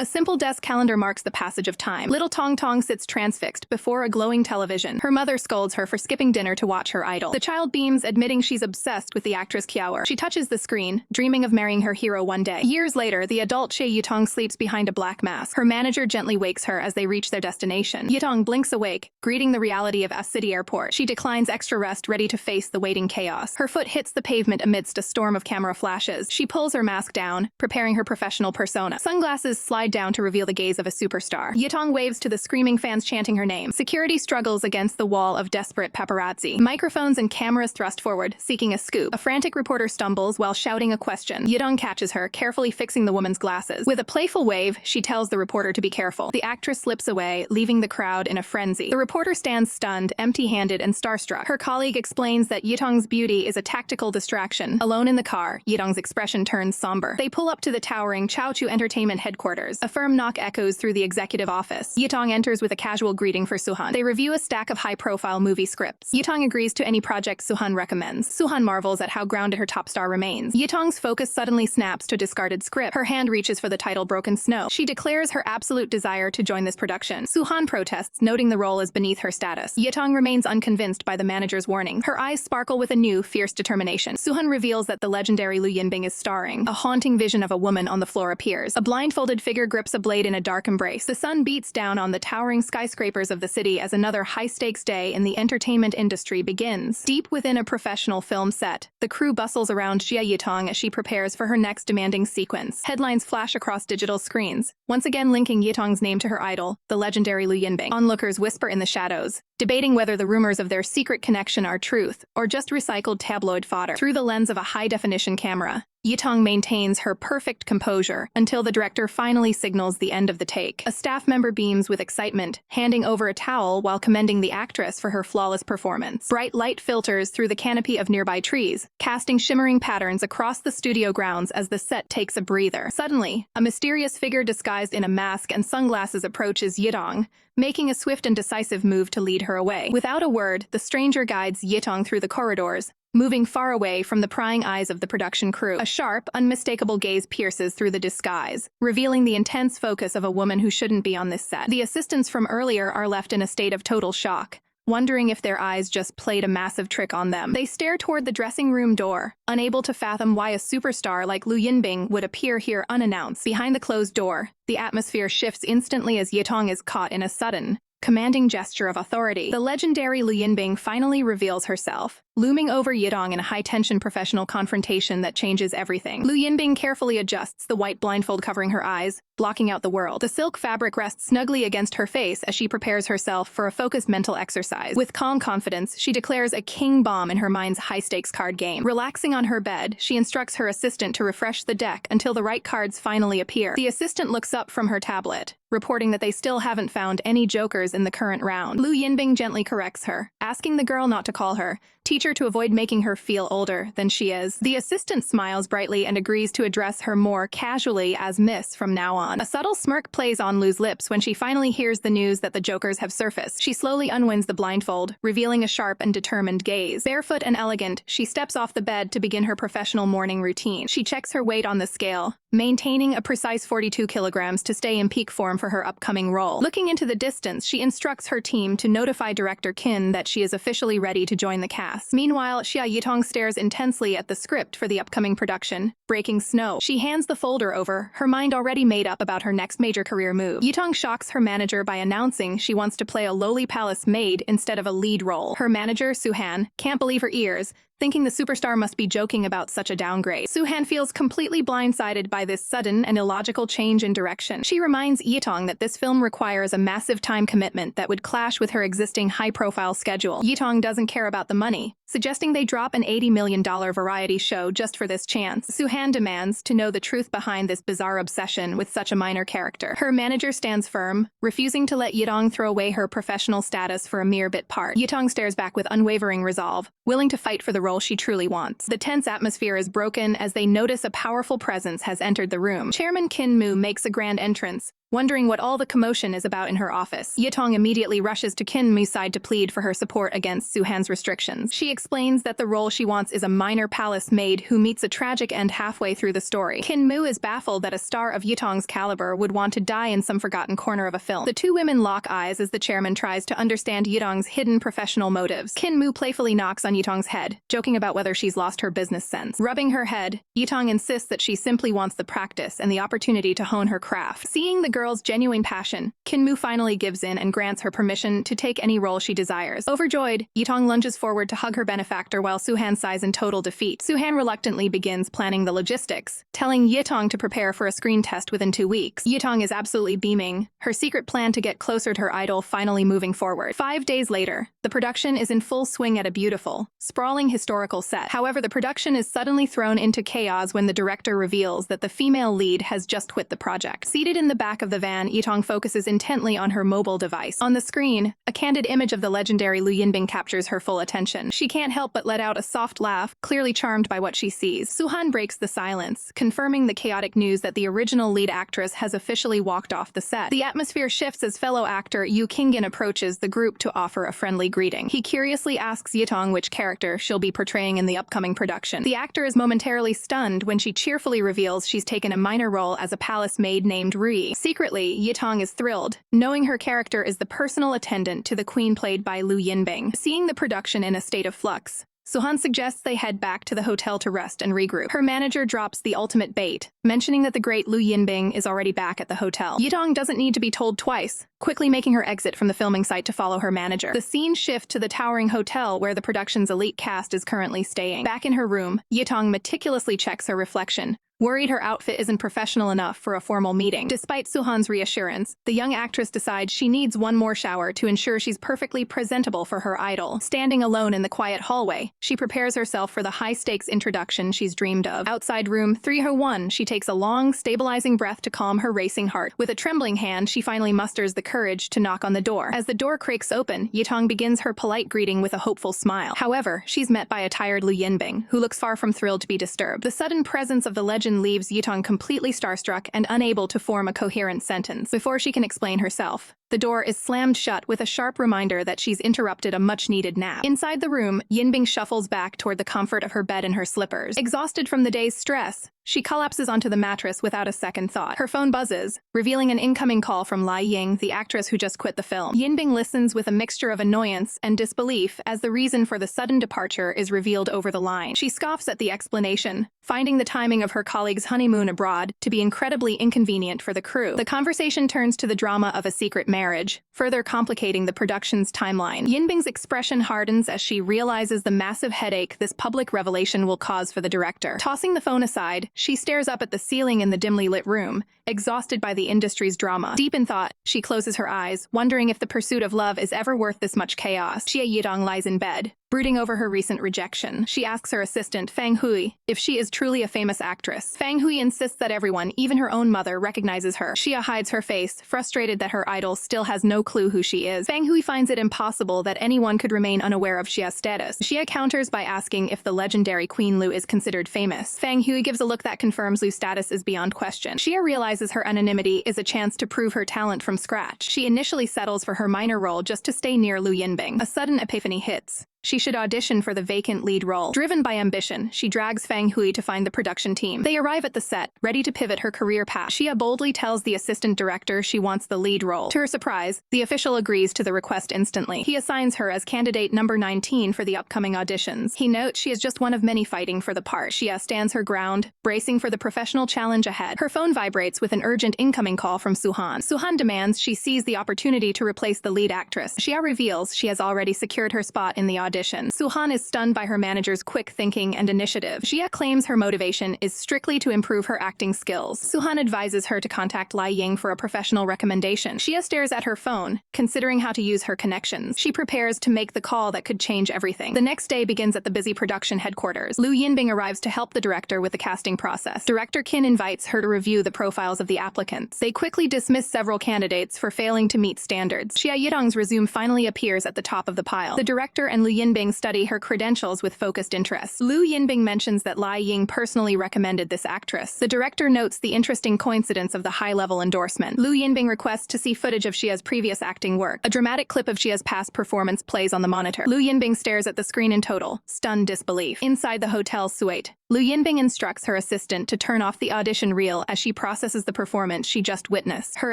A simple desk calendar marks the passage of time. Little Tong Tong sits transfixed before a glowing television. Her mother scolds her for skipping dinner to watch her idol. The child beams, admitting she's obsessed with the actress Qiao. She touches the screen, dreaming of marrying her hero one day. Years later, the adult Xia Yitong sleeps behind a black mask. Her manager gently wakes her as they reach their destination. Yitong blinks awake, greeting the reality of a city airport. She declines extra rest, ready to face the waiting chaos. Her foot hits the pavement amidst a storm of camera flashes. She pulls her mask down, preparing her professional persona. Sunglasses slide down to reveal the gaze of a superstar. Yitong waves to the screaming fans chanting her name. Security struggles against the wall of desperate paparazzi. Microphones and cameras thrust forward, seeking a scoop. A frantic reporter stumbles while shouting a question. Yitong catches her, carefully fixing the woman's glasses. With a playful wave, she tells the reporter to be careful. The actress slips away, leaving the crowd in a frenzy. The reporter stands stunned, empty-handed, and starstruck. Her colleague explains that Yitong's beauty is a tactical distraction. Alone in the car, Yitong's expression turns somber. They pull up to the towering Chaochu Entertainment headquarters. A firm knock echoes through the executive office. Yitong enters with a casual greeting for Suhan. They review a stack of high-profile movie scripts. Yitong agrees to any project Suhan recommends. Suhan marvels at how grounded her top star remains. Yitong's focus suddenly snaps to a discarded script. Her hand reaches for the title Broken Snow. She declares her absolute desire to join this production. Suhan protests, noting the role is beneath her status. Yitong remains unconvinced by the manager's warning. Her eyes sparkle with a new, fierce determination. Suhan reveals that the legendary Lu Yinbing is starring. A haunting vision of a woman on the floor appears. A blindfolded figure grips a blade in a dark embrace. The sun beats down on the towering skyscrapers of the city as another high-stakes day in the entertainment industry begins. Deep within a professional film set, the crew bustles around Xia Yitong as she prepares for her next demanding sequence. Headlines flash across digital screens, once again linking Yitong's name to her idol, the legendary Lu Yinbing. Onlookers whisper in the shadows, debating whether the rumors of their secret connection are truth or just recycled tabloid fodder. Through the lens of a high-definition camera, Yitong maintains her perfect composure until the director finally signals the end of the take. A staff member beams with excitement, handing over a towel while commending the actress for her flawless performance. Bright light filters through the canopy of nearby trees, casting shimmering patterns across the studio grounds as the set takes a breather. Suddenly, a mysterious figure disguised in a mask and sunglasses approaches Yitong, making a swift and decisive move to lead her away. Without a word, the stranger guides Yitong through the corridors, moving far away from the prying eyes of the production crew. A sharp, unmistakable gaze pierces through the disguise, revealing the intense focus of a woman who shouldn't be on this set. The assistants from earlier are left in a state of total shock, wondering if their eyes just played a massive trick on them. They stare toward the dressing room door, unable to fathom why a superstar like Lu Yinbing would appear here unannounced. Behind the closed door, the atmosphere shifts instantly as Yitong is caught in a sudden, commanding gesture of authority. The legendary Lu Yinbing finally reveals herself, looming over Yitong in a high-tension professional confrontation that changes everything. Lu Yinbing carefully adjusts the white blindfold covering her eyes, blocking out the world. The silk fabric rests snugly against her face as she prepares herself for a focused mental exercise. With calm confidence, she declares a king bomb in her mind's high-stakes card game. Relaxing on her bed, she instructs her assistant to refresh the deck until the right cards finally appear. The assistant looks up from her tablet, reporting that they still haven't found any jokers in the current round. Lu Yinbing gently corrects her, asking the girl not to call her teacher to avoid making her feel older than she is. The assistant smiles brightly and agrees to address her more casually as Miss from now on. A subtle smirk plays on Lu's lips when she finally hears the news that the jokers have surfaced. She slowly unwinds the blindfold, revealing a sharp and determined gaze. Barefoot and elegant, she steps off the bed to begin her professional morning routine. She checks her weight on the scale, maintaining a precise 42 kilograms to stay in peak form for her upcoming role. Looking into the distance, she instructs her team to notify director Qin that she is officially ready to join the cast. Meanwhile, Xia Yitong stares intensely at the script for the upcoming production, Breaking Snow. She hands the folder over, her mind already made up about her next major career move. Yitong shocks her manager by announcing she wants to play a lowly palace maid instead of a lead role. Her manager, Suhan, can't believe her ears, thinking the superstar must be joking about such a downgrade. Suhan feels completely blindsided by this sudden and illogical change in direction. She reminds Yitong that this film requires a massive time commitment that would clash with her existing high-profile schedule. Yitong doesn't care about the money, suggesting they drop an $80 million variety show just for this chance. Suhan demands to know the truth behind this bizarre obsession with such a minor character. Her manager stands firm, refusing to let Yitong throw away her professional status for a mere bit part. Yitong stares back with unwavering resolve, willing to fight for the role she truly wants. The tense atmosphere is broken as they notice a powerful presence has entered the room. Chairman Qin Mu makes a grand entrance, wondering what all the commotion is about in her office. Yitong immediately rushes to Kinmu's side to plead for her support against Suhan's restrictions. She explains that the role she wants is a minor palace maid who meets a tragic end halfway through the story. Kinmu is baffled that a star of Yitong's caliber would want to die in some forgotten corner of a film. The two women lock eyes as the chairman tries to understand Yitong's hidden professional motives. Kinmu playfully knocks on Yitong's head, joking about whether she's lost her business sense. Rubbing her head, Yitong insists that she simply wants the practice and the opportunity to hone her craft. Seeing the girl's genuine passion, Kinmu finally gives in and grants her permission to take any role she desires. Overjoyed, Yitong lunges forward to hug her benefactor while Suhan sighs in total defeat. Suhan reluctantly begins planning the logistics, telling Yitong to prepare for a screen test within 2 weeks. Yitong is absolutely beaming, her secret plan to get closer to her idol finally moving forward. 5 days later, the production is in full swing at a beautiful, sprawling historical set. However, the production is suddenly thrown into chaos when the director reveals that the female lead has just quit the project. Seated in the back of the van, Yitong focuses intently on her mobile device. On the screen, a candid image of the legendary Lu Yinbing captures her full attention. She can't help but let out a soft laugh, clearly charmed by what she sees. Suhan breaks the silence, confirming the chaotic news that the original lead actress has officially walked off the set. The atmosphere shifts as fellow actor Yu Qingyan approaches the group to offer a friendly greeting. He curiously asks Yitong which character she'll be portraying in the upcoming production. The actor is momentarily stunned when she cheerfully reveals she's taken a minor role as a palace maid named Ri. Secretly, Yitong is thrilled, knowing her character is the personal attendant to the queen played by Lu Yinbing. Seeing the production in a state of flux, Suhan suggests they head back to the hotel to rest and regroup. Her manager drops the ultimate bait, mentioning that the great Lu Yinbing is already back at the hotel. Yitong doesn't need to be told twice, quickly making her exit from the filming site to follow her manager. The scene shifts to the towering hotel where the production's elite cast is currently staying. Back in her room, Yitong meticulously checks her reflection, worried her outfit isn't professional enough for a formal meeting. Despite Suhan's reassurance, the young actress decides she needs one more shower to ensure she's perfectly presentable for her idol. Standing alone in the quiet hallway, she prepares herself for the high-stakes introduction she's dreamed of. Outside room 301, she takes a long, stabilizing breath to calm her racing heart. With a trembling hand, she finally musters the courage to knock on the door. As the door creaks open, Yitong begins her polite greeting with a hopeful smile. However, she's met by a tired Lu Yinbing, who looks far from thrilled to be disturbed. The sudden presence of the legend leaves Yitong completely starstruck and unable to form a coherent sentence. Before she can explain herself, the door is slammed shut with a sharp reminder that she's interrupted a much-needed nap. Inside the room, Yinbing shuffles back toward the comfort of her bed and her slippers. Exhausted from the day's stress, she collapses onto the mattress without a second thought. Her phone buzzes, revealing an incoming call from Lai Ying, the actress who just quit the film. Yinbing listens with a mixture of annoyance and disbelief as the reason for the sudden departure is revealed over the line. She scoffs at the explanation, finding the timing of her colleague's honeymoon abroad to be incredibly inconvenient for the crew. The conversation turns to the drama of a secret marriage, further complicating the production's timeline. Yinbing's expression hardens as she realizes the massive headache this public revelation will cause for the director. Tossing the phone aside, she stares up at the ceiling in the dimly lit room, exhausted by the industry's drama. Deep in thought, she closes her eyes, wondering if the pursuit of love is ever worth this much chaos. Xia Yitong lies in bed, brooding over her recent rejection. She asks her assistant, Fang Hui, if she is truly a famous actress. Fang Hui insists that everyone, even her own mother, recognizes her. Xia hides her face, frustrated that her idol still has no clue who she is. Fang Hui finds it impossible that anyone could remain unaware of Xia's status. Xia counters by asking if the legendary Queen Lu is considered famous. Fang Hui gives a look that confirms Lu's status is beyond question. Xia realizes her anonymity is a chance to prove her talent from scratch. She initially settles for her minor role just to stay near Lu Yinbing. A sudden epiphany hits. She should audition for the vacant lead role. Driven by ambition, she drags Fang Hui to find the production team. They arrive at the set, ready to pivot her career path. Xia boldly tells the assistant director she wants the lead role. To her surprise, the official agrees to the request instantly. He assigns her as candidate number 19 for the upcoming auditions. He notes she is just one of many fighting for the part. Xia stands her ground, bracing for the professional challenge ahead. Her phone vibrates with an urgent incoming call from Suhan. Suhan demands she seize the opportunity to replace the lead actress. Xia reveals she has already secured her spot in the audition. Suhan is stunned by her manager's quick thinking and initiative. Xia claims her motivation is strictly to improve her acting skills. Suhan advises her to contact Lai Ying for a professional recommendation. Xia stares at her phone, considering how to use her connections. She prepares to make the call that could change everything. The next day begins at the busy production headquarters. Lu Yinbing arrives to help the director with the casting process. Director Qin invites her to review the profiles of the applicants. They quickly dismiss several candidates for failing to meet standards. Xia Yitong's resume finally appears at the top of the pile. The director and Lu Yinbing study her credentials with focused interest. Lu Yinbing mentions that Lai Ying personally recommended this actress. The director notes the interesting coincidence of the high-level endorsement. Lu Yinbing requests to see footage of Xia's previous acting work. A dramatic clip of Xia's past performance plays on the monitor. Lu Yinbing stares at the screen in total, stunned disbelief. Inside the hotel suite, Lu Yinbing instructs her assistant to turn off the audition reel as she processes the performance she just witnessed. Her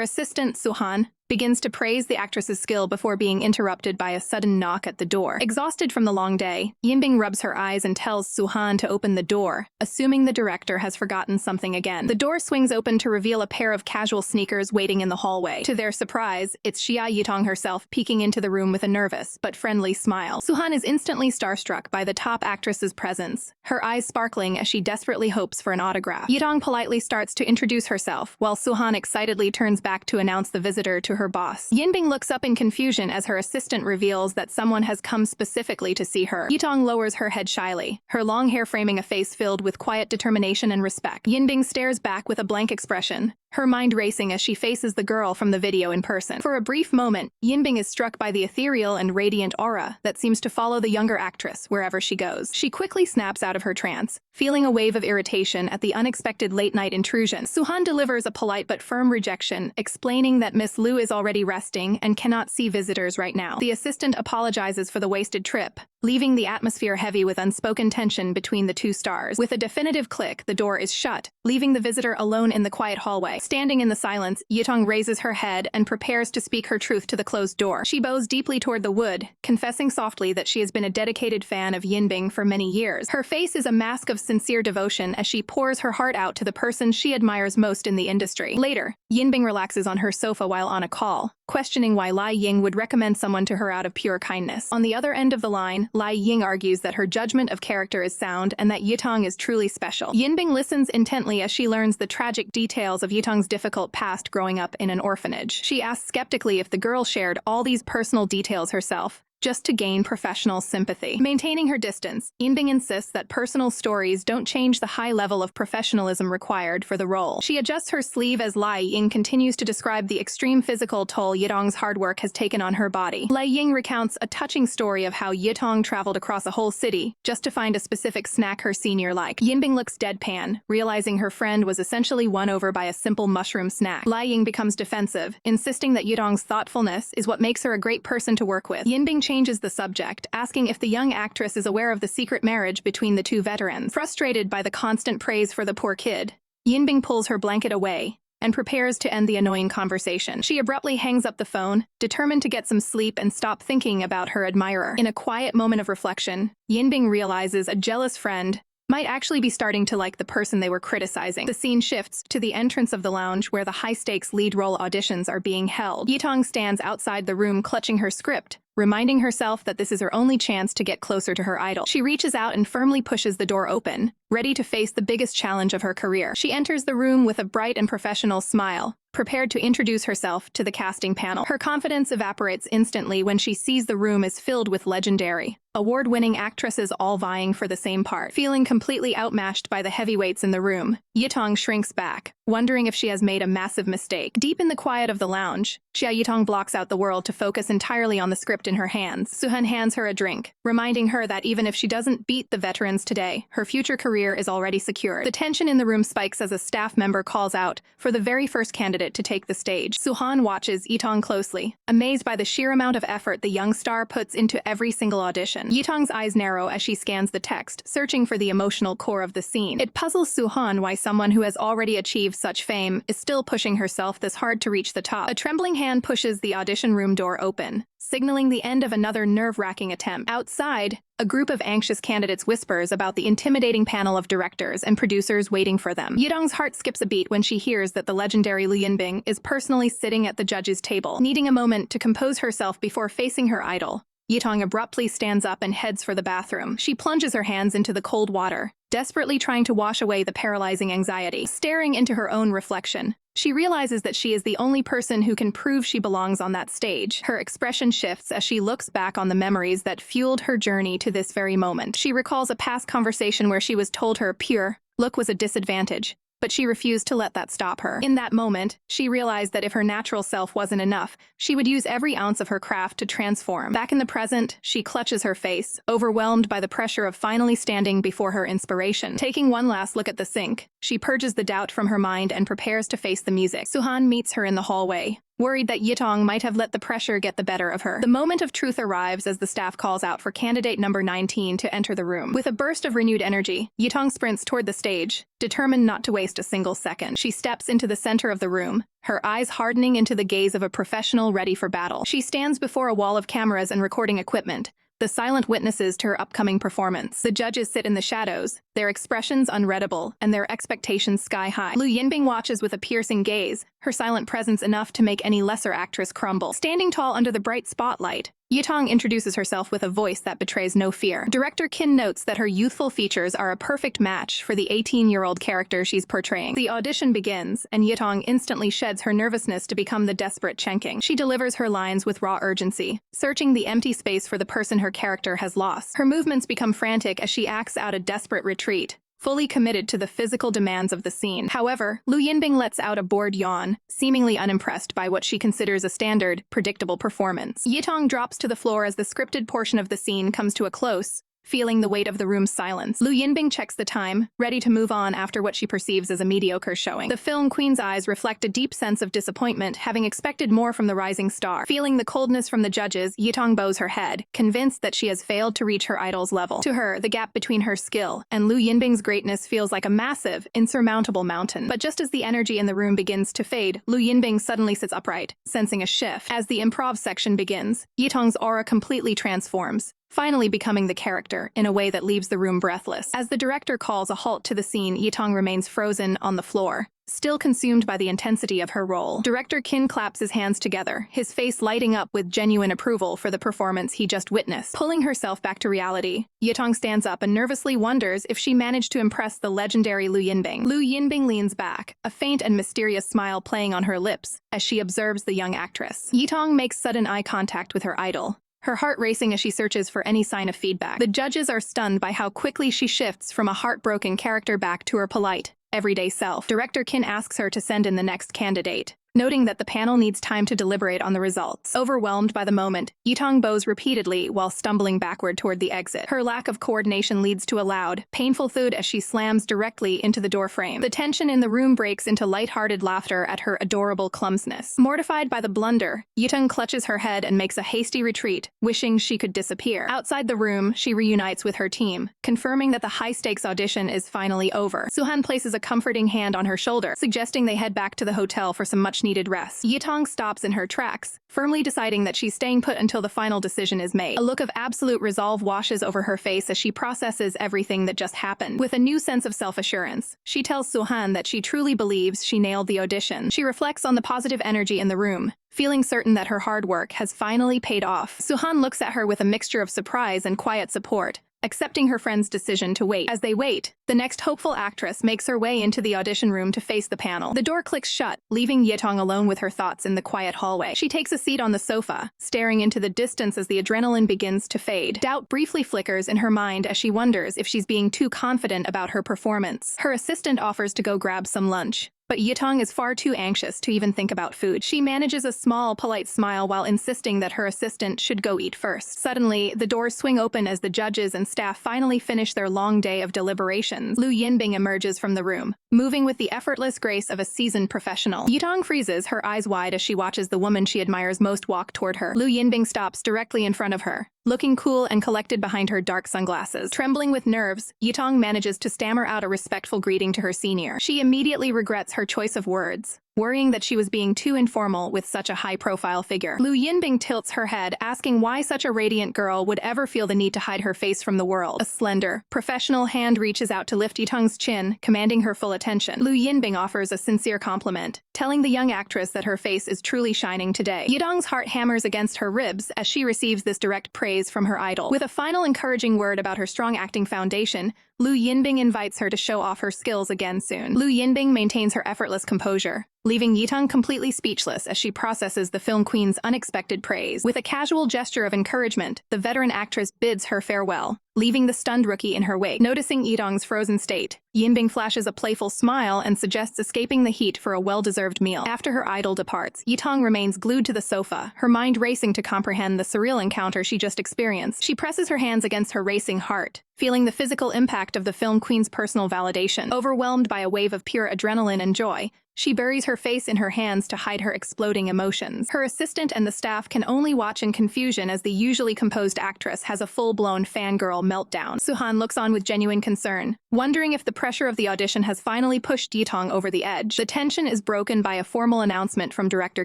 assistant, Suhan, begins to praise the actress's skill before being interrupted by a sudden knock at the door. Exhausted from the long day, Yinbing rubs her eyes and tells Suhan to open the door, assuming the director has forgotten something again. The door swings open to reveal a pair of casual sneakers waiting in the hallway. To their surprise, it's Xia Yitong herself peeking into the room with a nervous but friendly smile. Suhan is instantly starstruck by the top actress's presence, her eyes sparkling as she desperately hopes for an autograph. Yitong politely starts to introduce herself, while Suhan excitedly turns back to announce the visitor to her boss. Yinbing looks up in confusion as her assistant reveals that someone has come specifically to see her. Yitong lowers her head shyly, her long hair framing a face filled with quiet determination and respect. Yinbing stares back with a blank expression, her mind racing as she faces the girl from the video in person. For a brief moment, Yinbing is struck by the ethereal and radiant aura that seems to follow the younger actress wherever she goes. She quickly snaps out of her trance, feeling a wave of irritation at the unexpected late-night intrusion. Suhan delivers a polite but firm rejection, explaining that Miss Lu is already resting and cannot see visitors right now. The assistant apologizes for the wasted trip, leaving the atmosphere heavy with unspoken tension between the two stars. With a definitive click, the door is shut, leaving the visitor alone in the quiet hallway. Standing in the silence, Yitong raises her head and prepares to speak her truth to the closed door. She bows deeply toward the wood, confessing softly that she has been a dedicated fan of Yinbing for many years. Her face is a mask of sincere devotion as she pours her heart out to the person she admires most in the industry. Later, Yinbing relaxes on her sofa while on a call, questioning why Lai Ying would recommend someone to her out of pure kindness. On the other end of the line, Lai Ying argues that her judgment of character is sound and that Yitong is truly special. Yinbing listens intently as she learns the tragic details of Yitong's difficult past growing up in an orphanage. She asks skeptically if the girl shared all these personal details herself, just to gain professional sympathy. Maintaining her distance, Yinbing insists that personal stories don't change the high level of professionalism required for the role. She adjusts her sleeve as Lai Ying continues to describe the extreme physical toll Yitong's hard work has taken on her body. Lai Ying recounts a touching story of how Yitong traveled across a whole city just to find a specific snack her senior liked. Yinbing looks deadpan, realizing her friend was essentially won over by a simple mushroom snack. Lai Ying becomes defensive, insisting that Yitong's thoughtfulness is what makes her a great person to work with. Yinbing changes the subject, asking if the young actress is aware of the secret marriage between the two veterans. Frustrated by the constant praise for the poor kid, Yinbing pulls her blanket away and prepares to end the annoying conversation. She abruptly hangs up the phone, determined to get some sleep and stop thinking about her admirer. In a quiet moment of reflection, Yinbing realizes a jealous friend might actually be starting to like the person they were criticizing. The scene shifts to the entrance of the lounge where the high-stakes lead role auditions are being held. Yitong stands outside the room clutching her script, reminding herself that this is her only chance to get closer to her idol. She reaches out and firmly pushes the door open, ready to face the biggest challenge of her career. She enters the room with a bright and professional smile, prepared to introduce herself to the casting panel. Her confidence evaporates instantly when she sees the room is filled with legendary, award-winning actresses all vying for the same part. Feeling completely outmatched by the heavyweights in the room, Yitong shrinks back, wondering if she has made a massive mistake. Deep in the quiet of the lounge, Xia Yitong blocks out the world to focus entirely on the script in her hands. Suhan hands her a drink, reminding her that even if she doesn't beat the veterans today, her future career is already secured. The tension in the room spikes as a staff member calls out for the very first candidate to take the stage. Suhan watches Yitong closely, amazed by the sheer amount of effort the young star puts into every single audition. Yitong's eyes narrow as she scans the text, searching for the emotional core of the scene. It puzzles Suhan why someone who has already achieved such fame is still pushing herself this hard to reach the top. A trembling hand pushes the audition room door open, signaling the end of another nerve-wracking attempt. Outside, a group of anxious candidates whispers about the intimidating panel of directors and producers waiting for them. Yitong's heart skips a beat when she hears that the legendary Lu Yinbing is personally sitting at the judges' table. Needing a moment to compose herself before facing her idol, Yitong abruptly stands up and heads for the bathroom. She plunges her hands into the cold water, desperately trying to wash away the paralyzing anxiety. Staring into her own reflection, she realizes that she is the only person who can prove she belongs on that stage. Her expression shifts as she looks back on the memories that fueled her journey to this very moment. She recalls a past conversation where she was told her pure look was a disadvantage, but she refused to let that stop her. In that moment, she realized that if her natural self wasn't enough, she would use every ounce of her craft to transform. Back in the present, she clutches her face, overwhelmed by the pressure of finally standing before her inspiration. Taking one last look at the sink, she purges the doubt from her mind and prepares to face the music. Suhan meets her in the hallway, worried that Yitong might have let the pressure get the better of her. The moment of truth arrives as the staff calls out for candidate number 19 to enter the room. With a burst of renewed energy, Yitong sprints toward the stage, determined not to waste a single second. She steps into the center of the room, her eyes hardening into the gaze of a professional ready for battle. She stands before a wall of cameras and recording equipment, the silent witnesses to her upcoming performance. The judges sit in the shadows, their expressions unreadable and their expectations sky-high. Lu Yinbing watches with a piercing gaze, her silent presence enough to make any lesser actress crumble. Standing tall under the bright spotlight, Yitong introduces herself with a voice that betrays no fear. Director Qin notes that her youthful features are a perfect match for the 18-year-old character she's portraying. The audition begins, and Yitong instantly sheds her nervousness to become the desperate Chen Qing. She delivers her lines with raw urgency, searching the empty space for the person her character has lost. Her movements become frantic as she acts out a desperate retreat, fully committed to the physical demands of the scene. However, Lu Yinbing lets out a bored yawn, seemingly unimpressed by what she considers a standard, predictable performance. Yitong drops to the floor as the scripted portion of the scene comes to a close, feeling the weight of the room's silence. Lu Yinbing checks the time, ready to move on after what she perceives as a mediocre showing. The film queen's eyes reflect a deep sense of disappointment, having expected more from the rising star. Feeling the coldness from the judges, Yitong bows her head, convinced that she has failed to reach her idol's level. To her, the gap between her skill and Lu Yinbing's greatness feels like a massive, insurmountable mountain. But just as the energy in the room begins to fade, Lu Yinbing suddenly sits upright, sensing a shift. As the improv section begins, Yitong's aura completely transforms, finally becoming the character in a way that leaves the room breathless. As the director calls a halt to the scene, Yitong remains frozen on the floor, still consumed by the intensity of her role. Director Qin claps his hands together, his face lighting up with genuine approval for the performance he just witnessed. Pulling herself back to reality, Yitong stands up and nervously wonders if she managed to impress the legendary Lu Yinbing. Lu Yinbing leans back, a faint and mysterious smile playing on her lips as she observes the young actress. Yitong makes sudden eye contact with her idol, her heart racing as she searches for any sign of feedback. The judges are stunned by how quickly she shifts from a heartbroken character back to her polite, everyday self. Director Qin asks her to send in the next candidate, noting that the panel needs time to deliberate on the results. Overwhelmed by the moment, Yitong bows repeatedly while stumbling backward toward the exit. Her lack of coordination leads to a loud, painful thud as she slams directly into the doorframe. The tension in the room breaks into light-hearted laughter at her adorable clumsiness. Mortified by the blunder, Yitong clutches her head and makes a hasty retreat, wishing she could disappear. Outside the room, she reunites with her team, confirming that the high-stakes audition is finally over. Suhan places a comforting hand on her shoulder, suggesting they head back to the hotel for some much-needed rest. Yitong stops in her tracks, firmly deciding that she's staying put until the final decision is made. A look of absolute resolve washes over her face as she processes everything that just happened. With a new sense of self-assurance, she tells Suhan that she truly believes she nailed the audition. She reflects on the positive energy in the room, feeling certain that her hard work has finally paid off. Suhan looks at her with a mixture of surprise and quiet support, accepting her friend's decision to wait. As they wait, the next hopeful actress makes her way into the audition room to face the panel. The door clicks shut, leaving Yitong alone with her thoughts in the quiet hallway. She takes a seat on the sofa, staring into the distance as the adrenaline begins to fade. Doubt briefly flickers in her mind as she wonders if she's being too confident about her performance. Her assistant offers to go grab some lunch, but Yitong is far too anxious to even think about food. She manages a small, polite smile while insisting that her assistant should go eat first. Suddenly, the doors swing open as the judges and staff finally finish their long day of deliberations. Lu Yinbing emerges from the room, moving with the effortless grace of a seasoned professional. Yitong freezes, her eyes wide as she watches the woman she admires most walk toward her. Lu Yinbing stops directly in front of her, looking cool and collected behind her dark sunglasses. Trembling with nerves, Yitong manages to stammer out a respectful greeting to her senior. She immediately regrets her choice of words, worrying that she was being too informal with such a high-profile figure. Lu Yinbing tilts her head, asking why such a radiant girl would ever feel the need to hide her face from the world. A slender, professional hand reaches out to lift Yitong's chin, commanding her full attention. Lu Yinbing offers a sincere compliment, telling the young actress that her face is truly shining today. Yitong's heart hammers against her ribs as she receives this direct praise from her idol. With a final encouraging word about her strong acting foundation, Lu Yinbing invites her to show off her skills again soon. Lu Yinbing maintains her effortless composure, leaving Yitong completely speechless as she processes the film queen's unexpected praise. With a casual gesture of encouragement, the veteran actress bids her farewell, leaving the stunned rookie in her wake. Noticing Yitong's frozen state, Yinbing flashes a playful smile and suggests escaping the heat for a well-deserved meal. After her idol departs, Yitong remains glued to the sofa, her mind racing to comprehend the surreal encounter she just experienced. She presses her hands against her racing heart, feeling the physical impact of the film queen's personal validation. Overwhelmed by a wave of pure adrenaline and joy, she buries her face in her hands to hide her exploding emotions. Her assistant and the staff can only watch in confusion as the usually composed actress has a full-blown fangirl meltdown. Suhan looks on with genuine concern, wondering if the pressure of the audition has finally pushed Yitong over the edge. The tension is broken by a formal announcement from director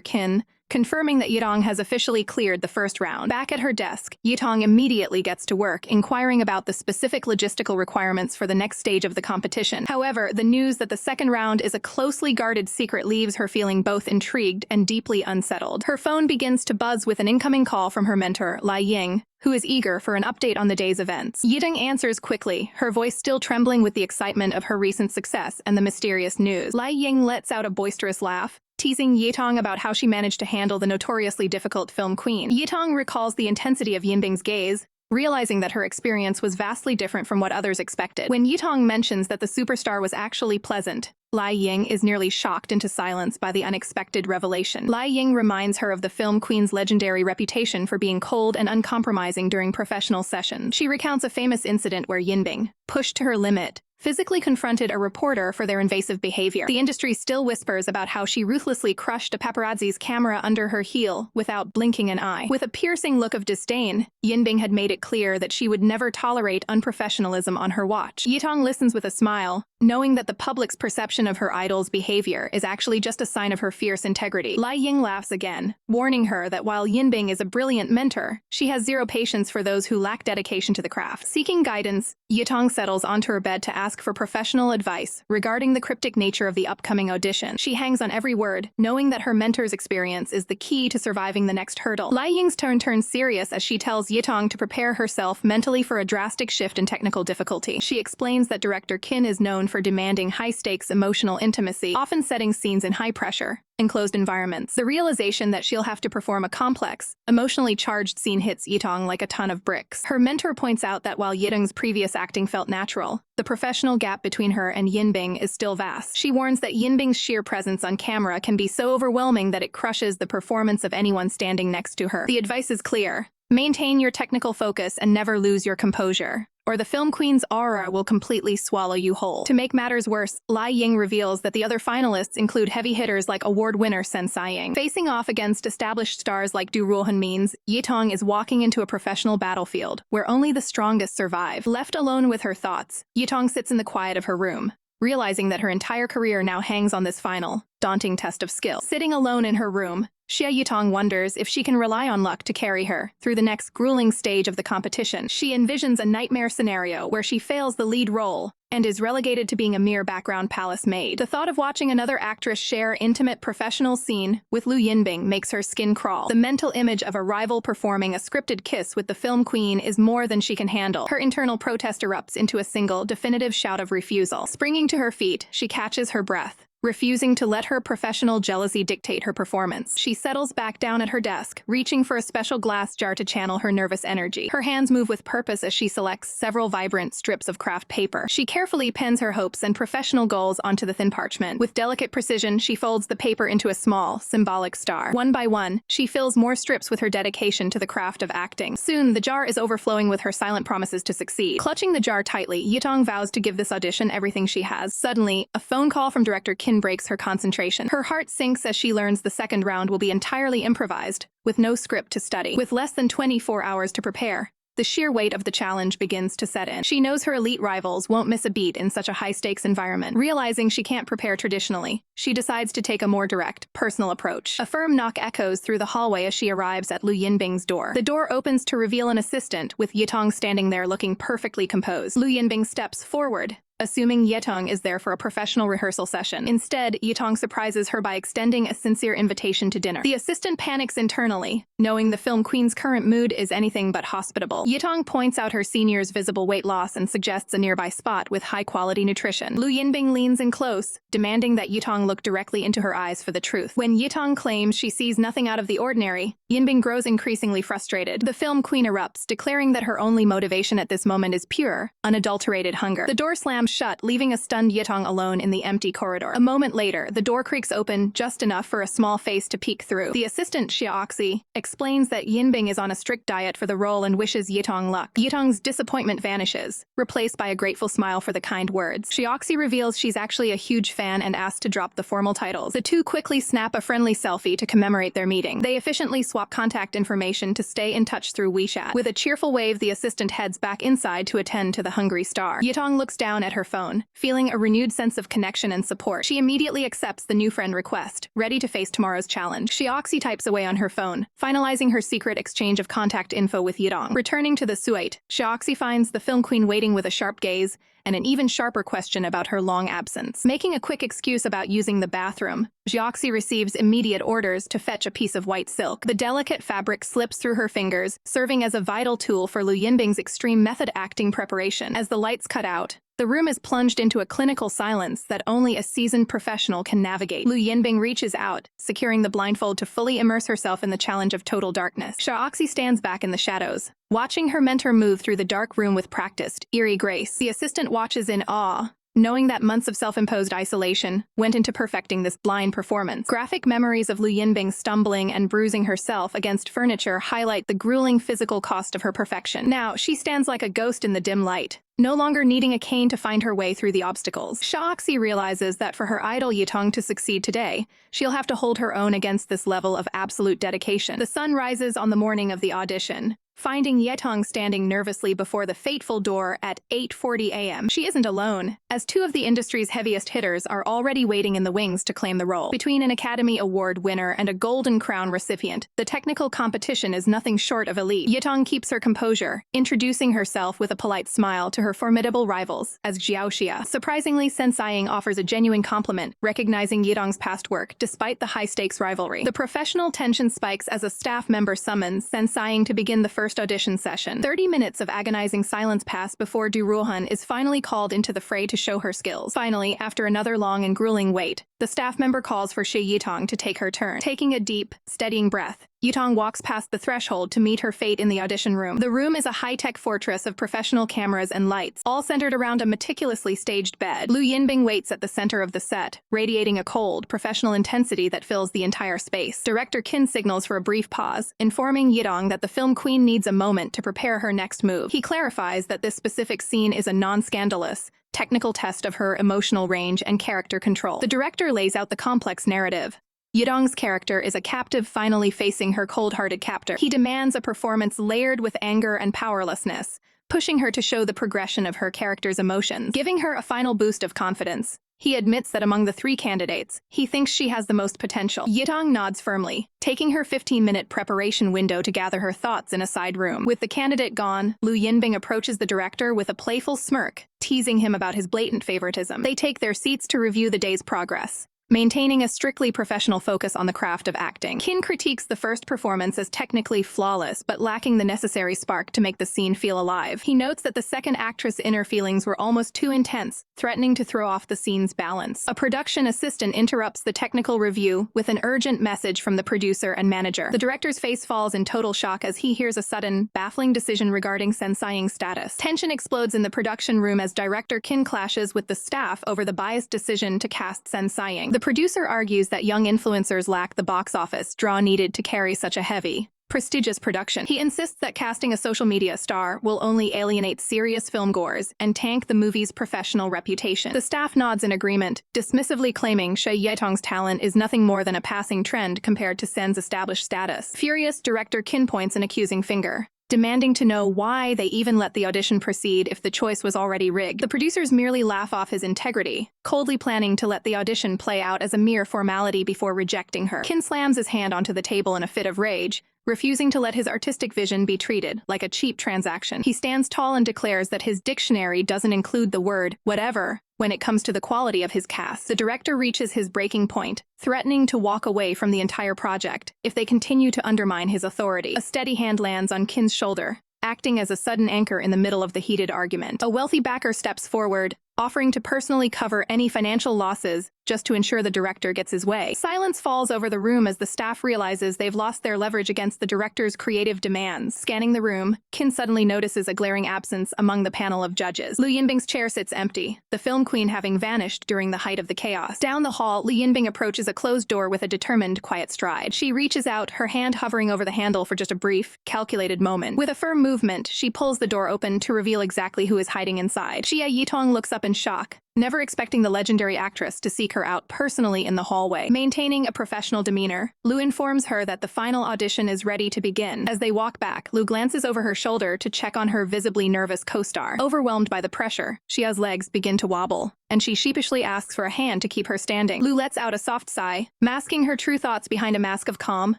Qin, confirming that Yitong has officially cleared the first round. Back at her desk, Yitong immediately gets to work, inquiring about the specific logistical requirements for the next stage of the competition. However, the news that the second round is a closely guarded secret leaves her feeling both intrigued and deeply unsettled. Her phone begins to buzz with an incoming call from her mentor, Lu Yinbing, who is eager for an update on the day's events. Yitong answers quickly, her voice still trembling with the excitement of her recent success and the mysterious news. Lu Yinbing lets out a boisterous laugh, teasing Yitong about how she managed to handle the notoriously difficult film queen. Yitong recalls the intensity of Yinbing's gaze, realizing that her experience was vastly different from what others expected. When Yitong mentions that the superstar was actually pleasant, Lu Yinbing is nearly shocked into silence by the unexpected revelation. Lu Yinbing reminds her of the film queen's legendary reputation for being cold and uncompromising during professional sessions. She recounts a famous incident where Yinbing, pushed to her limit, physically confronted a reporter for their invasive behavior. The industry still whispers about how she ruthlessly crushed a paparazzi's camera under her heel without blinking an eye. With a piercing look of disdain, Yinbing had made it clear that she would never tolerate unprofessionalism on her watch. Yitong listens with a smile, knowing that the public's perception of her idol's behavior is actually just a sign of her fierce integrity. Lu Yinbing laughs again, warning her that while Yinbing is a brilliant mentor, she has zero patience for those who lack dedication to the craft. Seeking guidance, Yitong settles onto her bed to ask for professional advice regarding the cryptic nature of the upcoming audition. She hangs on every word, knowing that her mentor's experience is the key to surviving the next hurdle. Lu Ying's tone turns serious as she tells Yitong to prepare herself mentally for a drastic shift in technical difficulty. She explains that director Qin is known for demanding high-stakes emotional intimacy, often setting scenes in high-pressure, enclosed environments. The realization that she'll have to perform a complex, emotionally charged scene hits Yitong like a ton of bricks. Her mentor points out that while Yitong's previous acting felt natural, the professional gap between her and Yinbing is still vast. She warns that Yinbing's sheer presence on camera can be so overwhelming that it crushes the performance of anyone standing next to her. The advice is clear: maintain your technical focus and never lose your composure, or the film queen's aura will completely swallow you whole. To make matters worse, Lu Yinbing reveals that the other finalists include heavy hitters like award winner Sen Saiying. Facing off against established stars like Du Ruohan means Yitong is walking into a professional battlefield where only the strongest survive. Left alone with her thoughts, Yitong sits in the quiet of her room, realizing that her entire career now hangs on this final, daunting test of skill. Sitting alone in her room, Xia Yitong wonders if she can rely on luck to carry her through the next grueling stage of the competition. She envisions a nightmare scenario where she fails the lead role and is relegated to being a mere background palace maid. The thought of watching another actress share intimate professional scene with Lu Yinbing makes her skin crawl. The mental image of a rival performing a scripted kiss with the film queen is more than she can handle. Her internal protest erupts into a single, definitive shout of refusal. Springing to her feet, she catches her breath, refusing to let her professional jealousy dictate her performance. She settles back down at her desk, reaching for a special glass jar to channel her nervous energy. Her hands move with purpose as she selects several vibrant strips of craft paper. She carefully pens her hopes and professional goals onto the thin parchment. With delicate precision, she folds the paper into a small, symbolic star. One by one, she fills more strips with her dedication to the craft of acting. Soon, the jar is overflowing with her silent promises to succeed. Clutching the jar tightly, Yitong vows to give this audition everything she has. Suddenly, a phone call from director Qin breaks her concentration. Her heart sinks as she learns the second round will be entirely improvised, with no script to study. With less than 24 hours to prepare, the sheer weight of the challenge begins to set in. She knows her elite rivals won't miss a beat in such a high-stakes environment. Realizing she can't prepare traditionally, she decides to take a more direct, personal approach. A firm knock echoes through the hallway as she arrives at Lu Yinbing's door. The door opens to reveal an assistant, with Yitong standing there looking perfectly composed. Lu Yinbing steps forward, assuming Yitong is there for a professional rehearsal session. Instead, Yitong surprises her by extending a sincere invitation to dinner. The assistant panics internally, knowing the film queen's current mood is anything but hospitable. Yitong points out her senior's visible weight loss and suggests a nearby spot with high-quality nutrition. Lu Yinbing leans in close, demanding that Yitong look directly into her eyes for the truth. When Yitong claims she sees nothing out of the ordinary, Yinbing grows increasingly frustrated. The film queen erupts, declaring that her only motivation at this moment is pure, unadulterated hunger. The door slams shut, leaving a stunned Yitong alone in the empty corridor. A moment later, the door creaks open just enough for a small face to peek through. The assistant, Xia Yitong, explains that Yinbing is on a strict diet for the role and wishes Yitong luck. Yitong's disappointment vanishes, replaced by a grateful smile for the kind words. Xia Yitong reveals she's actually a huge fan and asks to drop the formal titles. The two quickly snap a friendly selfie to commemorate their meeting. They efficiently swap contact information to stay in touch through WeChat. With a cheerful wave, the assistant heads back inside to attend to the hungry star. Yitong looks down at her phone, feeling a renewed sense of connection and support. She immediately accepts the new friend request, ready to face tomorrow's challenge. Xia Yitong types away on her phone, finalizing her secret exchange of contact info with Yitong. Returning to the suite, Xia Yitong finds the film queen waiting with a sharp gaze and an even sharper question about her long absence. Making a quick excuse about using the bathroom, Xia Yitong receives immediate orders to fetch a piece of white silk. The delicate fabric slips through her fingers, serving as a vital tool for Lu Yinbing's extreme method acting preparation. As the lights cut out, the room is plunged into a clinical silence that only a seasoned professional can navigate. Lu Yinbing reaches out, securing the blindfold to fully immerse herself in the challenge of total darkness. Xia Yitong stands back in the shadows, watching her mentor move through the dark room with practiced, eerie grace. The assistant watches in awe, knowing that months of self-imposed isolation went into perfecting this blind performance. Graphic memories of Lu Yinbing stumbling and bruising herself against furniture highlight the grueling physical cost of her perfection. Now, she stands like a ghost in the dim light, no longer needing a cane to find her way through the obstacles. Xia Yitong realizes that for her idol Yitong to succeed today, she'll have to hold her own against this level of absolute dedication. The sun rises on the morning of the audition, finding Yitong standing nervously before the fateful door at 8:40 a.m. She isn't alone, as two of the industry's heaviest hitters are already waiting in the wings to claim the role. Between an Academy Award winner and a Golden Crown recipient, the technical competition is nothing short of elite. Yitong keeps her composure, introducing herself with a polite smile to her formidable rivals as Xiao Xia. Surprisingly, Sensaying offers a genuine compliment, recognizing Yitong's past work despite the high-stakes rivalry. The professional tension spikes as a staff member summons Sensaying to begin the first audition session. 30 minutes of agonizing silence pass before Du Ruohan is finally called into the fray to show her skills. Finally, after another long and grueling wait, the staff member calls for Xia Yitong to take her turn. Taking a deep, steadying breath, Yitong walks past the threshold to meet her fate in the audition room. The room is a high-tech fortress of professional cameras and lights, all centered around a meticulously staged bed. Lu Yinbing waits at the center of the set, radiating a cold, professional intensity that fills the entire space. Director Qin signals for a brief pause, informing Yitong that the film queen needs a moment to prepare her next move. He clarifies that this specific scene is a non-scandalous, technical test of her emotional range and character control. The director lays out the complex narrative. Yitong's character is a captive finally facing her cold-hearted captor. He demands a performance layered with anger and powerlessness, pushing her to show the progression of her character's emotions, giving her a final boost of confidence. He admits that among the three candidates, he thinks she has the most potential. Yitong nods firmly, taking her 15-minute preparation window to gather her thoughts in a side room. With the candidate gone, Lu Yinbing approaches the director with a playful smirk, teasing him about his blatant favoritism. They take their seats to review the day's progress, maintaining a strictly professional focus on the craft of acting. Qin critiques the first performance as technically flawless, but lacking the necessary spark to make the scene feel alive. He notes that the second actress' inner feelings were almost too intense, threatening to throw off the scene's balance. A production assistant interrupts the technical review with an urgent message from the producer and manager. The director's face falls in total shock as he hears a sudden, baffling decision regarding Sensaying's status. Tension explodes in the production room as director Qin clashes with the staff over the biased decision to cast Sensaying. The producer argues that young influencers lack the box office draw needed to carry such a heavy, prestigious production. He insists that casting a social media star will only alienate serious filmgoers and tank the movie's professional reputation. The staff nods in agreement, dismissively claiming Xia Yitong's talent is nothing more than a passing trend compared to Sen's established status. Furious, director Qin points an accusing finger, demanding to know why they even let the audition proceed if the choice was already rigged. The producers merely laugh off his integrity, coldly planning to let the audition play out as a mere formality before rejecting her. Kin slams his hand onto the table in a fit of rage, refusing to let his artistic vision be treated like a cheap transaction. He stands tall and declares that his dictionary doesn't include the word whatever when it comes to the quality of his cast. The director reaches his breaking point, threatening to walk away from the entire project if they continue to undermine his authority. A steady hand lands on Kin's shoulder, acting as a sudden anchor in the middle of the heated argument. A wealthy backer steps forward, offering to personally cover any financial losses just to ensure the director gets his way. Silence falls over the room as the staff realizes they've lost their leverage against the director's creative demands. Scanning the room, Kin suddenly notices a glaring absence among the panel of judges. Lu Yinbing's chair sits empty, the film queen having vanished during the height of the chaos. Down the hall, Lu Yinbing approaches a closed door with a determined, quiet stride. She reaches out, her hand hovering over the handle for just a brief, calculated moment. With a firm movement, she pulls the door open to reveal exactly who is hiding inside. Xia Yitong looks up in shock, never expecting the legendary actress to seek her out personally in the hallway. Maintaining a professional demeanor, Lu informs her that the final audition is ready to begin. As they walk back, Lu glances over her shoulder to check on her visibly nervous co-star. Overwhelmed by the pressure, Xia's legs begin to wobble, and she sheepishly asks for a hand to keep her standing. Lu lets out a soft sigh, masking her true thoughts behind a mask of calm,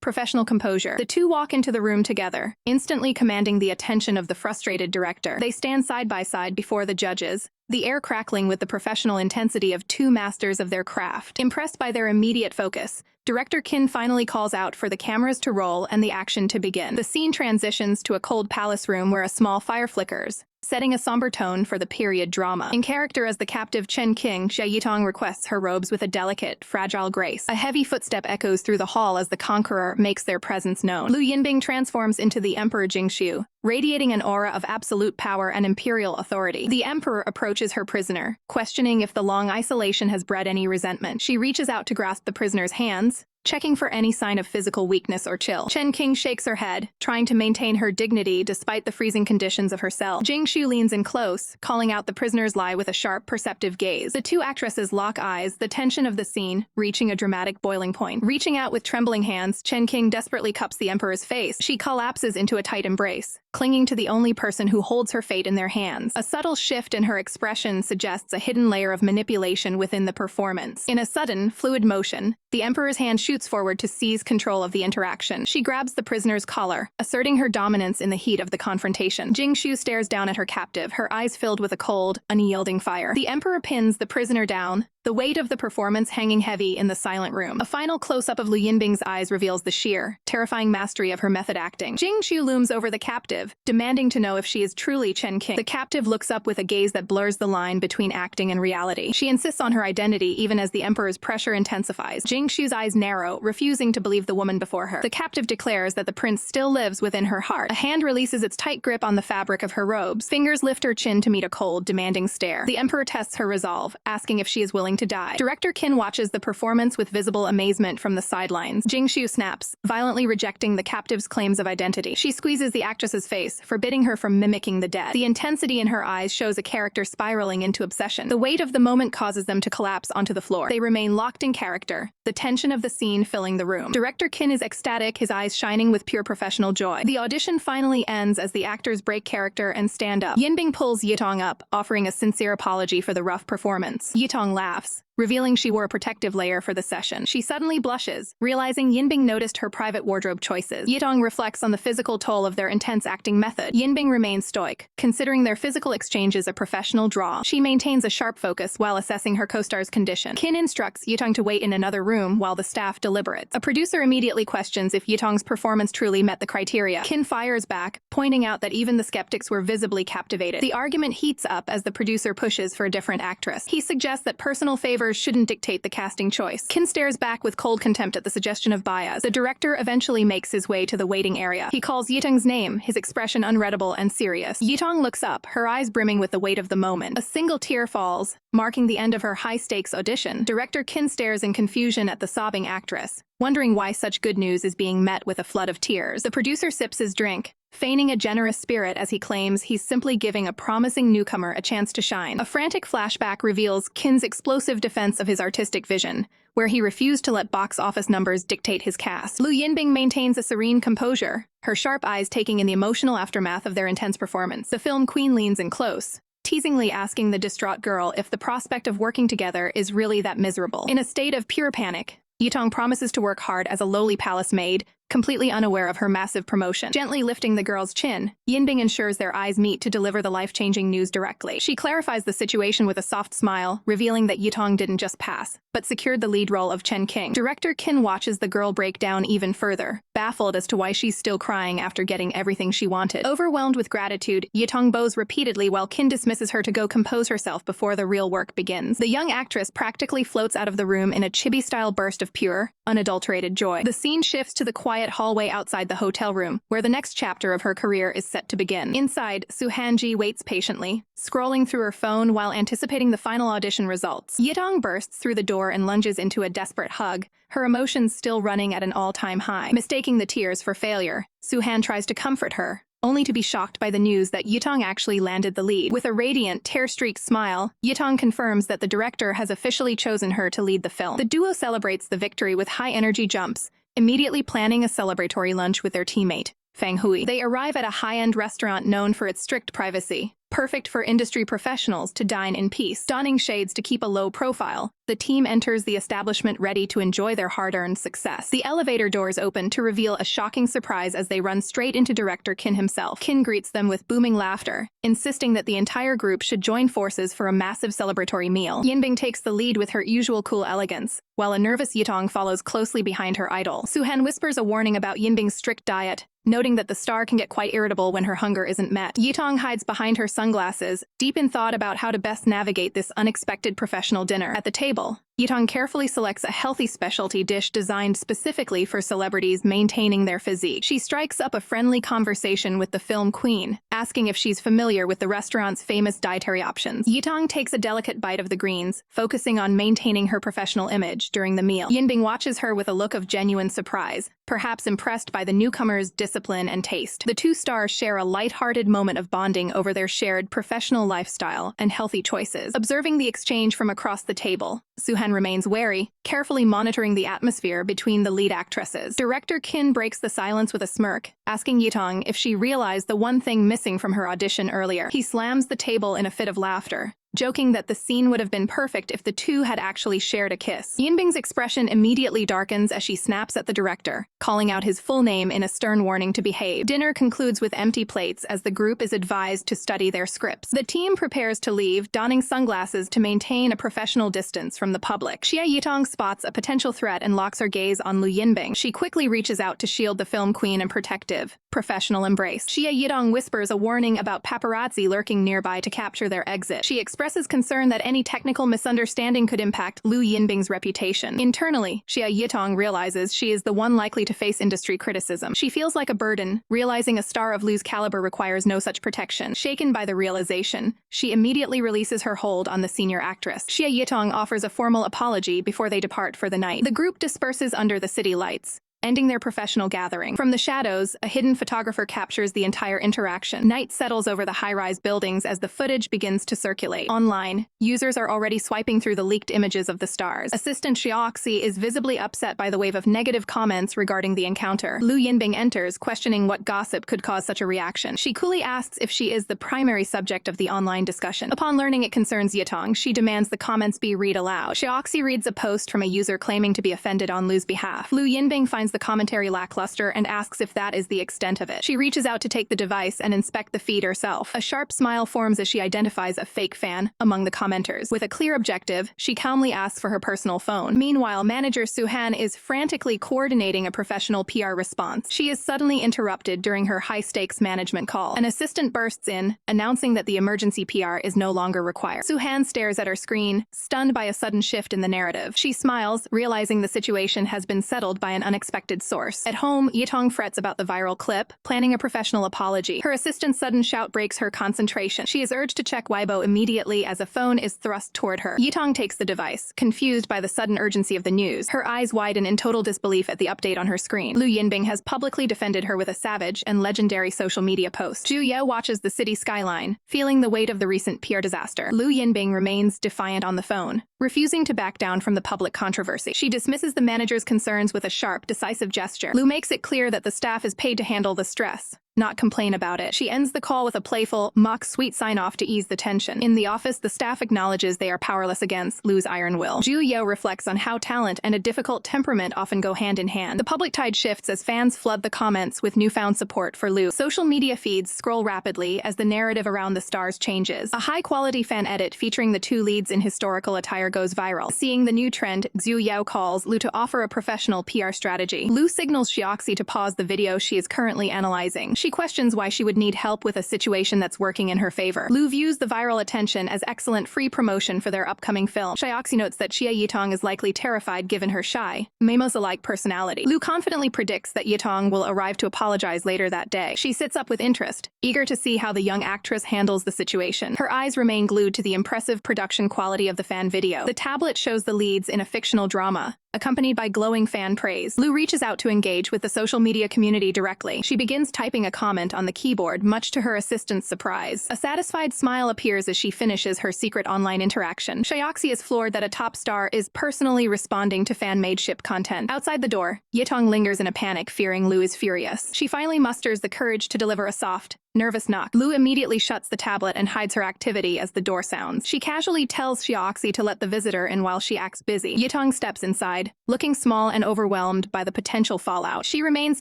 professional composure. The two walk into the room together, instantly commanding the attention of the frustrated director. They stand side by side before the judges, the air crackling with the professional intensity of two masters of their craft. Impressed by their immediate focus, Director Kin finally calls out for the cameras to roll and the action to begin. The scene transitions to a cold palace room where a small fire flickers, setting a somber tone for the period drama. In character as the captive Chen King, Xia Yitong requests her robes with a delicate, fragile grace. A heavy footstep echoes through the hall as the conqueror makes their presence known. Lu Yinbing transforms into the Emperor Jingxiu, radiating an aura of absolute power and imperial authority. The emperor approaches her prisoner, questioning if the long isolation has bred any resentment. She reaches out to grasp the prisoner's hands, checking for any sign of physical weakness or chill. Chen King shakes her head, trying to maintain her dignity despite the freezing conditions of her cell. Jingxiu leans in close, calling out the prisoner's lie with a sharp, perceptive gaze. The two actresses lock eyes, the tension of the scene reaching a dramatic boiling point. Reaching out with trembling hands, Chen King desperately cups the emperor's face. She collapses into a tight embrace, clinging to the only person who holds her fate in their hands. A subtle shift in her expression suggests a hidden layer of manipulation within the performance. In a sudden, fluid motion, the emperor's hand shoots forward to seize control of the interaction. She grabs the prisoner's collar, asserting her dominance in the heat of the confrontation. Jingxiu stares down at her captive, her eyes filled with a cold, unyielding fire. The emperor pins the prisoner down, the weight of the performance hanging heavy in the silent room. A final close-up of Lu Yinbing's eyes reveals the sheer, terrifying mastery of her method acting. Jingxiu looms over the captive, demanding to know if she is truly Chen King. The captive looks up with a gaze that blurs the line between acting and reality. She insists on her identity even as the emperor's pressure intensifies. Jingxiu's eyes narrow, refusing to believe the woman before her. The captive declares that the prince still lives within her heart. A hand releases its tight grip on the fabric of her robes. Fingers lift her chin to meet a cold, demanding stare. The emperor tests her resolve, asking if she is willing to die. Director Kin watches the performance with visible amazement from the sidelines. Jingxiu snaps, violently rejecting the captive's claims of identity. She squeezes the actress's face, forbidding her from mimicking the dead. The intensity in her eyes shows a character spiraling into obsession. The weight of the moment causes them to collapse onto the floor. They remain locked in character, the tension of the scene filling the room. Director Kin is ecstatic, his eyes shining with pure professional joy. The audition finally ends as the actors break character and stand up. Yinbing pulls Yitong up, offering a sincere apology for the rough performance. Yitong laughs, revealing she wore a protective layer for the session. She suddenly blushes, realizing Yinbing noticed her private wardrobe choices. Yitong reflects on the physical toll of their intense acting method. Yinbing remains stoic, considering their physical exchanges a professional draw. She maintains a sharp focus while assessing her co-star's condition. Kin instructs Yitong to wait in another room while the staff deliberates. A producer immediately questions if Yitong's performance truly met the criteria. Kin fires back, pointing out that even the skeptics were visibly captivated. The argument heats up as the producer pushes for a different actress. He suggests that personal favor shouldn't dictate the casting choice. Kin stares back with cold contempt at the suggestion of bias. The director eventually makes his way to the waiting area. He calls Yitong's name, his expression unreadable and serious. Yitong looks up, her eyes brimming with the weight of the moment. A single tear falls, marking the end of her high-stakes audition. Director Kin stares in confusion at the sobbing actress, wondering why such good news is being met with a flood of tears. The producer sips his drink, feigning a generous spirit as he claims he's simply giving a promising newcomer a chance to shine. A frantic flashback reveals Kin's explosive defense of his artistic vision, where he refused to let box office numbers dictate his cast. Lu Yinbing maintains a serene composure, her sharp eyes taking in the emotional aftermath of their intense performance. The film queen leans in close, teasingly asking the distraught girl if the prospect of working together is really that miserable. In a state of pure panic, Yitong promises to work hard as a lowly palace maid, completely unaware of her massive promotion. Gently lifting the girl's chin, Yinbing ensures their eyes meet to deliver the life-changing news directly. She clarifies the situation with a soft smile, revealing that Yitong didn't just pass, but secured the lead role of Chen King. Director Qin watches the girl break down even further, baffled as to why she's still crying after getting everything she wanted. Overwhelmed with gratitude, Yitong bows repeatedly while Qin dismisses her to go compose herself before the real work begins. The young actress practically floats out of the room in a chibi-style burst of pure, unadulterated joy. The scene shifts to the quiet hallway outside the hotel room, where the next chapter of her career is set to begin. Inside, Su Hanji waits patiently, scrolling through her phone while anticipating the final audition results. Yitong bursts through the door and lunges into a desperate hug, her emotions still running at an all-time high. Mistaking the tears for failure, Su-han tries to comfort her, only to be shocked by the news that Yitong actually landed the lead. With a radiant, tear-streaked smile, Yitong confirms that the director has officially chosen her to lead the film. The duo celebrates the victory with high-energy jumps, immediately planning a celebratory lunch with their teammate, Fang Hui. They arrive at a high-end restaurant known for its strict privacy, perfect for industry professionals to dine in peace. Donning shades to keep a low profile, the team enters the establishment ready to enjoy their hard-earned success. The elevator doors open to reveal a shocking surprise as they run straight into director Qin himself. Qin greets them with booming laughter, insisting that the entire group should join forces for a massive celebratory meal. Yinbing takes the lead with her usual cool elegance, while a nervous Yitong follows closely behind her idol. Su-han whispers a warning about Yinbing's strict diet, noting that the star can get quite irritable when her hunger isn't met. Yitong hides behind her sunglasses, deep in thought about how to best navigate this unexpected professional dinner. At the table, Yitong carefully selects a healthy specialty dish designed specifically for celebrities maintaining their physique. She strikes up a friendly conversation with the film queen, asking if she's familiar with the restaurant's famous dietary options. Yitong takes a delicate bite of the greens, focusing on maintaining her professional image during the meal. Yinbing watches her with a look of genuine surprise, perhaps impressed by the newcomer's discipline and taste. The two stars share a light-hearted moment of bonding over their shared professional lifestyle and healthy choices. Observing the exchange from across the table, Su-han remains wary, carefully monitoring the atmosphere between the lead actresses. Director Qin breaks the silence with a smirk, asking Yitong if she realized the one thing missing from her audition earlier. He slams the table in a fit of laughter, joking that the scene would have been perfect if the two had actually shared a kiss. Yinbing's expression immediately darkens as she snaps at the director, calling out his full name in a stern warning to behave. Dinner concludes with empty plates as the group is advised to study their scripts. The team prepares to leave, donning sunglasses to maintain a professional distance from the public. Xia Yitong spots a potential threat and locks her gaze on Lu Yinbing. She quickly reaches out to shield the film queen in protective, professional embrace. Xia Yitong whispers a warning about paparazzi lurking nearby to capture their exit. She expresses concern that any technical misunderstanding could impact Lu Yinbing's reputation. Internally, Xia Yitong realizes she is the one likely to face industry criticism. She feels like a burden, realizing a star of Lu's caliber requires no such protection. Shaken by the realization, she immediately releases her hold on the senior actress. Xia Yitong offers a formal apology before they depart for the night. The group disperses under the city lights, ending their professional gathering. From the shadows, a hidden photographer captures the entire interaction. Night settles over the high-rise buildings as the footage begins to circulate. Online, users are already swiping through the leaked images of the stars. Assistant Xiaoxi is visibly upset by the wave of negative comments regarding the encounter. Lu Yinbing enters, questioning what gossip could cause such a reaction. She coolly asks if she is the primary subject of the online discussion. Upon learning it concerns Yitong, she demands the comments be read aloud. Xiaoxi reads a post from a user claiming to be offended on Lu's behalf. Lu Yinbing finds the commentary lackluster and asks if that is the extent of it. She reaches out to take the device and inspect the feed herself. A sharp smile forms as she identifies a fake fan among the commenters. With a clear objective, she calmly asks for her personal phone. Meanwhile, manager Su-han is frantically coordinating a professional PR response. She is suddenly interrupted during her high-stakes management call. An assistant bursts in, announcing that the emergency PR is no longer required. Su-han stares at her screen, stunned by a sudden shift in the narrative. She smiles, realizing the situation has been settled by an unexpected unredacted source. At home, Yitong frets about the viral clip, planning a professional apology. Her assistant's sudden shout breaks her concentration. She is urged to check Weibo immediately as a phone is thrust toward her. Yitong takes the device, confused by the sudden urgency of the news. Her eyes widen in total disbelief at the update on her screen. Lu Yinbing has publicly defended her with a savage and legendary social media post. Xu Ye watches the city skyline, feeling the weight of the recent PR disaster. Lu Yinbing remains defiant on the phone, refusing to back down from the public controversy. She dismisses the manager's concerns with a sharp, decisive gesture. Lu makes it clear that the staff is paid to handle the stress, not complain about it. She ends the call with a playful, mock-sweet sign-off to ease the tension. In the office, the staff acknowledges they are powerless against Lu's iron will. Xu Ye reflects on how talent and a difficult temperament often go hand in hand. The public tide shifts as fans flood the comments with newfound support for Lu. Social media feeds scroll rapidly as the narrative around the stars changes. A high-quality fan edit featuring the two leads in historical attire goes viral. Seeing the new trend, Xu Ye calls Lu to offer a professional PR strategy. Lu signals Xiaoxi to pause the video she is currently analyzing. She questions why she would need help with a situation that's working in her favor. Lu views the viral attention as excellent free promotion for their upcoming film. Xiaoxi notes that Xia Yitong is likely terrified given her shy, Mamos-alike personality. Lu confidently predicts that Yitong will arrive to apologize later that day. She sits up with interest, eager to see how the young actress handles the situation. Her eyes remain glued to the impressive production quality of the fan video. The tablet shows the leads in a fictional drama, accompanied by glowing fan praise. Lu reaches out to engage with the social media community directly. She begins typing a comment on the keyboard, much to her assistant's surprise. A satisfied smile appears as she finishes her secret online interaction. Xiaoxi is floored that a top star is personally responding to fan-made ship content. Outside the door, Yitong lingers in a panic, fearing Lu is furious. She finally musters the courage to deliver a soft, nervous knock. Lu immediately shuts the tablet and hides her activity as the door sounds. She casually tells Xiaoxi to let the visitor in while she acts busy. Yitong steps inside, looking small and overwhelmed by the potential fallout. She remains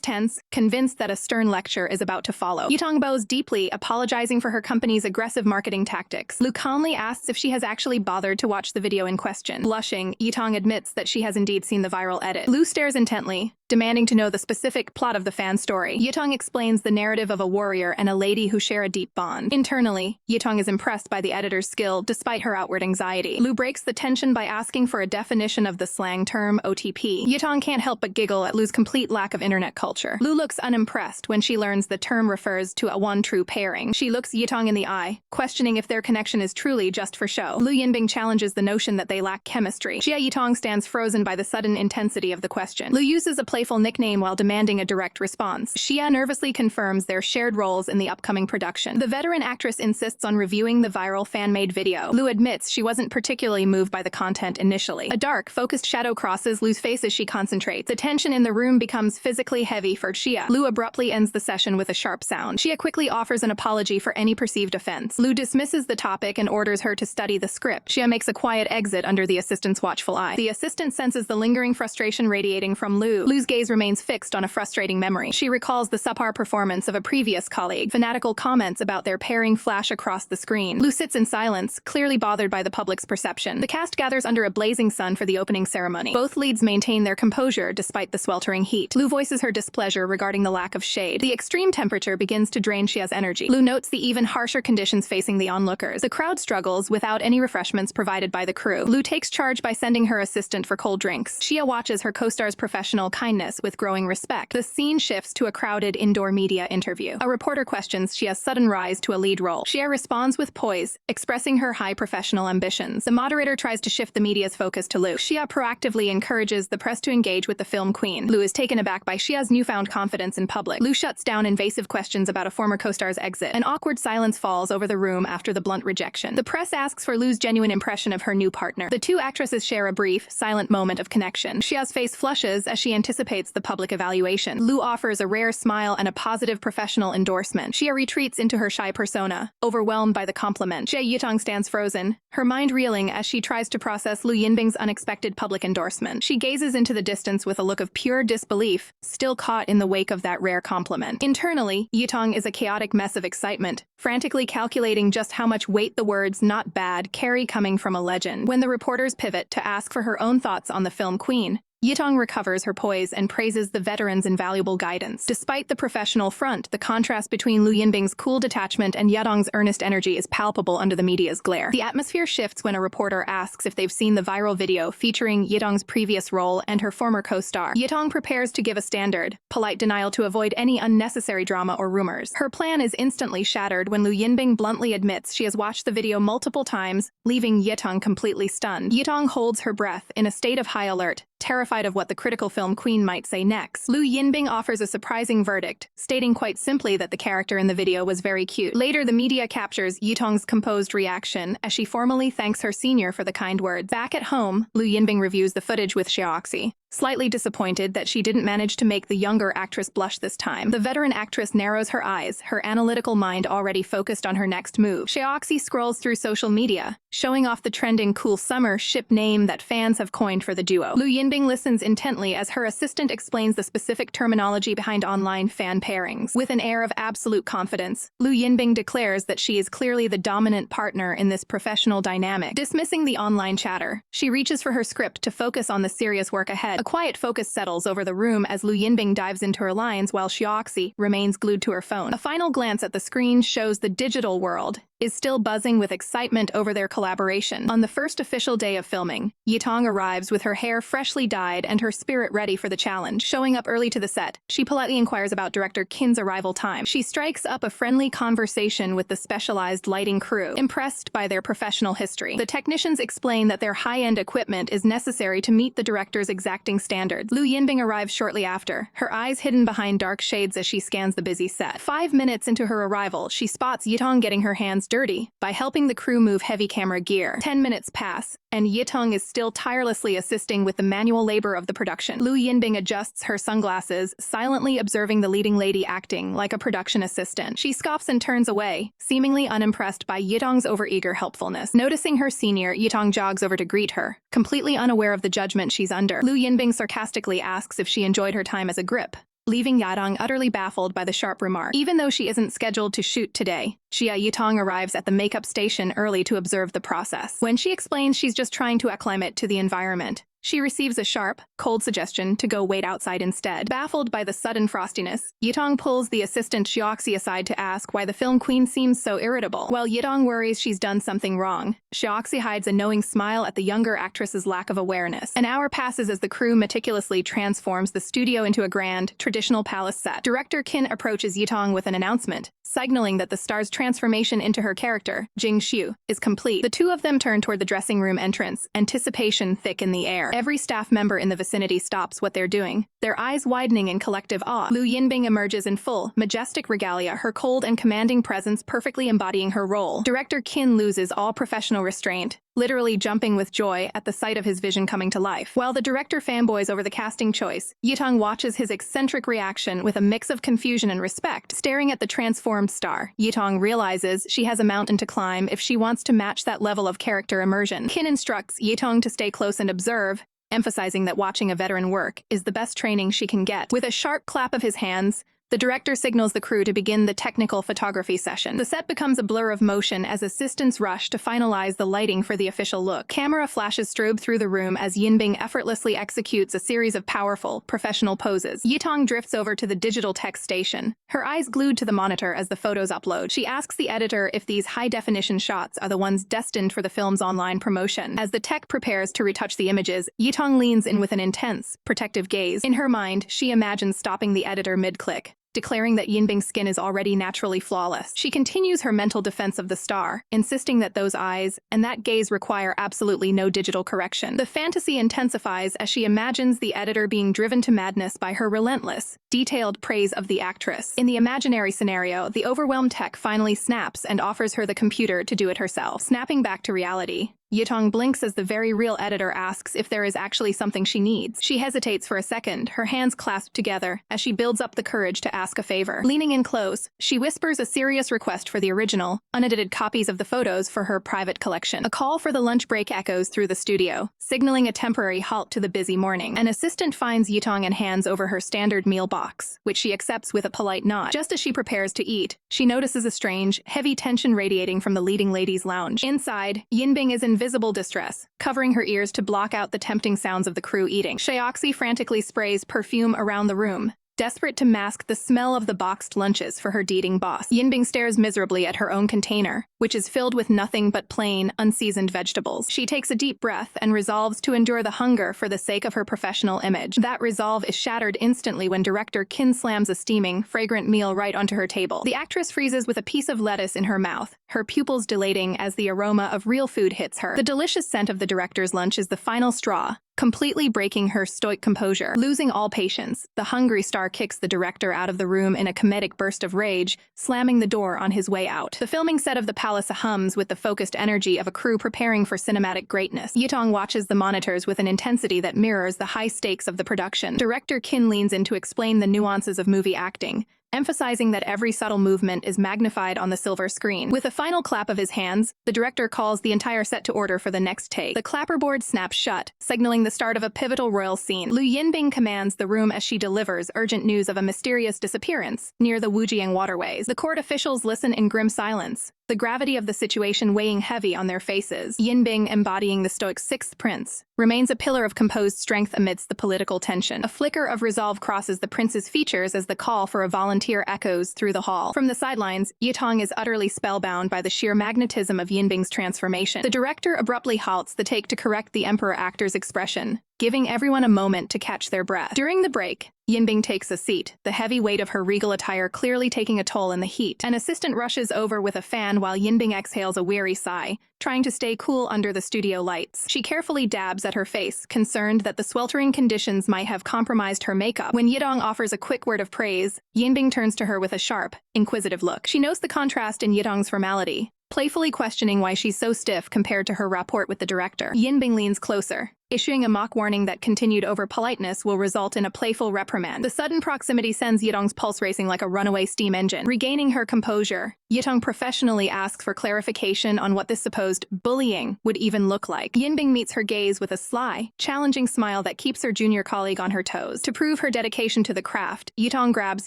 tense, convinced that a stern lecture is about to follow. Yitong bows deeply, apologizing for her company's aggressive marketing tactics. Lu calmly asks if she has actually bothered to watch the video in question. Blushing, Yitong admits that she has indeed seen the viral edit. Lu stares intently, demanding to know the specific plot of the fan story. Yitong explains the narrative of a warrior and a lady who share a deep bond. Internally, Yitong is impressed by the editor's skill despite her outward anxiety. Lu breaks the tension by asking for a definition of the slang term OTP. Yitong can't help but giggle at Lu's complete lack of internet culture. Lu looks unimpressed when she learns the term refers to a one true pairing. She looks Yitong in the eye, questioning if their connection is truly just for show. Lu Yinbing challenges the notion that they lack chemistry. Xia Yitong stands frozen by the sudden intensity of the question. Lu uses a playful nickname while demanding a direct response. Xia nervously confirms their shared roles in the upcoming production. The veteran actress insists on reviewing the viral fan-made video. Lu admits she wasn't particularly moved by the content initially. A dark, focused shadow crosses Lu's face as she concentrates. The tension in the room becomes physically heavy for Xia. Lu abruptly ends the session with a sharp sound. Xia quickly offers an apology for any perceived offense. Lu dismisses the topic and orders her to study the script. Xia makes a quiet exit under the assistant's watchful eye. The assistant senses the lingering frustration radiating from Lu. Lu's gaze remains fixed on a frustrating memory. She recalls the subpar performance of a previous colleague. Fanatical comments about their pairing flash across the screen. Lu sits in silence, clearly bothered by the public's perception. The cast gathers under a blazing sun for the opening ceremony. Both leads maintain their composure despite the sweltering heat. Lu voices her displeasure regarding the lack of shade. The extreme temperature begins to drain Xia's energy. Lu notes the even harsher conditions facing the onlookers. The crowd struggles without any refreshments provided by the crew. Lu takes charge by sending her assistant for cold drinks. Xia watches her co-star's professional kindness with growing respect. The scene shifts to a crowded indoor media interview. A reporter questions Xia's sudden rise to a lead role. Xia responds with poise, expressing her high professional ambitions. The moderator tries to shift the media's focus to Lu. Xia proactively encourages the press to engage with the film queen. Lu is taken aback by Xia's newfound confidence in public. Lu shuts down invasive questions about a former co-star's exit. An awkward silence falls over the room after the blunt rejection. The press asks for Lu's genuine impression of her new partner. The two actresses share a brief, silent moment of connection. Xia's face flushes as she anticipates the public evaluation. Lu offers a rare smile and a positive professional endorsement. Xia retreats into her shy persona, overwhelmed by the compliment. Xia Yitong stands frozen, her mind reeling as she tries to process Lu Yinbing's unexpected public endorsement. She gazes into the distance with a look of pure disbelief, still caught in the wake of that rare compliment. Internally, Yitong is a chaotic mess of excitement, frantically calculating just how much weight the words "not bad" carry coming from a legend. When the reporters pivot to ask for her own thoughts on the film queen, Yitong recovers her poise and praises the veteran's invaluable guidance. Despite the professional front, the contrast between Lu Yinbing's cool detachment and Yitong's earnest energy is palpable under the media's glare. The atmosphere shifts when a reporter asks if they've seen the viral video featuring Yitong's previous role and her former co-star. Yitong prepares to give a standard, polite denial to avoid any unnecessary drama or rumors. Her plan is instantly shattered when Lu Yinbing bluntly admits she has watched the video multiple times, leaving Yitong completely stunned. Yitong holds her breath in a state of high alert, terrified of what the critical film queen might say next. Lu Yinbing offers a surprising verdict, stating quite simply that the character in the video was very cute. Later, the media captures Yitong's composed reaction as she formally thanks her senior for the kind words. Back at home, Lu Yinbing reviews the footage with Xia, slightly disappointed that she didn't manage to make the younger actress blush this time. The veteran actress narrows her eyes, her analytical mind already focused on her next move. Xia scrolls through social media, showing off the trending cool summer ship name that fans have coined for the duo. Lu Yinbing listens intently as her assistant explains the specific terminology behind online fan pairings. With an air of absolute confidence, Lu Yinbing declares that she is clearly the dominant partner in this professional dynamic. Dismissing the online chatter, she reaches for her script to focus on the serious work ahead. A quiet focus settles over the room as Lu Yinbing dives into her lines while Xia remains glued to her phone. A final glance at the screen shows the digital world is still buzzing with excitement over their collaboration. On the first official day of filming, Yitong arrives with her hair freshly dyed and her spirit ready for the challenge. Showing up early to the set, she politely inquires about director Kin's arrival time. She strikes up a friendly conversation with the specialized lighting crew, impressed by their professional history. The technicians explain that their high-end equipment is necessary to meet the director's exacting standards. Lu Yinbing arrives shortly after, her eyes hidden behind dark shades as she scans the busy set. 5 minutes into her arrival, she spots Yitong getting her hands dirty by helping the crew move heavy camera gear. 10 minutes pass, and Yitong is still tirelessly assisting with the manual labor of the production. Lu Yinbing adjusts her sunglasses, silently observing the leading lady acting like a production assistant. She scoffs and turns away, seemingly unimpressed by Yitong's overeager helpfulness. Noticing her senior, Yitong jogs over to greet her, completely unaware of the judgment she's under. Lu Yinbing sarcastically asks if she enjoyed her time as a grip, leaving Yitong utterly baffled by the sharp remark. Even though she isn't scheduled to shoot today, Xia Yitong arrives at the makeup station early to observe the process. When she explains she's just trying to acclimate to the environment, she receives a sharp, cold suggestion to go wait outside instead. Baffled by the sudden frostiness, Yitong pulls the assistant Xia aside to ask why the film queen seems so irritable. While Yitong worries she's done something wrong, Xia hides a knowing smile at the younger actress's lack of awareness. An hour passes as the crew meticulously transforms the studio into a grand, traditional palace set. Director Kin approaches Yitong with an announcement, signaling that the star's transformation into her character, Jing Xiu, is complete. The two of them turn toward the dressing room entrance, anticipation thick in the air. Every staff member in the vicinity stops what they're doing, their eyes widening in collective awe. Lu Yinbing emerges in full, majestic regalia, her cold and commanding presence perfectly embodying her role. Director Kin loses all professional restraint, literally jumping with joy at the sight of his vision coming to life. While the director fanboys over the casting choice, Yitong watches his eccentric reaction with a mix of confusion and respect. Staring at the transformed star, Yitong realizes she has a mountain to climb if she wants to match that level of character immersion. Kin instructs Yitong to stay close and observe, emphasizing that watching a veteran work is the best training she can get. With a sharp clap of his hands, the director signals the crew to begin the technical photography session. The set becomes a blur of motion as assistants rush to finalize the lighting for the official look. Camera flashes strobe through the room as Yinbing effortlessly executes a series of powerful, professional poses. Yitong drifts over to the digital text station, her eyes glued to the monitor as the photos upload. She asks the editor if these high-definition shots are the ones destined for the film's online promotion. As the tech prepares to retouch the images, Yitong leans in with an intense, protective gaze. In her mind, she imagines stopping the editor mid-click, declaring that Yinbing's skin is already naturally flawless. She continues her mental defense of the star, insisting that those eyes and that gaze require absolutely no digital correction. The fantasy intensifies as she imagines the editor being driven to madness by her relentless, detailed praise of the actress. In the imaginary scenario, the overwhelmed tech finally snaps and offers her the computer to do it herself. Snapping back to reality, Yitong blinks as the very real editor asks if there is actually something she needs. She hesitates for a second, her hands clasped together, as she builds up the courage to ask a favor. Leaning in close, she whispers a serious request for the original, unedited copies of the photos for her private collection. A call for the lunch break echoes through the studio, signaling a temporary halt to the busy morning. An assistant finds Yitong and hands over her standard meal box, which she accepts with a polite nod. Just as she prepares to eat, she notices a strange, heavy tension radiating from the leading ladies' lounge. Inside, Yinbing is invisible visible distress, covering her ears to block out the tempting sounds of the crew eating. Xiaoxi frantically sprays perfume around the room, desperate to mask the smell of the boxed lunches for her dating boss. Yinbing stares miserably at her own container, which is filled with nothing but plain, unseasoned vegetables. She takes a deep breath and resolves to endure the hunger for the sake of her professional image. That resolve is shattered instantly when director Qin slams a steaming, fragrant meal right onto her table. The actress freezes with a piece of lettuce in her mouth, her pupils dilating as the aroma of real food hits her. The delicious scent of the director's lunch is the final straw, completely breaking her stoic composure. Losing all patience, the hungry star kicks the director out of the room in a comedic burst of rage, slamming the door on his way out. The filming set of the palace hums with the focused energy of a crew preparing for cinematic greatness. Yitong watches the monitors with an intensity that mirrors the high stakes of the production. Director Qin leans in to explain the nuances of movie acting, emphasizing that every subtle movement is magnified on the silver screen. With a final clap of his hands, the director calls the entire set to order for the next take. The clapperboard snaps shut, signaling the start of a pivotal royal scene. Lu Yinbing commands the room as she delivers urgent news of a mysterious disappearance near the Wujiang waterways. The court officials listen in grim silence, the gravity of the situation weighing heavy on their faces. Yinbing, embodying the stoic sixth prince, remains a pillar of composed strength amidst the political tension. A flicker of resolve crosses the prince's features as the call for a volunteer echoes through the hall. From the sidelines, Yitong is utterly spellbound by the sheer magnetism of Yinbing's transformation. The director abruptly halts the take to correct the emperor actor's expression, giving everyone a moment to catch their breath. During the break, Yinbing takes a seat, the heavy weight of her regal attire clearly taking a toll in the heat. An assistant rushes over with a fan while Yinbing exhales a weary sigh, trying to stay cool under the studio lights. She carefully dabs at her face, concerned that the sweltering conditions might have compromised her makeup. When Yitong offers a quick word of praise, Yinbing turns to her with a sharp, inquisitive look. She notes the contrast in Yitong's formality, playfully questioning why she's so stiff compared to her rapport with the director. Yinbing leans closer, issuing a mock warning that continued over politeness will result in a playful reprimand. The sudden proximity sends Yitong's pulse racing like a runaway steam engine. Regaining her composure, Yitong professionally asks for clarification on what this supposed bullying would even look like. Yinbing meets her gaze with a sly, challenging smile that keeps her junior colleague on her toes. To prove her dedication to the craft, Yitong grabs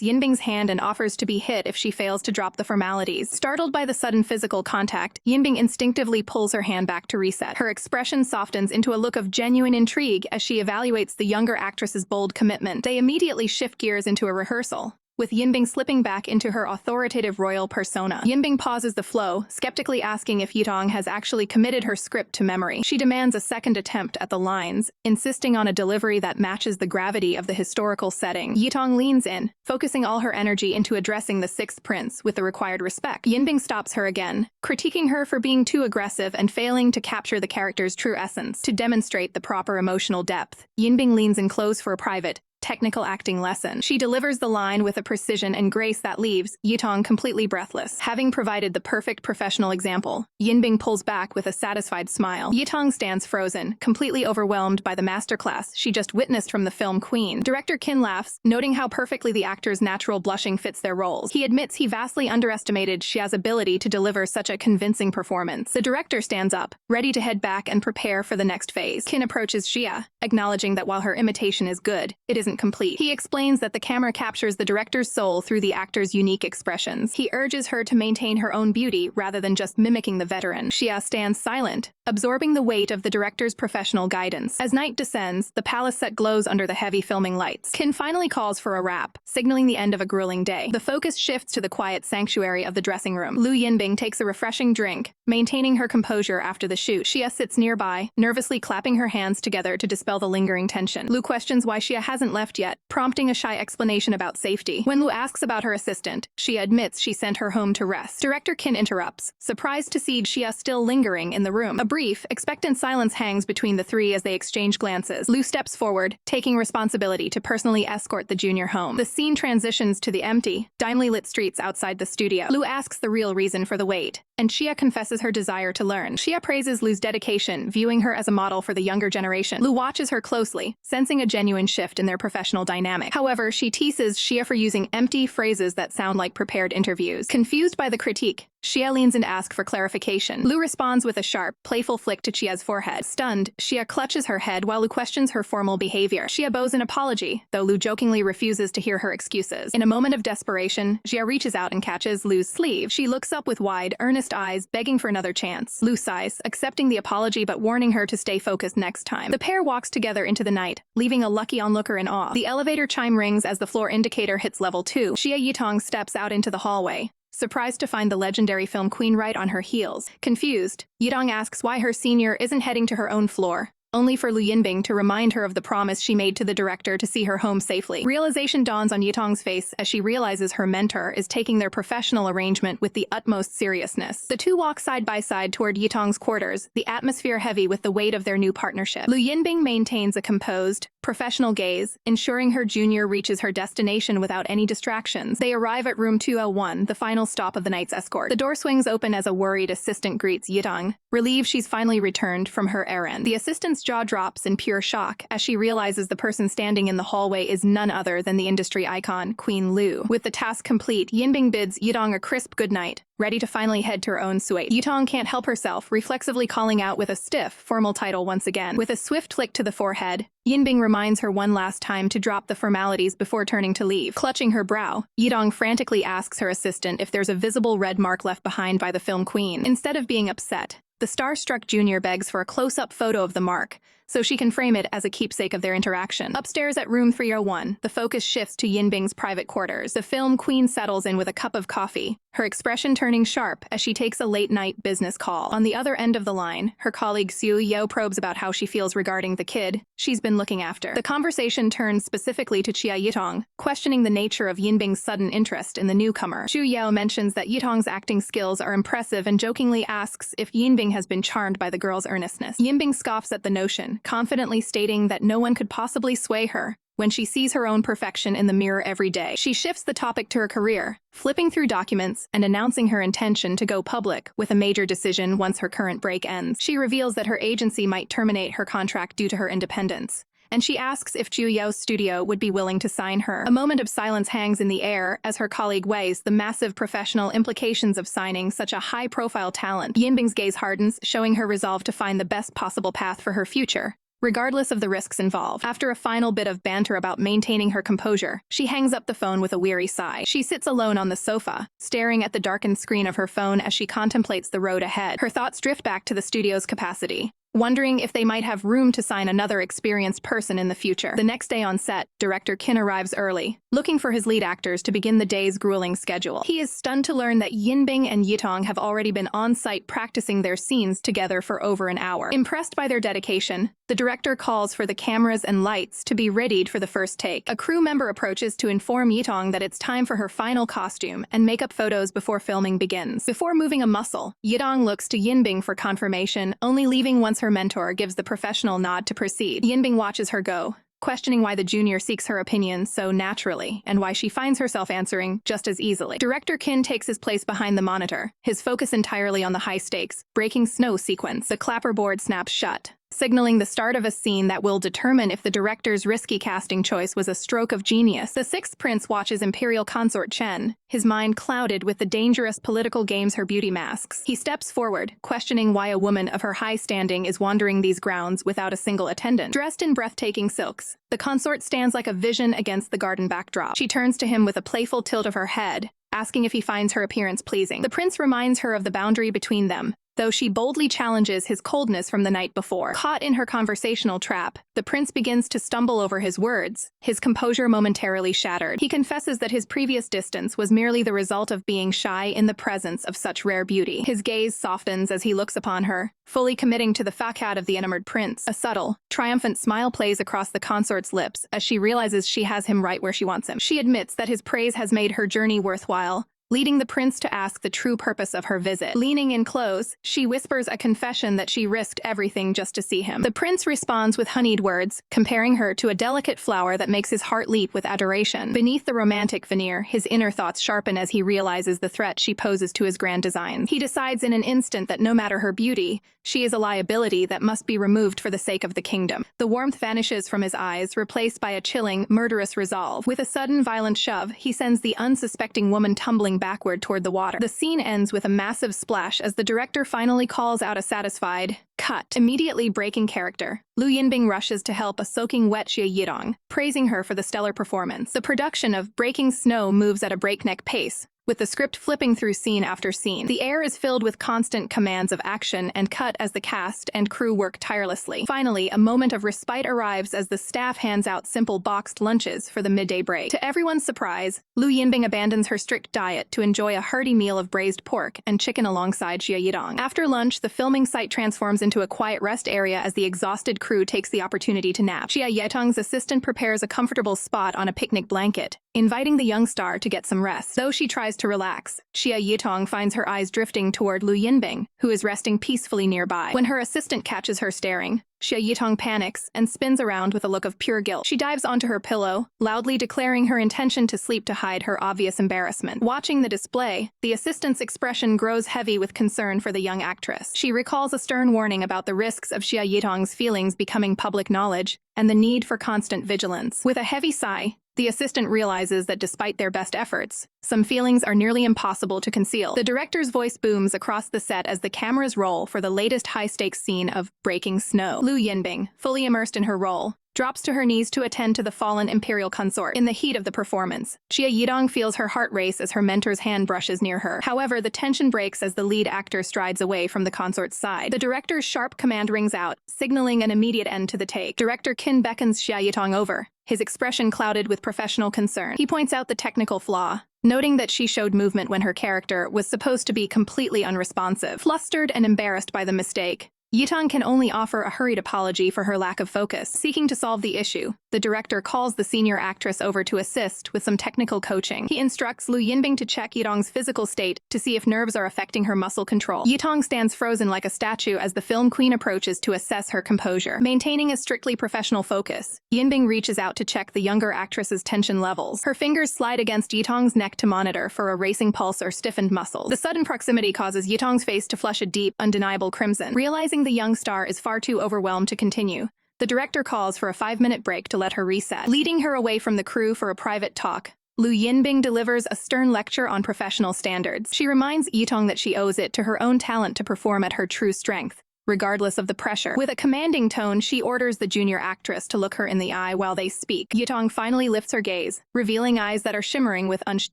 Yinbing's hand and offers to be hit if she fails to drop the formalities. Startled by the sudden physical contact, Yinbing instinctively pulls her hand back to reset. Her expression softens into a look of genuine intrigue as she evaluates the younger actress's bold commitment. They immediately shift gears into a rehearsal, with Yinbing slipping back into her authoritative royal persona. Yinbing pauses the flow, skeptically asking if Yitong has actually committed her script to memory. She demands a second attempt at the lines, insisting on a delivery that matches the gravity of the historical setting. Yitong leans in, focusing all her energy into addressing the sixth prince with the required respect. Yinbing stops her again, critiquing her for being too aggressive and failing to capture the character's true essence. To demonstrate the proper emotional depth, Yinbing leans in close for a private, technical acting lesson. She delivers the line with a precision and grace that leaves Yitong completely breathless. Having provided the perfect professional example, Yinbing pulls back with a satisfied smile. Yitong stands frozen, completely overwhelmed by the masterclass she just witnessed from the film Queen. Director Qin laughs, noting how perfectly the actor's natural blushing fits their roles. He admits he vastly underestimated Xia's ability to deliver such a convincing performance. The director stands up, ready to head back and prepare for the next phase. Qin approaches Xia, acknowledging that while her imitation is good, it isn't complete. He explains that the camera captures the director's soul through the actor's unique expressions. He urges her to maintain her own beauty rather than just mimicking the veteran. Xia stands silent, absorbing the weight of the director's professional guidance. As night descends, the palace set glows under the heavy filming lights. Qin finally calls for a wrap, signaling the end of a grueling day. The focus shifts to the quiet sanctuary of the dressing room. Lu Yinbing takes a refreshing drink, maintaining her composure after the shoot. Xia sits nearby, nervously clapping her hands together to dispel the lingering tension. Lu questions why Xia hasn't left yet, prompting a shy explanation about safety. When Lu asks about her assistant, Xia admits she sent her home to rest. Director Qin interrupts, surprised to see Xia still lingering in the room. A brief, expectant silence hangs between the three as they exchange glances. Lu steps forward, taking responsibility to personally escort the junior home. The scene transitions to the empty, dimly lit streets outside the studio. Lu asks the real reason for the wait, and Xia confesses her desire to learn. Xia praises Lu's dedication, viewing her as a model for the younger generation. Lu watches her closely, sensing a genuine shift in their professional dynamic. However, she teases Xia for using empty phrases that sound like prepared interviews. Confused by the critique, Xia leans in to ask for clarification. Lu responds with a sharp, playful flick to Xia's forehead. Stunned, Xia clutches her head while Lu questions her formal behavior. Xia bows an apology, though Lu jokingly refuses to hear her excuses. In a moment of desperation, Xia reaches out and catches Lu's sleeve. She looks up with wide, earnest eyes, begging for another chance. Lu sighs, accepting the apology but warning her to stay focused next time. The pair walks together into the night, leaving a lucky onlooker in awe. The elevator chime rings as the floor indicator hits level 2. Xia Yitong steps out into the hallway, surprised to find the legendary film queen right on her heels. Confused, Yitong asks why her senior isn't heading to her own floor, only for Lu Yinbing to remind her of the promise she made to the director to see her home safely. Realization dawns on Yitong's face as she realizes her mentor is taking their professional arrangement with the utmost seriousness. The two walk side by side toward Yitong's quarters, the atmosphere heavy with the weight of their new partnership. Lu Yinbing maintains a composed, professional gaze, ensuring her junior reaches her destination without any distractions. They arrive at room 201, the final stop of the night's escort. The door swings open as a worried assistant greets Yitong, relieved she's finally returned from her errand. The assistant's jaw drops in pure shock as she realizes the person standing in the hallway is none other than the industry icon, Queen Lu. With the task complete, Yinbing bids Yitong a crisp goodnight, ready to finally head to her own suite. Yitong can't help herself, reflexively calling out with a stiff, formal title once again. With a swift flick to the forehead, Yinbing reminds her one last time to drop the formalities before turning to leave. Clutching her brow, Yitong frantically asks her assistant if there's a visible red mark left behind by the film queen. Instead of being upset, the star-struck junior begs for a close-up photo of the mark, so she can frame it as a keepsake of their interaction. Upstairs at room 301, the focus shifts to Yinbing's private quarters. The film queen settles in with a cup of coffee, her expression turning sharp as she takes a late-night business call. On the other end of the line, her colleague Xu Yao probes about how she feels regarding the kid she's been looking after. The conversation turns specifically to Xia Yitong, questioning the nature of Yinbing's sudden interest in the newcomer. Xu Yao mentions that Yitong's acting skills are impressive and jokingly asks if Yinbing has been charmed by the girl's earnestness. Yinbing scoffs at the notion, confidently stating that no one could possibly sway her when she sees her own perfection in the mirror every day. She shifts the topic to her career, flipping through documents and announcing her intention to go public with a major decision once her current break ends. She reveals that her agency might terminate her contract due to her independence, and she asks if Zhu Yao's studio would be willing to sign her. A moment of silence hangs in the air as her colleague weighs the massive professional implications of signing such a high-profile talent. Yinbing's gaze hardens, showing her resolve to find the best possible path for her future, regardless of the risks involved. After a final bit of banter about maintaining her composure, she hangs up the phone with a weary sigh. She sits alone on the sofa, staring at the darkened screen of her phone as she contemplates the road ahead. Her thoughts drift back to the studio's capacity, wondering if they might have room to sign another experienced person in the future. The next day on set, director Qin arrives early, looking for his lead actors to begin the day's grueling schedule. He is stunned to learn that Yinbing and Yitong have already been on-site practicing their scenes together for over an hour. Impressed by their dedication, the director calls for the cameras and lights to be readied for the first take. A crew member approaches to inform Yitong that it's time for her final costume and makeup photos before filming begins. Before moving a muscle, Yitong looks to Yinbing for confirmation, only leaving once her mentor gives the professional nod to proceed. Yinbing watches her go, questioning why the junior seeks her opinion so naturally and why she finds herself answering just as easily. Director Qin takes his place behind the monitor, his focus entirely on the high-stakes, breaking snow sequence. The clapperboard snaps shut, signaling the start of a scene that will determine if the director's risky casting choice was a stroke of genius. The sixth prince watches Imperial Consort Chen, his mind clouded with the dangerous political games her beauty masks. He steps forward, questioning why a woman of her high standing is wandering these grounds without a single attendant. Dressed in breathtaking silks, the consort stands like a vision against the garden backdrop. She turns to him with a playful tilt of her head, asking if he finds her appearance pleasing. The prince reminds her of the boundary between them, though she boldly challenges his coldness from the night before. Caught in her conversational trap, the prince begins to stumble over his words, his composure momentarily shattered. He confesses that his previous distance was merely the result of being shy in the presence of such rare beauty. His gaze softens as he looks upon her, fully committing to the facade of the enamored prince. A subtle, triumphant smile plays across the consort's lips as she realizes she has him right where she wants him. She admits that his praise has made her journey worthwhile, leading the prince to ask the true purpose of her visit. Leaning in close, she whispers a confession that she risked everything just to see him. The prince responds with honeyed words, comparing her to a delicate flower that makes his heart leap with adoration. Beneath the romantic veneer, his inner thoughts sharpen as he realizes the threat she poses to his grand designs. He decides in an instant that no matter her beauty, she is a liability that must be removed for the sake of the kingdom. The warmth vanishes from his eyes, replaced by a chilling, murderous resolve. With a sudden, violent shove, he sends the unsuspecting woman tumbling falling backward toward the water. The scene ends with a massive splash as the director finally calls out a satisfied cut. Immediately breaking character, Lu Yinbing rushes to help a soaking wet Xia Yitong, praising her for the stellar performance. The production of Breaking Snow moves at a breakneck pace, with the script flipping through scene after scene. The air is filled with constant commands of action and cut as the cast and crew work tirelessly. Finally, a moment of respite arrives as the staff hands out simple boxed lunches for the midday break. To everyone's surprise, Lu Yinbing abandons her strict diet to enjoy a hearty meal of braised pork and chicken alongside Xia Yitong. After lunch, the filming site transforms into a quiet rest area as the exhausted crew takes the opportunity to nap. Xia Yitong's assistant prepares a comfortable spot on a picnic blanket, inviting the young star to get some rest. Though she tries to relax, Xia Yitong finds her eyes drifting toward Lu Yinbing, who is resting peacefully nearby. When her assistant catches her staring, Xia Yitong panics and spins around with a look of pure guilt. She dives onto her pillow, loudly declaring her intention to sleep to hide her obvious embarrassment. Watching the display, the assistant's expression grows heavy with concern for the young actress. She recalls a stern warning about the risks of Xia Yitong's feelings becoming public knowledge and the need for constant vigilance. With a heavy sigh, the assistant realizes that despite their best efforts, some feelings are nearly impossible to conceal. The director's voice booms across the set as the cameras roll for the latest high-stakes scene of Breaking Snow. Lu Yinbing, fully immersed in her role, drops to her knees to attend to the fallen imperial consort. In the heat of the performance, Xia Yitong feels her heart race as her mentor's hand brushes near her. However, the tension breaks as the lead actor strides away from the consort's side. The director's sharp command rings out, signaling an immediate end to the take. Director Qin beckons Xia Yitong over, his expression clouded with professional concern. He points out the technical flaw, noting that she showed movement when her character was supposed to be completely unresponsive. Flustered and embarrassed by the mistake, Yitong can only offer a hurried apology for her lack of focus. Seeking to solve the issue, the director calls the senior actress over to assist with some technical coaching. He instructs Lu Yinbing to check Yitong's physical state to see if nerves are affecting her muscle control. Yitong stands frozen like a statue as the film queen approaches to assess her composure. Maintaining a strictly professional focus, Yinbing reaches out to check the younger actress's tension levels. Her fingers slide against Yitong's neck to monitor for a racing pulse or stiffened muscles. The sudden proximity causes Yitong's face to flush a deep, undeniable crimson. Realizing the young star is far too overwhelmed to continue, the director calls for a 5-minute break to let her reset. Leading her away from the crew for a private talk, Lu Yinbing delivers a stern lecture on professional standards. She reminds Yitong that she owes it to her own talent to perform at her true strength, regardless of the pressure. With a commanding tone, she orders the junior actress to look her in the eye while they speak. Yitong finally lifts her gaze, revealing eyes that are shimmering with unshed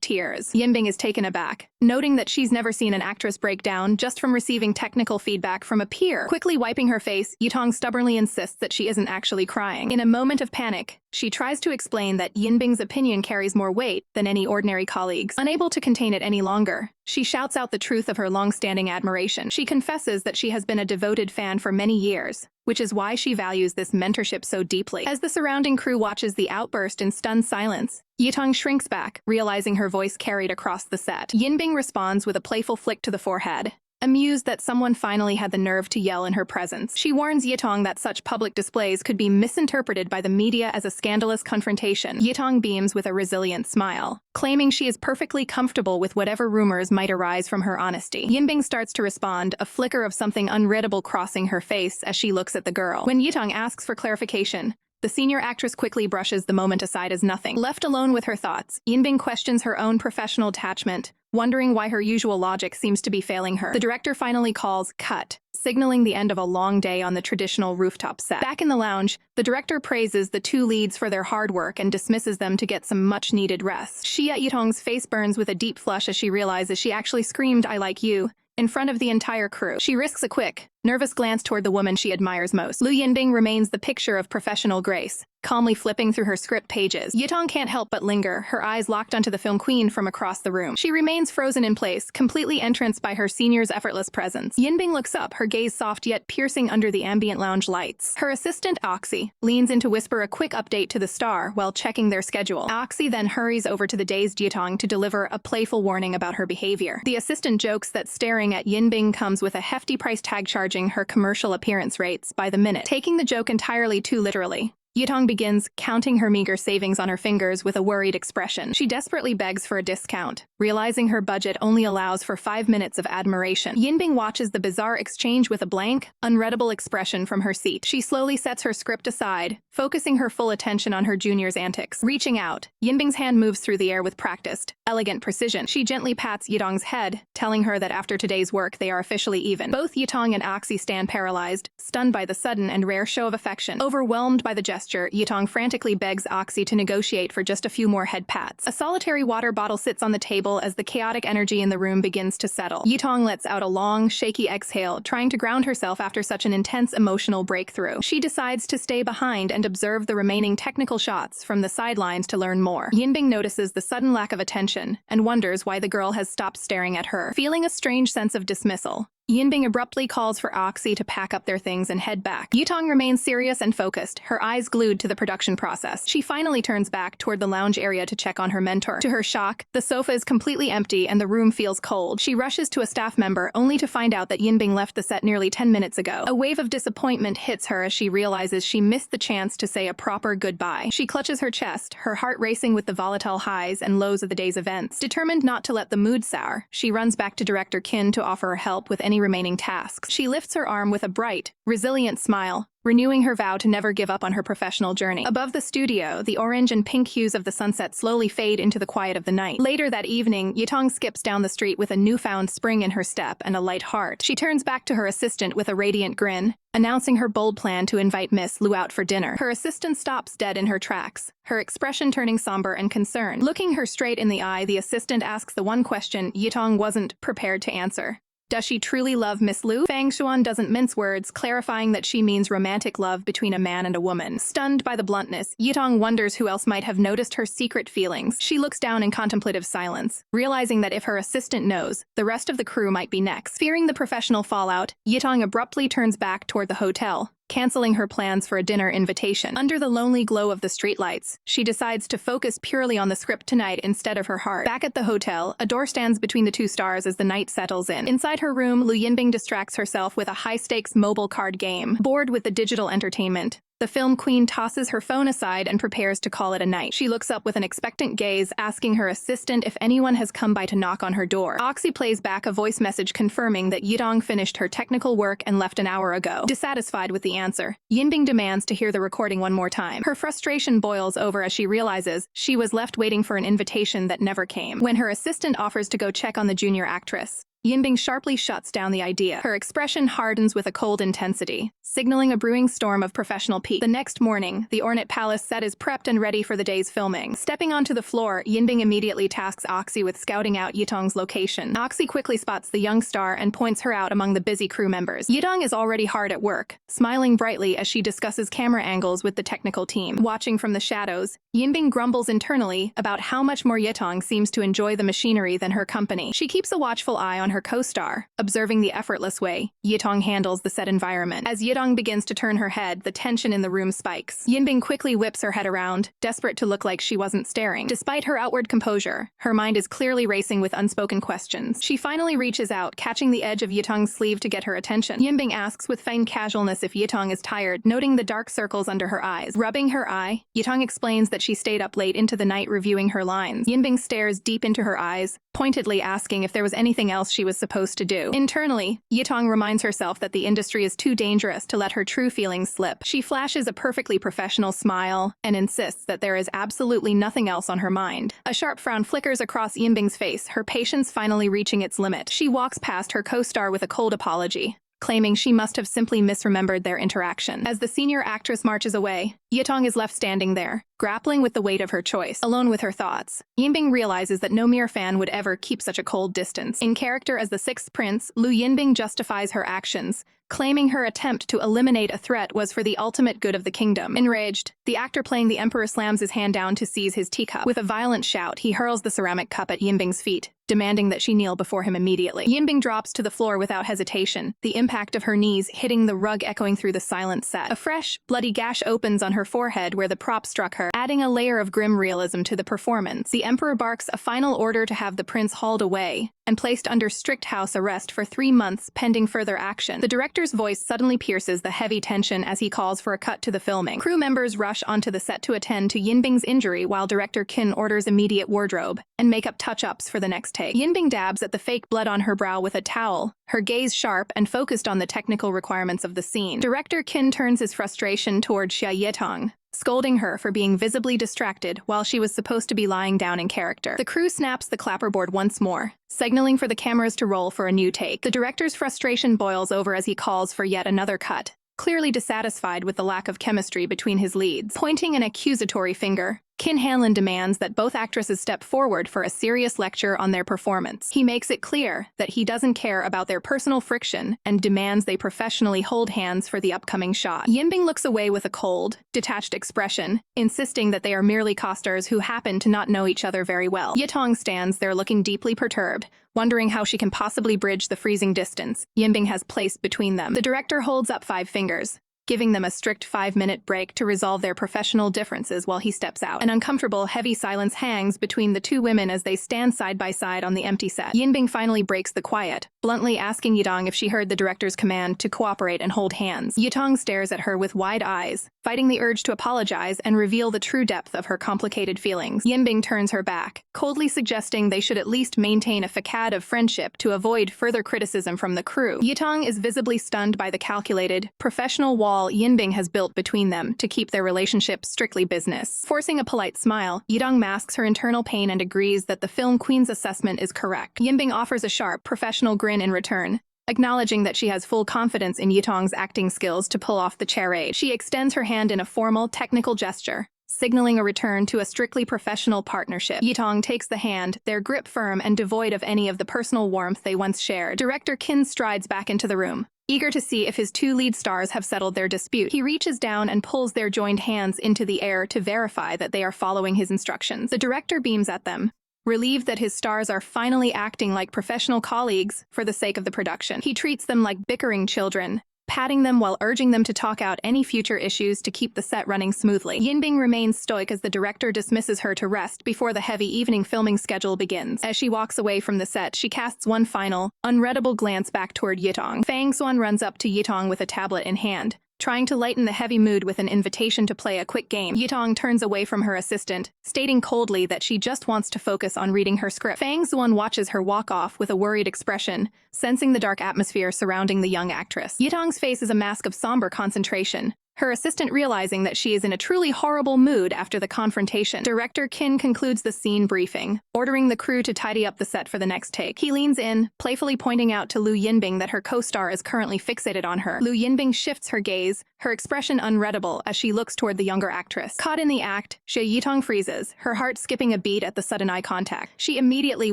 tears. Yinbing is taken aback, noting that she's never seen an actress break down just from receiving technical feedback from a peer. Quickly wiping her face, Yitong stubbornly insists that she isn't actually crying. In a moment of panic, she tries to explain that Yinbing's opinion carries more weight than any ordinary colleague's. Unable to contain it any longer, she shouts out the truth of her long-standing admiration. She confesses that she has been a devoted fan for many years, which is why she values this mentorship so deeply. As the surrounding crew watches the outburst in stunned silence, Yitong shrinks back, realizing her voice carried across the set. Yinbing responds with a playful flick to the forehead, amused that someone finally had the nerve to yell in her presence. She warns Yitong that such public displays could be misinterpreted by the media as a scandalous confrontation. Yitong beams with a resilient smile, claiming she is perfectly comfortable with whatever rumors might arise from her honesty. Yinbing starts to respond, a flicker of something unreadable crossing her face as she looks at the girl. When Yitong asks for clarification, the senior actress quickly brushes the moment aside as nothing. Left alone with her thoughts, Yinbing questions her own professional attachment, wondering why her usual logic seems to be failing her. The director finally calls cut, signaling the end of a long day on the traditional rooftop set. Back in the lounge, the director praises the two leads for their hard work and dismisses them to get some much-needed rest. Xia Yitong's face burns with a deep flush as she realizes she actually screamed, "I like you," in front of the entire crew. She risks a quick, nervous glance toward the woman she admires most. Lu Yinbing remains the picture of professional grace, calmly flipping through her script pages. Yitong can't help but linger, her eyes locked onto the film queen from across the room. She remains frozen in place, completely entranced by her senior's effortless presence. Yinbing looks up, her gaze soft yet piercing under the ambient lounge lights. Her assistant, Oxy, leans in to whisper a quick update to the star while checking their schedule. Oxy then hurries over to the dazed Yitong to deliver a playful warning about her behavior. The assistant jokes that staring at Yinbing comes with a hefty price tag charging her commercial appearance rates by the minute. Taking the joke entirely too literally, Yitong begins counting her meager savings on her fingers with a worried expression. She desperately begs for a discount, realizing her budget only allows for 5 minutes of admiration. Yinbing watches the bizarre exchange with a blank, unreadable expression from her seat. She slowly sets her script aside, focusing her full attention on her junior's antics. Reaching out, Yinbing's hand moves through the air with practiced, elegant precision. She gently pats Yitong's head, telling her that after today's work they are officially even. Both Yitong and Oxy stand paralyzed, stunned by the sudden and rare show of affection. Overwhelmed by the gesture, Yitong frantically begs Oxy to negotiate for just a few more head pats. A solitary water bottle sits on the table as the chaotic energy in the room begins to settle. Yitong lets out a long, shaky exhale, trying to ground herself after such an intense emotional breakthrough. She decides to stay behind and observe the remaining technical shots from the sidelines to learn more. Yinbing notices the sudden lack of attention and wonders why the girl has stopped staring at her. Feeling a strange sense of dismissal, Yinbing abruptly calls for Oxy to pack up their things and head back. Yitong remains serious and focused, her eyes glued to the production process. She finally turns back toward the lounge area to check on her mentor. To her shock, the sofa is completely empty and the room feels cold. She rushes to a staff member only to find out that Yinbing left the set nearly 10 minutes ago. A wave of disappointment hits her as she realizes she missed the chance to say a proper goodbye. She clutches her chest, her heart racing with the volatile highs and lows of the day's events. Determined not to let the mood sour, she runs back to Director Kin to offer her help with any remaining tasks. She lifts her arm with a bright, resilient smile, renewing her vow to never give up on her professional journey. Above the studio, the orange and pink hues of the sunset slowly fade into the quiet of the night. Later that evening, Yitong skips down the street with a newfound spring in her step and a light heart. She turns back to her assistant with a radiant grin, announcing her bold plan to invite Miss Lu out for dinner. Her assistant stops dead in her tracks, her expression turning somber and concerned. Looking her straight in the eye, the assistant asks the one question Yitong wasn't prepared to answer. Does she truly love Miss Lu? Fang Xuan doesn't mince words, clarifying that she means romantic love between a man and a woman. Stunned by the bluntness, Yitong wonders who else might have noticed her secret feelings. She looks down in contemplative silence, realizing that if her assistant knows, the rest of the crew might be next. Fearing the professional fallout, Yitong abruptly turns back toward the hotel, canceling her plans for a dinner invitation. Under the lonely glow of the streetlights, she decides to focus purely on the script tonight instead of her heart. Back at the hotel, a door stands between the two stars as the night settles in. Inside her room, Lu Yinbing distracts herself with a high-stakes mobile card game. Bored with the digital entertainment, the film queen tosses her phone aside and prepares to call it a night. She looks up with an expectant gaze, asking her assistant if anyone has come by to knock on her door. Oxy plays back a voice message confirming that Yitong finished her technical work and left an hour ago. Dissatisfied with the answer, Yinbing demands to hear the recording one more time. Her frustration boils over as she realizes she was left waiting for an invitation that never came. When her assistant offers to go check on the junior actress, Yinbing sharply shuts down the idea. Her expression hardens with a cold intensity, signaling a brewing storm of professional pique. The next morning, the Ornate Palace set is prepped and ready for the day's filming. Stepping onto the floor, Yinbing immediately tasks Oxy with scouting out Yitong's location. Oxy quickly spots the young star and points her out among the busy crew members. Yitong is already hard at work, smiling brightly as she discusses camera angles with the technical team. Watching from the shadows, Yinbing grumbles internally about how much more Yitong seems to enjoy the machinery than her company. She keeps a watchful eye on her co-star, observing the effortless way Yitong handles the set environment. As Yitong begins to turn her head, the tension in the room spikes. Yinbing quickly whips her head around, desperate to look like she wasn't staring. Despite her outward composure, her mind is clearly racing with unspoken questions. She finally reaches out, catching the edge of Yitong's sleeve to get her attention. Yinbing asks with feigned casualness if Yitong is tired, noting the dark circles under her eyes. Rubbing her eye, Yitong explains that she stayed up late into the night reviewing her lines. Yinbing stares deep into her eyes, pointedly asking if there was anything else she was supposed to do. Internally, Yitong reminds herself that the industry is too dangerous to let her true feelings slip. She flashes a perfectly professional smile and insists that there is absolutely nothing else on her mind. A sharp frown flickers across Yinbing's face, her patience finally reaching its limit. She walks past her co-star with a cold apology, claiming she must have simply misremembered their interaction. As the senior actress marches away, Yitong is left standing there, grappling with the weight of her choice. Alone with her thoughts, Yinbing realizes that no mere fan would ever keep such a cold distance. In character as the sixth prince, Lu Yinbing justifies her actions, claiming her attempt to eliminate a threat was for the ultimate good of the kingdom. Enraged, the actor playing the emperor slams his hand down to seize his teacup. With a violent shout, he hurls the ceramic cup at Yinbing's feet, demanding that she kneel before him immediately. Yinbing drops to the floor without hesitation, the impact of her knees hitting the rug echoing through the silent set. A fresh, bloody gash opens on her forehead where the prop struck her, adding a layer of grim realism to the performance. The emperor barks a final order to have the prince hauled away and placed under strict house arrest for 3 months pending further action. The director's voice suddenly pierces the heavy tension as he calls for a cut to the filming. Crew members rush onto the set to attend to Yinbing's injury while director Qin orders immediate wardrobe and makeup touch-ups for the next take. Yinbing dabs at the fake blood on her brow with a towel, her gaze sharp and focused on the technical requirements of the scene. Director Qin turns his frustration toward Xia Yitong, scolding her for being visibly distracted while she was supposed to be lying down in character. The crew snaps the clapperboard once more, signaling for the cameras to roll for a new take. The director's frustration boils over as he calls for yet another cut, clearly dissatisfied with the lack of chemistry between his leads. Pointing an accusatory finger, Qin Hanlin demands that both actresses step forward for a serious lecture on their performance. He makes it clear that he doesn't care about their personal friction and demands they professionally hold hands for the upcoming shot. Yinbing looks away with a cold, detached expression, insisting that they are merely co-stars who happen to not know each other very well. Yitong stands there looking deeply perturbed, wondering how she can possibly bridge the freezing distance Yinbing has placed between them. The director holds up 5 fingers, giving them a strict 5-minute break to resolve their professional differences while he steps out. An uncomfortable, heavy silence hangs between the 2 women as they stand side by side on the empty set. Yinbing finally breaks the quiet, bluntly asking Yitong if she heard the director's command to cooperate and hold hands. Yitong stares at her with wide eyes, fighting the urge to apologize and reveal the true depth of her complicated feelings. Yinbing turns her back, coldly suggesting they should at least maintain a facade of friendship to avoid further criticism from the crew. Yitong is visibly stunned by the calculated, professional wall Yinbing has built between them to keep their relationship strictly business. Forcing a polite smile, Yitong masks her internal pain and agrees that the film queen's assessment is correct. Yinbing offers a sharp, professional grin in return, acknowledging that she has full confidence in Yitong's acting skills to pull off the charade. She extends her hand in a formal, technical gesture, signaling a return to a strictly professional partnership. Yitong takes the hand, their grip firm and devoid of any of the personal warmth they once shared. Director Qin strides back into the room, eager to see if his 2 lead stars have settled their dispute. He reaches down and pulls their joined hands into the air to verify that they are following his instructions. The director beams at them, relieved that his stars are finally acting like professional colleagues for the sake of the production. He treats them like bickering children, patting them while urging them to talk out any future issues to keep the set running smoothly. Yinbing remains stoic as the director dismisses her to rest before the heavy evening filming schedule begins. As she walks away from the set, she casts one final, unreadable glance back toward Yitong. Fang Xuan runs up to Yitong with a tablet in hand, trying to lighten the heavy mood with an invitation to play a quick game. Yitong turns away from her assistant, stating coldly that she just wants to focus on reading her script. Fang Xuan watches her walk off with a worried expression, sensing the dark atmosphere surrounding the young actress. Yitong's face is a mask of somber concentration, her assistant realizing that she is in a truly horrible mood after the confrontation. Director Qin concludes the scene briefing, ordering the crew to tidy up the set for the next take. He leans in, playfully pointing out to Lu Yinbing that her co-star is currently fixated on her. Lu Yinbing shifts her gaze, her expression unreadable as she looks toward the younger actress. Caught in the act, Xia Yitong freezes, her heart skipping a beat at the sudden eye contact. She immediately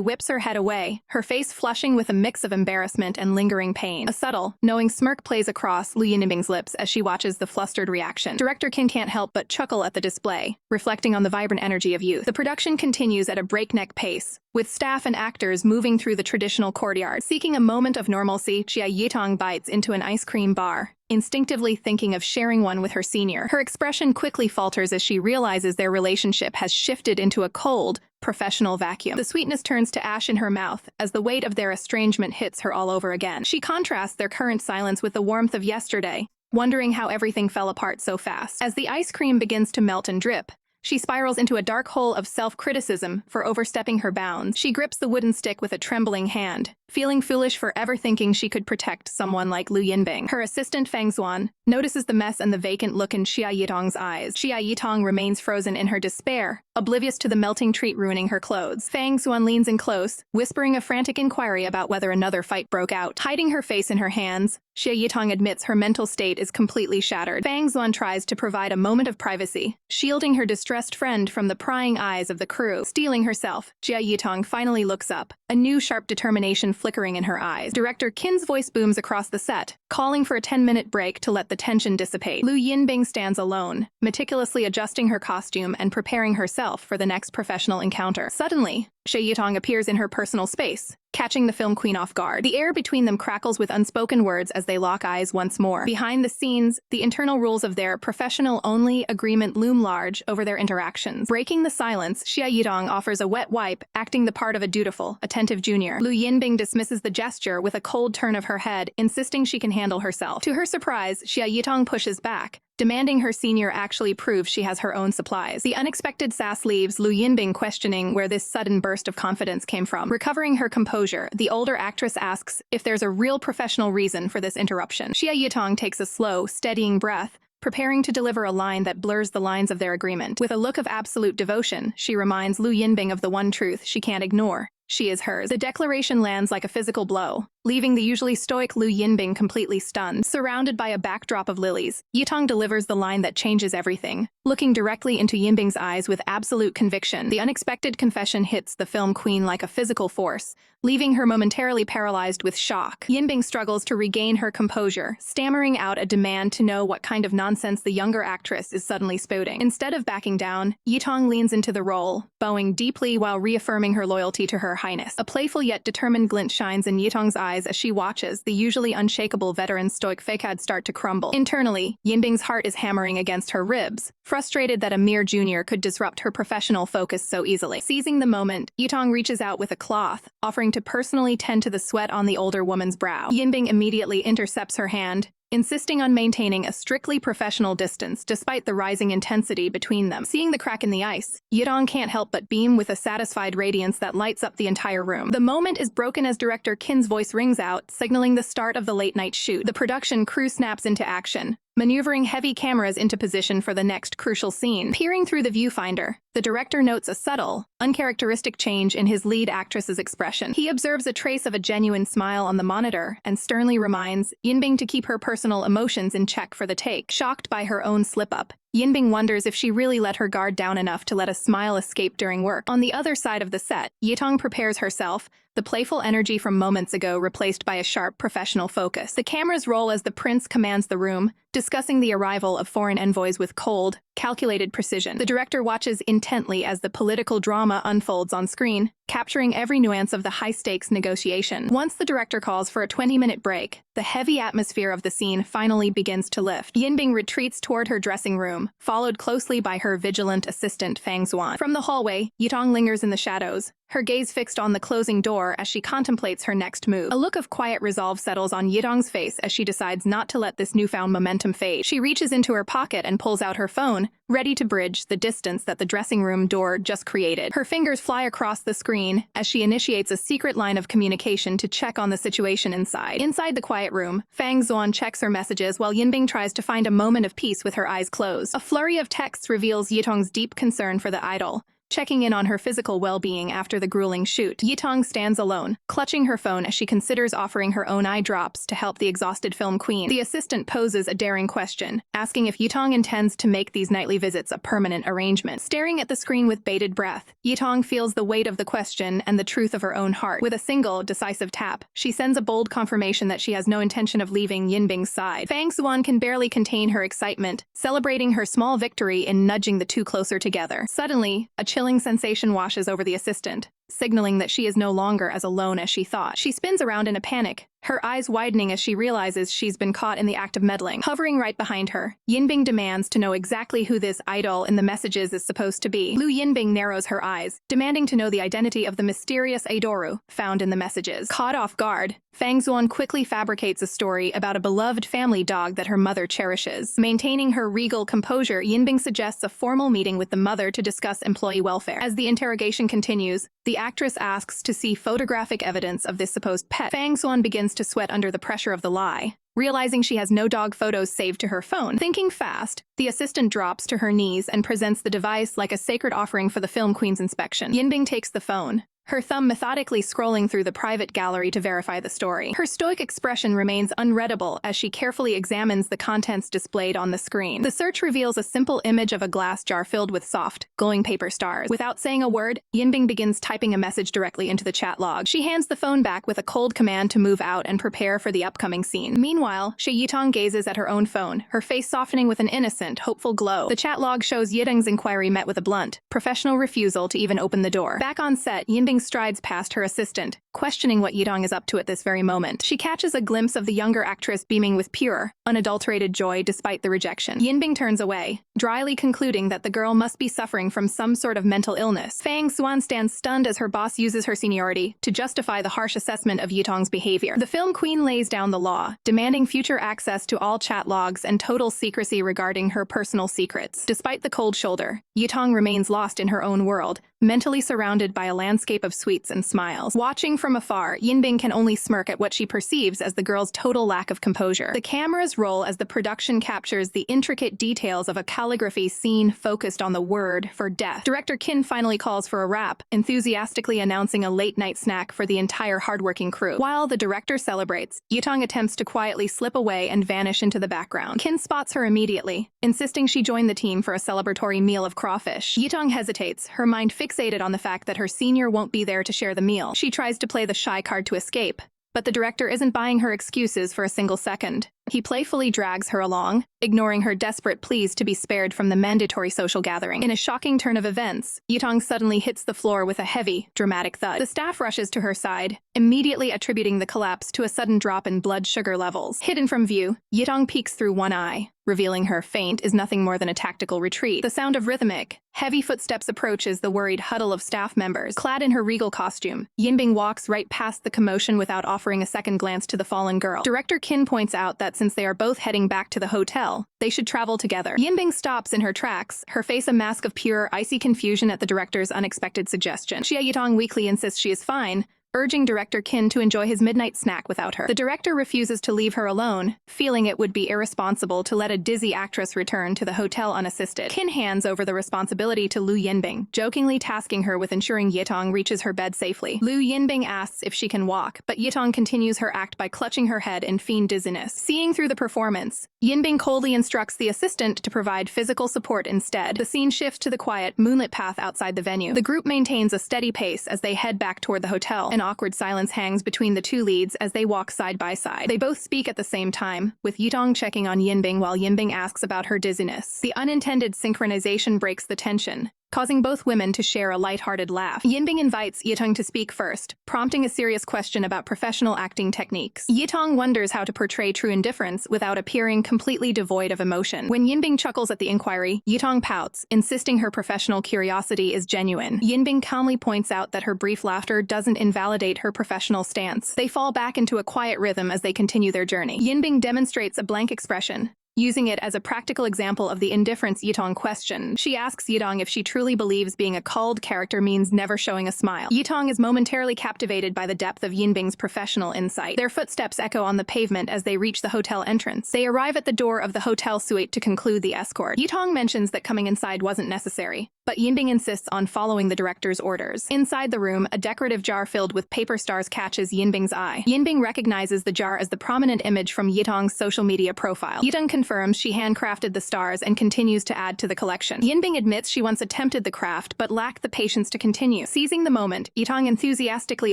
whips her head away, her face flushing with a mix of embarrassment and lingering pain. A subtle, knowing smirk plays across Lu Yinbing's lips as she watches the flustered reaction. Director Qin can't help but chuckle at the display, reflecting on the vibrant energy of youth. The production continues at a breakneck pace, with staff and actors moving through the traditional courtyard. Seeking a moment of normalcy, Xia Yitong bites into an ice cream bar, instinctively thinking of sharing one with her senior. Her expression quickly falters as she realizes their relationship has shifted into a cold, professional vacuum. The sweetness turns to ash in her mouth as the weight of their estrangement hits her all over again. She contrasts their current silence with the warmth of yesterday, wondering how everything fell apart so fast. As the ice cream begins to melt and drip, she spirals into a dark hole of self-criticism for overstepping her bounds. She grips the wooden stick with a trembling hand, feeling foolish for ever thinking she could protect someone like Lu Yinbing. Her assistant Fang Xuan notices the mess and the vacant look in Xia Yitong's eyes. Xia Yitong remains frozen in her despair, oblivious to the melting treat ruining her clothes. Fang Xuan leans in close, whispering a frantic inquiry about whether another fight broke out. Hiding her face in her hands, Xia Yitong admits her mental state is completely shattered. Fang Xuan tries to provide a moment of privacy, shielding her distressed friend from the prying eyes of the crew. Steeling herself, Xia Yitong finally looks up, a new sharp determination flickering in her eyes. Director Qin's voice booms across the set, calling for a 10-minute break to let the tension dissipate. Lu Yinbing stands alone, meticulously adjusting her costume and preparing herself for the next professional encounter. Suddenly, Xia Yitong appears in her personal space, catching the film queen off guard. The air between them crackles with unspoken words as they lock eyes once more. Behind the scenes, the internal rules of their professional-only agreement loom large over their interactions. Breaking the silence, Xia Yitong offers a wet wipe, acting the part of a dutiful, attentive junior. Lu Yinbing dismisses the gesture with a cold turn of her head, insisting she can handle herself. To her surprise, Xia Yitong pushes back, demanding her senior actually prove she has her own supplies. The unexpected sass leaves Lu Yinbing questioning where this sudden burst of confidence came from. Recovering her composure, the older actress asks if there's a real professional reason for this interruption. Xia Yitong takes a slow, steadying breath, preparing to deliver a line that blurs the lines of their agreement. With a look of absolute devotion, she reminds Lu Yinbing of the one truth she can't ignore. She is hers. The declaration lands like a physical blow, leaving the usually stoic Lu Yinbing completely stunned. Surrounded by a backdrop of lilies, Yitong delivers the line that changes everything. Looking directly into Yinbing's eyes with absolute conviction, the unexpected confession hits the film queen like a physical force, leaving her momentarily paralyzed with shock. Yinbing struggles to regain her composure, stammering out a demand to know what kind of nonsense the younger actress is suddenly spouting. Instead of backing down, Yitong leans into the role, bowing deeply while reaffirming her loyalty to Her Highness. A playful yet determined glint shines in Yitong's eyes as she watches the usually unshakable veteran's stoic facade start to crumble. Internally, Yinbing's heart is hammering against her ribs, frustrated that a mere junior could disrupt her professional focus so easily. Seizing the moment, Yitong reaches out with a cloth, offering to personally tend to the sweat on the older woman's brow. Yinbing immediately intercepts her hand, insisting on maintaining a strictly professional distance despite the rising intensity between them. Seeing the crack in the ice, Yitong can't help but beam with a satisfied radiance that lights up the entire room. The moment is broken as director Kin's voice rings out, signaling the start of the late-night shoot. The production crew snaps into action, maneuvering heavy cameras into position for the next crucial scene. Peering through the viewfinder, the director notes a subtle, uncharacteristic change in his lead actress's expression. He observes a trace of a genuine smile on the monitor and sternly reminds Yinbing to keep her personal emotions in check for the take. Shocked by her own slip-up, Yinbing wonders if she really let her guard down enough to let a smile escape during work. On the other side of the set, Yitong prepares herself, the playful energy from moments ago replaced by a sharp professional focus. The cameras roll as the prince commands the room, discussing the arrival of foreign envoys with cold, calculated precision. The director watches intently as the political drama unfolds on screen, capturing every nuance of the high-stakes negotiation. Once the director calls for a 20-minute break, the heavy atmosphere of the scene finally begins to lift. Yinbing retreats toward her dressing room, followed closely by her vigilant assistant Fang Xuan. From the hallway, Yitong lingers in the shadows, her gaze fixed on the closing door as she contemplates her next move. A look of quiet resolve settles on Yitong's face as she decides not to let this newfound momentum fade. She reaches into her pocket and pulls out her phone, ready to bridge the distance that the dressing room door just created. Her fingers fly across the screen as she initiates a secret line of communication to check on the situation inside. Inside the quiet room, Fang Xuan checks her messages while Yinbing tries to find a moment of peace with her eyes closed. A flurry of texts reveals Yitong's deep concern for the idol, checking in on her physical well-being after the grueling shoot. Yitong stands alone, clutching her phone as she considers offering her own eye drops to help the exhausted film queen. The assistant poses a daring question, asking if Yitong intends to make these nightly visits a permanent arrangement. Staring at the screen with bated breath, Yitong feels the weight of the question and the truth of her own heart. With a single, decisive tap, she sends a bold confirmation that she has no intention of leaving Yinbing's side. Fang Xuan can barely contain her excitement, celebrating her small victory in nudging the two closer together. Suddenly, a chilling sensation washes over the assistant, signaling that she is no longer as alone as she thought. She spins around in a panic, her eyes widening as she realizes she's been caught in the act of meddling. Hovering right behind her, Yinbing demands to know exactly who this idol in the messages is supposed to be. Lu Yinbing narrows her eyes, demanding to know the identity of the mysterious Adoru found in the messages. Caught off guard, Fang Xuan quickly fabricates a story about a beloved family dog that her mother cherishes. Maintaining her regal composure, Yinbing suggests a formal meeting with the mother to discuss employee welfare. As the interrogation continues, the actress asks to see photographic evidence of this supposed pet. Fang Xuan begins to sweat under the pressure of the lie, realizing she has no dog photos saved to her phone. Thinking fast, the assistant drops to her knees and presents the device like a sacred offering for the film queen's inspection. Yinbing takes the phone, her thumb methodically scrolling through the private gallery to verify the story. Her stoic expression remains unreadable as she carefully examines the contents displayed on the screen. The search reveals a simple image of a glass jar filled with soft, glowing paper stars. Without saying a word, Yinbing begins typing a message directly into the chat log. She hands the phone back with a cold command to move out and prepare for the upcoming scene. Meanwhile, Xia Yitong gazes at her own phone, her face softening with an innocent, hopeful glow. The chat log shows Yitong's inquiry met with a blunt, professional refusal to even open the door. Back on set, Yinbing Yinbing strides past her assistant, questioning what Yitong is up to at this very moment. She catches a glimpse of the younger actress beaming with pure, unadulterated joy despite the rejection. Yinbing turns away, dryly concluding that the girl must be suffering from some sort of mental illness. Fang Xuan stands stunned as her boss uses her seniority to justify the harsh assessment of Yitong's behavior. The film queen lays down the law, demanding future access to all chat logs and total secrecy regarding her personal secrets. Despite the cold shoulder, Yitong remains lost in her own world, mentally surrounded by a landscape of sweets and smiles. Watching from afar, Yinbing can only smirk at what she perceives as the girl's total lack of composure. The camera's role as the production captures the intricate details of a calligraphy scene focused on the word for death. Director Kin finally calls for a wrap, enthusiastically announcing a late-night snack for the entire hardworking crew. While the director celebrates, Yitong attempts to quietly slip away and vanish into the background. Kin spots her immediately, insisting she join the team for a celebratory meal of crawfish. Yitong hesitates, her mind fixated on the fact that her senior won't be there to share the meal. She tries to play the shy card to escape, but the director isn't buying her excuses for a single second. He playfully drags her along, ignoring her desperate pleas to be spared from the mandatory social gathering. In a shocking turn of events, Yitong suddenly hits the floor with a heavy, dramatic thud. The staff rushes to her side, immediately attributing the collapse to a sudden drop in blood sugar levels. Hidden from view, Yitong peeks through one eye, revealing her feint is nothing more than a tactical retreat. The sound of rhythmic, heavy footsteps approaches the worried huddle of staff members. Clad in her regal costume, Yinbing walks right past the commotion without offering a second glance to the fallen girl. Director Kin points out that since they are both heading back to the hotel, they should travel together. Yinbing stops in her tracks, her face a mask of pure, icy confusion at the director's unexpected suggestion. Xia Yitong weakly insists she is fine, urging Director Kin to enjoy his midnight snack without her. The director refuses to leave her alone, feeling it would be irresponsible to let a dizzy actress return to the hotel unassisted. Kin hands over the responsibility to Lu Yinbing, jokingly tasking her with ensuring Yitong reaches her bed safely. Lu Yinbing asks if she can walk, but Yitong continues her act by clutching her head in fiend dizziness. Seeing through the performance, Yinbing coldly instructs the assistant to provide physical support instead. The scene shifts to the quiet, moonlit path outside the venue. The group maintains a steady pace as they head back toward the hotel. An awkward silence hangs between the two leads as they walk side by side. They both speak at the same time, with Yitong checking on Yinbing while Yinbing asks about her dizziness. The unintended synchronization breaks the tension, causing both women to share a lighthearted laugh. Yinbing invites Yitong to speak first, prompting a serious question about professional acting techniques. Yitong wonders how to portray true indifference without appearing completely devoid of emotion. When Yinbing chuckles at the inquiry, Yitong pouts, insisting her professional curiosity is genuine. Yinbing calmly points out that her brief laughter doesn't invalidate her professional stance. They fall back into a quiet rhythm as they continue their journey. Yinbing demonstrates a blank expression, using it as a practical example of the indifference Yitong questioned. She asks Yitong if she truly believes being a called character means never showing a smile. Yitong is momentarily captivated by the depth of Yinbing's professional insight. Their footsteps echo on the pavement as they reach the hotel entrance. They arrive at the door of the hotel suite to conclude the escort. Yitong mentions that coming inside wasn't necessary, but Yinbing insists on following the director's orders. Inside the room, a decorative jar filled with paper stars catches Yinbing's eye. Yinbing recognizes the jar as the prominent image from Yitong's social media profile. Yitong confirms she handcrafted the stars and continues to add to the collection. Yinbing admits she once attempted the craft but lacked the patience to continue. Seizing the moment, Yitong enthusiastically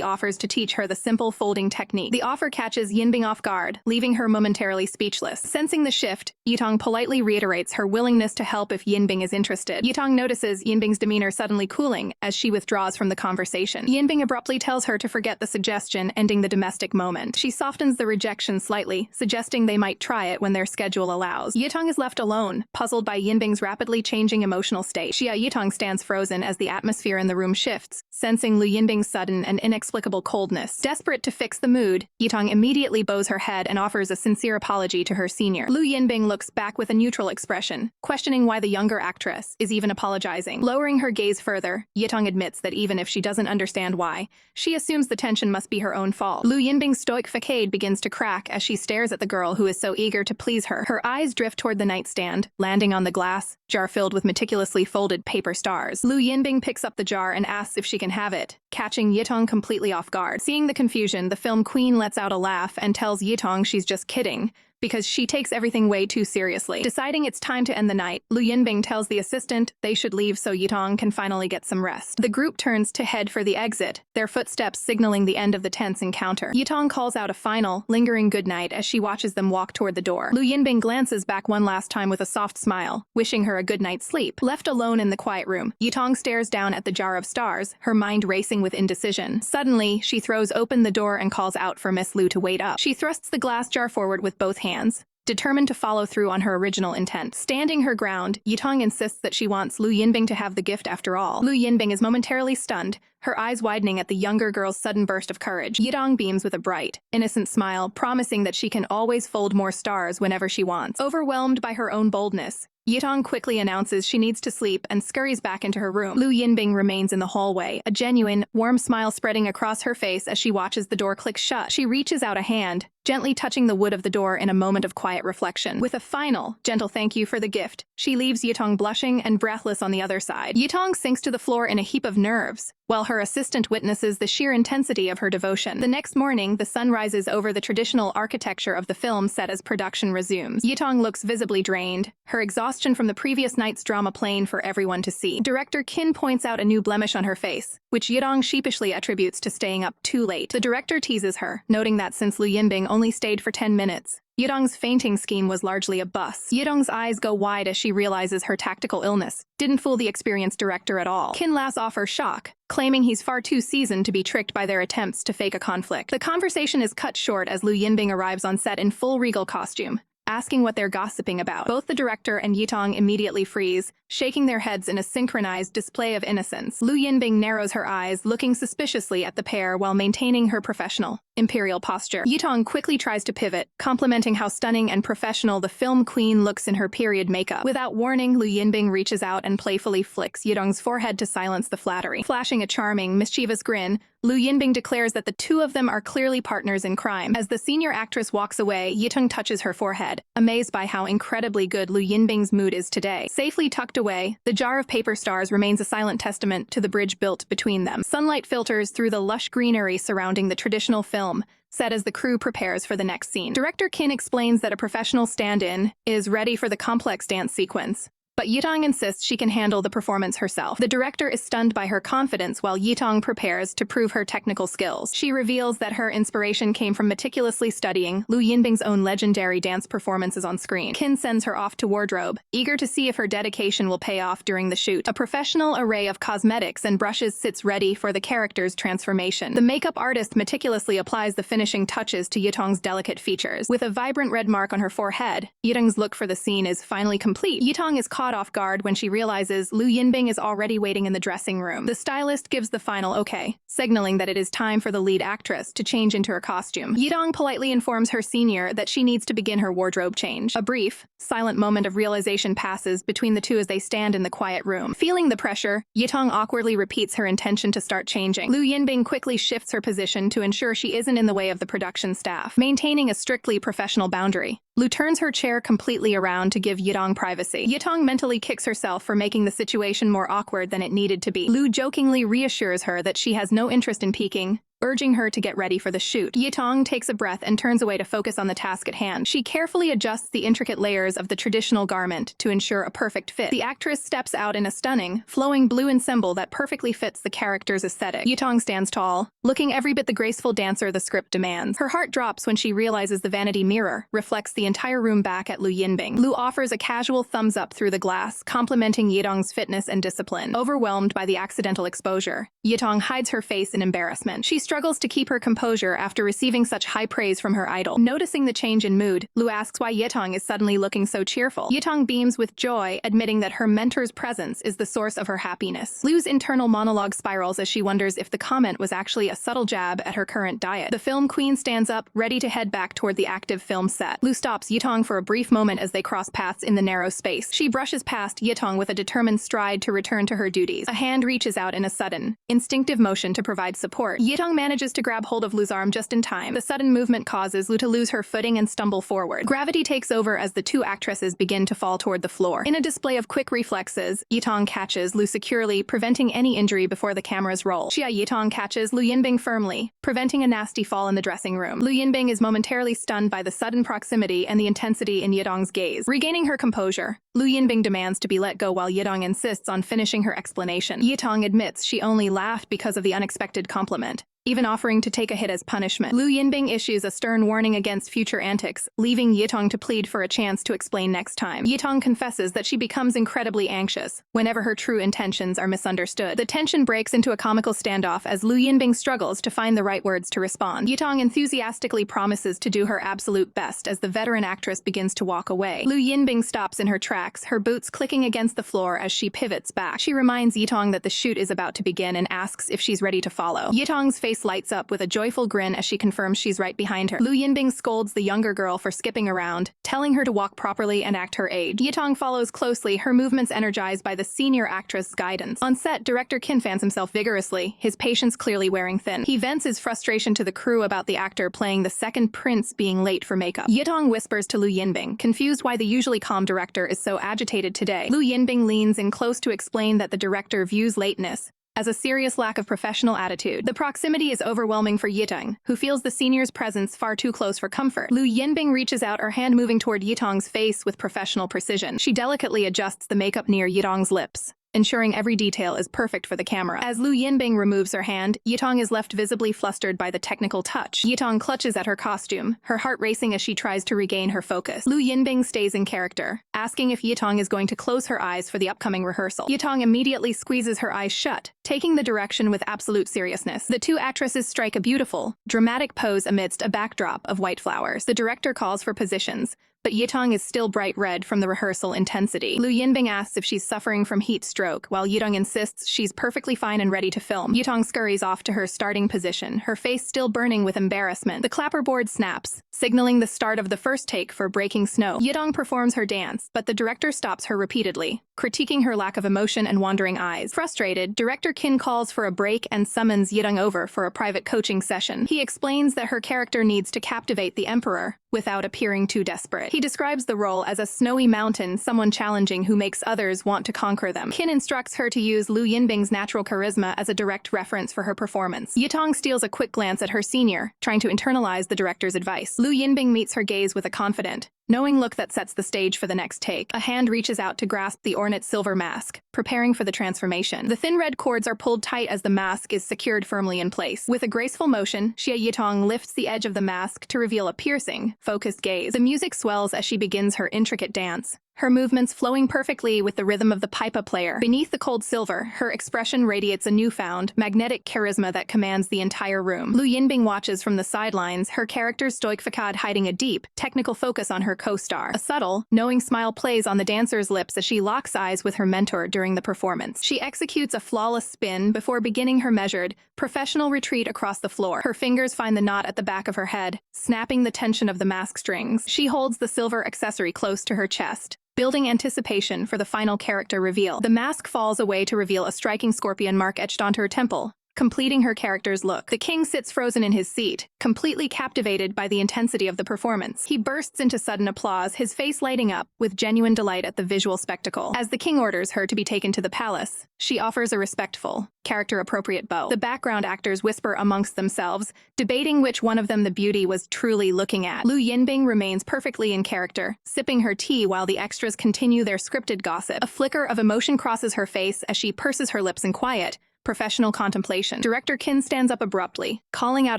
offers to teach her the simple folding technique. The offer catches Yinbing off guard, leaving her momentarily speechless. Sensing the shift, Yitong politely reiterates her willingness to help if Yinbing is interested. Yitong notices Yinbing's demeanor suddenly cooling as she withdraws from the conversation. Yinbing abruptly tells her to forget the suggestion, ending the domestic moment. She softens the rejection slightly, suggesting they might try it when their schedule allows. Yitong is left alone, puzzled by Yinbing's rapidly changing emotional state. Xia Yitong stands frozen as the atmosphere in the room shifts, sensing Lu Yinbing's sudden and inexplicable coldness. Desperate to fix the mood, Yitong immediately bows her head and offers a sincere apology to her senior. Lu Yinbing looks back with a neutral expression, questioning why the younger actress is even apologizing. Lowering her gaze further, Yitong admits that even if she doesn't understand why, she assumes the tension must be her own fault. Lu Yinbing's stoic facade begins to crack as she stares at the girl who is so eager to please her. Her eyes drift toward the nightstand, landing on the glass jar filled with meticulously folded paper stars. Lu Yinbing picks up the jar and asks if she can have it, catching Yitong completely off guard. Seeing the confusion, the film queen lets out a laugh and tells Yitong she's just kidding, because she takes everything way too seriously. Deciding it's time to end the night, Lu Yinbing tells the assistant they should leave so Yitong can finally get some rest. The group turns to head for the exit, their footsteps signaling the end of the tense encounter. Yitong calls out a final, lingering goodnight as she watches them walk toward the door. Lu Yinbing glances back one last time with a soft smile, wishing her a good night's sleep. Left alone in the quiet room, Yitong stares down at the jar of stars, her mind racing with indecision. Suddenly, she throws open the door and calls out for Miss Lu to wait up. She thrusts the glass jar forward with both hands, determined to follow through on her original intent. Standing her ground, Yitong insists that she wants Lu Yinbing to have the gift after all. Lu Yinbing is momentarily stunned, her eyes widening at the younger girl's sudden burst of courage. Yitong beams with a bright, innocent smile, promising that she can always fold more stars whenever she wants. Overwhelmed by her own boldness, Yitong quickly announces she needs to sleep and scurries back into her room. Lu Yinbing remains in the hallway, a genuine, warm smile spreading across her face as she watches the door click shut. She reaches out a hand, gently touching the wood of the door in a moment of quiet reflection. With a final, gentle thank you for the gift, she leaves Yitong blushing and breathless on the other side. Yitong sinks to the floor in a heap of nerves, while her assistant witnesses the sheer intensity of her devotion. The next morning, the sun rises over the traditional architecture of the film set as production resumes. Yitong looks visibly drained, her exhaustion from the previous night's drama plain for everyone to see. Director Qin points out a new blemish on her face, which Yitong sheepishly attributes to staying up too late. The director teases her, noting that since Lu Yinbing only stayed for 10 minutes, Yitong's fainting scheme was largely a bust. Yitong's eyes go wide as she realizes her tactical illness didn't fool the experienced director at all. Qin laughs off her shock, claiming he's far too seasoned to be tricked by their attempts to fake a conflict. The conversation is cut short as Lu Yinbing arrives on set in full regal costume, asking what they're gossiping about. Both the director and Yitong immediately freeze, shaking their heads in a synchronized display of innocence. Lu Yinbing narrows her eyes, looking suspiciously at the pair while maintaining her professional, imperial posture. Yitong quickly tries to pivot, complimenting how stunning and professional the film queen looks in her period makeup. Without warning, Lu Yinbing reaches out and playfully flicks Yitong's forehead to silence the flattery. Flashing a charming, mischievous grin, Lu Yinbing declares that the two of them are clearly partners in crime. As the senior actress walks away, Yitong touches her forehead, amazed by how incredibly good Lu Yinbing's mood is today. Safely tucked away, the jar of paper stars remains a silent testament to the bridge built between them. Sunlight filters through the lush greenery surrounding the traditional film, set as the crew prepares for the next scene. Director Qin explains that a professional stand-in is ready for the complex dance sequence, but Yitong insists she can handle the performance herself. The director is stunned by her confidence while Yitong prepares to prove her technical skills. She reveals that her inspiration came from meticulously studying Lu Yinbing's own legendary dance performances on screen. Qin sends her off to wardrobe, eager to see if her dedication will pay off during the shoot. A professional array of cosmetics and brushes sits ready for the character's transformation. The makeup artist meticulously applies the finishing touches to Yitong's delicate features. With a vibrant red mark on her forehead, Yitong's look for the scene is finally complete. Yitong is caught off guard when she realizes Lu Yinbing is already waiting in the dressing room. The stylist gives the final okay, signaling that it is time for the lead actress to change into her costume. Yitong politely informs her senior that she needs to begin her wardrobe change. A brief, silent moment of realization passes between the two as they stand in the quiet room. Feeling the pressure, Yitong awkwardly repeats her intention to start changing. Lu Yinbing quickly shifts her position to ensure she isn't in the way of the production staff. Maintaining a strictly professional boundary, Lu turns her chair completely around to give Yitong privacy. Yitong mentally kicks herself for making the situation more awkward than it needed to be. Lu jokingly reassures her that she has no interest in peeking, urging her to get ready for the shoot. Yitong takes a breath and turns away to focus on the task at hand. She carefully adjusts the intricate layers of the traditional garment to ensure a perfect fit. The actress steps out in a stunning, flowing blue ensemble that perfectly fits the character's aesthetic. Yitong stands tall, looking every bit the graceful dancer the script demands. Her heart drops when she realizes the vanity mirror reflects the entire room back at Lu Yinbing. Lu offers a casual thumbs up through the glass, complimenting Yitong's fitness and discipline. Overwhelmed by the accidental exposure, Yitong hides her face in embarrassment. She struggles to keep her composure after receiving such high praise from her idol. Noticing the change in mood, Lu asks why Yitong is suddenly looking so cheerful. Yitong beams with joy, admitting that her mentor's presence is the source of her happiness. Lu's internal monologue spirals as she wonders if the comment was actually a subtle jab at her current diet. The film queen stands up, ready to head back toward the active film set. Lu stops Yitong for a brief moment as they cross paths in the narrow space. She brushes past Yitong with a determined stride to return to her duties. A hand reaches out in a sudden, instinctive motion to provide support. Yitong manages to grab hold of Lu's arm just in time. The sudden movement causes Lu to lose her footing and stumble forward. Gravity takes over as the two actresses begin to fall toward the floor. In a display of quick reflexes, Yitong catches Lu securely, preventing any injury before the cameras roll. Xia Yitong catches Lu Yinbing firmly, preventing a nasty fall in the dressing room. Lu Yinbing is momentarily stunned by the sudden proximity and the intensity in Yitong's gaze. Regaining her composure, Lu Yinbing demands to be let go while Yitong insists on finishing her explanation. Yitong admits she only laughed because of the unexpected compliment, even offering to take a hit as punishment. Lu Yinbing issues a stern warning against future antics, leaving Yitong to plead for a chance to explain next time. Yitong confesses that she becomes incredibly anxious whenever her true intentions are misunderstood. The tension breaks into a comical standoff as Lu Yinbing struggles to find the right words to respond. Yitong enthusiastically promises to do her absolute best as the veteran actress begins to walk away. Lu Yinbing stops in her tracks, her boots clicking against the floor as she pivots back. She reminds Yitong that the shoot is about to begin and asks if she's ready to follow. Yitong's face lights up with a joyful grin as she confirms she's right behind her. Lu Yinbing scolds the younger girl for skipping around, telling her to walk properly and act her age. Yitong follows closely, her movements energized by the senior actress' guidance. On set, director Qin fans himself vigorously, his patience clearly wearing thin. He vents his frustration to the crew about the actor playing the second prince being late for makeup. Yitong whispers to Lu Yinbing, confused why the usually calm director is so agitated today. Lu Yinbing leans in close to explain that the director views lateness as a serious lack of professional attitude. The proximity is overwhelming for Yitong, who feels the senior's presence far too close for comfort. Lu Yinbing reaches out, her hand moving toward Yitong's face with professional precision. She delicately adjusts the makeup near Yitong's lips, ensuring every detail is perfect for the camera. As Lu Yinbing removes her hand, Yitong is left visibly flustered by the technical touch. Yitong clutches at her costume, her heart racing as she tries to regain her focus. Lu Yinbing stays in character, asking if Yitong is going to close her eyes for the upcoming rehearsal. Yitong immediately squeezes her eyes shut, taking the direction with absolute seriousness. The two actresses strike a beautiful, dramatic pose amidst a backdrop of white flowers. The director calls for positions, but Yitong is still bright red from the rehearsal intensity. Lu Yinbing asks if she's suffering from heat stroke, while Yitong insists she's perfectly fine and ready to film. Yitong scurries off to her starting position, her face still burning with embarrassment. The clapperboard snaps, signaling the start of the first take for Breaking Snow. Yitong performs her dance, but the director stops her repeatedly, critiquing her lack of emotion and wandering eyes. Frustrated, director Qin calls for a break and summons Yitong over for a private coaching session. He explains that her character needs to captivate the emperor without appearing too desperate. He describes the role as a snowy mountain, someone challenging who makes others want to conquer them. Qin instructs her to use Lu Yinbing's natural charisma as a direct reference for her performance. Yitong steals a quick glance at her senior, trying to internalize the director's advice. Lu Yinbing meets her gaze with a confident, knowing look that sets the stage for the next take. A hand reaches out to grasp the ornate silver mask, preparing for the transformation. The thin red cords are pulled tight as the mask is secured firmly in place. With a graceful motion, Xia Yitong lifts the edge of the mask to reveal a piercing, focused gaze. The music swells as she begins her intricate dance, her movements flowing perfectly with the rhythm of the pipa player. Beneath the cold silver, her expression radiates a newfound, magnetic charisma that commands the entire room. Lu Yinbing watches from the sidelines, her character's stoic facade hiding a deep, technical focus on her co-star. A subtle, knowing smile plays on the dancer's lips as she locks eyes with her mentor during the performance. She executes a flawless spin before beginning her measured, professional retreat across the floor. Her fingers find the knot at the back of her head, snapping the tension of the mask strings. She holds the silver accessory close to her chest, building anticipation for the final character reveal. The mask falls away to reveal a striking scorpion mark etched onto her temple, completing her character's look. The king sits frozen in his seat, completely captivated by the intensity of the performance. He bursts into sudden applause, his face lighting up with genuine delight at the visual spectacle. As the king orders her to be taken to the palace, she offers a respectful, character-appropriate bow. The background actors whisper amongst themselves, debating which one of them the beauty was truly looking at. Lu Yinbing remains perfectly in character, sipping her tea while the extras continue their scripted gossip. A flicker of emotion crosses her face as she purses her lips in quiet, professional contemplation. Director Qin stands up abruptly, calling out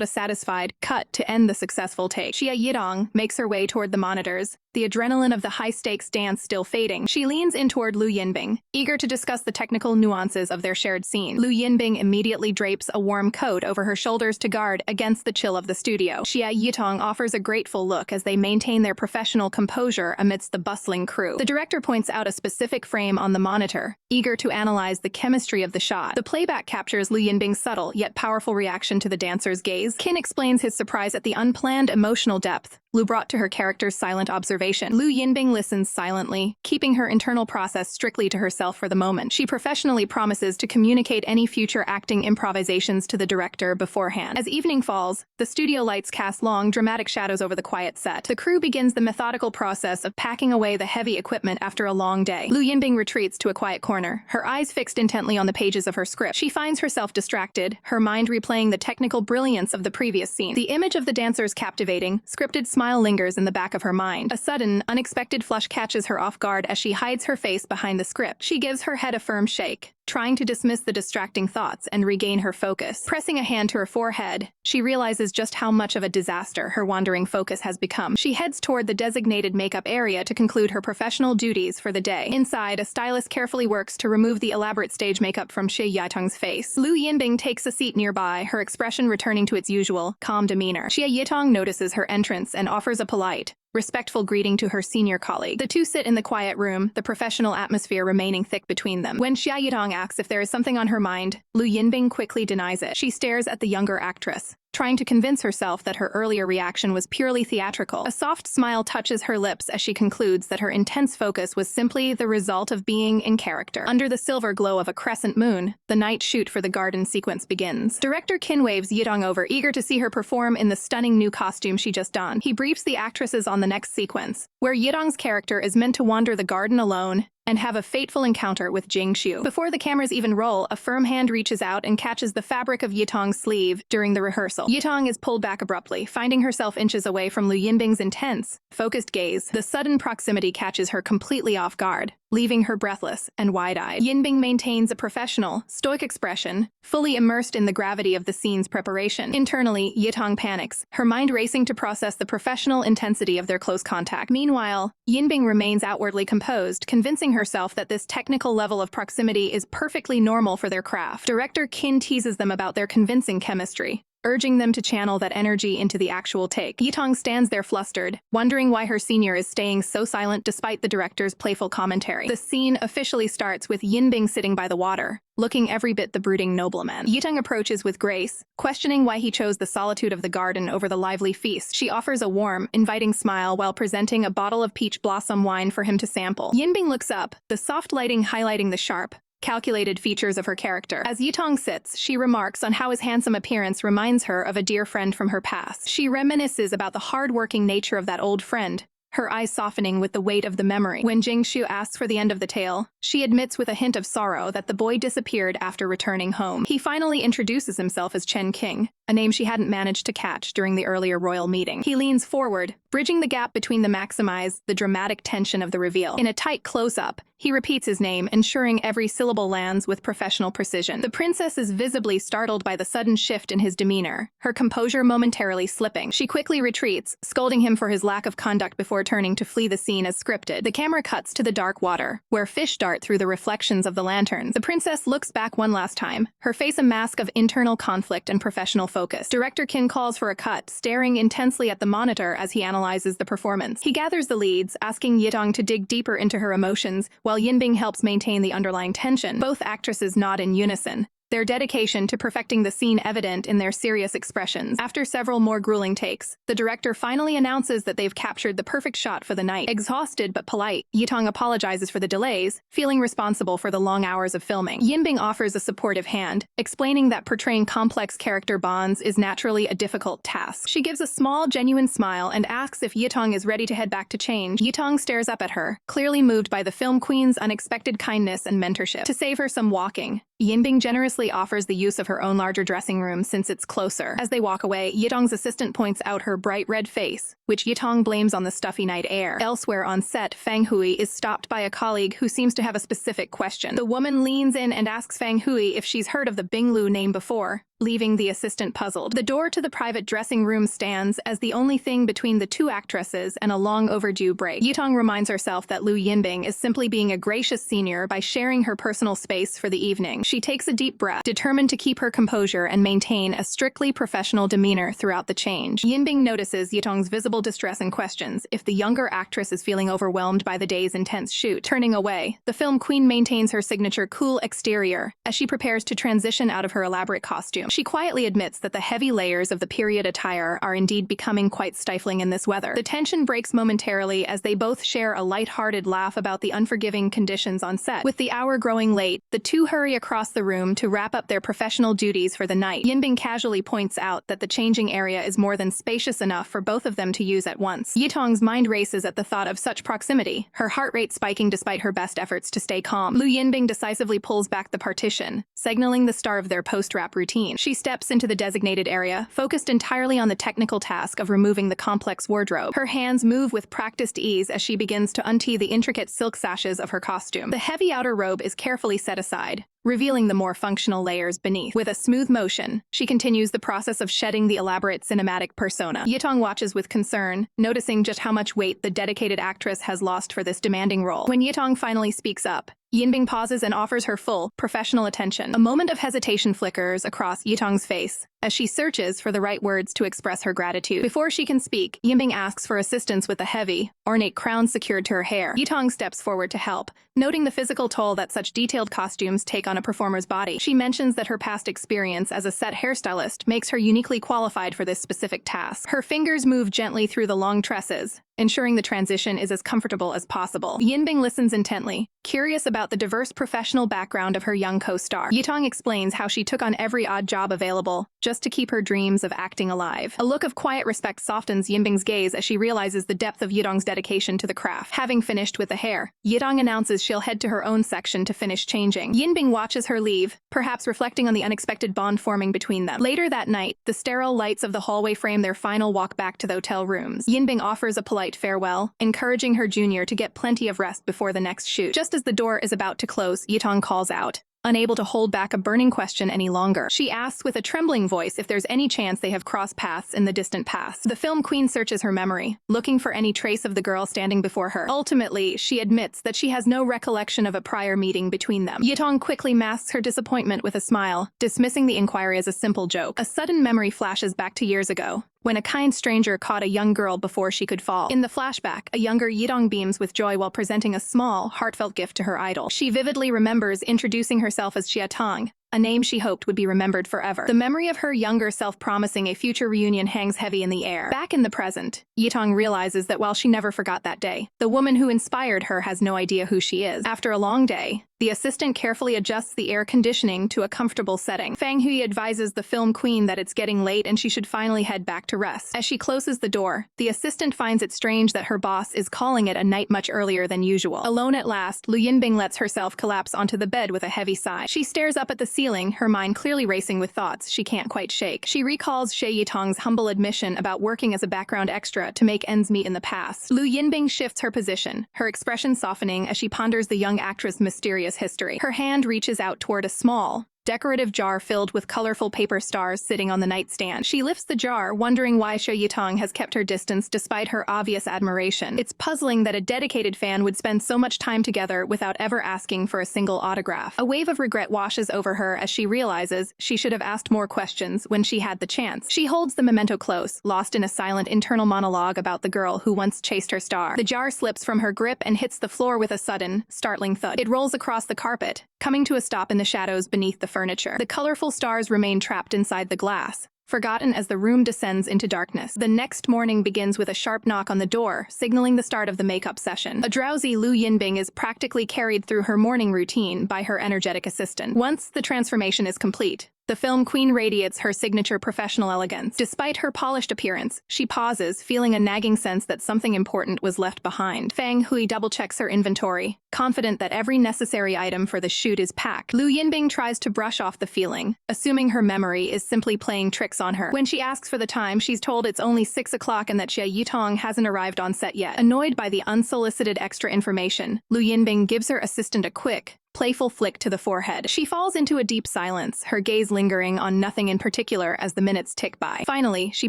a satisfied cut to end the successful take. Xia Yitong makes her way toward the monitors, the adrenaline of the high-stakes dance still fading. She leans in toward Lu Yinbing, eager to discuss the technical nuances of their shared scene. Lu Yinbing immediately drapes a warm coat over her shoulders to guard against the chill of the studio. Xia Yitong offers a grateful look as they maintain their professional composure amidst the bustling crew. The director points out a specific frame on the monitor, eager to analyze the chemistry of the shot. The playback captures Lu Yinbing's subtle yet powerful reaction to the dancer's gaze. Qin explains his surprise at the unplanned emotional depth, Lu brought to her character's silent observation. Lu Yinbing listens silently, keeping her internal process strictly to herself for the moment. She professionally promises to communicate any future acting improvisations to the director beforehand. As evening falls, the studio lights cast long, dramatic shadows over the quiet set. The crew begins the methodical process of packing away the heavy equipment after a long day. Lu Yinbing retreats to a quiet corner, her eyes fixed intently on the pages of her script. She finds herself distracted, her mind replaying the technical brilliance of the previous scene. The image of the dancer's captivating, scripted smile lingers in the back of her mind. A sudden, unexpected flush catches her off guard as she hides her face behind the script. She gives her head a firm shake, trying to dismiss the distracting thoughts and regain her focus. Pressing a hand to her forehead, she realizes just how much of a disaster her wandering focus has become. She heads toward the designated makeup area to conclude her professional duties for the day. Inside, a stylist carefully works to remove the elaborate stage makeup from Xia Yitong's face. Lu Yinbing takes a seat nearby, her expression returning to its usual, calm demeanor. Xia Yitong notices her entrance and offers a polite, respectful greeting to her senior colleague. The two sit in the quiet room, the professional atmosphere remaining thick between them. When Xia Yitong asks if there is something on her mind, Lu Yinbing quickly denies it. She stares at the younger actress, trying to convince herself that her earlier reaction was purely theatrical. A soft smile touches her lips as she concludes that her intense focus was simply the result of being in character. Under the silver glow of a crescent moon, the night shoot for the garden sequence begins. Director Qin waves Yitong over, eager to see her perform in the stunning new costume she just donned. He briefs the actresses on the next sequence, where Yitong's character is meant to wander the garden alone and have a fateful encounter with Jing Xiu. Before the cameras even roll, a firm hand reaches out and catches the fabric of Yitong's sleeve during the rehearsal. Yitong is pulled back abruptly, finding herself inches away from Lu Yinbing's intense, focused gaze. The sudden proximity catches her completely off guard, leaving her breathless and wide-eyed. Yinbing maintains a professional, stoic expression, fully immersed in the gravity of the scene's preparation. Internally, Yitong panics, her mind racing to process the professional intensity of their close contact. Meanwhile, Yinbing remains outwardly composed, convincing herself that this technical level of proximity is perfectly normal for their craft. Director Qin teases them about their convincing chemistry, urging them to channel that energy into the actual take. Yitong stands there flustered, wondering why her senior is staying so silent despite the director's playful commentary. The scene officially starts with Yinbing sitting by the water, looking every bit the brooding nobleman. Yitong approaches with grace, questioning why he chose the solitude of the garden over the lively feast. She offers a warm, inviting smile while presenting a bottle of peach blossom wine for him to sample. Yinbing looks up, the soft lighting highlighting the sharp, calculated features of her character. As Yitong sits, she remarks on how his handsome appearance reminds her of a dear friend from her past. She reminisces about the hard-working nature of that old friend, her eyes softening with the weight of the memory. When Jing Xiu asks for the end of the tale, she admits with a hint of sorrow that the boy disappeared after returning home. He finally introduces himself as Chen King, a name she hadn't managed to catch during the earlier royal meeting. He leans forward, bridging the gap between the dramatic tension of the reveal. In a tight close-up, he repeats his name, ensuring every syllable lands with professional precision. The princess is visibly startled by the sudden shift in his demeanor, her composure momentarily slipping. She quickly retreats, scolding him for his lack of conduct before turning to flee the scene as scripted. The camera cuts to the dark water, where fish dart through the reflections of the lanterns. The princess looks back one last time, her face a mask of internal conflict and professional focus. Director Qin calls for a cut, staring intensely at the monitor as he analyzes the performance. He gathers the leads, asking Yitong to dig deeper into her emotions, while Yinbing helps maintain the underlying tension. Both actresses nod in unison, their dedication to perfecting the scene evident in their serious expressions. After several more grueling takes, the director finally announces that they've captured the perfect shot for the night. Exhausted but polite, Yitong apologizes for the delays, feeling responsible for the long hours of filming. Yinbing offers a supportive hand, explaining that portraying complex character bonds is naturally a difficult task. She gives a small, genuine smile and asks if Yitong is ready to head back to change. Yitong stares up at her, clearly moved by the film queen's unexpected kindness and mentorship. To save her some walking, Yinbing generously offers the use of her own larger dressing room since it's closer. As they walk away, Yitong's assistant points out her bright red face, which Yitong blames on the stuffy night air. Elsewhere on set, Fang Hui is stopped by a colleague who seems to have a specific question. The woman leans in and asks Fang Hui if she's heard of the Binglu name before, leaving the assistant puzzled. The door to the private dressing room stands as the only thing between the two actresses and a long overdue break. Yitong reminds herself that Lu Yinbing is simply being a gracious senior by sharing her personal space for the evening. She takes a deep breath, determined to keep her composure and maintain a strictly professional demeanor throughout the change. Yinbing notices Yitong's visible distress and questions if the younger actress is feeling overwhelmed by the day's intense shoot. Turning away, the film queen maintains her signature cool exterior as she prepares to transition out of her elaborate costume. She quietly admits that the heavy layers of the period attire are indeed becoming quite stifling in this weather. The tension breaks momentarily as they both share a light-hearted laugh about the unforgiving conditions on set. With the hour growing late, the two hurry across the room to wrap up their professional duties for the night. Yinbing casually points out that the changing area is more than spacious enough for both of them to use at once. Yitong's mind races at the thought of such proximity, her heart rate spiking despite her best efforts to stay calm. Lu Yinbing decisively pulls back the partition, signaling the start of their post-wrap routine. She steps into the designated area, focused entirely on the technical task of removing the complex wardrobe. Her hands move with practiced ease as she begins to untee the intricate silk sashes of her costume. The heavy outer robe is carefully set aside, revealing the more functional layers beneath. With a smooth motion, she continues the process of shedding the elaborate cinematic persona. Yitong watches with concern, noticing just how much weight the dedicated actress has lost for this demanding role. When Yitong finally speaks up, Yinbing pauses and offers her full, professional attention. A moment of hesitation flickers across Yitong's face as she searches for the right words to express her gratitude. Before she can speak, Yinbing asks for assistance with the heavy, ornate crown secured to her hair. Yitong steps forward to help, noting the physical toll that such detailed costumes take on a performer's body. She mentions that her past experience as a set hairstylist makes her uniquely qualified for this specific task. Her fingers move gently through the long tresses, ensuring the transition is as comfortable as possible. Yinbing listens intently, curious about the diverse professional background of her young co-star. Yitong explains how she took on every odd job available, just to keep her dreams of acting alive. A look of quiet respect softens Yinbing's gaze as she realizes the depth of Yitong's dedication to the craft. Having finished with the hair, Yitong announces she'll head to her own section to finish changing. Yinbing watches her leave, perhaps reflecting on the unexpected bond forming between them. Later that night, the sterile lights of the hallway frame their final walk back to the hotel rooms. Yinbing offers a polite farewell, encouraging her junior to get plenty of rest before the next shoot. Just as the door is about to close, Yitong calls out, unable to hold back a burning question any longer. She asks with a trembling voice if there's any chance they have crossed paths in the distant past. The film queen searches her memory, looking for any trace of the girl standing before her. Ultimately, she admits that she has no recollection of a prior meeting between them. Yitong quickly masks her disappointment with a smile, dismissing the inquiry as a simple joke. A sudden memory flashes back to years ago, when a kind stranger caught a young girl before she could fall. In the flashback, a younger Yitong beams with joy while presenting a small, heartfelt gift to her idol. She vividly remembers introducing herself as Xia Yitong, a name she hoped would be remembered forever. The memory of her younger self promising a future reunion hangs heavy in the air. Back in the present, Yitong realizes that while she never forgot that day, the woman who inspired her has no idea who she is. After a long day, the assistant carefully adjusts the air conditioning to a comfortable setting. Fang Hui advises the film queen that it's getting late and she should finally head back to rest. As she closes the door, the assistant finds it strange that her boss is calling it a night much earlier than usual. Alone at last, Lu Yinbing lets herself collapse onto the bed with a heavy sigh. She stares up at the ceiling, her mind clearly racing with thoughts she can't quite shake. She recalls Xia Yitong's humble admission about working as a background extra to make ends meet in the past. Lu Yinbing shifts her position, her expression softening as she ponders the young actress' mysterious history. Her hand reaches out toward a small, decorative jar filled with colorful paper stars sitting on the nightstand. She lifts the jar, wondering why Xia Yitong has kept her distance despite her obvious admiration. It's puzzling that a dedicated fan would spend so much time together without ever asking for a single autograph. A wave of regret washes over her as she realizes she should have asked more questions when she had the chance. She holds the memento close, lost in a silent internal monologue about the girl who once chased her star. The jar slips from her grip and hits the floor with a sudden, startling thud. It rolls across the carpet, coming to a stop in the shadows beneath the furniture. The colorful stars remain trapped inside the glass, forgotten as the room descends into darkness. The next morning begins with a sharp knock on the door, signaling the start of the makeup session. A drowsy Lu Yinbing is practically carried through her morning routine by her energetic assistant. Once the transformation is complete, the film queen radiates her signature professional elegance. Despite her polished appearance, she pauses, feeling a nagging sense that something important was left behind. Fang Hui double-checks her inventory, confident that every necessary item for the shoot is packed. Lu Yinbing tries to brush off the feeling, assuming her memory is simply playing tricks on her. When she asks for the time, she's told it's only 6 o'clock and that Xia Yitong hasn't arrived on set yet. Annoyed by the unsolicited extra information, Lu Yinbing gives her assistant a quick, playful flick to the forehead. She falls into a deep silence, her gaze lingering on nothing in particular as the minutes tick by. Finally, she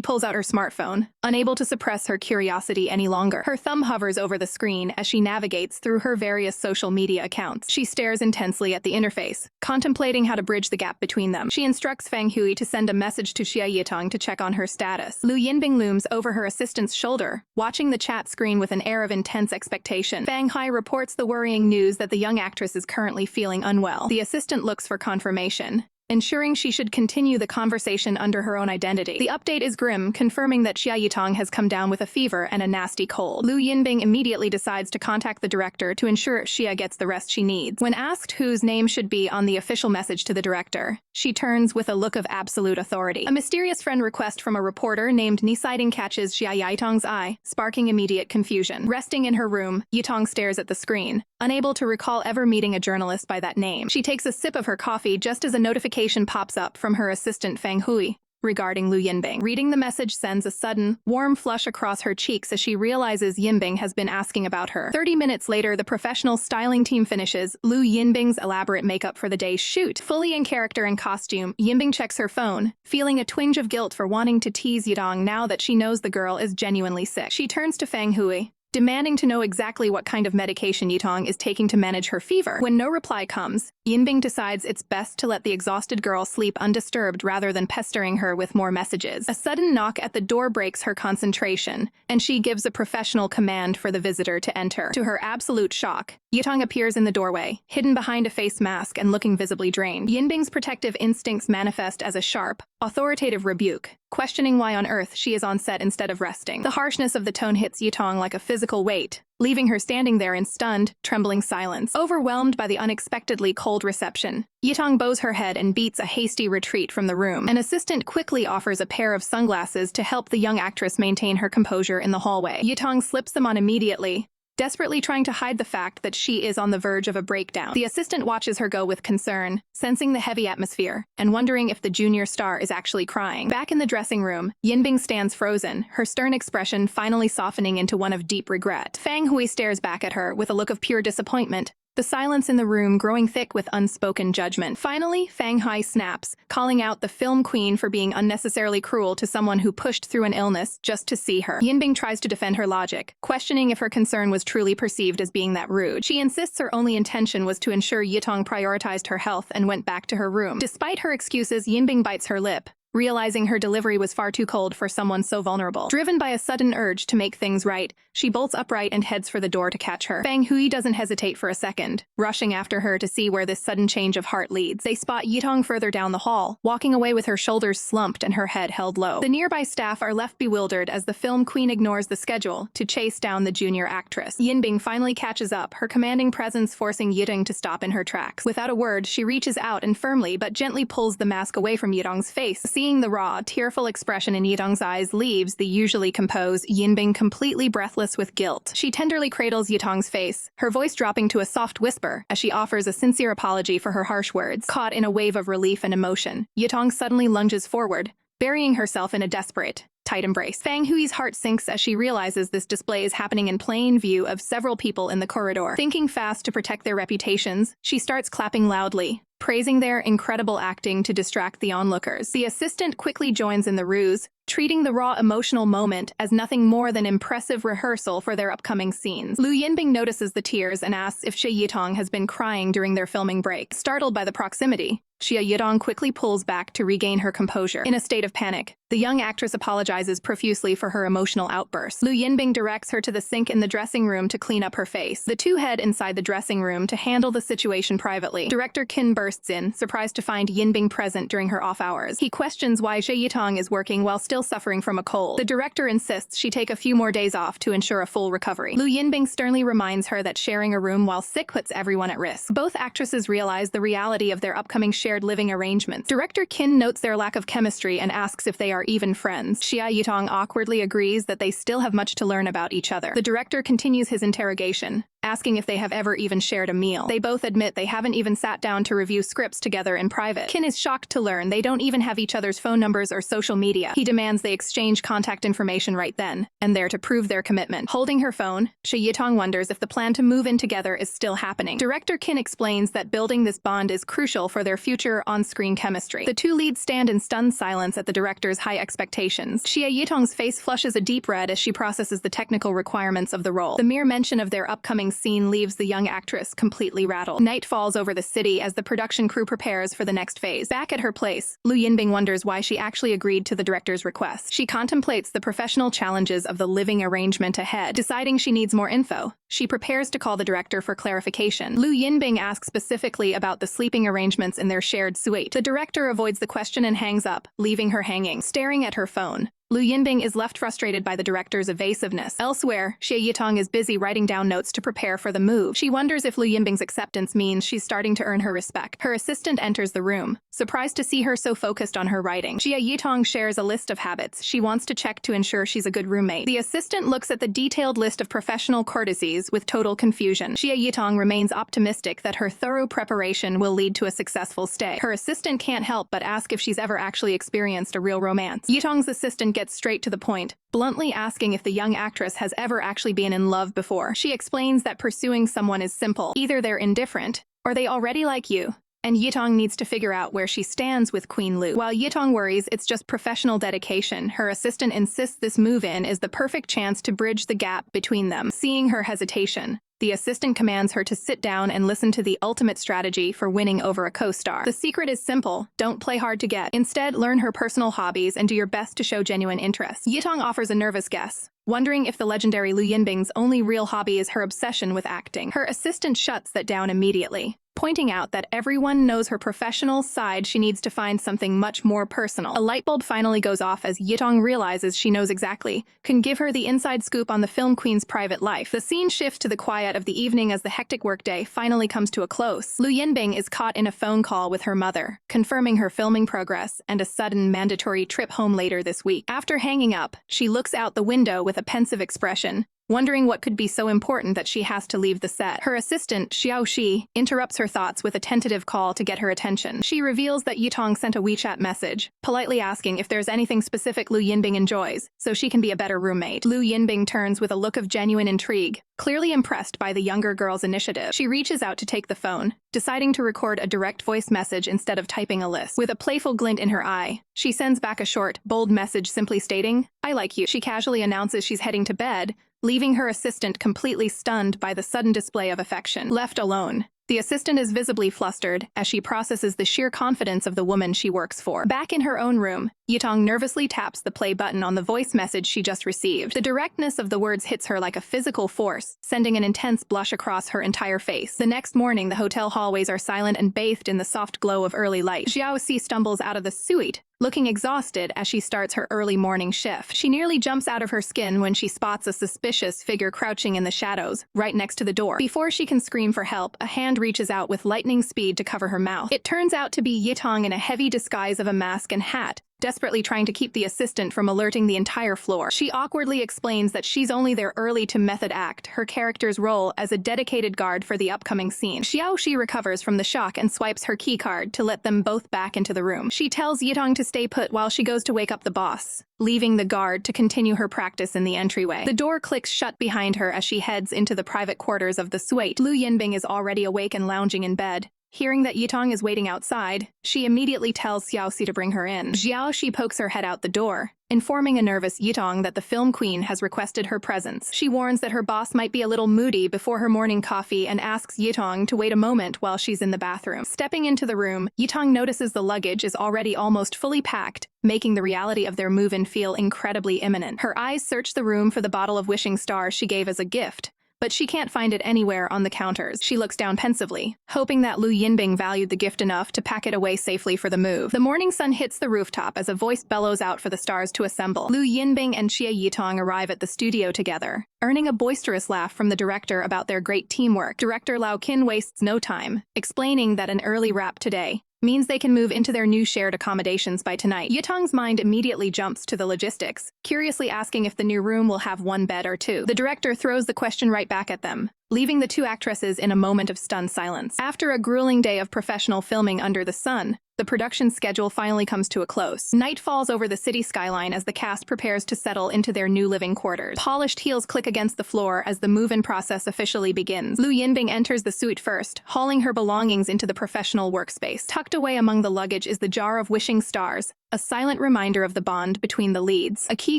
pulls out her smartphone, unable to suppress her curiosity any longer. Her thumb hovers over the screen as she navigates through her various social media accounts. She stares intensely at the interface, contemplating how to bridge the gap between them. She instructs Fang Hui to send a message to Xia Yitong to check on her status. Lu Yinbing looms over her assistant's shoulder, watching the chat screen with an air of intense expectation. Fang Hui reports the worrying news that the young actress is currently feeling unwell. The assistant looks for confirmation, ensuring she should continue the conversation under her own identity. The update is grim, confirming that Xia Yitong has come down with a fever and a nasty cold. Lu Yinbing immediately decides to contact the director to ensure Xia gets the rest she needs. When asked whose name should be on the official message to the director, she turns with a look of absolute authority. A mysterious friend request from a reporter named Ni catches Xia Yitong's eye, sparking immediate confusion. Resting in her room, Yitong stares at the screen, unable to recall ever meeting a journalist by that name. She takes a sip of her coffee just as a notification pops up from her assistant Fang Hui regarding Lu Yinbing. Reading the message sends a sudden, warm flush across her cheeks as she realizes Yinbing has been asking about her. 30 minutes later, the professional styling team finishes Lu Yinbing's elaborate makeup for the day's shoot. Fully in character and costume, Yinbing checks her phone, feeling a twinge of guilt for wanting to tease Yitong now that she knows the girl is genuinely sick. She turns to Fang Hui, demanding to know exactly what kind of medication Yitong is taking to manage her fever. When no reply comes, Yinbing decides it's best to let the exhausted girl sleep undisturbed rather than pestering her with more messages. A sudden knock at the door breaks her concentration, and she gives a professional command for the visitor to enter. To her absolute shock, Yitong appears in the doorway, hidden behind a face mask and looking visibly drained. Yinbing's protective instincts manifest as a sharp, authoritative rebuke, questioning why on earth she is on set instead of resting. The harshness of the tone hits Yitong like a physical weight, leaving her standing there in stunned, trembling silence. Overwhelmed by the unexpectedly cold reception, Yitong bows her head and beats a hasty retreat from the room. An assistant quickly offers a pair of sunglasses to help the young actress maintain her composure in the hallway. Yitong slips them on immediately, desperately trying to hide the fact that she is on the verge of a breakdown. The assistant watches her go with concern, sensing the heavy atmosphere, and wondering if the junior star is actually crying. Back in the dressing room, Yinbing stands frozen, her stern expression finally softening into one of deep regret. Fang Hui stares back at her with a look of pure disappointment, the silence in the room growing thick with unspoken judgment. Finally, Fang Hui snaps, calling out the film queen for being unnecessarily cruel to someone who pushed through an illness just to see her. Yinbing tries to defend her logic, questioning if her concern was truly perceived as being that rude. She insists her only intention was to ensure Yitong prioritized her health and went back to her room. Despite her excuses, Yinbing bites her lip, realizing her delivery was far too cold for someone so vulnerable. Driven by a sudden urge to make things right, she bolts upright and heads for the door to catch her. Fang Hui doesn't hesitate for a second, rushing after her to see where this sudden change of heart leads. They spot Yitong further down the hall, walking away with her shoulders slumped and her head held low. The nearby staff are left bewildered as the film queen ignores the schedule to chase down the junior actress. Yinbing finally catches up, her commanding presence forcing Yitong to stop in her tracks. Without a word, she reaches out and firmly but gently pulls the mask away from Yitong's face. Seeing the raw, tearful expression in Yitong's eyes leaves the usually composed Yinbing completely breathless with guilt. She tenderly cradles Yitong's face, her voice dropping to a soft whisper as she offers a sincere apology for her harsh words. Caught in a wave of relief and emotion, Yitong suddenly lunges forward, burying herself in a desperate, tight embrace. Fang Hui's heart sinks as she realizes this display is happening in plain view of several people in the corridor. Thinking fast to protect their reputations, she starts clapping loudly, praising their incredible acting to distract the onlookers. The assistant quickly joins in the ruse, treating the raw emotional moment as nothing more than impressive rehearsal for their upcoming scenes. Lu Yinbing notices the tears and asks if Xia Yitong has been crying during their filming break. Startled by the proximity, Xia Yitong quickly pulls back to regain her composure. In a state of panic, the young actress apologizes profusely for her emotional outburst. Lu Yinbing directs her to the sink in the dressing room to clean up her face. The two head inside the dressing room to handle the situation privately. Director Qin bursts in, surprised to find Yinbing present during her off hours. He questions why Xia Yitong is working while still suffering from a cold. The director insists she take a few more days off to ensure a full recovery. Lu Yinbing sternly reminds her that sharing a room while sick puts everyone at risk. Both actresses realize the reality of their upcoming shared living arrangements. Director Qin notes their lack of chemistry and asks if they are even friends. Xia Yitong awkwardly agrees that they still have much to learn about each other. The director continues his interrogation, asking if they have ever even shared a meal. They both admit they haven't even sat down to review scripts together in private. Qin is shocked to learn they don't even have each other's phone numbers or social media. He demands they exchange contact information right then and there to prove their commitment. Holding her phone, Xia Yitong wonders if the plan to move in together is still happening. Director Qin explains that building this bond is crucial for their future on-screen chemistry. The two leads stand in stunned silence at the director's high expectations. Xia Yitong's face flushes a deep red as she processes the technical requirements of the role. The mere mention of their upcoming scene leaves the young actress completely rattled. Night falls over the city as the production crew prepares for the next phase. Back at her place, Lu Yinbing wonders why she actually agreed to the director's request. She contemplates the professional challenges of the living arrangement ahead. Deciding she needs more info, she prepares to call the director for clarification. Lu Yinbing asks specifically about the sleeping arrangements in their shared suite. The director avoids the question and hangs up, leaving her hanging. Staring at her phone, Lu Yinbing is left frustrated by the director's evasiveness. Elsewhere, Xia Yitong is busy writing down notes to prepare for the move. She wonders if Lu Yinbing's acceptance means she's starting to earn her respect. Her assistant enters the room, surprised to see her so focused on her writing. Xia Yitong shares a list of habits she wants to check to ensure she's a good roommate. The assistant looks at the detailed list of professional courtesies with total confusion. Xia Yitong remains optimistic that her thorough preparation will lead to a successful stay. Her assistant can't help but ask if she's ever actually experienced a real romance. Yitong's assistant gets straight to the point, bluntly asking if the young actress has ever actually been in love before. She explains that pursuing someone is simple. Either they're indifferent, or they already like you, and Yitong needs to figure out where she stands with Queen Lu. While Yitong worries it's just professional dedication, her assistant insists this move-in is the perfect chance to bridge the gap between them. Seeing her hesitation, the assistant commands her to sit down and listen to the ultimate strategy for winning over a co-star. The secret is simple: don't play hard to get. Instead, learn her personal hobbies and do your best to show genuine interest. Yitong offers a nervous guess, wondering if the legendary Lu Yinbing's only real hobby is her obsession with acting. Her assistant shuts that down immediately, pointing out that everyone knows her professional side. She needs to find something much more personal. A light bulb finally goes off as Yitong realizes she knows exactly, can give her the inside scoop on the film queen's private life. The scene shifts to the quiet of the evening as the hectic workday finally comes to a close. Lu Yinbing is caught in a phone call with her mother, confirming her filming progress and a sudden mandatory trip home later this week. After hanging up, she looks out the window with a pensive expression, wondering what could be so important that she has to leave the set. Her assistant, Xiao Shi, interrupts her thoughts with a tentative call to get her attention. She reveals that Yitong sent a WeChat message, politely asking if there's anything specific Lu Yinbing enjoys, so she can be a better roommate. Lu Yinbing turns with a look of genuine intrigue, clearly impressed by the younger girl's initiative. She reaches out to take the phone, deciding to record a direct voice message instead of typing a list. With a playful glint in her eye, she sends back a short, bold message simply stating, "I like you." She casually announces she's heading to bed, leaving her assistant completely stunned by the sudden display of affection. Left alone, the assistant is visibly flustered as she processes the sheer confidence of the woman she works for. Back in her own room, Yitong nervously taps the play button on the voice message she just received. The directness of the words hits her like a physical force, sending an intense blush across her entire face. The next morning, the hotel hallways are silent and bathed in the soft glow of early light. Xiao Si stumbles out of the suite, looking exhausted as she starts her early morning shift. She nearly jumps out of her skin when she spots a suspicious figure crouching in the shadows, right next to the door. Before she can scream for help, a hand reaches out with lightning speed to cover her mouth. It turns out to be Yitong in a heavy disguise of a mask and hat, desperately trying to keep the assistant from alerting the entire floor. She awkwardly explains that she's only there early to method act her character's role as a dedicated guard for the upcoming scene. Xiao Shi recovers from the shock and swipes her keycard to let them both back into the room. She tells Yitong to stay put while she goes to wake up the boss, leaving the guard to continue her practice in the entryway. The door clicks shut behind her as she heads into the private quarters of the suite. Lu Yinbing is already awake and lounging in bed. Hearing that Yitong is waiting outside, she immediately tells Xiao Si to bring her in. Xiao Shi pokes her head out the door, informing a nervous Yitong that the film queen has requested her presence. She warns that her boss might be a little moody before her morning coffee and asks Yitong to wait a moment while she's in the bathroom. Stepping into the room, Yitong notices the luggage is already almost fully packed, making the reality of their move-in feel incredibly imminent. Her eyes search the room for the bottle of wishing stars she gave as a gift, but she can't find it anywhere on the counters. She looks down pensively, hoping that Lu Yinbing valued the gift enough to pack it away safely for the move. The morning sun hits the rooftop as a voice bellows out for the stars to assemble. Lu Yinbing and Xia Yitong arrive at the studio together, earning a boisterous laugh from the director about their great teamwork. Director Lao Qin wastes no time, explaining that an early wrap today means they can move into their new shared accommodations by tonight. Yitong's mind immediately jumps to the logistics, curiously asking if the new room will have one bed or two. The director throws the question right back at them, leaving the two actresses in a moment of stunned silence. After a grueling day of professional filming under the sun, the production schedule finally comes to a close. Night falls over the city skyline as the cast prepares to settle into their new living quarters. Polished heels click against the floor as the move-in process officially begins. Lu Yinbing enters the suite first, hauling her belongings into the professional workspace. Tucked away among the luggage is the jar of wishing stars, a silent reminder of the bond between the leads. A key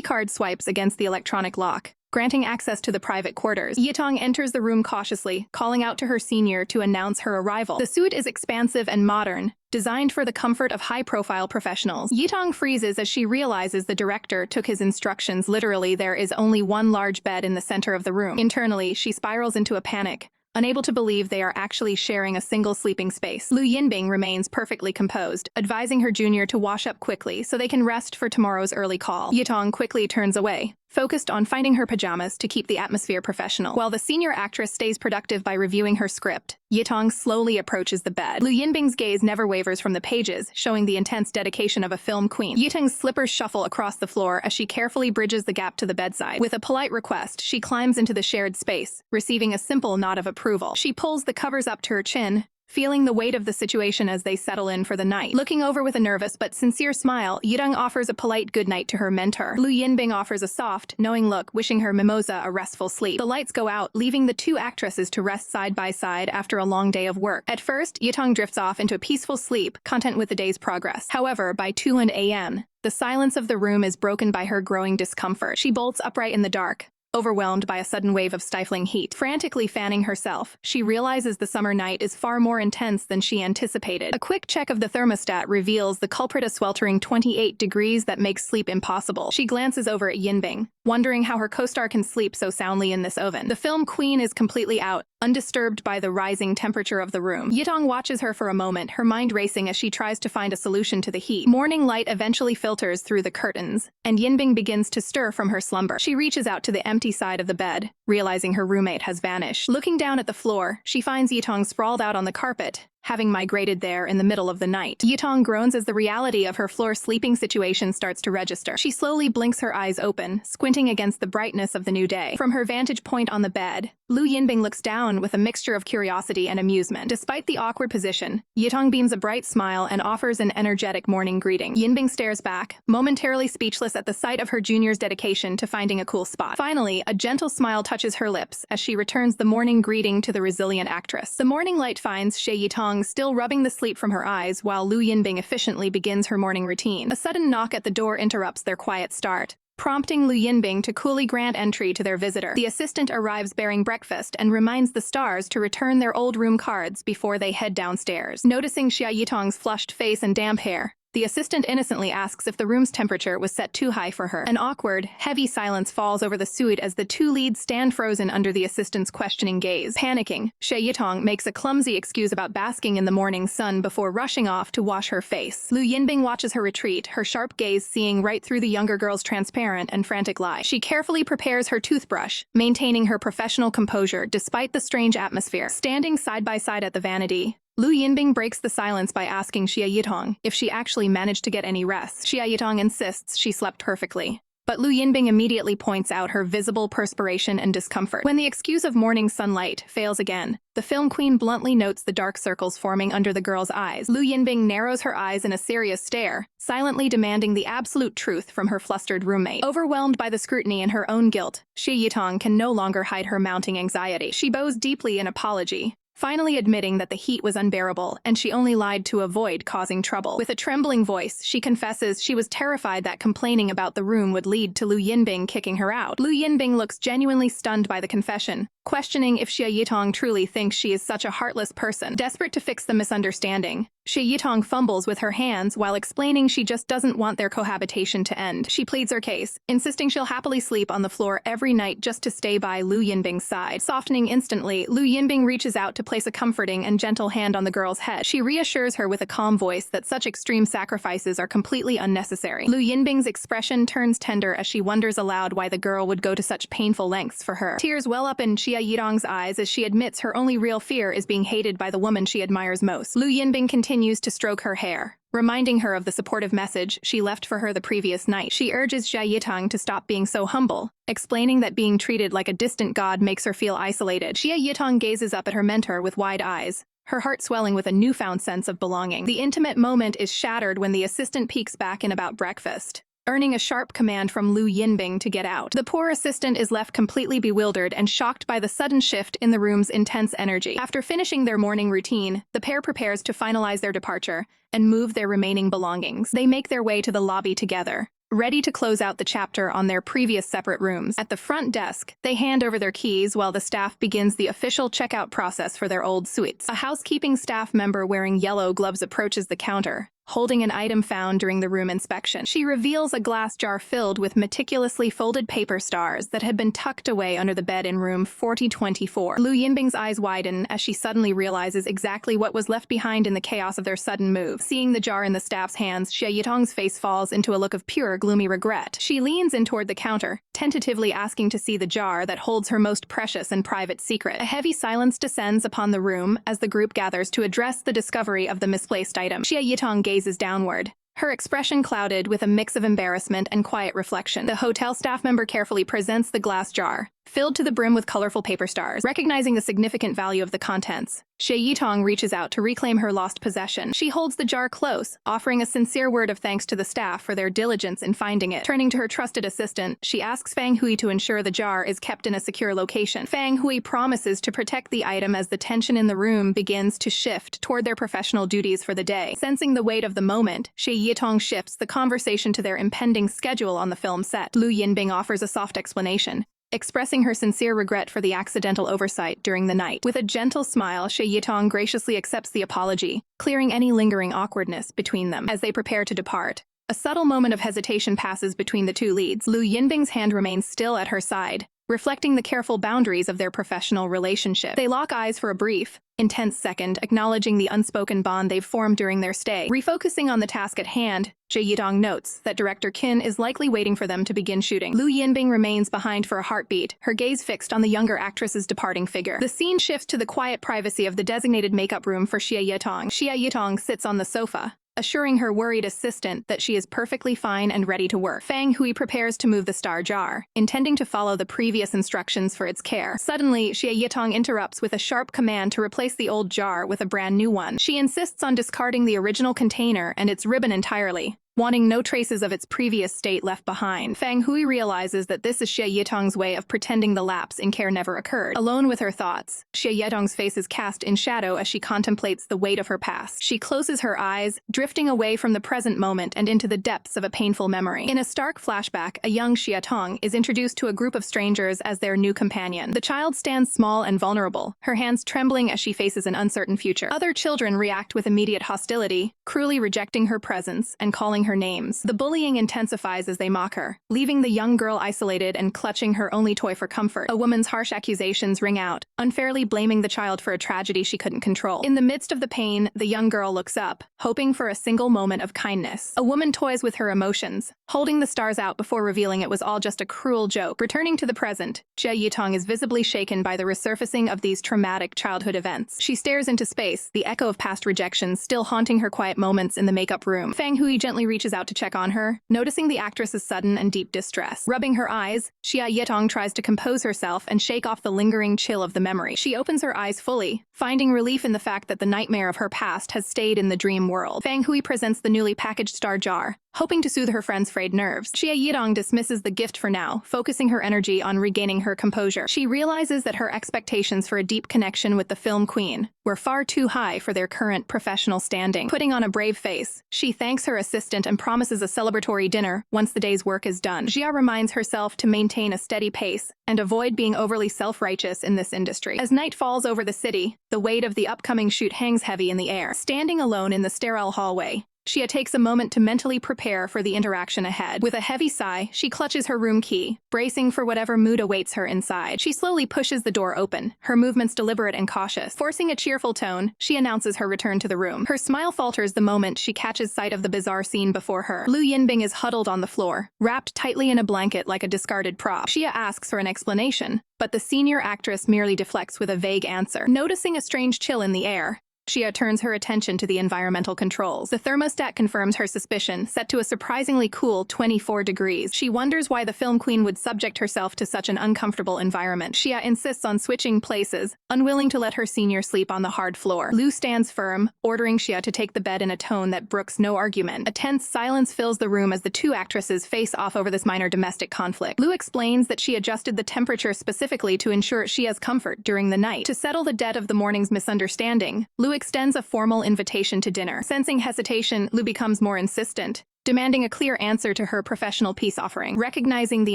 card swipes against the electronic lock, granting access to the private quarters. Yitong enters the room cautiously, calling out to her senior to announce her arrival. The suite is expansive and modern, designed for the comfort of high-profile professionals. Yitong freezes as she realizes the director took his instructions literally. There is only one large bed in the center of the room. Internally, she spirals into a panic, unable to believe they are actually sharing a single sleeping space. Lu Yinbing remains perfectly composed, advising her junior to wash up quickly so they can rest for tomorrow's early call. Yitong quickly turns away, focused on finding her pajamas to keep the atmosphere professional. While the senior actress stays productive by reviewing her script, Yitong slowly approaches the bed. Lu Yinbing's gaze never wavers from the pages, showing the intense dedication of a film queen. Yitong's slippers shuffle across the floor as she carefully bridges the gap to the bedside. With a polite request, she climbs into the shared space, receiving a simple nod of approval. She pulls the covers up to her chin, feeling the weight of the situation as they settle in for the night. Looking over with a nervous but sincere smile, Yitong offers a polite goodnight to her mentor. Lu Yinbing offers a soft, knowing look, wishing her mimosa a restful sleep. The lights go out, leaving the two actresses to rest side by side after a long day of work. At first, Yitong drifts off into a peaceful sleep, content with the day's progress. However, by 2 a.m., the silence of the room is broken by her growing discomfort. She bolts upright in the dark, overwhelmed by a sudden wave of stifling heat. Frantically fanning herself, she realizes the summer night is far more intense than she anticipated. A quick check of the thermostat reveals the culprit, a sweltering 28 degrees that makes sleep impossible. She glances over at Yinbing, wondering how her co-star can sleep so soundly in this oven. The film queen is completely out, undisturbed by the rising temperature of the room. Yitong watches her for a moment, her mind racing as she tries to find a solution to the heat. Morning light eventually filters through the curtains, and Yinbing begins to stir from her slumber. She reaches out to the empty side of the bed, realizing her roommate has vanished. Looking down at the floor, she finds Yitong sprawled out on the carpet, having migrated there in the middle of the night. Yitong groans as the reality of her floor sleeping situation starts to register. She slowly blinks her eyes open, squinting against the brightness of the new day. From her vantage point on the bed, Lu Yinbing looks down with a mixture of curiosity and amusement. Despite the awkward position, Yitong beams a bright smile and offers an energetic morning greeting. Yinbing stares back, momentarily speechless at the sight of her junior's dedication to finding a cool spot. Finally, a gentle smile touches her lips as she returns the morning greeting to the resilient actress. The morning light finds Xia Yitong still rubbing the sleep from her eyes while Lu Yinbing efficiently begins her morning routine. A sudden knock at the door interrupts their quiet start, prompting Lu Yinbing to coolly grant entry to their visitor. The assistant arrives bearing breakfast and reminds the stars to return their old room cards before they head downstairs. Noticing Xia Yitong's flushed face and damp hair, the assistant innocently asks if the room's temperature was set too high for her. An awkward, heavy silence falls over the suite as the two leads stand frozen under the assistant's questioning gaze. Panicking, Xia Yitong makes a clumsy excuse about basking in the morning sun before rushing off to wash her face. Lu Yinbing watches her retreat, her sharp gaze seeing right through the younger girl's transparent and frantic lie. She carefully prepares her toothbrush, maintaining her professional composure despite the strange atmosphere. Standing side by side at the vanity, Lu Yinbing breaks the silence by asking Xia Yitong if she actually managed to get any rest. Xia Yitong insists she slept perfectly, but Lu Yinbing immediately points out her visible perspiration and discomfort. When the excuse of morning sunlight fails again, the film queen bluntly notes the dark circles forming under the girl's eyes. Lu Yinbing narrows her eyes in a serious stare, silently demanding the absolute truth from her flustered roommate. Overwhelmed by the scrutiny and her own guilt, Xia Yitong can no longer hide her mounting anxiety. She bows deeply in apology, finally admitting that the heat was unbearable and she only lied to avoid causing trouble. With a trembling voice, she confesses she was terrified that complaining about the room would lead to Lu Yinbing kicking her out. Lu Yinbing looks genuinely stunned by the confession, questioning if Xia Yitong truly thinks she is such a heartless person. Desperate to fix the misunderstanding, Xia Yitong fumbles with her hands while explaining she just doesn't want their cohabitation to end. She pleads her case, insisting she'll happily sleep on the floor every night just to stay by Lu Yinbing's side. Softening instantly, Lu Yinbing reaches out to place a comforting and gentle hand on the girl's head. She reassures her with a calm voice that such extreme sacrifices are completely unnecessary. Lu Yinbing's expression turns tender as she wonders aloud why the girl would go to such painful lengths for her. Tears well up in Xia Yitong's eyes as she admits her only real fear is being hated by the woman she admires most. Lu Yinbing continues to stroke her hair, reminding her of the supportive message she left for her the previous night. She urges Xia Yitong to stop being so humble, explaining that being treated like a distant god makes her feel isolated. Xia Yitong gazes up at her mentor with wide eyes, her heart swelling with a newfound sense of belonging. The intimate moment is shattered when the assistant peeks back in about breakfast, earning a sharp command from Lu Yinbing to get out. The poor assistant is left completely bewildered and shocked by the sudden shift in the room's intense energy. After finishing their morning routine, the pair prepares to finalize their departure and move their remaining belongings. They make their way to the lobby together, ready to close out the chapter on their previous separate rooms. At the front desk, they hand over their keys while the staff begins the official checkout process for their old suites. A housekeeping staff member wearing yellow gloves approaches the counter, holding an item found during the room inspection. She reveals a glass jar filled with meticulously folded paper stars that had been tucked away under the bed in room 4024. Lu Yinbing's eyes widen as she suddenly realizes exactly what was left behind in the chaos of their sudden move. Seeing the jar in the staff's hands, Xia Yitong's face falls into a look of pure, gloomy regret. She leans in toward the counter, tentatively asking to see the jar that holds her most precious and private secret. A heavy silence descends upon the room as the group gathers to address the discovery of the misplaced item. Xia Yitong gazes downward, her expression clouded with a mix of embarrassment and quiet reflection. The hotel staff member carefully presents the glass jar, filled to the brim with colorful paper stars. Recognizing the significant value of the contents, Xia Yitong reaches out to reclaim her lost possession. She holds the jar close, offering a sincere word of thanks to the staff for their diligence in finding it. Turning to her trusted assistant, she asks Fang Hui to ensure the jar is kept in a secure location. Fang Hui promises to protect the item as the tension in the room begins to shift toward their professional duties for the day. Sensing the weight of the moment, Xia Yitong shifts the conversation to their impending schedule on the film set. Lu Yinbing offers a soft explanation, expressing her sincere regret for the accidental oversight during the night. With a gentle smile, Xia Yitong graciously accepts the apology, clearing any lingering awkwardness between them. As they prepare to depart, a subtle moment of hesitation passes between the two leads. Lu Yinbing's hand remains still at her side, reflecting the careful boundaries of their professional relationship. They lock eyes for a brief, intense second, acknowledging the unspoken bond they've formed during their stay. Refocusing on the task at hand, Xia Yitong notes that director Qin is likely waiting for them to begin shooting. Lu Yinbing remains behind for a heartbeat, her gaze fixed on the younger actress's departing figure. The scene shifts to the quiet privacy of the designated makeup room for Xia Yitong. Xia Yitong sits on the sofa, assuring her worried assistant that she is perfectly fine and ready to work. Fang Hui prepares to move the star jar, intending to follow the previous instructions for its care. Suddenly, Xia Yitong interrupts with a sharp command to replace the old jar with a brand new one. She insists on discarding the original container and its ribbon entirely, wanting no traces of its previous state left behind. Fang Hui realizes that this is Xia Yitong's way of pretending the lapse in care never occurred. Alone with her thoughts, Xia Yitong's face is cast in shadow as she contemplates the weight of her past. She closes her eyes, drifting away from the present moment and into the depths of a painful memory. In a stark flashback, a young Xia Yitong is introduced to a group of strangers as their new companion. The child stands small and vulnerable, her hands trembling as she faces an uncertain future. Other children react with immediate hostility, cruelly rejecting her presence and calling her names. The bullying intensifies as they mock her, leaving the young girl isolated and clutching her only toy for comfort. A woman's harsh accusations ring out, unfairly blaming the child for a tragedy she couldn't control. In the midst of the pain, the young girl looks up, hoping for a single moment of kindness. A woman toys with her emotions, holding the stars out before revealing it was all just a cruel joke. Returning to the present, Xia Yitong is visibly shaken by the resurfacing of these traumatic childhood events. She stares into space, the echo of past rejections still haunting her quiet moments in the makeup room. Fang Hui gently reaches out to check on her, noticing the actress's sudden and deep distress. Rubbing her eyes, Xia Yitong tries to compose herself and shake off the lingering chill of the memory. She opens her eyes fully, finding relief in the fact that the nightmare of her past has stayed in the dream world. Fang Hui presents the newly packaged star jar, hoping to soothe her friend's frayed nerves. Xia Yitong dismisses the gift for now, focusing her energy on regaining her composure. She realizes that her expectations for a deep connection with the film queen were far too high for their current professional standing. Putting on a brave face, she thanks her assistant and promises a celebratory dinner once the day's work is done. Xia reminds herself to maintain a steady pace and avoid being overly self-righteous in this industry. As night falls over the city, the weight of the upcoming shoot hangs heavy in the air. Standing alone in the sterile hallway, Xia takes a moment to mentally prepare for the interaction ahead. With a heavy sigh, she clutches her room key, bracing for whatever mood awaits her inside. She slowly pushes the door open, her movements deliberate and cautious. Forcing a cheerful tone, she announces her return to the room. Her smile falters the moment she catches sight of the bizarre scene before her. Lu Yinbing is huddled on the floor, wrapped tightly in a blanket like a discarded prop. Xia asks for an explanation, but the senior actress merely deflects with a vague answer. Noticing a strange chill in the air, Xia turns her attention to the environmental controls. The thermostat confirms her suspicion, set to a surprisingly cool 24 degrees. She wonders why the film queen would subject herself to such an uncomfortable environment. Xia insists on switching places, unwilling to let her senior sleep on the hard floor. Lu stands firm, ordering Xia to take the bed in a tone that brooks no argument. A tense silence fills the room as the two actresses face off over this minor domestic conflict. Lu explains that she adjusted the temperature specifically to ensure Xia's comfort during the night. To settle the debt of the morning's misunderstanding, Lu extends a formal invitation to dinner. Sensing hesitation, Lu becomes more insistent, demanding a clear answer to her professional peace offering. Recognizing the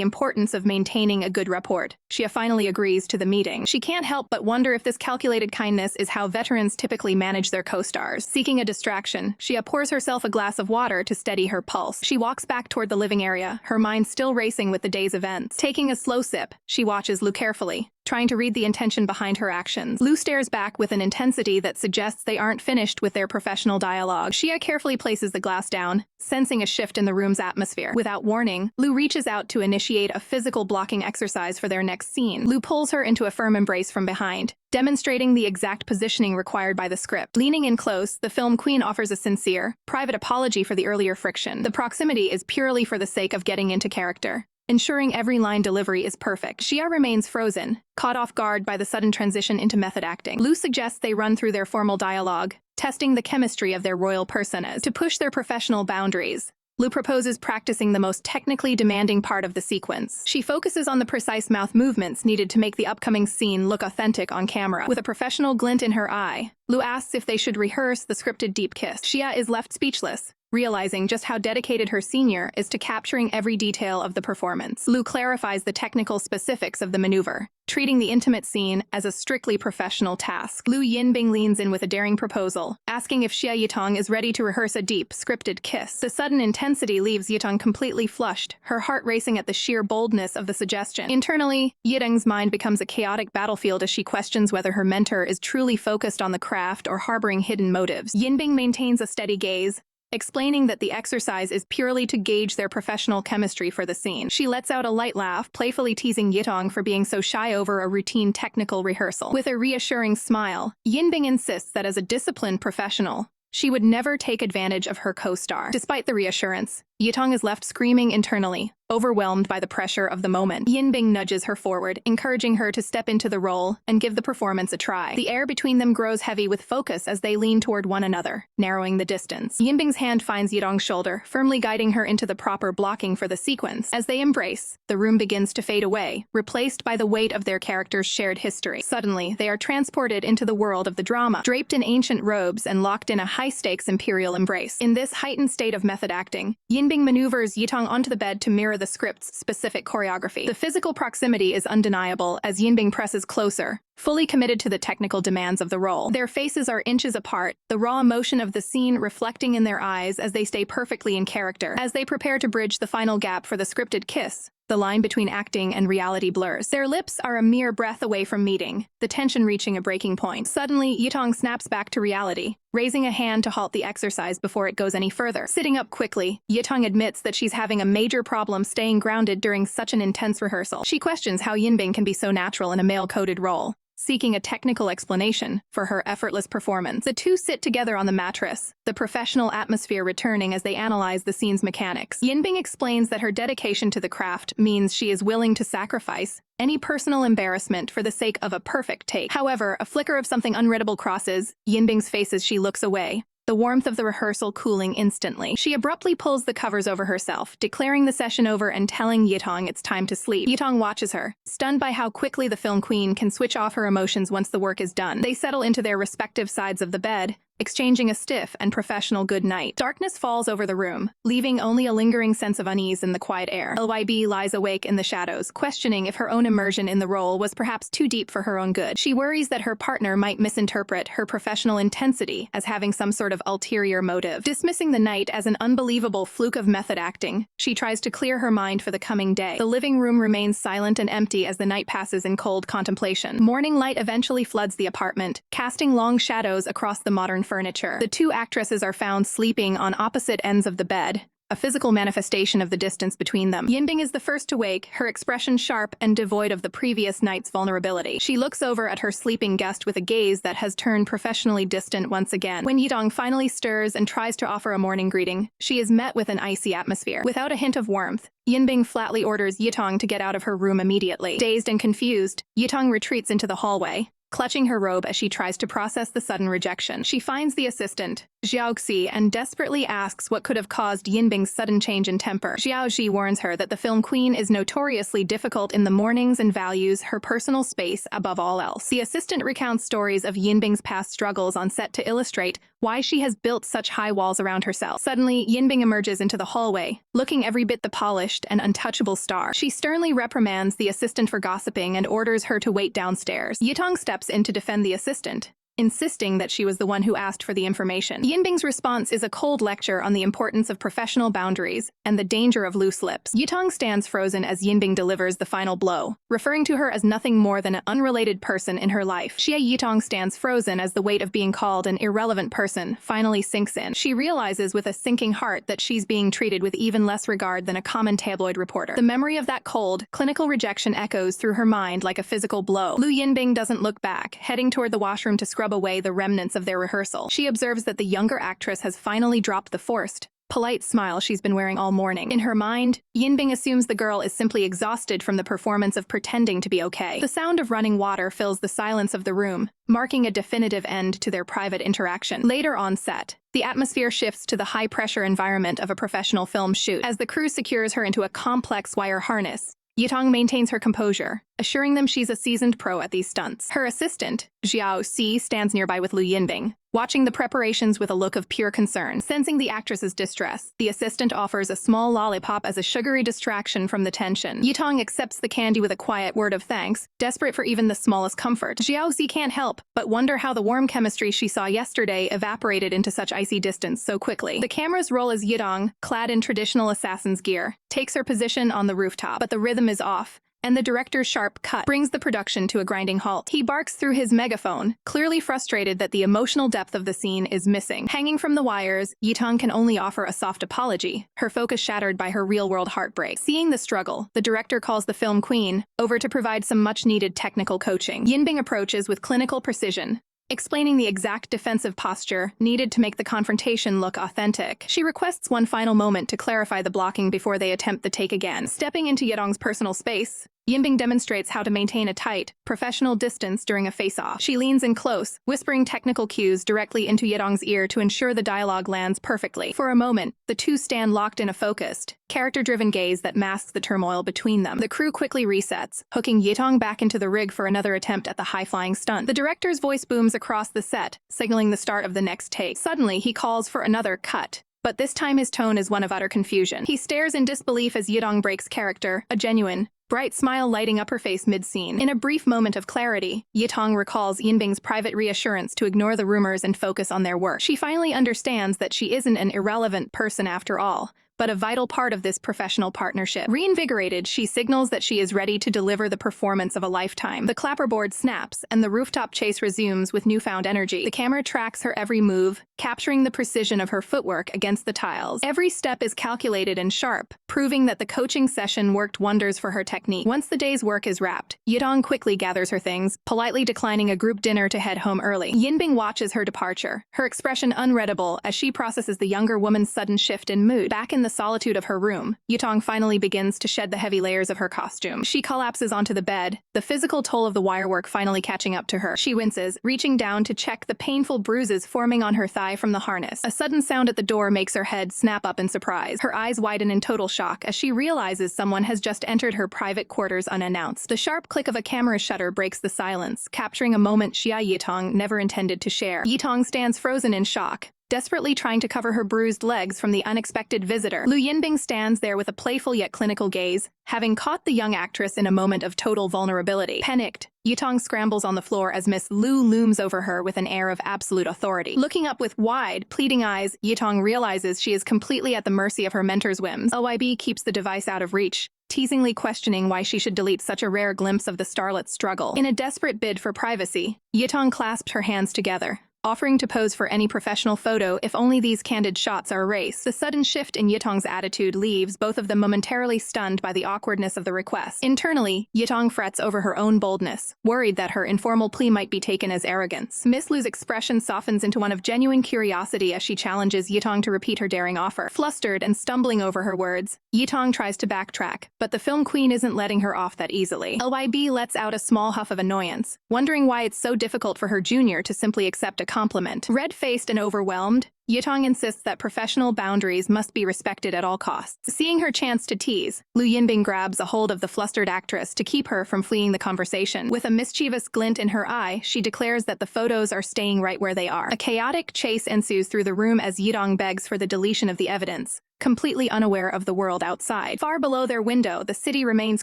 importance of maintaining a good rapport, Xia finally agrees to the meeting. She can't help but wonder if this calculated kindness is how veterans typically manage their co-stars. Seeking a distraction, Xia pours herself a glass of water to steady her pulse. She walks back toward the living area, her mind still racing with the day's events. Taking a slow sip, she watches Lu carefully, trying to read the intention behind her actions. Lu stares back with an intensity that suggests they aren't finished with their professional dialogue. Xia carefully places the glass down, sensing a shift in the room's atmosphere. Without warning, Lu reaches out to initiate a physical blocking exercise for their next scene. Lu pulls her into a firm embrace from behind, demonstrating the exact positioning required by the script. Leaning in close, the film queen offers a sincere, private apology for the earlier friction. The proximity is purely for the sake of getting into character, ensuring every line delivery is perfect. Xia remains frozen, caught off guard by the sudden transition into method acting. Lu suggests they run through their formal dialogue, testing the chemistry of their royal personas. To push their professional boundaries, Lu proposes practicing the most technically demanding part of the sequence. She focuses on the precise mouth movements needed to make the upcoming scene look authentic on camera. With a professional glint in her eye, Lu asks if they should rehearse the scripted deep kiss. Xia is left speechless, realizing just how dedicated her senior is to capturing every detail of the performance. Lu clarifies the technical specifics of the maneuver, treating the intimate scene as a strictly professional task. Lu Yinbing leans in with a daring proposal, asking if Xia Yitong is ready to rehearse a deep, scripted kiss. The sudden intensity leaves Yitong completely flushed, her heart racing at the sheer boldness of the suggestion. Internally, Yitong's mind becomes a chaotic battlefield as she questions whether her mentor is truly focused on the craft or harboring hidden motives. Yinbing maintains a steady gaze, explaining that the exercise is purely to gauge their professional chemistry for the scene. She lets out a light laugh, playfully teasing Yitong for being so shy over a routine technical rehearsal. With a reassuring smile, Yinbing insists that as a disciplined professional, she would never take advantage of her co-star. Despite the reassurance, Yitong is left screaming internally, overwhelmed by the pressure of the moment. Yinbing nudges her forward, encouraging her to step into the role and give the performance a try. The air between them grows heavy with focus as they lean toward one another, narrowing the distance. Yinbing's hand finds Yitong's shoulder, firmly guiding her into the proper blocking for the sequence. As they embrace, the room begins to fade away, replaced by the weight of their characters' shared history. Suddenly, they are transported into the world of the drama, draped in ancient robes and locked in a high-stakes imperial embrace. In this heightened state of method acting, Yinbing maneuvers Yitong onto the bed to mirror the script's specific choreography. The physical proximity is undeniable as Yinbing presses closer, fully committed to the technical demands of the role. Their faces are inches apart, the raw emotion of the scene reflecting in their eyes as they stay perfectly in character. As they prepare to bridge the final gap for the scripted kiss, the line between acting and reality blurs. Their lips are a mere breath away from meeting, the tension reaching a breaking point. Suddenly, Yitong snaps back to reality, raising a hand to halt the exercise before it goes any further. Sitting up quickly, Yitong admits that she's having a major problem staying grounded during such an intense rehearsal. She questions how Yinbing can be so natural in a male-coded role, seeking a technical explanation for her effortless performance. The two sit together on the mattress, the professional atmosphere returning as they analyze the scene's mechanics. Yinbing explains that her dedication to the craft means she is willing to sacrifice any personal embarrassment for the sake of a perfect take. However, a flicker of something unreadable crosses Yinbing's face as she looks away, the warmth of the rehearsal cooling instantly. She abruptly pulls the covers over herself, declaring the session over and telling Yitong it's time to sleep. Yitong watches her, stunned by how quickly the film queen can switch off her emotions once the work is done. They settle into their respective sides of the bed, exchanging a stiff and professional good night. Darkness falls over the room, leaving only a lingering sense of unease in the quiet air. LYB lies awake in the shadows, questioning if her own immersion in the role was perhaps too deep for her own good. She worries that her partner might misinterpret her professional intensity as having some sort of ulterior motive. Dismissing the night as an unbelievable fluke of method acting, she tries to clear her mind for the coming day. The living room remains silent and empty as the night passes in cold contemplation. Morning light eventually floods the apartment, casting long shadows across the modern furniture. The two actresses are found sleeping on opposite ends of the bed, a physical manifestation of the distance between them. Yinbing is the first to wake, her expression sharp and devoid of the previous night's vulnerability. She looks over at her sleeping guest with a gaze that has turned professionally distant once again. When Yitong finally stirs and tries to offer a morning greeting, she is met with an icy atmosphere. Without a hint of warmth, Yinbing flatly orders Yitong to get out of her room immediately. Dazed and confused, Yitong retreats into the hallway, clutching her robe as she tries to process the sudden rejection. She finds the assistant, Xiaoxi, and desperately asks what could have caused Yinbing's sudden change in temper. Xiaoxi warns her that the film queen is notoriously difficult in the mornings and values her personal space above all else. The assistant recounts stories of Yinbing's past struggles on set to illustrate why she has built such high walls around herself. Suddenly, Yinbing emerges into the hallway, looking every bit the polished and untouchable star. She sternly reprimands the assistant for gossiping and orders her to wait downstairs. Yitong steps in to defend the assistant, insisting that she was the one who asked for the information. Yinbing's response is a cold lecture on the importance of professional boundaries and the danger of loose lips. Yitong stands frozen as Yinbing delivers the final blow, referring to her as nothing more than an unrelated person in her life. Xia Yitong stands frozen as the weight of being called an irrelevant person finally sinks in. She realizes with a sinking heart that she's being treated with even less regard than a common tabloid reporter. The memory of that cold, clinical rejection echoes through her mind like a physical blow. Lu Yinbing doesn't look back, heading toward the washroom to scrub away the remnants of their rehearsal. She observes that the younger actress has finally dropped the forced, polite smile she's been wearing all morning. In her mind, Yinbing assumes the girl is simply exhausted from the performance of pretending to be okay. The sound of running water fills the silence of the room, marking a definitive end to their private interaction. Later on set, the atmosphere shifts to the high-pressure environment of a professional film shoot. As the crew secures her into a complex wire harness, Yitong maintains her composure, assuring them she's a seasoned pro at these stunts. Her assistant, Xiao Si, stands nearby with Lu Yinbing, watching the preparations with a look of pure concern. Sensing the actress's distress, the assistant offers a small lollipop as a sugary distraction from the tension. Yitong accepts the candy with a quiet word of thanks, desperate for even the smallest comfort. Xiao Si can't help but wonder how the warm chemistry she saw yesterday evaporated into such icy distance so quickly. The cameras roll as Yitong, clad in traditional assassin's gear, takes her position on the rooftop, but the rhythm is off, and the director's sharp cut brings the production to a grinding halt. He barks through his megaphone, clearly frustrated that the emotional depth of the scene is missing. Hanging from the wires, Yitong can only offer a soft apology, her focus shattered by her real-world heartbreak. Seeing the struggle, the director calls the film queen over to provide some much-needed technical coaching. Yinbing approaches with clinical precision, explaining the exact defensive posture needed to make the confrontation look authentic. She requests one final moment to clarify the blocking before they attempt the take again. Stepping into Yitong's personal space, Yinbing demonstrates how to maintain a tight, professional distance during a face-off. She leans in close, whispering technical cues directly into Yitong's ear to ensure the dialogue lands perfectly. For a moment, the two stand locked in a focused, character-driven gaze that masks the turmoil between them. The crew quickly resets, hooking Yitong back into the rig for another attempt at the high-flying stunt. The director's voice booms across the set, signaling the start of the next take. Suddenly, he calls for another cut, but this time his tone is one of utter confusion. He stares in disbelief as Yitong breaks character, a genuine, bright smile lighting up her face mid-scene. In a brief moment of clarity, Yitong recalls Yinbing's private reassurance to ignore the rumors and focus on their work. She finally understands that she isn't an irrelevant person after all, but a vital part of this professional partnership. Reinvigorated, she signals that she is ready to deliver the performance of a lifetime. The clapperboard snaps, and the rooftop chase resumes with newfound energy. The camera tracks her every move, capturing the precision of her footwork against the tiles. Every step is calculated and sharp, proving that the coaching session worked wonders for her technique. Once the day's work is wrapped, Yitong quickly gathers her things, politely declining a group dinner to head home early. Yinbing watches her departure, her expression unreadable as she processes the younger woman's sudden shift in mood. Back in the solitude of her room, Yitong finally begins to shed the heavy layers of her costume. She collapses onto the bed, the physical toll of the wirework finally catching up to her. She winces, reaching down to check the painful bruises forming on her thigh from the harness. A sudden sound at the door makes her head snap up in surprise. Her eyes widen in total shock as she realizes someone has just entered her private quarters unannounced. The sharp click of a camera shutter breaks the silence, capturing a moment Xia Yitong never intended to share. Yitong stands frozen in shock, desperately trying to cover her bruised legs from the unexpected visitor. Lu Yinbing stands there with a playful yet clinical gaze, having caught the young actress in a moment of total vulnerability. Panicked, Yitong scrambles on the floor as Miss Lu looms over her with an air of absolute authority. Looking up with wide, pleading eyes, Yitong realizes she is completely at the mercy of her mentor's whims. OIB keeps the device out of reach, teasingly questioning why she should delete such a rare glimpse of the starlet's struggle. In a desperate bid for privacy, Yitong clasped her hands together, offering to pose for any professional photo if only these candid shots are erased. The sudden shift in Yitong's attitude leaves both of them momentarily stunned by the awkwardness of the request. Internally, Yitong frets over her own boldness, worried that her informal plea might be taken as arrogance. Miss Lu's expression softens into one of genuine curiosity as she challenges Yitong to repeat her daring offer. Flustered and stumbling over her words, Yitong tries to backtrack, but the film queen isn't letting her off that easily. LYB lets out a small huff of annoyance, wondering why it's so difficult for her junior to simply accept a compliment. Red-faced and overwhelmed, Yitong insists that professional boundaries must be respected at all costs. Seeing her chance to tease, Lu Yinbing grabs a hold of the flustered actress to keep her from fleeing the conversation. With a mischievous glint in her eye, she declares that the photos are staying right where they are. A chaotic chase ensues through the room as Yitong begs for the deletion of the evidence, completely unaware of the world outside. Far below their window, the city remains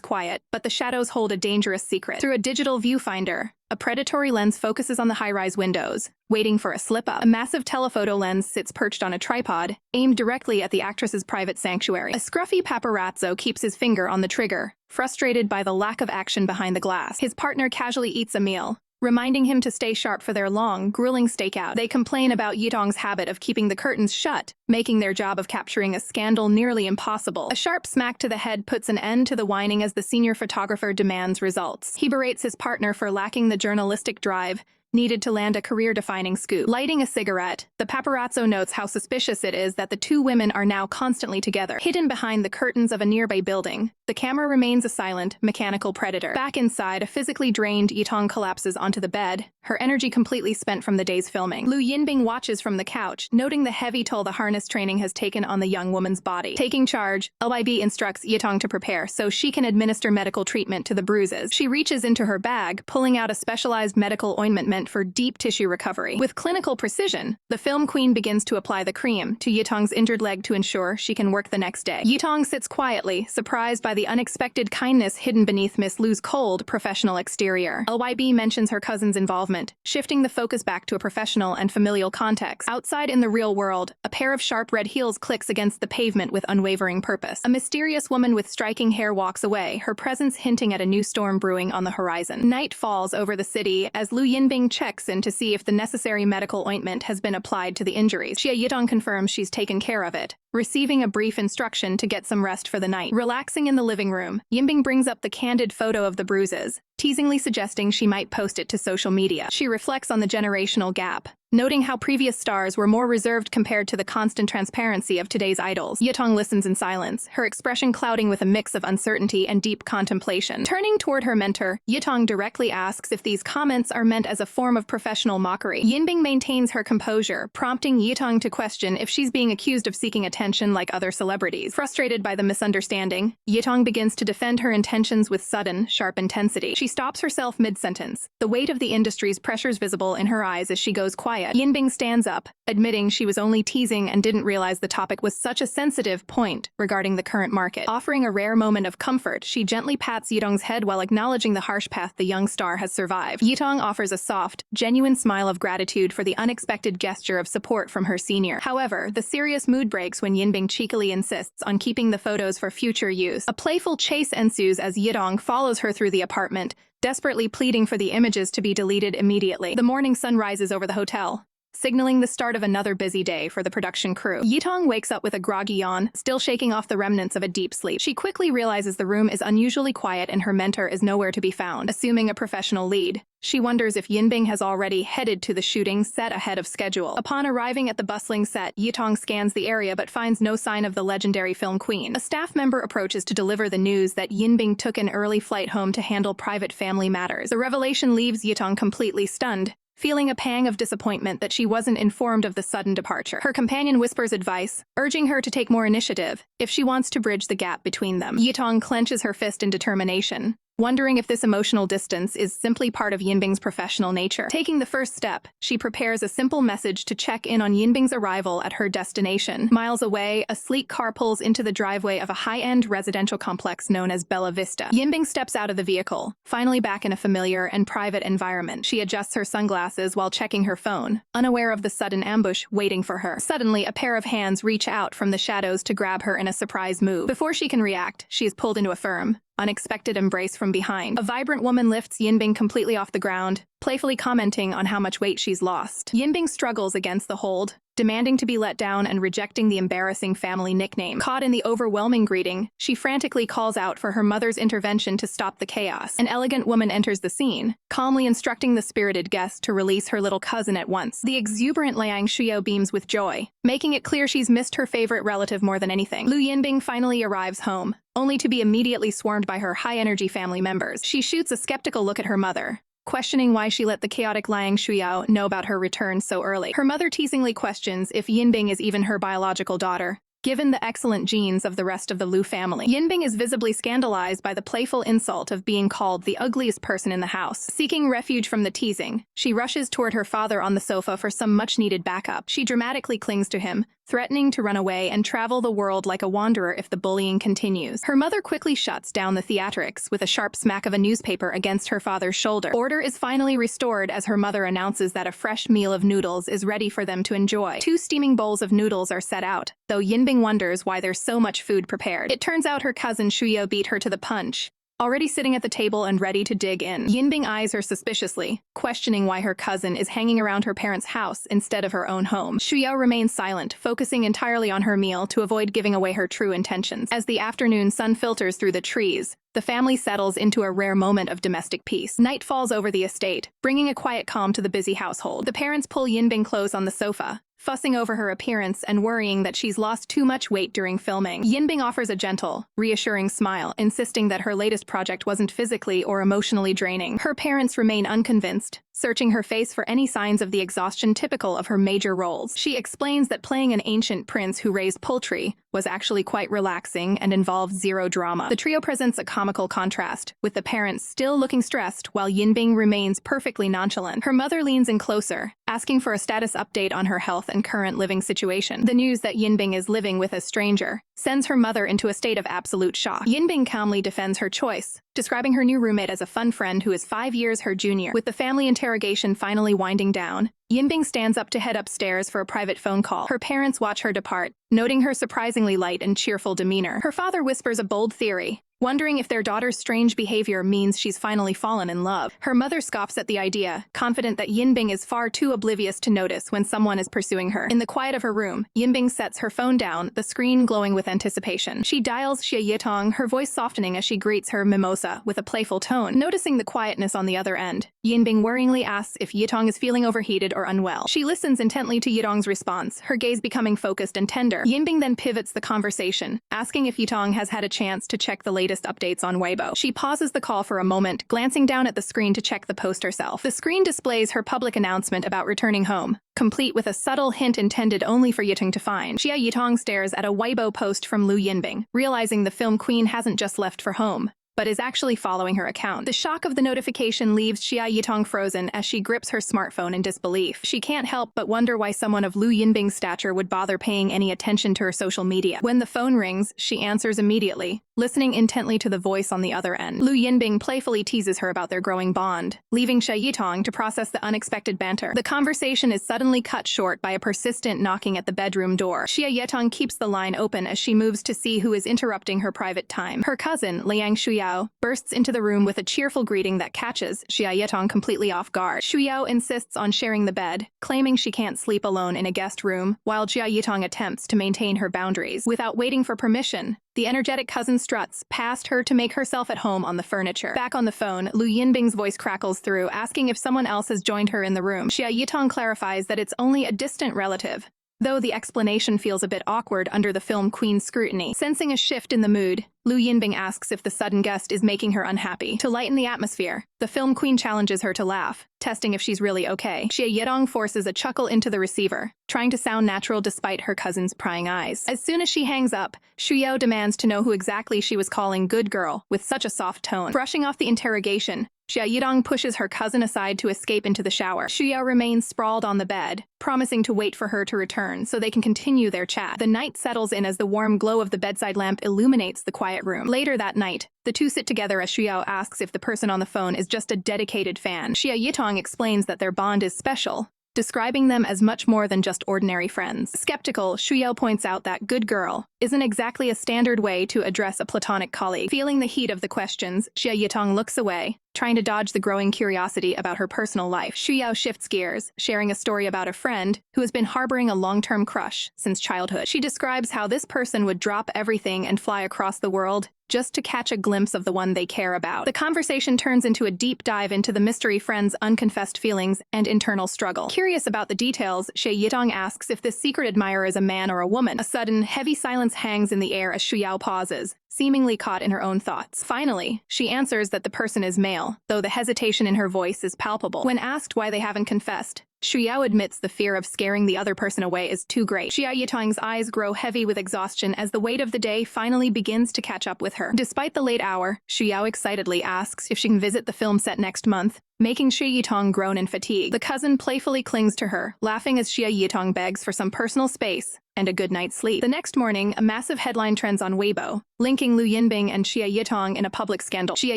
quiet, but the shadows hold a dangerous secret. Through a digital viewfinder, a predatory lens focuses on the high-rise windows, waiting for a slip-up. A massive telephoto lens sits perched on a tripod, aimed directly at the actress's private sanctuary. A scruffy paparazzo keeps his finger on the trigger, frustrated by the lack of action behind the glass. His partner casually eats a meal, reminding him to stay sharp for their long, grueling stakeout. They complain about Yitong's habit of keeping the curtains shut, making their job of capturing a scandal nearly impossible. A sharp smack to the head puts an end to the whining as the senior photographer demands results. He berates his partner for lacking the journalistic drive needed to land a career-defining scoop. Lighting a cigarette, the paparazzo notes how suspicious it is that the two women are now constantly together. Hidden behind the curtains of a nearby building, the camera remains a silent, mechanical predator. Back inside, a physically drained Yitong collapses onto the bed, her energy completely spent from the day's filming. Lu Yinbing watches from the couch, noting the heavy toll the harness training has taken on the young woman's body. Taking charge, LYB instructs Yitong to prepare so she can administer medical treatment to the bruises. She reaches into her bag, pulling out a specialized medical ointment meant for deep tissue recovery. With clinical precision, the film queen begins to apply the cream to Yitong's injured leg to ensure she can work the next day. Yitong sits quietly, surprised by the unexpected kindness hidden beneath Miss Lu's cold, professional exterior. LYB mentions her cousin's involvement, shifting the focus back to a professional and familial context. Outside in the real world, a pair of sharp red heels clicks against the pavement with unwavering purpose. A mysterious woman with striking hair walks away, her presence hinting at a new storm brewing on the horizon. Night falls over the city as Lu Yinbing checks in to see if the necessary medical ointment has been applied to the injuries. Xia Yitong confirms she's taken care of it, receiving a brief instruction to get some rest for the night. Relaxing in the living room, Yinbing brings up the candid photo of the bruises, teasingly suggesting she might post it to social media. She reflects on the generational gap, noting how previous stars were more reserved compared to the constant transparency of today's idols. Yitong listens in silence, her expression clouding with a mix of uncertainty and deep contemplation. Turning toward her mentor, Yitong directly asks if these comments are meant as a form of professional mockery. Yinbing maintains her composure, prompting Yitong to question if she's being accused of seeking attention like other celebrities. Frustrated by the misunderstanding, Yitong begins to defend her intentions with sudden, sharp intensity. She stops herself mid-sentence, the weight of the industry's pressures visible in her eyes as she goes quiet. Yinbing stands up, admitting she was only teasing and didn't realize the topic was such a sensitive point regarding the current market. Offering a rare moment of comfort, she gently pats Yitong's head while acknowledging the harsh path the young star has survived. Yitong offers a soft, genuine smile of gratitude for the unexpected gesture of support from her senior. However, the serious mood breaks when Yinbing cheekily insists on keeping the photos for future use. A playful chase ensues as Yitong follows her through the apartment, desperately pleading for the images to be deleted immediately. The morning sun rises over the hotel, signaling the start of another busy day for the production crew. Yitong wakes up with a groggy yawn, still shaking off the remnants of a deep sleep. She quickly realizes the room is unusually quiet and her mentor is nowhere to be found. Assuming a professional lead, she wonders if Yinbing has already headed to the shooting set ahead of schedule. Upon arriving at the bustling set, Yitong scans the area but finds no sign of the legendary film queen. A staff member approaches to deliver the news that Yinbing took an early flight home to handle private family matters. The revelation leaves Yitong completely stunned, feeling a pang of disappointment that she wasn't informed of the sudden departure. Her companion whispers advice, urging her to take more initiative if she wants to bridge the gap between them. Yitong clenches her fist in determination, wondering if this emotional distance is simply part of Yinbing's professional nature. Taking the first step, she prepares a simple message to check in on Yinbing's arrival at her destination. Miles away, a sleek car pulls into the driveway of a high-end residential complex known as Bella Vista. Yinbing steps out of the vehicle, finally back in a familiar and private environment. She adjusts her sunglasses while checking her phone, unaware of the sudden ambush waiting for her. Suddenly, a pair of hands reach out from the shadows to grab her in a surprise move. Before she can react, she is pulled into a firm, unexpected embrace from behind. A vibrant woman lifts Yinbing completely off the ground, playfully commenting on how much weight she's lost. Yinbing struggles against the hold, demanding to be let down and rejecting the embarrassing family nickname. Caught in the overwhelming greeting, she frantically calls out for her mother's intervention to stop the chaos. An elegant woman enters the scene, calmly instructing the spirited guest to release her little cousin at once. The exuberant Liang Xiao beams with joy, making it clear she's missed her favorite relative more than anything. Lu Yinbing finally arrives home, only to be immediately swarmed by her high-energy family members. She shoots a skeptical look at her mother, questioning why she let the chaotic Liang Shuyao know about her return so early. Her mother teasingly questions if Yinbing is even her biological daughter, given the excellent genes of the rest of the Lu family. Yinbing is visibly scandalized by the playful insult of being called the ugliest person in the house. Seeking refuge from the teasing, she rushes toward her father on the sofa for some much-needed backup. She dramatically clings to him, threatening to run away and travel the world like a wanderer if the bullying continues. Her mother quickly shuts down the theatrics with a sharp smack of a newspaper against her father's shoulder. Order is finally restored as her mother announces that a fresh meal of noodles is ready for them to enjoy. 2 steaming bowls of noodles are set out, though Yinbing wonders why there's so much food prepared. It turns out her cousin Shuyao beat her to the punch, already sitting at the table and ready to dig in. Yinbing eyes her suspiciously, questioning why her cousin is hanging around her parents' house instead of her own home. Shuyao remains silent, focusing entirely on her meal to avoid giving away her true intentions. As the afternoon sun filters through the trees, the family settles into a rare moment of domestic peace. Night falls over the estate, bringing a quiet calm to the busy household. The parents pull Yinbing close on the sofa, fussing over her appearance and worrying that she's lost too much weight during filming. Yinbing offers a gentle, reassuring smile, insisting that her latest project wasn't physically or emotionally draining. Her parents remain unconvinced, searching her face for any signs of the exhaustion typical of her major roles. She explains that playing an ancient prince who raised poultry was actually quite relaxing and involved zero drama. The trio presents a comical contrast, with the parents still looking stressed while Yinbing remains perfectly nonchalant. Her mother leans in closer, asking for a status update on her health and current living situation. The news that Yinbing is living with a stranger sends her mother into a state of absolute shock. Yinbing calmly defends her choice, describing her new roommate as a fun friend who is 5 years her junior. With the family interrogation finally winding down, Yinbing stands up to head upstairs for a private phone call. Her parents watch her depart, noting her surprisingly light and cheerful demeanor. Her father whispers a bold theory, wondering if their daughter's strange behavior means she's finally fallen in love. Her mother scoffs at the idea, confident that Yinbing is far too oblivious to notice when someone is pursuing her. In the quiet of her room, Yinbing sets her phone down, the screen glowing with anticipation. She dials Xia Yitong, her voice softening as she greets her mimosa with a playful tone. Noticing the quietness on the other end, Yinbing worryingly asks if Yitong is feeling overheated or unwell. She listens intently to Yitong's response, her gaze becoming focused and tender. Yinbing then pivots the conversation, asking if Yitong has had a chance to check the latest updates on Weibo. She pauses the call for a moment, glancing down at the screen to check the post herself. The screen displays her public announcement about returning home, complete with a subtle hint intended only for Yitong to find. Xia Yitong stares at a Weibo post from Lu Yinbing, realizing the film queen hasn't just left for home, but is actually following her account. The shock of the notification leaves Xia Yitong frozen as she grips her smartphone in disbelief. She can't help but wonder why someone of Lu Yinbing's stature would bother paying any attention to her social media. When the phone rings, she answers immediately, listening intently to the voice on the other end. Lu Yinbing playfully teases her about their growing bond, leaving Xia Yitong to process the unexpected banter. The conversation is suddenly cut short by a persistent knocking at the bedroom door. Xia Yitong keeps the line open as she moves to see who is interrupting her private time. Her cousin, Liang Shuyao, bursts into the room with a cheerful greeting that catches Xia Yitong completely off guard. Shuyao insists on sharing the bed, claiming she can't sleep alone in a guest room, while Xia Yitong attempts to maintain her boundaries. Without waiting for permission, the energetic cousin struts past her to make herself at home on the furniture. Back on the phone, Lu Yinbing's voice crackles through, asking if someone else has joined her in the room. Xia Yitong clarifies that it's only a distant relative, though the explanation feels a bit awkward under the film queen's scrutiny. Sensing a shift in the mood, Lu Yinbing asks if the sudden guest is making her unhappy. To lighten the atmosphere, the film queen challenges her to laugh, testing if she's really okay. Xia Yitong forces a chuckle into the receiver, trying to sound natural despite her cousin's prying eyes. As soon as she hangs up, Shuyao demands to know who exactly she was calling good girl with such a soft tone. Brushing off the interrogation, Xia Yitong pushes her cousin aside to escape into the shower. Shuyao remains sprawled on the bed, promising to wait for her to return so they can continue their chat. The night settles in as the warm glow of the bedside lamp illuminates the quiet room. Later that night, the two sit together as Shuyao asks if the person on the phone is just a dedicated fan. Xia Yitong explains that their bond is special, describing them as much more than just ordinary friends. Skeptical, Shuyao points out that good girl isn't exactly a standard way to address a platonic colleague. Feeling the heat of the questions, Xia Yitong looks away, trying to dodge the growing curiosity about her personal life. Shuyao shifts gears, sharing a story about a friend who has been harboring a long-term crush since childhood. She describes how this person would drop everything and fly across the world just to catch a glimpse of the one they care about. The conversation turns into a deep dive into the mystery friend's unconfessed feelings and internal struggle. Curious about the details, Xia Yitong asks if this secret admirer is a man or a woman. A sudden, heavy silence silence hangs in the air as Xu Yao pauses, seemingly caught in her own thoughts. Finally, she answers that the person is male, though the hesitation in her voice is palpable. When asked why they haven't confessed, Xu Yao admits the fear of scaring the other person away is too great. Xia Yitong's eyes grow heavy with exhaustion as the weight of the day finally begins to catch up with her. Despite the late hour, Xu Yao excitedly asks if she can visit the film set next month, making Xia Yitong groan in fatigue. The cousin playfully clings to her, laughing as Xia Yitong begs for some personal space and a good night's sleep. The next morning, a massive headline trends on Weibo, linking Lu Yinbing and Xia Yitong in a public scandal. Xia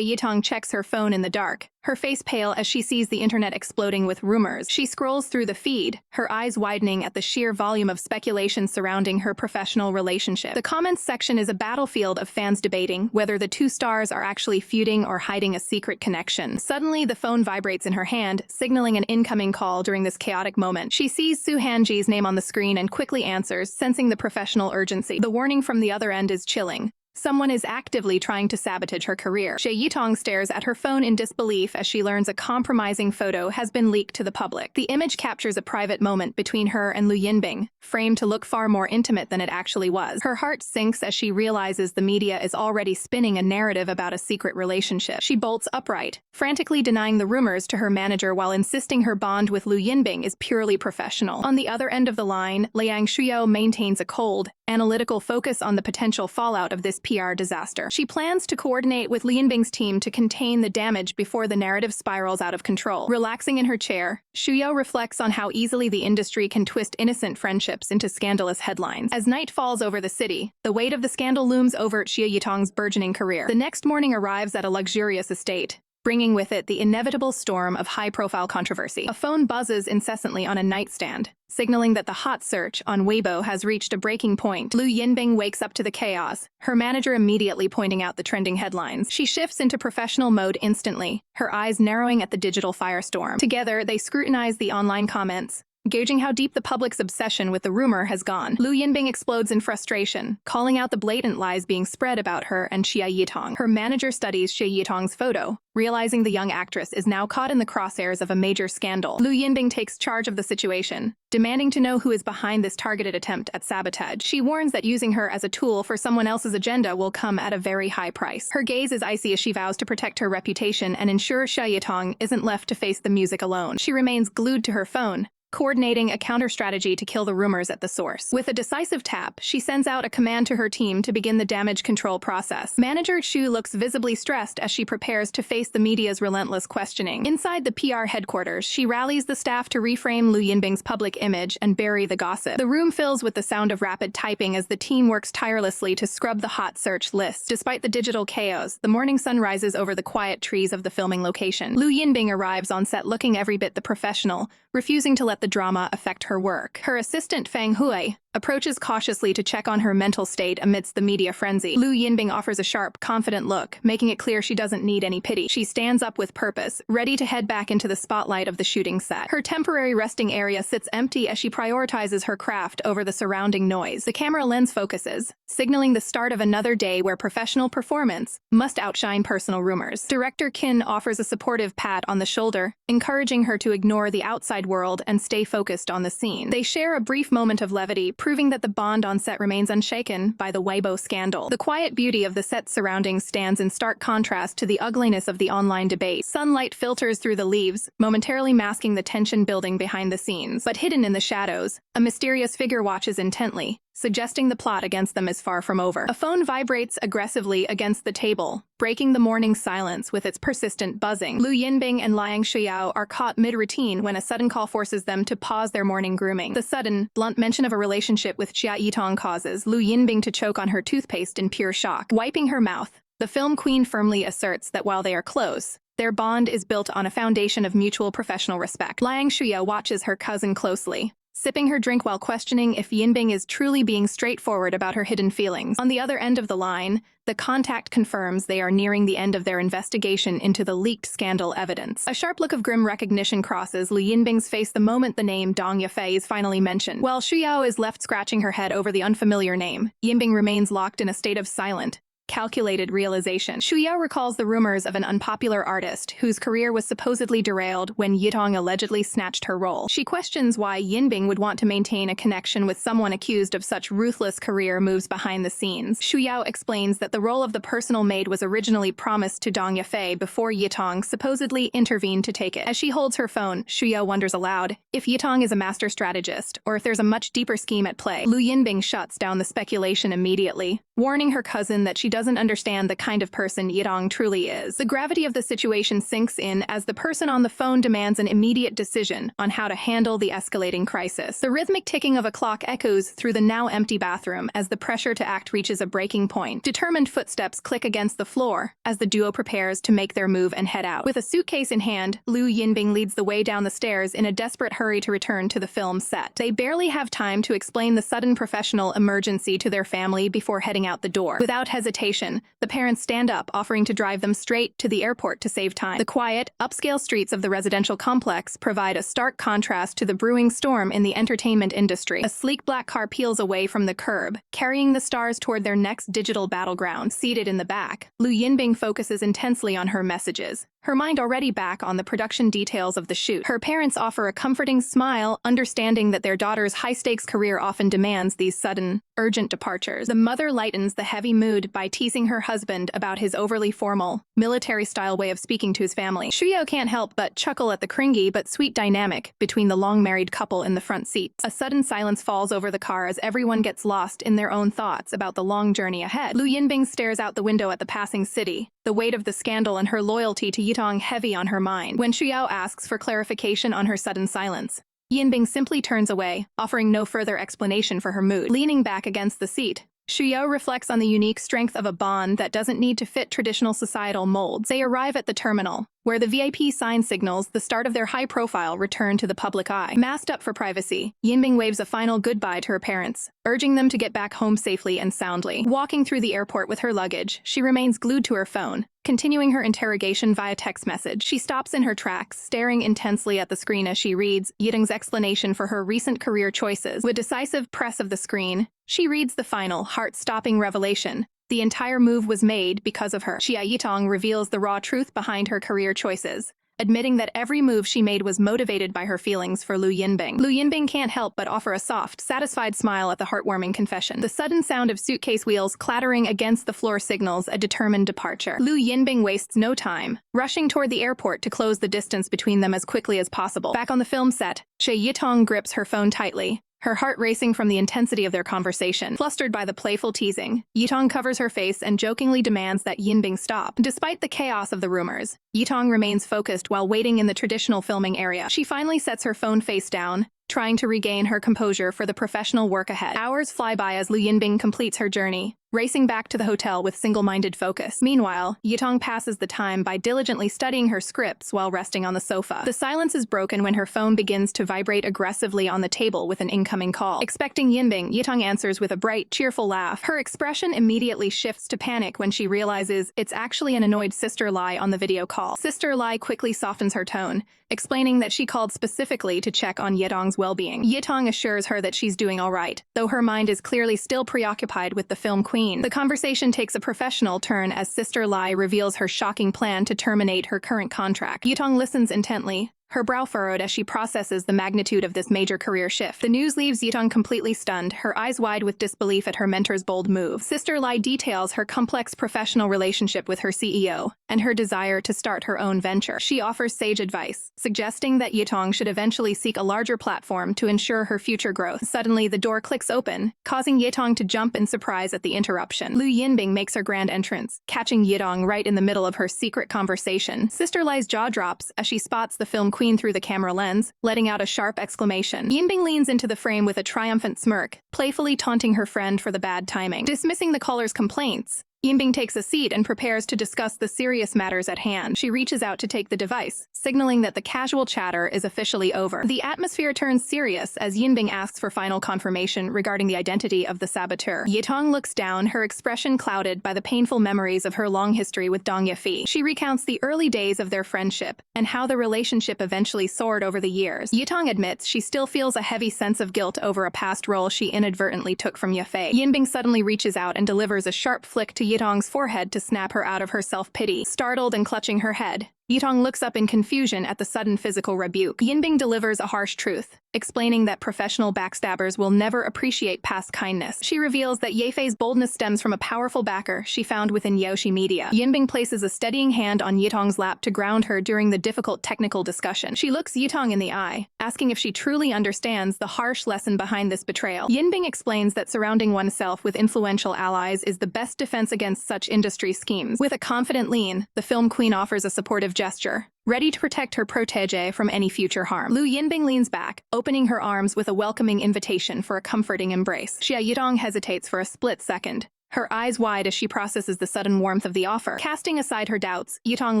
Yitong checks her phone in the dark, her face pale as she sees the internet exploding with rumors. She scrolls through the feed, her eyes widening at the sheer volume of speculation surrounding her professional relationship. The comments section is a battlefield of fans debating whether the two stars are actually feuding or hiding a secret connection. Suddenly, the phone vibrates in her hand, signaling an incoming call. During this chaotic moment, she sees Su Hanji's name on the screen and quickly answers, sensing the professional urgency. The warning from the other end is chilling. Someone is actively trying to sabotage her career. Xia Yitong stares at her phone in disbelief as she learns a compromising photo has been leaked to the public. The image captures a private moment between her and Lu Yinbing, framed to look far more intimate than it actually was. Her heart sinks as she realizes the media is already spinning a narrative about a secret relationship. She bolts upright, frantically denying the rumors to her manager while insisting her bond with Lu Yinbing is purely professional. On the other end of the line, Liang Shuyao maintains a cold, analytical focus on the potential fallout of this PR disaster. She plans to coordinate with Lu Yinbing's team to contain the damage before the narrative spirals out of control. Relaxing in her chair, Shuyao reflects on how easily the industry can twist innocent friendships into scandalous headlines. As night falls over the city, the weight of the scandal looms over Xia Yitong's burgeoning career. The next morning arrives at a luxurious estate, bringing with it the inevitable storm of high-profile controversy. A phone buzzes incessantly on a nightstand, signaling that the hot search on Weibo has reached a breaking point. Lu Yinbing wakes up to the chaos, her manager immediately pointing out the trending headlines. She shifts into professional mode instantly, her eyes narrowing at the digital firestorm. Together, they scrutinize the online comments, gauging how deep the public's obsession with the rumor has gone. Lu Yinbing explodes in frustration, calling out the blatant lies being spread about her and Xia Yitong. Her manager studies Xia Yitong's photo, realizing the young actress is now caught in the crosshairs of a major scandal. Lu Yinbing takes charge of the situation, demanding to know who is behind this targeted attempt at sabotage. She warns that using her as a tool for someone else's agenda will come at a very high price. Her gaze is icy as she vows to protect her reputation and ensure Xia Yitong isn't left to face the music alone. She remains glued to her phone, coordinating a counter-strategy to kill the rumors at the source. With a decisive tap, she sends out a command to her team to begin the damage control process. Manager Chu looks visibly stressed as she prepares to face the media's relentless questioning. Inside the PR headquarters, she rallies the staff to reframe Lu Yinbing's public image and bury the gossip. The room fills with the sound of rapid typing as the team works tirelessly to scrub the hot search list. Despite the digital chaos, the morning sun rises over the quiet trees of the filming location. Lu Yinbing arrives on set looking every bit the professional, refusing to let the drama affect her work. Her assistant Fang Hui approaches cautiously to check on her mental state amidst the media frenzy. Lu Yinbing offers a sharp, confident look, making it clear she doesn't need any pity. She stands up with purpose, ready to head back into the spotlight of the shooting set. Her temporary resting area sits empty as she prioritizes her craft over the surrounding noise. The camera lens focuses, signaling the start of another day where professional performance must outshine personal rumors. Director Qin offers a supportive pat on the shoulder, encouraging her to ignore the outside world and stay focused on the scene. They share a brief moment of levity, proving that the bond on set remains unshaken by the Weibo scandal. The quiet beauty of the set's surroundings stands in stark contrast to the ugliness of the online debate. Sunlight filters through the leaves, momentarily masking the tension building behind the scenes. But hidden in the shadows, a mysterious figure watches intently, suggesting the plot against them is far from over. A phone vibrates aggressively against the table, breaking the morning silence with its persistent buzzing. Lu Yinbing and Liang Shuyao are caught mid-routine when a sudden call forces them to pause their morning grooming. The sudden, blunt mention of a relationship with Xia Yitong causes Lu Yinbing to choke on her toothpaste in pure shock. Wiping her mouth, the film queen firmly asserts that while they are close, their bond is built on a foundation of mutual professional respect. Liang Shuyao watches her cousin closely, sipping her drink while questioning if Yinbing is truly being straightforward about her hidden feelings. On the other end of the line, the contact confirms they are nearing the end of their investigation into the leaked scandal evidence. A sharp look of grim recognition crosses Lu Yinbing's face the moment the name Dong Yafei is finally mentioned. While Shuyao is left scratching her head over the unfamiliar name, Yinbing remains locked in a state of silent, calculated realization. Shuya recalls the rumors of an unpopular artist whose career was supposedly derailed when Yitong allegedly snatched her role. She questions why Yinbing would want to maintain a connection with someone accused of such ruthless career moves behind the scenes. Shuya explains that the role of the personal maid was originally promised to Dong Yafei before Yitong supposedly intervened to take it. As she holds her phone, Shuya wonders aloud if Yitong is a master strategist or if there's a much deeper scheme at play. Lu Yinbing shuts down the speculation immediately, warning her cousin that she doesn't understand the kind of person Yitong truly is. The gravity of the situation sinks in as the person on the phone demands an immediate decision on how to handle the escalating crisis. The rhythmic ticking of a clock echoes through the now empty bathroom as the pressure to act reaches a breaking point. Determined footsteps click against the floor as the duo prepares to make their move and head out. With a suitcase in hand, Lu Yinbing leads the way down the stairs in a desperate hurry to return to the film set. They barely have time to explain the sudden professional emergency to their family before heading out the door. Without hesitation, the parents stand up, offering to drive them straight to the airport to save time. The quiet, upscale streets of the residential complex provide a stark contrast to the brewing storm in the entertainment industry. A sleek black car peels away from the curb, carrying the stars toward their next digital battleground. Seated in the back, Lu Yinbing focuses intensely on her messages, her mind already back on the production details of the shoot. Her parents offer a comforting smile, understanding that their daughter's high-stakes career often demands these sudden, urgent departures. The mother lightens the heavy mood by teasing her husband about his overly formal, military-style way of speaking to his family. Shuyo can't help but chuckle at the cringy but sweet dynamic between the long-married couple in the front seats. A sudden silence falls over the car as everyone gets lost in their own thoughts about the long journey ahead. Lu Yinbing stares out the window at the passing city, the weight of the scandal and her loyalty to Yitong heavy on her mind. When Shuyao asks for clarification on her sudden silence, Yinbing simply turns away, offering no further explanation for her mood. Leaning back against the seat, Shuyo reflects on the unique strength of a bond that doesn't need to fit traditional societal molds. They arrive at the terminal, where the VIP sign signals the start of their high-profile return to the public eye. Masked up for privacy, Yinbing waves a final goodbye to her parents, urging them to get back home safely and soundly. Walking through the airport with her luggage, she remains glued to her phone, continuing her interrogation via text message. She stops in her tracks, staring intensely at the screen as she reads Yitong's explanation for her recent career choices. With decisive press of the screen, she reads the final, heart-stopping revelation. The entire move was made because of her. Xia Yitong reveals the raw truth behind her career choices, admitting that every move she made was motivated by her feelings for Lu Yinbing. Lu Yinbing can't help but offer a soft, satisfied smile at the heartwarming confession. The sudden sound of suitcase wheels clattering against the floor signals a determined departure. Lu Yinbing wastes no time, rushing toward the airport to close the distance between them as quickly as possible. Back on the film set, Xia Yitong grips her phone tightly, her heart racing from the intensity of their conversation. Flustered by the playful teasing, Yitong covers her face and jokingly demands that Yinbing stop. Despite the chaos of the rumors, Yitong remains focused while waiting in the traditional filming area. She finally sets her phone face down, trying to regain her composure for the professional work ahead. Hours fly by as Lu Yinbing completes her journey, racing back to the hotel with single-minded focus. Meanwhile, Yitong passes the time by diligently studying her scripts while resting on the sofa. The silence is broken when her phone begins to vibrate aggressively on the table with an incoming call. Expecting Yinbing, Yitong answers with a bright, cheerful laugh. Her expression immediately shifts to panic when she realizes it's actually an annoyed Sister Lai on the video call. Sister Lai quickly softens her tone, explaining that she called specifically to check on Yitong's well-being. Yitong assures her that she's doing all right, though her mind is clearly still preoccupied with the film queen. The conversation takes a professional turn as Sister Lai reveals her shocking plan to terminate her current contract. Yitong listens intently, her brow furrowed as she processes the magnitude of this major career shift. The news leaves Yitong completely stunned, her eyes wide with disbelief at her mentor's bold move. Sister Lai details her complex professional relationship with her CEO and her desire to start her own venture. She offers sage advice, suggesting that Yitong should eventually seek a larger platform to ensure her future growth. Suddenly, the door clicks open, causing Yitong to jump in surprise at the interruption. Lu Yinbing makes her grand entrance, catching Yitong right in the middle of her secret conversation. Sister Lai's jaw drops as she spots the film queen through the camera lens, letting out a sharp exclamation. Yinbing leans into the frame with a triumphant smirk, playfully taunting her friend for the bad timing. Dismissing the caller's complaints, Yinbing takes a seat and prepares to discuss the serious matters at hand. She reaches out to take the device, signaling that the casual chatter is officially over. The atmosphere turns serious as Yinbing asks for final confirmation regarding the identity of the saboteur. Yitong looks down, her expression clouded by the painful memories of her long history with Dong Yafi. She recounts the early days of their friendship and how the relationship eventually soared over the years. Yitong admits she still feels a heavy sense of guilt over a past role she inadvertently took from Yafei. Yinbing suddenly reaches out and delivers a sharp flick to Yitong's forehead to snap her out of her self-pity. Startled and clutching her head, Yitong looks up in confusion at the sudden physical rebuke. Yinbing delivers a harsh truth, explaining that professional backstabbers will never appreciate past kindness. She reveals that Yefei's boldness stems from a powerful backer she found within Yaoshi Media. Yinbing places a steadying hand on Yitong's lap to ground her during the difficult technical discussion. She looks Yitong in the eye, asking if she truly understands the harsh lesson behind this betrayal. Yinbing explains that surrounding oneself with influential allies is the best defense against such industry schemes. With a confident lean, the film queen offers a supportive gesture, ready to protect her protégé from any future harm. Lu Yinbing leans back, opening her arms with a welcoming invitation for a comforting embrace. Xia Yitong hesitates for a split second, her eyes wide as she processes the sudden warmth of the offer. Casting aside her doubts, Yitong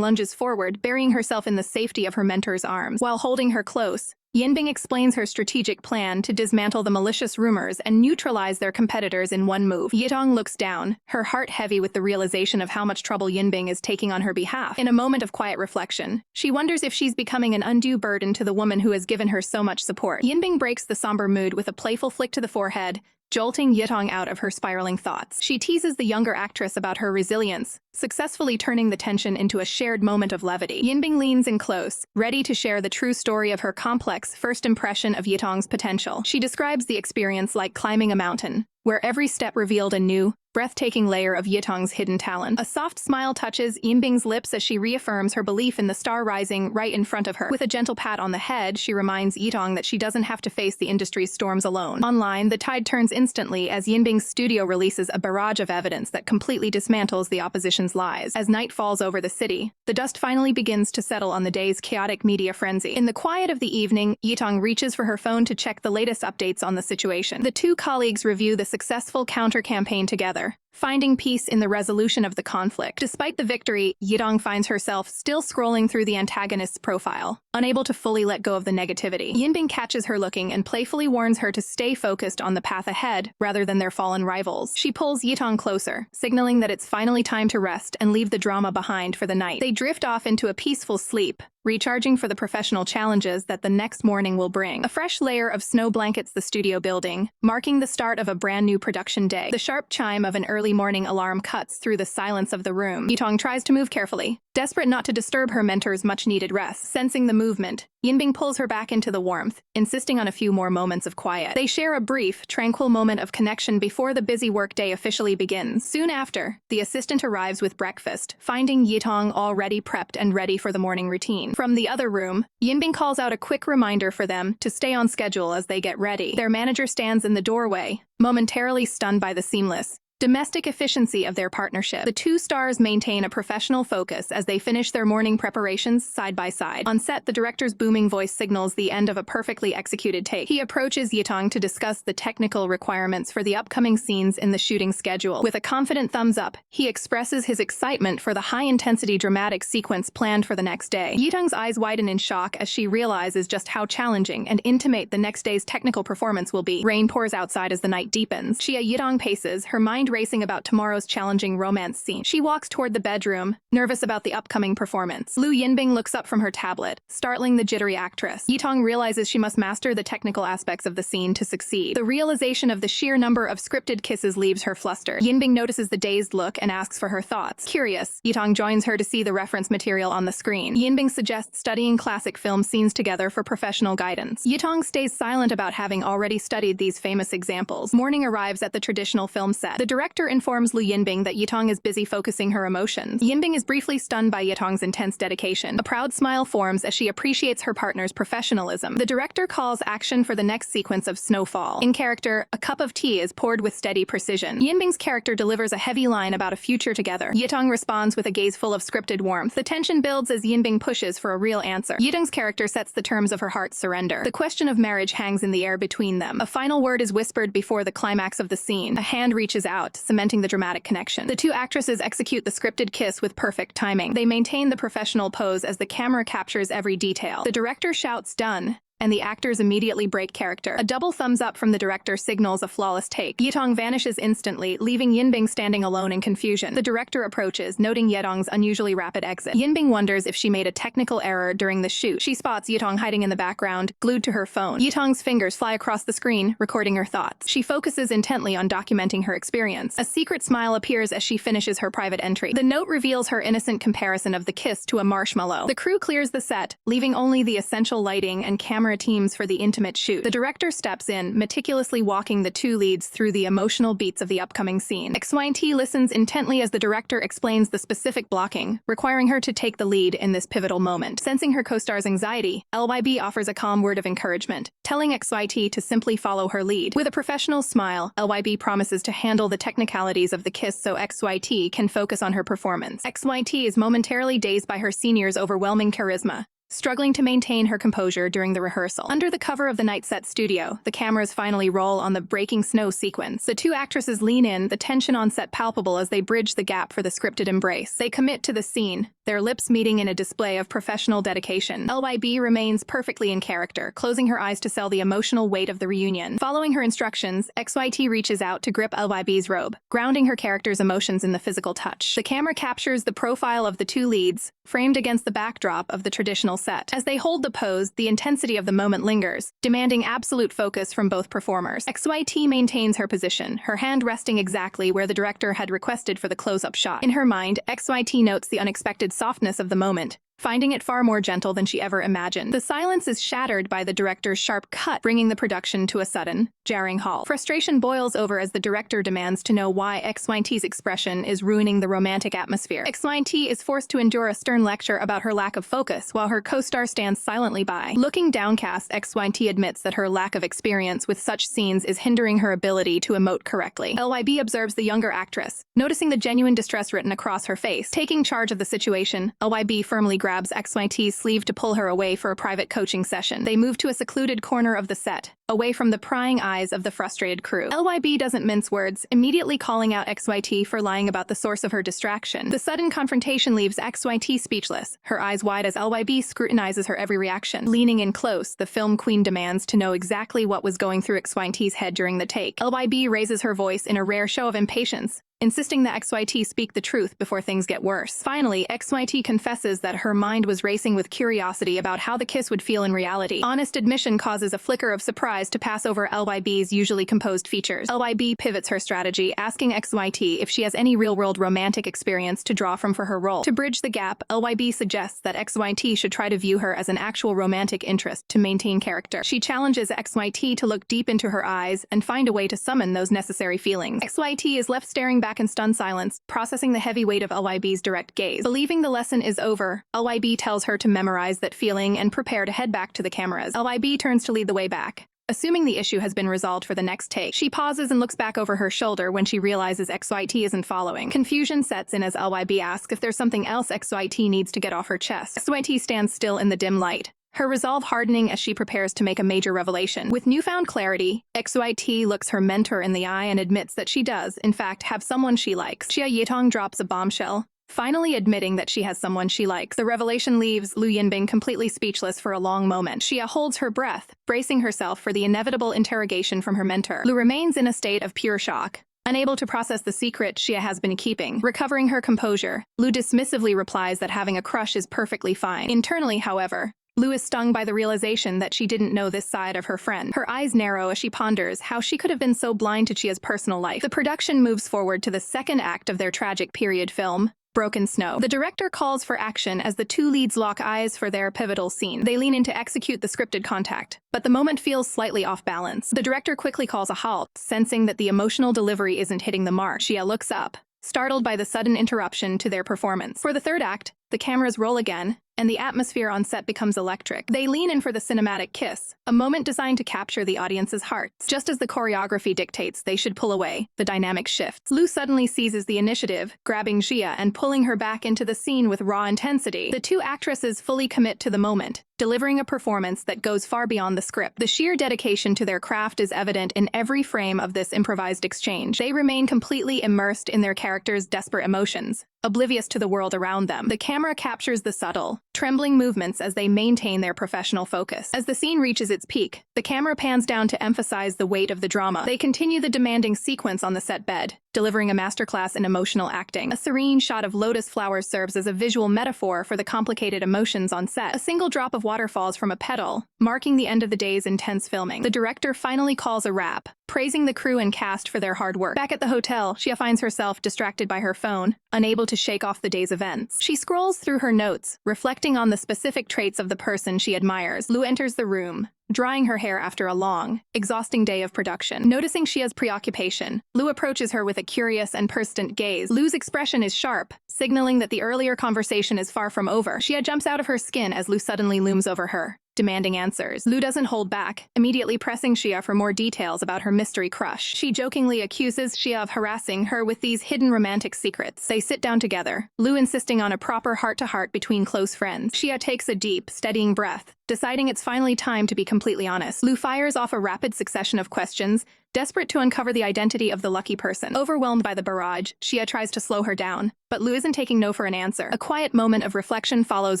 lunges forward, burying herself in the safety of her mentor's arms. While holding her close, Yinbing explains her strategic plan to dismantle the malicious rumors and neutralize their competitors in one move. Yitong looks down, her heart heavy with the realization of how much trouble Yinbing is taking on her behalf. In a moment of quiet reflection, she wonders if she's becoming an undue burden to the woman who has given her so much support. Yinbing breaks the somber mood with a playful flick to the forehead, jolting Yitong out of her spiraling thoughts. She teases the younger actress about her resilience, successfully turning the tension into a shared moment of levity. Yinbing leans in close, ready to share the true story of her complex first impression of Yitong's potential. She describes the experience like climbing a mountain, where every step revealed a new, breathtaking layer of Yitong's hidden talent. A soft smile touches Yinbing's lips as she reaffirms her belief in the star rising right in front of her. With a gentle pat on the head, she reminds Yitong that she doesn't have to face the industry's storms alone. Online, the tide turns instantly as Yinbing's studio releases a barrage of evidence that completely dismantles the opposition's lies. As night falls over the city, the dust finally begins to settle on the day's chaotic media frenzy. In the quiet of the evening, Yitong reaches for her phone to check the latest updates on the situation. The two colleagues review the successful counter-campaign together, finding peace in the resolution of the conflict. Despite the victory, Yitong finds herself still scrolling through the antagonist's profile, unable to fully let go of the negativity. Yinbing catches her looking and playfully warns her to stay focused on the path ahead rather than their fallen rivals. She pulls Yitong closer, signaling that it's finally time to rest and leave the drama behind for the night. They drift off into a peaceful sleep, recharging for the professional challenges that the next morning will bring. A fresh layer of snow blankets the studio building, marking the start of a brand new production day. The sharp chime of an early morning alarm cuts through the silence of the room. Yitong tries to move carefully, desperate not to disturb her mentor's much-needed rest. Sensing the movement, Yinbing pulls her back into the warmth, insisting on a few more moments of quiet. They share a brief, tranquil moment of connection before the busy workday officially begins. Soon after, the assistant arrives with breakfast, finding Yitong already prepped and ready for the morning routine. From the other room, Yinbing calls out a quick reminder for them to stay on schedule as they get ready. Their manager stands in the doorway, momentarily stunned by the seamless, domestic efficiency of their partnership. The two stars maintain a professional focus as they finish their morning preparations side by side. On set, the director's booming voice signals the end of a perfectly executed take. He approaches Yitong to discuss the technical requirements for the upcoming scenes in the shooting schedule. With a confident thumbs up, he expresses his excitement for the high-intensity dramatic sequence planned for the next day. Yitong's eyes widen in shock as she realizes just how challenging and intimate the next day's technical performance will be. Rain pours outside as the night deepens. Xia Yitong paces, her mind racing about tomorrow's challenging romance scene. She walks toward the bedroom, nervous about the upcoming performance. Lu Yinbing looks up from her tablet, startling the jittery actress. Yitong realizes she must master the technical aspects of the scene to succeed. The realization of the sheer number of scripted kisses leaves her flustered. Yinbing notices the dazed look and asks for her thoughts. Curious, Yitong joins her to see the reference material on the screen. Yinbing suggests studying classic film scenes together for professional guidance. Yitong stays silent about having already studied these famous examples. Morning arrives at the traditional film set. The director informs Lu Yinbing that Yitong is busy focusing her emotions. Yinbing is briefly stunned by Yitong's intense dedication. A proud smile forms as she appreciates her partner's professionalism. The director calls action for the next sequence of snowfall. In character, a cup of tea is poured with steady precision. Yinbing's character delivers a heavy line about a future together. Yitong responds with a gaze full of scripted warmth. The tension builds as Yinbing pushes for a real answer. Yitong's character sets the terms of her heart's surrender. The question of marriage hangs in the air between them. A final word is whispered before the climax of the scene. A hand reaches out, cementing the dramatic connection. The two actresses execute the scripted kiss with perfect timing. They maintain the professional pose as the camera captures every detail. The director shouts "done," and the actors immediately break character. A double thumbs up from the director signals a flawless take. Yitong vanishes instantly, leaving Yinbing standing alone in confusion. The director approaches, noting Yitong's unusually rapid exit. Yinbing wonders if she made a technical error during the shoot. She spots Yitong hiding in the background, glued to her phone. Yitong's fingers fly across the screen, recording her thoughts. She focuses intently on documenting her experience. A secret smile appears as she finishes her private entry. The note reveals her innocent comparison of the kiss to a marshmallow. The crew clears the set, leaving only the essential lighting and camera teams for the intimate shoot. The director steps in, meticulously walking the two leads through the emotional beats of the upcoming scene. XYT listens intently as the director explains the specific blocking, requiring her to take the lead in this pivotal moment. Sensing her co-star's anxiety, LYB offers a calm word of encouragement, telling XYT to simply follow her lead. With a professional smile, LYB promises to handle the technicalities of the kiss so XYT can focus on her performance. XYT is momentarily dazed by her senior's overwhelming charisma, struggling to maintain her composure during the rehearsal. Under the cover of the night set studio, the cameras finally roll on the breaking snow sequence. The two actresses lean in, the tension on set palpable as they bridge the gap for the scripted embrace. They commit to the scene, their lips meeting in a display of professional dedication. LYB remains perfectly in character, closing her eyes to sell the emotional weight of the reunion. Following her instructions, XYT reaches out to grip LYB's robe, grounding her character's emotions in the physical touch. The camera captures the profile of the two leads, framed against the backdrop of the traditional set. As they hold the pose, the intensity of the moment lingers, demanding absolute focus from both performers. XYT maintains her position, her hand resting exactly where the director had requested for the close-up shot. In her mind, XYT notes the unexpected softness of the moment, finding it far more gentle than she ever imagined. The silence is shattered by the director's sharp cut, bringing the production to a sudden, jarring halt. Frustration boils over as the director demands to know why XYT's expression is ruining the romantic atmosphere. XYT is forced to endure a stern lecture about her lack of focus, while her co-star stands silently by. Looking downcast, XYT admits that her lack of experience with such scenes is hindering her ability to emote correctly. LYB observes the younger actress, noticing the genuine distress written across her face. Taking charge of the situation, LYB firmly grabs XYT's sleeve to pull her away for a private coaching session. They move to a secluded corner of the set, away from the prying eyes of the frustrated crew. LYB doesn't mince words, immediately calling out XYT for lying about the source of her distraction. The sudden confrontation leaves XYT speechless, her eyes wide as LYB scrutinizes her every reaction. Leaning in close, the film queen demands to know exactly what was going through XYT's head during the take. LYB raises her voice in a rare show of impatience, insisting that XYT speak the truth before things get worse. Finally, XYT confesses that her mind was racing with curiosity about how the kiss would feel in reality. Honest admission causes a flicker of surprise to pass over LYB's usually composed features. LYB pivots her strategy, asking XYT if she has any real-world romantic experience to draw from for her role. To bridge the gap, LYB suggests that XYT should try to view her as an actual romantic interest to maintain character. She challenges XYT to look deep into her eyes and find a way to summon those necessary feelings. XYT is left staring back in stunned silence, processing the heavy weight of LYB's direct gaze. Believing the lesson is over, LYB tells her to memorize that feeling and prepare to head back to the cameras. LYB turns to lead the way back, assuming the issue has been resolved for the next take. She pauses and looks back over her shoulder when she realizes XYT isn't following. Confusion sets in as LYB asks if there's something else XYT needs to get off her chest. XYT stands still in the dim light, her resolve hardening as she prepares to make a major revelation. With newfound clarity, XYT looks her mentor in the eye and admits that she does, in fact, have someone she likes. Xia Yitong drops a bombshell, finally admitting that she has someone she likes. The revelation leaves Lu Yinbing completely speechless for a long moment. Xia holds her breath, bracing herself for the inevitable interrogation from her mentor. Lu remains in a state of pure shock, unable to process the secret Xia has been keeping. Recovering her composure, Lu dismissively replies that having a crush is perfectly fine. Internally, however, Lu is stung by the realization that she didn't know this side of her friend. Her eyes narrow as she ponders how she could have been so blind to Chia's personal life. The production moves forward to the second act of their tragic period film, Broken Snow. The director calls for action as the two leads lock eyes for their pivotal scene. They lean in to execute the scripted contact, but the moment feels slightly off balance. The director quickly calls a halt, sensing that the emotional delivery isn't hitting the mark. Xia looks up, startled by the sudden interruption to their performance. For the third act, the cameras roll again, and the atmosphere on set becomes electric. They lean in for the cinematic kiss, a moment designed to capture the audience's hearts. Just as the choreography dictates they should pull away, the dynamic shifts. Lu suddenly seizes the initiative, grabbing Xia and pulling her back into the scene with raw intensity. The two actresses fully commit to the moment, delivering a performance that goes far beyond the script. The sheer dedication to their craft is evident in every frame of this improvised exchange. They remain completely immersed in their characters' desperate emotions, oblivious to the world around them. The camera captures the subtle, trembling movements as they maintain their professional focus. As the scene reaches its peak, the camera pans down to emphasize the weight of the drama. They continue the demanding sequence on the set bed, delivering a masterclass in emotional acting. A serene shot of lotus flowers serves as a visual metaphor for the complicated emotions on set. A single drop of water falls from a petal, marking the end of the day's intense filming. The director finally calls a wrap, praising the crew and cast for their hard work. Back at the hotel, Xia finds herself distracted by her phone, unable to shake off the day's events. She scrolls through her notes, reflecting on the specific traits of the person she admires. Lu enters the room, drying her hair after a long, exhausting day of production. Noticing Xia's preoccupation, Lu approaches her with a curious and persistent gaze. Lu's expression is sharp, signaling that the earlier conversation is far from over. Xia jumps out of her skin as Lu suddenly looms over her, demanding answers. Lu doesn't hold back, immediately pressing Xia for more details about her mystery crush. She jokingly accuses Xia of harassing her with these hidden romantic secrets. They sit down together, Lu insisting on a proper heart-to-heart between close friends. Xia takes a deep, steadying breath, deciding it's finally time to be completely honest. Lu fires off a rapid succession of questions, desperate to uncover the identity of the lucky person. Overwhelmed by the barrage, Xia tries to slow her down, but Lu isn't taking no for an answer. A quiet moment of reflection follows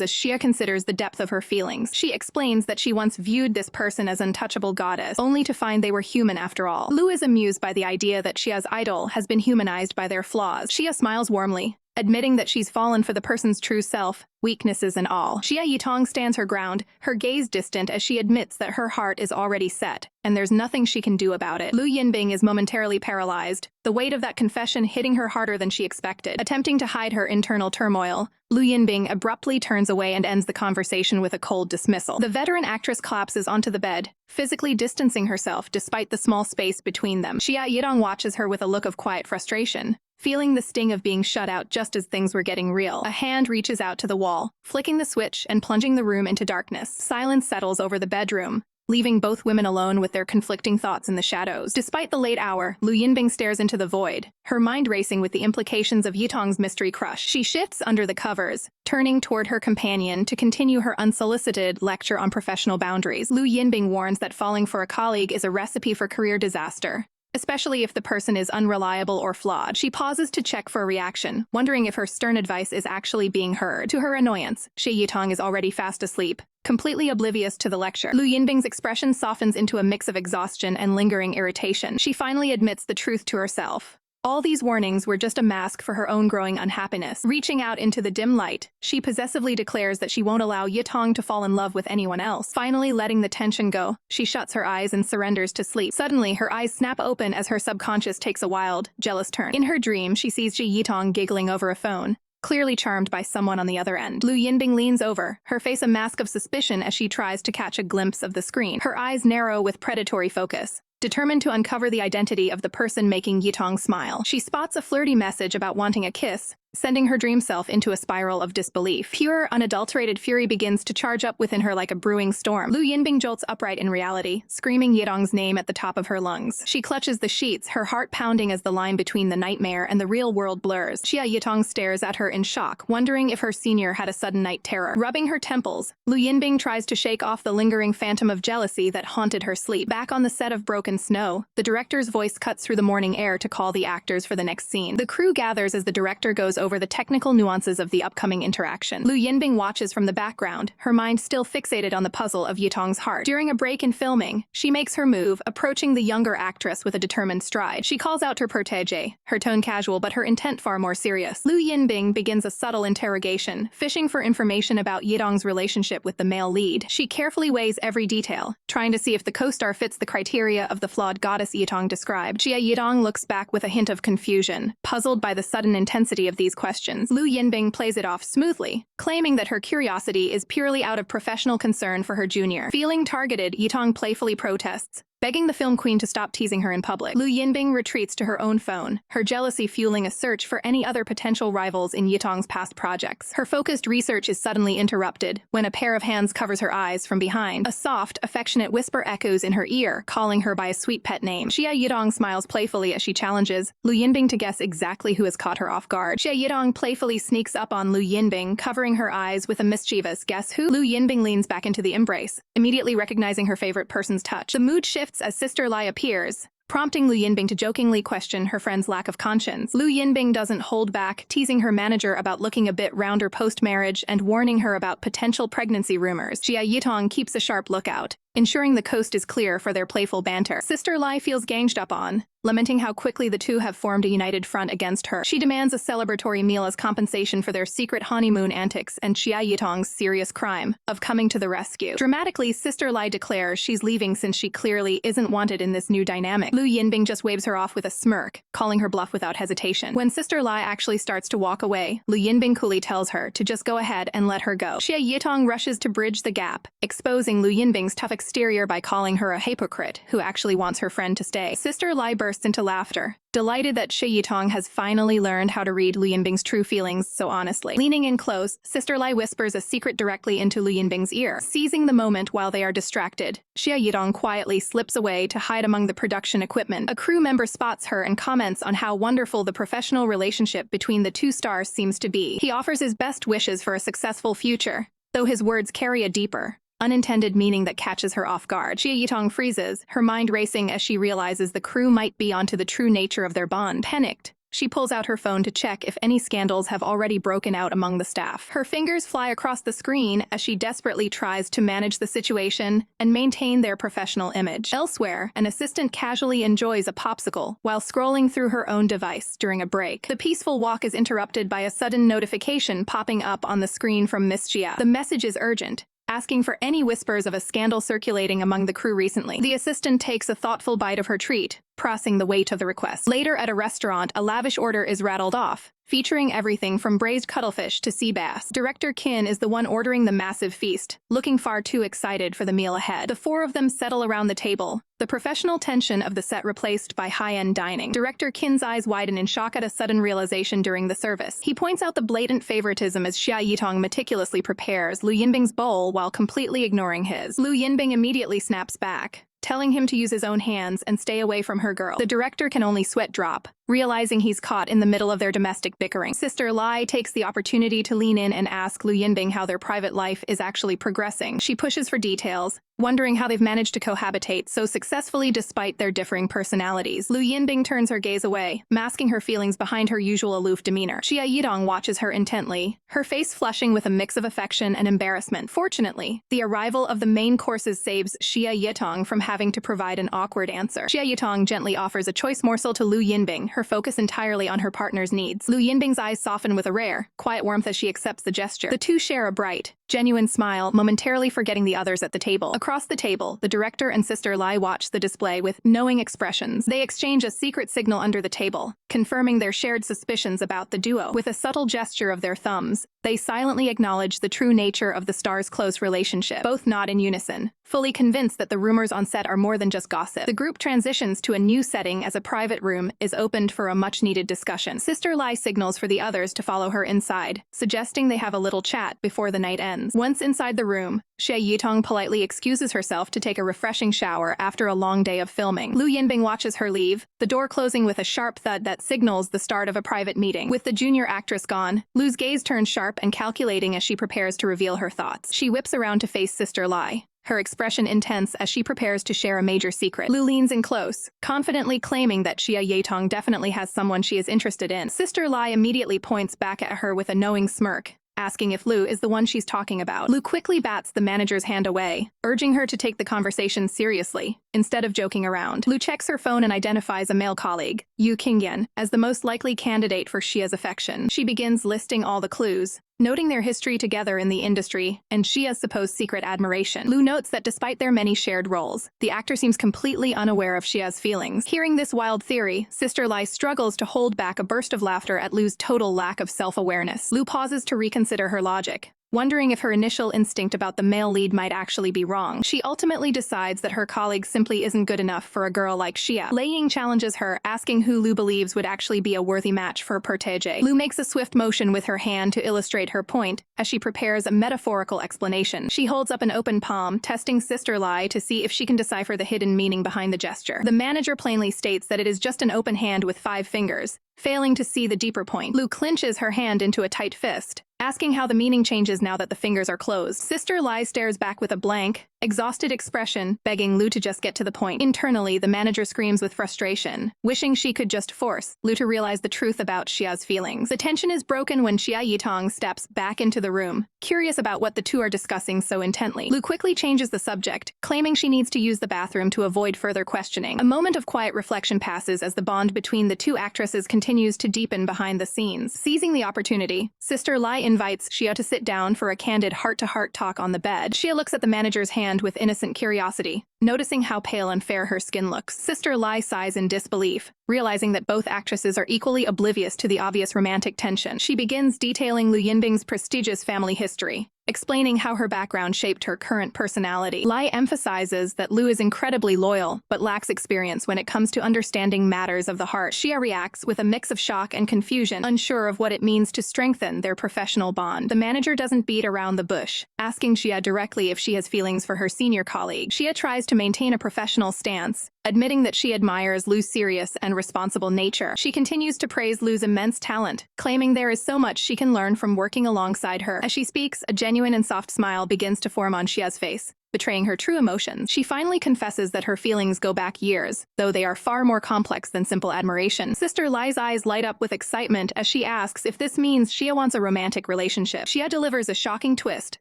as Xia considers the depth of her feelings. She explains that she once viewed this person as untouchable goddess, only to find they were human after all. Lu is amused by the idea that Xia's idol has been humanized by their flaws. Xia smiles warmly, admitting that she's fallen for the person's true self, weaknesses and all. Xia Yitong stands her ground, her gaze distant as she admits that her heart is already set, and there's nothing she can do about it. Lu Yinbing is momentarily paralyzed, the weight of that confession hitting her harder than she expected. Attempting to hide her internal turmoil, Lu Yinbing abruptly turns away and ends the conversation with a cold dismissal. The veteran actress collapses onto the bed, physically distancing herself despite the small space between them. Xia Yitong watches her with a look of quiet frustration, feeling the sting of being shut out just as things were getting real. A hand reaches out to the wall, flicking the switch and plunging the room into darkness. Silence settles over the bedroom, leaving both women alone with their conflicting thoughts in the shadows. Despite the late hour, Lu Yinbing stares into the void, her mind racing with the implications of Yitong's mystery crush. She shifts under the covers, turning toward her companion to continue her unsolicited lecture on professional boundaries. Lu Yinbing warns that falling for a colleague is a recipe for career disaster, especially if the person is unreliable or flawed. She pauses to check for a reaction, wondering if her stern advice is actually being heard. To her annoyance, Xia Yitong is already fast asleep, completely oblivious to the lecture. Lu Yinbing's expression softens into a mix of exhaustion and lingering irritation. She finally admits the truth to herself. All these warnings were just a mask for her own growing unhappiness. Reaching out into the dim light, she possessively declares that she won't allow Yitong to fall in love with anyone else. Finally letting the tension go, she shuts her eyes and surrenders to sleep. Suddenly, her eyes snap open as her subconscious takes a wild, jealous turn. In her dream, she sees Xia Yitong giggling over a phone, clearly charmed by someone on the other end. Lu Yinbing leans over, her face a mask of suspicion as she tries to catch a glimpse of the screen. Her eyes narrow with predatory focus, determined to uncover the identity of the person making Yitong smile. She spots a flirty message about wanting a kiss, sending her dream self into a spiral of disbelief. Pure, unadulterated fury begins to charge up within her like a brewing storm. Lu Yinbing jolts upright in reality, screaming Yitong's name at the top of her lungs. She clutches the sheets, her heart pounding as the line between the nightmare and the real world blurs. Xia Yitong stares at her in shock, wondering if her senior had a sudden night terror. Rubbing her temples, Lu Yinbing tries to shake off the lingering phantom of jealousy that haunted her sleep. Back on the set of Broken Snow, the director's voice cuts through the morning air to call the actors for the next scene. The crew gathers as the director goes over the technical nuances of the upcoming interaction. Lu Yinbing watches from the background, her mind still fixated on the puzzle of Yitong's heart. During a break in filming, she makes her move, approaching the younger actress with a determined stride. She calls out her protégé, her tone casual but her intent far more serious. Lu Yinbing begins a subtle interrogation, fishing for information about Yitong's relationship with the male lead. She carefully weighs every detail, trying to see if the co-star fits the criteria of the flawed goddess Yitong described. Xia Yitong looks back with a hint of confusion, puzzled by the sudden intensity of these questions. Lu Yinbing plays it off smoothly, claiming that her curiosity is purely out of professional concern for her junior. Feeling targeted, Yitong playfully protests, begging the film queen to stop teasing her in public. Lu Yinbing retreats to her own phone, her jealousy fueling a search for any other potential rivals in Yitong's past projects. Her focused research is suddenly interrupted when a pair of hands covers her eyes from behind. A soft, affectionate whisper echoes in her ear, calling her by a sweet pet name. Xia Yitong smiles playfully as she challenges Lu Yinbing to guess exactly who has caught her off guard. Xia Yitong playfully sneaks up on Lu Yinbing, covering her eyes with a mischievous "Guess who?" Lu Yinbing leans back into the embrace, immediately recognizing her favorite person's touch. The mood shifts as Sister Lai appears, prompting Lu Yinbing to jokingly question her friend's lack of conscience. Lu Yinbing doesn't hold back, teasing her manager about looking a bit rounder post-marriage and warning her about potential pregnancy rumors. Xia Yitong keeps a sharp lookout, ensuring the coast is clear for their playful banter. Sister Lai feels ganged up on, lamenting how quickly the two have formed a united front against her. She demands a celebratory meal as compensation for their secret honeymoon antics and Xia Yitong's serious crime of coming to the rescue. Dramatically, Sister Lai declares she's leaving since she clearly isn't wanted in this new dynamic. Lu Yinbing just waves her off with a smirk, calling her bluff without hesitation. When Sister Lai actually starts to walk away, Lu Yinbing coolly tells her to just go ahead and let her go. Xia Yitong rushes to bridge the gap, exposing Lu Yinbing's tough exterior by calling her a hypocrite who actually wants her friend to stay. Sister Lai bursts into laughter, delighted that Xia Yitong has finally learned how to read Lu Yinbing's true feelings so honestly. Leaning in close, Sister Lai whispers a secret directly into Lu Yinbing's ear. Seizing the moment while they are distracted, Xia Yitong quietly slips away to hide among the production equipment. A crew member spots her and comments on how wonderful the professional relationship between the two stars seems to be. He offers his best wishes for a successful future, though his words carry a deeper, unintended meaning that catches her off guard. Xia Yitong freezes, her mind racing as she realizes the crew might be onto the true nature of their bond. Panicked, she pulls out her phone to check if any scandals have already broken out among the staff. Her fingers fly across the screen as she desperately tries to manage the situation and maintain their professional image. Elsewhere, an assistant casually enjoys a popsicle while scrolling through her own device during a break. The peaceful walk is interrupted by a sudden notification popping up on the screen from Miss Xia. The message is urgent, asking for any whispers of a scandal circulating among the crew recently. The assistant takes a thoughtful bite of her treat, processing the weight of the request. Later at a restaurant, a lavish order is rattled off, featuring everything from braised cuttlefish to sea bass. Director Qin is the one ordering the massive feast, looking far too excited for the meal ahead. The four of them settle around the table, the professional tension of the set replaced by high-end dining. Director Qin's eyes widen in shock at a sudden realization during the service. He points out the blatant favoritism as Xia Yitong meticulously prepares Lu Yinbing's bowl while completely ignoring his. Lu Yinbing immediately snaps back, telling him to use his own hands and stay away from her girl. The director can only sweat drop, realizing he's caught in the middle of their domestic bickering. Sister Lai takes the opportunity to lean in and ask Lu Yinbing how their private life is actually progressing. She pushes for details, wondering how they've managed to cohabitate so successfully despite their differing personalities. Lu Yinbing turns her gaze away, masking her feelings behind her usual aloof demeanor. Xia Yitong watches her intently, her face flushing with a mix of affection and embarrassment. Fortunately, the arrival of the main courses saves Xia Yitong from having to provide an awkward answer. Xia Yitong gently offers a choice morsel to Lu Yinbing, her focus entirely on her partner's needs. Lu Yinbing's eyes soften with a rare, quiet warmth as she accepts the gesture. The two share a bright, genuine smile, momentarily forgetting the others at the table. Across the table, the director and Sister Lai watch the display with knowing expressions. They exchange a secret signal under the table, confirming their shared suspicions about the duo. With a subtle gesture of their thumbs, they silently acknowledge the true nature of the stars' close relationship. Both nod in unison, fully convinced that the rumors on set are more than just gossip. The group transitions to a new setting as a private room is opened for a much-needed discussion. Sister Lai signals for the others to follow her inside, suggesting they have a little chat before the night ends. Once inside the room, Xia Yitong politely excuses herself to take a refreshing shower after a long day of filming. Lu Yinbing watches her leave, the door closing with a sharp thud that signals the start of a private meeting. With the junior actress gone, Lu's gaze turns sharp and calculating as she prepares to reveal her thoughts. She whips around to face Sister Lai, her expression intense as she prepares to share a major secret. Lu leans in close, confidently claiming that Xia Yitong definitely has someone she is interested in. Sister Lai immediately points back at her with a knowing smirk, asking if Lu is the one she's talking about. Lu quickly bats the manager's hand away, urging her to take the conversation seriously, instead of joking around. Lu checks her phone and identifies a male colleague, Yu Qingyan, as the most likely candidate for Xia's affection. She begins listing all the clues, noting their history together in the industry and Xia's supposed secret admiration. Lu notes that despite their many shared roles, the actor seems completely unaware of Xia's feelings. Hearing this wild theory, Sister Lai struggles to hold back a burst of laughter at Lu's total lack of self-awareness. Lu pauses to reconsider her logic, wondering if her initial instinct about the male lead might actually be wrong. She ultimately decides that her colleague simply isn't good enough for a girl like Xia. Lei Ying challenges her, asking who Lu believes would actually be a worthy match for protege. Lu makes a swift motion with her hand to illustrate her point as she prepares a metaphorical explanation. She holds up an open palm, testing Sister Lai to see if she can decipher the hidden meaning behind the gesture. The manager plainly states that it is just an open hand with 5 fingers, failing to see the deeper point. Lu clenches her hand into a tight fist, asking how the meaning changes now that the fingers are closed. Sister Lai stares back with a blank, exhausted expression, begging Lu to just get to the point. Internally, the manager screams with frustration, wishing she could just force Lu to realize the truth about Xia's feelings. The tension is broken when Xia Yitong steps back into the room, curious about what the two are discussing so intently. Lu quickly changes the subject, claiming she needs to use the bathroom to avoid further questioning. A moment of quiet reflection passes as the bond between the two actresses continues to deepen behind the scenes. Seizing the opportunity, Sister Lai invites Xia to sit down for a candid heart-to-heart talk on the bed. Xia looks at the manager's hand with innocent curiosity, noticing how pale and fair her skin looks. Sister Lai sighs in disbelief, realizing that both actresses are equally oblivious to the obvious romantic tension. She begins detailing Lu Yinbing's prestigious family history, explaining how her background shaped her current personality. Lai emphasizes that Lu is incredibly loyal, but lacks experience when it comes to understanding matters of the heart. Xia reacts with a mix of shock and confusion, unsure of what it means to strengthen their professional bond. The manager doesn't beat around the bush, asking Xia directly if she has feelings for her senior colleague. Xia tries to maintain a professional stance, admitting that she admires Lu's serious and responsible nature. She continues to praise Lu's immense talent, claiming there is so much she can learn from working alongside her. As she speaks, a genuine and soft smile begins to form on Xia's face, betraying her true emotions. She finally confesses that her feelings go back years, though they are far more complex than simple admiration. Sister Lai's eyes light up with excitement as she asks if this means Xia wants a romantic relationship. Xia delivers a shocking twist,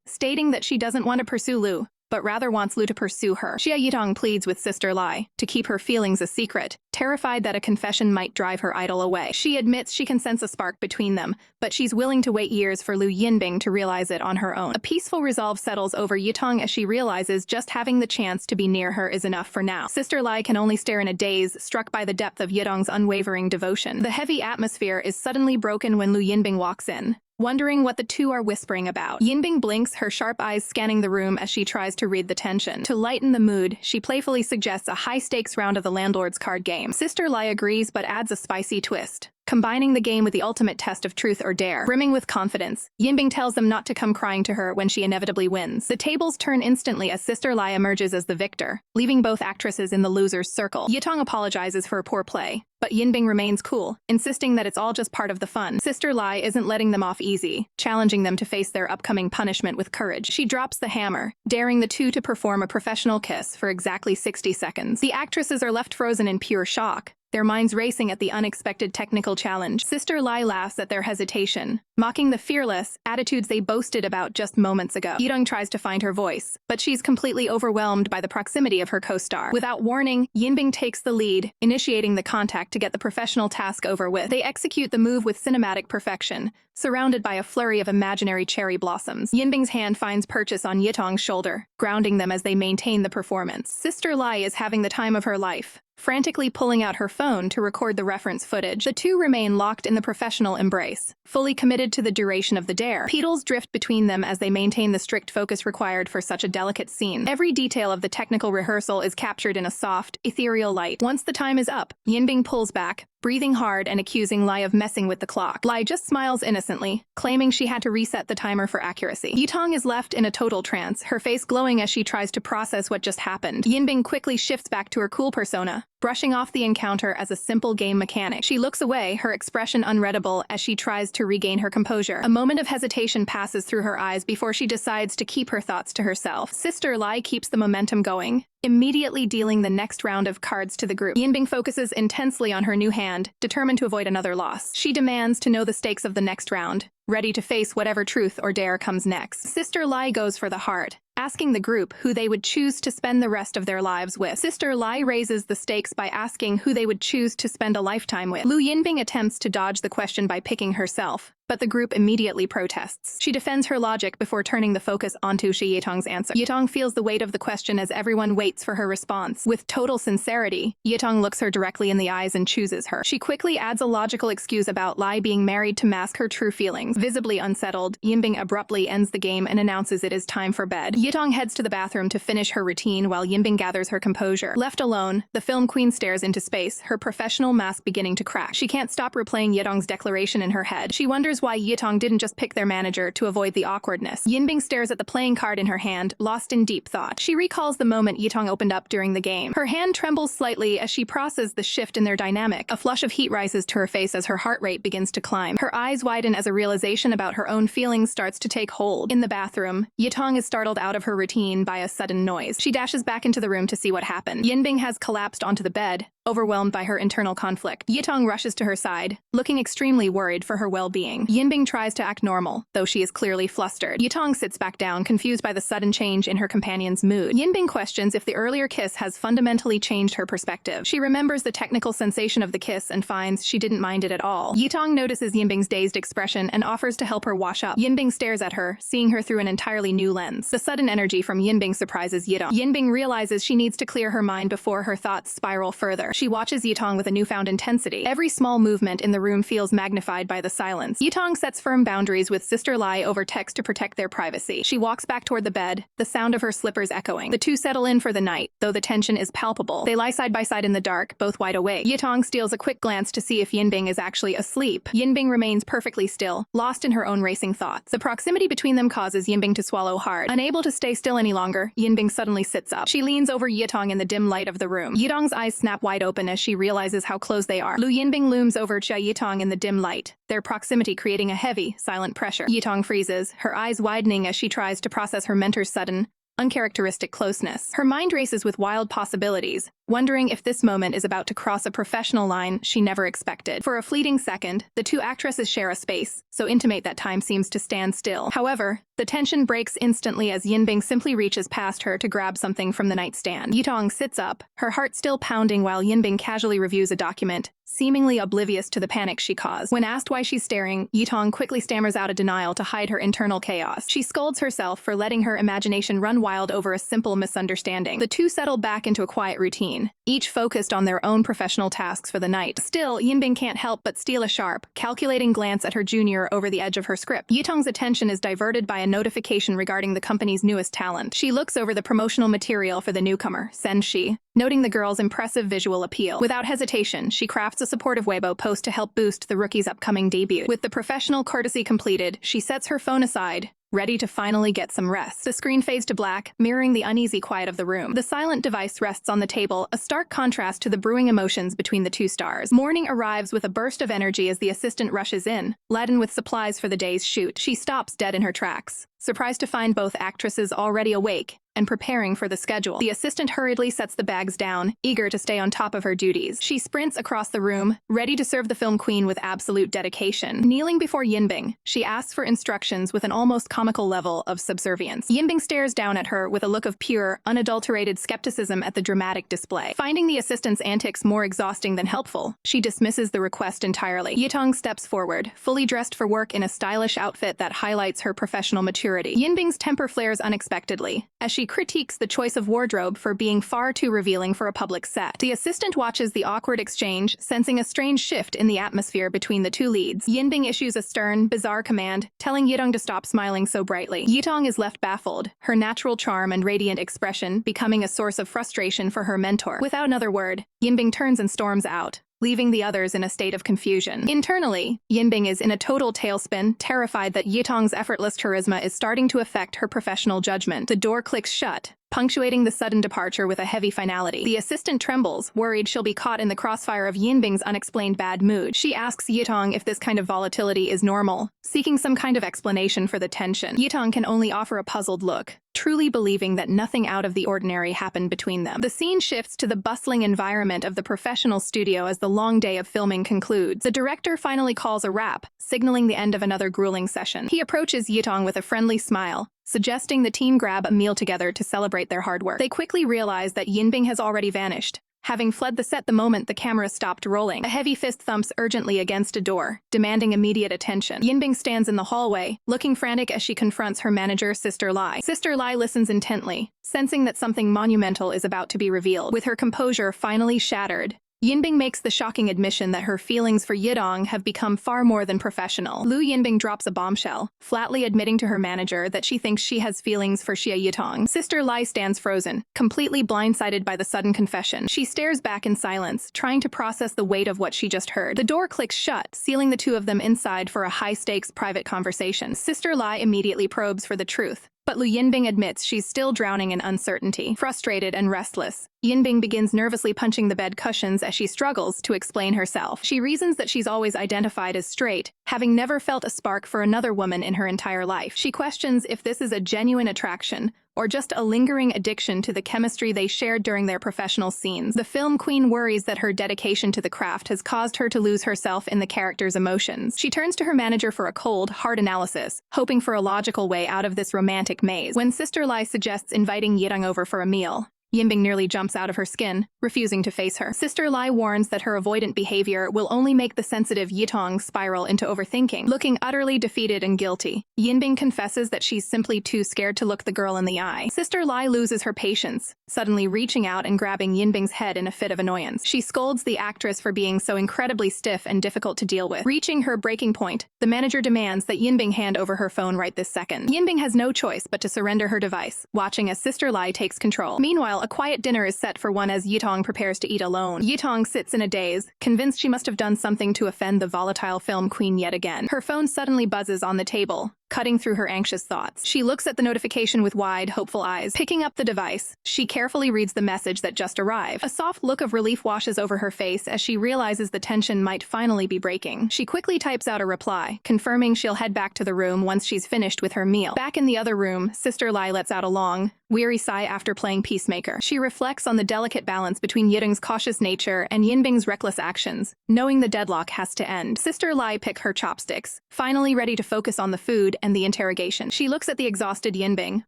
stating that she doesn't want to pursue Lu, but rather wants Lu to pursue her. Xia Yitong pleads with Sister Lai to keep her feelings a secret, terrified that a confession might drive her idol away. She admits she can sense a spark between them, but she's willing to wait years for Lu Yinbing to realize it on her own. A peaceful resolve settles over Yitong as she realizes just having the chance to be near her is enough for now. Sister Lai can only stare in a daze, struck by the depth of Yitong's unwavering devotion. The heavy atmosphere is suddenly broken when Lu Yinbing walks in, wondering what the two are whispering about. Yinbing blinks, her sharp eyes scanning the room as she tries to read the tension. To lighten the mood, she playfully suggests a high-stakes round of the landlord's card game. Sister Lai agrees but adds a spicy twist, combining the game with the ultimate test of truth or dare. Brimming with confidence, Yinbing tells them not to come crying to her when she inevitably wins. The tables turn instantly as Sister Lai emerges as the victor, leaving both actresses in the loser's circle. Yitong apologizes for poor play, but Yinbing remains cool, insisting that it's all just part of the fun. Sister Lai isn't letting them off easy, challenging them to face their upcoming punishment with courage. She drops the hammer, daring the two to perform a professional kiss for exactly 60 seconds. The actresses are left frozen in pure shock, their minds racing at the unexpected technical challenge. Sister Lai laughs at their hesitation, mocking the fearless attitudes they boasted about just moments ago. Yitong tries to find her voice, but she's completely overwhelmed by the proximity of her co-star. Without warning, Yinbing takes the lead, initiating the contact to get the professional task over with. They execute the move with cinematic perfection, surrounded by a flurry of imaginary cherry blossoms. Yinbing's hand finds purchase on Yitong's shoulder, grounding them as they maintain the performance. Sister Lai is having the time of her life, frantically pulling out her phone to record the reference footage. The two remain locked in the professional embrace, fully committed to the duration of the dare. Petals drift between them as they maintain the strict focus required for such a delicate scene. Every detail of the technical rehearsal is captured in a soft, ethereal light. Once the time is up, Yinbing pulls back, breathing hard and accusing Lai of messing with the clock. Lai just smiles innocently, claiming she had to reset the timer for accuracy. Yitong is left in a total trance, her face glowing as she tries to process what just happened. Yinbing quickly shifts back to her cool persona, brushing off the encounter as a simple game mechanic. She looks away, her expression unreadable as she tries to regain her composure. A moment of hesitation passes through her eyes before she decides to keep her thoughts to herself. Sister Lai keeps the momentum going, immediately dealing the next round of cards to the group. Yinbing focuses intensely on her new hand, determined to avoid another loss. She demands to know the stakes of the next round, ready to face whatever truth or dare comes next. Sister Lai goes for the heart, asking the group who they would choose to spend the rest of their lives with. Sister Lai raises the stakes by asking who they would choose to spend a lifetime with. Lu Yinbing attempts to dodge the question by picking herself, but the group immediately protests. She defends her logic before turning the focus onto Xia Yitong's answer. Yitong feels the weight of the question as everyone waits for her response. With total sincerity, Yitong looks her directly in the eyes and chooses her. She quickly adds a logical excuse about Lai being married to mask her true feelings. Visibly unsettled, Yinbing abruptly ends the game and announces it is time for bed. Yitong heads to the bathroom to finish her routine while Yinbing gathers her composure. Left alone, the film queen stares into space, her professional mask beginning to crack. She can't stop replaying Yitong's declaration in her head. She wonders wonders why Yitong didn't just pick their manager to avoid the awkwardness. Yinbing stares at the playing card in her hand, lost in deep thought. She recalls the moment Yitong opened up during the game. Her hand trembles slightly as she processes the shift in their dynamic. A flush of heat rises to her face as her heart rate begins to climb. Her eyes widen as a realization about her own feelings starts to take hold. In the bathroom, Yitong is startled out of her routine by a sudden noise. She dashes back into the room to see what happened. Yinbing has collapsed onto the bed, overwhelmed by her internal conflict. Yitong rushes to her side, looking extremely worried for her well-being. Yinbing tries to act normal, though she is clearly flustered. Yitong sits back down, confused by the sudden change in her companion's mood. Yinbing questions if the earlier kiss has fundamentally changed her perspective. She remembers the technical sensation of the kiss and finds she didn't mind it at all. Yitong notices Yinbing's dazed expression and offers to help her wash up. Yinbing stares at her, seeing her through an entirely new lens. The sudden energy from Yinbing surprises Yitong. Yinbing realizes she needs to clear her mind before her thoughts spiral further. She watches Yitong with a newfound intensity. Every small movement in the room feels magnified by the silence. Yitong sets firm boundaries with Sister Lai over text to protect their privacy. She walks back toward the bed, the sound of her slippers echoing. The two settle in for the night, though the tension is palpable. They lie side by side in the dark, both wide awake. Yitong steals a quick glance to see if Yinbing is actually asleep. Yinbing remains perfectly still, lost in her own racing thoughts. The proximity between them causes Yinbing to swallow hard. Unable to stay still any longer, Yinbing suddenly sits up. She leans over Yitong in the dim light of the room. Yitong's eyes snap wide open as she realizes how close they are. Lu Yinbing looms over Xia Yitong in the dim light, their proximity creating a heavy, silent pressure. Yitong freezes, her eyes widening as she tries to process her mentor's sudden, uncharacteristic closeness. Her mind races with wild possibilities, wondering if this moment is about to cross a professional line she never expected. For a fleeting second, the two actresses share a space, so intimate that time seems to stand still. However, the tension breaks instantly as Yinbing simply reaches past her to grab something from the nightstand. Yitong sits up, her heart still pounding while Yinbing casually reviews a document, seemingly oblivious to the panic she caused. When asked why she's staring, Yitong quickly stammers out a denial to hide her internal chaos. She scolds herself for letting her imagination run wild over a simple misunderstanding. The two settle back into a quiet routine, each focused on their own professional tasks for the night. Still, Yinbing can't help but steal a sharp, calculating glance at her junior over the edge of her script. Yitong's attention is diverted by a notification regarding the company's newest talent. She looks over the promotional material for the newcomer, Senshi, noting the girl's impressive visual appeal. Without hesitation, she crafts a supportive Weibo post to help boost the rookie's upcoming debut. With the professional courtesy completed, she sets her phone aside, ready to finally get some rest. The screen fades to black, mirroring the uneasy quiet of the room. The silent device rests on the table, a stark contrast to the brewing emotions between the two stars. Morning arrives with a burst of energy as the assistant rushes in, laden with supplies for the day's shoot. She stops dead in her tracks, surprised to find both actresses already awake and preparing for the schedule. The assistant hurriedly sets the bags down, eager to stay on top of her duties. She sprints across the room, ready to serve the film queen with absolute dedication. Kneeling before Yinbing, she asks for instructions with an almost comical level of subservience. Yinbing stares down at her with a look of pure, unadulterated skepticism at the dramatic display. Finding the assistant's antics more exhausting than helpful, she dismisses the request entirely. Yitong steps forward, fully dressed for work in a stylish outfit that highlights her professional maturity. Yinbing's temper flares unexpectedly, as she critiques the choice of wardrobe for being far too revealing for a public set. The assistant watches the awkward exchange, sensing a strange shift in the atmosphere between the two leads. Yinbing issues a stern, bizarre command, telling Yitong to stop smiling so brightly. Yitong is left baffled, her natural charm and radiant expression becoming a source of frustration for her mentor. Without another word, Yinbing turns and storms out, leaving the others in a state of confusion. Internally, Yinbing is in a total tailspin, terrified that Yitong's effortless charisma is starting to affect her professional judgment. The door clicks shut, punctuating the sudden departure with a heavy finality. The assistant trembles, worried she'll be caught in the crossfire of Yinbing's unexplained bad mood. She asks Yitong if this kind of volatility is normal, seeking some kind of explanation for the tension. Yitong can only offer a puzzled look, truly believing that nothing out of the ordinary happened between them. The scene shifts to the bustling environment of the professional studio as the long day of filming concludes. The director finally calls a wrap, signaling the end of another grueling session. He approaches Yitong with a friendly smile, suggesting the team grab a meal together to celebrate their hard work. They quickly realize that Yinbing has already vanished, having fled the set the moment the camera stopped rolling. A heavy fist thumps urgently against a door, demanding immediate attention. Yinbing stands in the hallway, looking frantic as she confronts her manager, Sister Lai. Sister Lai listens intently, sensing that something monumental is about to be revealed. With her composure finally shattered, Yinbing makes the shocking admission that her feelings for Yitong have become far more than professional. Lu Yinbing drops a bombshell, flatly admitting to her manager that she thinks she has feelings for Xia Yitong. Sister Lai stands frozen, completely blindsided by the sudden confession. She stares back in silence, trying to process the weight of what she just heard. The door clicks shut, sealing the two of them inside for a high-stakes private conversation. Sister Lai immediately probes for the truth, but Lu Yinbing admits she's still drowning in uncertainty. Frustrated and restless, Yinbing begins nervously punching the bed cushions as she struggles to explain herself. She reasons that she's always identified as straight, having never felt a spark for another woman in her entire life. She questions if this is a genuine attraction or just a lingering addiction to the chemistry they shared during their professional scenes. The film queen worries that her dedication to the craft has caused her to lose herself in the character's emotions. She turns to her manager for a cold, hard analysis, hoping for a logical way out of this romantic maze. When Sister Lai suggests inviting Yitong over for a meal, Yinbing nearly jumps out of her skin, refusing to face her. Sister Lai warns that her avoidant behavior will only make the sensitive Yitong spiral into overthinking. Looking utterly defeated and guilty, Yinbing confesses that she's simply too scared to look the girl in the eye. Sister Lai loses her patience, suddenly reaching out and grabbing Yinbing's head in a fit of annoyance. She scolds the actress for being so incredibly stiff and difficult to deal with. Reaching her breaking point, the manager demands that Yinbing hand over her phone right this second. Yinbing has no choice but to surrender her device, watching as Sister Lai takes control. Meanwhile, a quiet dinner is set for one as Yitong prepares to eat alone. Yitong sits in a daze, convinced she must have done something to offend the volatile film queen yet again. Her phone suddenly buzzes on the table, cutting through her anxious thoughts. She looks at the notification with wide, hopeful eyes. Picking up the device, she carefully reads the message that just arrived. A soft look of relief washes over her face as she realizes the tension might finally be breaking. She quickly types out a reply, confirming she'll head back to the room once she's finished with her meal. Back in the other room, Sister Lai lets out a long, weary sigh after playing peacemaker. She reflects on the delicate balance between Yitong's cautious nature and Yinbing's reckless actions, knowing the deadlock has to end. Sister Lai picks her chopsticks, finally ready to focus on the food and the interrogation. She looks at the exhausted Yinbing,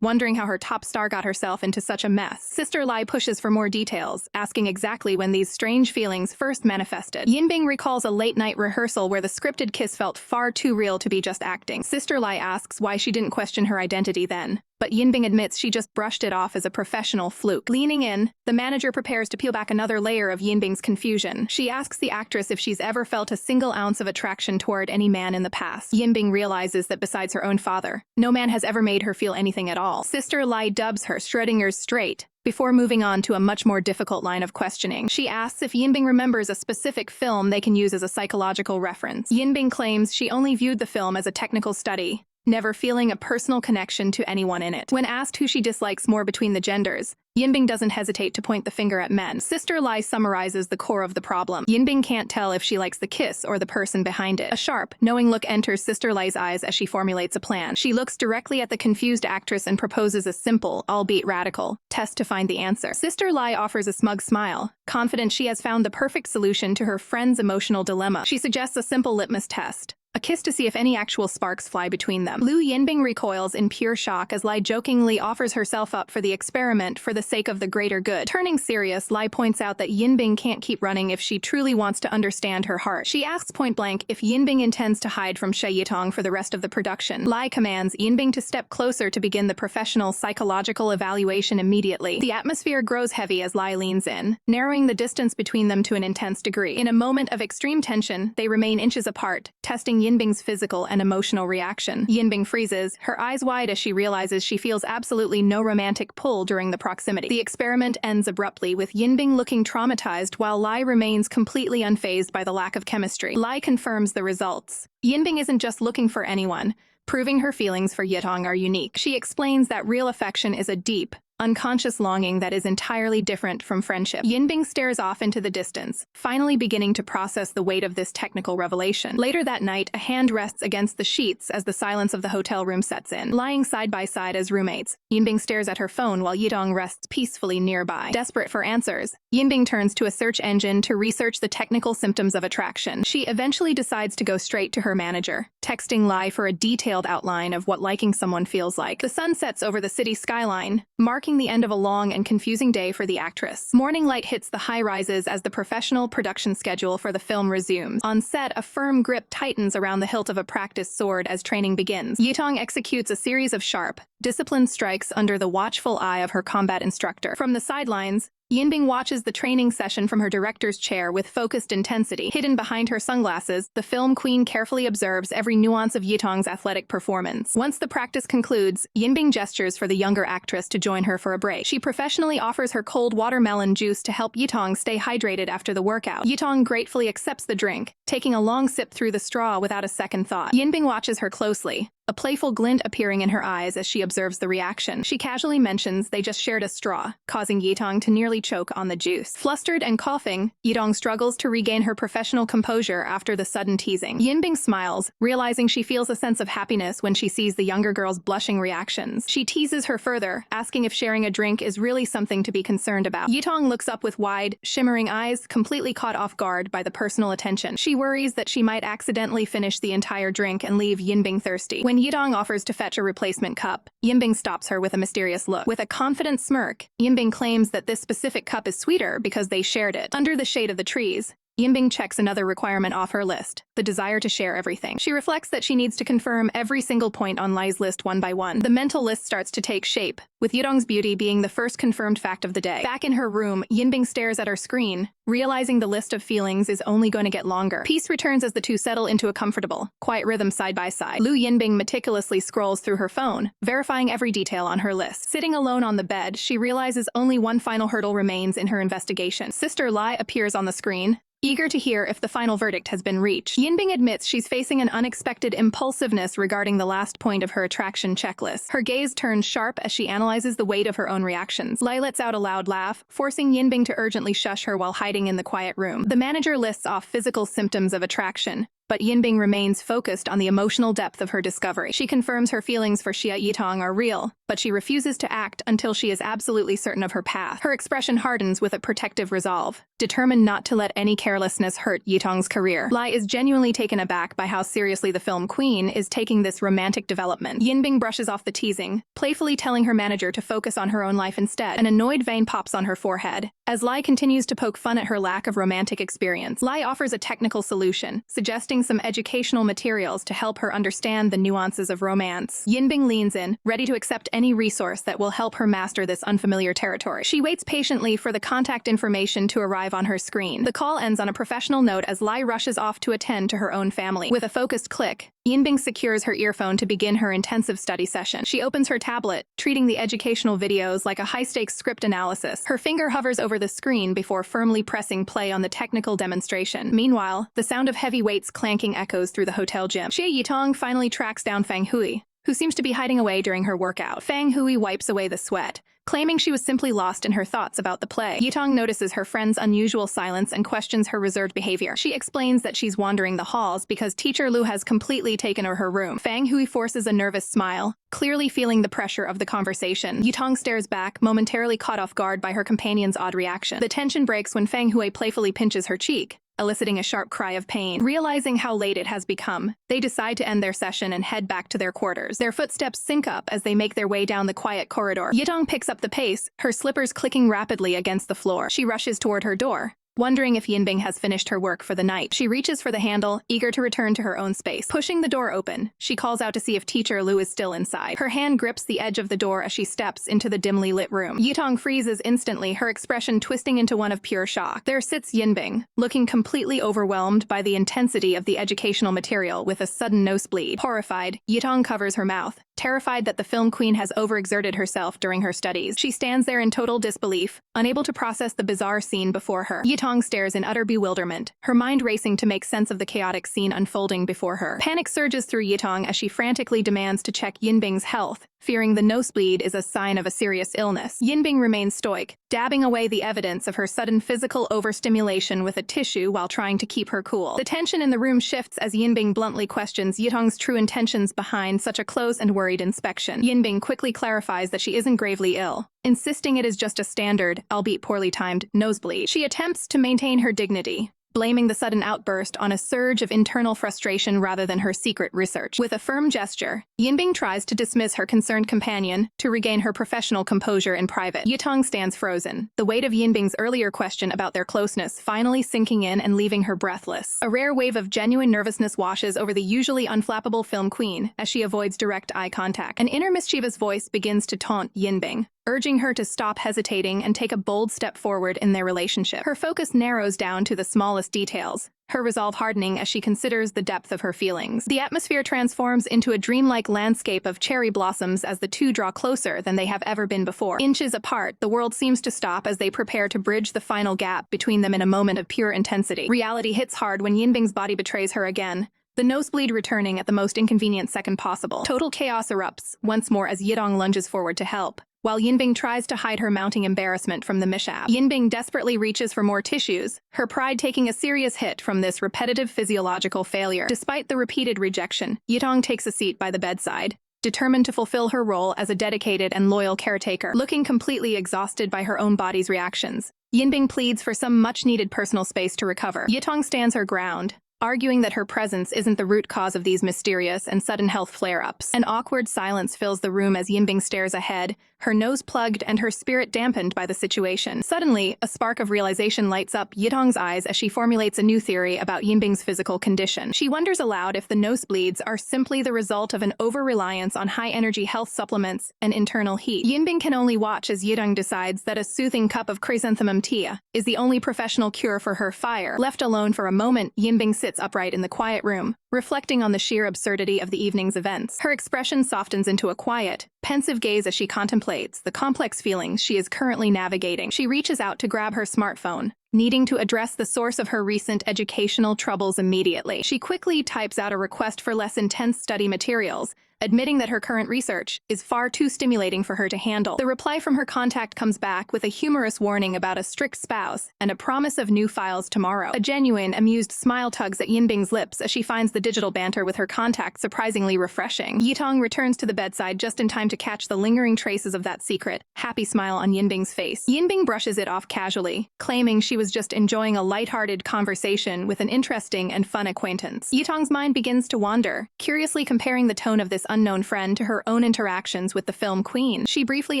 wondering how her top star got herself into such a mess. Sister Lai pushes for more details, asking exactly when these strange feelings first manifested. Yinbing recalls a late-night rehearsal where the scripted kiss felt far too real to be just acting. Sister Lai asks why she didn't question her identity then, but Yinbing admits she just brushed it off as a professional fluke. Leaning in, the manager prepares to peel back another layer of Yinbing's confusion. She asks the actress if she's ever felt a single ounce of attraction toward any man in the past. Yinbing realizes that besides her own father, no man has ever made her feel anything at all. Sister Lai dubs her Schrodinger's straight, before moving on to a much more difficult line of questioning. She asks if Yinbing remembers a specific film they can use as a psychological reference. Yinbing claims she only viewed the film as a technical study, never feeling a personal connection to anyone in it. When asked who she dislikes more between the genders, Yinbing doesn't hesitate to point the finger at men. Sister Lai summarizes the core of the problem. Yinbing can't tell if she likes the kiss or the person behind it. A sharp, knowing look enters Sister Lai's eyes as she formulates a plan. She looks directly at the confused actress and proposes a simple, albeit radical, test to find the answer. Sister Lai offers a smug smile, confident she has found the perfect solution to her friend's emotional dilemma. She suggests a simple litmus test, a kiss to see if any actual sparks fly between them. Lu Yinbing recoils in pure shock as Lai jokingly offers herself up for the experiment for the sake of the greater good. Turning serious, Lai points out that Yinbing can't keep running if she truly wants to understand her heart. She asks point-blank if Yinbing intends to hide from Xia Yitong for the rest of the production. Lai commands Yinbing to step closer to begin the professional psychological evaluation immediately. The atmosphere grows heavy as Lai leans in, narrowing the distance between them to an intense degree. In a moment of extreme tension, they remain inches apart, testing Yinbing's physical and emotional reaction. Yinbing freezes, her eyes wide as she realizes she feels absolutely no romantic pull during the proximity. The experiment ends abruptly, with Yinbing looking traumatized while Lai remains completely unfazed by the lack of chemistry. Lai confirms the results. Yinbing isn't just looking for anyone, proving her feelings for Yitong are unique. She explains that real affection is a deep, unconscious longing that is entirely different from friendship. Yinbing stares off into the distance, finally beginning to process the weight of this technical revelation. Later that night, a hand rests against the sheets as the silence of the hotel room sets in. Lying side by side as roommates, Yinbing stares at her phone while Yitong rests peacefully nearby. Desperate for answers, Yinbing turns to a search engine to research the technical symptoms of attraction. She eventually decides to go straight to her manager, texting Lai for a detailed outline of what liking someone feels like. The sun sets over the city skyline, marking the end of a long and confusing day for the actress. Morning light hits the high-rises as the professional production schedule for the film resumes. On set, a firm grip tightens around the hilt of a practiced sword as training begins. Yitong executes a series of sharp, disciplined strikes under the watchful eye of her combat instructor. From the sidelines, Yinbing watches the training session from her director's chair with focused intensity. Hidden behind her sunglasses, the film queen carefully observes every nuance of Yitong's athletic performance. Once the practice concludes, Yinbing gestures for the younger actress to join her for a break. She professionally offers her cold watermelon juice to help Yitong stay hydrated after the workout. Yitong gratefully accepts the drink, taking a long sip through the straw without a second thought. Yinbing watches her closely, a playful glint appearing in her eyes as she observes the reaction. She casually mentions they just shared a straw, causing Yitong to nearly choke on the juice. Flustered and coughing, Yitong struggles to regain her professional composure after the sudden teasing. Yinbing smiles, realizing she feels a sense of happiness when she sees the younger girl's blushing reactions. She teases her further, asking if sharing a drink is really something to be concerned about. Yitong looks up with wide, shimmering eyes, completely caught off guard by the personal attention. She worries that she might accidentally finish the entire drink and leave Yinbing thirsty. When Yitong offers to fetch a replacement cup, Yinbing stops her with a mysterious look. With a confident smirk, Yinbing claims that this specific cup is sweeter because they shared it. Under the shade of the trees, Yinbing checks another requirement off her list, the desire to share everything. She reflects that she needs to confirm every single point on Lai's list one by one. The mental list starts to take shape, with Yitong's beauty being the first confirmed fact of the day. Back in her room, Yinbing stares at her screen, realizing the list of feelings is only going to get longer. Peace returns as the two settle into a comfortable, quiet rhythm side by side. Lu Yinbing meticulously scrolls through her phone, verifying every detail on her list. Sitting alone on the bed, she realizes only one final hurdle remains in her investigation. Sister Lai appears on the screen, eager to hear if the final verdict has been reached. Yinbing admits she's facing an unexpected impulsiveness regarding the last point of her attraction checklist. Her gaze turns sharp as she analyzes the weight of her own reactions. Lai lets out a loud laugh, forcing Yinbing to urgently shush her while hiding in the quiet room. The manager lists off physical symptoms of attraction, but Yinbing remains focused on the emotional depth of her discovery. She confirms her feelings for Xia Yitong are real, but she refuses to act until she is absolutely certain of her path. Her expression hardens with a protective resolve, determined not to let any carelessness hurt Yitong's career. Lai is genuinely taken aback by how seriously the film queen is taking this romantic development. Yinbing brushes off the teasing, playfully telling her manager to focus on her own life instead. An annoyed vein pops on her forehead, as Lai continues to poke fun at her lack of romantic experience. Lai offers a technical solution, suggesting some educational materials to help her understand the nuances of romance. Yinbing leans in, ready to accept any resource that will help her master this unfamiliar territory. She waits patiently for the contact information to arrive on her screen. The call ends on a professional note as Lai rushes off to attend to her own family. With a focused click, Yinbing secures her earphone to begin her intensive study session. She opens her tablet, treating the educational videos like a high-stakes script analysis. Her finger hovers over the screen before firmly pressing play on the technical demonstration. Meanwhile, the sound of heavy weights clanking echoes through the hotel gym. Xia Yitong finally tracks down Fang Hui, who seems to be hiding away during her workout. Fang Hui wipes away the sweat, claiming she was simply lost in her thoughts about the play. Yitong notices her friend's unusual silence and questions her reserved behavior. She explains that she's wandering the halls because teacher Lu has completely taken her room. Fang Hui forces a nervous smile, clearly feeling the pressure of the conversation. Yitong stares back, momentarily caught off guard by her companion's odd reaction. The tension breaks when Fang Hui playfully pinches her cheek, eliciting a sharp cry of pain. Realizing how late it has become, they decide to end their session and head back to their quarters. Their footsteps sync up as they make their way down the quiet corridor. Yitong picks up the pace, her slippers clicking rapidly against the floor. She rushes toward her door, wondering if Yinbing has finished her work for the night. She reaches for the handle, eager to return to her own space. Pushing the door open, she calls out to see if teacher Lu is still inside. Her hand grips the edge of the door as she steps into the dimly lit room. Yitong freezes instantly, her expression twisting into one of pure shock. There sits Yinbing, looking completely overwhelmed by the intensity of the educational material with a sudden nosebleed. Horrified, Yitong covers her mouth, terrified that the film queen has overexerted herself during her studies. She stands there in total disbelief, unable to process the bizarre scene before her. Yitong stares in utter bewilderment, her mind racing to make sense of the chaotic scene unfolding before her. Panic surges through Yitong as she frantically demands to check Yinbing's health, fearing the nosebleed is a sign of a serious illness. Yinbing remains stoic, dabbing away the evidence of her sudden physical overstimulation with a tissue while trying to keep her cool. The tension in the room shifts as Yinbing bluntly questions Yitong's true intentions behind such a close and worried inspection. Yinbing quickly clarifies that she isn't gravely ill, insisting it is just a standard, albeit poorly timed, nosebleed. She attempts to maintain her dignity, blaming the sudden outburst on a surge of internal frustration rather than her secret research. With a firm gesture, Yinbing tries to dismiss her concerned companion to regain her professional composure in private. Yitong stands frozen, the weight of Yinbing's earlier question about their closeness finally sinking in and leaving her breathless. A rare wave of genuine nervousness washes over the usually unflappable film queen as she avoids direct eye contact. An inner mischievous voice begins to taunt Yinbing, urging her to stop hesitating and take a bold step forward in their relationship. Her focus narrows down to the smallest details, her resolve hardening as she considers the depth of her feelings. The atmosphere transforms into a dreamlike landscape of cherry blossoms as the two draw closer than they have ever been before. Inches apart, the world seems to stop as they prepare to bridge the final gap between them in a moment of pure intensity. Reality hits hard when Yinbing's body betrays her again, the nosebleed returning at the most inconvenient second possible. Total chaos erupts once more as Yitong lunges forward to help, while Yinbing tries to hide her mounting embarrassment from the mishap. Yinbing desperately reaches for more tissues, her pride taking a serious hit from this repetitive physiological failure. Despite the repeated rejection, Yitong takes a seat by the bedside, determined to fulfill her role as a dedicated and loyal caretaker. Looking completely exhausted by her own body's reactions, Yinbing pleads for some much-needed personal space to recover. Yitong stands her ground, arguing that her presence isn't the root cause of these mysterious and sudden health flare-ups. An awkward silence fills the room as Yinbing stares ahead, her nose plugged and her spirit dampened by the situation. Suddenly, a spark of realization lights up Yitong's eyes as she formulates a new theory about Yinbing's physical condition. She wonders aloud if the nosebleeds are simply the result of an over-reliance on high-energy health supplements and internal heat. Yinbing can only watch as Yitong decides that a soothing cup of chrysanthemum tea is the only professional cure for her fire. Left alone for a moment, Yinbing sits upright in the quiet room, reflecting on the sheer absurdity of the evening's events. Her expression softens into a quiet, pensive gaze as she contemplates the complex feelings she is currently navigating. She reaches out to grab her smartphone, needing to address the source of her recent educational troubles immediately. She quickly types out a request for less intense study materials, admitting that her current research is far too stimulating for her to handle. The reply from her contact comes back with a humorous warning about a strict spouse and a promise of new files tomorrow. A genuine, amused smile tugs at Yinbing's lips as she finds the digital banter with her contact surprisingly refreshing. Yitong returns to the bedside just in time to catch the lingering traces of that secret, happy smile on Yinbing's face. Yinbing brushes it off casually, claiming she was just enjoying a lighthearted conversation with an interesting and fun acquaintance. Yitong's mind begins to wander, curiously comparing the tone of this unknown friend to her own interactions with the film queen. She briefly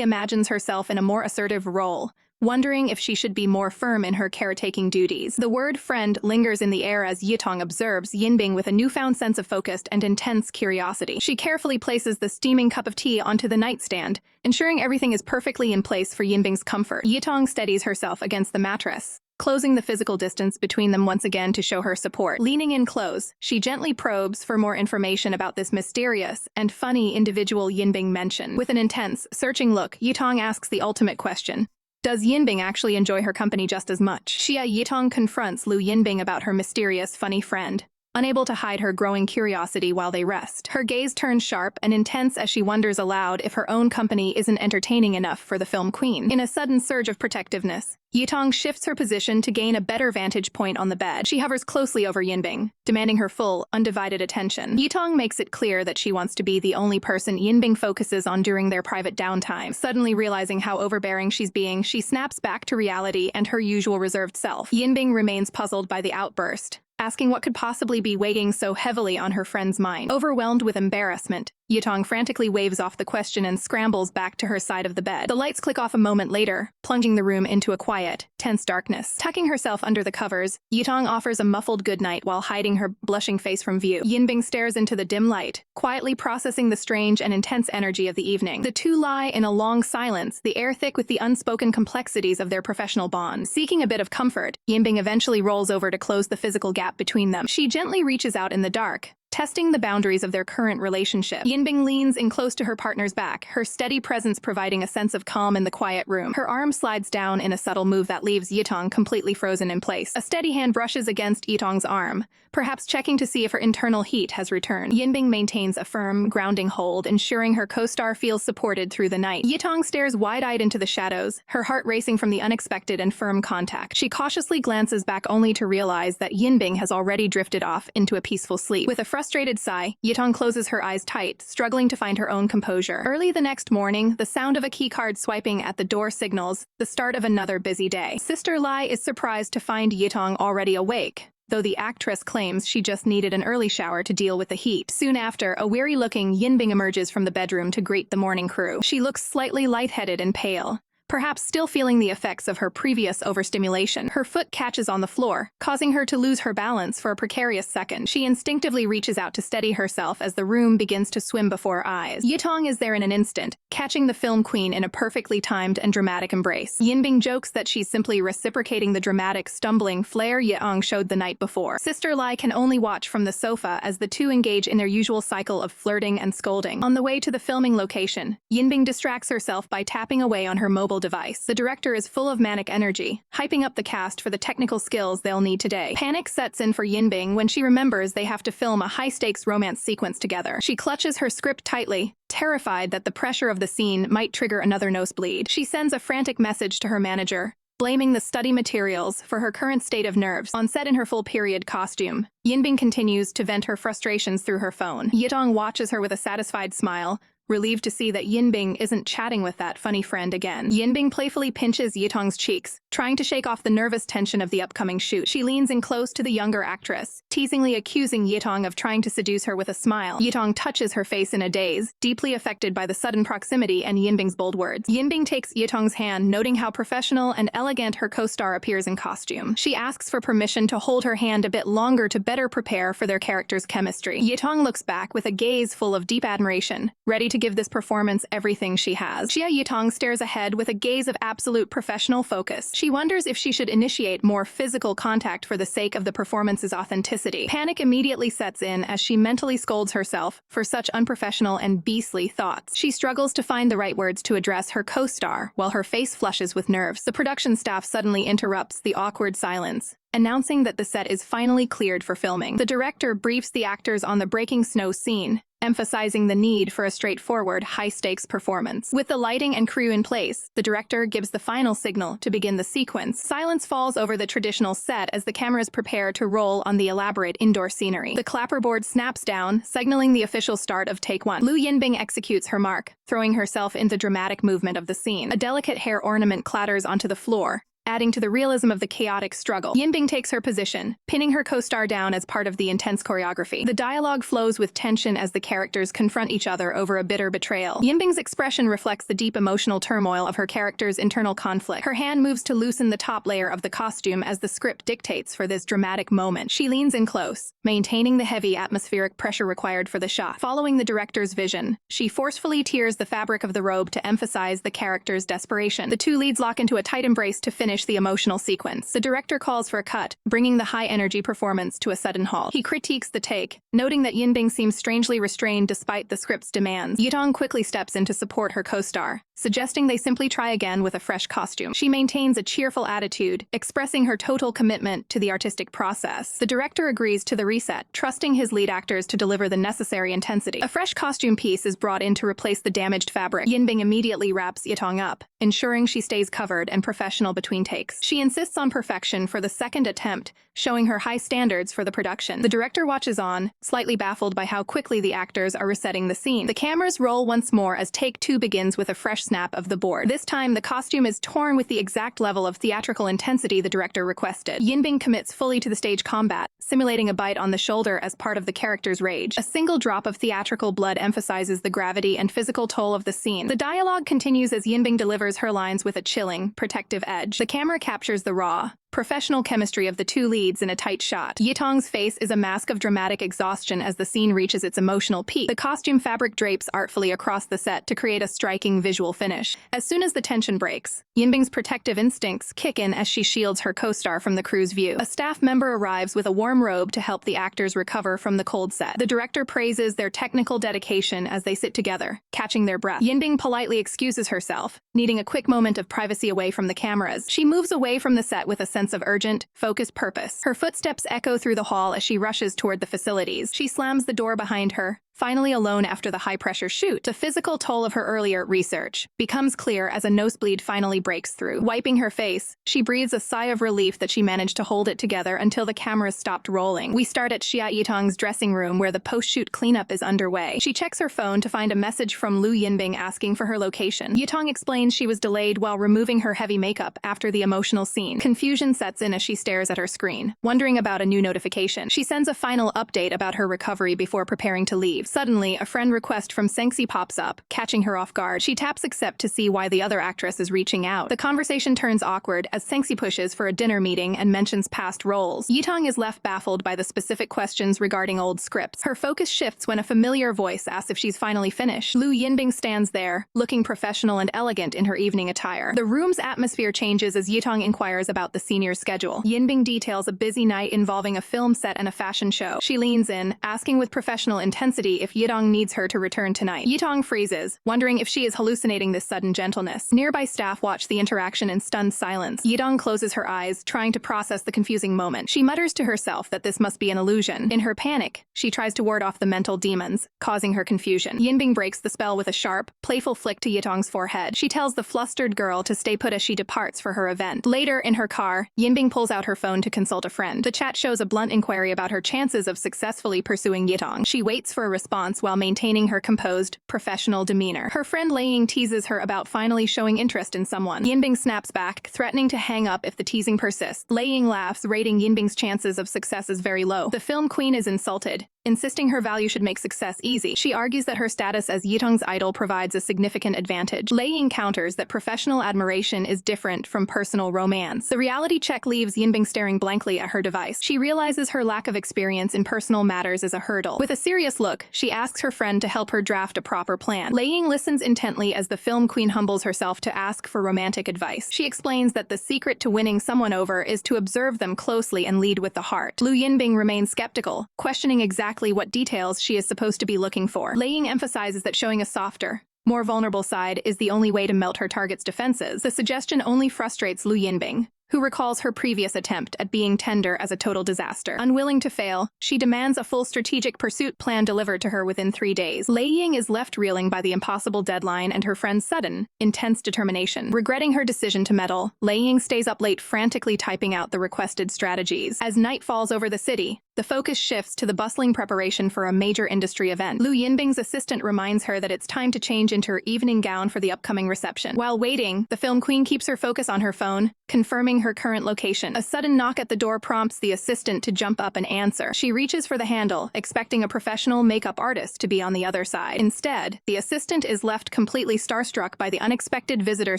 imagines herself in a more assertive role, wondering if she should be more firm in her caretaking duties. The word friend lingers in the air as Yitong observes Yinbing with a newfound sense of focus and intense curiosity. She carefully places the steaming cup of tea onto the nightstand, ensuring everything is perfectly in place for Yinbing's comfort. Yitong steadies herself against the mattress, closing the physical distance between them once again to show her support. Leaning in close, she gently probes for more information about this mysterious and funny individual Yinbing mentioned. With an intense, searching look, Yitong asks the ultimate question: does Yinbing actually enjoy her company just as much? Xia Yitong confronts Lu Yinbing about her mysterious, funny friend, unable to hide her growing curiosity while they rest. Her gaze turns sharp and intense as she wonders aloud if her own company isn't entertaining enough for the film queen. In a sudden surge of protectiveness, Yitong shifts her position to gain a better vantage point on the bed. She hovers closely over Yinbing, demanding her full, undivided attention. Yitong makes it clear that she wants to be the only person Yinbing focuses on during their private downtime. Suddenly realizing how overbearing she's being, she snaps back to reality and her usual reserved self. Yinbing remains puzzled by the outburst, asking what could possibly be weighing so heavily on her friend's mind. Overwhelmed with embarrassment, Yitong frantically waves off the question and scrambles back to her side of the bed. The lights click off a moment later, plunging the room into a quiet, tense darkness. Tucking herself under the covers, Yitong offers a muffled goodnight while hiding her blushing face from view. Yinbing stares into the dim light, quietly processing the strange and intense energy of the evening. The two lie in a long silence, the air thick with the unspoken complexities of their professional bond. Seeking a bit of comfort, Yinbing eventually rolls over to close the physical gap between them. She gently reaches out in the dark, testing the boundaries of their current relationship. Yinbing leans in close to her partner's back, her steady presence providing a sense of calm in the quiet room. Her arm slides down in a subtle move that leaves Yitong completely frozen in place. A steady hand brushes against Yitong's arm, perhaps checking to see if her internal heat has returned. Yinbing maintains a firm, grounding hold, ensuring her co-star feels supported through the night. Yitong stares wide-eyed into the shadows, her heart racing from the unexpected and firm contact. She cautiously glances back only to realize that Yinbing has already drifted off into a peaceful sleep. With a frustrated sigh, Yitong closes her eyes tight, struggling to find her own composure. Early the next morning, the sound of a keycard swiping at the door signals the start of another busy day. Sister Lai is surprised to find Yitong already awake, though the actress claims she just needed an early shower to deal with the heat. Soon after, a weary-looking Yinbing emerges from the bedroom to greet the morning crew. She looks slightly lightheaded and pale, perhaps still feeling the effects of her previous overstimulation. Her foot catches on the floor, causing her to lose her balance for a precarious second. She instinctively reaches out to steady herself as the room begins to swim before her eyes. Yitong is there in an instant, catching the film queen in a perfectly timed and dramatic embrace. Yinbing jokes that she's simply reciprocating the dramatic, stumbling flair Yitong showed the night before. Sister Lai can only watch from the sofa as the two engage in their usual cycle of flirting and scolding. On the way to the filming location, Yinbing distracts herself by tapping away on her mobile device. The director is full of manic energy, hyping up the cast for the technical skills they'll need today. Panic sets in for Yinbing when she remembers they have to film a high-stakes romance sequence together. She clutches her script tightly, terrified that the pressure of the scene might trigger another nosebleed. She sends a frantic message to her manager, blaming the study materials for her current state of nerves. On set in her full period costume, Yinbing continues to vent her frustrations through her phone. Yitong watches her with a satisfied smile, relieved to see that Yinbing isn't chatting with that funny friend again. Yinbing playfully pinches Yitong's cheeks, trying to shake off the nervous tension of the upcoming shoot. She leans in close to the younger actress, teasingly accusing Yitong of trying to seduce her with a smile. Yitong touches her face in a daze, deeply affected by the sudden proximity and Yinbing's bold words. Yinbing takes Yitong's hand, noting how professional and elegant her co-star appears in costume. She asks for permission to hold her hand a bit longer to better prepare for their characters' chemistry. Yitong looks back with a gaze full of deep admiration, ready to give this performance everything she has. Xia Yitong stares ahead with a gaze of absolute professional focus. She wonders if she should initiate more physical contact for the sake of the performance's authenticity. Panic immediately sets in as she mentally scolds herself for such unprofessional and beastly thoughts. She struggles to find the right words to address her co-star while her face flushes with nerves. The production staff suddenly interrupts the awkward silence, announcing that the set is finally cleared for filming. The director briefs the actors on the breaking snow scene, emphasizing the need for a straightforward, high-stakes performance. With the lighting and crew in place, the director gives the final signal to begin the sequence. Silence falls over the traditional set as the cameras prepare to roll on the elaborate indoor scenery. The clapperboard snaps down, signaling the official start of take one. Lu Yinbing executes her mark, throwing herself into the dramatic movement of the scene. A delicate hair ornament clatters onto the floor, adding to the realism of the chaotic struggle. Yinbing takes her position, pinning her co-star down as part of the intense choreography. The dialogue flows with tension as the characters confront each other over a bitter betrayal. Yinbing's expression reflects the deep emotional turmoil of her character's internal conflict. Her hand moves to loosen the top layer of the costume as the script dictates for this dramatic moment. She leans in close, maintaining the heavy atmospheric pressure required for the shot. Following the director's vision, she forcefully tears the fabric of the robe to emphasize the character's desperation. The two leads lock into a tight embrace to finish the emotional sequence. The director calls for a cut, bringing the high-energy performance to a sudden halt. He critiques the take, noting that Yinbing seems strangely restrained despite the script's demands. Yitong quickly steps in to support her co-star, suggesting they simply try again with a fresh costume. She maintains a cheerful attitude, expressing her total commitment to the artistic process. The director agrees to the reset, trusting his lead actors to deliver the necessary intensity. A fresh costume piece is brought in to replace the damaged fabric. Yinbing immediately wraps Yitong up, ensuring she stays covered and professional between takes. She insists on perfection for the second attempt, showing her high standards for the production. The director watches on, slightly baffled by how quickly the actors are resetting the scene. The cameras roll once more as take two begins with a fresh snap of the board. This time, the costume is torn with the exact level of theatrical intensity the director requested. Yinbing commits fully to the stage combat, simulating a bite on the shoulder as part of the character's rage. A single drop of theatrical blood emphasizes the gravity and physical toll of the scene. The dialogue continues as Yinbing delivers her lines with a chilling, protective edge. The camera captures the raw, professional chemistry of the two leads in a tight shot. Yitong's face is a mask of dramatic exhaustion as the scene reaches its emotional peak. The costume fabric drapes artfully across the set to create a striking visual finish. As soon as the tension breaks, Yinbing's protective instincts kick in as she shields her co-star from the crew's view. A staff member arrives with a warm robe to help the actors recover from the cold set. The director praises their technical dedication as they sit together, catching their breath. Yinbing politely excuses herself, needing a quick moment of privacy away from the cameras. She moves away from the set with a sense of urgent, focused purpose. Her footsteps echo through the hall as she rushes toward the facilities. She slams the door behind her, finally alone after the high-pressure shoot. The physical toll of her earlier research becomes clear as a nosebleed finally breaks through. Wiping her face, she breathes a sigh of relief that she managed to hold it together until the cameras stopped rolling. We start at Xia Yitong's dressing room where the post-shoot cleanup is underway. She checks her phone to find a message from Lu Yinbing asking for her location. Yitong explains she was delayed while removing her heavy makeup after the emotional scene. Confusion sets in as she stares at her screen, wondering about a new notification. She sends a final update about her recovery before preparing to leave. leave. Suddenly, a friend request from Sengxi pops up, catching her off guard. She taps accept to see why the other actress is reaching out. The conversation turns awkward as Sengxi pushes for a dinner meeting and mentions past roles. Yitong is left baffled by the specific questions regarding old scripts. Her focus shifts when a familiar voice asks if she's finally finished. Lu Yinbing stands there, looking professional and elegant in her evening attire. The room's atmosphere changes as Yitong inquires about the senior's schedule. Yinbing details a busy night involving a film set and a fashion show. She leans in, asking with professional intensity if Yitong needs her to return tonight. Yitong freezes, wondering if she is hallucinating this sudden gentleness. Nearby staff watch the interaction in stunned silence. Yitong closes her eyes, trying to process the confusing moment. She mutters to herself that this must be an illusion. In her panic, she tries to ward off the mental demons, causing her confusion. Yinbing breaks the spell with a sharp, playful flick to Yitong's forehead. She tells the flustered girl to stay put as she departs for her event. Later, in her car, Yinbing pulls out her phone to consult a friend. The chat shows a blunt inquiry about her chances of successfully pursuing Yitong. She waits for a response while maintaining her composed, professional demeanor. Her friend Lu Yinbing teases her about finally showing interest in someone. Yinbing snaps back, threatening to hang up if the teasing persists. Lu Yinbing laughs, rating Yinbing's chances of success as very low. The film queen is insulted, insisting her value should make success easy. She argues that her status as Yitong's idol provides a significant advantage. Lu Yinbing counters that professional admiration is different from personal romance. The reality check leaves Yinbing staring blankly at her device. She realizes her lack of experience in personal matters is a hurdle. With a serious look, she asks her friend to help her draft a proper plan. Lu Yinbing listens intently as the film queen humbles herself to ask for romantic advice. She explains that the secret to winning someone over is to observe them closely and lead with the heart. Lu Yinbing remains skeptical, questioning exactly what details she is supposed to be looking for. Lu Yinbing emphasizes that showing a softer, more vulnerable side is the only way to melt her target's defenses. The suggestion only frustrates Lu Yinbing, who recalls her previous attempt at being tender as a total disaster. Unwilling to fail, she demands a full strategic pursuit plan delivered to her within 3 days. Lu Yinbing is left reeling by the impossible deadline and her friend's sudden, intense determination. Regretting her decision to meddle, Lu Yinbing stays up late frantically typing out the requested strategies. As night falls over the city, the focus shifts to the bustling preparation for a major industry event. Lu Yinbing's assistant reminds her that it's time to change into her evening gown for the upcoming reception. While waiting, the film queen keeps her focus on her phone, confirming her current location. A sudden knock at the door prompts the assistant to jump up and answer. She reaches for the handle, expecting a professional makeup artist to be on the other side. Instead, the assistant is left completely starstruck by the unexpected visitor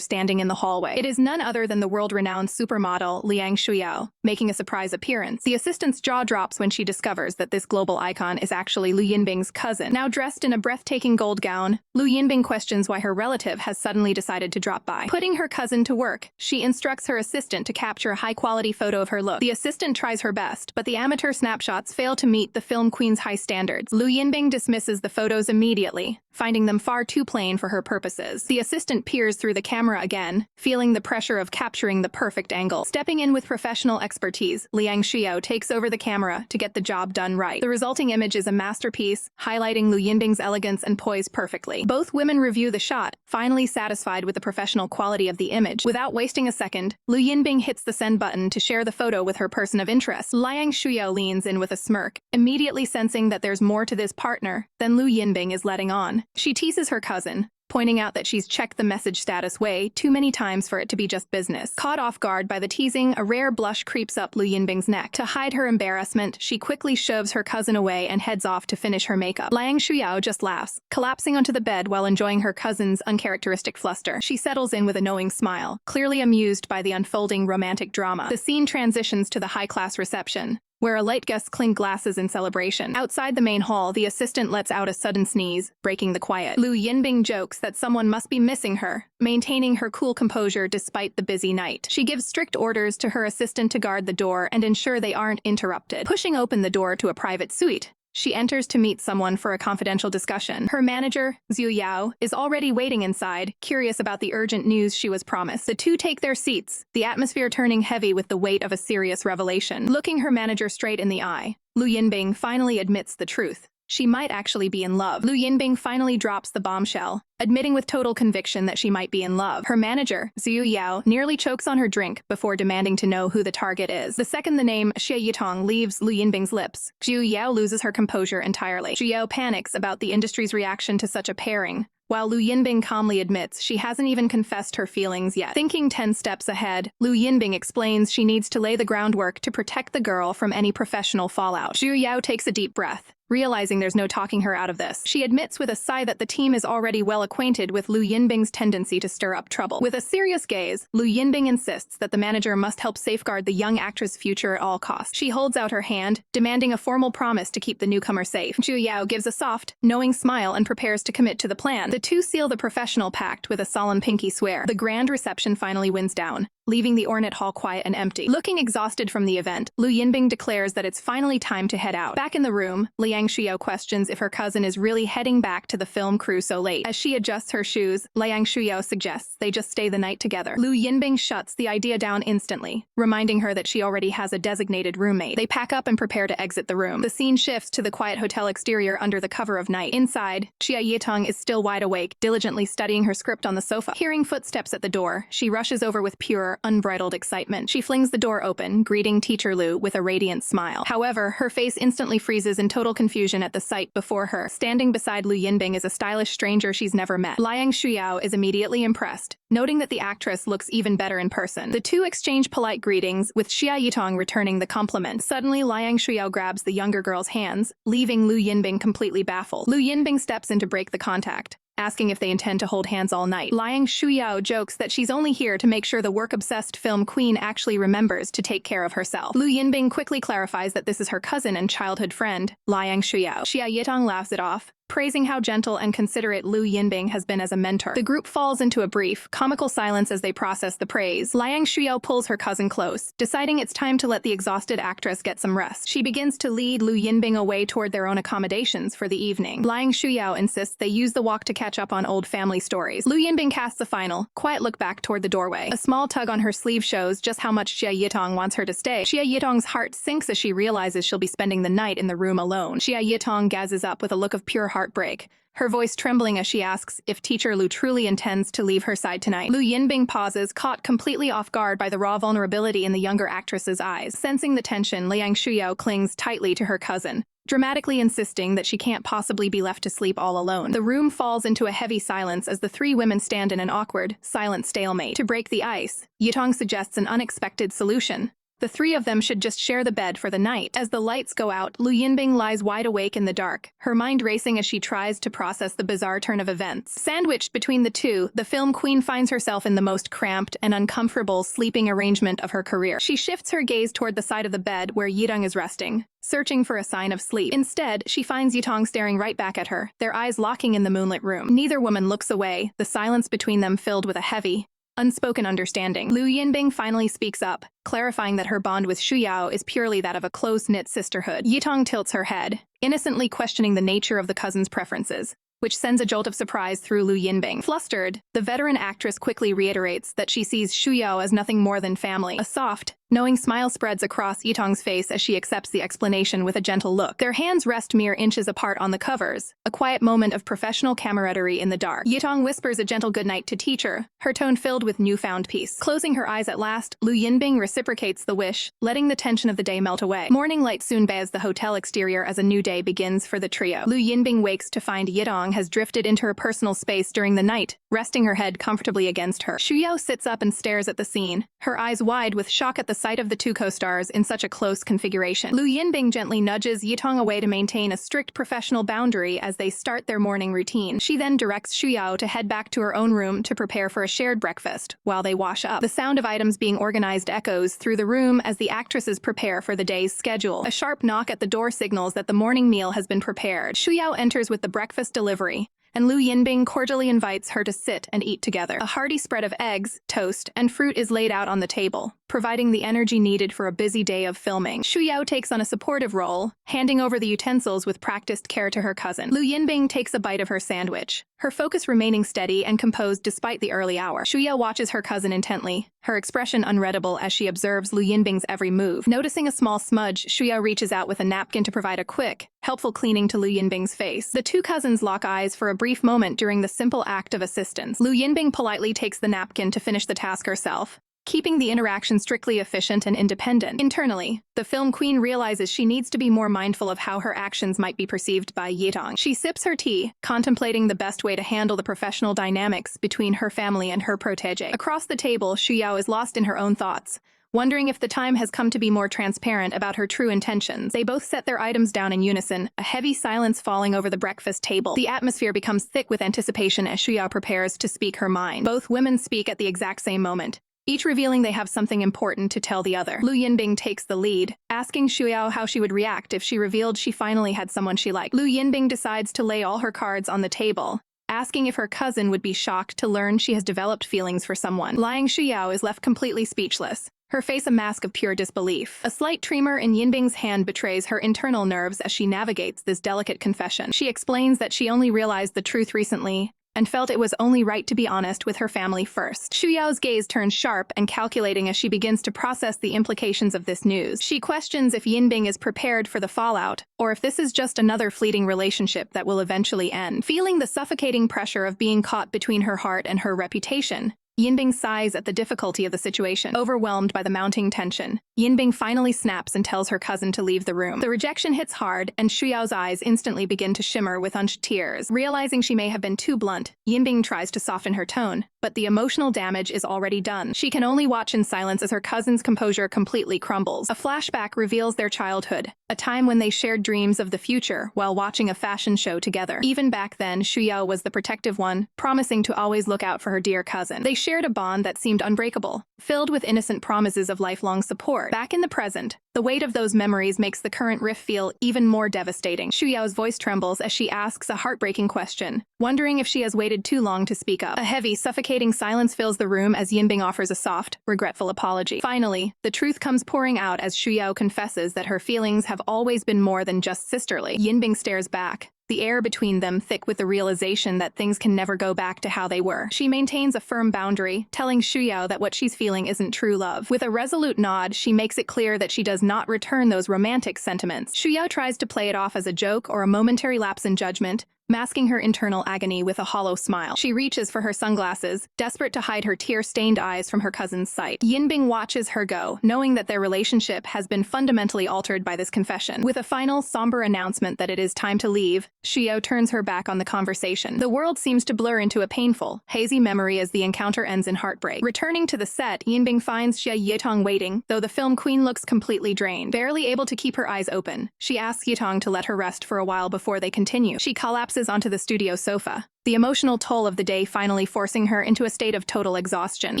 standing in the hallway. It is none other than the world-renowned supermodel Liang Shuiyao, making a surprise appearance. The assistant's jaw drops when she discovers that this global icon is actually Lu Yinbing's cousin. Now dressed in a breathtaking gold gown, Lu Yinbing questions why her relative has suddenly decided to drop by. Putting her cousin to work, she instructs her assistant to capture a high-quality photo of her look. The assistant tries her best, but the amateur snapshots fail to meet the film queen's high standards. Lu Yinbing dismisses the photos immediately, finding them far too plain for her purposes. The assistant peers through the camera again, feeling the pressure of capturing the perfect angle. Stepping in with professional expertise, Liang Xiao takes over the camera to get the job done right. The resulting image is a masterpiece, highlighting Lu Yinbing's elegance and poise perfectly. Both women review the shot, finally satisfied with the professional quality of the image. Without wasting a second, Lu Yinbing hits the send button to share the photo with her person of interest. Liang Xiao leans in with a smirk, immediately sensing that there's more to this partner than Lu Yinbing is letting on. She teases her cousin, pointing out that she's checked the message status way too many times for it to be just business. Caught off guard by the teasing, a rare blush creeps up Lu Yinbing's neck. To hide her embarrassment, she quickly shoves her cousin away and heads off to finish her makeup. Liang Xiao just laughs, collapsing onto the bed while enjoying her cousin's uncharacteristic fluster. She settles in with a knowing smile, clearly amused by the unfolding romantic drama. The scene transitions to the high-class reception, where a light guests clink glasses in celebration. Outside the main hall, the assistant lets out a sudden sneeze, breaking the quiet. Lu Yinbing jokes that someone must be missing her, maintaining her cool composure despite the busy night. She gives strict orders to her assistant to guard the door and ensure they aren't interrupted. Pushing open the door to a private suite, she enters to meet someone for a confidential discussion. Her manager, Xu Yao, is already waiting inside, curious about the urgent news she was promised. The two take their seats, the atmosphere turning heavy with the weight of a serious revelation. Looking her manager straight in the eye, Lu Yinbing finally admits the truth. She might actually be in love. Lu Yinbing finally drops the bombshell, admitting with total conviction that she might be in love. Her manager, Xu Yao, nearly chokes on her drink before demanding to know who the target is. The second the name Xia Yitong leaves Lu Yinbing's lips, Xu Yao loses her composure entirely. Xu Yao panics about the industry's reaction to such a pairing, while Lu Yinbing calmly admits she hasn't even confessed her feelings yet. Thinking 10 steps ahead, Lu Yinbing explains she needs to lay the groundwork to protect the girl from any professional fallout. Xu Yao takes a deep breath, realizing there's no talking her out of this. She admits with a sigh that the team is already well acquainted with Lu Yinbing's tendency to stir up trouble. With a serious gaze, Lu Yinbing insists that the manager must help safeguard the young actress' future at all costs. She holds out her hand, demanding a formal promise to keep the newcomer safe. Zhu Yao gives a soft, knowing smile and prepares to commit to the plan. The two seal the professional pact with a solemn pinky swear. The grand reception finally winds down, leaving the ornate hall quiet and empty. Looking exhausted from the event, Lu Yinbing declares that it's finally time to head out. Back in the room, Liang Xiao questions if her cousin is really heading back to the film crew so late. As she adjusts her shoes, Liang Xiao suggests they just stay the night together. Lu Yinbing shuts the idea down instantly, reminding her that she already has a designated roommate. They pack up and prepare to exit the room. The scene shifts to the quiet hotel exterior under the cover of night. Inside, Xia Yitong is still wide awake, diligently studying her script on the sofa. Hearing footsteps at the door, she rushes over with pure, unbridled excitement. She flings the door open, greeting Teacher Lu with a radiant smile. However, her face instantly freezes in total confusion at the sight before her. Standing beside Lu Yinbing is a stylish stranger she's never met. Liang Xiao is immediately impressed, noting that the actress looks even better in person. The two exchange polite greetings, with Xia Yitong returning the compliment. Suddenly, Liang Xiao grabs the younger girl's hands, leaving Lu Yinbing completely baffled. Lu Yinbing steps in to break the contact, asking if they intend to hold hands all night. Liang Xiao jokes that she's only here to make sure the work-obsessed film queen actually remembers to take care of herself. Lu Yinbing quickly clarifies that this is her cousin and childhood friend, Liang Xiao. Xia Yitong laughs it off, praising how gentle and considerate Lu Yinbing has been as a mentor. The group falls into a brief, comical silence as they process the praise. Liang Xiao pulls her cousin close, deciding it's time to let the exhausted actress get some rest. She begins to lead Lu Yinbing away toward their own accommodations for the evening. Liang Xiao insists they use the walk to catch up on old family stories. Lu Yinbing casts a final, quiet look back toward the doorway. A small tug on her sleeve shows just how much Xia Yitong wants her to stay. Xia Yitong's heart sinks as she realizes she'll be spending the night in the room alone. Xia Yitong gazzes up with a look of pure heartbreak, her voice trembling as she asks if Teacher Lu truly intends to leave her side tonight. Lu Yinbing pauses, caught completely off guard by the raw vulnerability in the younger actress's eyes. Sensing the tension, Liang Xiao clings tightly to her cousin, dramatically insisting that she can't possibly be left to sleep all alone. The room falls into a heavy silence as the three women stand in an awkward, silent stalemate. To break the ice, Yitong suggests an unexpected solution. The three of them should just share the bed for the night. As the lights go out, Lu Yinbing lies wide awake in the dark, her mind racing as she tries to process the bizarre turn of events. Sandwiched between the two, the film queen finds herself in the most cramped and uncomfortable sleeping arrangement of her career. She shifts her gaze toward the side of the bed where Yitong is resting, searching for a sign of sleep. Instead, she finds Yitong staring right back at her, their eyes locking in the moonlit room. Neither woman looks away, the silence between them filled with a heavy, unspoken understanding. Lu Yinbing finally speaks up, clarifying that her bond with Xu Yao is purely that of a close-knit sisterhood. Yitong tilts her head, innocently questioning the nature of the cousin's preferences, which sends a jolt of surprise through Lu Yinbing. Flustered, the veteran actress quickly reiterates that she sees Xu Yao as nothing more than family. A soft, knowing smile spreads across Yitong's face as she accepts the explanation with a gentle look. Their hands rest mere inches apart on the covers, a quiet moment of professional camaraderie in the dark. Yitong whispers a gentle goodnight to Teacher, her tone filled with newfound peace. Closing her eyes at last, Lu Yinbing reciprocates the wish, letting the tension of the day melt away. Morning light soon bathes the hotel exterior as a new day begins for the trio. Lu Yinbing wakes to find Yitong has drifted into her personal space during the night, resting her head comfortably against her. Xu Yao sits up and stares at the scene, her eyes wide with shock at the sight of the two co-stars in such a close configuration. Lu Yinbing gently nudges Yitong away to maintain a strict professional boundary as they start their morning routine. She then directs Xu Yao to head back to her own room to prepare for a shared breakfast while they wash up. The sound of items being organized echoes through the room as the actresses prepare for the day's schedule. A sharp knock at the door signals that the morning meal has been prepared. Xu Yao enters with the breakfast delivery, and Lu Yinbing cordially invites her to sit and eat together. A hearty spread of eggs, toast, and fruit is laid out on the table, providing the energy needed for a busy day of filming. Xu Yao takes on a supportive role, handing over the utensils with practiced care to her cousin. Lu Yinbing takes a bite of her sandwich, her focus remaining steady and composed despite the early hour. Xu Yao watches her cousin intently, her expression unreadable as she observes Lu Yinbing's every move. Noticing a small smudge, Xu Yao reaches out with a napkin to provide a quick, helpful cleaning to Lu Yinbing's face. The two cousins lock eyes for a brief moment during the simple act of assistance. Lu Yinbing politely takes the napkin to finish the task herself, keeping the interaction strictly efficient and independent. Internally, the film queen realizes she needs to be more mindful of how her actions might be perceived by Yitong. She sips her tea, contemplating the best way to handle the professional dynamics between her family and her protege. Across the table, Xu Yao is lost in her own thoughts, wondering if the time has come to be more transparent about her true intentions. They both set their items down in unison, a heavy silence falling over the breakfast table. The atmosphere becomes thick with anticipation as Xia prepares to speak her mind. Both women speak at the exact same moment, each revealing they have something important to tell the other. Lu Yinbing takes the lead, asking Xia how she would react if she revealed she finally had someone she liked. Lu Yinbing decides to lay all her cards on the table, asking if her cousin would be shocked to learn she has developed feelings for someone. Lying Xia is left completely speechless, her face a mask of pure disbelief. A slight tremor in Yinbing's hand betrays her internal nerves as she navigates this delicate confession. She explains that she only realized the truth recently and felt it was only right to be honest with her family first. Xuyao's gaze turns sharp and calculating as she begins to process the implications of this news. She questions if Yinbing is prepared for the fallout, or if this is just another fleeting relationship that will eventually end. Feeling the suffocating pressure of being caught between her heart and her reputation, Yinbing sighs at the difficulty of the situation. Overwhelmed by the mounting tension, Yinbing finally snaps and tells her cousin to leave the room. The rejection hits hard, and Xuyao's eyes instantly begin to shimmer with unshed tears. Realizing she may have been too blunt, Yinbing tries to soften her tone, but the emotional damage is already done. She can only watch in silence as her cousin's composure completely crumbles. A flashback reveals their childhood, a time when they shared dreams of the future while watching a fashion show together. Even back then, Xuyao was the protective one, promising to always look out for her dear cousin. They shared a bond that seemed unbreakable, filled with innocent promises of lifelong support. Back in the present, the weight of those memories makes the current rift feel even more devastating. Xuyao's voice trembles as she asks a heartbreaking question, wondering if she has waited too long to speak up. A heavy, suffocating silence fills the room as Yinbing offers a soft, regretful apology. Finally, the truth comes pouring out as Xuyao confesses that her feelings have always been more than just sisterly. Yinbing stares back, the air between them thick with the realization that things can never go back to how they were. She maintains a firm boundary, telling Xuyao that what she's feeling isn't true love. With a resolute nod, she makes it clear that she does not return those romantic sentiments. Xuyao tries to play it off as a joke or a momentary lapse in judgment, masking her internal agony with a hollow smile. She reaches for her sunglasses, desperate to hide her tear-stained eyes from her cousin's sight. Yinbing watches her go, knowing that their relationship has been fundamentally altered by this confession. With a final, somber announcement that it is time to leave, Xuyao turns her back on the conversation. The world seems to blur into a painful, hazy memory as the encounter ends in heartbreak. Returning to the set, Yinbing finds Xia Yitong waiting, though the film queen looks completely drained. Barely able to keep her eyes open, she asks Yitong to let her rest for a while before they continue. She collapses onto the studio sofa, the emotional toll of the day finally forcing her into a state of total exhaustion.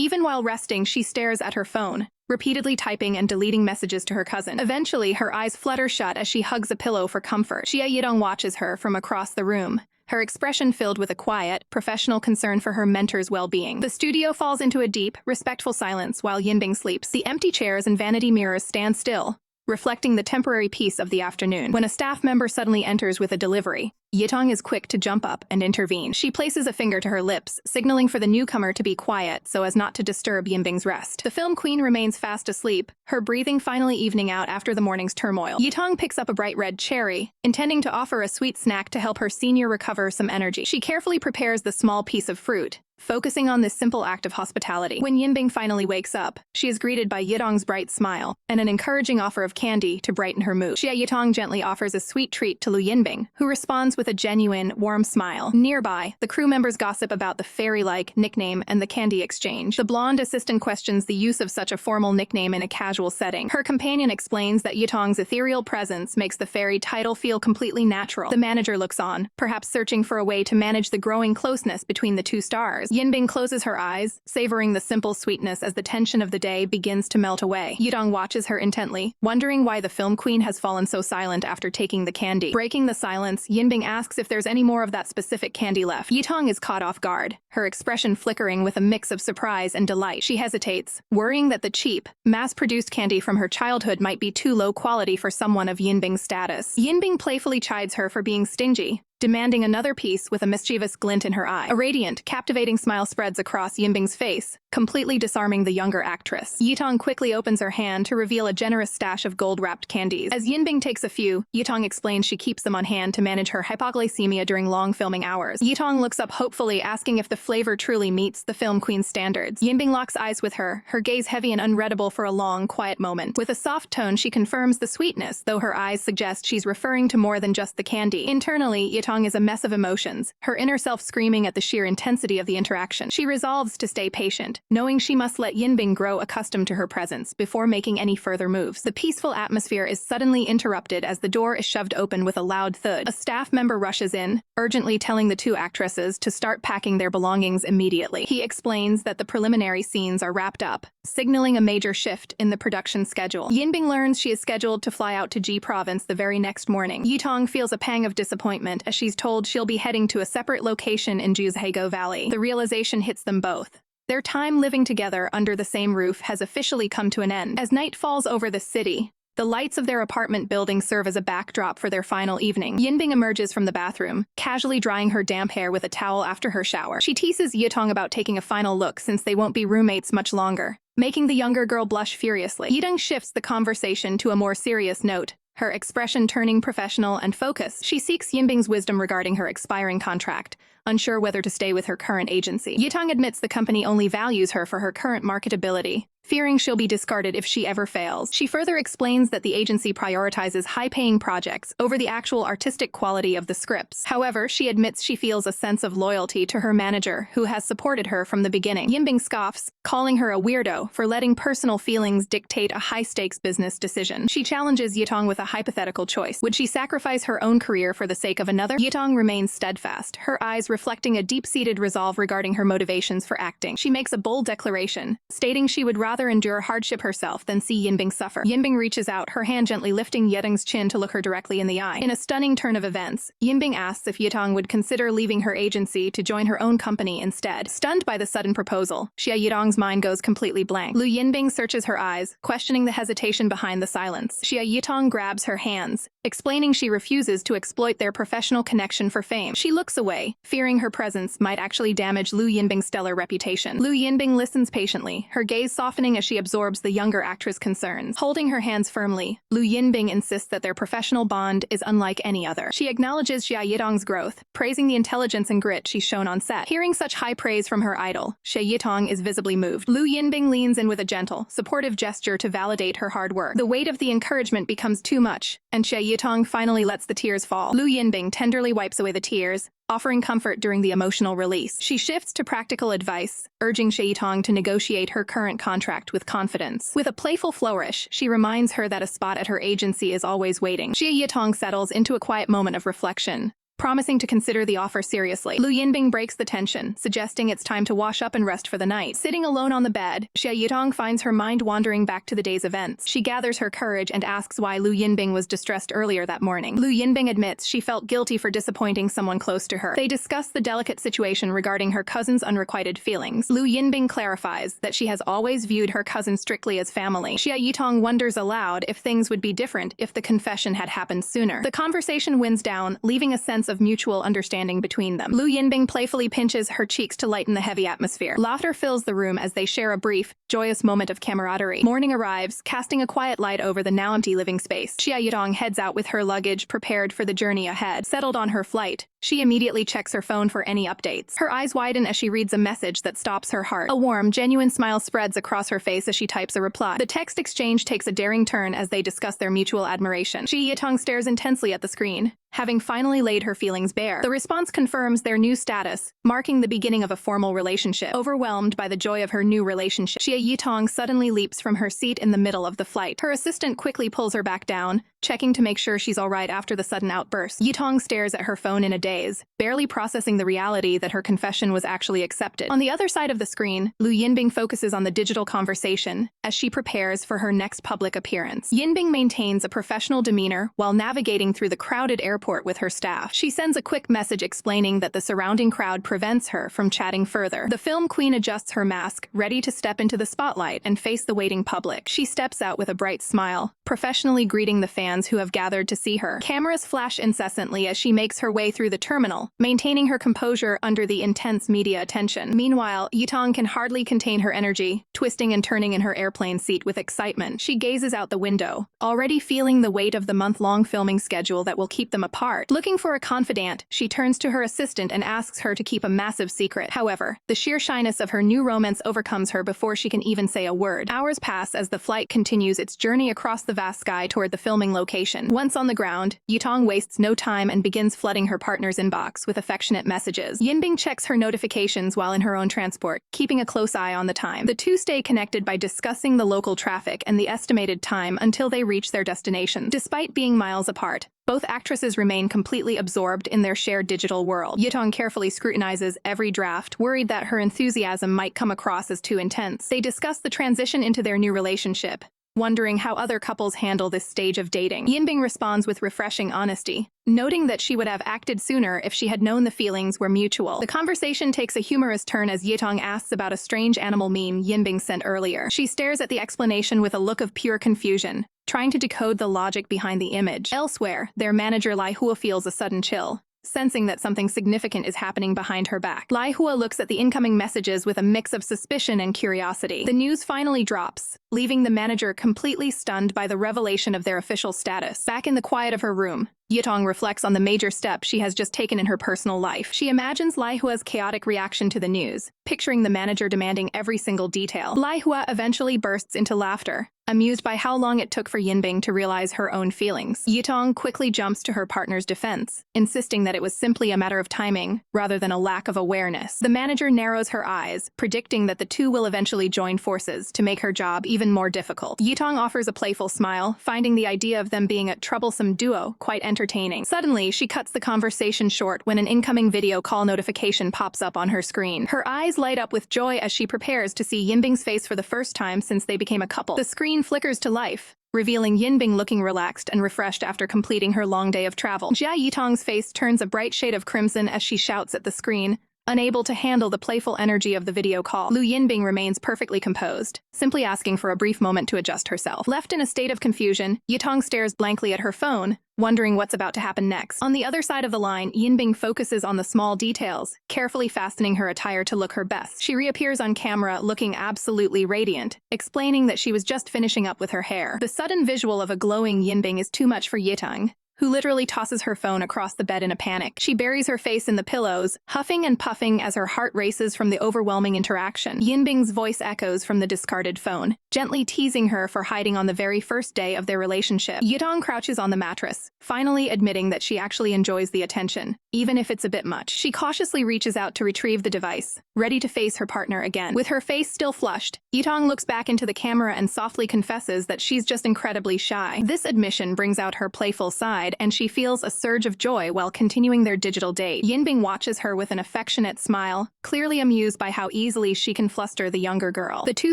Even while resting, she stares at her phone, repeatedly typing and deleting messages to her cousin. Eventually, her eyes flutter shut as she hugs a pillow for comfort. Xia Yitong watches her from across the room, her expression filled with a quiet, professional concern for her mentor's well-being. The studio falls into a deep, respectful silence while Yinbing sleeps. The empty chairs and vanity mirrors stand still, reflecting the temporary peace of the afternoon. When a staff member suddenly enters with a delivery, Yitong is quick to jump up and intervene. She places a finger to her lips, signaling for the newcomer to be quiet so as not to disturb Yinbing's rest. The film queen remains fast asleep, her breathing finally evening out after the morning's turmoil. Yitong picks up a bright red cherry, intending to offer a sweet snack to help her senior recover some energy. She carefully prepares the small piece of fruit, focusing on this simple act of hospitality. When Yinbing finally wakes up, she is greeted by Yitong's bright smile and an encouraging offer of candy to brighten her mood. Xia Yitong gently offers a sweet treat to Lu Yinbing, who responds with a genuine, warm smile. Nearby, the crew members gossip about the fairy-like nickname and the candy exchange. The blonde assistant questions the use of such a formal nickname in a casual setting. Her companion explains that Yitong's ethereal presence makes the fairy title feel completely natural. The manager looks on, perhaps searching for a way to manage the growing closeness between the two stars. Yinbing closes her eyes, savoring the simple sweetness as the tension of the day begins to melt away. Yitong watches her intently, wondering why the film queen has fallen so silent after taking the candy. Breaking the silence, Yinbing asks if there's any more of that specific candy left. Yitong is caught off guard, her expression flickering with a mix of surprise and delight. She hesitates, worrying that the cheap, mass-produced candy from her childhood might be too low quality for someone of Yinbing's status. Yinbing playfully chides her for being stingy, demanding another piece with a mischievous glint in her eye. A radiant, captivating smile spreads across Yinbing's face, completely disarming the younger actress. Yitong quickly opens her hand to reveal a generous stash of gold-wrapped candies. As Yinbing takes a few, Yitong explains she keeps them on hand to manage her hypoglycemia during long filming hours. Yitong looks up hopefully, asking if the flavor truly meets the film queen's standards. Yinbing locks eyes with her, her gaze heavy and unreadable for a long, quiet moment. With a soft tone, she confirms the sweetness, though her eyes suggest she's referring to more than just the candy. Internally, Yitong is a mess of emotions, her inner self screaming at the sheer intensity of the interaction. She resolves to stay patient, knowing she must let Yinbing grow accustomed to her presence before making any further moves. The peaceful atmosphere is suddenly interrupted as the door is shoved open with a loud thud. A staff member rushes in, urgently telling the two actresses to start packing their belongings immediately. He explains that the preliminary scenes are wrapped up, signaling a major shift in the production schedule. Yinbing learns she is scheduled to fly out to Ji Province the very next morning. Yitong feels a pang of disappointment as she's told she'll be heading to a separate location in Juzhego Valley. The realization hits them both. Their time living together under the same roof has officially come to an end. As night falls over the city, the lights of their apartment building serve as a backdrop for their final evening. Yinbing emerges from the bathroom, casually drying her damp hair with a towel after her shower. She teases Yitong about taking a final look since they won't be roommates much longer, making the younger girl blush furiously. Yitong shifts the conversation to a more serious note, her expression turning professional and focused. She seeks Yinbing's wisdom regarding her expiring contract, unsure whether to stay with her current agency. Yitong admits the company only values her for her current marketability, fearing she'll be discarded if she ever fails. She further explains that the agency prioritizes high-paying projects over the actual artistic quality of the scripts. However, she admits she feels a sense of loyalty to her manager, who has supported her from the beginning. Yinbing scoffs, calling her a weirdo for letting personal feelings dictate a high-stakes business decision. She challenges Yitong with a hypothetical choice. Would she sacrifice her own career for the sake of another? Yitong remains steadfast, her eyes reflecting a deep-seated resolve regarding her motivations for acting. She makes a bold declaration, stating she would rather endure hardship herself than see Yinbing suffer. Yinbing reaches out, her hand gently lifting Yitong's chin to look her directly in the eye. In a stunning turn of events, Yinbing asks if Yitong would consider leaving her agency to join her own company instead. Stunned by the sudden proposal, Xia Yitong's mind goes completely blank. Lu Yinbing searches her eyes, questioning the hesitation behind the silence. Xia Yitong grabs her hands, explaining she refuses to exploit their professional connection for fame. She looks away, fearing her presence might actually damage Lu Yinbing's stellar reputation. Lu Yinbing listens patiently, her gaze softening as she absorbs the younger actress' concerns. Holding her hands firmly, Lu Yinbing insists that their professional bond is unlike any other. She acknowledges Xia Yitong's growth, praising the intelligence and grit she's shown on set. Hearing such high praise from her idol, Xia Yitong is visibly moved. Lu Yinbing leans in with a gentle, supportive gesture to validate her hard work. The weight of the encouragement becomes too much, and Xia Yitong finally lets the tears fall. Lu Yinbing tenderly wipes away the tears, offering comfort during the emotional release. She shifts to practical advice, urging Xia Yitong to negotiate her current contract with confidence. With a playful flourish, she reminds her that a spot at her agency is always waiting. Xia Yitong settles into a quiet moment of reflection, promising to consider the offer seriously. Lu Yinbing breaks the tension, suggesting it's time to wash up and rest for the night. Sitting alone on the bed, Xia Yitong finds her mind wandering back to the day's events. She gathers her courage and asks why Lu Yinbing was distressed earlier that morning. Lu Yinbing admits she felt guilty for disappointing someone close to her. They discuss the delicate situation regarding her cousin's unrequited feelings. Lu Yinbing clarifies that she has always viewed her cousin strictly as family. Xia Yitong wonders aloud if things would be different if the confession had happened sooner. The conversation winds down, leaving a sense of mutual understanding between them. Lu Yinbing playfully pinches her cheeks to lighten the heavy atmosphere. Laughter fills the room as they share a brief, joyous moment of camaraderie. Morning arrives, casting a quiet light over the now empty living space. Xia Yitong heads out with her luggage, prepared for the journey ahead. Settled on her flight, she immediately checks her phone for any updates. Her eyes widen as she reads a message that stops her heart. A warm, genuine smile spreads across her face as she types a reply. The text exchange takes a daring turn as they discuss their mutual admiration. Xia Yitong stares intensely at the screen, having finally laid her feelings bare. The response confirms their new status, marking the beginning of a formal relationship. Overwhelmed by the joy of her new relationship, Xia Yitong suddenly leaps from her seat in the middle of the flight. Her assistant quickly pulls her back down, checking to make sure she's all right after the sudden outburst. Yitong stares at her phone in a daze, barely processing the reality that her confession was actually accepted. On the other side of the screen, Lu Yinbing focuses on the digital conversation as she prepares for her next public appearance. Yinbing maintains a professional demeanor while navigating through the crowded airport with her staff. She sends a quick message explaining that the surrounding crowd prevents her from chatting further. The film queen adjusts her mask, ready to step into the spotlight and face the waiting public. She steps out with a bright smile, professionally greeting the fans who have gathered to see her. Cameras flash incessantly as she makes her way through the terminal, maintaining her composure under the intense media attention. Meanwhile, Yitong can hardly contain her energy, twisting and turning in her airplane seat with excitement. She gazes out the window, already feeling the weight of the month-long filming schedule that will keep them apart. Looking for a confidant, she turns to her assistant and asks her to keep a massive secret. However, the sheer shyness of her new romance overcomes her before she can even say a word. Hours pass as the flight continues its journey across the vast sky toward the filming location. Once on the ground, Yitong wastes no time and begins flooding her partner partner's inbox with affectionate messages. Yinbing checks her notifications while in her own transport, keeping a close eye on the time. The two stay connected by discussing the local traffic and the estimated time until they reach their destination. Despite being miles apart, both actresses remain completely absorbed in their shared digital world. Yitong carefully scrutinizes every draft, worried that her enthusiasm might come across as too intense. They discuss the transition into their new relationship, wondering how other couples handle this stage of dating. Yinbing responds with refreshing honesty, noting that she would have acted sooner if she had known the feelings were mutual. The conversation takes a humorous turn as Yitong asks about a strange animal meme Yinbing sent earlier. She stares at the explanation with a look of pure confusion, trying to decode the logic behind the image. Elsewhere, their manager Lai Hua feels a sudden chill, sensing that something significant is happening behind her back. Lai Hua looks at the incoming messages with a mix of suspicion and curiosity. The news finally drops, leaving the manager completely stunned by the revelation of their official status. Back in the quiet of her room, Yitong reflects on the major step she has just taken in her personal life. She imagines Lai Hua's chaotic reaction to the news, picturing the manager demanding every single detail. Lai Hua eventually bursts into laughter, amused by how long it took for Yinbing to realize her own feelings. Yitong quickly jumps to her partner's defense, insisting that it was simply a matter of timing, rather than a lack of awareness. The manager narrows her eyes, predicting that the two will eventually join forces to make her job even more difficult. Yitong offers a playful smile, finding the idea of them being a troublesome duo quite entertaining. Suddenly, she cuts the conversation short when an incoming video call notification pops up on her screen. Her eyes light up with joy as she prepares to see Yinbing's face for the first time since they became a couple. The screen flickers to life, revealing Yinbing looking relaxed and refreshed after completing her long day of travel. Xia Yitong's face turns a bright shade of crimson as she shouts at the screen, unable to handle the playful energy of the video call. Lu Yinbing remains perfectly composed, simply asking for a brief moment to adjust herself. Left in a state of confusion, Yitong stares blankly at her phone, wondering what's about to happen next. On the other side of the line, Yinbing focuses on the small details, carefully fastening her attire to look her best. She reappears on camera looking absolutely radiant, explaining that she was just finishing up with her hair. The sudden visual of a glowing Yinbing is too much for Yitong, who literally tosses her phone across the bed in a panic. She buries her face in the pillows, huffing and puffing as her heart races from the overwhelming interaction. Yinbing's voice echoes from the discarded phone, gently teasing her for hiding on the very first day of their relationship. Yitong crouches on the mattress, finally admitting that she actually enjoys the attention, even if it's a bit much. She cautiously reaches out to retrieve the device, ready to face her partner again. With her face still flushed, Yitong looks back into the camera and softly confesses that she's just incredibly shy. This admission brings out her playful side, and she feels a surge of joy while continuing their digital date. Yinbing watches her with an affectionate smile, clearly amused by how easily she can fluster the younger girl. The two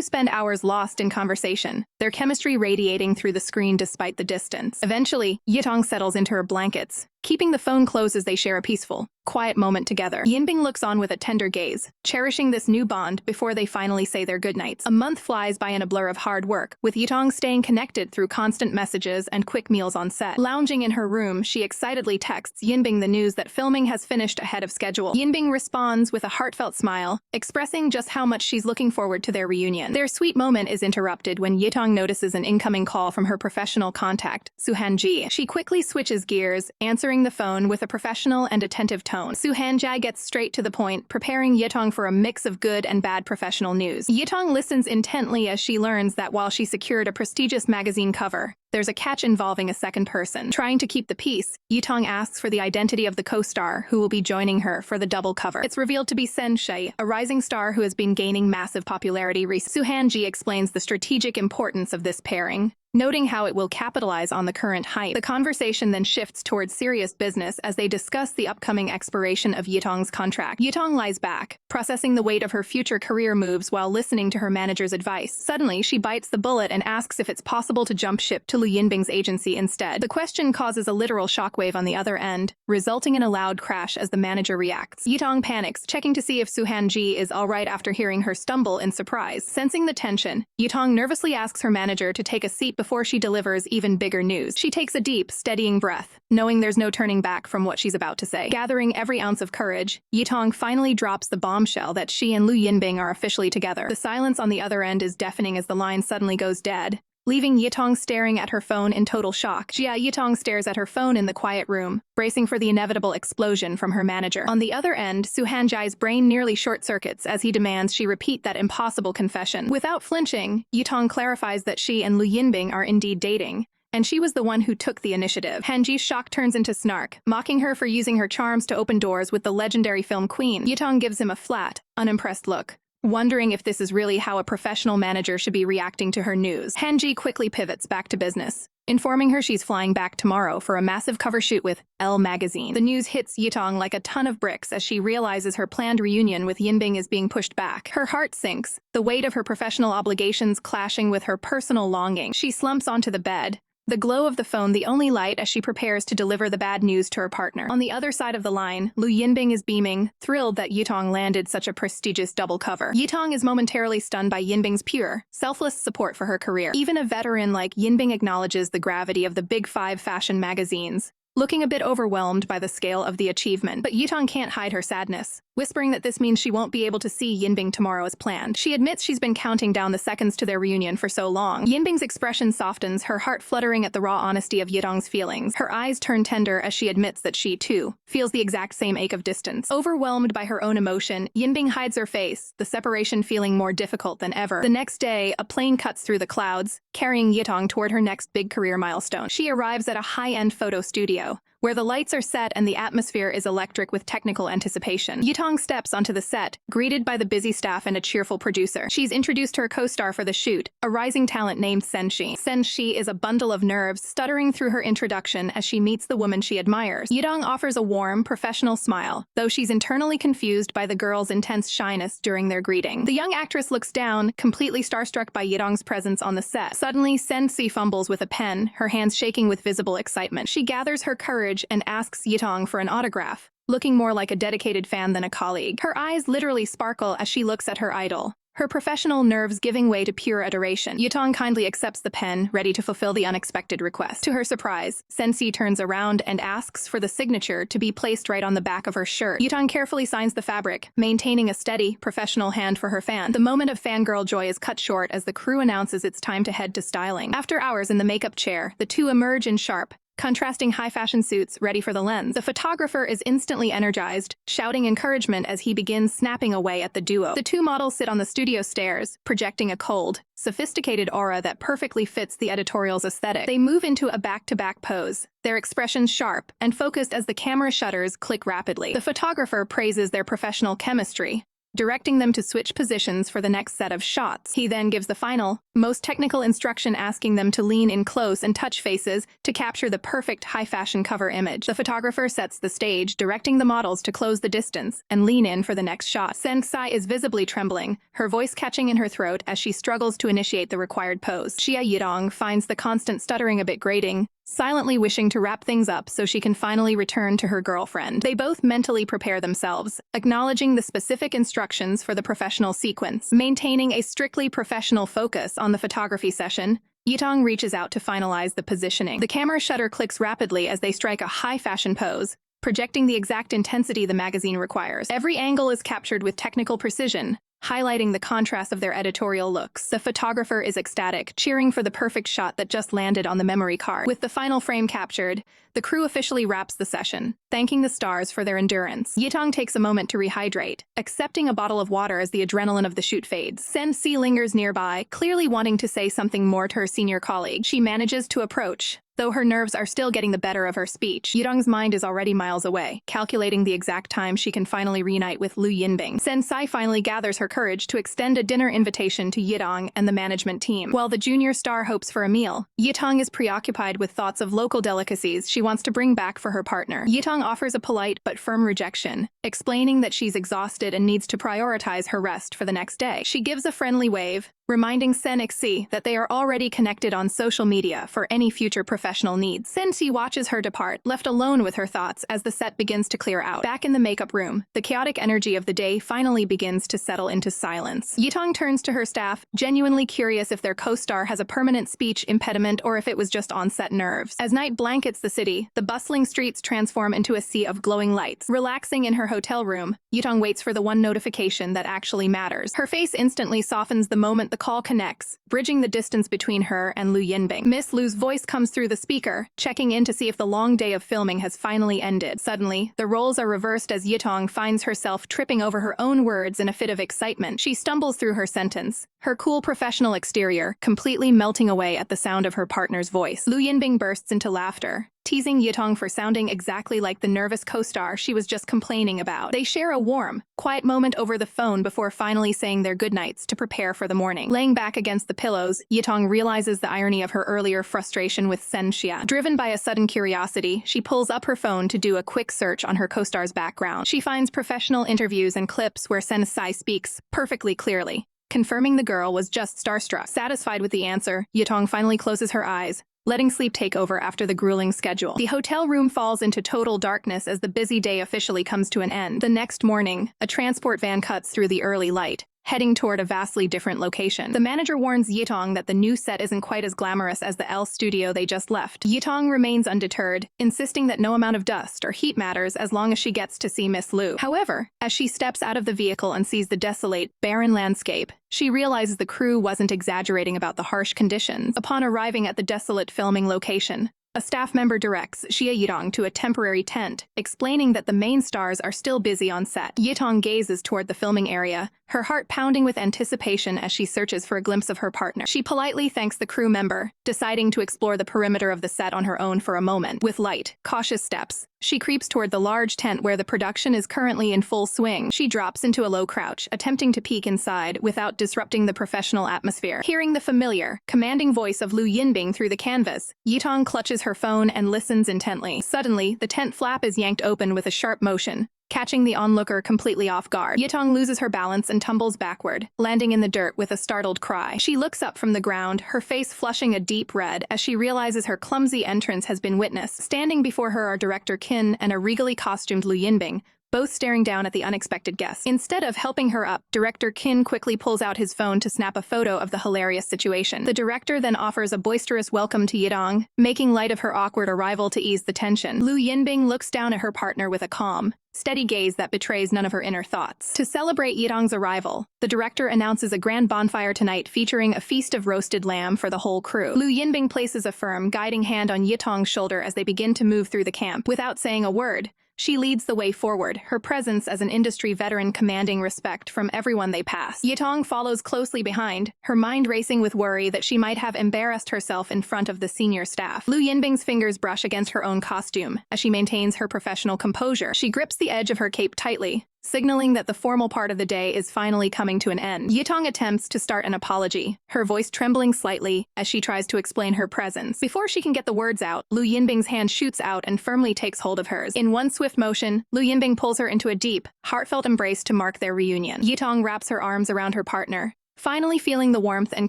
spend hours lost in conversation, their chemistry radiating through the screen despite the distance. Eventually, Yitong settles into her blankets, keeping the phone close as they share a peaceful, quiet moment together. Yinbing looks on with a tender gaze, cherishing this new bond before they finally say their goodnights. A month flies by in a blur of hard work, with Yitong staying connected through constant messages and quick meals on set. Lounging in her room, she excitedly texts Yinbing the news that filming has finished ahead of schedule. Yinbing responds with a heartfelt smile, expressing just how much she's looking forward to their reunion. Their sweet moment is interrupted when Yitong notices an incoming call from her professional contact, Suhanji. She quickly switches gears, answering the phone with a professional and attentive tone. Suhanji gets straight to the point, preparing Yitong for a mix of good and bad professional news. Yitong listens intently as she learns that while she secured a prestigious magazine cover, there's a catch involving a second person. Trying to keep the peace, Yitong asks for the identity of the co-star who will be joining her for the double cover. It's revealed to be Sen Shi, a rising star who has been gaining massive popularity recently. Suhanji explains the strategic importance of this pairing, noting how it will capitalize on the current hype. The conversation then shifts towards serious business as they discuss the upcoming expiration of Yitong's contract. Yitong lies back, processing the weight of her future career moves while listening to her manager's advice. Suddenly, she bites the bullet and asks if it's possible to jump ship to Lu Yinbing's agency instead. The question causes a literal shockwave on the other end, resulting in a loud crash as the manager reacts. Yitong panics, checking to see if Suhanji is alright after hearing her stumble in surprise. Sensing the tension, Yitong nervously asks her manager to take a seat before she delivers even bigger news. She takes a deep, steadying breath, knowing there's no turning back from what she's about to say. Gathering every ounce of courage, Yitong finally drops the bombshell that she and Lu Yinbing are officially together. The silence on the other end is deafening as the line suddenly goes dead, leaving Yitong staring at her phone in total shock. Xia Yitong stares at her phone in the quiet room, bracing for the inevitable explosion from her manager. On the other end, Suhanji's brain nearly short-circuits as he demands she repeat that impossible confession. Without flinching, Yitong clarifies that she and Lu Yinbing are indeed dating, and she was the one who took the initiative. Hanji's shock turns into snark, mocking her for using her charms to open doors with the legendary film queen. Yitong gives him a flat, unimpressed look, wondering if this is really how a professional manager should be reacting to her news. Hanji quickly pivots back to business, informing her she's flying back tomorrow for a massive cover shoot with Elle magazine. The news hits Yitong like a ton of bricks as she realizes her planned reunion with Yinbing is being pushed back. Her heart sinks, the weight of her professional obligations clashing with her personal longing. She slumps onto the bed, the glow of the phone the only light as she prepares to deliver the bad news to her partner. On the other side of the line, Lu Yinbing is beaming, thrilled that Yitong landed such a prestigious double cover. Yitong is momentarily stunned by Yinbing's pure, selfless support for her career. Even a veteran like Yinbing acknowledges the gravity of the Big Five fashion magazines, looking a bit overwhelmed by the scale of the achievement. But Yitong can't hide her sadness, whispering that this means she won't be able to see Yinbing tomorrow as planned. She admits she's been counting down the seconds to their reunion for so long. Yinbing's expression softens, her heart fluttering at the raw honesty of Yitong's feelings. Her eyes turn tender as she admits that she, too, feels the exact same ache of distance. Overwhelmed by her own emotion, Yinbing hides her face, the separation feeling more difficult than ever. The next day, a plane cuts through the clouds, carrying Yitong toward her next big career milestone. She arrives at a high-end photo studio, where the lights are set and the atmosphere is electric with technical anticipation. Yitong steps onto the set, greeted by the busy staff and a cheerful producer. She's introduced her co-star for the shoot, a rising talent named Senshi. Senshi is a bundle of nerves, stuttering through her introduction as she meets the woman she admires. Yitong offers a warm, professional smile, though she's internally confused by the girl's intense shyness during their greeting. The young actress looks down, completely starstruck by Yitong's presence on the set. Suddenly, Senshi fumbles with a pen, her hands shaking with visible excitement. She gathers her courage and asks Yitong for an autograph, looking more like a dedicated fan than a colleague. Her eyes literally sparkle as she looks at her idol, her professional nerves giving way to pure adoration. Yitong kindly accepts the pen, ready to fulfill the unexpected request. To her surprise, Senshi turns around and asks for the signature to be placed right on the back of her shirt. Yitong carefully signs the fabric, maintaining a steady, professional hand for her fan. The moment of fangirl joy is cut short as the crew announces it's time to head to styling. After hours in the makeup chair, the two emerge in sharp, contrasting high-fashion suits ready for the lens. The photographer is instantly energized, shouting encouragement as he begins snapping away at the duo. The two models sit on the studio stairs, projecting a cold, sophisticated aura that perfectly fits the editorial's aesthetic. They move into a back-to-back pose, their expressions sharp and focused as the camera shutters click rapidly. The photographer praises their professional chemistry, directing them to switch positions for the next set of shots. He then gives the final, most technical instruction asking them to lean in close and touch faces to capture the perfect high-fashion cover image. The photographer sets the stage, directing the models to close the distance and lean in for the next shot. Senshi is visibly trembling, her voice catching in her throat as she struggles to initiate the required pose. Xia Yitong finds the constant stuttering a bit grating, silently wishing to wrap things up so she can finally return to her girlfriend. They both mentally prepare themselves, acknowledging the specific instructions for the professional sequence. Maintaining a strictly professional focus on the photography session, Yitong reaches out to finalize the positioning. The camera shutter clicks rapidly as they strike a high-fashion pose, projecting the exact intensity the magazine requires. Every angle is captured with technical precision, highlighting the contrast of their editorial looks. The photographer is ecstatic, cheering for the perfect shot that just landed on the memory card. With the final frame captured, the crew officially wraps the session, thanking the stars for their endurance. Yitong takes a moment to rehydrate, accepting a bottle of water as the adrenaline of the shoot fades. Senshi lingers nearby, clearly wanting to say something more to her senior colleague. She manages to approach, though her nerves are still getting the better of her speech. Yitong's mind is already miles away, calculating the exact time she can finally reunite with Lu Yinbing. Senshi finally gathers her courage to extend a dinner invitation to Yitong and the management team. While the junior star hopes for a meal, Yitong is preoccupied with thoughts of local delicacies she wants to bring back for her partner. Yitong offers a polite but firm rejection, explaining that she's exhausted and needs to prioritize her rest for the next day. She gives a friendly wave, reminding Senshi that they are already connected on social media for any future professional needs. Senshi watches her depart, left alone with her thoughts as the set begins to clear out. Back in the makeup room, the chaotic energy of the day finally begins to settle into silence. Yitong turns to her staff, genuinely curious if their co-star has a permanent speech impediment or if it was just on-set nerves. As night blankets the city, the bustling streets transform into a sea of glowing lights. Relaxing in her hotel room, Yitong waits for the one notification that actually matters. Her face instantly softens the moment the call connects, bridging the distance between her and Lu Yinbing. Miss Lu's voice comes through the the speaker, checking in to see if the long day of filming has finally ended. Suddenly, the roles are reversed as Yitong finds herself tripping over her own words in a fit of excitement. She stumbles through her sentence, her cool professional exterior completely melting away at the sound of her partner's voice. Lu Yinbing bursts into laughter, teasing Yitong for sounding exactly like the nervous co-star she was just complaining about. They share a warm, quiet moment over the phone before finally saying their goodnights to prepare for the morning. Laying back against the pillows, Yitong realizes the irony of her earlier frustration with Xia. Driven by a sudden curiosity, she pulls up her phone to do a quick search on her co-star's background. She finds professional interviews and clips where Xia speaks perfectly clearly, confirming the girl was just starstruck. Satisfied with the answer, Yitong finally closes her eyes, letting sleep take over after the grueling schedule. The hotel room falls into total darkness as the busy day officially comes to an end. The next morning, a transport van cuts through the early light, heading toward a vastly different location. The manager warns Yitong that the new set isn't quite as glamorous as the L studio they just left. Yitong remains undeterred, insisting that no amount of dust or heat matters as long as she gets to see Miss Lu. However, as she steps out of the vehicle and sees the desolate, barren landscape, she realizes the crew wasn't exaggerating about the harsh conditions. Upon arriving at the desolate filming location, a staff member directs Xia Yitong to a temporary tent, explaining that the main stars are still busy on set. Yitong gazes toward the filming area, her heart pounding with anticipation as she searches for a glimpse of her partner. She politely thanks the crew member, deciding to explore the perimeter of the set on her own for a moment. With light, cautious steps, she creeps toward the large tent where the production is currently in full swing. She drops into a low crouch, attempting to peek inside without disrupting the professional atmosphere. Hearing the familiar, commanding voice of Lu Yinbing through the canvas, Yitong clutches her phone and listens intently. Suddenly, the tent flap is yanked open with a sharp motion, catching the onlooker completely off guard. Yitong loses her balance and tumbles backward, landing in the dirt with a startled cry. She looks up from the ground, her face flushing a deep red as she realizes her clumsy entrance has been witnessed. Standing before her are director Qin and a regally costumed Lu Yinbing, both staring down at the unexpected guest. Instead of helping her up, director Qin quickly pulls out his phone to snap a photo of the hilarious situation. The director then offers a boisterous welcome to Yitong, making light of her awkward arrival to ease the tension. Lu Yinbing looks down at her partner with a calm, steady gaze that betrays none of her inner thoughts. To celebrate Yitong's arrival, the director announces a grand bonfire tonight featuring a feast of roasted lamb for the whole crew. Lu Yinbing places a firm, guiding hand on Yitong's shoulder as they begin to move through the camp. Without saying a word, she leads the way forward, her presence as an industry veteran commanding respect from everyone they pass. Yitong follows closely behind, her mind racing with worry that she might have embarrassed herself in front of the senior staff. Lu Yinbing's fingers brush against her own costume as she maintains her professional composure. She grips the edge of her cape tightly, signaling that the formal part of the day is finally coming to an end. Yitong attempts to start an apology, her voice trembling slightly as she tries to explain her presence. Before she can get the words out, Lu Yinbing's hand shoots out and firmly takes hold of hers. In one swift motion, Lu Yinbing pulls her into a deep, heartfelt embrace to mark their reunion. Yitong wraps her arms around her partner, finally feeling the warmth and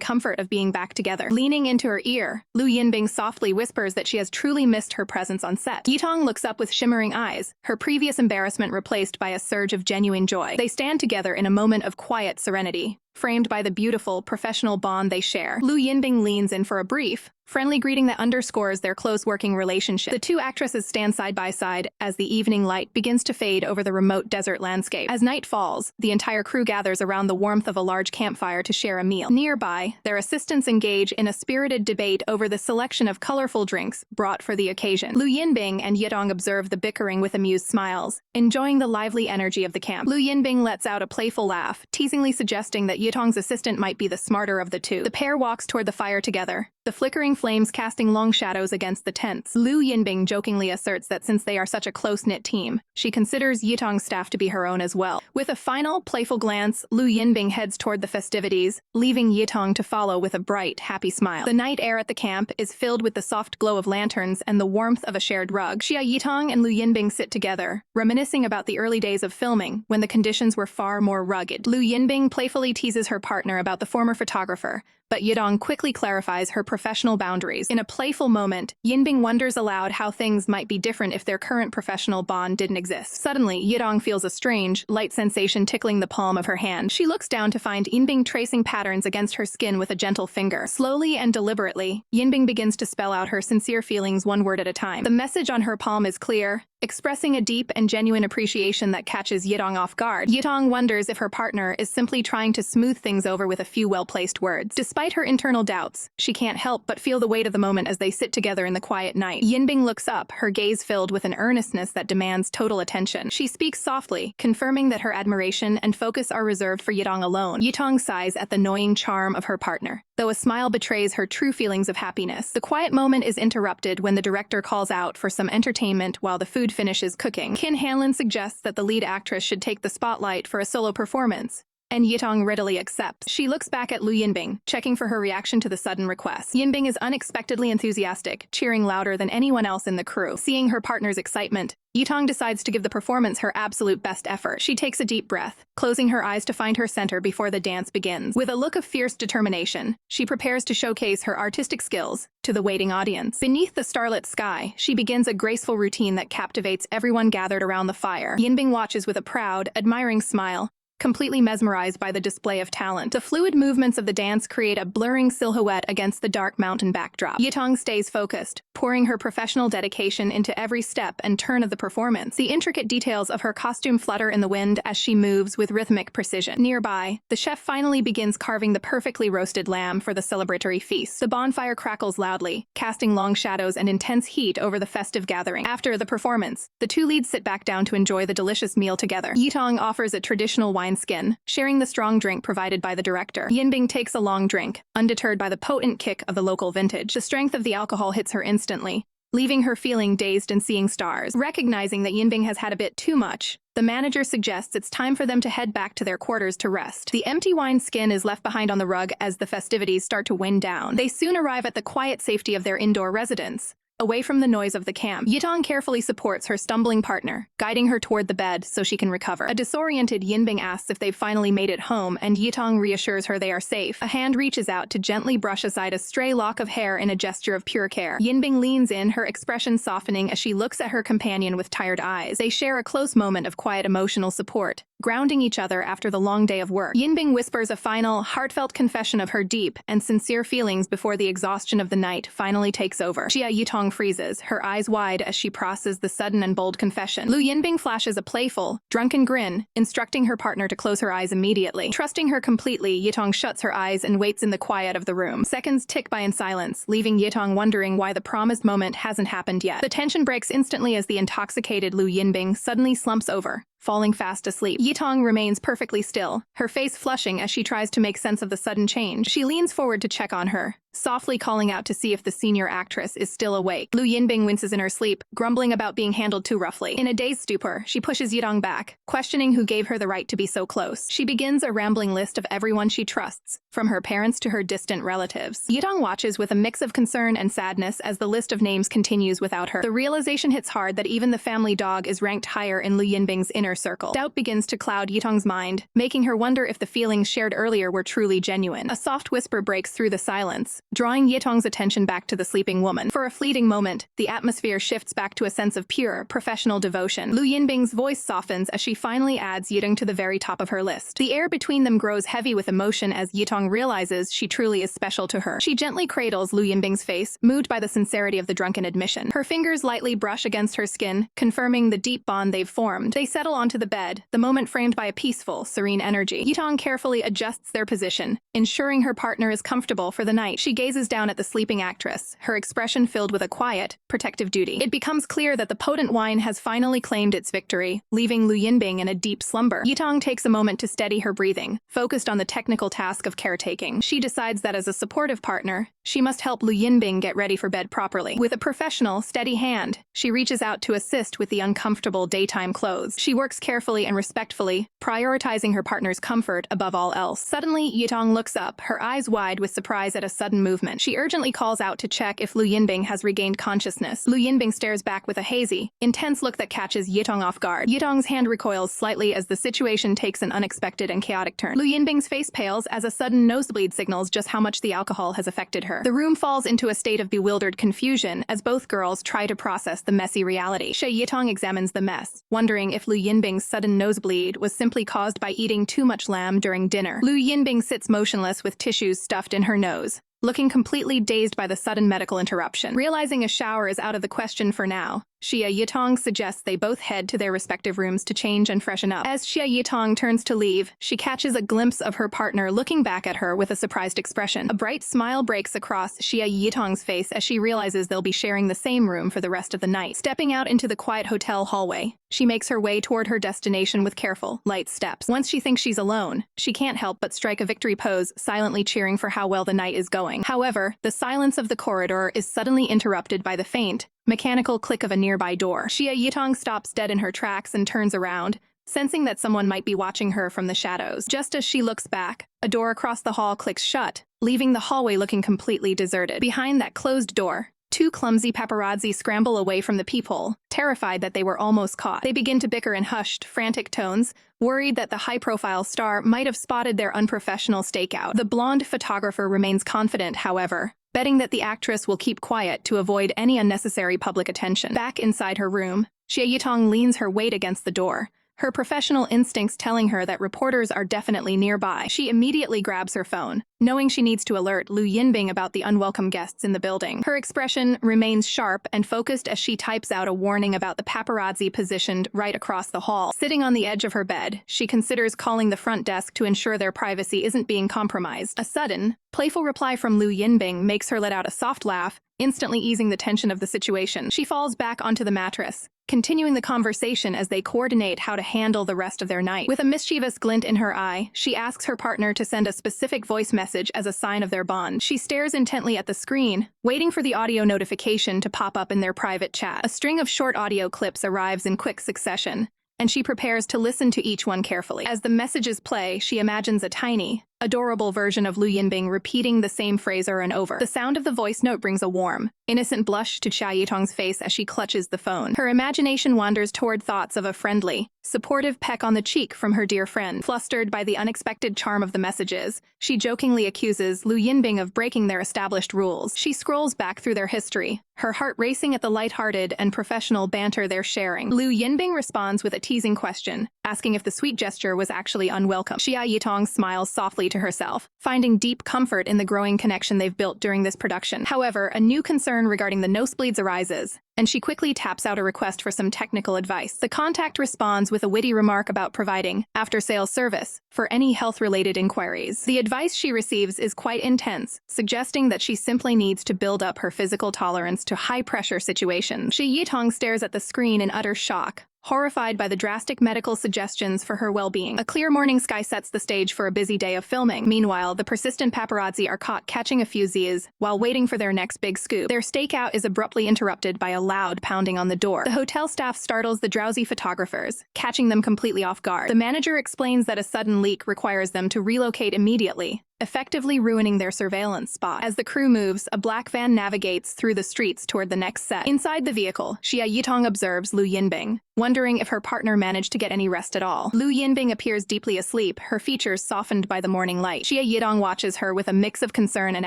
comfort of being back together. Leaning into her ear, Lu Yinbing softly whispers that she has truly missed her presence on set. Yitong looks up with shimmering eyes, her previous embarrassment replaced by a surge of genuine joy. They stand together in a moment of quiet serenity, framed by the beautiful, professional bond they share. Lu Yinbing leans in for a brief, friendly greeting that underscores their close working relationship. The two actresses stand side by side as the evening light begins to fade over the remote desert landscape. As night falls, the entire crew gathers around the warmth of a large campfire to share a meal. Nearby, their assistants engage in a spirited debate over the selection of colorful drinks brought for the occasion. Lu Yinbing and Yitong observe the bickering with amused smiles, enjoying the lively energy of the camp. Lu Yinbing lets out a playful laugh, teasingly suggesting that Yitong's assistant might be the smarter of the two. The pair walks toward the fire together, the flickering flames casting long shadows against the tents. Lu Yinbing jokingly asserts that since they are such a close-knit team, she considers Yitong's staff to be her own as well. With a final, playful glance, Lu Yinbing heads toward the festivities, leaving Yitong to follow with a bright, happy smile. The night air at the camp is filled with the soft glow of lanterns and the warmth of a shared rug. Xia Yitong and Lu Yinbing sit together, reminiscing about the early days of filming, when the conditions were far more rugged. Lu Yinbing playfully teases her partner about the former photographer, but Yitong quickly clarifies her professional boundaries. In a playful moment, Yinbing wonders aloud how things might be different if their current professional bond didn't exist. Suddenly, Yitong feels a strange, light sensation tickling the palm of her hand. She looks down to find Yinbing tracing patterns against her skin with a gentle finger. Slowly and deliberately, Yinbing begins to spell out her sincere feelings one word at a time. The message on her palm is clear, expressing a deep and genuine appreciation that catches Yitong off guard. Yitong wonders if her partner is simply trying to smooth things over with a few well-placed words. Despite Despite her internal doubts, she can't help but feel the weight of the moment as they sit together in the quiet night. Yinbing looks up, her gaze filled with an earnestness that demands total attention. She speaks softly, confirming that her admiration and focus are reserved for Yitong alone. Yitong sighs at the annoying charm of her partner, though a smile betrays her true feelings of happiness. The quiet moment is interrupted when the director calls out for some entertainment while the food finishes cooking. Kim Hanlon suggests that the lead actress should take the spotlight for a solo performance, and Yitong readily accepts. She looks back at Lu Yinbing, checking for her reaction to the sudden request. Yinbing is unexpectedly enthusiastic, cheering louder than anyone else in the crew. Seeing her partner's excitement, Yitong decides to give the performance her absolute best effort. She takes a deep breath, closing her eyes to find her center before the dance begins. With a look of fierce determination, she prepares to showcase her artistic skills to the waiting audience. Beneath the starlit sky, she begins a graceful routine that captivates everyone gathered around the fire. Yinbing watches with a proud, admiring smile, completely mesmerized by the display of talent. The fluid movements of the dance create a blurring silhouette against the dark mountain backdrop. Yitong stays focused, pouring her professional dedication into every step and turn of the performance. The intricate details of her costume flutter in the wind as she moves with rhythmic precision. Nearby, the chef finally begins carving the perfectly roasted lamb for the celebratory feast. The bonfire crackles loudly, casting long shadows and intense heat over the festive gathering. After the performance, the two leads sit back down to enjoy the delicious meal together. Yitong offers a traditional wine skin, sharing the strong drink provided by the director. Yinbing takes a long drink, undeterred by the potent kick of the local vintage. The strength of the alcohol hits her instantly, leaving her feeling dazed and seeing stars. Recognizing that Yinbing has had a bit too much, the manager suggests it's time for them to head back to their quarters to rest. The empty wine skin is left behind on the rug as the festivities start to wind down. They soon arrive at the quiet safety of their indoor residence, away from the noise of the camp. Yitong carefully supports her stumbling partner, guiding her toward the bed so she can recover. A disoriented Yinbing asks if they've finally made it home, and Yitong reassures her they are safe. A hand reaches out to gently brush aside a stray lock of hair in a gesture of pure care. Yinbing leans in, her expression softening as she looks at her companion with tired eyes. They share a close moment of quiet emotional support, grounding each other after the long day of work. Yinbing whispers a final, heartfelt confession of her deep and sincere feelings before the exhaustion of the night finally takes over. Xia Yitong freezes, her eyes wide as she processes the sudden and bold confession. Lu Yinbing flashes a playful, drunken grin, instructing her partner to close her eyes immediately. Trusting her completely, Yitong shuts her eyes and waits in the quiet of the room. Seconds tick by in silence, leaving Yitong wondering why the promised moment hasn't happened yet. The tension breaks instantly as the intoxicated Lu Yinbing suddenly slumps over, falling fast asleep. Yitong remains perfectly still, her face flushing as she tries to make sense of the sudden change. She leans forward to check on her, softly calling out to see if the senior actress is still awake. Lu Yinbing winces in her sleep, grumbling about being handled too roughly. In a dazed stupor, she pushes Yitong back, questioning who gave her the right to be so close. She begins a rambling list of everyone she trusts, from her parents to her distant relatives. Yitong watches with a mix of concern and sadness as the list of names continues without her. The realization hits hard that even the family dog is ranked higher in Lu Yinbing's inner circle. Doubt begins to cloud Yitong's mind, making her wonder if the feelings shared earlier were truly genuine. A soft whisper breaks through the silence, drawing Yitong's attention back to the sleeping woman. For a fleeting moment, the atmosphere shifts back to a sense of pure, professional devotion. Lu Yinbing's voice softens as she finally adds Yitong to the very top of her list. The air between them grows heavy with emotion as Yitong realizes she truly is special to her. She gently cradles Lu Yinbing's face, moved by the sincerity of the drunken admission. Her fingers lightly brush against her skin, confirming the deep bond they've formed. They settle onto the bed, the moment framed by a peaceful, serene energy. Yitong carefully adjusts their position, ensuring her partner is comfortable for the night. She gazes down at the sleeping actress, her expression filled with a quiet, protective duty. It becomes clear that the potent wine has finally claimed its victory, leaving Lu Yinbing in a deep slumber. Yitong takes a moment to steady her breathing, focused on the technical task of caretaking. She decides that as a supportive partner, she must help Lu Yinbing get ready for bed properly. With a professional, steady hand, she reaches out to assist with the uncomfortable daytime clothes. She works carefully and respectfully, prioritizing her partner's comfort above all else. Suddenly, Yitong looks up, her eyes wide with surprise at a sudden movement. She urgently calls out to check if Lu Yinbing has regained consciousness. Lu Yinbing stares back with a hazy, intense look that catches Yitong off guard. Yitong's hand recoils slightly as the situation takes an unexpected and chaotic turn. Lu Yinbing's face pales as a sudden nosebleed signals just how much the alcohol has affected her. The room falls into a state of bewildered confusion as both girls try to process the messy reality. Xia Yitong examines the mess, wondering if Lu Yinbing's sudden nosebleed was simply caused by eating too much lamb during dinner. Lu Yinbing sits motionless with tissues stuffed in her nose, looking completely dazed by the sudden medical interruption. Realizing a shower is out of the question for now, Xia Yitong suggests they both head to their respective rooms to change and freshen up. As Xia Yitong turns to leave, she catches a glimpse of her partner looking back at her with a surprised expression. A bright smile breaks across Xia Yitong's face as she realizes they'll be sharing the same room for the rest of the night. Stepping out into the quiet hotel hallway, she makes her way toward her destination with careful, light steps. Once she thinks she's alone, she can't help but strike a victory pose, silently cheering for how well the night is going. However, the silence of the corridor is suddenly interrupted by the faint, mechanical click of a nearby door. Xia Yitong stops dead in her tracks and turns around, sensing that someone might be watching her from the shadows. Just as she looks back, a door across the hall clicks shut, leaving the hallway looking completely deserted. Behind that closed door, two clumsy paparazzi scramble away from the peephole, terrified that they were almost caught. They begin to bicker in hushed, frantic tones, worried that the high-profile star might have spotted their unprofessional stakeout. The blonde photographer remains confident, however, betting that the actress will keep quiet to avoid any unnecessary public attention. Back inside her room, Xia Yitong leans her weight against the door, her professional instincts telling her that reporters are definitely nearby. She immediately grabs her phone, knowing she needs to alert Lu Yinbing about the unwelcome guests in the building. Her expression remains sharp and focused as she types out a warning about the paparazzi positioned right across the hall. Sitting on the edge of her bed, she considers calling the front desk to ensure their privacy isn't being compromised. A sudden, playful reply from Lu Yinbing makes her let out a soft laugh, instantly easing the tension of the situation. She falls back onto the mattress, continuing the conversation as they coordinate how to handle the rest of their night. With a mischievous glint in her eye, she asks her partner to send a specific voice message as a sign of their bond. She stares intently at the screen, waiting for the audio notification to pop up in their private chat. A string of short audio clips arrives in quick succession, and she prepares to listen to each one carefully. As the messages play, she imagines a tiny, adorable version of Lu Yinbing repeating the same phrase over and over. The sound of the voice note brings a warm, innocent blush to Xia Yitong's face as she clutches the phone. Her imagination wanders toward thoughts of a friendly, supportive peck on the cheek from her dear friend. Flustered by the unexpected charm of the messages, she jokingly accuses Lu Yinbing of breaking their established rules. She scrolls back through their history, her heart racing at the lighthearted and professional banter they're sharing. Lu Yinbing responds with a teasing question, asking if the sweet gesture was actually unwelcome. Xia Yitong smiles softly to herself, finding deep comfort in the growing connection they've built during this production. However, a new concern regarding the nosebleeds arises, and she quickly taps out a request for some technical advice. The contact responds with a witty remark about providing after-sales service for any health-related inquiries. The advice she receives is quite intense, suggesting that she simply needs to build up her physical tolerance to high-pressure situations. Xia Yitong stares at the screen in utter shock, horrified by the drastic medical suggestions for her well-being. A clear morning sky sets the stage for a busy day of filming. Meanwhile, the persistent paparazzi are caught catching a few Z's while waiting for their next big scoop. Their stakeout is abruptly interrupted by a loud pounding on the door. The hotel staff startles the drowsy photographers, catching them completely off guard. The manager explains that a sudden leak requires them to relocate immediately, effectively ruining their surveillance spot. As the crew moves, a black van navigates through the streets toward the next set. Inside the vehicle, Xia Yitong observes Lu Yinbing, wondering if her partner managed to get any rest at all. Lu Yinbing appears deeply asleep, her features softened by the morning light. Xia Yitong watches her with a mix of concern and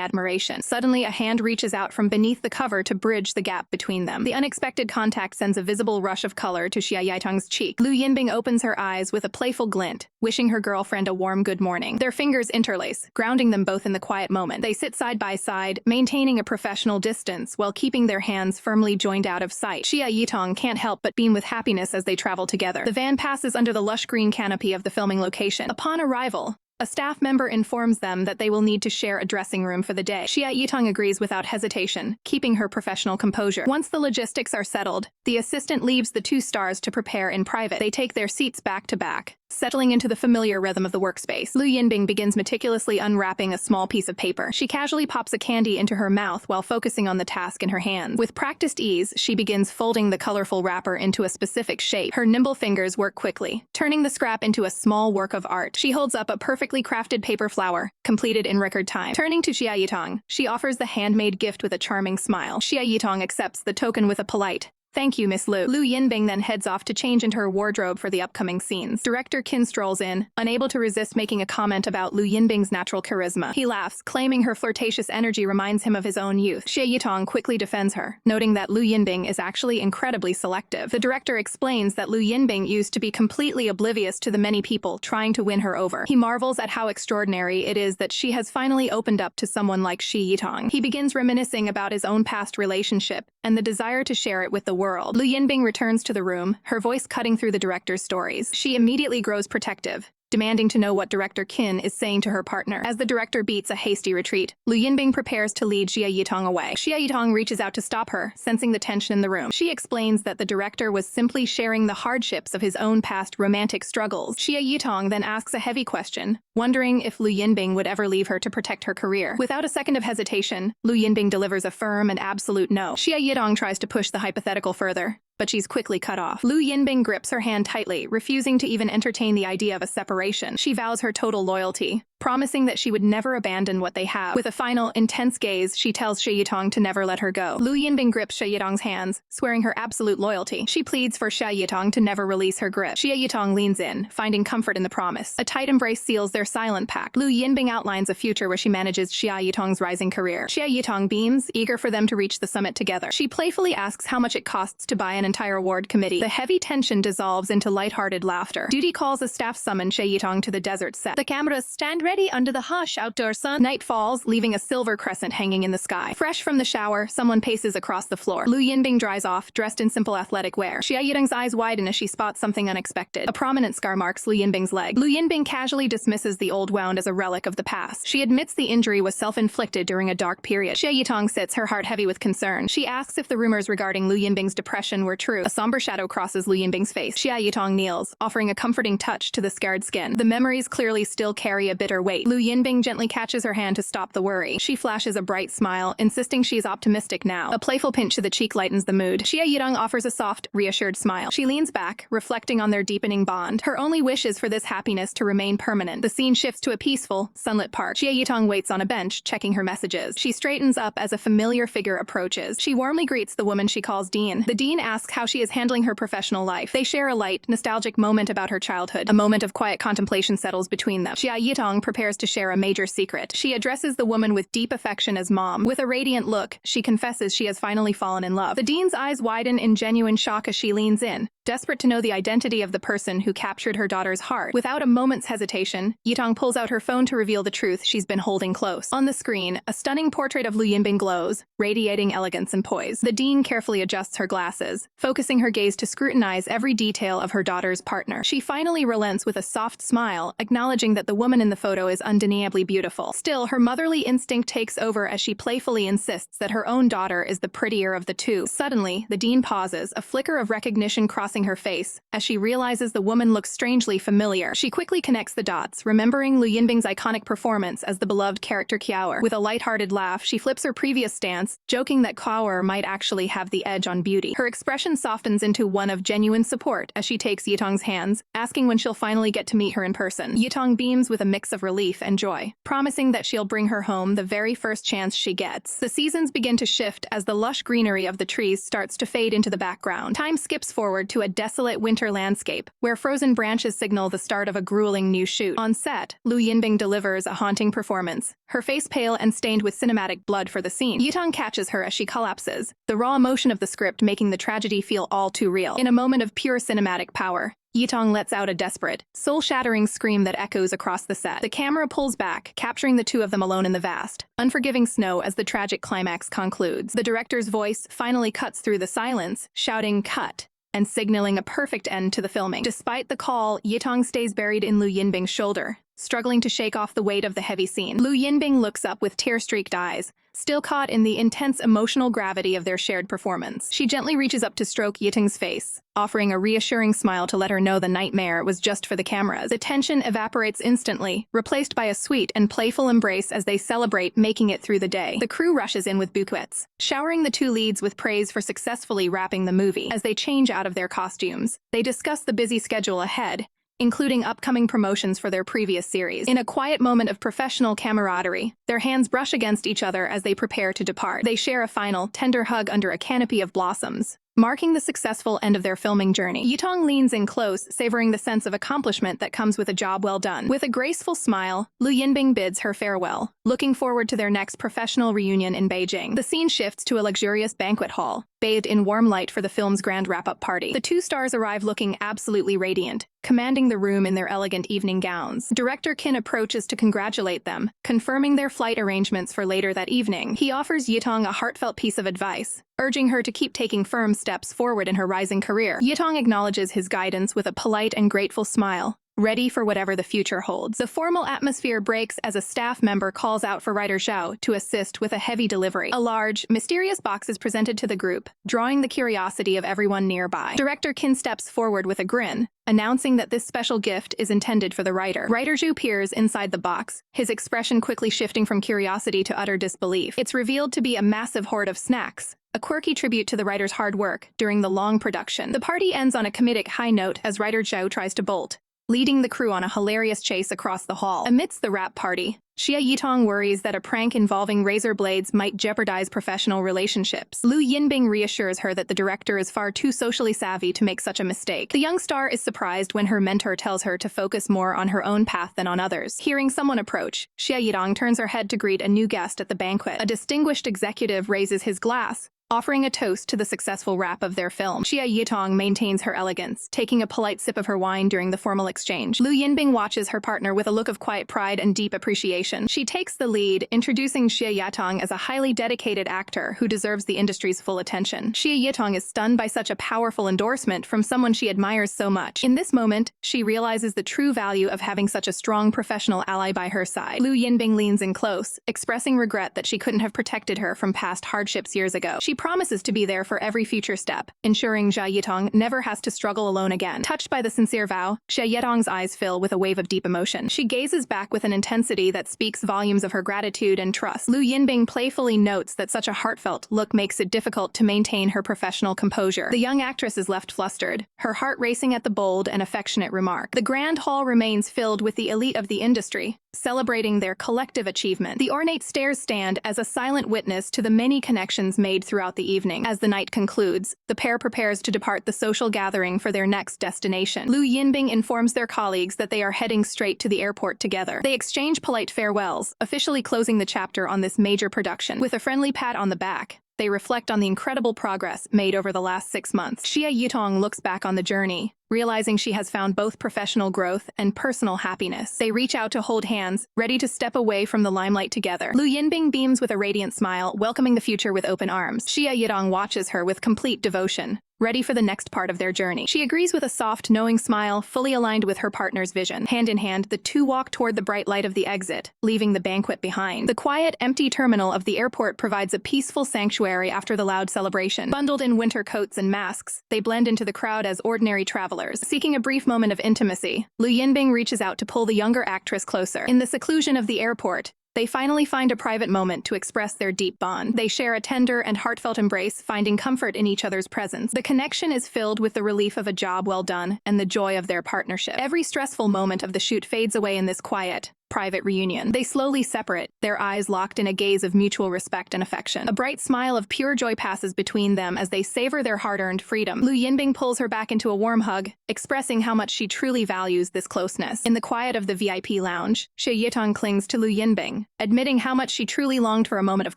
admiration. Suddenly, a hand reaches out from beneath the cover to bridge the gap between them. The unexpected contact sends a visible rush of color to Xia Yitong's cheek. Lu Yinbing opens her eyes with a playful glint, wishing her girlfriend a warm good morning. Their fingers interlace, grounding them both in the quiet moment. They sit side by side, maintaining a professional distance while keeping their hands firmly joined out of sight. Xia Yitong can't help but beam with happiness as they travel together. The van passes under the lush green canopy of the filming location. Upon arrival, a staff member informs them that they will need to share a dressing room for the day. Xia Yitong agrees without hesitation, keeping her professional composure. Once the logistics are settled, the assistant leaves the two stars to prepare in private. They take their seats back to back, settling into the familiar rhythm of the workspace. Lu Yinbing begins meticulously unwrapping a small piece of paper. She casually pops a candy into her mouth while focusing on the task in her hands. With practiced ease, she begins folding the colorful wrapper into a specific shape. Her nimble fingers work quickly, turning the scrap into a small work of art. She holds up a perfectly crafted paper flower, completed in record time. Turning to Xia Yitong, she offers the handmade gift with a charming smile. Xia Yitong accepts the token with a polite, "Thank you, Miss Lu." Lu Yinbing then heads off to change into her wardrobe for the upcoming scenes. Director Qin strolls in, unable to resist making a comment about Lu Yinbing's natural charisma. He laughs, claiming her flirtatious energy reminds him of his own youth. Xia Yitong quickly defends her, noting that Lu Yinbing is actually incredibly selective. The director explains that Lu Yinbing used to be completely oblivious to the many people trying to win her over. He marvels at how extraordinary it is that she has finally opened up to someone like Xia Yitong. He begins reminiscing about his own past relationship and the desire to share it with the world. Lu Yinbing returns to the room, her voice cutting through the director's stories. She immediately grows protective, demanding to know what Director Qin is saying to her partner. As the director beats a hasty retreat, Lu Yinbing prepares to lead Xia Yitong away. Xia Yitong reaches out to stop her, sensing the tension in the room. She explains that the director was simply sharing the hardships of his own past romantic struggles. Xia Yitong then asks a heavy question, wondering if Lu Yinbing would ever leave her to protect her career. Without a second of hesitation, Lu Yinbing delivers a firm and absolute no. Xia Yitong tries to push the hypothetical further, but she's quickly cut off. Lu Yinbing grips her hand tightly, refusing to even entertain the idea of a separation. She vows her total loyalty, promising that she would never abandon what they have. With a final, intense gaze, she tells Xia Yitong to never let her go. Lu Yinbing grips Xia Yitong's hands, swearing her absolute loyalty. She pleads for Xia Yitong to never release her grip. Xia Yitong leans in, finding comfort in the promise. A tight embrace seals their silent pact. Lu Yinbing outlines a future where she manages Xia Yitong's rising career. Xia Yitong beams, eager for them to reach the summit together. She playfully asks how much it costs to buy an entire award committee. The heavy tension dissolves into lighthearted laughter. Duty calls a staff summon Xia Yitong to the desert set. The cameras stand ready under the hush outdoor sun. Night falls, leaving a silver crescent hanging in the sky. Fresh from the shower, someone paces across the floor. Lu Yinbing dries off, dressed in simple athletic wear. Xia Yitong's eyes widen as she spots something unexpected. A prominent scar marks Lu Yinbing's leg. Lu Yinbing casually dismisses the old wound as a relic of the past. She admits the injury was self-inflicted during a dark period. Xia Yitong sits, her heart heavy with concern. She asks if the rumors regarding Lu Yinbing's depression were true. A somber shadow crosses Lu Yinbing's face. Xia Yitong kneels, offering a comforting touch to the scarred skin. The memories clearly still carry a bitter weight. Lu Yinbing gently catches her hand to stop the worry. She flashes a bright smile, insisting she is optimistic now. A playful pinch to the cheek lightens the mood. Xia Yitong offers a soft, reassured smile. She leans back, reflecting on their deepening bond. Her only wish is for this happiness to remain permanent. The scene shifts to a peaceful, sunlit park. Xia Yitong waits on a bench, checking her messages. She straightens up as a familiar figure approaches. She warmly greets the woman she calls Dean. The Dean asks how she is handling her professional life. They share a light, nostalgic moment about her childhood. A moment of quiet contemplation settles between them. Xia Yitong prepares to share a major secret. She addresses the woman with deep affection as mom. With a radiant look, she confesses she has finally fallen in love. The Dean's eyes widen in genuine shock as she leans in, desperate to know the identity of the person who captured her daughter's heart. Without a moment's hesitation, Yitong pulls out her phone to reveal the truth she's been holding close. On the screen, a stunning portrait of Lu Yinbing glows, radiating elegance and poise. The Dean carefully adjusts her glasses, focusing her gaze to scrutinize every detail of her daughter's partner. She finally relents with a soft smile, acknowledging that the woman in the photo is undeniably beautiful. Still, her motherly instinct takes over as she playfully insists that her own daughter is the prettier of the two. Suddenly, the Dean pauses, a flicker of recognition crossing her face, as she realizes the woman looks strangely familiar. She quickly connects the dots, remembering Lu Yinbing's iconic performance as the beloved character Qiaoer. With a lighthearted laugh, she flips her previous stance, joking that Qiaoer might actually have the edge on beauty. Her expression softens into one of genuine support as she takes Yitong's hands, asking when she'll finally get to meet her in person. Yitong beams with a mix of relief and joy, promising that she'll bring her home the very first chance she gets. The seasons begin to shift as the lush greenery of the trees starts to fade into the background. Time skips forward to a desolate winter landscape, where frozen branches signal the start of a grueling new shoot. On set, Lu Yinbing delivers a haunting performance, her face pale and stained with cinematic blood for the scene. Yitong catches her as she collapses, the raw emotion of the script making the tragedy feel all too real. In a moment of pure cinematic power, Yitong lets out a desperate, soul-shattering scream that echoes across the set. The camera pulls back, capturing the two of them alone in the vast, unforgiving snow as the tragic climax concludes. The director's voice finally cuts through the silence, shouting "cut," and signaling a perfect end to the filming. Despite the call, Yitong stays buried in Lu Yinbing's shoulder, struggling to shake off the weight of the heavy scene. Lu Yinbing looks up with tear-streaked eyes, still caught in the intense emotional gravity of their shared performance. She gently reaches up to stroke Yitong's face, offering a reassuring smile to let her know the nightmare was just for the cameras. The tension evaporates instantly, replaced by a sweet and playful embrace as they celebrate making it through the day. The crew rushes in with bouquets, showering the two leads with praise for successfully wrapping the movie. As they change out of their costumes, they discuss the busy schedule ahead, including upcoming promotions for their previous series. In a quiet moment of professional camaraderie, their hands brush against each other as they prepare to depart. They share a final, tender hug under a canopy of blossoms, marking the successful end of their filming journey. Yitong leans in close, savoring the sense of accomplishment that comes with a job well done. With a graceful smile, Lu Yinbing bids her farewell, looking forward to their next professional reunion in Beijing. The scene shifts to a luxurious banquet hall, bathed in warm light for the film's grand wrap-up party. The two stars arrive looking absolutely radiant, commanding the room in their elegant evening gowns. Director Kin approaches to congratulate them, confirming their flight arrangements for later that evening. He offers Yitong a heartfelt piece of advice, urging her to keep taking firm steps forward in her rising career. Yitong acknowledges his guidance with a polite and grateful smile, ready for whatever the future holds. The formal atmosphere breaks as a staff member calls out for writer Zhao to assist with a heavy delivery. A large, mysterious box is presented to the group, drawing the curiosity of everyone nearby. Director Kin steps forward with a grin, announcing that this special gift is intended for the writer. Writer Zhu peers inside the box, his expression quickly shifting from curiosity to utter disbelief. It's revealed to be a massive hoard of snacks, a quirky tribute to the writer's hard work during the long production. The party ends on a comedic high note as writer Zhao tries to bolt, leading the crew on a hilarious chase across the hall. Amidst the rap party, Xia Yitong worries that a prank involving razor blades might jeopardize professional relationships. Lu Yinbing reassures her that the director is far too socially savvy to make such a mistake. The young star is surprised when her mentor tells her to focus more on her own path than on others. Hearing someone approach, Xia Yitong turns her head to greet a new guest at the banquet. A distinguished executive raises his glass, offering a toast to the successful wrap of their film. Xia Yitong maintains her elegance, taking a polite sip of her wine during the formal exchange. Lu Yinbing watches her partner with a look of quiet pride and deep appreciation. She takes the lead, introducing Xia Yitong as a highly dedicated actor who deserves the industry's full attention. Xia Yitong is stunned by such a powerful endorsement from someone she admires so much. In this moment, she realizes the true value of having such a strong professional ally by her side. Lu Yinbing leans in close, expressing regret that she couldn't have protected her from past hardships years ago. She promises to be there for every future step, ensuring Xia Yitong never has to struggle alone again. Touched by the sincere vow, Xia Yitong's eyes fill with a wave of deep emotion. She gazes back with an intensity that speaks volumes of her gratitude and trust. Lu Yinbing playfully notes that such a heartfelt look makes it difficult to maintain her professional composure. The young actress is left flustered, her heart racing at the bold and affectionate remark. The grand hall remains filled with the elite of the industry, celebrating their collective achievement. The ornate stairs stand as a silent witness to the many connections made throughout the evening. As the night concludes, the pair prepares to depart the social gathering for their next destination. Lu Yinbing informs their colleagues that they are heading straight to the airport together. They exchange polite farewells, officially closing the chapter on this major production. With a friendly pat on the back, they reflect on the incredible progress made over the last 6 months. Xia Yitong looks back on the journey, realizing she has found both professional growth and personal happiness. They reach out to hold hands, ready to step away from the limelight together. Lu Yinbing beams with a radiant smile, welcoming the future with open arms. Xia Yitong watches her with complete devotion, ready for the next part of their journey. She agrees with a soft, knowing smile, fully aligned with her partner's vision. Hand in hand, the two walk toward the bright light of the exit, leaving the banquet behind. The quiet, empty terminal of the airport provides a peaceful sanctuary after the loud celebration. Bundled in winter coats and masks, they blend into the crowd as ordinary travelers. Seeking a brief moment of intimacy, Lu Yinbing reaches out to pull the younger actress closer. In the seclusion of the airport, they finally find a private moment to express their deep bond. They share a tender and heartfelt embrace, finding comfort in each other's presence. The connection is filled with the relief of a job well done and the joy of their partnership. Every stressful moment of the shoot fades away in this quiet, private reunion. They slowly separate, their eyes locked in a gaze of mutual respect and affection. A bright smile of pure joy passes between them as they savor their hard-earned freedom. Lu Yinbing pulls her back into a warm hug, expressing how much she truly values this closeness. In the quiet of the VIP lounge, Xia Yitong clings to Lu Yinbing, admitting how much she truly longed for a moment of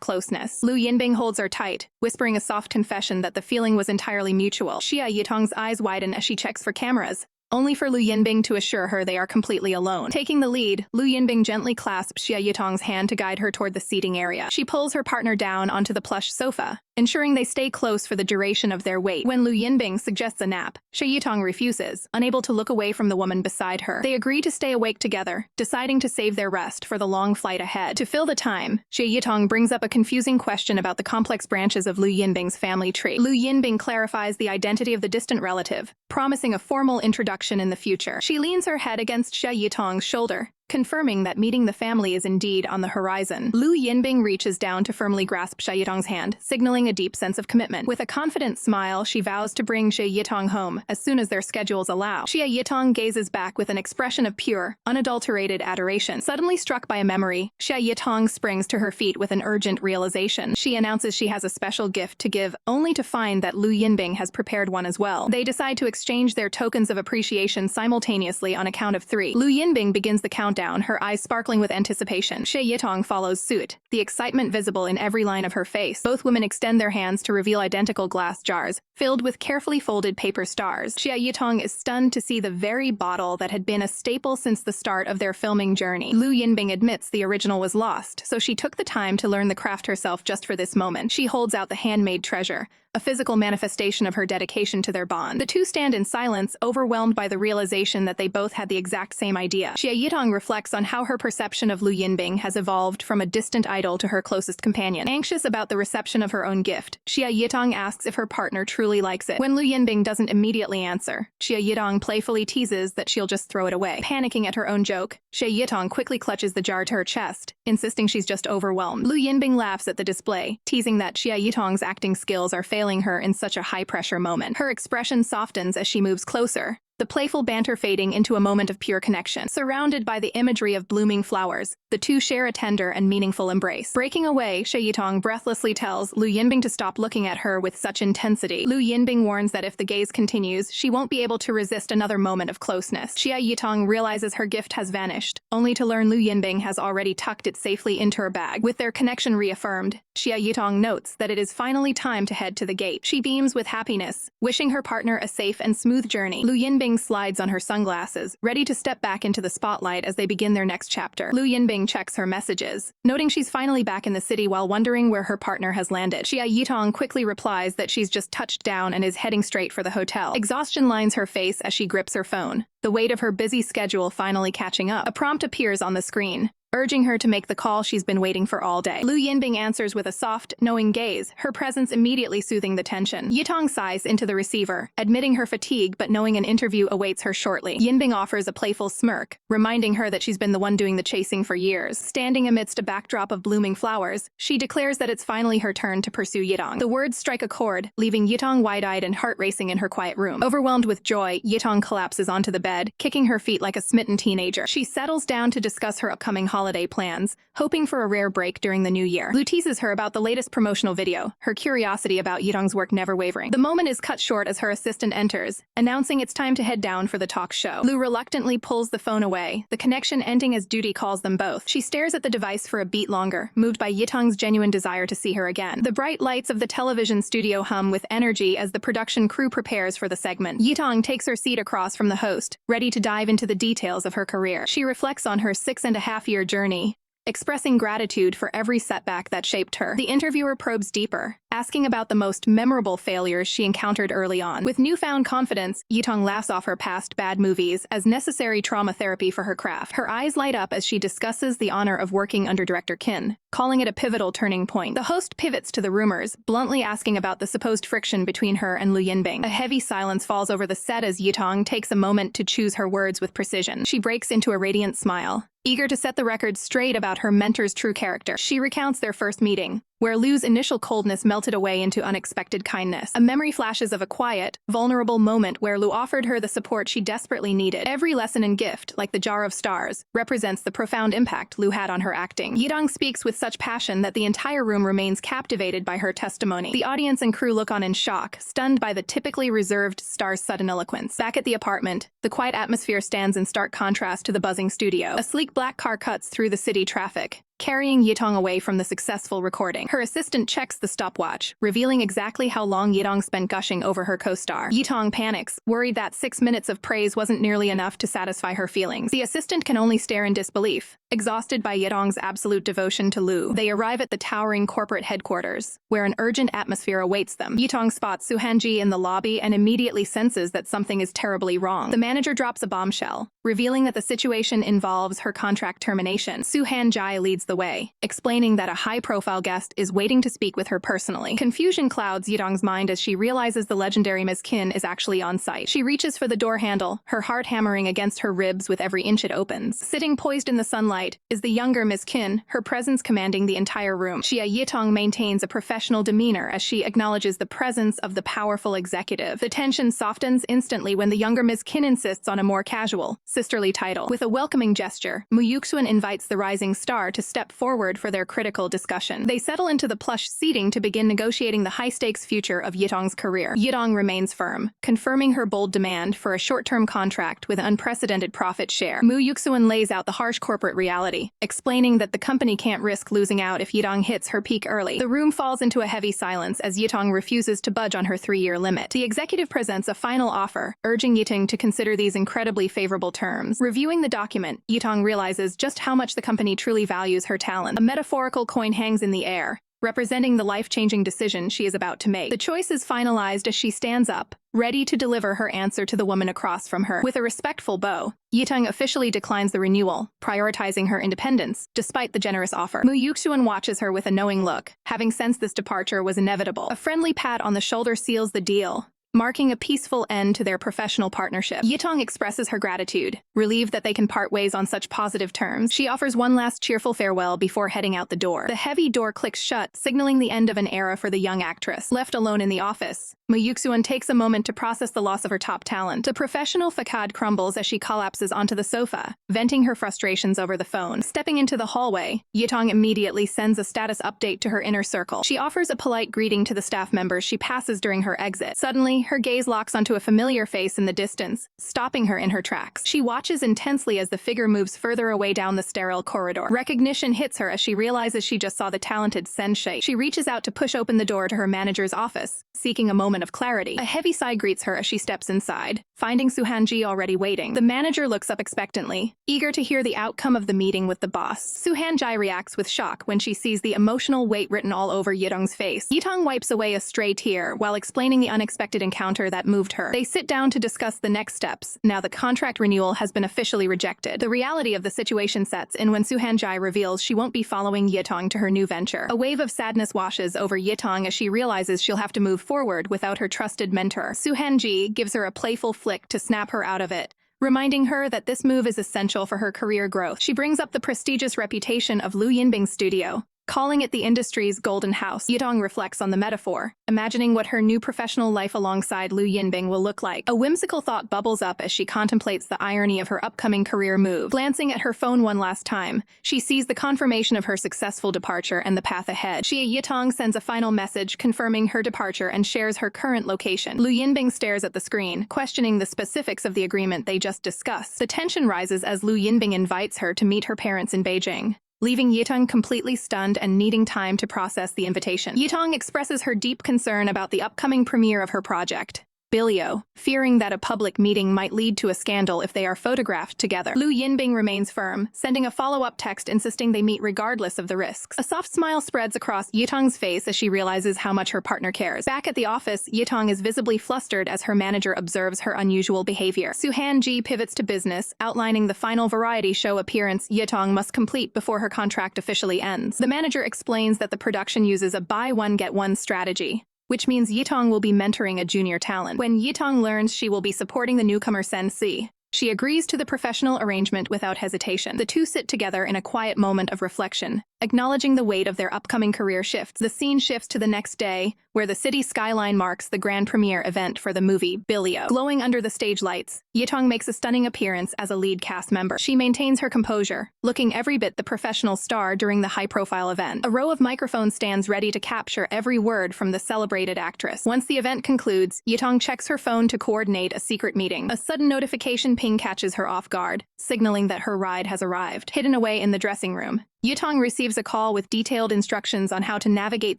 closeness. Lu Yinbing holds her tight, whispering a soft confession that the feeling was entirely mutual. Xia Yitong's eyes widen as she checks for cameras, only for Lu Yinbing to assure her they are completely alone. Taking the lead, Lu Yinbing gently clasps Xia Yitong's hand to guide her toward the seating area. She pulls her partner down onto the plush sofa, ensuring they stay close for the duration of their wait. When Lu Yinbing suggests a nap, Xia Yitong refuses, unable to look away from the woman beside her. They agree to stay awake together, deciding to save their rest for the long flight ahead. To fill the time, Xia Yitong brings up a confusing question about the complex branches of Lu Yinbing's family tree. Lu Yinbing clarifies the identity of the distant relative, promising a formal introduction in the future. She leans her head against Xia Yitong's shoulder, confirming that meeting the family is indeed on the horizon. Lu Yinbing reaches down to firmly grasp Xia Yitong's hand, signaling a deep sense of commitment. With a confident smile, she vows to bring Xia Yitong home as soon as their schedules allow. Xia Yitong gazes back with an expression of pure, unadulterated adoration. Suddenly struck by a memory, Xia Yitong springs to her feet with an urgent realization. She announces she has a special gift to give, only to find that Lu Yinbing has prepared one as well. They decide to exchange their tokens of appreciation simultaneously on a count of 3. Lu Yinbing begins the countdown down, her eyes sparkling with anticipation. Xia Yitong follows suit, the excitement visible in every line of her face. Both women extend their hands to reveal identical glass jars, filled with carefully folded paper stars. Xia Yitong is stunned to see the very bottle that had been a staple since the start of their filming journey. Lu Yinbing admits the original was lost, so she took the time to learn the craft herself just for this moment. She holds out the handmade treasure, a physical manifestation of her dedication to their bond. The two stand in silence, overwhelmed by the realization that they both had the exact same idea. Xia Yitong reflects on how her perception of Lu Yinbing has evolved from a distant idol to her closest companion. Anxious about the reception of her own gift, Xia Yitong asks if her partner truly likes it. When Lu Yinbing doesn't immediately answer, Xia Yitong playfully teases that she'll just throw it away. Panicking at her own joke, Xia Yitong quickly clutches the jar to her chest, insisting she's just overwhelmed. Lu Yinbing laughs at the display, teasing that Xia Yitong's acting skills are failing her in such a high-pressure moment. Her expression softens as she moves closer, the playful banter fading into a moment of pure connection. Surrounded by the imagery of blooming flowers, the two share a tender and meaningful embrace. Breaking away, Xia Yitong breathlessly tells Lu Yinbing to stop looking at her with such intensity. Lu Yinbing warns that if the gaze continues, she won't be able to resist another moment of closeness. Xia Yitong realizes her gift has vanished, only to learn Lu Yinbing has already tucked it safely into her bag. With their connection reaffirmed, Xia Yitong notes that it is finally time to head to the gate. She beams with happiness, wishing her partner a safe and smooth journey. Lu Yinbing slides on her sunglasses, ready to step back into the spotlight as they begin their next chapter. Lu Yinbing checks her messages, noting she's finally back in the city while wondering where her partner has landed. Xia Yitong quickly replies that she's just touched down and is heading straight for the hotel. Exhaustion lines her face as she grips her phone, the weight of her busy schedule finally catching up. A prompt appears on the screen, urging her to make the call she's been waiting for all day. Lu Yinbing answers with a soft, knowing gaze, her presence immediately soothing the tension. Yitong sighs into the receiver, admitting her fatigue but knowing an interview awaits her shortly. Yinbing offers a playful smirk, reminding her that she's been the one doing the chasing for years. Standing amidst a backdrop of blooming flowers, she declares that it's finally her turn to pursue Yitong. The words strike a chord, leaving Yitong wide-eyed and heart-racing in her quiet room. Overwhelmed with joy, Yitong collapses onto the bed, kicking her feet like a smitten teenager. She settles down to discuss her upcoming holiday plans, hoping for a rare break during the new year. Lu teases her about the latest promotional video, her curiosity about Yitong's work never wavering. The moment is cut short as her assistant enters, announcing it's time to head down for the talk show. Lu reluctantly pulls the phone away, the connection ending as duty calls them both. She stares at the device for a beat longer, moved by Yitong's genuine desire to see her again. The bright lights of the television studio hum with energy as the production crew prepares for the segment. Yitong takes her seat across from the host, ready to dive into the details of her career. She reflects on her 6.5-year journey, expressing gratitude for every setback that shaped her. The interviewer probes deeper, asking about the most memorable failures she encountered early on. With newfound confidence, Yitong laughs off her past bad movies as necessary trauma therapy for her craft. Her eyes light up as she discusses the honor of working under director Qin, calling it a pivotal turning point. The host pivots to the rumors, bluntly asking about the supposed friction between her and Lu Yinbing. A heavy silence falls over the set as Yitong takes a moment to choose her words with precision. She breaks into a radiant smile, eager to set the record straight about her mentor's true character. She recounts their first meeting, where Lu's initial coldness melted away into unexpected kindness. A memory flashes of a quiet, vulnerable moment where Lu offered her the support she desperately needed. Every lesson and gift, like the jar of stars, represents the profound impact Lu had on her acting. Yitong speaks with such passion that the entire room remains captivated by her testimony. The audience and crew look on in shock, stunned by the typically reserved star's sudden eloquence. Back at the apartment, the quiet atmosphere stands in stark contrast to the buzzing studio. A sleek black car cuts through the city traffic, carrying Yitong away from the successful recording. Her assistant checks the stopwatch, revealing exactly how long Yitong spent gushing over her co-star. Yitong panics, worried that 6 minutes of praise wasn't nearly enough to satisfy her feelings. The assistant can only stare in disbelief, exhausted by Yitong's absolute devotion to Lu. They arrive at the towering corporate headquarters, where an urgent atmosphere awaits them. Yitong spots Su Hanji in the lobby and immediately senses that something is terribly wrong. The manager drops a bombshell, revealing that the situation involves her contract termination. Su Hanji leads the way, explaining that a high-profile guest is waiting to speak with her personally. Confusion clouds Yitong's mind as she realizes the legendary Ms. Qin is actually on site. She reaches for the door handle, her heart hammering against her ribs with every inch it opens. Sitting poised in the sunlight is the younger Ms. Qin, her presence commanding the entire room. Xia Yitong maintains a professional demeanor as she acknowledges the presence of the powerful executive. The tension softens instantly when the younger Ms. Qin insists on a more casual, sisterly title. With a welcoming gesture, Mu Yuxuan invites the rising star to step forward for their critical discussion. They settle into the plush seating to begin negotiating the high-stakes future of Yitong's career. Yitong remains firm, confirming her bold demand for a short-term contract with unprecedented profit share. Mu Yuxuan lays out the harsh corporate reality, explaining that the company can't risk losing out if Yitong hits her peak early. The room falls into a heavy silence as Yitong refuses to budge on her 3-year limit. The executive presents a final offer, urging Yitong to consider these incredibly favorable terms. Reviewing the document, Yitong realizes just how much the company truly values her talent. A metaphorical coin hangs in the air, representing the life-changing decision she is about to make. The choice is finalized as she stands up, ready to deliver her answer to the woman across from her. With a respectful bow, Yitong officially declines the renewal, prioritizing her independence, despite the generous offer. Mu Yuxuan watches her with a knowing look, having sensed this departure was inevitable. A friendly pat on the shoulder seals the deal, marking a peaceful end to their professional partnership. Yitong expresses her gratitude, relieved that they can part ways on such positive terms. She offers one last cheerful farewell before heading out the door. The heavy door clicks shut, signaling the end of an era for the young actress. Left alone in the office, Mu Yuxuan takes a moment to process the loss of her top talent. The professional facade crumbles as she collapses onto the sofa, venting her frustrations over the phone. Stepping into the hallway, Yitong immediately sends a status update to her inner circle. She offers a polite greeting to the staff members she passes during her exit. Suddenly, her gaze locks onto a familiar face in the distance, stopping her in her tracks. She watches intensely as the figure moves further away down the sterile corridor. Recognition hits her as she realizes she just saw the talented sensei. She reaches out to push open the door to her manager's office, seeking a moment of clarity. A heavy sigh greets her as she steps inside, finding Suhanji already waiting. The manager looks up expectantly, eager to hear the outcome of the meeting with the boss. Suhanji reacts with shock when she sees the emotional weight written all over Yitong's face. Yitong wipes away a stray tear while explaining the unexpected encounter that moved her. They sit down to discuss the next steps. Now the contract renewal has been officially rejected. The reality of the situation sets in when Suhanji reveals she won't be following Yitong to her new venture. A wave of sadness washes over Yitong as she realizes she'll have to move forward without her trusted mentor. Suhanji gives her a playful flick to snap her out of it, reminding her that this move is essential for her career growth. She brings up the prestigious reputation of Lu Yinbing studio, calling it the industry's golden house. Yitong reflects on the metaphor, imagining what her new professional life alongside Lu Yinbing will look like. A whimsical thought bubbles up as she contemplates the irony of her upcoming career move. Glancing at her phone one last time, she sees the confirmation of her successful departure and the path ahead. Xia Yitong sends a final message confirming her departure and shares her current location. Lu Yinbing stares at the screen, questioning the specifics of the agreement they just discussed. The tension rises as Lu Yinbing invites her to meet her parents in Beijing, leaving Yitong completely stunned and needing time to process the invitation. Yitong expresses her deep concern about the upcoming premiere of her project, Bilio, fearing that a public meeting might lead to a scandal if they are photographed together. Lu Yinbing remains firm, sending a follow-up text insisting they meet regardless of the risks. A soft smile spreads across Yitong's face as she realizes how much her partner cares. Back at the office, Yitong is visibly flustered as her manager observes her unusual behavior. Suhanji pivots to business, outlining the final variety show appearance Yitong must complete before her contract officially ends. The manager explains that the production uses a buy-one-get-one strategy, which means Yitong will be mentoring a junior talent. When Yitong learns she will be supporting the newcomer Sensei, she agrees to the professional arrangement without hesitation. The two sit together in a quiet moment of reflection, acknowledging the weight of their upcoming career shifts. The scene shifts to the next day, where the city skyline marks the grand premiere event for the movie Bilio. Glowing under the stage lights, Yitong makes a stunning appearance as a lead cast member. She maintains her composure, looking every bit the professional star during the high-profile event. A row of microphones stands ready to capture every word from the celebrated actress. Once the event concludes, Yitong checks her phone to coordinate a secret meeting. A sudden notification ping catches her off guard, signaling that her ride has arrived. Hidden away in the dressing room, Yitong receives a call with detailed instructions on how to navigate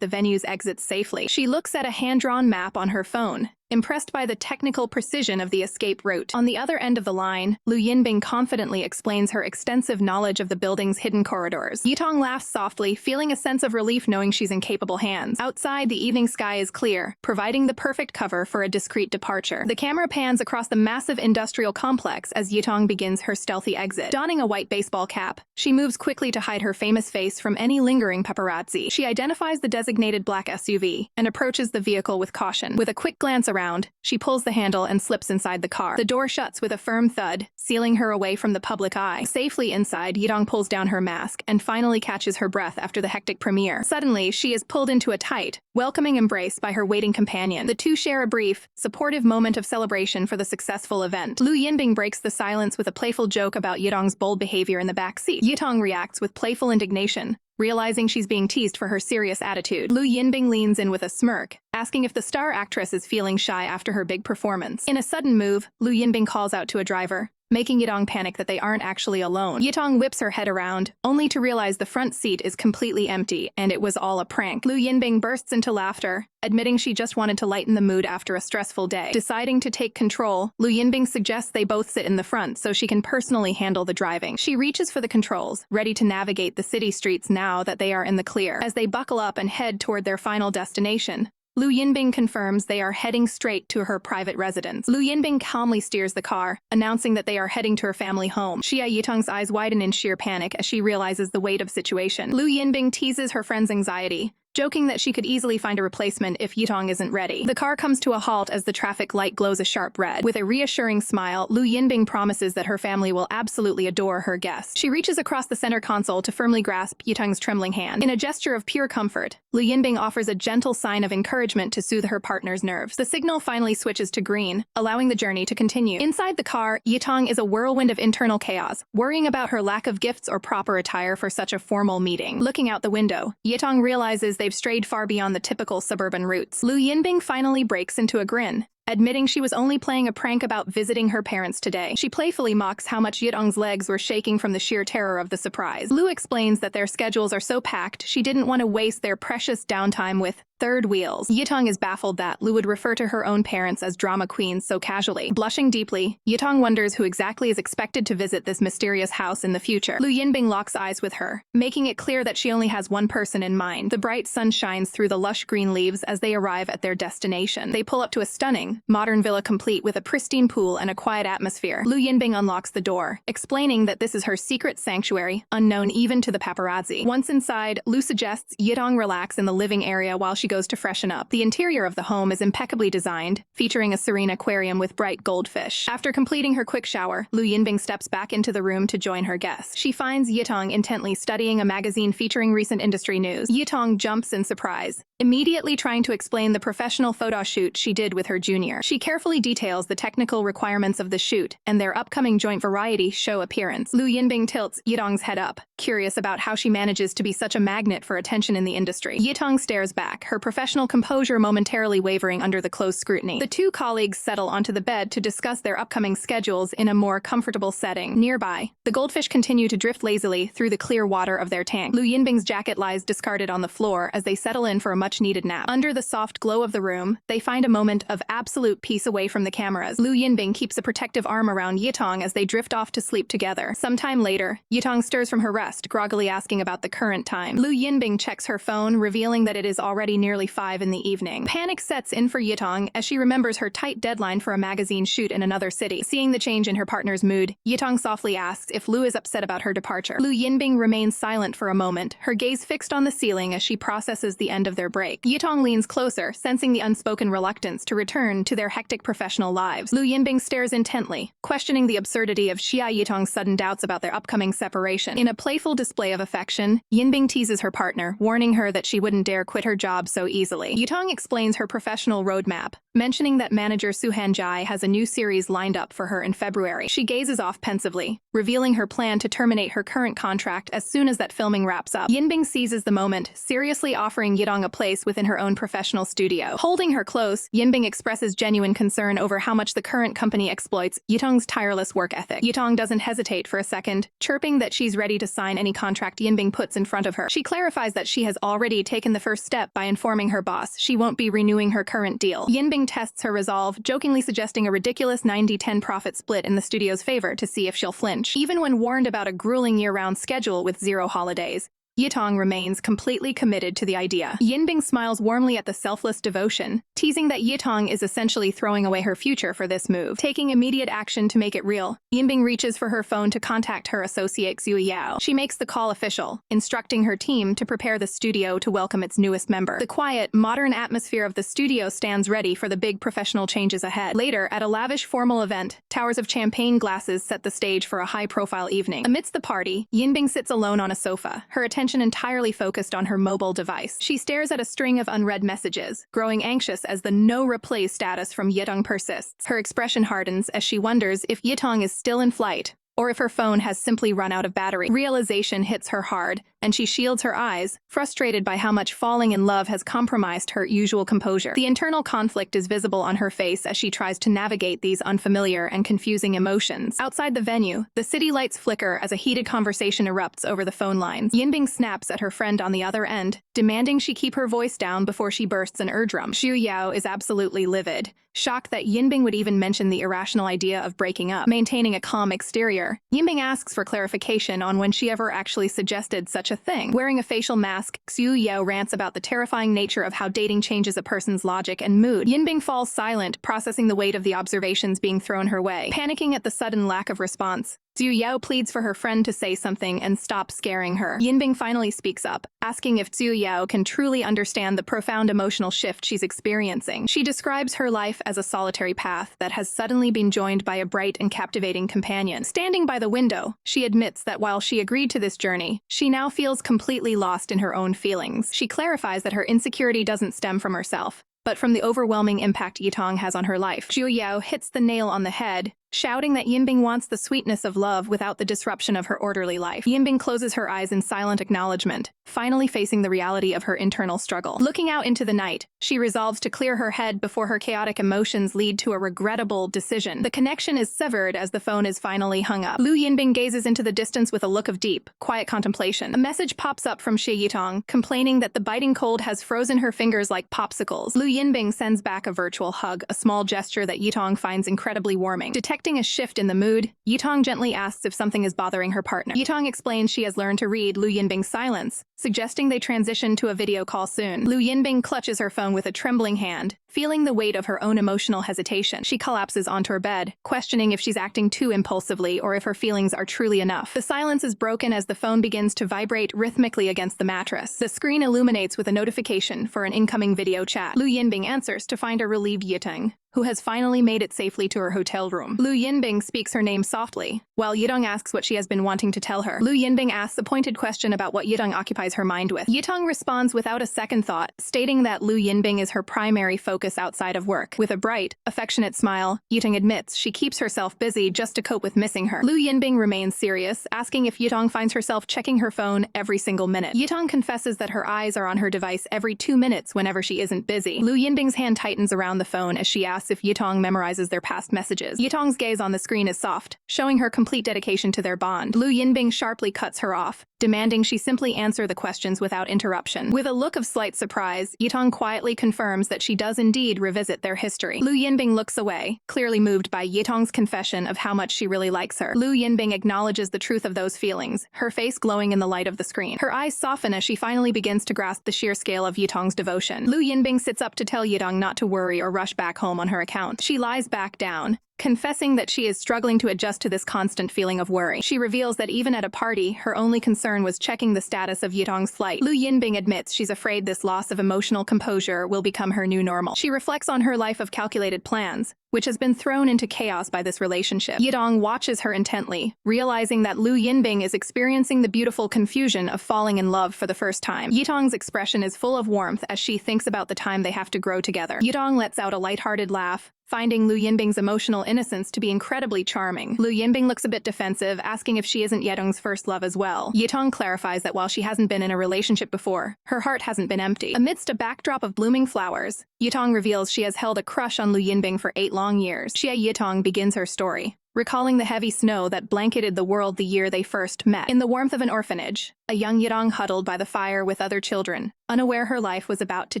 the venue's exits safely. She looks at a hand-drawn map on her phone, impressed by the technical precision of the escape route. On the other end of the line, Lu Yinbing confidently explains her extensive knowledge of the building's hidden corridors. Yitong laughs softly, feeling a sense of relief knowing she's in capable hands. Outside, the evening sky is clear, providing the perfect cover for a discreet departure. The camera pans across the massive industrial complex as Yitong begins her stealthy exit. Donning a white baseball cap, she moves quickly to hide her famous face from any lingering paparazzi. She identifies the designated black SUV and approaches the vehicle with caution. With a quick glance around, around, she pulls the handle and slips inside the car. The door shuts with a firm thud, sealing her away from the public eye. Safely inside, Yitong pulls down her mask and finally catches her breath after the hectic premiere. Suddenly, she is pulled into a tight, welcoming embrace by her waiting companion. The two share a brief, supportive moment of celebration for the successful event. Lu Yinbing breaks the silence with a playful joke about Yitong's bold behavior in the back seat. Yitong reacts with playful indignation, realizing she's being teased for her serious attitude. Lu Yinbing leans in with a smirk, asking if the star actress is feeling shy after her big performance. In a sudden move, Lu Yinbing calls out to a driver, making Yitong panic that they aren't actually alone. Yitong whips her head around, only to realize the front seat is completely empty and it was all a prank. Lu Yinbing bursts into laughter, admitting she just wanted to lighten the mood after a stressful day. Deciding to take control, Lu Yinbing suggests they both sit in the front so she can personally handle the driving. She reaches for the controls, ready to navigate the city streets now that they are in the clear. As they buckle up and head toward their final destination, Lu Yinbing confirms they are heading straight to her private residence. Lu Yinbing calmly steers the car, announcing that they are heading to her family home. Xia Yitong's eyes widen in sheer panic as she realizes the weight of situation. Lu Yinbing teases her friend's anxiety, joking that she could easily find a replacement if Yitong isn't ready. The car comes to a halt as the traffic light glows a sharp red. With a reassuring smile, Lu Yinbing promises that her family will absolutely adore her guest. She reaches across the center console to firmly grasp Yitong's trembling hand. In a gesture of pure comfort, Lu Yinbing offers a gentle sign of encouragement to soothe her partner's nerves. The signal finally switches to green, allowing the journey to continue. Inside the car, Yitong is a whirlwind of internal chaos, worrying about her lack of gifts or proper attire for such a formal meeting. Looking out the window, Yitong realizes they've strayed far beyond the typical suburban routes. Lu Yinbing finally breaks into a grin, admitting she was only playing a prank about visiting her parents today. She playfully mocks how much Yitong's legs were shaking from the sheer terror of the surprise. Lu explains that their schedules are so packed she didn't want to waste their precious downtime with third wheels. Yitong is baffled that Lu would refer to her own parents as drama queens so casually. Blushing deeply, Yitong wonders who exactly is expected to visit this mysterious house in the future. Lu Yinbing locks eyes with her, making it clear that she only has one person in mind. The bright sun shines through the lush green leaves as they arrive at their destination. They pull up to a stunning, modern villa complete with a pristine pool and a quiet atmosphere. Lu Yinbing unlocks the door, explaining that this is her secret sanctuary, unknown even to the paparazzi. Once inside, Lu suggests Yitong relax in the living area while she goes to freshen up. The interior of the home is impeccably designed, featuring a serene aquarium with bright goldfish. After completing her quick shower, Lu Yinbing steps back into the room to join her guests. She finds Yitong intently studying a magazine featuring recent industry news. Yitong jumps in surprise, immediately trying to explain the professional photo shoot she did with her junior. She carefully details the technical requirements of the shoot and their upcoming joint variety show appearance. Lu Yinbing tilts Yitong's head up, curious about how she manages to be such a magnet for attention in the industry. Yitong stares back, her professional composure momentarily wavering under the close scrutiny. The two colleagues settle onto the bed to discuss their upcoming schedules in a more comfortable setting. Nearby, the goldfish continue to drift lazily through the clear water of their tank. Lu Yinbing's jacket lies discarded on the floor as they settle in for a much-needed nap. Under the soft glow of the room, they find a moment of absolute peace away from the cameras. Lu Yinbing keeps a protective arm around Yitong as they drift off to sleep together. Sometime later, Yitong stirs from her rest, groggily asking about the current time. Lu Yinbing checks her phone, revealing that it is already nearly 5 in the evening. Panic sets in for Yitong as she remembers her tight deadline for a magazine shoot in another city. Seeing the change in her partner's mood, Yitong softly asks if Lu is upset about her departure. Lu Yinbing remains silent for a moment, her gaze fixed on the ceiling as she processes the end of their break. Yitong leans closer, sensing the unspoken reluctance to return to their hectic professional lives. Lu Yinbing stares intently, questioning the absurdity of Xia Yitong's sudden doubts about their upcoming separation. In a playful display of affection, Yinbing teases her partner, warning her that she wouldn't dare quit her job so easily. Yitong explains her professional roadmap, mentioning that manager Suhan Jai has a new series lined up for her in February. She gazes off pensively, revealing her plan to terminate her current contract as soon as that filming wraps up. Yinbing seizes the moment, seriously offering Yitong a place within her own professional studio. Holding her close, Yinbing expresses genuine concern over how much the current company exploits Yitong's tireless work ethic. Yitong doesn't hesitate for a second, chirping that she's ready to sign any contract Yinbing puts in front of her. She clarifies that she has already taken the first step by informing her boss she won't be renewing her current deal. Yinbing tests her resolve, jokingly suggesting a ridiculous 90-10 profit split in the studio's favor to see if she'll flinch. Even when warned about a grueling year-round schedule with 0 holidays, Yitong remains completely committed to the idea. Yinbing smiles warmly at the selfless devotion, teasing that Yitong is essentially throwing away her future for this move. Taking immediate action to make it real, Yinbing reaches for her phone to contact her associate Xia Yitong. She makes the call official, instructing her team to prepare the studio to welcome its newest member. The quiet, modern atmosphere of the studio stands ready for the big professional changes ahead. Later, at a lavish formal event, towers of champagne glasses set the stage for a high-profile evening. Amidst the party, Yinbing sits alone on a sofa, her attention entirely focused on her mobile device. She stares at a string of unread messages, growing anxious as the no-replay status from Yitong persists. Her expression hardens as she wonders if Yitong is still in flight, or if her phone has simply run out of battery. Realization hits her hard, and she shields her eyes, frustrated by how much falling in love has compromised her usual composure. The internal conflict is visible on her face as she tries to navigate these unfamiliar and confusing emotions. Outside the venue, the city lights flicker as a heated conversation erupts over the phone lines. Yinbing snaps at her friend on the other end, demanding she keep her voice down before she bursts an eardrum. Xu Yao is absolutely livid, shocked that Yinbing would even mention the irrational idea of breaking up. Maintaining a calm exterior, Yinbing asks for clarification on when she ever actually suggested such a thing. Wearing a facial mask, Xu Yao rants about the terrifying nature of how dating changes a person's logic and mood. Yinbing falls silent, processing the weight of the observations being thrown her way. Panicking at the sudden lack of response, Xu Yao pleads for her friend to say something and stop scaring her. Yinbing finally speaks up, asking if Xu Yao can truly understand the profound emotional shift she's experiencing. She describes her life as a solitary path that has suddenly been joined by a bright and captivating companion. Standing by the window, she admits that while she agreed to this journey, she now feels completely lost in her own feelings. She clarifies that her insecurity doesn't stem from herself, but from the overwhelming impact Yitong has on her life. Xu Yao hits the nail on the head, shouting that Yinbing wants the sweetness of love without the disruption of her orderly life. Yinbing closes her eyes in silent acknowledgement, finally facing the reality of her internal struggle. Looking out into the night, she resolves to clear her head before her chaotic emotions lead to a regrettable decision. The connection is severed as the phone is finally hung up. Lu Yinbing gazes into the distance with a look of deep, quiet contemplation. A message pops up from Xia Yitong, complaining that the biting cold has frozen her fingers like popsicles. Lu Yinbing sends back a virtual hug, a small gesture that Yitong finds incredibly warming. Detecting a shift in the mood, Yitong gently asks if something is bothering her partner. Yitong explains she has learned to read Lu Yinbing's silence, suggesting they transition to a video call soon. Lu Yinbing clutches her phone with a trembling hand, feeling the weight of her own emotional hesitation. She collapses onto her bed, questioning if she's acting too impulsively or if her feelings are truly enough. The silence is broken as the phone begins to vibrate rhythmically against the mattress. The screen illuminates with a notification for an incoming video chat. Lu Yinbing answers to find a relieved Yitong, who has finally made it safely to her hotel room. Lu Yinbing speaks her name softly, while Yitong asks what she has been wanting to tell her. Lu Yinbing asks a pointed question about what Yitong occupies her mind with. Yitong responds without a second thought, stating that Lu Yinbing is her primary focus outside of work. With a bright, affectionate smile, Yitong admits she keeps herself busy just to cope with missing her. Lu Yinbing remains serious, asking if Yitong finds herself checking her phone every single minute. Yitong confesses that her eyes are on her device every 2 minutes whenever she isn't busy. Lu Yinbing's hand tightens around the phone as she asks if Yitong memorizes their past messages. Yitong's gaze on the screen is soft, showing her complete dedication to their bond. Lu Yinbing sharply cuts her off, demanding she simply answer the questions without interruption. With a look of slight surprise, Yitong quietly confirms that she does indeed revisit their history. Lu Yinbing looks away, clearly moved by Yitong's confession of how much she really likes her. Lu Yinbing acknowledges the truth of those feelings, her face glowing in the light of the screen. Her eyes soften as she finally begins to grasp the sheer scale of Yitong's devotion. Lu Yinbing sits up to tell Yitong not to worry or rush back home on her account. She lies back down, confessing that she is struggling to adjust to this constant feeling of worry. She reveals that even at a party, her only concern was checking the status of Yitong's flight. Lu Yinbing admits she's afraid this loss of emotional composure will become her new normal. She reflects on her life of calculated plans, which has been thrown into chaos by this relationship. Yitong watches her intently, realizing that Lu Yinbing is experiencing the beautiful confusion of falling in love for the first time. Yitong's expression is full of warmth as she thinks about the time they have to grow together. Yitong lets out a lighthearted laugh, finding Lu Yinbing's emotional innocence to be incredibly charming. Lu Yinbing looks a bit defensive, asking if she isn't Yitong's first love as well. Yitong clarifies that while she hasn't been in a relationship before, her heart hasn't been empty. Amidst a backdrop of blooming flowers, Yitong reveals she has held a crush on Lu Yinbing for 8 long years. Xia Yitong begins her story, recalling the heavy snow that blanketed the world the year they first met. In the warmth of an orphanage, a young Yitong huddled by the fire with other children, unaware her life was about to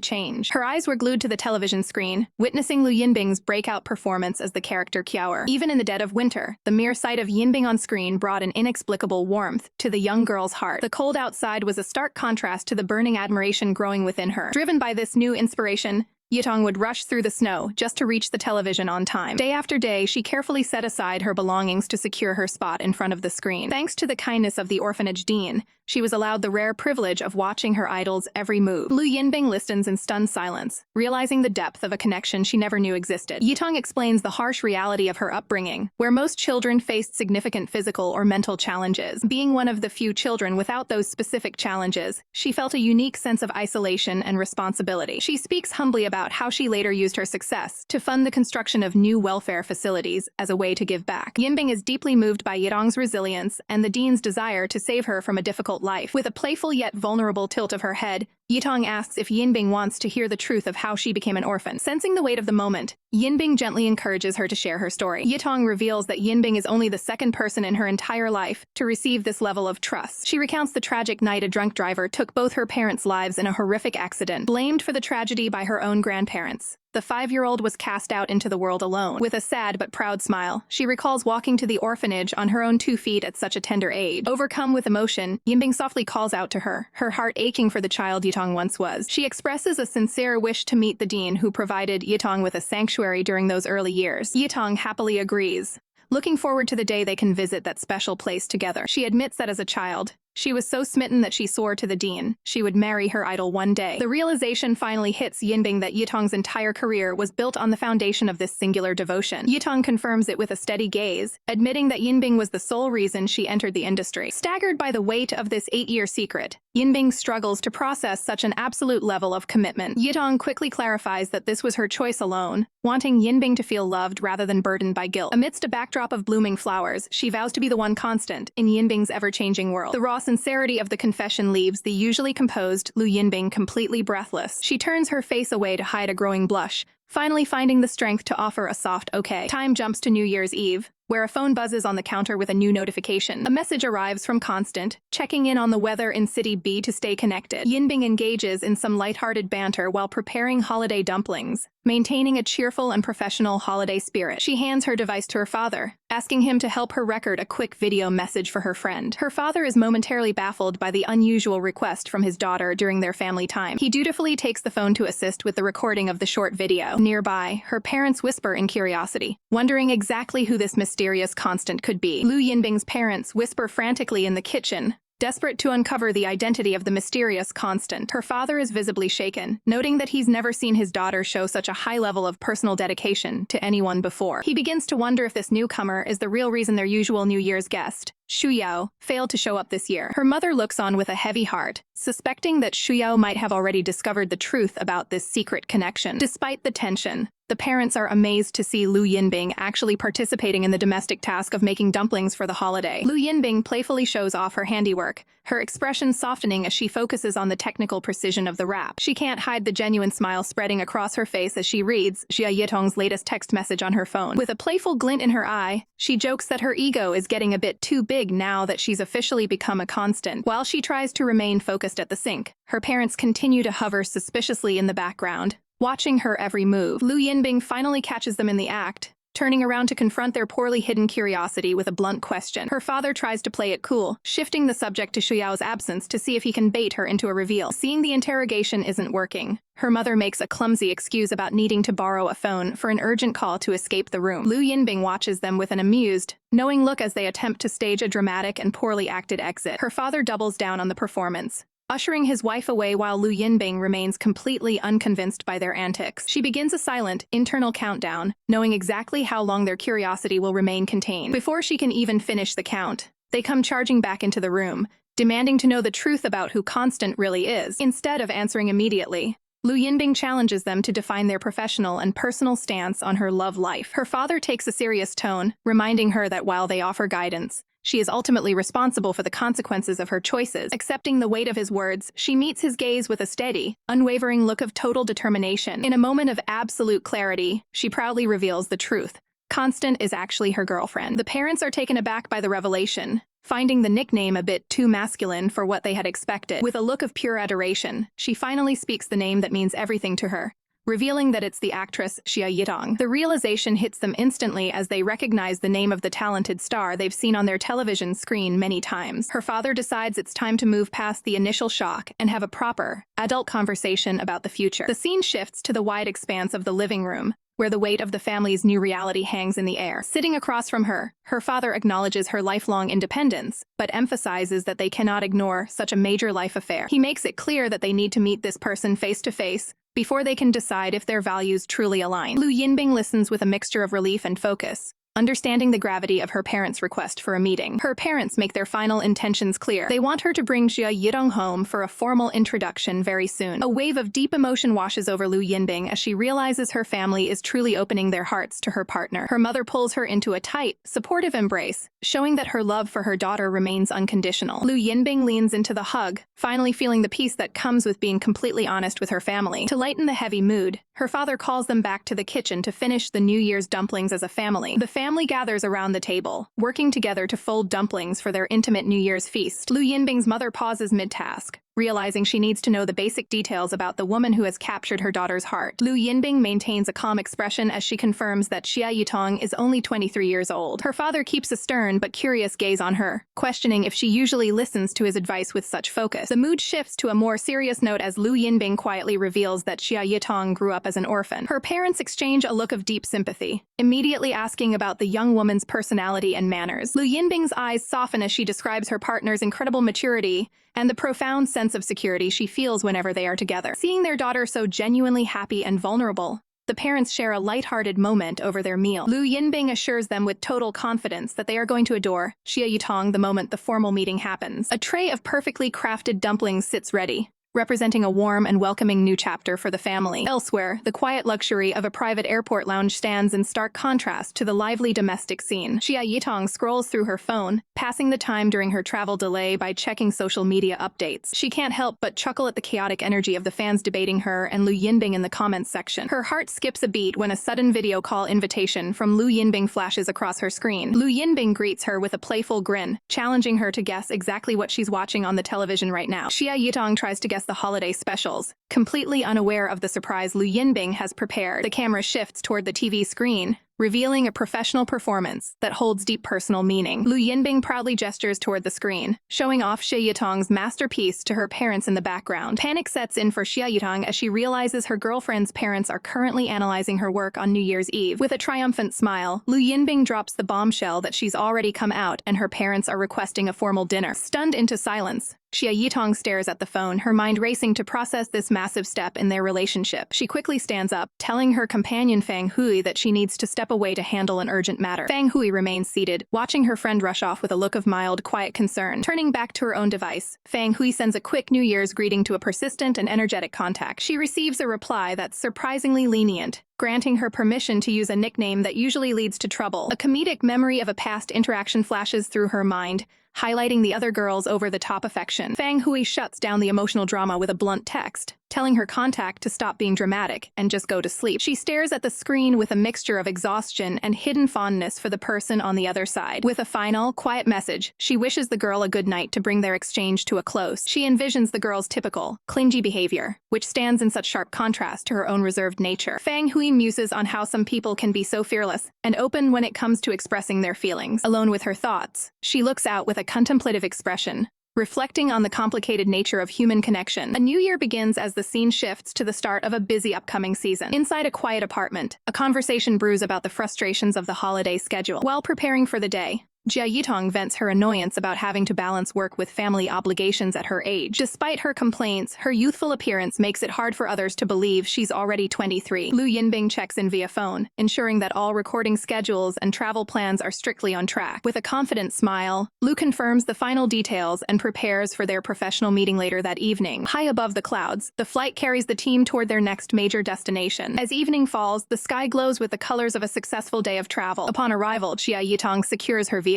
change. Her eyes were glued to the television screen, witnessing Lu Yinbing's breakout performance as the character Qiaoer. Even in the dead of winter, the mere sight of Yinbing on screen brought an inexplicable warmth to the young girl's heart. The cold outside was a stark contrast to the burning admiration growing within her. Driven by this new inspiration, Yitong would rush through the snow just to reach the television on time. Day after day, she carefully set aside her belongings to secure her spot in front of the screen. Thanks to the kindness of the orphanage dean, she was allowed the rare privilege of watching her idol's every move. Lu Yinbing listens in stunned silence, realizing the depth of a connection she never knew existed. Yitong explains the harsh reality of her upbringing, where most children faced significant physical or mental challenges. Being one of the few children without those specific challenges, she felt a unique sense of isolation and responsibility. She speaks humbly about how she later used her success to fund the construction of new welfare facilities as a way to give back. Yinbing is deeply moved by Yitong's resilience and the dean's desire to save her from a difficult life. With a playful yet vulnerable tilt of her head, Yitong asks if Yinbing wants to hear the truth of how she became an orphan. Sensing the weight of the moment, Yinbing gently encourages her to share her story. Yitong reveals that Yinbing is only the second person in her entire life to receive this level of trust. She recounts the tragic night a drunk driver took both her parents' lives in a horrific accident. Blamed for the tragedy by her own grandparents, the 5-year-old was cast out into the world alone. With a sad but proud smile, she recalls walking to the orphanage on her own 2 feet at such a tender age. Overcome with emotion, Yinbing softly calls out to her, her heart aching for the child Yitong once was. She expresses a sincere wish to meet the dean who provided Yitong with a sanctuary during those early years. Yitong happily agrees, looking forward to the day they can visit that special place together. She admits that as a child, she was so smitten that she swore to the dean she would marry her idol one day. The realization finally hits Yinbing that Yitong's entire career was built on the foundation of this singular devotion. Yitong confirms it with a steady gaze, admitting that Yinbing was the sole reason she entered the industry. Staggered by the weight of this 8-year secret, Yinbing struggles to process such an absolute level of commitment. Yitong quickly clarifies that this was her choice alone, wanting Yinbing to feel loved rather than burdened by guilt. Amidst a backdrop of blooming flowers, she vows to be the one constant in Yinbing's ever-changing world. The raw sincerity of the confession leaves the usually composed Lu Yinbing completely breathless. She turns her face away to hide a growing blush, finally finding the strength to offer a soft okay. Time jumps to New Year's Eve, where a phone buzzes on the counter with a new notification. A message arrives from Constant, checking in on the weather in City B to stay connected. Yinbing engages in some lighthearted banter while preparing holiday dumplings, maintaining a cheerful and professional holiday spirit. She hands her device to her father, asking him to help her record a quick video message for her friend. Her father is momentarily baffled by the unusual request from his daughter during their family time. He dutifully takes the phone to assist with the recording of the short video. Nearby, her parents whisper in curiosity, wondering exactly who this mysterious Constant could be. Lu Yinbing's parents whisper frantically in the kitchen, desperate to uncover the identity of the mysterious Constant. Her father is visibly shaken, noting that he's never seen his daughter show such a high level of personal dedication to anyone before. He begins to wonder if this newcomer is the real reason their usual New Year's guest, Shuyao, failed to show up this year. Her mother looks on with a heavy heart, suspecting that Shuyao might have already discovered the truth about this secret connection. Despite the tension, the parents are amazed to see Lu Yinbing actually participating in the domestic task of making dumplings for the holiday. Lu Yinbing playfully shows off her handiwork, her expression softening as she focuses on the technical precision of the wrap. She can't hide the genuine smile spreading across her face as she reads Xia Yitong's latest text message on her phone. With a playful glint in her eye, she jokes that her ego is getting a bit too big now that she's officially become a constant. While she tries to remain focused at the sink, her parents continue to hover suspiciously in the background, watching her every move. Lu Yinbing finally catches them in the act, turning around to confront their poorly hidden curiosity with a blunt question. Her father tries to play it cool, shifting the subject to Shuyao's absence to see if he can bait her into a reveal. Seeing the interrogation isn't working, her mother makes a clumsy excuse about needing to borrow a phone for an urgent call to escape the room. Lu Yinbing watches them with an amused, knowing look as they attempt to stage a dramatic and poorly acted exit. Her father doubles down on the performance, ushering his wife away while Lu Yinbing remains completely unconvinced by their antics. She begins a silent, internal countdown, knowing exactly how long their curiosity will remain contained. Before she can even finish the count, they come charging back into the room, demanding to know the truth about who Constant really is. Instead of answering immediately, Lu Yinbing challenges them to define their professional and personal stance on her love life. Her father takes a serious tone, reminding her that while they offer guidance, she is ultimately responsible for the consequences of her choices. Accepting the weight of his words, she meets his gaze with a steady, unwavering look of total determination. In a moment of absolute clarity, she proudly reveals the truth. Constant is actually her girlfriend. The parents are taken aback by the revelation, finding the nickname a bit too masculine for what they had expected. With a look of pure adoration, she finally speaks the name that means everything to her, revealing that it's the actress Xia Yitong. The realization hits them instantly as they recognize the name of the talented star they've seen on their television screen many times. Her father decides it's time to move past the initial shock and have a proper, adult conversation about the future. The scene shifts to the wide expanse of the living room, where the weight of the family's new reality hangs in the air. Sitting across from her, her father acknowledges her lifelong independence, but emphasizes that they cannot ignore such a major life affair. He makes it clear that they need to meet this person face to face before they can decide if their values truly align. Lu Yinbing listens with a mixture of relief and focus, understanding the gravity of her parents' request for a meeting. Her parents make their final intentions clear. They want her to bring Xia Yitong home for a formal introduction very soon. A wave of deep emotion washes over Lu Yinbing as she realizes her family is truly opening their hearts to her partner. Her mother pulls her into a tight, supportive embrace, showing that her love for her daughter remains unconditional. Lu Yinbing leans into the hug, finally feeling the peace that comes with being completely honest with her family. To lighten the heavy mood, her father calls them back to the kitchen to finish the New Year's dumplings as a family. The family gathers around the table, working together to fold dumplings for their intimate New Year's feast. Lu Yinbing's mother pauses mid-task, realizing she needs to know the basic details about the woman who has captured her daughter's heart. Lu Yinbing maintains a calm expression as she confirms that Xia Yitong is only 23 years old. Her father keeps a stern but curious gaze on her, questioning if she usually listens to his advice with such focus. The mood shifts to a more serious note as Lu Yinbing quietly reveals that Xia Yitong grew up as an orphan. Her parents exchange a look of deep sympathy, immediately asking about the young woman's personality and manners. Lu Yinbing's eyes soften as she describes her partner's incredible maturity and the profound sense of security she feels whenever they are together. Seeing their daughter so genuinely happy and vulnerable, the parents share a lighthearted moment over their meal. Lu Yinbing assures them with total confidence that they are going to adore Xia Yitong the moment the formal meeting happens. A tray of perfectly crafted dumplings sits ready, representing a warm and welcoming new chapter for the family. Elsewhere, the quiet luxury of a private airport lounge stands in stark contrast to the lively domestic scene. Xia Yitong scrolls through her phone, passing the time during her travel delay by checking social media updates. She can't help but chuckle at the chaotic energy of the fans debating her and Lu Yinbing in the comments section. Her heart skips a beat when a sudden video call invitation from Lu Yinbing flashes across her screen. Lu Yinbing greets her with a playful grin, challenging her to guess exactly what she's watching on the television right now. Xia Yitong tries to guess the holiday specials, completely unaware of the surprise Lu Yinbing has prepared. The camera shifts toward the TV screen, revealing a professional performance that holds deep personal meaning. Lu Yinbing proudly gestures toward the screen, showing off Xia Yitong's masterpiece to her parents in the background. Panic sets in for Xia Yitong as she realizes her girlfriend's parents are currently analyzing her work on New Year's Eve. With a triumphant smile, Lu Yinbing drops the bombshell that she's already come out and her parents are requesting a formal dinner. Stunned into silence, Xia Yitong stares at the phone, her mind racing to process this massive step in their relationship. She quickly stands up, telling her companion Fang Hui that she needs to step away to handle an urgent matter. Fang Hui remains seated, watching her friend rush off with a look of mild, quiet concern. Turning back to her own device, Fang Hui sends a quick New Year's greeting to a persistent and energetic contact. She receives a reply that's surprisingly lenient, granting her permission to use a nickname that usually leads to trouble. A comedic memory of a past interaction flashes through her mind, highlighting the other girl's over-the-top affection. Fang Hui shuts down the emotional drama with a blunt text, telling her contact to stop being dramatic and just go to sleep. She stares at the screen with a mixture of exhaustion and hidden fondness for the person on the other side. With a final, quiet message, she wishes the girl a good night to bring their exchange to a close. She envisions the girl's typical, clingy behavior, which stands in such sharp contrast to her own reserved nature. Fang Hui muses on how some people can be so fearless and open when it comes to expressing their feelings. Alone with her thoughts, she looks out with a contemplative expression, reflecting on the complicated nature of human connection. A new year begins as the scene shifts to the start of a busy upcoming season. Inside a quiet apartment, a conversation brews about the frustrations of the holiday schedule. While preparing for the day, Xia Yitong vents her annoyance about having to balance work with family obligations at her age. Despite her complaints, her youthful appearance makes it hard for others to believe she's already 23. Lu Yinbing checks in via phone, ensuring that all recording schedules and travel plans are strictly on track. With a confident smile, Lu confirms the final details and prepares for their professional meeting later that evening. High above the clouds, the flight carries the team toward their next major destination. As evening falls, the sky glows with the colors of a successful day of travel. Upon arrival, Xia Yitong secures her vehicle,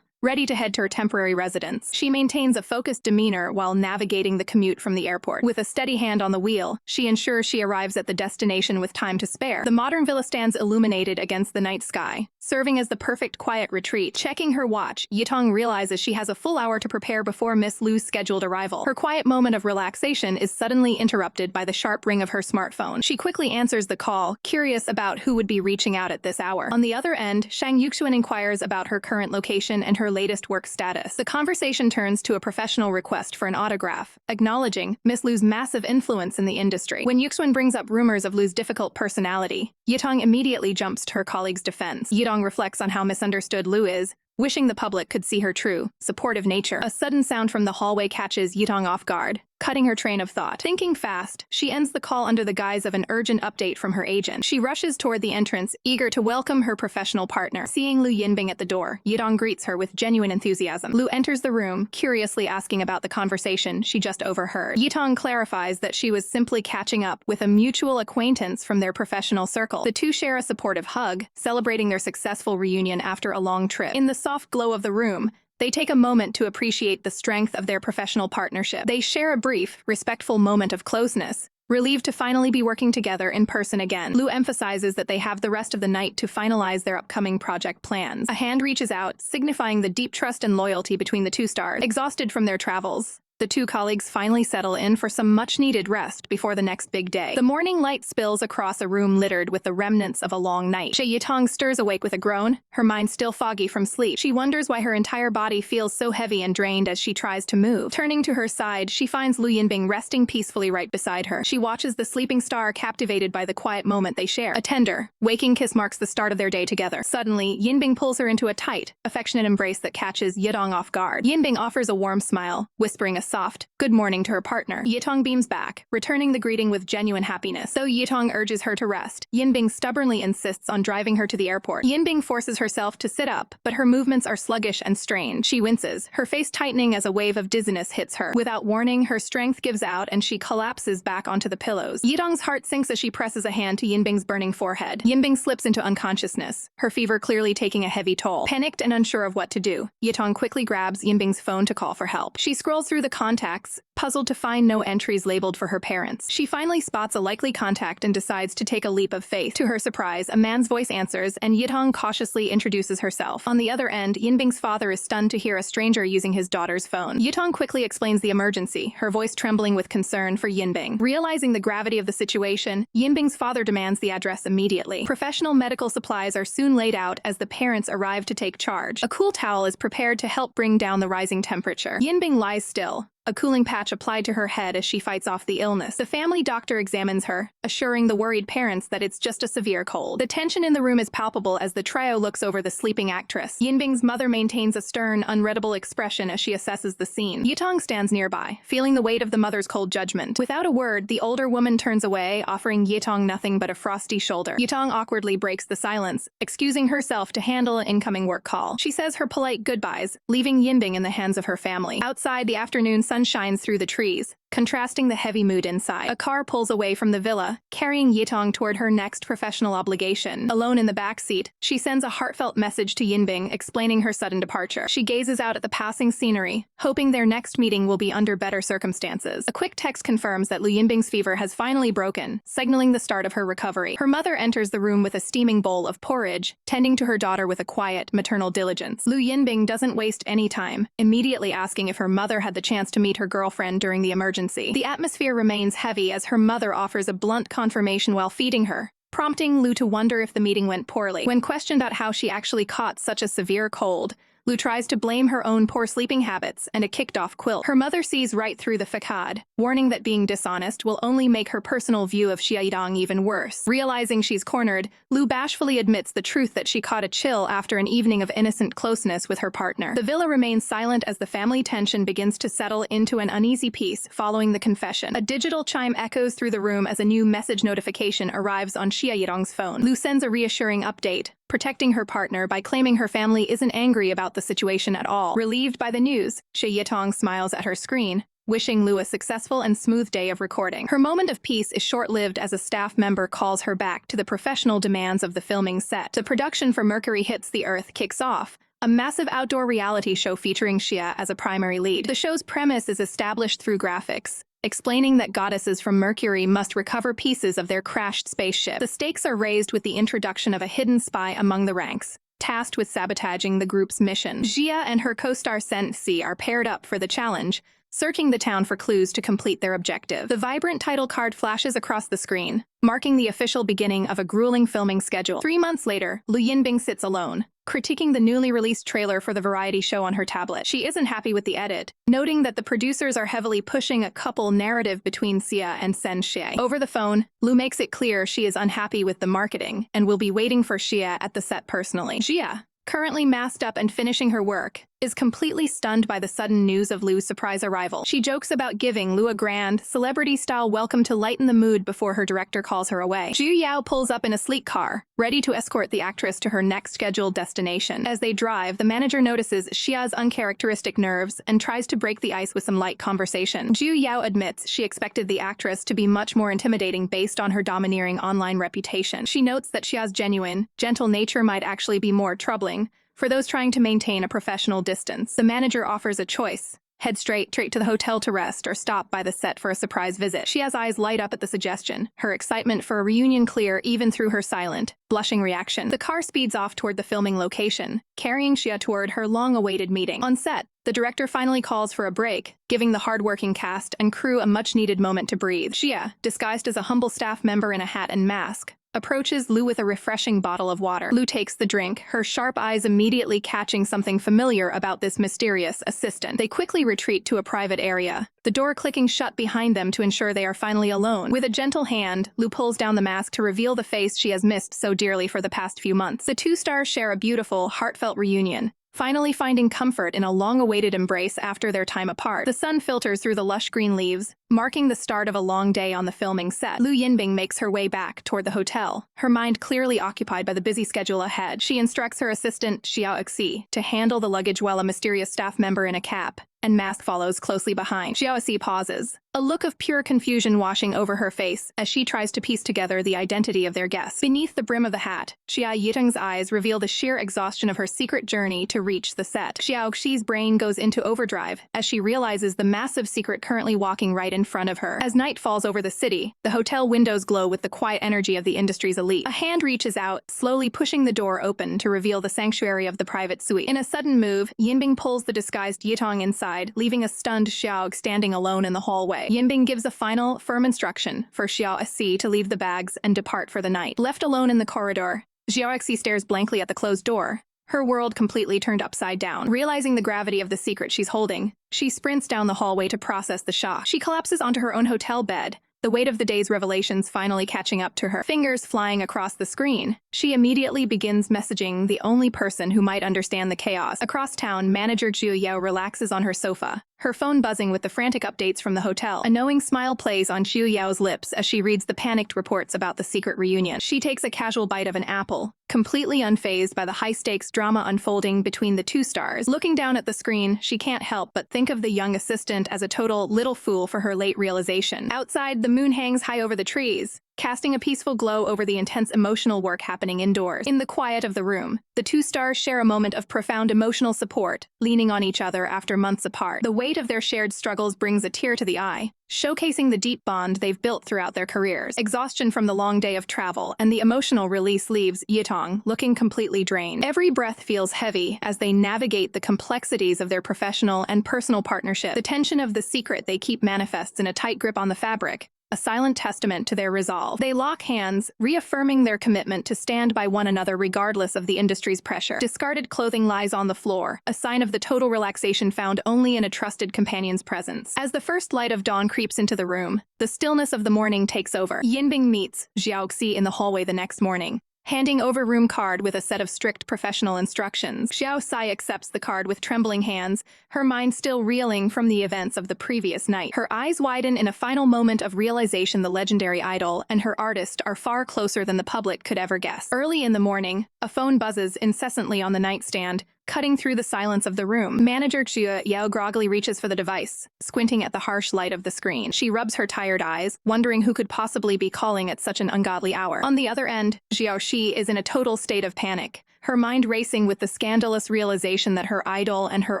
ready to head to her temporary residence. She maintains a focused demeanor while navigating the commute from the airport. With a steady hand on the wheel, she ensures she arrives at the destination with time to spare. The modern villa stands illuminated against the night sky, serving as the perfect quiet retreat. Checking her watch, Yitong realizes she has a full hour to prepare before Miss Lu's scheduled arrival. Her quiet moment of relaxation is suddenly interrupted by the sharp ring of her smartphone. She quickly answers the call, curious about who would be reaching out at this hour. On the other end, Shang Yuxuan inquires about her current location and her latest work status. The conversation turns to a professional request for an autograph, acknowledging Miss Lu's massive influence in the industry. When Yuxuan brings up rumors of Lu's difficult personality, Yitong immediately jumps to her colleague's defense. Yitong reflects on how misunderstood Lu is, wishing the public could see her true, supportive nature. A sudden sound from the hallway catches Yitong off guard, cutting her train of thought. Thinking fast, she ends the call under the guise of an urgent update from her agent. She rushes toward the entrance, eager to welcome her professional partner. Seeing Lu Yinbing at the door, Yitong greets her with genuine enthusiasm. Lu enters the room, curiously asking about the conversation she just overheard. Yitong clarifies that she was simply catching up with a mutual acquaintance from their professional circle. The two share a supportive hug, celebrating their successful reunion after a long trip. In the soft glow of the room, they take a moment to appreciate the strength of their professional partnership. They share a brief, respectful moment of closeness, relieved to finally be working together in person again. Lu emphasizes that they have the rest of the night to finalize their upcoming project plans. A hand reaches out, signifying the deep trust and loyalty between the two stars. Exhausted from their travels, the two colleagues finally settle in for some much-needed rest before the next big day. The morning light spills across a room littered with the remnants of a long night. Xia Yitong stirs awake with a groan, her mind still foggy from sleep. She wonders why her entire body feels so heavy and drained as she tries to move. Turning to her side, she finds Lu Yinbing resting peacefully right beside her. She watches the sleeping star, captivated by the quiet moment they share. A tender, waking kiss marks the start of their day together. Suddenly, Yinbing pulls her into a tight, affectionate embrace that catches Yitong off guard. Yinbing offers a warm smile, whispering a soft, "Good morning" to her partner. Yitong beams back, returning the greeting with genuine happiness. Though Yitong urges her to rest, Yinbing stubbornly insists on driving her to the airport. Yinbing forces herself to sit up, but her movements are sluggish and strained. She winces, her face tightening as a wave of dizziness hits her. Without warning, her strength gives out and she collapses back onto the pillows. Yitong's heart sinks as she presses a hand to Yinbing's burning forehead. Yinbing slips into unconsciousness, her fever clearly taking a heavy toll. Panicked and unsure of what to do, Yitong quickly grabs Yinbing's phone to call for help. She scrolls through the contacts, puzzled to find no entries labeled for her parents. She finally spots a likely contact and decides to take a leap of faith. To her surprise, a man's voice answers, and Yitong cautiously introduces herself. On the other end, Yinbing's father is stunned to hear a stranger using his daughter's phone. Yitong quickly explains the emergency, her voice trembling with concern for Yinbing. Realizing the gravity of the situation, Yinbing's father demands the address immediately. Professional medical supplies are soon laid out as the parents arrive to take charge. A cool towel is prepared to help bring down the rising temperature. Yinbing lies still, a cooling patch applied to her head as she fights off the illness. The family doctor examines her, assuring the worried parents that it's just a severe cold. The tension in the room is palpable as the trio looks over the sleeping actress. Yinbing's mother maintains a stern, unreadable expression as she assesses the scene. Yitong stands nearby, feeling the weight of the mother's cold judgment. Without a word, the older woman turns away, offering Yitong nothing but a frosty shoulder. Yitong awkwardly breaks the silence, excusing herself to handle an incoming work call. She says her polite goodbyes, leaving Yinbing in the hands of her family. Outside, the afternoon sun shines through the trees, contrasting the heavy mood inside. A car pulls away from the villa, carrying Yitong toward her next professional obligation. Alone in the back seat, she sends a heartfelt message to Yinbing, explaining her sudden departure. She gazes out at the passing scenery, hoping their next meeting will be under better circumstances. A quick text confirms that Lu Yinbing's fever has finally broken, signaling the start of her recovery. Her mother enters the room with a steaming bowl of porridge, tending to her daughter with a quiet, maternal diligence. Lu Yinbing doesn't waste any time, immediately asking if her mother had the chance to meet her girlfriend during the emergency. The atmosphere remains heavy as her mother offers a blunt confirmation while feeding her, prompting Lu to wonder if the meeting went poorly. When questioned about how she actually caught such a severe cold, Lu tries to blame her own poor sleeping habits and a kicked-off quilt. Her mother sees right through the facade, warning that being dishonest will only make her personal view of Xia Yitong even worse. Realizing she's cornered, Lu bashfully admits the truth that she caught a chill after an evening of innocent closeness with her partner. The villa remains silent as the family tension begins to settle into an uneasy peace following the confession. A digital chime echoes through the room as a new message notification arrives on Xia Yitong's phone. Lu sends a reassuring update, protecting her partner by claiming her family isn't angry about the situation at all. Relieved by the news, Xia Yitong smiles at her screen, wishing Lu a successful and smooth day of recording. Her moment of peace is short-lived as a staff member calls her back to the professional demands of the filming set. The production for Mercury Hits the Earth kicks off, a massive outdoor reality show featuring Xia as a primary lead. The show's premise is established through graphics, explaining that goddesses from Mercury must recover pieces of their crashed spaceship. The stakes are raised with the introduction of a hidden spy among the ranks, tasked with sabotaging the group's mission. Xia and her co-star Sen-Si are paired up for the challenge, searching the town for clues to complete their objective. The vibrant title card flashes across the screen, marking the official beginning of a grueling filming schedule. 3 months later, Lu Yinbing sits alone, critiquing the newly released trailer for the variety show on her tablet. She isn't happy with the edit, noting that the producers are heavily pushing a couple narrative between Xia and Sen-Si. Over the phone, Lu makes it clear she is unhappy with the marketing and will be waiting for Xia at the set personally. Xia, currently masked up and finishing her work, is completely stunned by the sudden news of Lu's surprise arrival. She jokes about giving Lu a grand, celebrity-style welcome to lighten the mood before her director calls her away. Zhu Yao pulls up in a sleek car, ready to escort the actress to her next scheduled destination. As they drive, the manager notices Xia's uncharacteristic nerves and tries to break the ice with some light conversation. Zhu Yao admits she expected the actress to be much more intimidating based on her domineering online reputation. She notes that Xia's genuine, gentle nature might actually be more troubling for those trying to maintain a professional distance. The manager offers a choice: head straight to the hotel to rest or stop by the set for a surprise visit. Xia's eyes light up at the suggestion, her excitement for a reunion clear even through her silent, blushing reaction. The car speeds off toward the filming location, carrying Xia toward her long-awaited meeting. On set, the director finally calls for a break, giving the hard-working cast and crew a much-needed moment to breathe. Xia, disguised as a humble staff member in a hat and mask, approaches Lu with a refreshing bottle of water. Lu takes the drink, her sharp eyes immediately catching something familiar about this mysterious assistant. They quickly retreat to a private area, the door clicking shut behind them to ensure they are finally alone. With a gentle hand, Lu pulls down the mask to reveal the face she has missed so dearly for the past few months. The two stars share a beautiful, heartfelt reunion, finally finding comfort in a long-awaited embrace after their time apart. The sun filters through the lush green leaves, marking the start of a long day on the filming set. Lu Yinbing makes her way back toward the hotel, her mind clearly occupied by the busy schedule ahead. She instructs her assistant, Xia Yitong, to handle the luggage while a mysterious staff member in a cap and mask follows closely behind. Xia Yitong pauses, a look of pure confusion washing over her face as she tries to piece together the identity of their guests. Beneath the brim of the hat, Xia Yitong's eyes reveal the sheer exhaustion of her secret journey to reach the set. Xia Yitong's brain goes into overdrive as she realizes the massive secret currently walking right in front of her. As night falls over the city, the hotel windows glow with the quiet energy of the industry's elite. A hand reaches out, slowly pushing the door open to reveal the sanctuary of the private suite. In a sudden move, Yinbing pulls the disguised Yitong inside, leaving a stunned Xiao standing alone in the hallway. Yinbing gives a final, firm instruction for Xiao Yitong to leave the bags and depart for the night. Left alone in the corridor, Xiao Yitong stares blankly at the closed door, her world completely turned upside down. Realizing the gravity of the secret she's holding, she sprints down the hallway to process the shock. She collapses onto her own hotel bed, the weight of the day's revelations finally catching up to her. Fingers flying across the screen, she immediately begins messaging the only person who might understand the chaos. Across town, manager Zhu Yao relaxes on her sofa, her phone buzzing with the frantic updates from the hotel. A knowing smile plays on Zhu Yao's lips as she reads the panicked reports about the secret reunion. She takes a casual bite of an apple, completely unfazed by the high-stakes drama unfolding between the two stars. Looking down at the screen, she can't help but think of the young assistant as a total little fool for her late realization. Outside, the moon hangs high over the trees, casting a peaceful glow over the intense emotional work happening indoors. In the quiet of the room, the two stars share a moment of profound emotional support, leaning on each other after months apart. The weight of their shared struggles brings a tear to the eye, showcasing the deep bond they've built throughout their careers. Exhaustion from the long day of travel and the emotional release leaves Yitong looking completely drained. Every breath feels heavy as they navigate the complexities of their professional and personal partnership. The tension of the secret they keep manifests in a tight grip on the fabric, a silent testament to their resolve. They lock hands, reaffirming their commitment to stand by one another regardless of the industry's pressure. Discarded clothing lies on the floor, a sign of the total relaxation found only in a trusted companion's presence. As the first light of dawn creeps into the room, the stillness of the morning takes over. Yinbing meets Xiao Xi in the hallway the next morning, handing over room card with a set of strict professional instructions. Xiao Sai accepts the card with trembling hands, her mind still reeling from the events of the previous night. Her eyes widen in a final moment of realization the legendary idol and her artist are far closer than the public could ever guess. Early in the morning, a phone buzzes incessantly on the nightstand, cutting through the silence of the room. Manager Xia Yao groggily reaches for the device, squinting at the harsh light of the screen. She rubs her tired eyes, wondering who could possibly be calling at such an ungodly hour. On the other end, Xiao Shi is in a total state of panic, her mind racing with the scandalous realization that her idol and her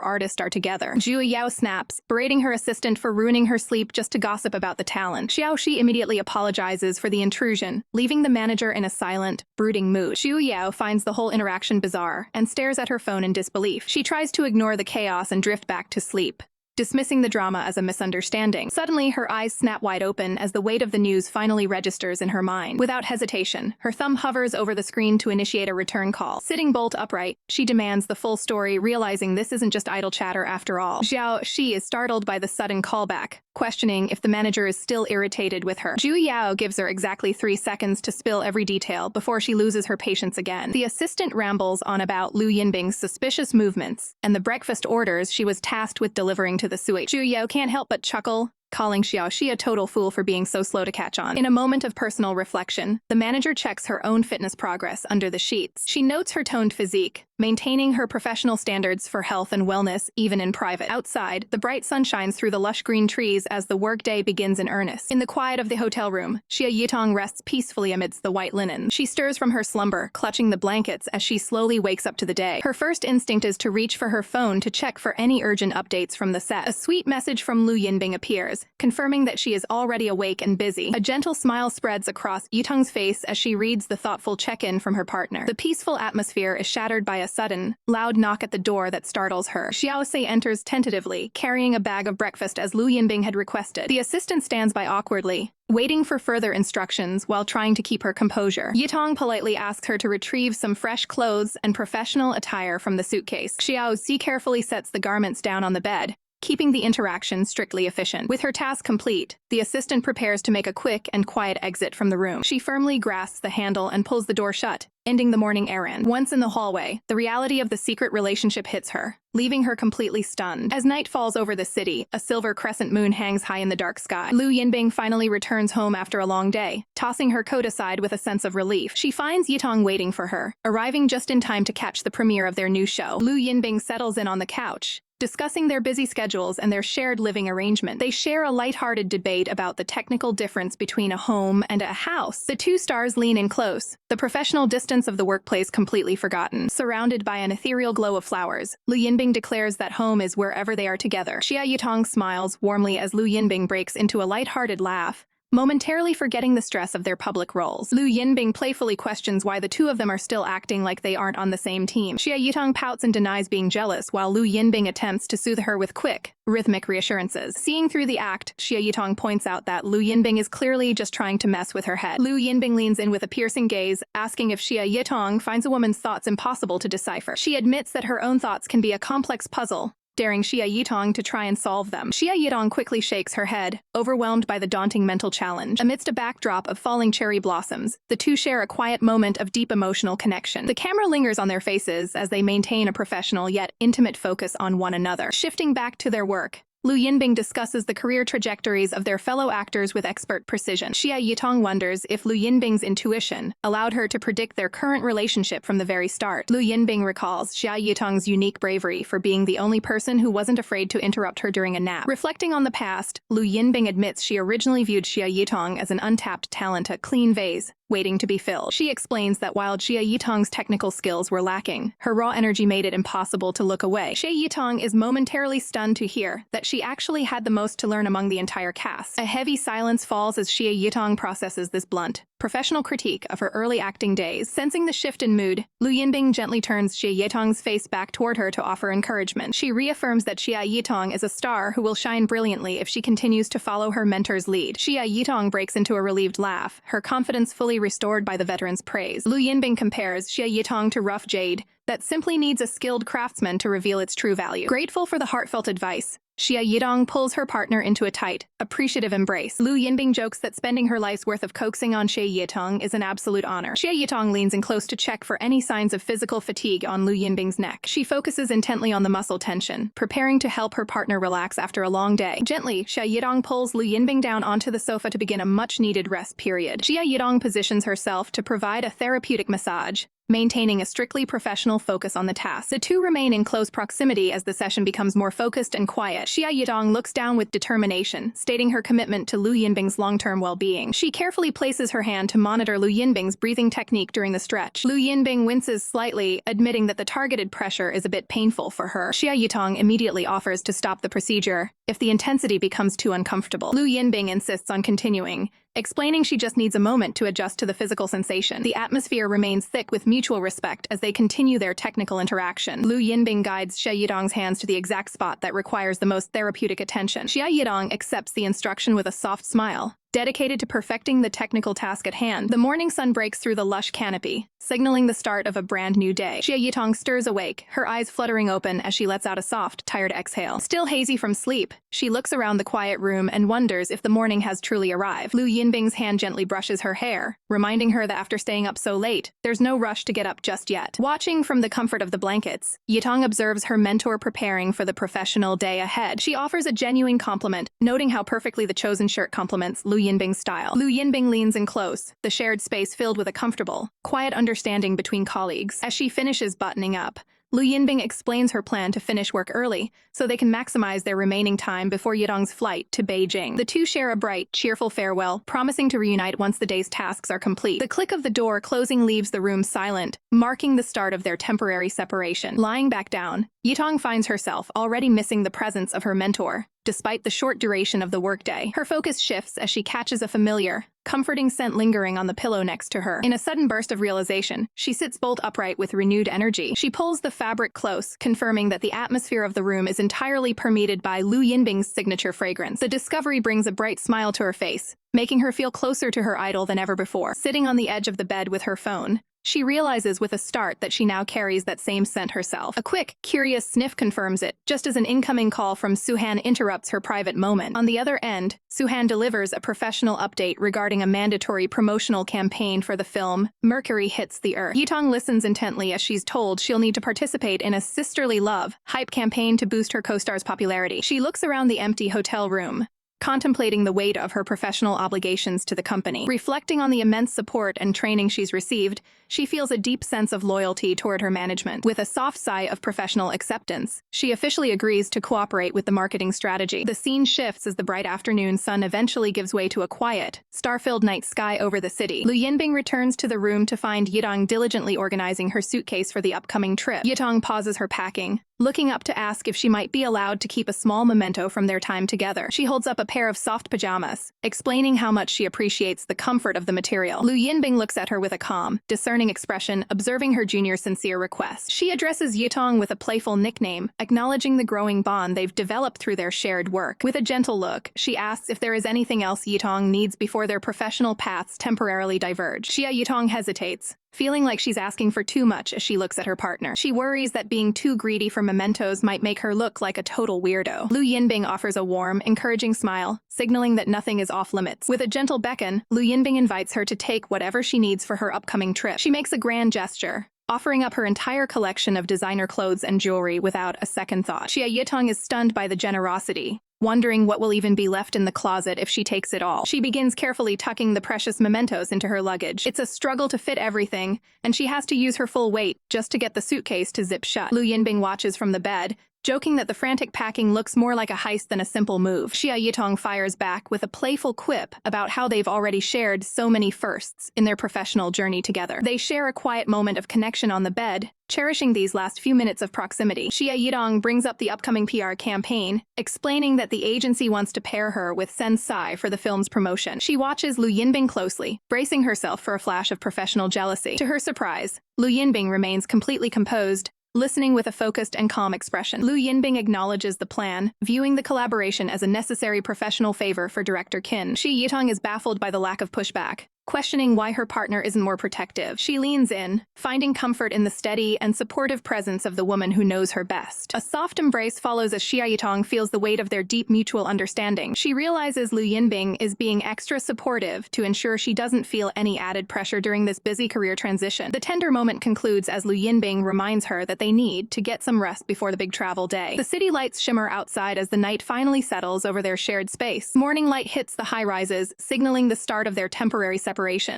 artist are together. Zhu Yao snaps, berating her assistant for ruining her sleep just to gossip about the talent. Xiao Shi immediately apologizes for the intrusion, leaving the manager in a silent, brooding mood. Zhu Yao finds the whole interaction bizarre and stares at her phone in disbelief. She tries to ignore the chaos and drift back to sleep, dismissing the drama as a misunderstanding. Suddenly, her eyes snap wide open as the weight of the news finally registers in her mind. Without hesitation, her thumb hovers over the screen to initiate a return call. Sitting bolt upright, she demands the full story, realizing this isn't just idle chatter after all. Xiao Shi is startled by the sudden callback, questioning if the manager is still irritated with her. Zhu Yao gives her exactly 3 seconds to spill every detail before she loses her patience again. The assistant rambles on about Lu Yinbing's suspicious movements and the breakfast orders she was tasked with delivering to the suite. Zhu Yao can't help but chuckle, calling Xiao Shi a total fool for being so slow to catch on. In a moment of personal reflection, the manager checks her own fitness progress under the sheets. She notes her toned physique, maintaining her professional standards for health and wellness even in private. Outside, the bright sun shines through the lush green trees as the workday begins in earnest. In the quiet of the hotel room, Xia Yitong rests peacefully amidst the white linen. She stirs from her slumber, clutching the blankets as she slowly wakes up to the day. Her first instinct is to reach for her phone to check for any urgent updates from the set. A sweet message from Lu Yinbing appears, confirming that she is already awake and busy. A gentle smile spreads across Yitong's face as she reads the thoughtful check-in from her partner. The peaceful atmosphere is shattered by a sudden, loud knock at the door that startles her. Xiao Shi enters tentatively, carrying a bag of breakfast as Lu Yinbing had requested. The assistant stands by awkwardly, waiting for further instructions while trying to keep her composure. Yitong politely asks her to retrieve some fresh clothes and professional attire from the suitcase. Xiao Shi carefully sets the garments down on the bed, keeping the interaction strictly efficient. With her task complete, the assistant prepares to make a quick and quiet exit from the room. She firmly grasps the handle and pulls the door shut, ending the morning errand. Once in the hallway, the reality of the secret relationship hits her, leaving her completely stunned. As night falls over the city, a silver crescent moon hangs high in the dark sky. Lu Yinbing finally returns home after a long day, tossing her coat aside with a sense of relief. She finds Yitong waiting for her, arriving just in time to catch the premiere of their new show. Lu Yinbing settles in on the couch, discussing their busy schedules and their shared living arrangement. They share a lighthearted debate about the technical difference between a home and a house. The two stars lean in close, the professional distance of the workplace completely forgotten. Surrounded by an ethereal glow of flowers, Lu Yinbing declares that home is wherever they are together. Xia Yitong smiles warmly as Lu Yinbing breaks into a lighthearted laugh, momentarily forgetting the stress of their public roles. Lu Yinbing playfully questions why the two of them are still acting like they aren't on the same team. Xia Yitong pouts and denies being jealous, while Lu Yinbing attempts to soothe her with quick, rhythmic reassurances. Seeing through the act, Xia Yitong points out that Lu Yinbing is clearly just trying to mess with her head. Lu Yinbing leans in with a piercing gaze, asking if Xia Yitong finds a woman's thoughts impossible to decipher. She admits that her own thoughts can be a complex puzzle, daring Xia Yitong to try and solve them. Xia Yitong quickly shakes her head, overwhelmed by the daunting mental challenge. Amidst a backdrop of falling cherry blossoms, the two share a quiet moment of deep emotional connection. The camera lingers on their faces as they maintain a professional yet intimate focus on one another. Shifting back to their work, Lu Yinbing discusses the career trajectories of their fellow actors with expert precision. Xia Yitong wonders if Lu Yinbing's intuition allowed her to predict their current relationship from the very start. Lu Yinbing recalls Xia Yitong's unique bravery for being the only person who wasn't afraid to interrupt her during a nap. Reflecting on the past, Lu Yinbing admits she originally viewed Xia Yitong as an untapped talent, a clean vase waiting to be filled. She explains that while Xia Yitong's technical skills were lacking, her raw energy made it impossible to look away. Xia Yitong is momentarily stunned to hear that she actually had the most to learn among the entire cast. A heavy silence falls as Xia Yitong processes this blunt, professional critique of her early acting days. Sensing the shift in mood, Lu Yinbing gently turns Xia Yitong's face back toward her to offer encouragement. She reaffirms that Xia Yitong is a star who will shine brilliantly if she continues to follow her mentor's lead. Xia Yitong breaks into a relieved laugh, her confidence fully restored by the veteran's praise. Lu Yinbing compares Xia Yitong to rough jade that simply needs a skilled craftsman to reveal its true value. Grateful for the heartfelt advice, Xia Yitong pulls her partner into a tight, appreciative embrace. Lu Yinbing jokes that spending her life's worth of coaxing on Xia Yitong is an absolute honor. Xia Yitong leans in close to check for any signs of physical fatigue on Lu Yinbing's neck. She focuses intently on the muscle tension, preparing to help her partner relax after a long day. Gently, Xia Yitong pulls Lu Yinbing down onto the sofa to begin a much-needed rest period. Xia Yitong positions herself to provide a therapeutic massage, maintaining a strictly professional focus on the task. The two remain in close proximity as the session becomes more focused and quiet. Xia Yitong looks down with determination, stating her commitment to Lu Yinbing's long-term well-being. She carefully places her hand to monitor Lu Yinbing's breathing technique during the stretch. Lu Yinbing winces slightly, admitting that the targeted pressure is a bit painful for her. Xia Yitong immediately offers to stop the procedure if the intensity becomes too uncomfortable. Lu Yinbing insists on continuing, explaining she just needs a moment to adjust to the physical sensation. The atmosphere remains thick with mutual respect as they continue their technical interaction. Lu Yinbing guides Xia Yitong's hands to the exact spot that requires the most therapeutic attention. Xia Yitong accepts the instruction with a soft smile, dedicated to perfecting the technical task at hand. The morning sun breaks through the lush canopy, signaling the start of a brand new day. Xia Yitong stirs awake, her eyes fluttering open as she lets out a soft, tired exhale. Still hazy from sleep, she looks around the quiet room and wonders if the morning has truly arrived. Lu Yinbing's hand gently brushes her hair, reminding her that after staying up so late, there's no rush to get up just yet. Watching from the comfort of the blankets, Yitong observes her mentor preparing for the professional day ahead. She offers a genuine compliment, noting how perfectly the chosen shirt complements Lu Yinbing's style. Lu Yinbing leans in close, the shared space filled with a comfortable, quiet understanding between colleagues. As she finishes buttoning up, Lu Yinbing explains her plan to finish work early, so they can maximize their remaining time before Yitong's flight to Beijing. The two share a bright, cheerful farewell, promising to reunite once the day's tasks are complete. The click of the door closing leaves the room silent, marking the start of their temporary separation. Lying back down, Yitong finds herself already missing the presence of her mentor, despite the short duration of the workday. Her focus shifts as she catches a familiar, comforting scent lingering on the pillow next to her. In a sudden burst of realization, she sits bolt upright with renewed energy. She pulls the fabric close, confirming that the atmosphere of the room is entirely permeated by Lu Yinbing's signature fragrance. The discovery brings a bright smile to her face, making her feel closer to her idol than ever before. Sitting on the edge of the bed with her phone, she realizes with a start that she now carries that same scent herself. A quick, curious sniff confirms it, just as an incoming call from Suhan interrupts her private moment. On the other end, Suhan delivers a professional update regarding a mandatory promotional campaign for the film Mercury Hits the Earth. Yitong listens intently as she's told she'll need to participate in a sisterly love hype campaign to boost her co-star's popularity. She looks around the empty hotel room, contemplating the weight of her professional obligations to the company. Reflecting on the immense support and training she's received, she feels a deep sense of loyalty toward her management. With a soft sigh of professional acceptance, she officially agrees to cooperate with the marketing strategy. The scene shifts as the bright afternoon sun eventually gives way to a quiet, star-filled night sky over the city. Lu Yinbing returns to the room to find Yitong diligently organizing her suitcase for the upcoming trip. Yitong pauses her packing, looking up to ask if she might be allowed to keep a small memento from their time together. She holds up a pair of soft pajamas, explaining how much she appreciates the comfort of the material. Lu Yinbing looks at her with a calm, discerning expression, observing her junior's sincere request. She addresses Yitong with a playful nickname, acknowledging the growing bond they've developed through their shared work. With a gentle look, she asks if there is anything else Yitong needs before their professional paths temporarily diverge. Xia Yitong hesitates, feeling like she's asking for too much as she looks at her partner. She worries that being too greedy for mementos might make her look like a total weirdo. Lu Yinbing offers a warm, encouraging smile, signaling that nothing is off-limits. With a gentle beckon, Lu Yinbing invites her to take whatever she needs for her upcoming trip. She makes a grand gesture, offering up her entire collection of designer clothes and jewelry without a second thought. Xia Yitong is stunned by the generosity, wondering what will even be left in the closet if she takes it all. She begins carefully tucking the precious mementos into her luggage. It's a struggle to fit everything, and she has to use her full weight just to get the suitcase to zip shut. Lu Yinbing watches from the bed, joking that the frantic packing looks more like a heist than a simple move. Xia Yitong fires back with a playful quip about how they've already shared so many firsts in their professional journey together. They share a quiet moment of connection on the bed, cherishing these last few minutes of proximity. Xia Yitong brings up the upcoming PR campaign, explaining that the agency wants to pair her with Sensai for the film's promotion. She watches Lu Yinbing closely, bracing herself for a flash of professional jealousy. To her surprise, Lu Yinbing remains completely composed, listening with a focused and calm expression. Lu Yinbing acknowledges the plan, viewing the collaboration as a necessary professional favor for director Qin. Xia Yitong is baffled by the lack of pushback, questioning why her partner isn't more protective. She leans in, finding comfort in the steady and supportive presence of the woman who knows her best. A soft embrace follows as Xia Yitong feels the weight of their deep mutual understanding. She realizes Lu Yinbing is being extra supportive to ensure she doesn't feel any added pressure during this busy career transition. The tender moment concludes as Lu Yinbing reminds her that they need to get some rest before the big travel day. The city lights shimmer outside as the night finally settles over their shared space. Morning light hits the high-rises, signaling the start of their temporary separation.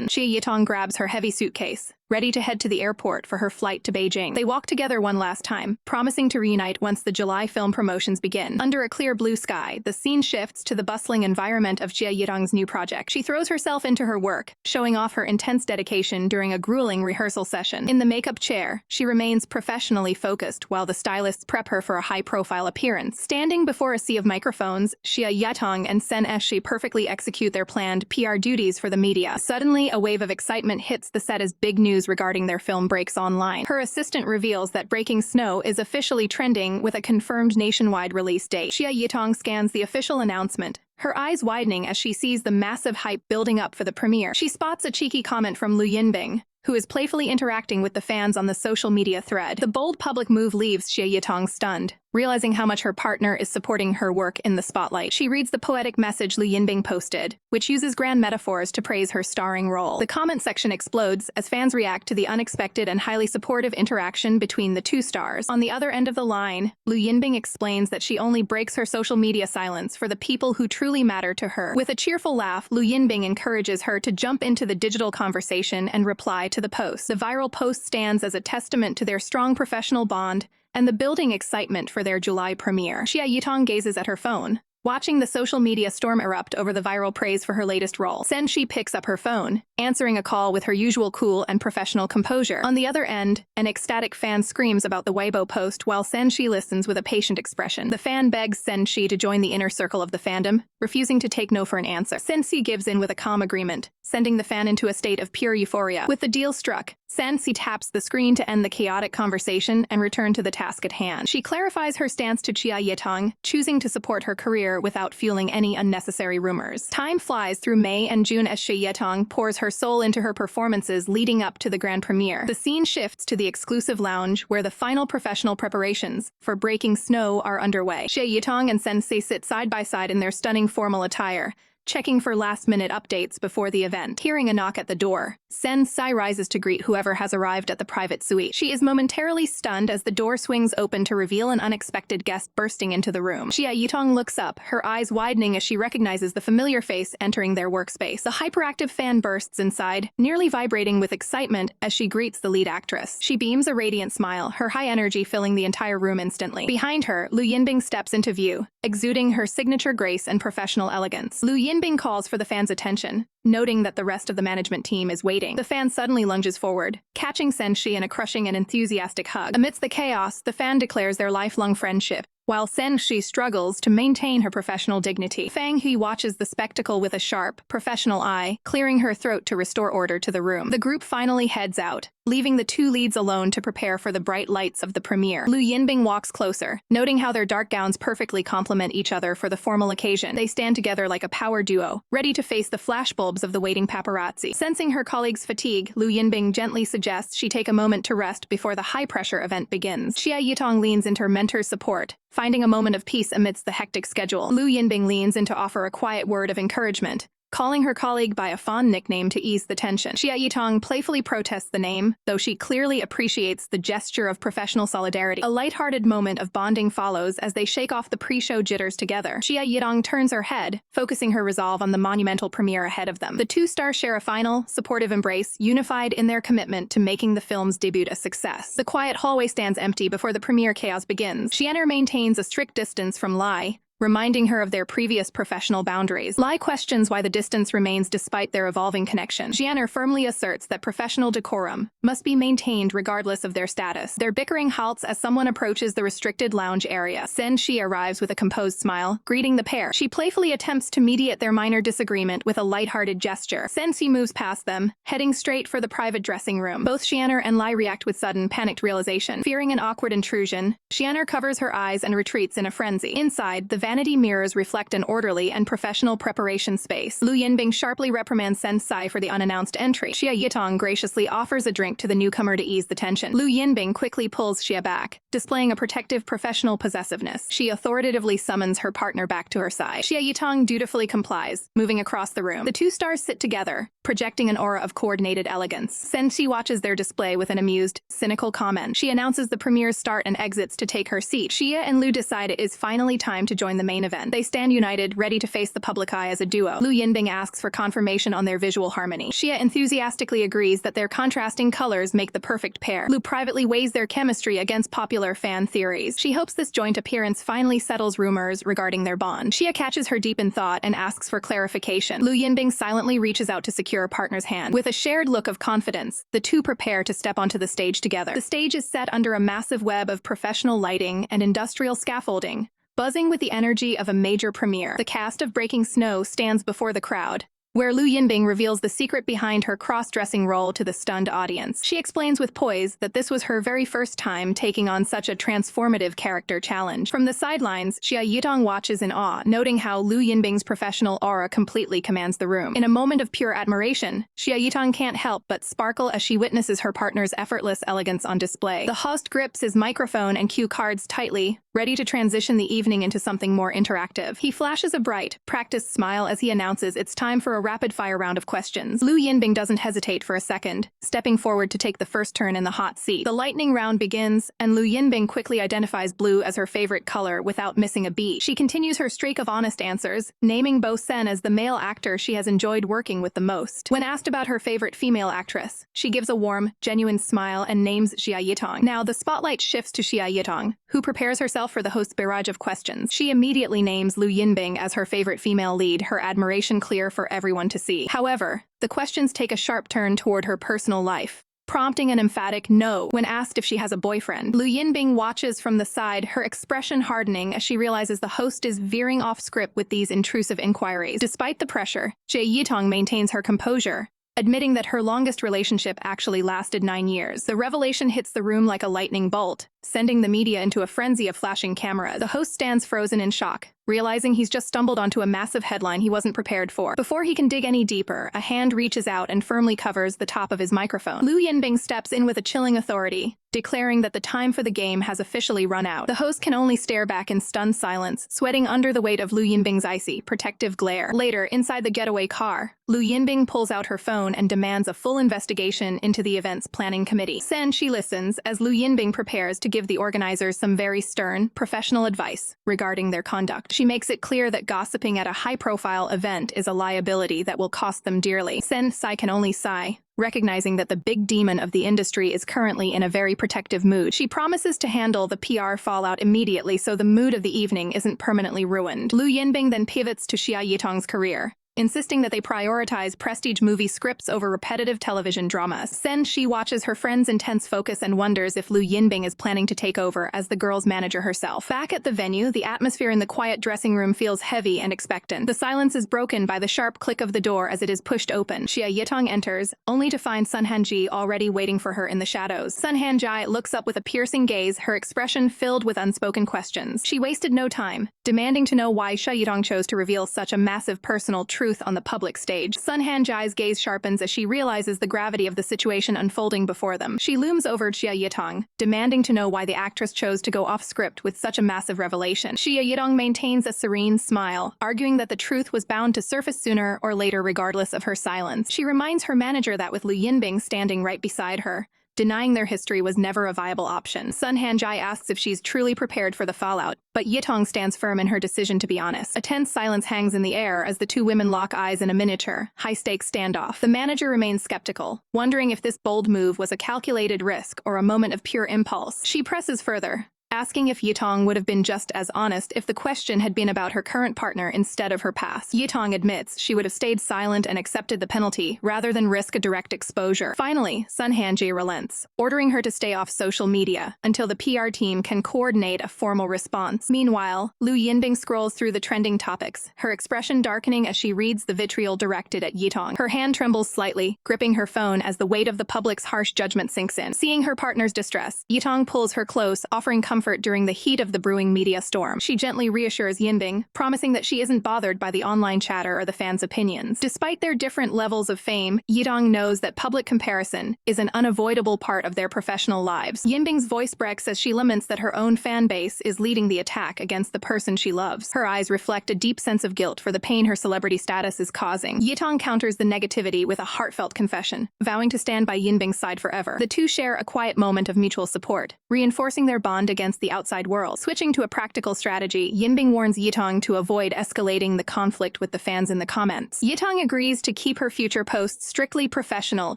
Xia Yitong grabs her heavy suitcase, ready to head to the airport for her flight to Beijing. They walk together one last time, promising to reunite once the July film promotions begin. Under a clear blue sky, the scene shifts to the bustling environment of Xia Yitong's new project. She throws herself into her work, showing off her intense dedication during a grueling rehearsal session. In the makeup chair, she remains professionally focused while the stylists prep her for a high-profile appearance. Standing before a sea of microphones, Xia Yitong and Sen Shi perfectly execute their planned PR duties for the media. Suddenly, a wave of excitement hits the set as big news regarding their film breaks online. Her assistant reveals that Breaking Snow is officially trending with a confirmed nationwide release date. Xia Yitong scans the official announcement, her eyes widening as she sees the massive hype building up for the premiere. She spots a cheeky comment from Lu Yinbing, who is playfully interacting with the fans on the social media thread. The bold public move leaves Xia Yitong stunned, realizing how much her partner is supporting her work in the spotlight. She reads the poetic message Lu Yinbing posted, which uses grand metaphors to praise her starring role. The comment section explodes as fans react to the unexpected and highly supportive interaction between the two stars. On the other end of the line, Lu Yinbing explains that she only breaks her social media silence for the people who truly matter to her. With a cheerful laugh, Lu Yinbing encourages her to jump into the digital conversation and reply to the post. The viral post stands as a testament to their strong professional bond and the building excitement for their July premiere. Xia Yitong gazes at her phone, watching the social media storm erupt over the viral praise for her latest role. Sen Shi picks up her phone, answering a call with her usual cool and professional composure. On the other end, an ecstatic fan screams about the Weibo post while Sen Shi listens with a patient expression. The fan begs Sen Shi to join the inner circle of the fandom, refusing to take no for an answer. Sen Shi gives in with a calm agreement, sending the fan into a state of pure euphoria. With the deal struck, Sen Shi taps the screen to end the chaotic conversation and return to the task at hand. She clarifies her stance to Xia Yitong, choosing to support her career without fueling any unnecessary rumors. Time flies through May and June as Xia Yitong pours her soul into her performances leading up to the grand premiere. The scene shifts to the exclusive lounge where the final professional preparations for Breaking Snow are underway. Xia Yitong and Sen Shi sit side by side in their stunning formal attire, checking for last-minute updates before the event. Hearing a knock at the door, Sen Shi rises to greet whoever has arrived at the private suite. She is momentarily stunned as the door swings open to reveal an unexpected guest bursting into the room. Xia Yitong looks up, her eyes widening as she recognizes the familiar face entering their workspace. The hyperactive fan bursts inside, nearly vibrating with excitement as she greets the lead actress. She beams a radiant smile, her high energy filling the entire room instantly. Behind her, Lu Yinbing steps into view, exuding her signature grace and professional elegance. Lu Yinbing calls for the fans' attention, noting that the rest of the management team is waiting. The fan suddenly lunges forward, catching Sen Shi in a crushing and enthusiastic hug. Amidst the chaos, the fan declares their lifelong friendship, while Sen Shi struggles to maintain her professional dignity. Fang He watches the spectacle with a sharp, professional eye, clearing her throat to restore order to the room. The group finally heads out, leaving the two leads alone to prepare for the bright lights of the premiere. Lu Yinbing walks closer, noting how their dark gowns perfectly complement each other for the formal occasion. They stand together like a power duo, ready to face the flashbulbs of the waiting paparazzi. Sensing her colleague's fatigue, Lu Yinbing gently suggests she take a moment to rest before the high-pressure event begins. Xia Yitong leans into her mentor's support, finding a moment of peace amidst the hectic schedule. Lu Yinbing leans in to offer a quiet word of encouragement, calling her colleague by a fond nickname to ease the tension. Xia Yitong playfully protests the name, though she clearly appreciates the gesture of professional solidarity. A lighthearted moment of bonding follows as they shake off the pre-show jitters together. Xia Yitong turns her head, focusing her resolve on the monumental premiere ahead of them. The two stars share a final, supportive embrace, unified in their commitment to making the film's debut a success. The quiet hallway stands empty before the premiere chaos begins. Xianer maintains a strict distance from Lai, reminding her of their previous professional boundaries. Lai questions why the distance remains despite their evolving connection. Xianer firmly asserts that professional decorum must be maintained regardless of their status. Their bickering halts as someone approaches the restricted lounge area. Sen Shi arrives with a composed smile, greeting the pair. She playfully attempts to mediate their minor disagreement with a lighthearted gesture. Sen Shi moves past them, heading straight for the private dressing room. Both Xianer and Lai react with sudden, panicked realization. Fearing an awkward intrusion, Xianer covers her eyes and retreats in a frenzy. Inside, the vanity mirrors reflect an orderly and professional preparation space. Lu Yinbing sharply reprimands Sen Shi for the unannounced entry. Xia Yitong graciously offers a drink to the newcomer to ease the tension. Lu Yinbing quickly pulls Xia back, displaying a protective professional possessiveness. She authoritatively summons her partner back to her side. Xia Yitong dutifully complies, moving across the room. The two stars sit together, projecting an aura of coordinated elegance. Sen Shi watches their display with an amused, cynical comment. She announces the premiere's start and exits to take her seat. Xia and Lu decide it is finally time to join join the main event. They stand united, ready to face the public eye as a duo. Lu Yinbing asks for confirmation on their visual harmony. Xia enthusiastically agrees that their contrasting colors make the perfect pair. Lu privately weighs their chemistry against popular fan theories. She hopes this joint appearance finally settles rumors regarding their bond. Xia catches her deep in thought and asks for clarification. Lu Yinbing silently reaches out to secure a partner's hand. With a shared look of confidence, the two prepare to step onto the stage together. The stage is set under a massive web of professional lighting and industrial scaffolding, buzzing with the energy of a major premiere. The cast of Breaking Snow stands before the crowd, where Lu Yinbing reveals the secret behind her cross-dressing role to the stunned audience. She explains with poise that this was her very first time taking on such a transformative character challenge. From the sidelines, Xia Yitong watches in awe, noting how Lu Yinbing's professional aura completely commands the room. In a moment of pure admiration, Xia Yitong can't help but sparkle as she witnesses her partner's effortless elegance on display. The host grips his microphone and cue cards tightly, ready to transition the evening into something more interactive. He flashes a bright, practiced smile as he announces it's time for a rapid-fire round of questions. Lu Yinbing doesn't hesitate for a second, stepping forward to take the first turn in the hot seat. The lightning round begins, and Lu Yinbing quickly identifies blue as her favorite color without missing a beat. She continues her streak of honest answers, naming Bo Sen as the male actor she has enjoyed working with the most. When asked about her favorite female actress, she gives a warm, genuine smile and names Xia Yitong. Now, the spotlight shifts to Xia Yitong, who prepares herself for the host's barrage of questions. She immediately names Lu Yinbing as her favorite female lead, her admiration clear for everyone to see. However, the questions take a sharp turn toward her personal life, prompting an emphatic no when asked if she has a boyfriend. Lu Yinbing watches from the side, her expression hardening as she realizes the host is veering off script with these intrusive inquiries. Despite the pressure, Xia Yitong maintains her composure, admitting that her longest relationship actually lasted 9 years. The revelation hits the room like a lightning bolt, sending the media into a frenzy of flashing cameras. The host stands frozen in shock, realizing he's just stumbled onto a massive headline he wasn't prepared for. Before he can dig any deeper, a hand reaches out and firmly covers the top of his microphone. Lu Yinbing steps in with a chilling authority, declaring that the time for the game has officially run out. The host can only stare back in stunned silence, sweating under the weight of Lu Yinbing's icy, protective glare. Later, inside the getaway car, Lu Yinbing pulls out her phone and demands a full investigation into the event's planning committee. Then she listens as Lu Yinbing prepares to give the organizers some very stern, professional advice regarding their conduct. She makes it clear that gossiping at a high-profile event is a liability that will cost them dearly. Sen Sai can only sigh, recognizing that the big demon of the industry is currently in a very protective mood. She promises to handle the PR fallout immediately so the mood of the evening isn't permanently ruined. Lu Yinbing then pivots to Xia Yitong's career, insisting that they prioritize prestige movie scripts over repetitive television dramas. Then she watches her friend's intense focus and wonders if Lu Yinbing is planning to take over as the girl's manager herself. Back at the venue, the atmosphere in the quiet dressing room feels heavy and expectant. The silence is broken by the sharp click of the door as it is pushed open. Xia Yitong enters, only to find Sun Hanji already waiting for her in the shadows. Sun Hanji looks up with a piercing gaze, her expression filled with unspoken questions. She wasted no time, demanding to know why Xia Yitong chose to reveal such a massive personal truth on the public stage. Sun Hanji's gaze sharpens as she realizes the gravity of the situation unfolding before them. She looms over Xia Yitong, demanding to know why the actress chose to go off script with such a massive revelation. Xia Yitong maintains a serene smile, arguing that the truth was bound to surface sooner or later regardless of her silence. She reminds her manager that with Lu Yinbing standing right beside her, denying their history was never a viable option. Sun Hanji asks if she's truly prepared for the fallout, but Yitong stands firm in her decision to be honest. A tense silence hangs in the air as the two women lock eyes in a miniature, high-stakes standoff. The manager remains skeptical, wondering if this bold move was a calculated risk or a moment of pure impulse. She presses further, asking if Yitong would have been just as honest if the question had been about her current partner instead of her past. Yitong admits she would have stayed silent and accepted the penalty rather than risk a direct exposure. Finally, Sun Hanji relents, ordering her to stay off social media until the PR team can coordinate a formal response. Meanwhile, Lu Yinbing scrolls through the trending topics, her expression darkening as she reads the vitriol directed at Yitong. Her hand trembles slightly, gripping her phone as the weight of the public's harsh judgment sinks in. Seeing her partner's distress, Yitong pulls her close, offering comfort during the heat of the brewing media storm. She gently reassures Yinbing, promising that she isn't bothered by the online chatter or the fans' opinions. Despite their different levels of fame, Yitong knows that public comparison is an unavoidable part of their professional lives. Yinbing's voice breaks as she laments that her own fan base is leading the attack against the person she loves. Her eyes reflect a deep sense of guilt for the pain her celebrity status is causing. Yitong counters the negativity with a heartfelt confession, vowing to stand by Yinbing's side forever. The two share a quiet moment of mutual support, reinforcing their bond against against the outside world. Switching to a practical strategy, Yinbing warns Yitong to avoid escalating the conflict with the fans in the comments. Yitong agrees to keep her future posts strictly professional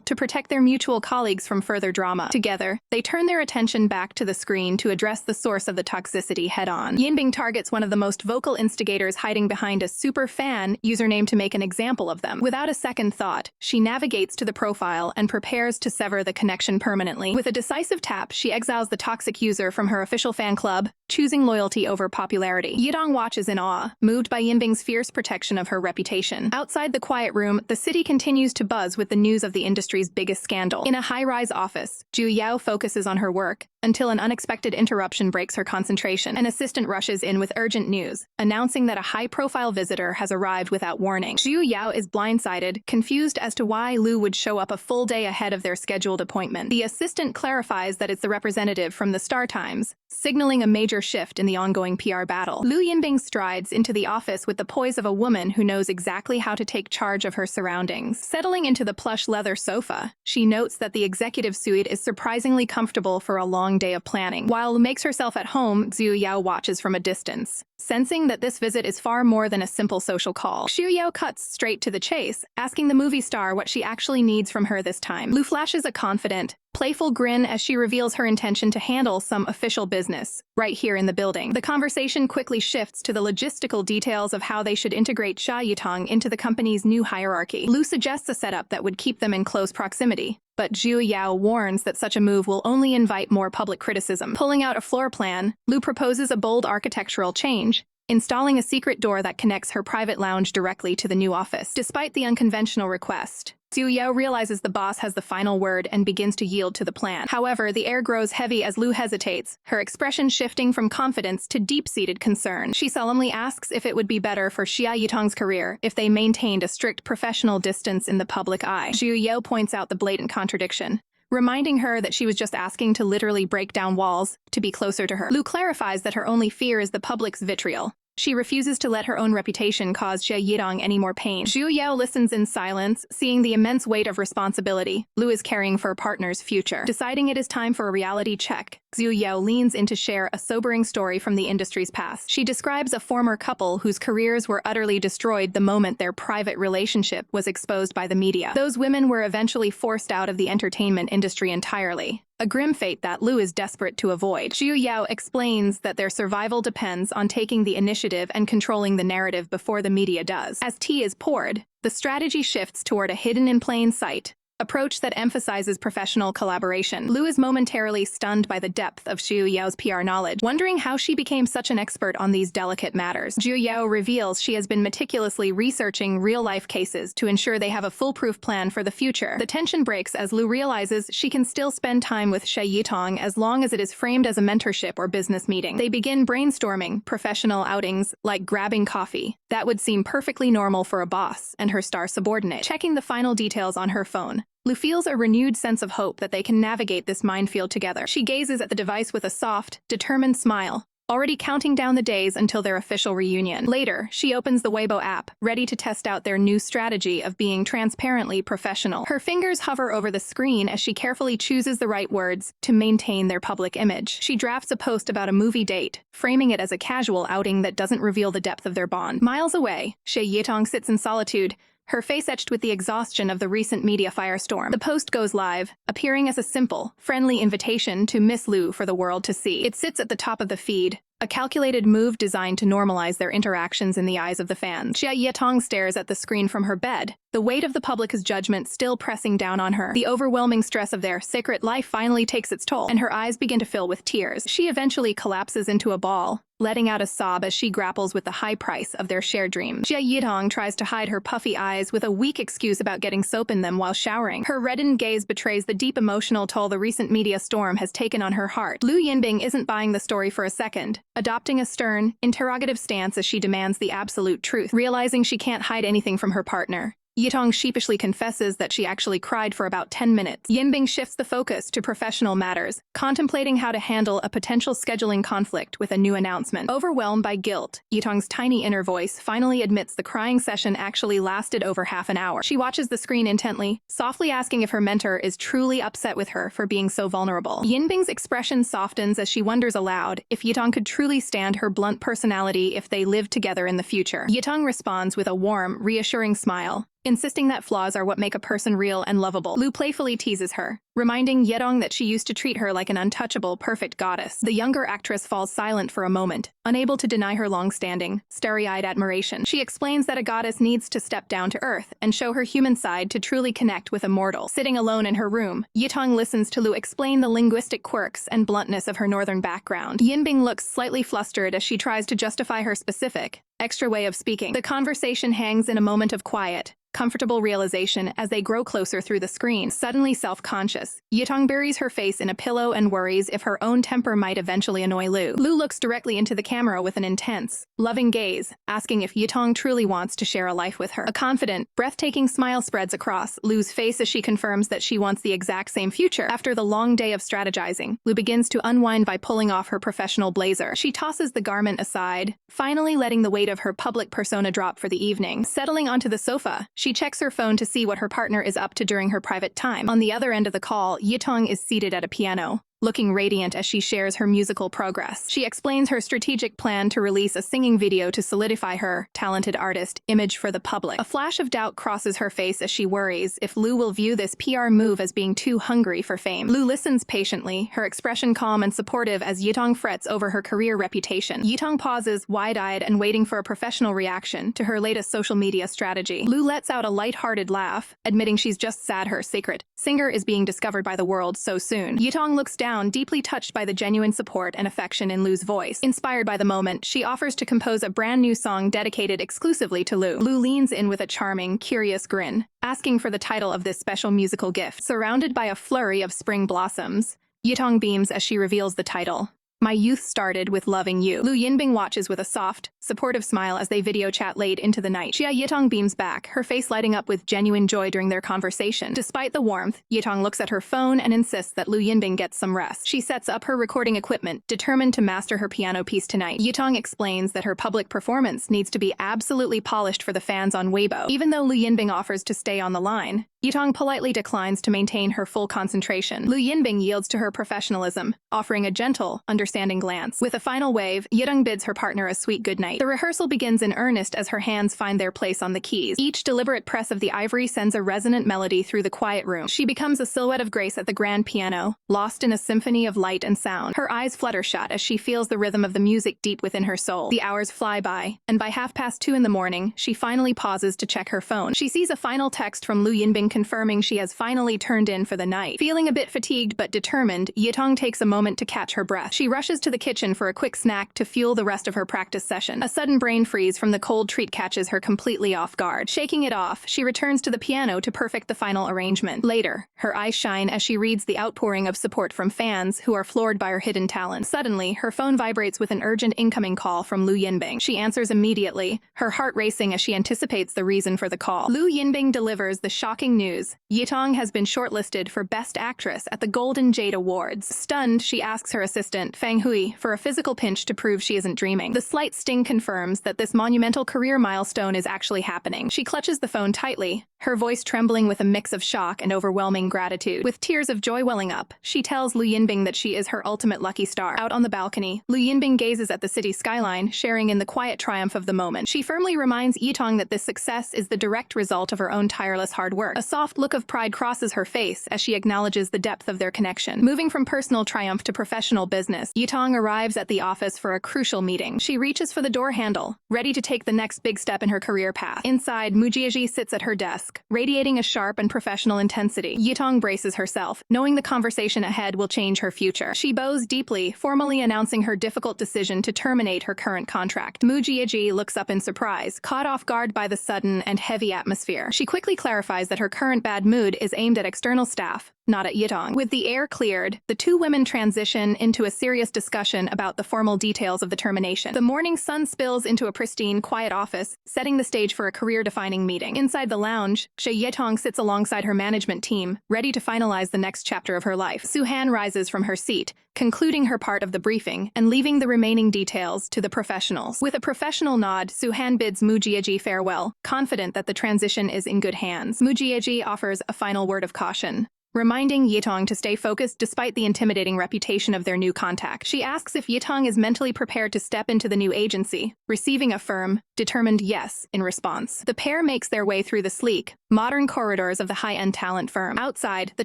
to protect their mutual colleagues from further drama. Together, they turn their attention back to the screen to address the source of the toxicity head-on. Yinbing targets one of the most vocal instigators hiding behind a super fan username to make an example of them. Without a second thought, she navigates to the profile and prepares to sever the connection permanently. With a decisive tap, she exiles the toxic user from her official fan club, choosing loyalty over popularity. Yitong watches in awe, moved by Yinbing's fierce protection of her reputation. Outside the quiet room, the city continues to buzz with the news of the industry's biggest scandal. In a high-rise office, Xu Yao focuses on her work, until an unexpected interruption breaks her concentration. An assistant rushes in with urgent news, announcing that a high-profile visitor has arrived without warning. Xu Yao is blindsided, confused as to why Lu would show up a full day ahead of their scheduled appointment. The assistant clarifies that it's the representative from the Star Times, signaling a major shift in the ongoing PR battle. Lu Yinbing strides into the office with the poise of a woman who knows exactly how to take charge of her surroundings. Settling into the plush leather sofa, she notes that the executive suite is surprisingly comfortable for a long day of planning. While Lu makes herself at home, Xu Yao watches from a distance, sensing that this visit is far more than a simple social call. Xu Yao cuts straight to the chase, asking the movie star what she actually needs from her this time. Lu flashes a confident, playful grin as she reveals her intention to handle some official business, right here in the building. The conversation quickly shifts to the logistical details of how they should integrate Xia Yitong into the company's new hierarchy. Lu suggests a setup that would keep them in close proximity, but Xu Yao warns that such a move will only invite more public criticism. Pulling out a floor plan, Lu proposes a bold architectural change, installing a secret door that connects her private lounge directly to the new office. Despite the unconventional request, Xu Yao realizes the boss has the final word and begins to yield to the plan. However, the air grows heavy as Lu hesitates, her expression shifting from confidence to deep-seated concern. She solemnly asks if it would be better for Xia Yitong's career if they maintained a strict professional distance in the public eye. Xu Yao points out the blatant contradiction, reminding her that she was just asking to literally break down walls to be closer to her. Lu clarifies that her only fear is the public's vitriol. She refuses to let her own reputation cause Xia Yitong any more pain. Xu Yao listens in silence, seeing the immense weight of responsibility Lu is carrying for her partner's future. Deciding it is time for a reality check, Xu Yao leans in to share a sobering story from the industry's past. She describes a former couple whose careers were utterly destroyed the moment their private relationship was exposed by the media. Those women were eventually forced out of the entertainment industry entirely, a grim fate that Lu is desperate to avoid. Xu Yao explains that their survival depends on taking the initiative and controlling the narrative before the media does. As tea is poured, the strategy shifts toward a hidden-in-plain-sight approach that emphasizes professional collaboration. Lu is momentarily stunned by the depth of Xu Yao's PR knowledge, wondering how she became such an expert on these delicate matters. Xu Yao reveals she has been meticulously researching real-life cases to ensure they have a foolproof plan for the future. The tension breaks as Lu realizes she can still spend time with Xia Yitong as long as it is framed as a mentorship or business meeting. They begin brainstorming professional outings like grabbing coffee. That would seem perfectly normal for a boss and her star subordinate. Checking the final details on her phone, Lu feels a renewed sense of hope that they can navigate this minefield together. She gazes at the device with a soft, determined smile, already counting down the days until their official reunion. Later, she opens the Weibo app, ready to test out their new strategy of being transparently professional. Her fingers hover over the screen as she carefully chooses the right words to maintain their public image. She drafts a post about a movie date, framing it as a casual outing that doesn't reveal the depth of their bond. Miles away, Xia Yitong sits in solitude, her face etched with the exhaustion of the recent media firestorm. The post goes live, appearing as a simple, friendly invitation to Miss Lu for the world to see. It sits at the top of the feed, a calculated move designed to normalize their interactions in the eyes of the fans. Xia Yitong stares at the screen from her bed, the weight of the public's judgment still pressing down on her. The overwhelming stress of their secret life finally takes its toll, and her eyes begin to fill with tears. She eventually collapses into a ball, letting out a sob as she grapples with the high price of their shared dream. Xia Yitong tries to hide her puffy eyes with a weak excuse about getting soap in them while showering. Her reddened gaze betrays the deep emotional toll the recent media storm has taken on her heart. Lu Yinbing isn't buying the story for a second, adopting a stern, interrogative stance as she demands the absolute truth. Realizing she can't hide anything from her partner, Yitong sheepishly confesses that she actually cried for about 10 minutes. Yinbing shifts the focus to professional matters, contemplating how to handle a potential scheduling conflict with a new announcement. Overwhelmed by guilt, Yitong's tiny inner voice finally admits the crying session actually lasted over half an hour. She watches the screen intently, softly asking if her mentor is truly upset with her for being so vulnerable. Yinbing's expression softens as she wonders aloud if Yitong could truly stand her blunt personality if they lived together in the future. Yitong responds with a warm, reassuring smile, insisting that flaws are what make a person real and lovable. Lu playfully teases her, reminding Yitong that she used to treat her like an untouchable, perfect goddess. The younger actress falls silent for a moment, unable to deny her long-standing, starry-eyed admiration. She explains that a goddess needs to step down to earth and show her human side to truly connect with a mortal. Sitting alone in her room, Yitong listens to Lu explain the linguistic quirks and bluntness of her northern background. Yinbing looks slightly flustered as she tries to justify her specific, extra way of speaking. The conversation hangs in a moment of quiet, comfortable realization as they grow closer through the screen. Suddenly self-conscious, Yitong buries her face in a pillow and worries if her own temper might eventually annoy Lu. Lu looks directly into the camera with an intense, loving gaze, asking if Yitong truly wants to share a life with her. A confident, breathtaking smile spreads across Lu's face as she confirms that she wants the exact same future. After the long day of strategizing, Lu begins to unwind by pulling off her professional blazer. She tosses the garment aside, finally letting the weight of her public persona drop for the evening. Settling onto the sofa, she checks her phone to see what her partner is up to during her private time. On the other end of the call, Yitong is seated at a piano, looking radiant as she shares her musical progress. She explains her strategic plan to release a singing video to solidify her talented artist image for the public. A flash of doubt crosses her face as she worries if Lu will view this PR move as being too hungry for fame. Lu listens patiently, her expression calm and supportive as Yitong frets over her career reputation. Yitong pauses, wide-eyed and waiting for a professional reaction to her latest social media strategy. Lu lets out a light-hearted laugh, admitting she's just sad her secret singer is being discovered by the world so soon. Yitong looks down, deeply touched by the genuine support and affection in Lu's voice. Inspired by the moment, she offers to compose a brand new song dedicated exclusively to Lu. Lu leans in with a charming, curious grin, asking for the title of this special musical gift. Surrounded by a flurry of spring blossoms, Yitong beams as she reveals the title. My youth started with loving you. Lu Yinbing watches with a soft, supportive smile as they video chat late into the night. Xia Yitong beams back, her face lighting up with genuine joy during their conversation. Despite the warmth, Yitong looks at her phone and insists that Lu Yinbing gets some rest. She sets up her recording equipment, determined to master her piano piece tonight. Yitong explains that her public performance needs to be absolutely polished for the fans on Weibo. Even though Lu Yinbing offers to stay on the line, Yitong politely declines to maintain her full concentration. Lu Yinbing yields to her professionalism, offering a gentle, understanding glance. With a final wave, Yitong bids her partner a sweet goodnight. The rehearsal begins in earnest as her hands find their place on the keys. Each deliberate press of the ivory sends a resonant melody through the quiet room. She becomes a silhouette of grace at the grand piano, lost in a symphony of light and sound. Her eyes flutter shut as she feels the rhythm of the music deep within her soul. The hours fly by, and by 2:30 in the morning, she finally pauses to check her phone. She sees a final text from Lu Yinbing confirming she has finally turned in for the night. Feeling a bit fatigued but determined, Yitong takes a moment to catch her breath. She rushes to the kitchen for a quick snack to fuel the rest of her practice session. A sudden brain freeze from the cold treat catches her completely off guard. Shaking it off, she returns to the piano to perfect the final arrangement. Later, her eyes shine as she reads the outpouring of support from fans who are floored by her hidden talent. Suddenly, her phone vibrates with an urgent incoming call from Lu Yinbing. She answers immediately, her heart racing as she anticipates the reason for the call. Lu Yinbing delivers the shocking news. Yitong has been shortlisted for Best Actress at the Golden Jade Awards. Stunned, she asks her assistant, Fang Hui, for a physical pinch to prove she isn't dreaming. The slight sting confirms that this monumental career milestone is actually happening. She clutches the phone tightly, her voice trembling with a mix of shock and overwhelming gratitude. With tears of joy welling up, she tells Lu Yinbing that she is her ultimate lucky star. Out on the balcony, Lu Yinbing gazes at the city skyline, sharing in the quiet triumph of the moment. She firmly reminds Yitong that this success is the direct result of her own tireless hard work. A soft look of pride crosses her face as she acknowledges the depth of their connection. Moving from personal triumph to professional business, Yitong arrives at the office for a crucial meeting. She reaches for the door handle, ready to take the next big step in her career path. Inside, Mujiaji sits at her desk, radiating a sharp and professional intensity. Yitong braces herself, knowing the conversation ahead will change her future. She bows deeply, formally announcing her difficult decision to terminate her current contract. Mujiaji looks up in surprise, caught off guard by the sudden and heavy atmosphere. She quickly clarifies that her current bad mood is aimed at external staff, not at Yitong. With the air cleared, the two women transition into a serious discussion about the formal details of the termination. The morning sun spills into a pristine, quiet office, setting the stage for a career-defining meeting. Inside the lounge, Xia Yitong sits alongside her management team, ready to finalize the next chapter of her life. Su-han rises from her seat, concluding her part of the briefing and leaving the remaining details to the professionals. With a professional nod, Su-han bids Mu Jieji farewell, confident that the transition is in good hands. Mu Jieji offers a final word of caution, reminding Yitong to stay focused despite the intimidating reputation of their new contact. She asks if Yitong is mentally prepared to step into the new agency, receiving a firm, determined yes in response. The pair makes their way through the sleek, modern corridors of the high-end talent firm. Outside, the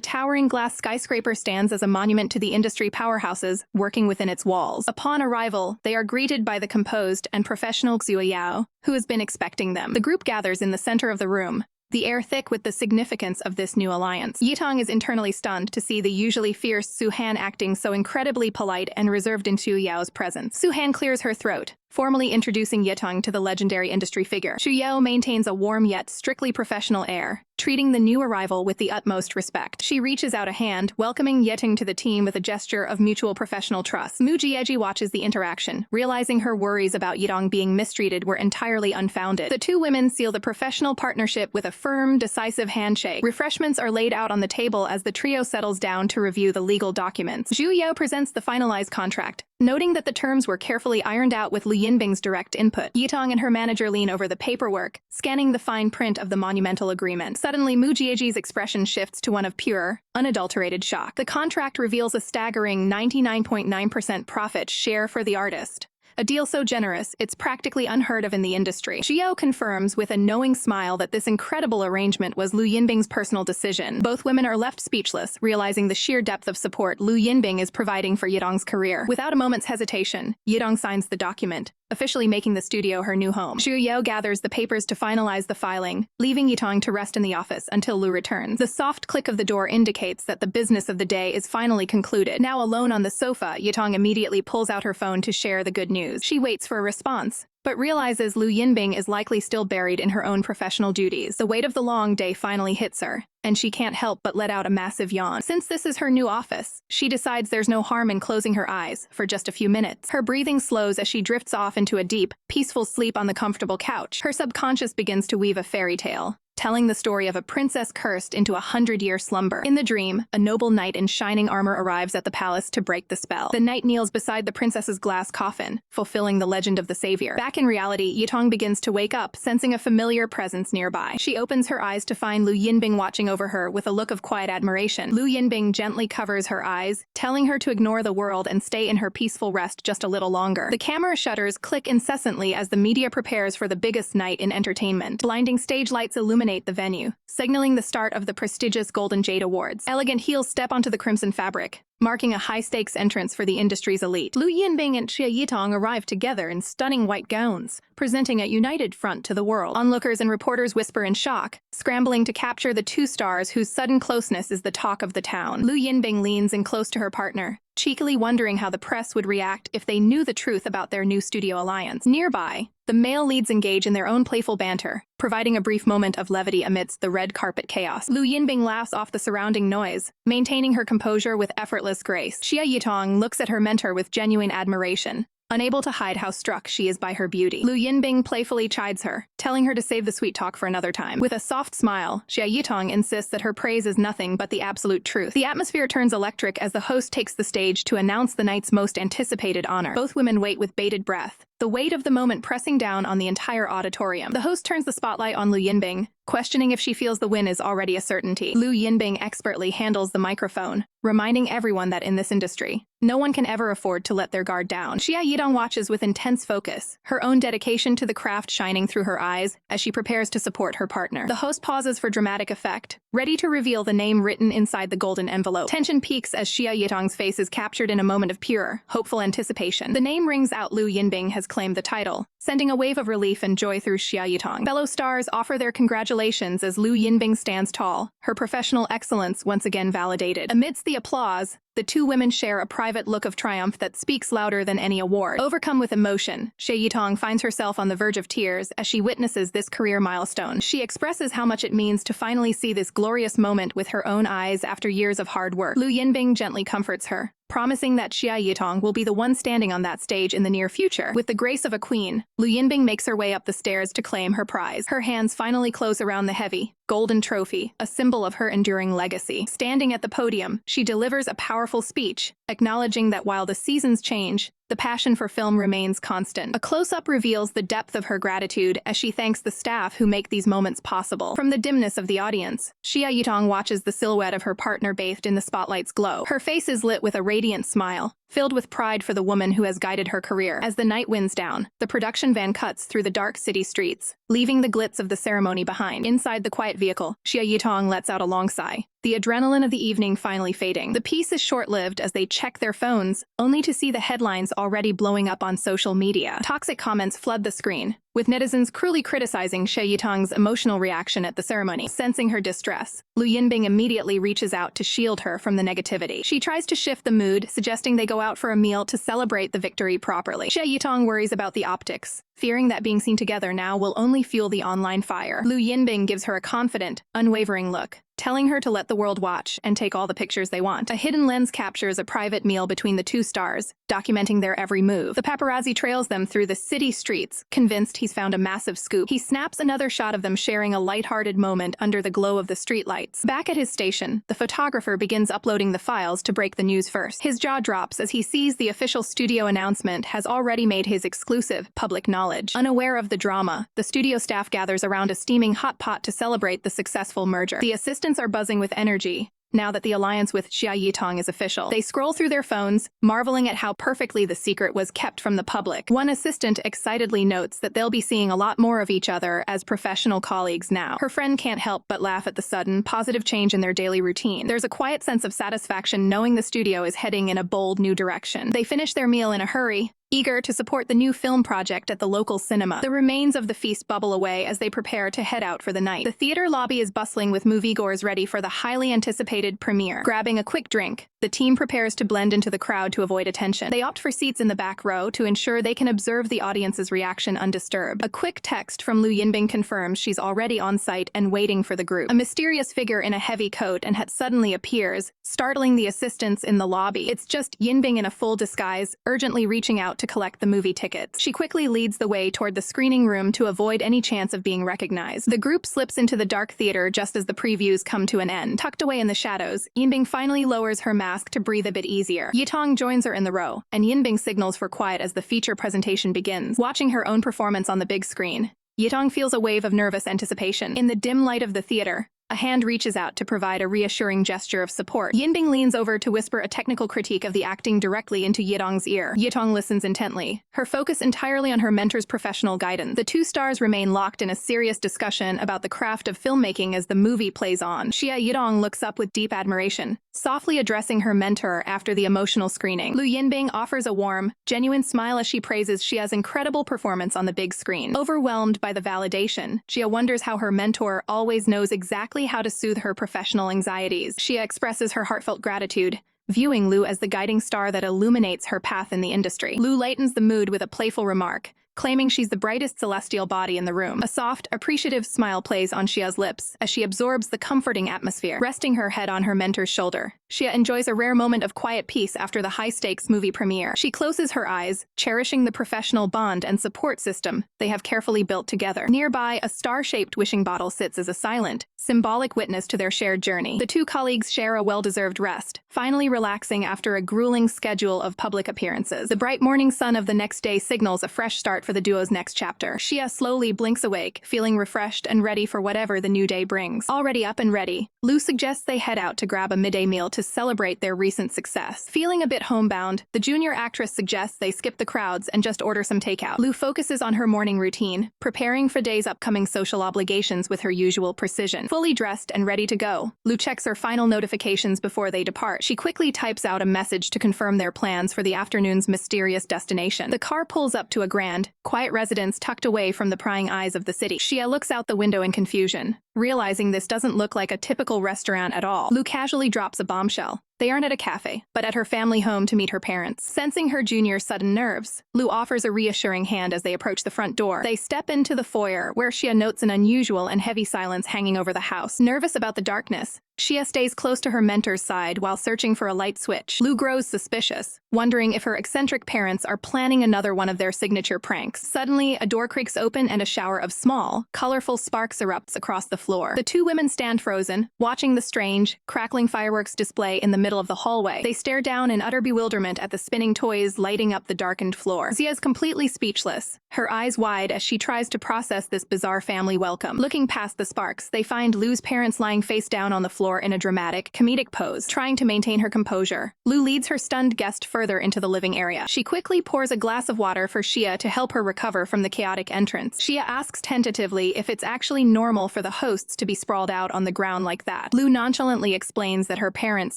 towering glass skyscraper stands as a monument to the industry powerhouses working within its walls. Upon arrival, they are greeted by the composed and professional Xia Yao, who has been expecting them. The group gathers in the center of the room, the air thick with the significance of this new alliance. Yitong is internally stunned to see the usually fierce Su-han acting so incredibly polite and reserved in Xu Yao's presence. Su-han clears her throat, formally introducing Yitong to the legendary industry figure. Xu Yao maintains a warm yet strictly professional air, treating the new arrival with the utmost respect. She reaches out a hand, welcoming Yitong to the team with a gesture of mutual professional trust. Mu Jieji watches the interaction, realizing her worries about Yitong being mistreated were entirely unfounded. The two women seal the professional partnership with a firm, decisive handshake. Refreshments are laid out on the table as the trio settles down to review the legal documents. Xu Yao presents the finalized contract, noting that the terms were carefully ironed out with Lu Yinbing's direct input. Yitong and her manager lean over the paperwork, scanning the fine print of the monumental agreement. Suddenly, Mu Jieji's expression shifts to one of pure, unadulterated shock. The contract reveals a staggering 99.9% profit share for the artist. A deal so generous, it's practically unheard of in the industry. Xiao confirms with a knowing smile that this incredible arrangement was Lu Yinbing's personal decision. Both women are left speechless, realizing the sheer depth of support Lu Yinbing is providing for Yitong's career. Without a moment's hesitation, Yitong signs the document, officially making the studio her new home. Xu Yao gathers the papers to finalize the filing, leaving Yitong to rest in the office until Lu returns. The soft click of the door indicates that the business of the day is finally concluded. Now alone on the sofa, Yitong immediately pulls out her phone to share the good news. She waits for a response, but realizes Lu Yinbing is likely still buried in her own professional duties. The weight of the long day finally hits her, and she can't help but let out a massive yawn. Since this is her new office, she decides there's no harm in closing her eyes for just a few minutes. Her breathing slows as she drifts off into a deep, peaceful sleep on the comfortable couch. Her subconscious begins to weave a fairy tale, telling the story of a princess cursed into a 100-year slumber. In the dream, a noble knight in shining armor arrives at the palace to break the spell. The knight kneels beside the princess's glass coffin, fulfilling the legend of the savior. Back in reality, Yitong begins to wake up, sensing a familiar presence nearby. She opens her eyes to find Lu Yinbing watching over her with a look of quiet admiration. Lu Yinbing gently covers her eyes, telling her to ignore the world and stay in her peaceful rest just a little longer. The camera shutters click incessantly as the media prepares for the biggest night in entertainment. Blinding stage lights illuminate the venue, signaling the start of the prestigious Golden Jade Awards. Elegant heels step onto the crimson fabric, marking a high-stakes entrance for the industry's elite. Lu Yinbing and Xia Yitong arrive together in stunning white gowns, presenting a united front to the world. Onlookers and reporters whisper in shock, scrambling to capture the two stars whose sudden closeness is the talk of the town. Lu Yinbing leans in close to her partner, cheekily wondering how the press would react if they knew the truth about their new studio alliance. Nearby, the male leads engage in their own playful banter, providing a brief moment of levity amidst the red carpet chaos. Lu Yinbing laughs off the surrounding noise, maintaining her composure with effortless grace. Xia Yitong looks at her mentor with genuine admiration, unable to hide how struck she is by her beauty. Lu Yinbing playfully chides her, telling her to save the sweet talk for another time. With a soft smile, Xia Yitong insists that her praise is nothing but the absolute truth. The atmosphere turns electric as the host takes the stage to announce the night's most anticipated honor. Both women wait with bated breath, the weight of the moment pressing down on the entire auditorium. The host turns the spotlight on Lu Yinbing, questioning if she feels the win is already a certainty. Lu Yinbing expertly handles the microphone, reminding everyone that in this industry, no one can ever afford to let their guard down. Xia Yitong watches with intense focus, her own dedication to the craft shining through her eyes as she prepares to support her partner. The host pauses for dramatic effect, ready to reveal the name written inside the golden envelope. Tension peaks as Xia Yitong's face is captured in a moment of pure, hopeful anticipation. The name rings out. Lu Yinbing has claimed the title, sending a wave of relief and joy through Xia Yitong. Fellow stars offer their congratulations congratulations as Lu Yinbing stands tall, her professional excellence once again validated. Amidst the applause, the two women share a private look of triumph that speaks louder than any award. Overcome with emotion, Xia Yitong finds herself on the verge of tears as she witnesses this career milestone. She expresses how much it means to finally see this glorious moment with her own eyes after years of hard work. Lu Yinbing gently comforts her, promising that Xia Yitong will be the one standing on that stage in the near future. With the grace of a queen, Lu Yinbing makes her way up the stairs to claim her prize. Her hands finally close around the heavy, golden trophy, a symbol of her enduring legacy. Standing at the podium, she delivers a powerful speech, acknowledging that while the seasons change, the passion for film remains constant. A close-up reveals the depth of her gratitude as she thanks the staff who make these moments possible. From the dimness of the audience, Xia Yitong watches the silhouette of her partner bathed in the spotlight's glow. Her face is lit with a radiant smile, filled with pride for the woman who has guided her career. As the night winds down, the production van cuts through the dark city streets, leaving the glitz of the ceremony behind. Inside the quiet vehicle, Xia Yitong lets out a long sigh, the adrenaline of the evening finally fading. The piece is short-lived as they check their phones, only to see the headlines already blowing up on social media. Toxic comments flood the screen, with netizens cruelly criticizing Xia Yitong's emotional reaction at the ceremony. Sensing her distress, Lu Yinbing immediately reaches out to shield her from the negativity. She tries to shift the mood, suggesting they go out for a meal to celebrate the victory properly. Xia Yitong worries about the optics, fearing that being seen together now will only fuel the online fire. Lu Yinbing gives her a confident, unwavering look, telling her to let the world watch and take all the pictures they want. A hidden lens captures a private meal between the two stars, documenting their every move. The paparazzi trails them through the city streets, convinced he's found a massive scoop. He snaps another shot of them sharing a lighthearted moment under the glow of the streetlights. Back at his station, the photographer begins uploading the files to break the news first. His jaw drops as he sees the official studio announcement has already made his exclusive public knowledge. Unaware of the drama, the studio staff gathers around a steaming hot pot to celebrate the successful merger. The assistants are buzzing with energy now that the alliance with Xia Yitong is official. They scroll through their phones, marveling at how perfectly the secret was kept from the public. One assistant excitedly notes that they'll be seeing a lot more of each other as professional colleagues now. Her friend can't help but laugh at the sudden, positive change in their daily routine. There's a quiet sense of satisfaction knowing the studio is heading in a bold new direction. They finish their meal in a hurry, eager to support the new film project at the local cinema. The remains of the feast bubble away as they prepare to head out for the night. The theater lobby is bustling with moviegoers ready for the highly anticipated premiere. Grabbing a quick drink, the team prepares to blend into the crowd to avoid attention. They opt for seats in the back row to ensure they can observe the audience's reaction undisturbed. A quick text from Lu Yinbing confirms she's already on site and waiting for the group. A mysterious figure in a heavy coat and hat suddenly appears, startling the assistants in the lobby. It's just Yinbing in a full disguise, urgently reaching out to collect the movie tickets. She quickly leads the way toward the screening room to avoid any chance of being recognized. The group slips into the dark theater just as the previews come to an end. Tucked away in the shadows, Yinbing finally lowers her mask to breathe a bit easier. Yitong joins her in the row, and Yinbing signals for quiet as the feature presentation begins. Watching her own performance on the big screen, Yitong feels a wave of nervous anticipation. In the dim light of the theater, a hand reaches out to provide a reassuring gesture of support. Yinbing leans over to whisper a technical critique of the acting directly into Yitong's ear. Yitong listens intently, her focus entirely on her mentor's professional guidance. The two stars remain locked in a serious discussion about the craft of filmmaking as the movie plays on. Xia Yitong looks up with deep admiration, softly addressing her mentor after the emotional screening. Lu Yinbing offers a warm, genuine smile as she praises Xia's incredible performance on the big screen. Overwhelmed by the validation, Xia wonders how her mentor always knows exactly how to soothe her professional anxieties. Xia expresses her heartfelt gratitude, viewing Lu as the guiding star that illuminates her path in the industry. Lu lightens the mood with a playful remark, claiming she's the brightest celestial body in the room. A soft, appreciative smile plays on Xia's lips as she absorbs the comforting atmosphere. Resting her head on her mentor's shoulder, Xia enjoys a rare moment of quiet peace after the high-stakes movie premiere. She closes her eyes, cherishing the professional bond and support system they have carefully built together. Nearby, a star-shaped wishing bottle sits as a silent, symbolic witness to their shared journey. The two colleagues share a well-deserved rest, finally relaxing after a grueling schedule of public appearances. The bright morning sun of the next day signals a fresh start for the duo's next chapter. Xia slowly blinks awake, feeling refreshed and ready for whatever the new day brings. Already up and ready, Lu suggests they head out to grab a midday meal to celebrate their recent success. Feeling a bit homebound, the junior actress suggests they skip the crowds and just order some takeout. Lu focuses on her morning routine, preparing for day's upcoming social obligations with her usual precision. Fully dressed and ready to go, Lu checks her final notifications before they depart. She quickly types out a message to confirm their plans for the afternoon's mysterious destination. The car pulls up to a grand, quiet residence tucked away from the prying eyes of the city. Xia looks out the window in confusion, realizing this doesn't look like a typical restaurant at all. Lu casually drops a bombshell. They aren't at a cafe, but at her family home to meet her parents. Sensing her junior's sudden nerves, Lu offers a reassuring hand as they approach the front door. They step into the foyer, where Xia notes an unusual and heavy silence hanging over the house. Nervous about the darkness, Xia stays close to her mentor's side while searching for a light switch. Lu grows suspicious, wondering if her eccentric parents are planning another one of their signature pranks. Suddenly, a door creaks open and a shower of small, colorful sparks erupts across the floor. The two women stand frozen, watching the strange, crackling fireworks display in the middle of the hallway. They stare down in utter bewilderment at the spinning toys lighting up the darkened floor. Xia's completely speechless, her eyes wide as she tries to process this bizarre family welcome. Looking past the sparks, they find Lu's parents lying face down on the floor in a dramatic, comedic pose. Trying to maintain her composure, Lu leads her stunned guest further into the living area. She quickly pours a glass of water for Xia to help her recover from the chaotic entrance. Xia asks tentatively if it's actually normal for the hosts to be sprawled out on the ground like that. Lu nonchalantly explains that her parents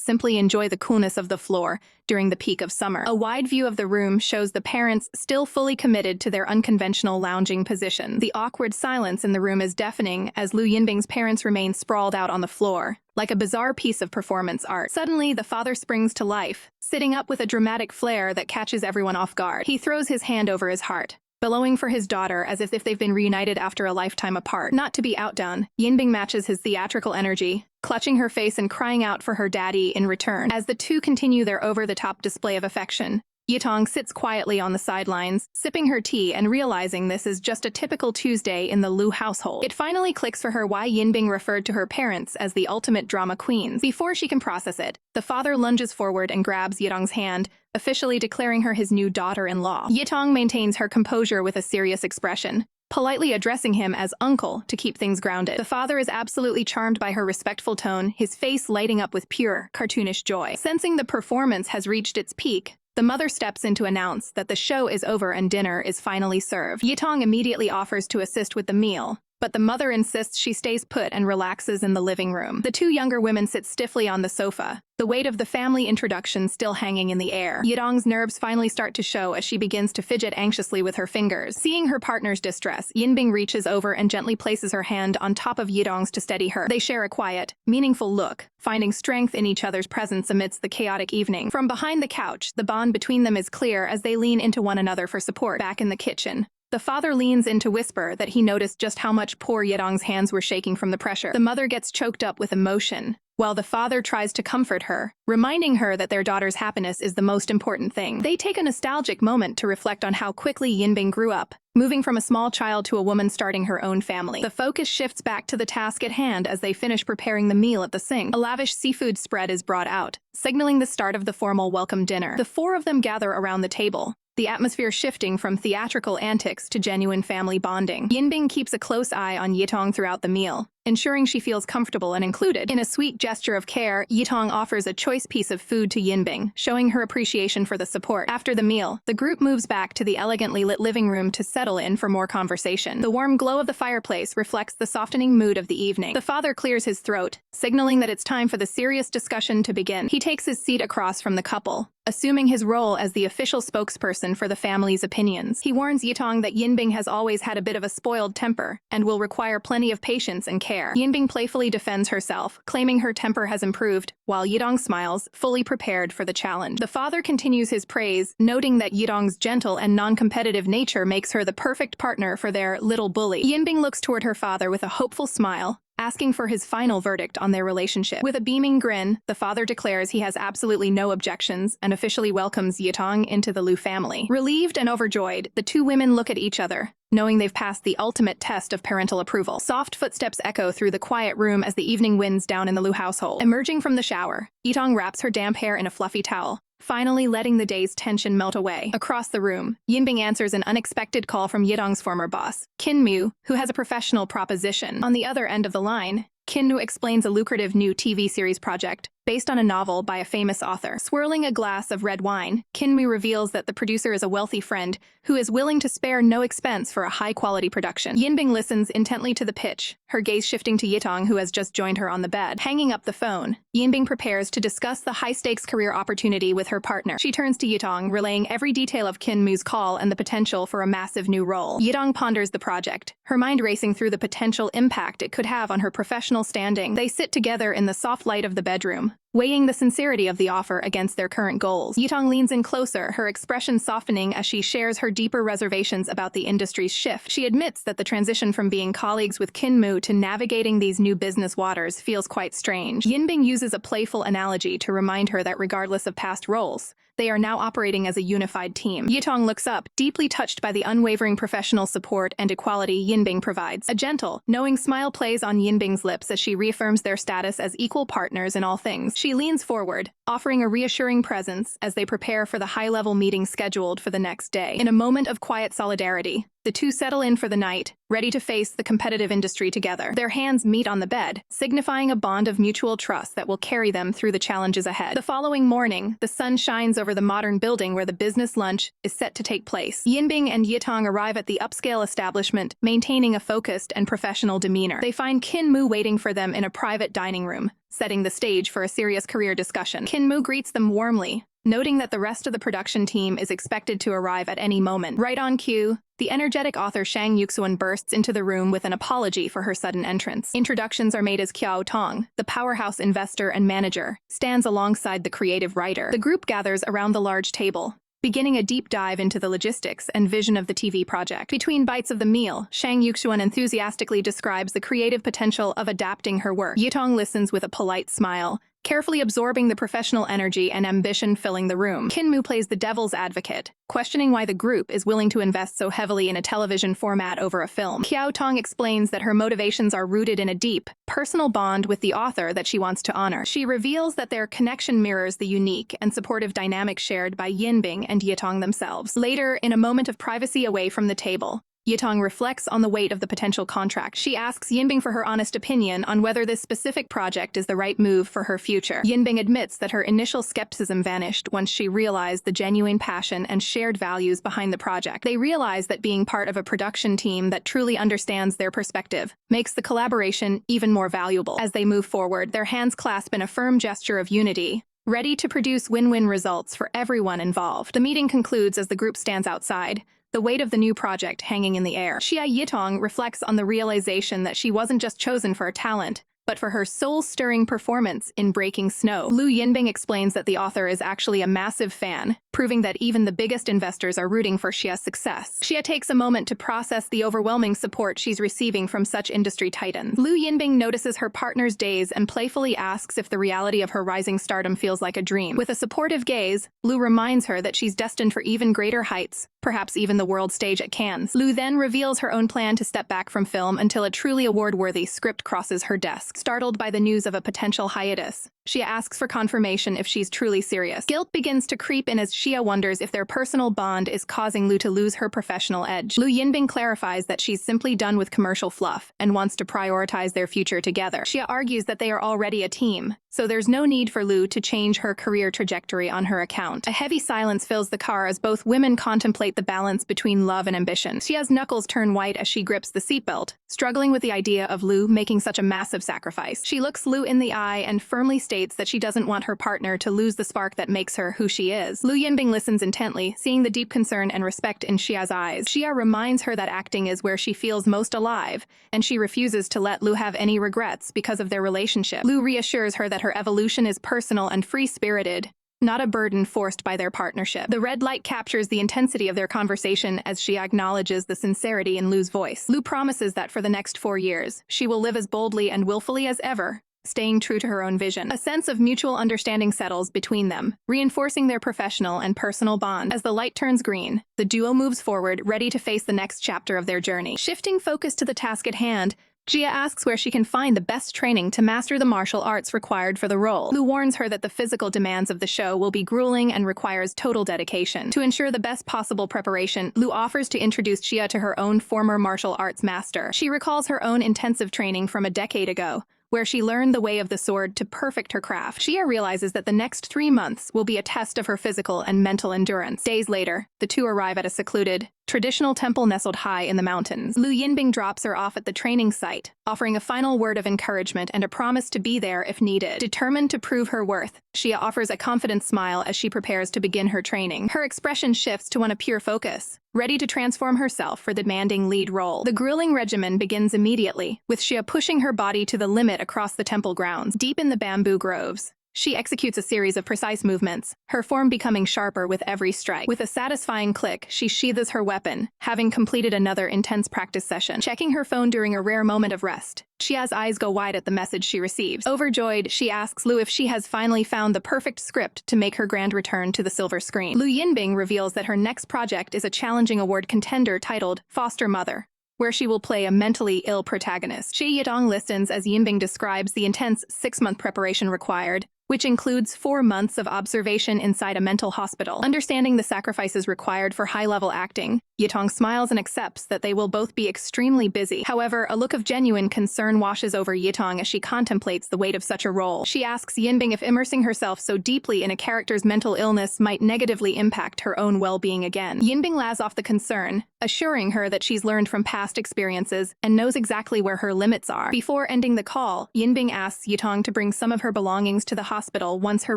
simply enjoy the coolness of the floor during the peak of summer. A wide view of the room shows the parents still fully committed to their unconventional lounging position. The awkward silence in the room is deafening as Lu Yinbing's parents remain sprawled out on the floor, like a bizarre piece of performance art. Suddenly, the father springs to life, sitting up with a dramatic flair that catches everyone off guard. He throws his hand over his heart, bellowing for his daughter as if they've been reunited after a lifetime apart. Not to be outdone, Yinbing matches his theatrical energy, clutching her face and crying out for her daddy in return. As the two continue their over-the-top display of affection, Yitong sits quietly on the sidelines, sipping her tea and realizing this is just a typical Tuesday in the Lu household. It finally clicks for her why Yinbing referred to her parents as the ultimate drama queens. Before she can process it, the father lunges forward and grabs Yitong's hand, officially declaring her his new daughter-in-law. Yitong maintains her composure with a serious expression, politely addressing him as uncle to keep things grounded. The father is absolutely charmed by her respectful tone, his face lighting up with pure, cartoonish joy. Sensing the performance has reached its peak, the mother steps in to announce that the show is over and dinner is finally served. Yitong immediately offers to assist with the meal, but the mother insists she stays put and relaxes in the living room. The two younger women sit stiffly on the sofa, the weight of the family introduction still hanging in the air. Yitong's nerves finally start to show as she begins to fidget anxiously with her fingers. Seeing her partner's distress, Yinbing reaches over and gently places her hand on top of Yitong's to steady her. They share a quiet, meaningful look, finding strength in each other's presence amidst the chaotic evening. From behind the couch, the bond between them is clear as they lean into one another for support. Back in the kitchen, the father leans in to whisper that he noticed just how much poor Yitong's hands were shaking from the pressure. The mother gets choked up with emotion, while the father tries to comfort her, reminding her that their daughter's happiness is the most important thing. They take a nostalgic moment to reflect on how quickly Yinbing grew up, moving from a small child to a woman starting her own family. The focus shifts back to the task at hand as they finish preparing the meal at the sink. A lavish seafood spread is brought out, signaling the start of the formal welcome dinner. The four of them gather around the table, the atmosphere shifting from theatrical antics to genuine family bonding. Yinbing keeps a close eye on Yitong throughout the meal, ensuring she feels comfortable and included. In a sweet gesture of care, Yitong offers a choice piece of food to Yinbing, showing her appreciation for the support. After the meal, the group moves back to the elegantly lit living room to settle in for more conversation. The warm glow of the fireplace reflects the softening mood of the evening. The father clears his throat, signaling that it's time for the serious discussion to begin. He takes his seat across from the couple, assuming his role as the official spokesperson for the family's opinions. He warns Yitong that Yinbing has always had a bit of a spoiled temper and will require plenty of patience and care. Yinbing playfully defends herself, claiming her temper has improved, while Yitong smiles, fully prepared for the challenge. The father continues his praise, noting that Yitong's gentle and non-competitive nature makes her the perfect partner for their little bully. Yinbing looks toward her father with a hopeful smile, asking for his final verdict on their relationship. With a beaming grin, the father declares he has absolutely no objections and officially welcomes Yitong into the Lu family. Relieved and overjoyed, the two women look at each other, knowing they've passed the ultimate test of parental approval. Soft footsteps echo through the quiet room as the evening winds down in the Lu household. Emerging from the shower, Yitong wraps her damp hair in a fluffy towel, finally letting the day's tension melt away. Across the room, Yinbing answers an unexpected call from Yitong's former boss, Kinmu, who has a professional proposition. On the other end of the line, Kinmu explains a lucrative new TV series project, based on a novel by a famous author. Swirling a glass of red wine, Kinmu reveals that the producer is a wealthy friend who is willing to spare no expense for a high-quality production. Yinbing listens intently to the pitch, her gaze shifting to Yitong, who has just joined her on the bed. Hanging up the phone, Yinbing prepares to discuss the high-stakes career opportunity with her partner. She turns to Yitong, relaying every detail of Kinmu's call and the potential for a massive new role. Yitong ponders the project, her mind racing through the potential impact it could have on her professional standing. They sit together in the soft light of the bedroom, weighing the sincerity of the offer against their current goals. Yitong leans in closer, her expression softening as she shares her deeper reservations about the industry's shift. She admits that the transition from being colleagues with Kinmu to navigating these new business waters feels quite strange. Yinbing uses a playful analogy to remind her that regardless of past roles, they are now operating as a unified team. Yitong looks up, deeply touched by the unwavering professional support and equality Yinbing provides. A gentle, knowing smile plays on Yinbing's lips as she reaffirms their status as equal partners in all things. She leans forward, offering a reassuring presence as they prepare for the high-level meeting scheduled for the next day. In a moment of quiet solidarity, the two settle in for the night, ready to face the competitive industry together. Their hands meet on the bed, signifying a bond of mutual trust that will carry them through the challenges ahead. The following morning, the sun shines over the modern building where the business lunch is set to take place. Yinbing and Yitong arrive at the upscale establishment, maintaining a focused and professional demeanor. They find Kinmu waiting for them in a private dining room, setting the stage for a serious career discussion. Kinmu greets them warmly, noting that the rest of the production team is expected to arrive at any moment. Right on cue, the energetic author Shang Yuxuan bursts into the room with an apology for her sudden entrance. Introductions are made as Xia Yitong, the powerhouse investor and manager, stands alongside the creative writer. The group gathers around the large table, beginning a deep dive into the logistics and vision of the TV project. Between bites of the meal, Shang Yuxuan enthusiastically describes the creative potential of adapting her work. Yitong listens with a polite smile, carefully absorbing the professional energy and ambition filling the room. Kinmu plays the devil's advocate, questioning why the group is willing to invest so heavily in a television format over a film. Xia Yitong explains that her motivations are rooted in a deep, personal bond with the author that she wants to honor. She reveals that their connection mirrors the unique and supportive dynamic shared by Yinbing and Yitong themselves. Later, in a moment of privacy away from the table, Yitong reflects on the weight of the potential contract. She asks Yinbing for her honest opinion on whether this specific project is the right move for her future. Yinbing admits that her initial skepticism vanished once she realized the genuine passion and shared values behind the project. They realize that being part of a production team that truly understands their perspective makes the collaboration even more valuable. As they move forward, their hands clasp in a firm gesture of unity, ready to produce win-win results for everyone involved. The meeting concludes as the group stands outside, the weight of the new project hanging in the air. Xia Yitong reflects on the realization that she wasn't just chosen for her talent, but for her soul-stirring performance in Breaking Snow. Lu Yinbing explains that the author is actually a massive fan, proving that even the biggest investors are rooting for Xia's success. Xia takes a moment to process the overwhelming support she's receiving from such industry titans. Lu Yinbing notices her partner's daze and playfully asks if the reality of her rising stardom feels like a dream. With a supportive gaze, Lu reminds her that she's destined for even greater heights, perhaps even the world stage at Cannes. Lu then reveals her own plan to step back from film until a truly award-worthy script crosses her desk. Startled by the news of a potential hiatus, Xia asks for confirmation if she's truly serious. Guilt begins to creep in as Xia wonders if their personal bond is causing Lu to lose her professional edge. Lu Yinbing clarifies that she's simply done with commercial fluff and wants to prioritize their future together. Xia argues that they are already a team, so there's no need for Lu to change her career trajectory on her account. A heavy silence fills the car as both women contemplate the balance between love and ambition. Xia's knuckles turn white as she grips the seatbelt, struggling with the idea of Lu making such a massive sacrifice. She looks Lu in the eye and firmly states that she doesn't want her partner to lose the spark that makes her who she is. Lu Yinbing listens intently, seeing the deep concern and respect in Xia's eyes. Xia reminds her that acting is where she feels most alive, and she refuses to let Lu have any regrets because of their relationship. Lu reassures her that her evolution is personal and free-spirited, not a burden forced by their partnership. The red light captures the intensity of their conversation as she acknowledges the sincerity in Lu's voice. Lu promises that for the next 4 years, she will live as boldly and willfully as ever, staying true to her own vision. A sense of mutual understanding settles between them, reinforcing their professional and personal bond. As the light turns green, the duo moves forward, ready to face the next chapter of their journey. Shifting focus to the task at hand, Xia asks where she can find the best training to master the martial arts required for the role. Lu warns her that the physical demands of the show will be grueling and requires total dedication. To ensure the best possible preparation, Lu offers to introduce Xia to her own former martial arts master. She recalls her own intensive training from a decade ago, where she learned the way of the sword to perfect her craft. Xia realizes that the next 3 months will be a test of her physical and mental endurance. Days later, the two arrive at a secluded, traditional temple nestled high in the mountains. Lu Yinbing drops her off at the training site, offering a final word of encouragement and a promise to be there if needed. Determined to prove her worth, Xia offers a confident smile as she prepares to begin her training. Her expression shifts to one of pure focus, ready to transform herself for the demanding lead role. The grueling regimen begins immediately, with Xia pushing her body to the limit across the temple grounds. Deep in the bamboo groves, she executes a series of precise movements, her form becoming sharper with every strike. With a satisfying click, she sheathes her weapon, having completed another intense practice session. Checking her phone during a rare moment of rest, Xia's eyes go wide at the message she receives. Overjoyed, she asks Lu if she has finally found the perfect script to make her grand return to the silver screen. Lu Yinbing reveals that her next project is a challenging award contender titled Foster Mother, where she will play a mentally ill protagonist. Xia Yitong listens as Yinbing describes the intense 6-month preparation required, which includes 4 months of observation inside a mental hospital. Understanding the sacrifices required for high-level acting, Yitong smiles and accepts that they will both be extremely busy. However, a look of genuine concern washes over Yitong as she contemplates the weight of such a role. She asks Yinbing if immersing herself so deeply in a character's mental illness might negatively impact her own well-being again. Yinbing laughs off the concern, assuring her that she's learned from past experiences and knows exactly where her limits are. Before ending the call, Yinbing asks Yitong to bring some of her belongings to the hospital once her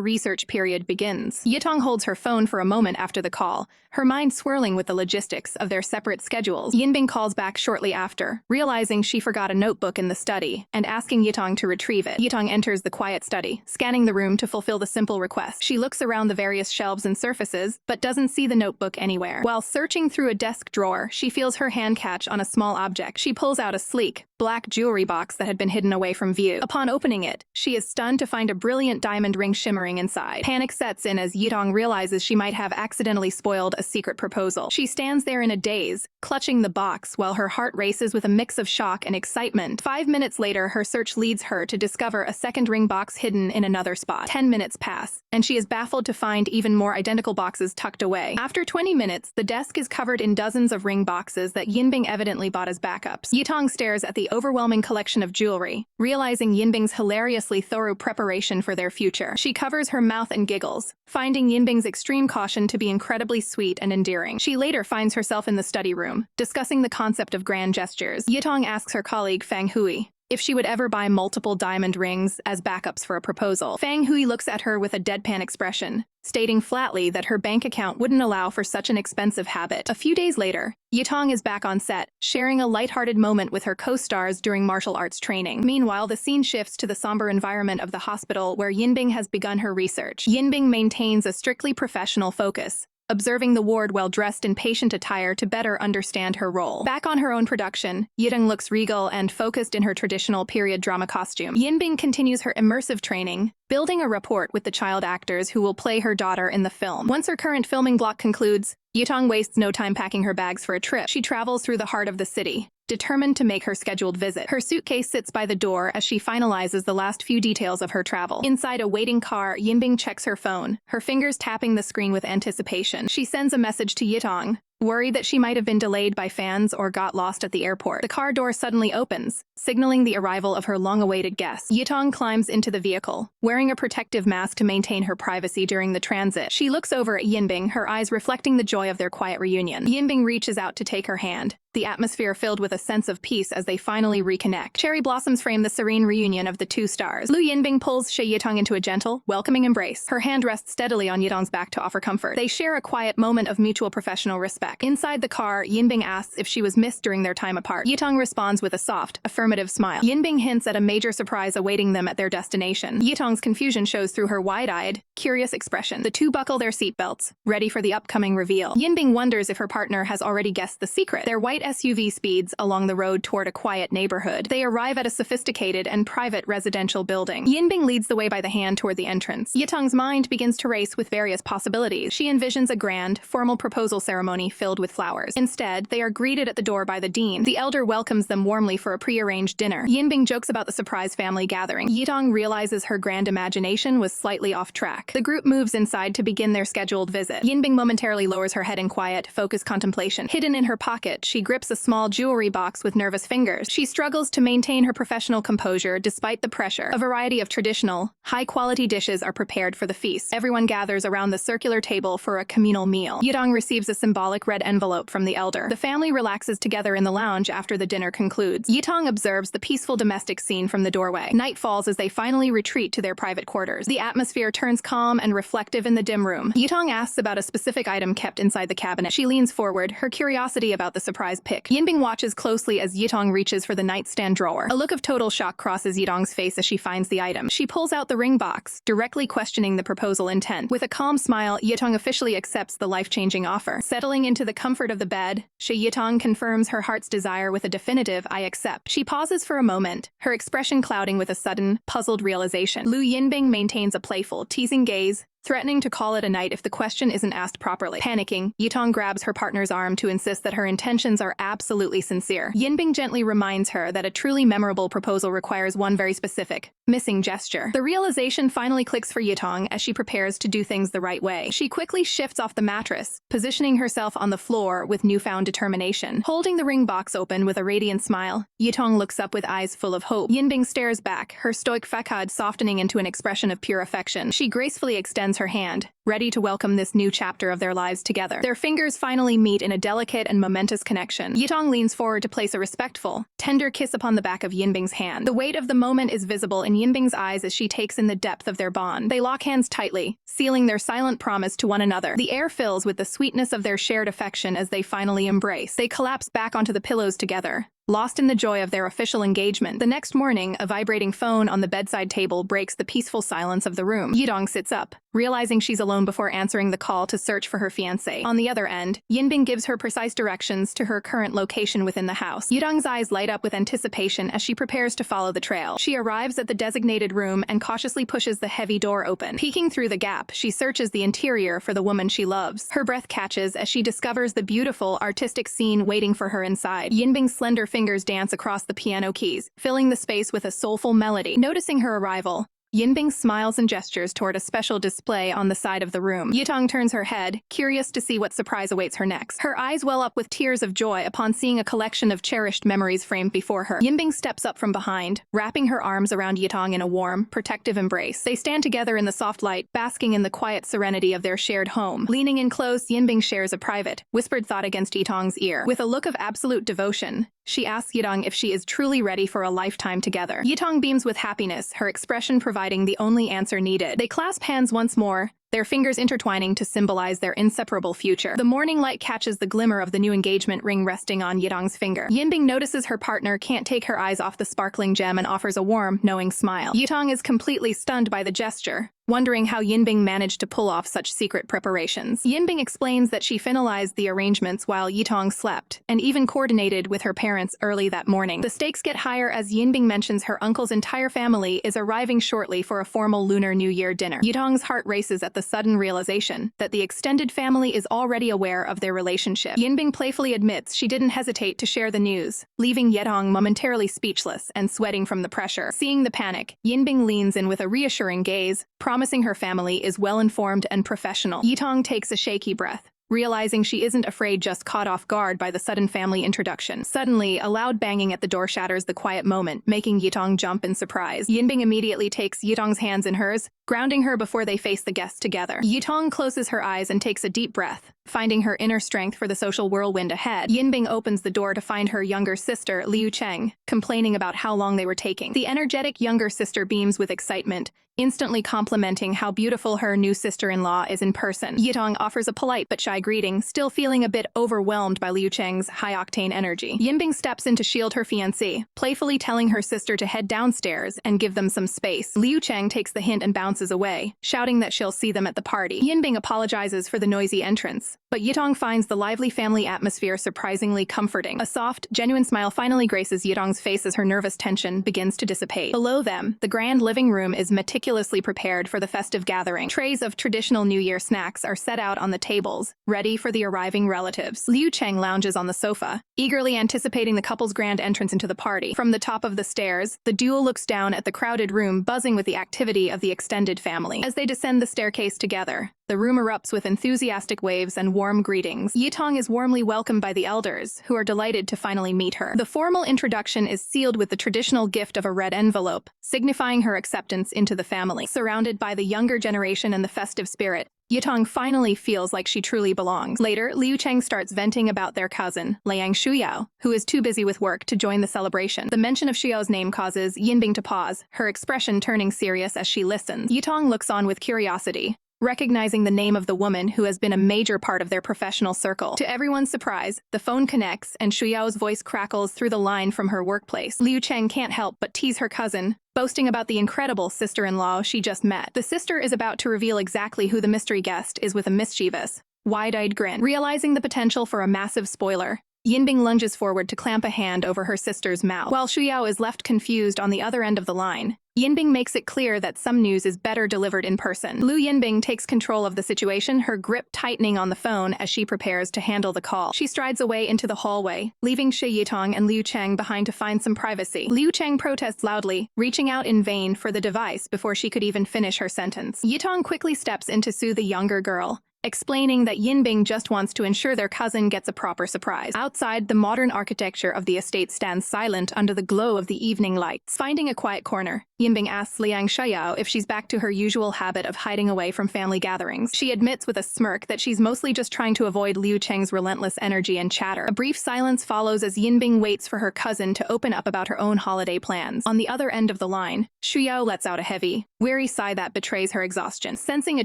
research period begins. Yitong holds her phone for a moment after the call, her mind swirling with the logistics of their separate schedules. Yinbing calls back shortly after, realizing she forgot a notebook in the study, and asking Yitong to retrieve it. Yitong enters the quiet study, scanning the room to fulfill the simple request. She looks around the various shelves and surfaces, but doesn't see the notebook anywhere. While searching through a desk drawer, she feels her hand catch on a small object. She pulls out a sleek, black jewelry box that had been hidden away from view. Upon opening it, she is stunned to find a brilliant diamond ring shimmering inside. Panic sets in as Yitong realizes she might have accidentally spoiled a secret proposal. She stands there in a daze, clutching the box while her heart races with a mix of shock and excitement. 5 minutes later, her search leads her to discover a second ring box hidden in another spot. 10 minutes pass, and she is baffled to find even more identical boxes tucked away. After 20 minutes, the desk is covered in dozens of ring boxes that Yinbing evidently bought as backups. Yitong stares at the overwhelming collection of jewelry, realizing Yinbing's hilariously thorough preparation for their future. She covers her mouth and giggles, finding Yinbing's extreme caution to be incredibly sweet and endearing. She later finds herself in the study room, discussing the concept of grand gestures. Yitong asks her colleague Fang Hui if she would ever buy multiple diamond rings as backups for a proposal. Fang Hui looks at her with a deadpan expression, stating flatly that her bank account wouldn't allow for such an expensive habit. A few days later, Yitong is back on set, sharing a lighthearted moment with her co-stars during martial arts training. Meanwhile, the scene shifts to the somber environment of the hospital where Yinbing has begun her research. Yinbing maintains a strictly professional focus, observing the ward while dressed in patient attire to better understand her role. Back on her own production, Yitong looks regal and focused in her traditional period drama costume. Yinbing continues her immersive training, building a rapport with the child actors who will play her daughter in the film. Once her current filming block concludes, Yitong wastes no time packing her bags for a trip. She travels through the heart of the city, determined to make her scheduled visit. Her suitcase sits by the door as she finalizes the last few details of her travel. Inside a waiting car, Yinbing checks her phone, her fingers tapping the screen with anticipation. She sends a message to Yitong, worried that she might have been delayed by fans or got lost at the airport. The car door suddenly opens, signaling the arrival of her long-awaited guest. Yitong climbs into the vehicle, wearing a protective mask to maintain her privacy during the transit. She looks over at Yinbing, her eyes reflecting the joy of their quiet reunion. Yinbing reaches out to take her hand, the atmosphere filled with a sense of peace as they finally reconnect. Cherry blossoms frame the serene reunion of the two stars. Lu Yinbing pulls Xia Yitong into a gentle, welcoming embrace. Her hand rests steadily on Yitong's back to offer comfort. They share a quiet moment of mutual professional respect. Inside the car, Yinbing asks if she was missed during their time apart. Yitong responds with a soft, affirmative smile. Yinbing hints at a major surprise awaiting them at their destination. Yitong's confusion shows through her wide-eyed, curious expression. The two buckle their seatbelts, ready for the upcoming reveal. Yinbing wonders if her partner has already guessed the secret. Their white SUV speeds along the road toward a quiet neighborhood. They arrive at a sophisticated and private residential building. Yinbing leads the way by the hand toward the entrance. Yitong's mind begins to race with various possibilities. She envisions a grand, formal proposal ceremony filled with flowers. Instead, they are greeted at the door by the dean. The elder welcomes them warmly for a prearranged dinner. Yinbing jokes about the surprise family gathering. Yitong realizes her grand imagination was slightly off track. The group moves inside to begin their scheduled visit. Yinbing momentarily lowers her head in quiet, focused contemplation. Hidden in her pocket, she grips a small jewelry box with nervous fingers. She struggles to maintain her professional composure despite the pressure. A variety of traditional, high-quality dishes are prepared for the feast. Everyone gathers around the circular table for a communal meal. Yitong receives a symbolic red envelope from the elder. The family relaxes together in the lounge after the dinner concludes. Yitong observes the peaceful domestic scene from the doorway. Night falls as they finally retreat to their private quarters. The atmosphere turns calm and reflective in the dim room. Yitong asks about a specific item kept inside the cabinet. She leans forward, her curiosity about the surprise pick. Yinbing watches closely as Yitong reaches for the nightstand drawer. A look of total shock crosses Yitong's face as she finds the item. She pulls out the ring box, directly questioning the proposal intent. With a calm smile, Yitong officially accepts the life-changing offer. Settling into the comfort of the bed, Xia Yitong confirms her heart's desire with a definitive "I accept." She pauses for a moment, her expression clouding with a sudden, puzzled realization. Lu Yinbing maintains a playful, teasing gaze, threatening to call it a night if the question isn't asked properly. Panicking, Yitong grabs her partner's arm to insist that her intentions are absolutely sincere. Yinbing gently reminds her that a truly memorable proposal requires one very specific, missing gesture. The realization finally clicks for Yitong as she prepares to do things the right way. She quickly shifts off the mattress, positioning herself on the floor with newfound determination. Holding the ring box open with a radiant smile, Yitong looks up with eyes full of hope. Yinbing stares back, her stoic facade softening into an expression of pure affection. She gracefully extends her hand, ready to welcome this new chapter of their lives together. Their fingers finally meet in a delicate and momentous connection. Yitong leans forward to place a respectful, tender kiss upon the back of Yinbing's hand. The weight of the moment is visible in Yinbing's eyes as she takes in the depth of their bond. They lock hands tightly, sealing their silent promise to one another. The air fills with the sweetness of their shared affection as they finally embrace. They collapse back onto the pillows together, lost in the joy of their official engagement. The next morning, a vibrating phone on the bedside table breaks the peaceful silence of the room. Yitong sits up, realizing she's alone before answering the call to search for her fiancé. On the other end, Yinbing gives her precise directions to her current location within the house. Yitong's eyes light up with anticipation as she prepares to follow the trail. She arrives at the designated room and cautiously pushes the heavy door open. Peeking through the gap, she searches the interior for the woman she loves. Her breath catches as she discovers the beautiful, artistic scene waiting for her inside. Yinbing's slender fingers dance across the piano keys, filling the space with a soulful melody. Noticing her arrival, Yinbing smiles and gestures toward a special display on the side of the room. Yitong turns her head, curious to see what surprise awaits her next. Her eyes well up with tears of joy upon seeing a collection of cherished memories framed before her. Yinbing steps up from behind, wrapping her arms around Yitong in a warm, protective embrace. They stand together in the soft light, basking in the quiet serenity of their shared home. Leaning in close, Yinbing shares a private, whispered thought against Yitong's ear. With a look of absolute devotion, she asks Yitong if she is truly ready for a lifetime together. Yitong beams with happiness, her expression providing the only answer needed. They clasp hands once more, their fingers intertwining to symbolize their inseparable future. The morning light catches the glimmer of the new engagement ring resting on Yitong's finger. Yinbing notices her partner can't take her eyes off the sparkling gem and offers a warm, knowing smile. Yitong is completely stunned by the gesture, wondering how Yinbing managed to pull off such secret preparations. Yinbing explains that she finalized the arrangements while Yitong slept, and even coordinated with her parents early that morning. The stakes get higher as Yinbing mentions her uncle's entire family is arriving shortly for a formal Lunar New Year dinner. Yitong's heart races at the sudden realization that the extended family is already aware of their relationship. Yinbing playfully admits she didn't hesitate to share the news, leaving Yitong momentarily speechless and sweating from the pressure. Seeing the panic, Yinbing leans in with a reassuring gaze, promising her family is well-informed and professional. Yitong takes a shaky breath, realizing she isn't afraid, just caught off guard by the sudden family introduction. Suddenly, a loud banging at the door shatters the quiet moment, making Yitong jump in surprise. Yinbing immediately takes Yitong's hands in hers, grounding her before they face the guests together. Yitong closes her eyes and takes a deep breath, finding her inner strength for the social whirlwind ahead. Yinbing opens the door to find her younger sister, Liu Cheng, complaining about how long they were taking. The energetic younger sister beams with excitement, instantly complimenting how beautiful her new sister-in-law is in person. Yitong offers a polite but shy greeting, still feeling a bit overwhelmed by Liu Cheng's high-octane energy. Yinbing steps in to shield her fiancé, playfully telling her sister to head downstairs and give them some space. Liu Cheng takes the hint and bounces away, shouting that she'll see them at the party. Yinbing apologizes for the noisy entrance, but Yitong finds the lively family atmosphere surprisingly comforting. A soft, genuine smile finally graces Yitong's face as her nervous tension begins to dissipate. Below them, the grand living room is meticulously prepared for the festive gathering. Trays of traditional New Year snacks are set out on the tables, ready for the arriving relatives. Liu Cheng lounges on the sofa, eagerly anticipating the couple's grand entrance into the party. From the top of the stairs, the duo looks down at the crowded room buzzing with the activity of the extended family. As they descend the staircase together, The room erupts with enthusiastic waves and warm greetings. Yitong is warmly welcomed by the elders, who are delighted to finally meet her. The formal introduction is sealed with the traditional gift of a red envelope, signifying her acceptance into the family. Surrounded by the younger generation and the festive spirit, Yitong finally feels like she truly belongs. Later, Liu Cheng starts venting about their cousin, Liang Shuyao, who is too busy with work to join the celebration. The mention of Xuyao's name causes Yinbing to pause, her expression turning serious as she listens. Yitong looks on with curiosity, recognizing the name of the woman who has been a major part of their professional circle. To everyone's surprise, the phone connects and Shuyao's voice crackles through the line from her workplace. Liu Cheng can't help but tease her cousin, boasting about the incredible sister-in-law she just met. The sister is about to reveal exactly who the mystery guest is with a mischievous, wide-eyed grin. Realizing the potential for a massive spoiler, Yinbing lunges forward to clamp a hand over her sister's mouth. While Shuyao is left confused on the other end of the line, Yinbing makes it clear that some news is better delivered in person. Lu Yinbing takes control of the situation, her grip tightening on the phone as she prepares to handle the call. She strides away into the hallway, leaving Xia Yitong and Liu Cheng behind to find some privacy. Liu Cheng protests loudly, reaching out in vain for the device before she could even finish her sentence. Yitong quickly steps in to soothe the younger girl, explaining that Yinbing just wants to ensure their cousin gets a proper surprise. Outside, the modern architecture of the estate stands silent under the glow of the evening lights. Finding a quiet corner, Yinbing asks Liang Shuyao if she's back to her usual habit of hiding away from family gatherings. She admits with a smirk that she's mostly just trying to avoid Liu Cheng's relentless energy and chatter. A brief silence follows as Yinbing waits for her cousin to open up about her own holiday plans. On the other end of the line, Shuyao lets out a heavy, weary sigh that betrays her exhaustion. Sensing a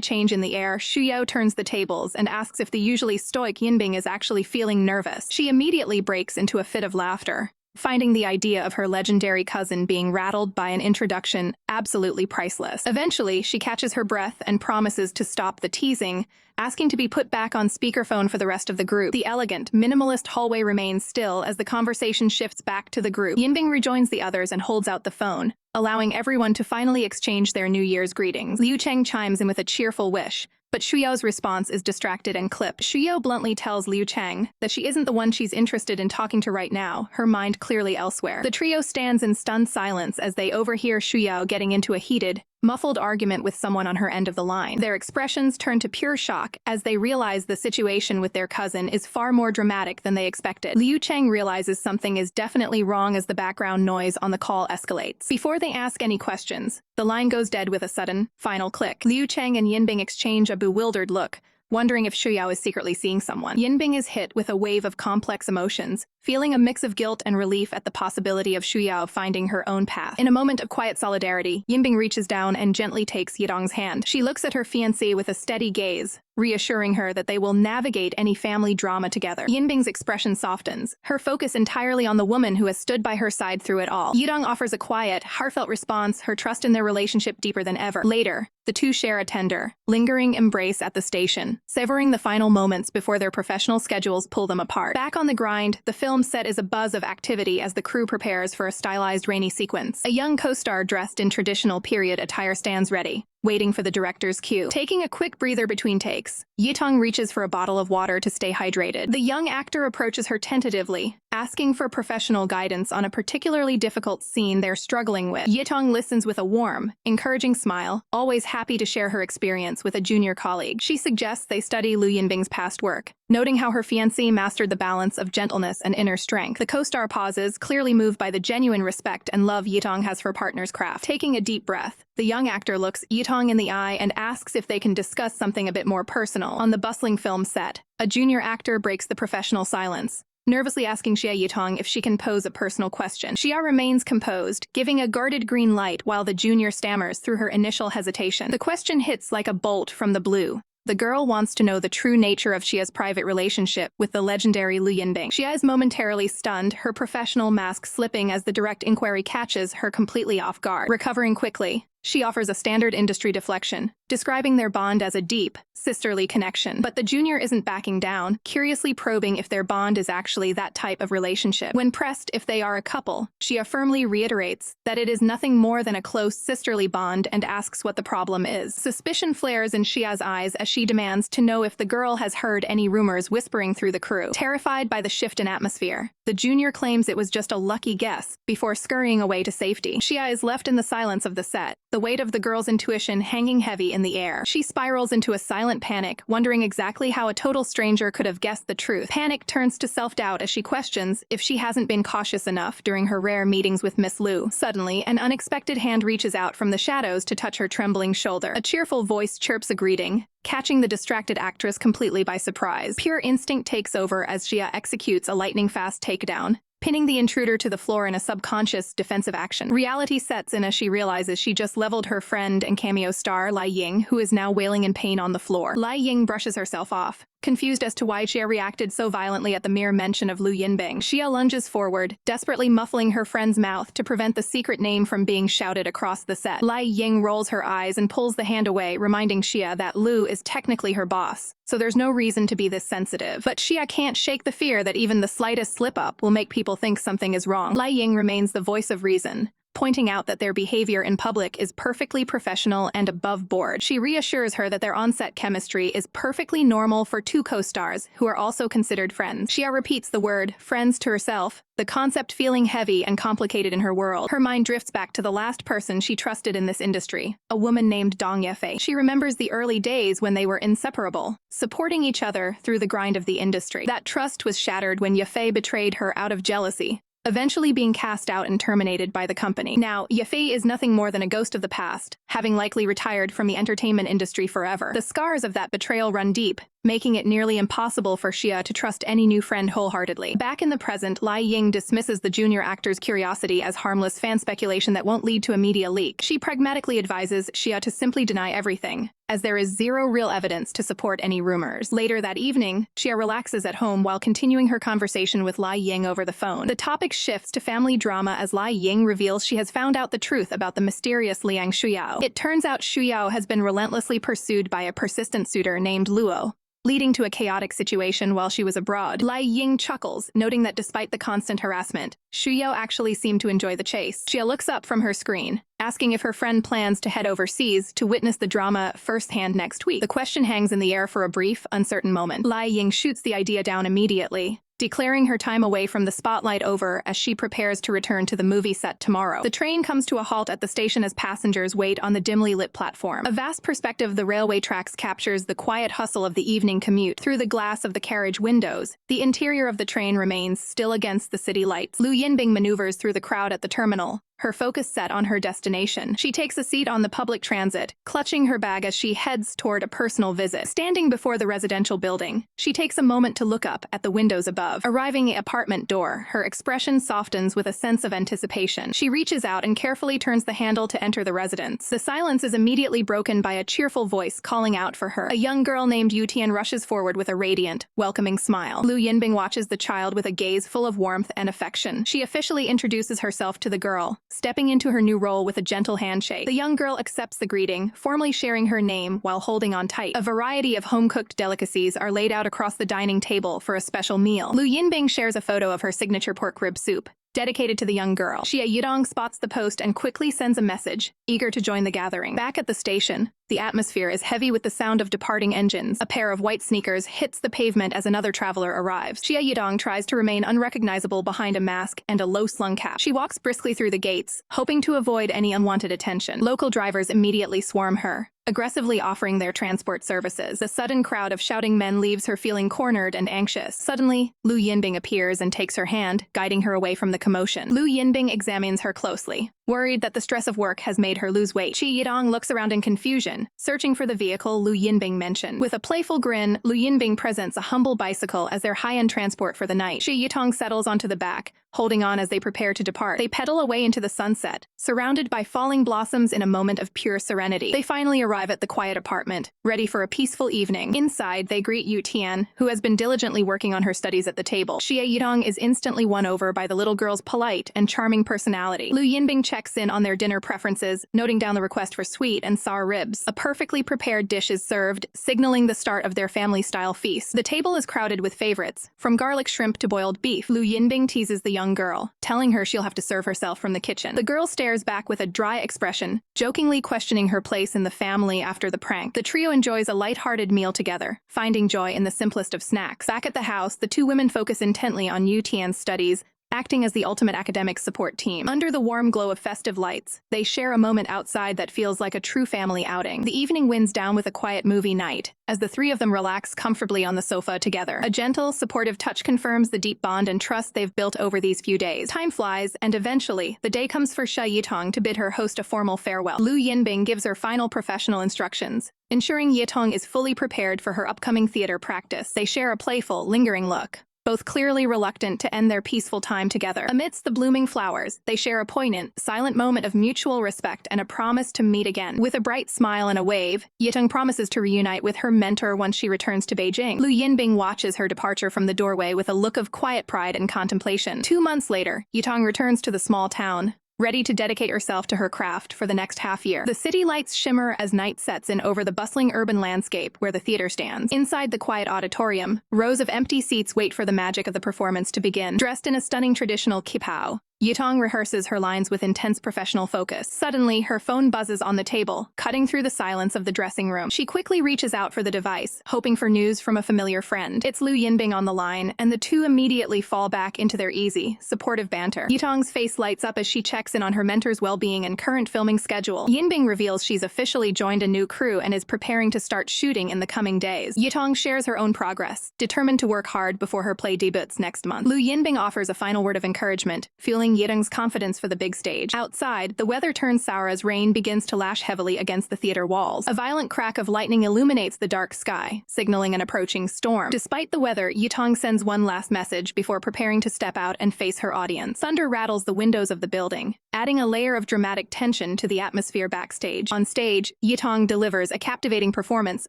change in the air, Shuyao turns the tables and asks if the usually stoic Yinbing is actually feeling nervous. She immediately breaks into a fit of laughter, finding the idea of her legendary cousin being rattled by an introduction absolutely priceless. Eventually, she catches her breath and promises to stop the teasing, asking to be put back on speakerphone for the rest of the group. The elegant, minimalist hallway remains still as the conversation shifts back to the group. Yinbing rejoins the others and holds out the phone, allowing everyone to finally exchange their New Year's greetings. Liu Cheng chimes in with a cheerful wish, but Shuyao's response is distracted and clipped. Shuyao bluntly tells Liu Cheng that she isn't the one she's interested in talking to right now, her mind clearly elsewhere. The trio stands in stunned silence as they overhear Shuyao getting into a heated, muffled argument with someone on her end of the line. Their expressions turn to pure shock as they realize the situation with their cousin is far more dramatic than they expected. Liu Cheng realizes something is definitely wrong as the background noise on the call escalates. Before they ask any questions, the line goes dead with a sudden, final click. Liu Cheng and Yinbing exchange a bewildered look, wondering if Shuyao is secretly seeing someone. Yinbing is hit with a wave of complex emotions, feeling a mix of guilt and relief at the possibility of Shuyao finding her own path. In a moment of quiet solidarity, Yinbing reaches down and gently takes Yitong's hand. She looks at her fiancé with a steady gaze, reassuring her that they will navigate any family drama together. Yinbing's expression softens, her focus entirely on the woman who has stood by her side through it all. Yitong offers a quiet, heartfelt response, her trust in their relationship deeper than ever. Later, the two share a tender, lingering embrace at the station, savoring the final moments before their professional schedules pull them apart. Back on the grind, the film set is a buzz of activity as the crew prepares for a stylized rainy sequence. A young co-star dressed in traditional period attire stands ready, waiting for the director's cue. Taking a quick breather between takes, Yitong reaches for a bottle of water to stay hydrated. The young actor approaches her tentatively, asking for professional guidance on a particularly difficult scene they're struggling with. Yitong listens with a warm, encouraging smile, always happy to share her experience with a junior colleague. She suggests they study Lu Yinbing's past work, noting how her fiancé mastered the balance of gentleness and inner strength. The co-star pauses, clearly moved by the genuine respect and love Yitong has for partner's craft. Taking a deep breath, the young actor looks Yitong in the eye and asks if they can discuss something a bit more personal. On the bustling film set, a junior actor breaks the professional silence, nervously asking Xia Yitong if she can pose a personal question. Xia remains composed, giving a guarded green light while the junior stammers through her initial hesitation. The question hits like a bolt from the blue. The girl wants to know the true nature of Xia's private relationship with the legendary Lu Yinbing. Xia is momentarily stunned, her professional mask slipping as the direct inquiry catches her completely off guard. Recovering quickly, she offers a standard industry deflection, describing their bond as a deep, sisterly connection. But the junior isn't backing down, curiously probing if their bond is actually that type of relationship. When pressed if they are a couple, Xia firmly reiterates that it is nothing more than a close sisterly bond and asks what the problem is. Suspicion flares in Xia's eyes as she demands to know if the girl has heard any rumors whispering through the crew. Terrified by the shift in atmosphere, the junior claims it was just a lucky guess before scurrying away to safety. Xia is left in the silence of the set, the weight of the girl's intuition hanging heavy in the air. She spirals into a silent panic, wondering exactly how a total stranger could have guessed the truth. Panic turns to self-doubt as she questions if she hasn't been cautious enough during her rare meetings with Miss Lu. Suddenly, an unexpected hand reaches out from the shadows to touch her trembling shoulder. A cheerful voice chirps a greeting, catching the distracted actress completely by surprise. Pure instinct takes over as Xia executes a lightning-fast takedown, pinning the intruder to the floor in a subconscious defensive action. Reality sets in as she realizes she just leveled her friend and cameo star Lu Ying, who is now wailing in pain on the floor. Lu Ying brushes herself off, confused as to why Xia reacted so violently at the mere mention of Lu Yinbing. Xia lunges forward, desperately muffling her friend's mouth to prevent the secret name from being shouted across the set. Lu Ying rolls her eyes and pulls the hand away, reminding Xia that Lu is technically her boss, so there's no reason to be this sensitive. But Xia can't shake the fear that even the slightest slip-up will make people think something is wrong. Lu Ying remains the voice of reason, pointing out that their behavior in public is perfectly professional and above board. She reassures her that their on-set chemistry is perfectly normal for two co-stars who are also considered friends. Xia repeats the word friends to herself, the concept feeling heavy and complicated in her world. Her mind drifts back to the last person she trusted in this industry, a woman named Dong Yefei. She remembers the early days when they were inseparable, supporting each other through the grind of the industry. That trust was shattered when Yefei betrayed her out of jealousy, eventually being cast out and terminated by the company. Now, Yefei is nothing more than a ghost of the past, having likely retired from the entertainment industry forever. The scars of that betrayal run deep, making it nearly impossible for Xia to trust any new friend wholeheartedly. Back in the present, Lu Ying dismisses the junior actor's curiosity as harmless fan speculation that won't lead to a media leak. She pragmatically advises Xia to simply deny everything, as there is zero real evidence to support any rumors. Later that evening, Xia relaxes at home while continuing her conversation with Lu Ying over the phone. The topic shifts to family drama as Lu Ying reveals she has found out the truth about the mysterious Liang Shuyao. It turns out Shuyao has been relentlessly pursued by a persistent suitor named Luo, leading to a chaotic situation while she was abroad. Lu Ying chuckles, noting that despite the constant harassment, Shuyao actually seemed to enjoy the chase. Xia looks up from her screen, asking if her friend plans to head overseas to witness the drama firsthand next week. The question hangs in the air for a brief, uncertain moment. Lu Ying shoots the idea down immediately, declaring her time away from the spotlight over as she prepares to return to the movie set tomorrow. The train comes to a halt at the station as passengers wait on the dimly lit platform. A vast perspective of the railway tracks captures the quiet hustle of the evening commute. Through the glass of the carriage windows, the interior of the train remains still against the city lights. Lu Yinbing maneuvers through the crowd at the terminal, her focus set on her destination. She takes a seat on the public transit, clutching her bag as she heads toward a personal visit. Standing before the residential building, she takes a moment to look up at the windows above. Arriving at the apartment door, her expression softens with a sense of anticipation. She reaches out and carefully turns the handle to enter the residence. The silence is immediately broken by a cheerful voice calling out for her. A young girl named Yu Tian rushes forward with a radiant, welcoming smile. Lu Yinbing watches the child with a gaze full of warmth and affection. She officially introduces herself to the girl, stepping into her new role with a gentle handshake. The young girl accepts the greeting, formally sharing her name while holding on tight. A variety of home-cooked delicacies are laid out across the dining table for a special meal. Lu Yinbing shares a photo of her signature pork rib soup, dedicated to the young girl. Xia Yitong spots the post and quickly sends a message, eager to join the gathering. Back at the station, the atmosphere is heavy with the sound of departing engines. A pair of white sneakers hits the pavement as another traveler arrives. Xia Yitong tries to remain unrecognizable behind a mask and a low-slung cap. She walks briskly through the gates, hoping to avoid any unwanted attention. Local drivers immediately swarm her, aggressively offering their transport services. The sudden crowd of shouting men leaves her feeling cornered and anxious. Suddenly, Lu Yinbing appears and takes her hand, guiding her away from the commotion. Lu Yinbing examines her closely, worried that the stress of work has made her lose weight. Xia Yitong looks around in confusion, searching for the vehicle Lu Yinbing mentioned. With a playful grin, Lu Yinbing presents a humble bicycle as their high-end transport for the night. Xia Yitong settles onto the back, holding on as they prepare to depart. They pedal away into the sunset, surrounded by falling blossoms in a moment of pure serenity. They finally arrive at the quiet apartment, ready for a peaceful evening. Inside, they greet Yu Tian, who has been diligently working on her studies at the table. Xia Yitong is instantly won over by the little girl's polite and charming personality. Lu Yinbing checks in on their dinner preferences, noting down the request for sweet and sour ribs. A perfectly prepared dish is served, signaling the start of their family-style feast. The table is crowded with favorites, from garlic shrimp to boiled beef. Lu Yinbing teases the young girl, telling her she'll have to serve herself from the kitchen. The girl stares back with a dry expression, jokingly questioning her place in the family after the prank. The trio enjoys a light-hearted meal together, finding joy in the simplest of snacks. Back at the house, the two women focus intently on Yu Tian's studies, acting as the ultimate academic support team. Under the warm glow of festive lights, they share a moment outside that feels like a true family outing. The evening winds down with a quiet movie night, as the three of them relax comfortably on the sofa together. A gentle, supportive touch confirms the deep bond and trust they've built over these few days. Time flies, and eventually, the day comes for Xia Yitong to bid her host a formal farewell. Lu Yinbing gives her final professional instructions, ensuring Yitong is fully prepared for her upcoming theater practice. They share a playful, lingering look, both clearly reluctant to end their peaceful time together. Amidst the blooming flowers, they share a poignant, silent moment of mutual respect and a promise to meet again. With a bright smile and a wave, Yitong promises to reunite with her mentor once she returns to Beijing. Lu Yinbing watches her departure from the doorway with a look of quiet pride and contemplation. 2 months later, Yitong returns to the small town, ready to dedicate herself to her craft for the next half-year. The city lights shimmer as night sets in over the bustling urban landscape where the theater stands. Inside the quiet auditorium, rows of empty seats wait for the magic of the performance to begin. Dressed in a stunning traditional kipao, Yitong rehearses her lines with intense professional focus. Suddenly, her phone buzzes on the table, cutting through the silence of the dressing room. She quickly reaches out for the device, hoping for news from a familiar friend. It's Lu Yinbing on the line, and the two immediately fall back into their easy, supportive banter. Yitong's face lights up as she checks in on her mentor's well-being and current filming schedule. Yinbing reveals she's officially joined a new crew and is preparing to start shooting in the coming days. Yitong shares her own progress, determined to work hard before her play debuts next month. Lu Yinbing offers a final word of encouragement, fueling Yitong's confidence for the big stage. Outside, the weather turns sour as rain begins to lash heavily against the theater walls. A violent crack of lightning illuminates the dark sky, signaling an approaching storm. Despite the weather, Yitong sends one last message before preparing to step out and face her audience. Thunder rattles the windows of the building, adding a layer of dramatic tension to the atmosphere backstage. On stage, Yitong delivers a captivating performance,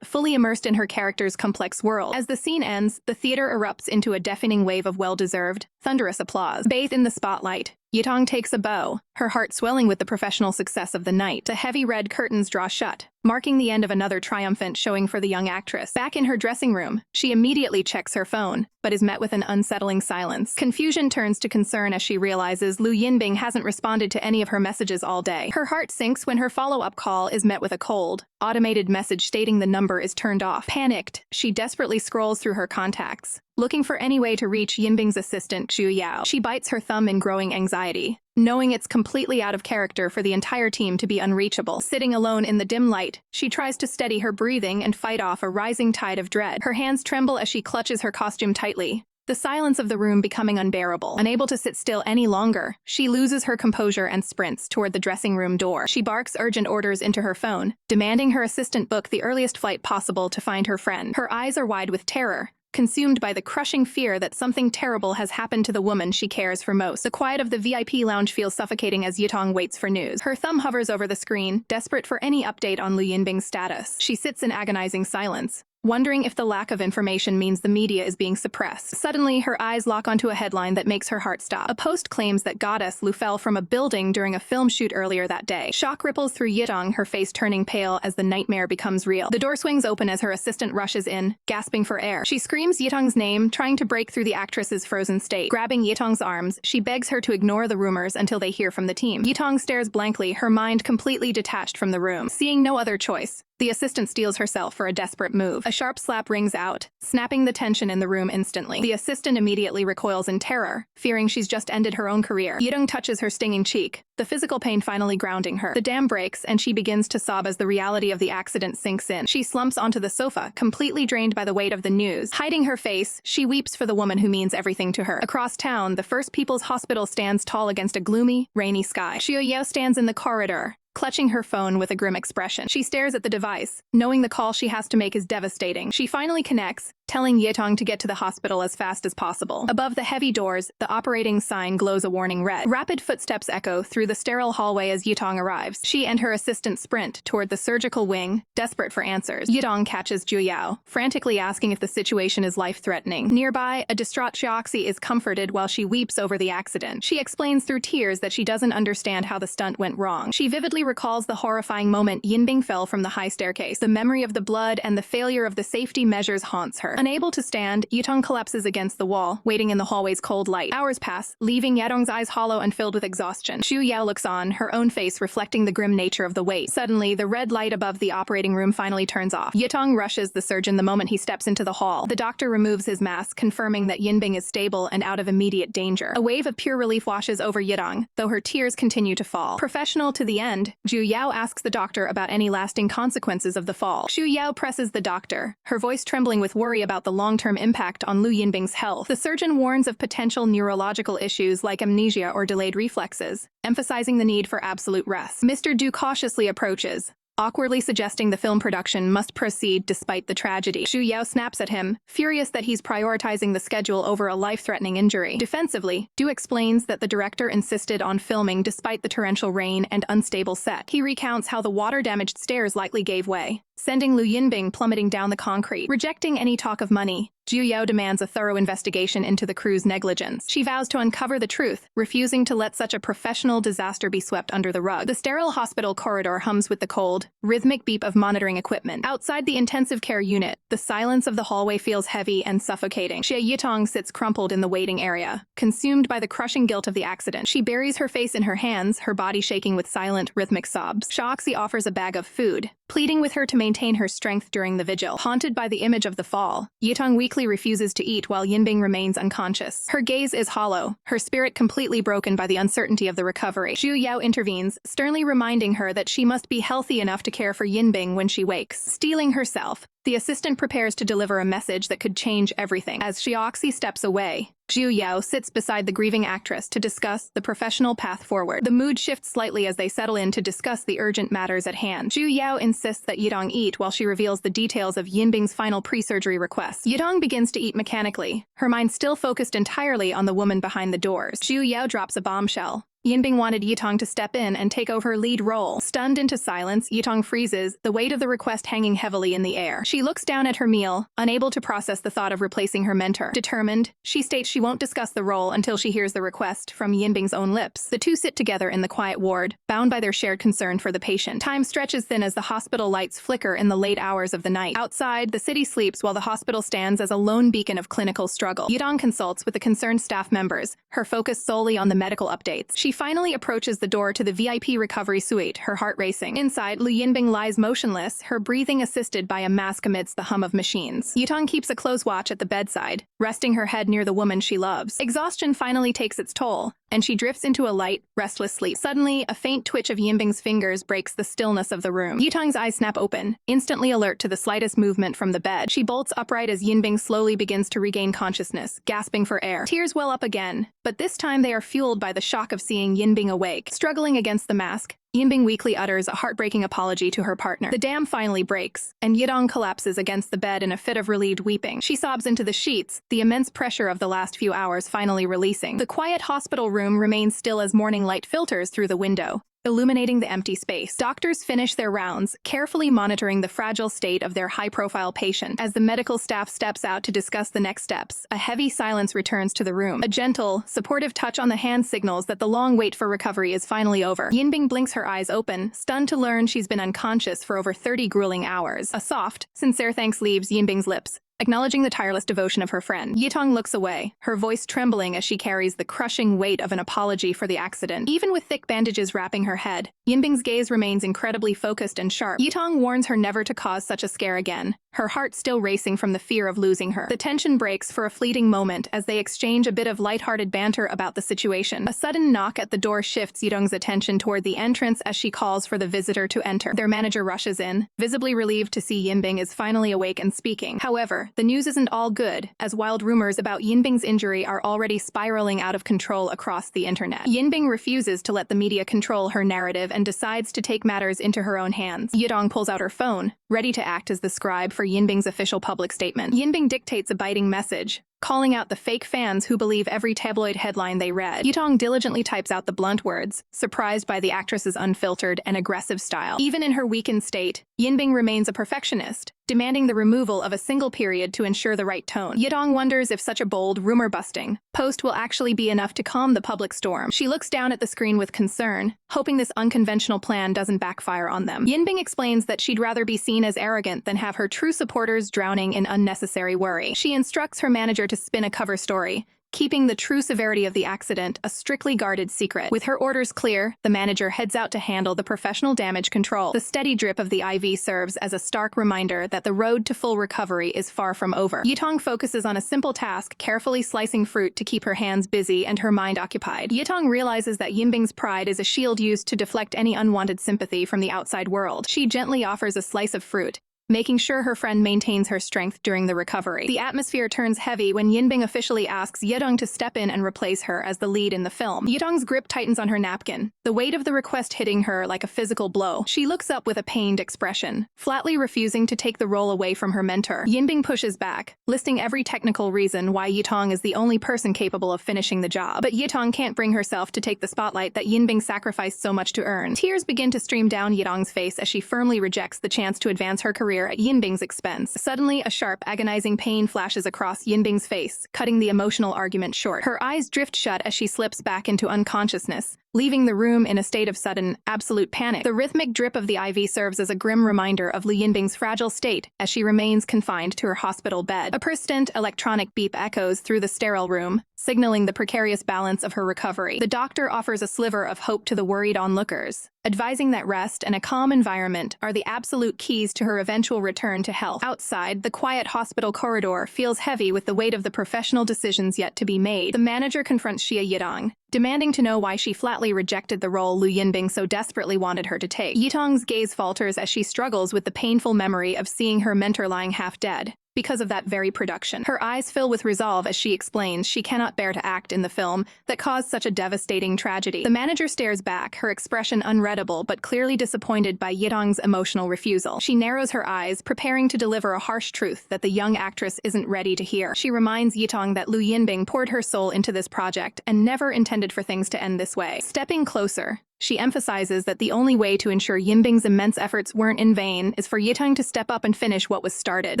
fully immersed in her character's complex world. As the scene ends, the theater erupts into a deafening wave of well-deserved, thunderous applause. Bathed in the spotlight, Yitong takes a bow, her heart swelling with the professional success of the night. The heavy red curtains draw shut, marking the end of another triumphant showing for the young actress. Back in her dressing room, she immediately checks her phone, but is met with an unsettling silence. Confusion turns to concern as she realizes Lu Yinbing hasn't responded to any of her messages all day. Her heart sinks when her follow-up call is met with a cold, automated message stating the number is turned off. Panicked, she desperately scrolls through her contacts, looking for any way to reach Yinbing's assistant, Xu Yao. She bites her thumb in growing anxiety, knowing it's completely out of character for the entire team to be unreachable. Sitting alone in the dim light, she tries to steady her breathing and fight off a rising tide of dread. Her hands tremble as she clutches her costume tightly, the silence of the room becoming unbearable. Unable to sit still any longer, she loses her composure and sprints toward the dressing room door. She barks urgent orders into her phone, demanding her assistant book the earliest flight possible to find her friend. Her eyes are wide with terror, consumed by the crushing fear that something terrible has happened to the woman she cares for most. The quiet of the VIP lounge feels suffocating as Yitong waits for news. Her thumb hovers over the screen, desperate for any update on Lu Yinbing's status. She sits in agonizing silence, wondering if the lack of information means the media is being suppressed. Suddenly, her eyes lock onto a headline that makes her heart stop. A post claims that goddess Lu fell from a building during a film shoot earlier that day. Shock ripples through Yitong, her face turning pale as the nightmare becomes real. The door swings open as her assistant rushes in, gasping for air. She screams Yitong's name, trying to break through the actress's frozen state. Grabbing Yitong's arms, she begs her to ignore the rumors until they hear from the team. Yitong stares blankly, her mind completely detached from the room. Seeing no other choice, the assistant steels herself for a desperate move. A sharp slap rings out, snapping the tension in the room instantly. The assistant immediately recoils in terror, fearing she's just ended her own career. Yitong touches her stinging cheek, the physical pain finally grounding her. The dam breaks, and she begins to sob as the reality of the accident sinks in. She slumps onto the sofa, completely drained by the weight of the news. Hiding her face, she weeps for the woman who means everything to her. Across town, the First People's Hospital stands tall against a gloomy, rainy sky. Xia Yitong stands in the corridor, clutching her phone with a grim expression. She stares at the device, knowing the call she has to make is devastating. She finally connects, telling Yitong to get to the hospital as fast as possible. Above the heavy doors, the operating sign glows a warning red. Rapid footsteps echo through the sterile hallway as Yitong arrives. She and her assistant sprint toward the surgical wing, desperate for answers. Yitong catches Xu Yao, frantically asking if the situation is life-threatening. Nearby, a distraught Xiaoxi is comforted while she weeps over the accident. She explains through tears that she doesn't understand how the stunt went wrong. She vividly recalls the horrifying moment Yinbing fell from the high staircase. The memory of the blood and the failure of the safety measures haunts her. Unable to stand, Yitong collapses against the wall, waiting in the hallway's cold light. Hours pass, leaving Yitong's eyes hollow and filled with exhaustion. Xu Yao looks on, her own face reflecting the grim nature of the wait. Suddenly, the red light above the operating room finally turns off. Yitong rushes the surgeon the moment he steps into the hall. The doctor removes his mask, confirming that Yinbing is stable and out of immediate danger. A wave of pure relief washes over Yitong, though her tears continue to fall. Professional to the end, Xu Yao asks the doctor about any lasting consequences of the fall. Xu Yao presses the doctor, her voice trembling with worry about the long-term impact on Lu Yinbing's health. The surgeon warns of potential neurological issues like amnesia or delayed reflexes, emphasizing the need for absolute rest. Mr. Du cautiously approaches, awkwardly suggesting the film production must proceed despite the tragedy. Xu Yao snaps at him, furious that he's prioritizing the schedule over a life-threatening injury. Defensively, Du explains that the director insisted on filming despite the torrential rain and unstable set. He recounts how the water-damaged stairs likely gave way, sending Lu Yinbing plummeting down the concrete. Rejecting any talk of money, Xu Yao demands a thorough investigation into the crew's negligence. She vows to uncover the truth, refusing to let such a professional disaster be swept under the rug. The sterile hospital corridor hums with the cold, rhythmic beep of monitoring equipment. Outside the intensive care unit, the silence of the hallway feels heavy and suffocating. Xia Yitong sits crumpled in the waiting area, consumed by the crushing guilt of the accident. She buries her face in her hands, her body shaking with silent, rhythmic sobs. Shoxi offers a bag of food, pleading with her to maintain her strength during the vigil. Haunted by the image of the fall, Yitong weakly refuses to eat while Yinbing remains unconscious. Her gaze is hollow, her spirit completely broken by the uncertainty of the recovery. Xu Yao intervenes, sternly reminding her that she must be healthy enough to care for Yinbing when she wakes. Steeling herself, the assistant prepares to deliver a message that could change everything. As Xiaoxi steps away, Xu Yao sits beside the grieving actress to discuss the professional path forward. The mood shifts slightly as they settle in to discuss the urgent matters at hand. Xu Yao insists that Yitong eat while she reveals the details of Yinbing's final pre-surgery requests. Yitong begins to eat mechanically, her mind still focused entirely on the woman behind the doors. Xu Yao drops a bombshell. Yinbing wanted Yitong to step in and take over her lead role. Stunned into silence, Yitong freezes, the weight of the request hanging heavily in the air. She looks down at her meal, unable to process the thought of replacing her mentor. Determined, she states she won't discuss the role until she hears the request from Yinbing's own lips. The two sit together in the quiet ward, bound by their shared concern for the patient. Time stretches thin as the hospital lights flicker in the late hours of the night. Outside, the city sleeps while the hospital stands as a lone beacon of clinical struggle. Yitong consults with the concerned staff members, her focus solely on the medical updates. She finally approaches the door to the VIP recovery suite, her heart racing. Inside, Lu Yinbing lies motionless, her breathing assisted by a mask amidst the hum of machines. Yitong keeps a close watch at the bedside, resting her head near the woman she loves. Exhaustion finally takes its toll, and she drifts into a light, restless sleep. Suddenly, a faint twitch of Yinbing's fingers breaks the stillness of the room. Yitong's eyes snap open, instantly alert to the slightest movement from the bed. She bolts upright as Yinbing slowly begins to regain consciousness, gasping for air. Tears well up again, but this time they are fueled by the shock of seeing Yinbing awake. Struggling against the mask, Yinbing weakly utters a heartbreaking apology to her partner. The dam finally breaks, and Yitong collapses against the bed in a fit of relieved weeping. She sobs into the sheets, the immense pressure of the last few hours finally releasing. The quiet hospital room remains still as morning light filters through the window, illuminating the empty space. Doctors finish their rounds, carefully monitoring the fragile state of their high-profile patient. As the medical staff steps out to discuss the next steps, a heavy silence returns to the room. A gentle, supportive touch on the hand signals that the long wait for recovery is finally over. Yinbing blinks her eyes open, stunned to learn she's been unconscious for over 30 grueling hours. A soft, sincere thanks leaves Yinbing's lips, acknowledging the tireless devotion of her friend. Yitong looks away, her voice trembling as she carries the crushing weight of an apology for the accident. Even with thick bandages wrapping her head, Yinbing's gaze remains incredibly focused and sharp. Yitong warns her never to cause such a scare again, her heart still racing from the fear of losing her. The tension breaks for a fleeting moment as they exchange a bit of lighthearted banter about the situation. A sudden knock at the door shifts Yitong's attention toward the entrance as she calls for the visitor to enter. Their manager rushes in, visibly relieved to see Yinbing is finally awake and speaking. However, the news isn't all good, as wild rumors about Yinbing's injury are already spiraling out of control across the internet. Yinbing refuses to let the media control her narrative and decides to take matters into her own hands. Yitong pulls out her phone, ready to act as the scribe for Yinbing's official public statement. Yinbing dictates a biting message, calling out the fake fans who believe every tabloid headline they read. Yitong diligently types out the blunt words, surprised by the actress's unfiltered and aggressive style. Even in her weakened state, Yinbing remains a perfectionist, demanding the removal of a single period to ensure the right tone. Yitong wonders if such a bold, rumor-busting post will actually be enough to calm the public storm. She looks down at the screen with concern, hoping this unconventional plan doesn't backfire on them. Yinbing explains that she'd rather be seen as arrogant than have her true supporters drowning in unnecessary worry. She instructs her manager to spin a cover story, keeping the true severity of the accident a strictly guarded secret. With her orders clear, the manager heads out to handle the professional damage control. The steady drip of the IV serves as a stark reminder that the road to full recovery is far from over. Yitong focuses on a simple task, carefully slicing fruit to keep her hands busy and her mind occupied. Yitong realizes that Yinbing's pride is a shield used to deflect any unwanted sympathy from the outside world. She gently offers a slice of fruit, making sure her friend maintains her strength during the recovery. The atmosphere turns heavy when Yinbing officially asks Yitong to step in and replace her as the lead in the film. Yitong's grip tightens on her napkin, the weight of the request hitting her like a physical blow. She looks up with a pained expression, flatly refusing to take the role away from her mentor. Yinbing pushes back, listing every technical reason why Yitong is the only person capable of finishing the job. But Yitong can't bring herself to take the spotlight that Yinbing sacrificed so much to earn. Tears begin to stream down Yitong's face as she firmly rejects the chance to advance her career at Yinbing's expense. Suddenly, a sharp, agonizing pain flashes across Yinbing's face, cutting the emotional argument short. Her eyes drift shut as she slips back into unconsciousness, leaving the room in a state of sudden, absolute panic. The rhythmic drip of the IV serves as a grim reminder of Lu Yinbing's fragile state as she remains confined to her hospital bed. A persistent electronic beep echoes through the sterile room, signaling the precarious balance of her recovery. The doctor offers a sliver of hope to the worried onlookers, advising that rest and a calm environment are the absolute keys to her eventual return to health. Outside, the quiet hospital corridor feels heavy with the weight of the professional decisions yet to be made. The manager confronts Xia Yitong, demanding to know why she flatly rejected the role Lu Yinbing so desperately wanted her to take. Yitong's gaze falters as she struggles with the painful memory of seeing her mentor lying half dead because of that very production. Her eyes fill with resolve as she explains she cannot bear to act in the film that caused such a devastating tragedy. The manager stares back, her expression unreadable but clearly disappointed by Yitong's emotional refusal. She narrows her eyes, preparing to deliver a harsh truth that the young actress isn't ready to hear. She reminds Yitong that Lu Yinbing poured her soul into this project and never intended for things to end this way. Stepping closer, she emphasizes that the only way to ensure Yinbing's immense efforts weren't in vain is for Yitong to step up and finish what was started.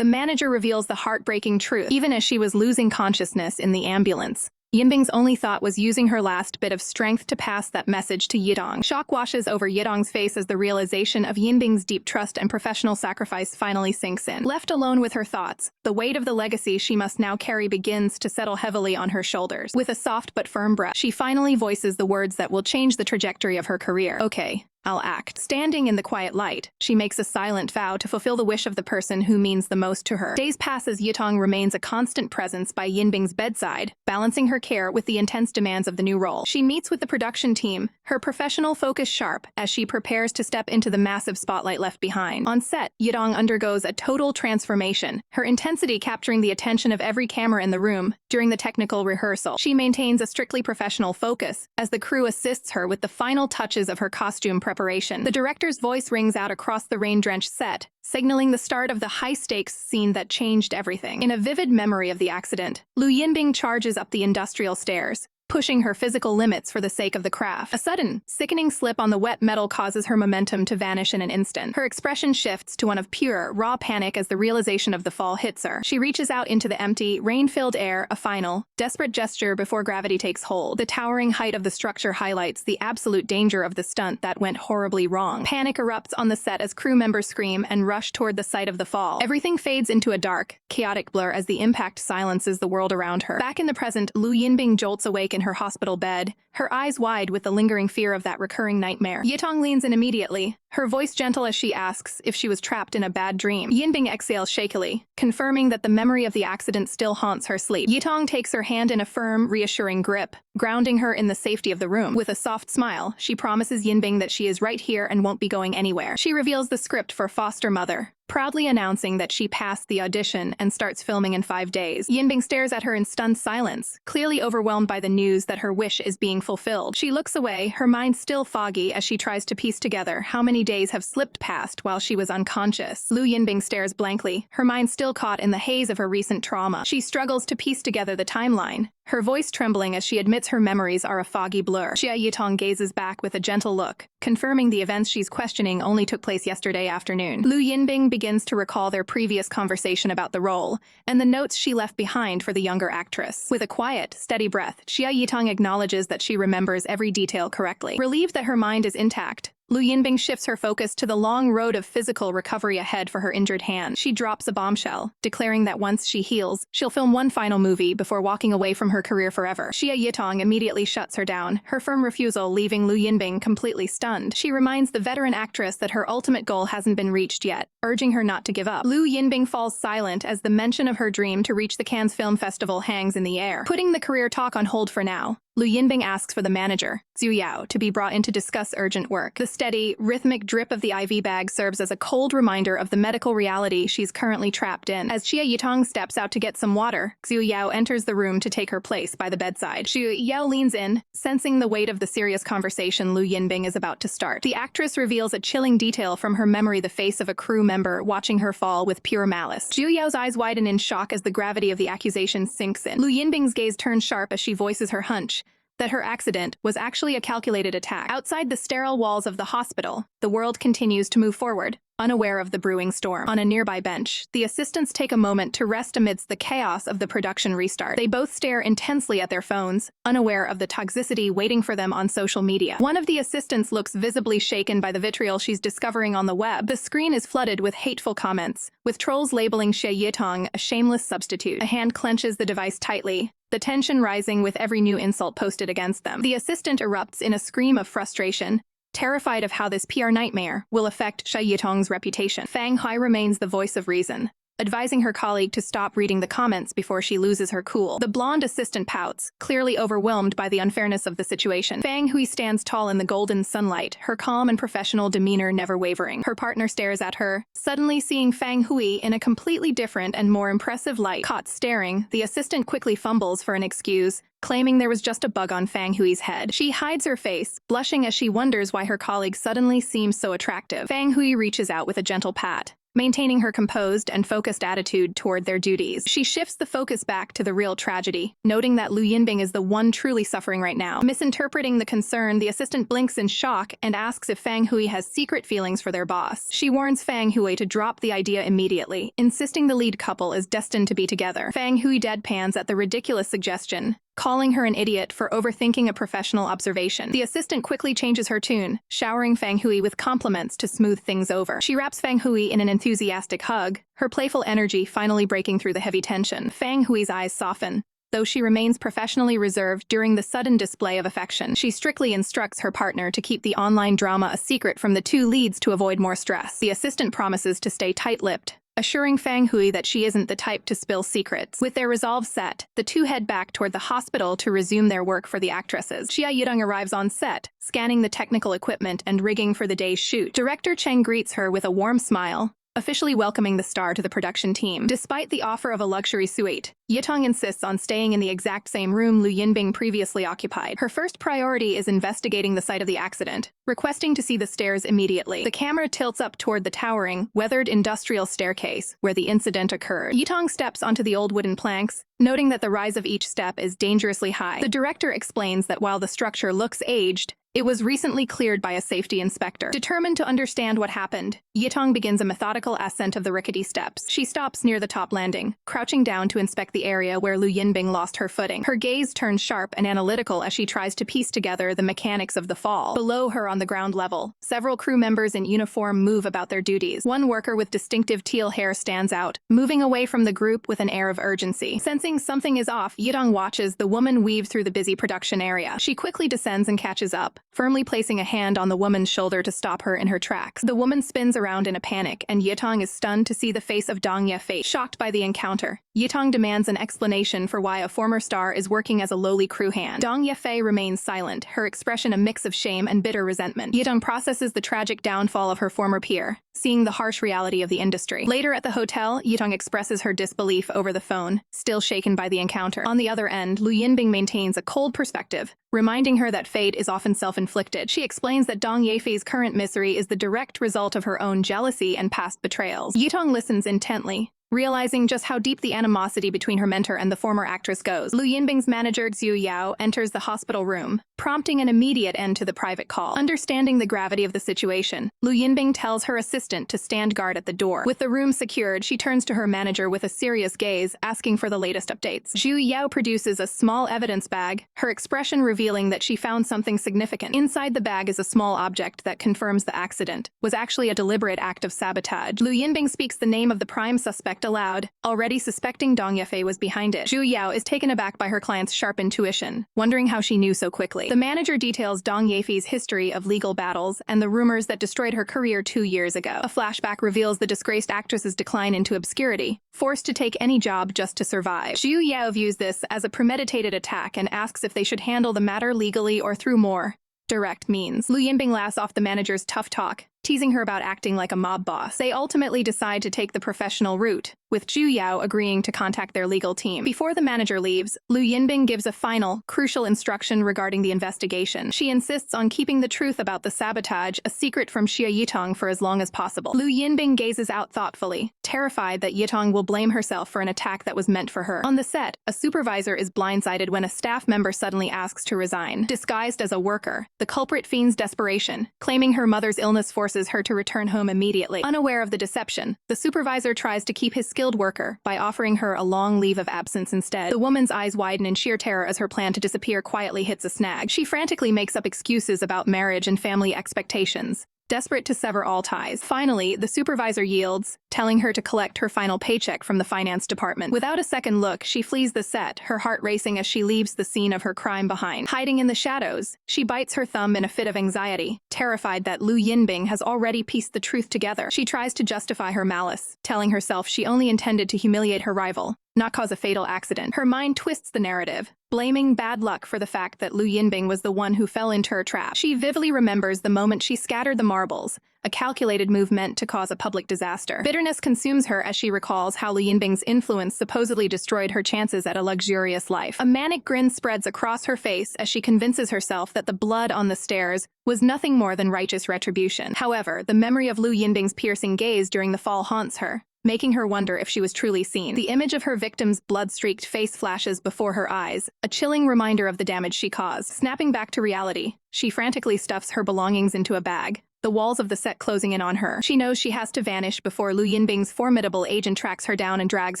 The manager reveals the heartbreaking truth. Even as she was losing consciousness in the ambulance, Yinbing's only thought was using her last bit of strength to pass that message to Yitong. Shock washes over Yitong's face as the realization of Yinbing's deep trust and professional sacrifice finally sinks in. Left alone with her thoughts, the weight of the legacy she must now carry begins to settle heavily on her shoulders. With a soft but firm breath, she finally voices the words that will change the trajectory of her career. Okay, I'll act. Standing in the quiet light, she makes a silent vow to fulfill the wish of the person who means the most to her. Days pass as Yitong remains a constant presence by Yinbing's bedside, balancing her care with the intense demands of the new role. She meets with the production team, her professional focus sharp, as she prepares to step into the massive spotlight left behind. On set, Yitong undergoes a total transformation, her intensity capturing the attention of every camera in the room during the technical rehearsal. She maintains a strictly professional focus as the crew assists her with the final touches of her costume preparation. The director's voice rings out across the rain-drenched set, signaling the start of the high-stakes scene that changed everything. In a vivid memory of the accident, Lu Yinbing charges up the industrial stairs, pushing her physical limits for the sake of the craft. A sudden, sickening slip on the wet metal causes her momentum to vanish in an instant. Her expression shifts to one of pure, raw panic as the realization of the fall hits her. She reaches out into the empty, rain-filled air, a final, desperate gesture before gravity takes hold. The towering height of the structure highlights the absolute danger of the stunt that went horribly wrong. Panic erupts on the set as crew members scream and rush toward the site of the fall. Everything fades into a dark, chaotic blur as the impact silences the world around her. Back in the present, Lu Yinbing jolts awake in her hospital bed, her eyes wide with the lingering fear of that recurring nightmare. Yitong leans in immediately, her voice gentle as she asks if she was trapped in a bad dream. Yinbing exhales shakily, confirming that the memory of the accident still haunts her sleep. Yitong takes her hand in a firm, reassuring grip, grounding her in the safety of the room. With a soft smile, she promises Yinbing that she is right here and won't be going anywhere. She reveals the script for Foster Mother, proudly announcing that she passed the audition and starts filming in 5 days. Yinbing stares at her in stunned silence, clearly overwhelmed by the news that her wish is being fulfilled. She looks away, her mind still foggy as she tries to piece together how many days have slipped past while she was unconscious. Lu Yinbing stares blankly, her mind still caught in the haze of her recent trauma. She struggles to piece together the timeline, her voice trembling as she admits her memories are a foggy blur. Xia Yitong gazes back with a gentle look, confirming the events she's questioning only took place yesterday afternoon. Lu Yinbing begins to recall their previous conversation about the role, and the notes she left behind for the younger actress. With a quiet, steady breath, Xia Yitong acknowledges that she remembers every detail correctly. Relieved that her mind is intact, Lu Yinbing shifts her focus to the long road of physical recovery ahead for her injured hand. She drops a bombshell, declaring that once she heals, she'll film one final movie before walking away from her career forever. Xia Yitong immediately shuts her down, her firm refusal leaving Lu Yinbing completely stunned. She reminds the veteran actress that her ultimate goal hasn't been reached yet, urging her not to give up. Lu Yinbing falls silent as the mention of her dream to reach the Cannes Film Festival hangs in the air. Putting the career talk on hold for now, Lu Yinbing asks for the manager, Zhu Yao, to be brought in to discuss urgent work. The steady, rhythmic drip of the IV bag serves as a cold reminder of the medical reality she's currently trapped in. As Xia Yitong steps out to get some water, Zhu Yao enters the room to take her place by the bedside. Xu Yao leans in, sensing the weight of the serious conversation Lu Yinbing is about to start. The actress reveals a chilling detail from her memory, the face of a crew member watching her fall with pure malice. Zhu Yao's eyes widen in shock as the gravity of the accusation sinks in. Lu Yinbing's gaze turns sharp as she voices her hunch that her accident was actually a calculated attack. Outside the sterile walls of the hospital, the world continues to move forward, unaware of the brewing storm. On a nearby bench, the assistants take a moment to rest amidst the chaos of the production restart. They both stare intensely at their phones, unaware of the toxicity waiting for them on social media. One of the assistants looks visibly shaken by the vitriol she's discovering on the web. The screen is flooded with hateful comments, with trolls labeling Xia Yitong a shameless substitute. A hand clenches the device tightly, the tension rising with every new insult posted against them. The assistant erupts in a scream of frustration, terrified of how this PR nightmare will affect Xia Yitong's reputation. Fang Hui remains the voice of reason, advising her colleague to stop reading the comments before she loses her cool. The blonde assistant pouts, clearly overwhelmed by the unfairness of the situation. Fang Hui stands tall in the golden sunlight, her calm and professional demeanor never wavering. Her partner stares at her, suddenly seeing Fang Hui in a completely different and more impressive light. Caught staring, the assistant quickly fumbles for an excuse, claiming there was just a bug on Fang Hui's head. She hides her face, blushing as she wonders why her colleague suddenly seems so attractive. Fang Hui reaches out with a gentle pat, maintaining her composed and focused attitude toward their duties. She shifts the focus back to the real tragedy, noting that Lu Yinbing is the one truly suffering right now. Misinterpreting the concern, the assistant blinks in shock and asks if Fang Hui has secret feelings for their boss. She warns Fang Hui to drop the idea immediately, insisting the lead couple is destined to be together. Fang Hui deadpans at the ridiculous suggestion, calling her an idiot for overthinking a professional observation. The assistant quickly changes her tune, showering Fang Hui with compliments to smooth things over. She wraps Fang Hui in an enthusiastic hug, her playful energy finally breaking through the heavy tension. Fang Hui's eyes soften, though she remains professionally reserved during the sudden display of affection. She strictly instructs her partner to keep the online drama a secret from the two leads to avoid more stress. The assistant promises to stay tight-lipped, assuring Fang Hui that she isn't the type to spill secrets. With their resolve set, the two head back toward the hospital to resume their work for the actresses. Xia Yitong arrives on set, scanning the technical equipment and rigging for the day's shoot. Director Cheng greets her with a warm smile, officially welcoming the star to the production team. Despite the offer of a luxury suite, Yitong insists on staying in the exact same room Lu Yinbing previously occupied. Her first priority is investigating the site of the accident, requesting to see the stairs immediately. The camera tilts up toward the towering, weathered industrial staircase where the incident occurred. Yitong steps onto the old wooden planks, noting that the rise of each step is dangerously high. The director explains that while the structure looks aged, it was recently cleared by a safety inspector. Determined to understand what happened, Yitong begins a methodical ascent of the rickety steps. She stops near the top landing, crouching down to inspect the area where Lu Yinbing lost her footing. Her gaze turns sharp and analytical as she tries to piece together the mechanics of the fall. Below her on the ground level, several crew members in uniform move about their duties. One worker with distinctive teal hair stands out, moving away from the group with an air of urgency. Sensing something is off, Yitong watches the woman weave through the busy production area. She quickly descends and catches up, firmly placing a hand on the woman's shoulder to stop her in her tracks. The woman spins around in a panic, and Yitong is stunned to see the face of Dong Yefei. Shocked by the encounter, Yitong demands an explanation for why a former star is working as a lowly crew hand. Dong Yefei remains silent, her expression a mix of shame and bitter resentment. Yitong processes the tragic downfall of her former peer, seeing the harsh reality of the industry. Later at the hotel, Yitong expresses her disbelief over the phone, still shaken by the encounter. On the other end, Lu Yinbing maintains a cold perspective, reminding her that fate is often self-inflicted. She explains that Dong Yefei's current misery is the direct result of her own jealousy and past betrayals. Yitong listens intently, realizing just how deep the animosity between her mentor and the former actress goes. Lu Yinbing's manager Xu Yao enters the hospital room, prompting an immediate end to the private call. Understanding the gravity of the situation, Lu Yinbing tells her assistant to stand guard at the door. With the room secured, she turns to her manager with a serious gaze, asking for the latest updates. Xu Yao produces a small evidence bag, her expression revealing that she found something significant. Inside the bag is a small object that confirms the accident was actually a deliberate act of sabotage. Lu Yinbing speaks the name of the prime suspect aloud, already suspecting Dong Yefei was behind it. Xu Yao is taken aback by her client's sharp intuition, wondering how she knew so quickly. The manager details Dong Yefei's history of legal battles and the rumors that destroyed her career 2 years ago. A flashback reveals the disgraced actress's decline into obscurity, forced to take any job just to survive. Xu Yao views this as a premeditated attack and asks if they should handle the matter legally or through more direct means. Lu Yinbing laughs off the manager's tough talk, teasing her about acting like a mob boss. They ultimately decide to take the professional route, with Xu Yao agreeing to contact their legal team. Before the manager leaves, Lu Yinbing gives a final, crucial instruction regarding the investigation. She insists on keeping the truth about the sabotage a secret from Xia Yitong for as long as possible. Lu Yinbing gazes out thoughtfully, terrified that Yitong will blame herself for an attack that was meant for her. On the set, a supervisor is blindsided when a staff member suddenly asks to resign. Disguised as a worker, the culprit feigns desperation, claiming her mother's illness forces her to return home immediately. Unaware of the deception, the supervisor tries to keep his skilled worker by offering her a long leave of absence instead. The woman's eyes widen in sheer terror as her plan to disappear quietly hits a snag. She frantically makes up excuses about marriage and family expectations, desperate to sever all ties. Finally, the supervisor yields, telling her to collect her final paycheck from the finance department. Without a second look, she flees the set, her heart racing as she leaves the scene of her crime behind. Hiding in the shadows, she bites her thumb in a fit of anxiety, terrified that Lu Yinbing has already pieced the truth together. She tries to justify her malice, telling herself she only intended to humiliate her rival, not cause a fatal accident. Her mind twists the narrative, blaming bad luck for the fact that Lu Yinbing was the one who fell into her trap. She vividly remembers the moment she scattered the marbles, a calculated move meant to cause a public disaster. Bitterness consumes her as she recalls how Lu Yinbing's influence supposedly destroyed her chances at a luxurious life. A manic grin spreads across her face as she convinces herself that the blood on the stairs was nothing more than righteous retribution. However, the memory of Lu Yinbing's piercing gaze during the fall haunts her, making her wonder if she was truly seen. The image of her victim's blood-streaked face flashes before her eyes, a chilling reminder of the damage she caused. Snapping back to reality, she frantically stuffs her belongings into a bag, the walls of the set closing in on her. She knows she has to vanish before Lu Yinbing's formidable agent tracks her down and drags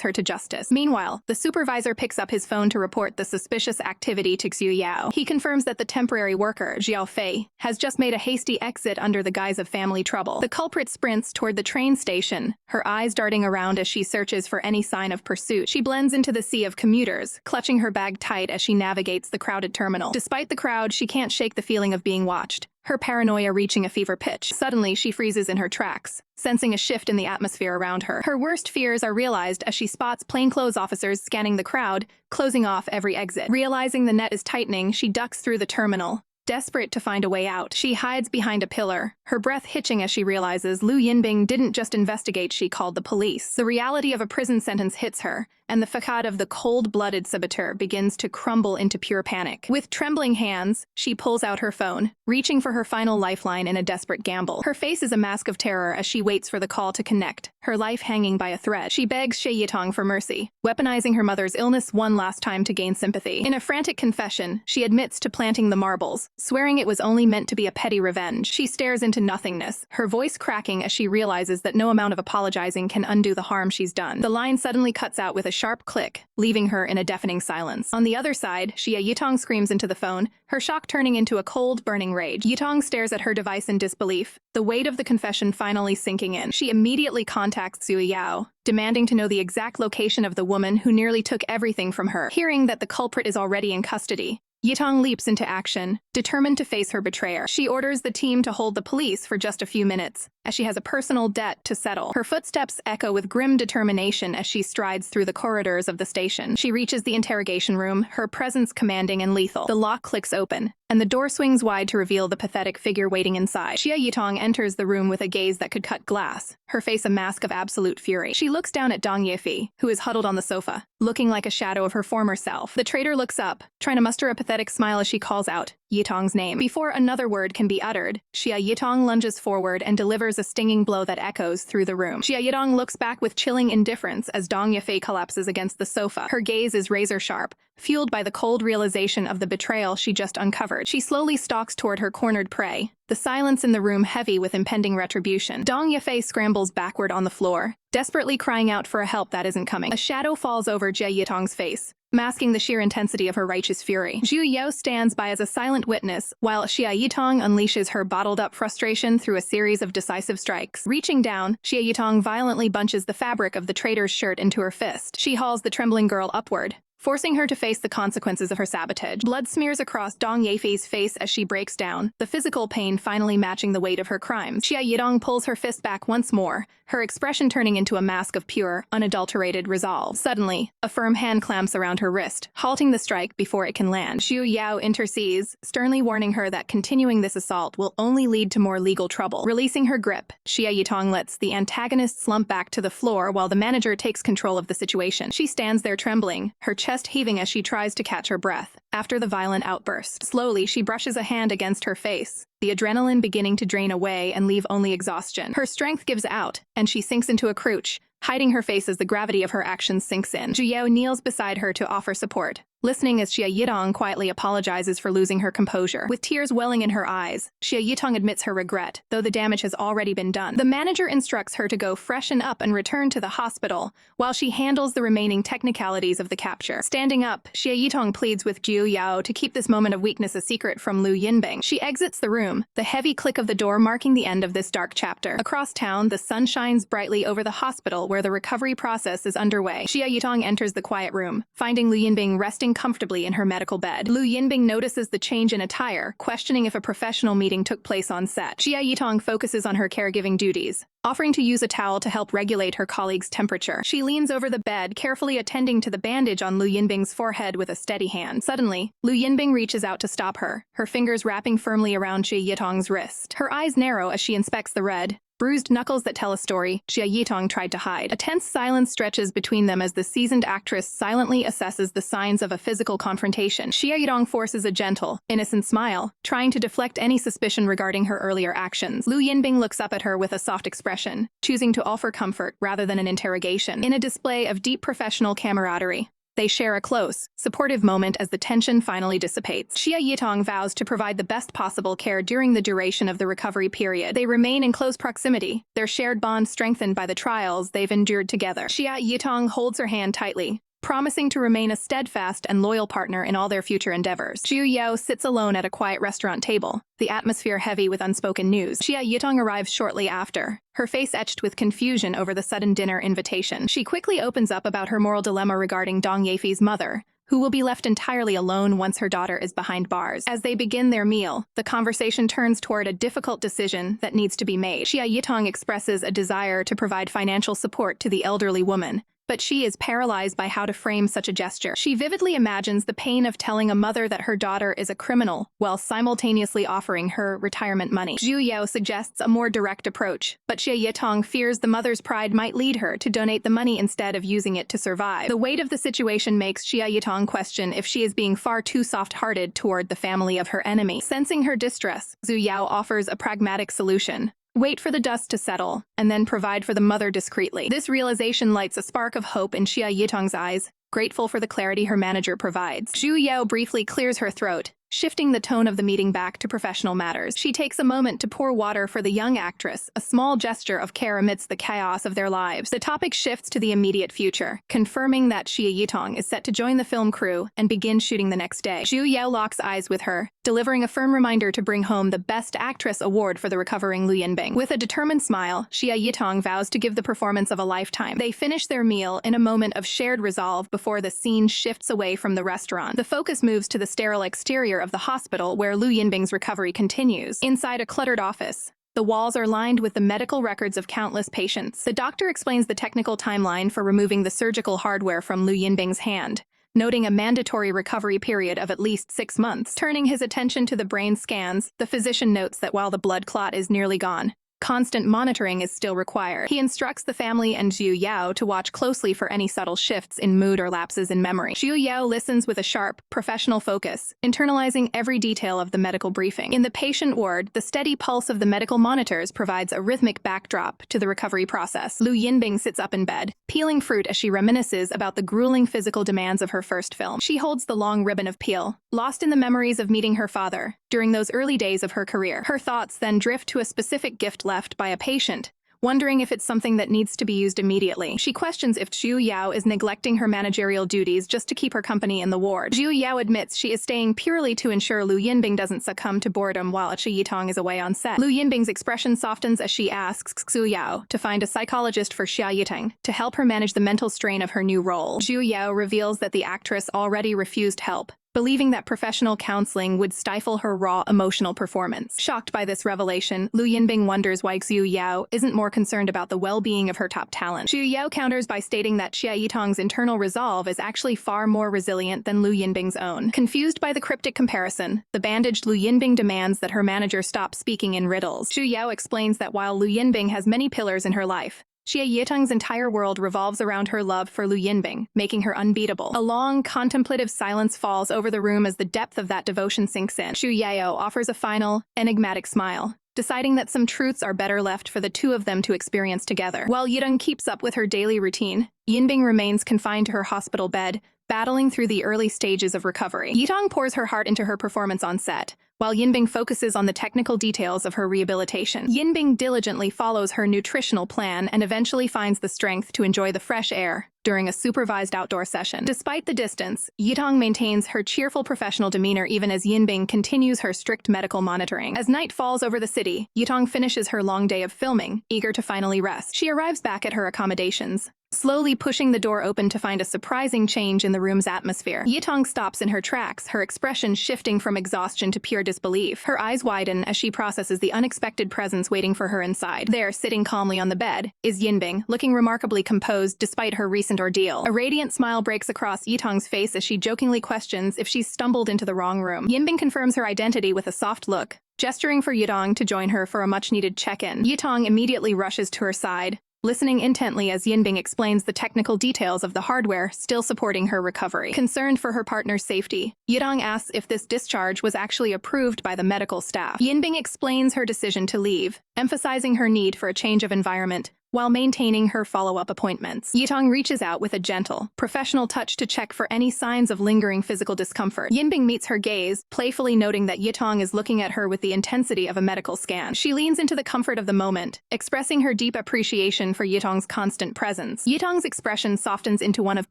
her to justice. Meanwhile, the supervisor picks up his phone to report the suspicious activity to Xu Yao. He confirms that the temporary worker, Xiao Fei, has just made a hasty exit under the guise of family trouble. The culprit sprints toward the train station, her eyes darting around as she searches for any sign of pursuit. She blends into the sea of commuters, clutching her bag tight as she navigates the crowded terminal. Despite the crowd, she can't shake the feeling of being watched, her paranoia reaching a fever pitch. Suddenly, she freezes in her tracks, sensing a shift in the atmosphere around her. Her worst fears are realized as she spots plainclothes officers scanning the crowd, closing off every exit. Realizing the net is tightening, she ducks through the terminal, desperate to find a way out. She hides behind a pillar, her breath hitching as she realizes Lu Yinbing didn't just investigate, she called the police. The reality of a prison sentence hits her, and the facade of the cold-blooded saboteur begins to crumble into pure panic. With trembling hands, she pulls out her phone, reaching for her final lifeline in a desperate gamble. Her face is a mask of terror as she waits for the call to connect, her life hanging by a thread. She begs Xia Yitong for mercy, weaponizing her mother's illness one last time to gain sympathy. In a frantic confession, she admits to planting the marbles, swearing it was only meant to be a petty revenge. She stares into nothingness, her voice cracking as she realizes that no amount of apologizing can undo the harm she's done. The line suddenly cuts out with a sharp click, leaving her in a deafening silence. On the other side, Xia Yitong screams into the phone, her shock turning into a cold, burning rage. Yitong stares at her device in disbelief, the weight of the confession finally sinking in. She immediately contacts Xu Yao, demanding to know the exact location of the woman who nearly took everything from her. Hearing that the culprit is already in custody, Yitong leaps into action, determined to face her betrayer. She orders the team to hold the police for just a few minutes, as she has a personal debt to settle. Her footsteps echo with grim determination as she strides through the corridors of the station. She reaches the interrogation room, her presence commanding and lethal. The lock clicks open, and the door swings wide to reveal the pathetic figure waiting inside. Xia Yitong enters the room with a gaze that could cut glass, her face a mask of absolute fury. She looks down at Dong Yefei, who is huddled on the sofa, looking like a shadow of her former self. The traitor looks up, trying to muster a pathetic smile as she calls out, Yitong's name. Before another word can be uttered, Xia Yitong lunges forward and delivers a stinging blow that echoes through the room. Xia Yitong looks back with chilling indifference as Dong Yafei collapses against the sofa. Her gaze is razor-sharp, fueled by the cold realization of the betrayal she just uncovered. She slowly stalks toward her cornered prey, the silence in the room heavy with impending retribution. Dong Yafei scrambles backward on the floor, desperately crying out for a help that isn't coming. A shadow falls over Xia Yitong's face, masking the sheer intensity of her righteous fury. Zhu Yao stands by as a silent witness, while Xia Yitong unleashes her bottled-up frustration through a series of decisive strikes. Reaching down, Xia Yitong violently bunches the fabric of the traitor's shirt into her fist. She hauls the trembling girl upward, forcing her to face the consequences of her sabotage. Blood smears across Dong Yafei's face as she breaks down, the physical pain finally matching the weight of her crimes. Xia Yitong pulls her fist back once more, her expression turning into a mask of pure, unadulterated resolve. Suddenly, a firm hand clamps around her wrist, halting the strike before it can land. Zhu Yao intercedes, sternly warning her that continuing this assault will only lead to more legal trouble. Releasing her grip, Xia Yitong lets the antagonist slump back to the floor while the manager takes control of the situation. She stands there trembling, her chest heaving as she tries to catch her breath. After the violent outburst, slowly she brushes a hand against her face, the adrenaline beginning to drain away and leave only exhaustion. Her strength gives out, and she sinks into a crouch, hiding her face as the gravity of her actions sinks in. Zhu Yao kneels beside her to offer support, listening as Xia Yitong quietly apologizes for losing her composure. With tears welling in her eyes, Xia Yitong admits her regret, though the damage has already been done. The manager instructs her to go freshen up and return to the hospital, while she handles the remaining technicalities of the capture. Standing up, Xia Yitong pleads with Zhu Yao to keep this moment of weakness a secret from Lu Yinbing. She exits the room, the heavy click of the door marking the end of this dark chapter. Across town, the sun shines brightly over the hospital where the recovery process is underway. Xia Yitong enters the quiet room, finding Lu Yinbing resting comfortably in her medical bed. Lu Yinbing notices the change in attire, questioning if a professional meeting took place on set. Xia Yitong focuses on her caregiving duties, offering to use a towel to help regulate her colleague's temperature. She leans over the bed, carefully attending to the bandage on Lu Yinbing's forehead with a steady hand. Suddenly, Lu Yinbing reaches out to stop her, her fingers wrapping firmly around Xia Yitong's wrist. Her eyes narrow as she inspects the red, bruised knuckles that tell a story Xia Yitong tried to hide. A tense silence stretches between them as the seasoned actress silently assesses the signs of a physical confrontation. Xia Yitong forces a gentle, innocent smile, trying to deflect any suspicion regarding her earlier actions. Lu Yinbing looks up at her with a soft expression, choosing to offer comfort rather than an interrogation. In a display of deep professional camaraderie, they share a close, supportive moment as the tension finally dissipates. Xia Yitong vows to provide the best possible care during the duration of the recovery period. They remain in close proximity, their shared bond strengthened by the trials they've endured together. Xia Yitong holds her hand tightly, promising to remain a steadfast and loyal partner in all their future endeavors. Zhu Yao sits alone at a quiet restaurant table, the atmosphere heavy with unspoken news. Xia Yitong arrives shortly after, her face etched with confusion over the sudden dinner invitation. She quickly opens up about her moral dilemma regarding Dong Yafei's mother, who will be left entirely alone once her daughter is behind bars. As they begin their meal, the conversation turns toward a difficult decision that needs to be made. Xia Yitong expresses a desire to provide financial support to the elderly woman, but she is paralyzed by how to frame such a gesture. She vividly imagines the pain of telling a mother that her daughter is a criminal while simultaneously offering her retirement money. Zhu Yao suggests a more direct approach, but Xia Yitong fears the mother's pride might lead her to donate the money instead of using it to survive. The weight of the situation makes Xia Yitong question if she is being far too soft-hearted toward the family of her enemy. Sensing her distress, Zhu Yao offers a pragmatic solution. Wait for the dust to settle, and then provide for the mother discreetly. This realization lights a spark of hope in Xia Yitong's eyes, grateful for the clarity her manager provides. Zhu Yao briefly clears her throat, shifting the tone of the meeting back to professional matters. She takes a moment to pour water for the young actress, a small gesture of care amidst the chaos of their lives. The topic shifts to the immediate future, confirming that Xia Yitong is set to join the film crew and begin shooting the next day. Zhu Yao locks eyes with her, delivering a firm reminder to bring home the Best Actress award for the recovering Lu Yinbing. With a determined smile, Xia Yitong vows to give the performance of a lifetime. They finish their meal in a moment of shared resolve before the scene shifts away from the restaurant. The focus moves to the sterile exterior of the hospital where Lu Yinbing's recovery continues. Inside a cluttered office, the walls are lined with the medical records of countless patients. The doctor explains the technical timeline for removing the surgical hardware from Lu Yinbing's hand, noting a mandatory recovery period of at least 6 months. Turning his attention to the brain scans, the physician notes that while the blood clot is nearly gone, constant monitoring is still required. He instructs the family and Zhu Yao to watch closely for any subtle shifts in mood or lapses in memory. Zhu Yao listens with a sharp, professional focus, internalizing every detail of the medical briefing. In the patient ward, the steady pulse of the medical monitors provides a rhythmic backdrop to the recovery process. Lu Yinbing sits up in bed, peeling fruit as she reminisces about the grueling physical demands of her first film. She holds the long ribbon of peel, lost in the memories of meeting her father during those early days of her career. Her thoughts then drift to a specific gift left by a patient, wondering if it's something that needs to be used immediately. She questions if Zhu Yao is neglecting her managerial duties just to keep her company in the ward. Zhu Yao admits she is staying purely to ensure Lu Yinbing doesn't succumb to boredom while Xia Yitong is away on set. Lu Yinbing's expression softens as she asks Zhu Yao to find a psychologist for Xia Yitong to help her manage the mental strain of her new role. Zhu Yao reveals that the actress already refused help, believing that professional counseling would stifle her raw emotional performance. Shocked by this revelation, Lu Yinbing wonders why Zhu Yao isn't more concerned about the well-being of her top talent. Zhu Yao counters by stating that Xia Yitong's internal resolve is actually far more resilient than Lu Yinbing's own. Confused by the cryptic comparison, the bandaged Lu Yinbing demands that her manager stop speaking in riddles. Zhu Yao explains that while Lu Yinbing has many pillars in her life, Xia Yitong's entire world revolves around her love for Lu Yinbing, making her unbeatable. A long, contemplative silence falls over the room as the depth of that devotion sinks in. Zhu Yao offers a final, enigmatic smile, deciding that some truths are better left for the two of them to experience together. While Yitong keeps up with her daily routine, Yinbing remains confined to her hospital bed, battling through the early stages of recovery. Yitong pours her heart into her performance on set, while Yinbing focuses on the technical details of her rehabilitation. Yinbing diligently follows her nutritional plan and eventually finds the strength to enjoy the fresh air during a supervised outdoor session. Despite the distance, Yitong maintains her cheerful professional demeanor even as Yinbing continues her strict medical monitoring. As night falls over the city, Yitong finishes her long day of filming, eager to finally rest. She arrives back at her accommodations, slowly pushing the door open to find a surprising change in the room's atmosphere. Yitong stops in her tracks, her expression shifting from exhaustion to pure disbelief. Her eyes widen as she processes the unexpected presence waiting for her inside. There, sitting calmly on the bed, is Yinbing, looking remarkably composed despite her recent ordeal. A radiant smile breaks across Yitong's face as she jokingly questions if she's stumbled into the wrong room. Yinbing confirms her identity with a soft look, gesturing for Yitong to join her for a much-needed check-in. Yitong immediately rushes to her side, listening intently as Yinbing explains the technical details of the hardware still supporting her recovery. Concerned for her partner's safety, Yitong asks if this discharge was actually approved by the medical staff. Yinbing explains her decision to leave, emphasizing her need for a change of environment while maintaining her follow-up appointments. Yitong reaches out with a gentle, professional touch to check for any signs of lingering physical discomfort. Yinbing meets her gaze, playfully noting that Yitong is looking at her with the intensity of a medical scan. She leans into the comfort of the moment, expressing her deep appreciation for Yitong's constant presence. Yitong's expression softens into one of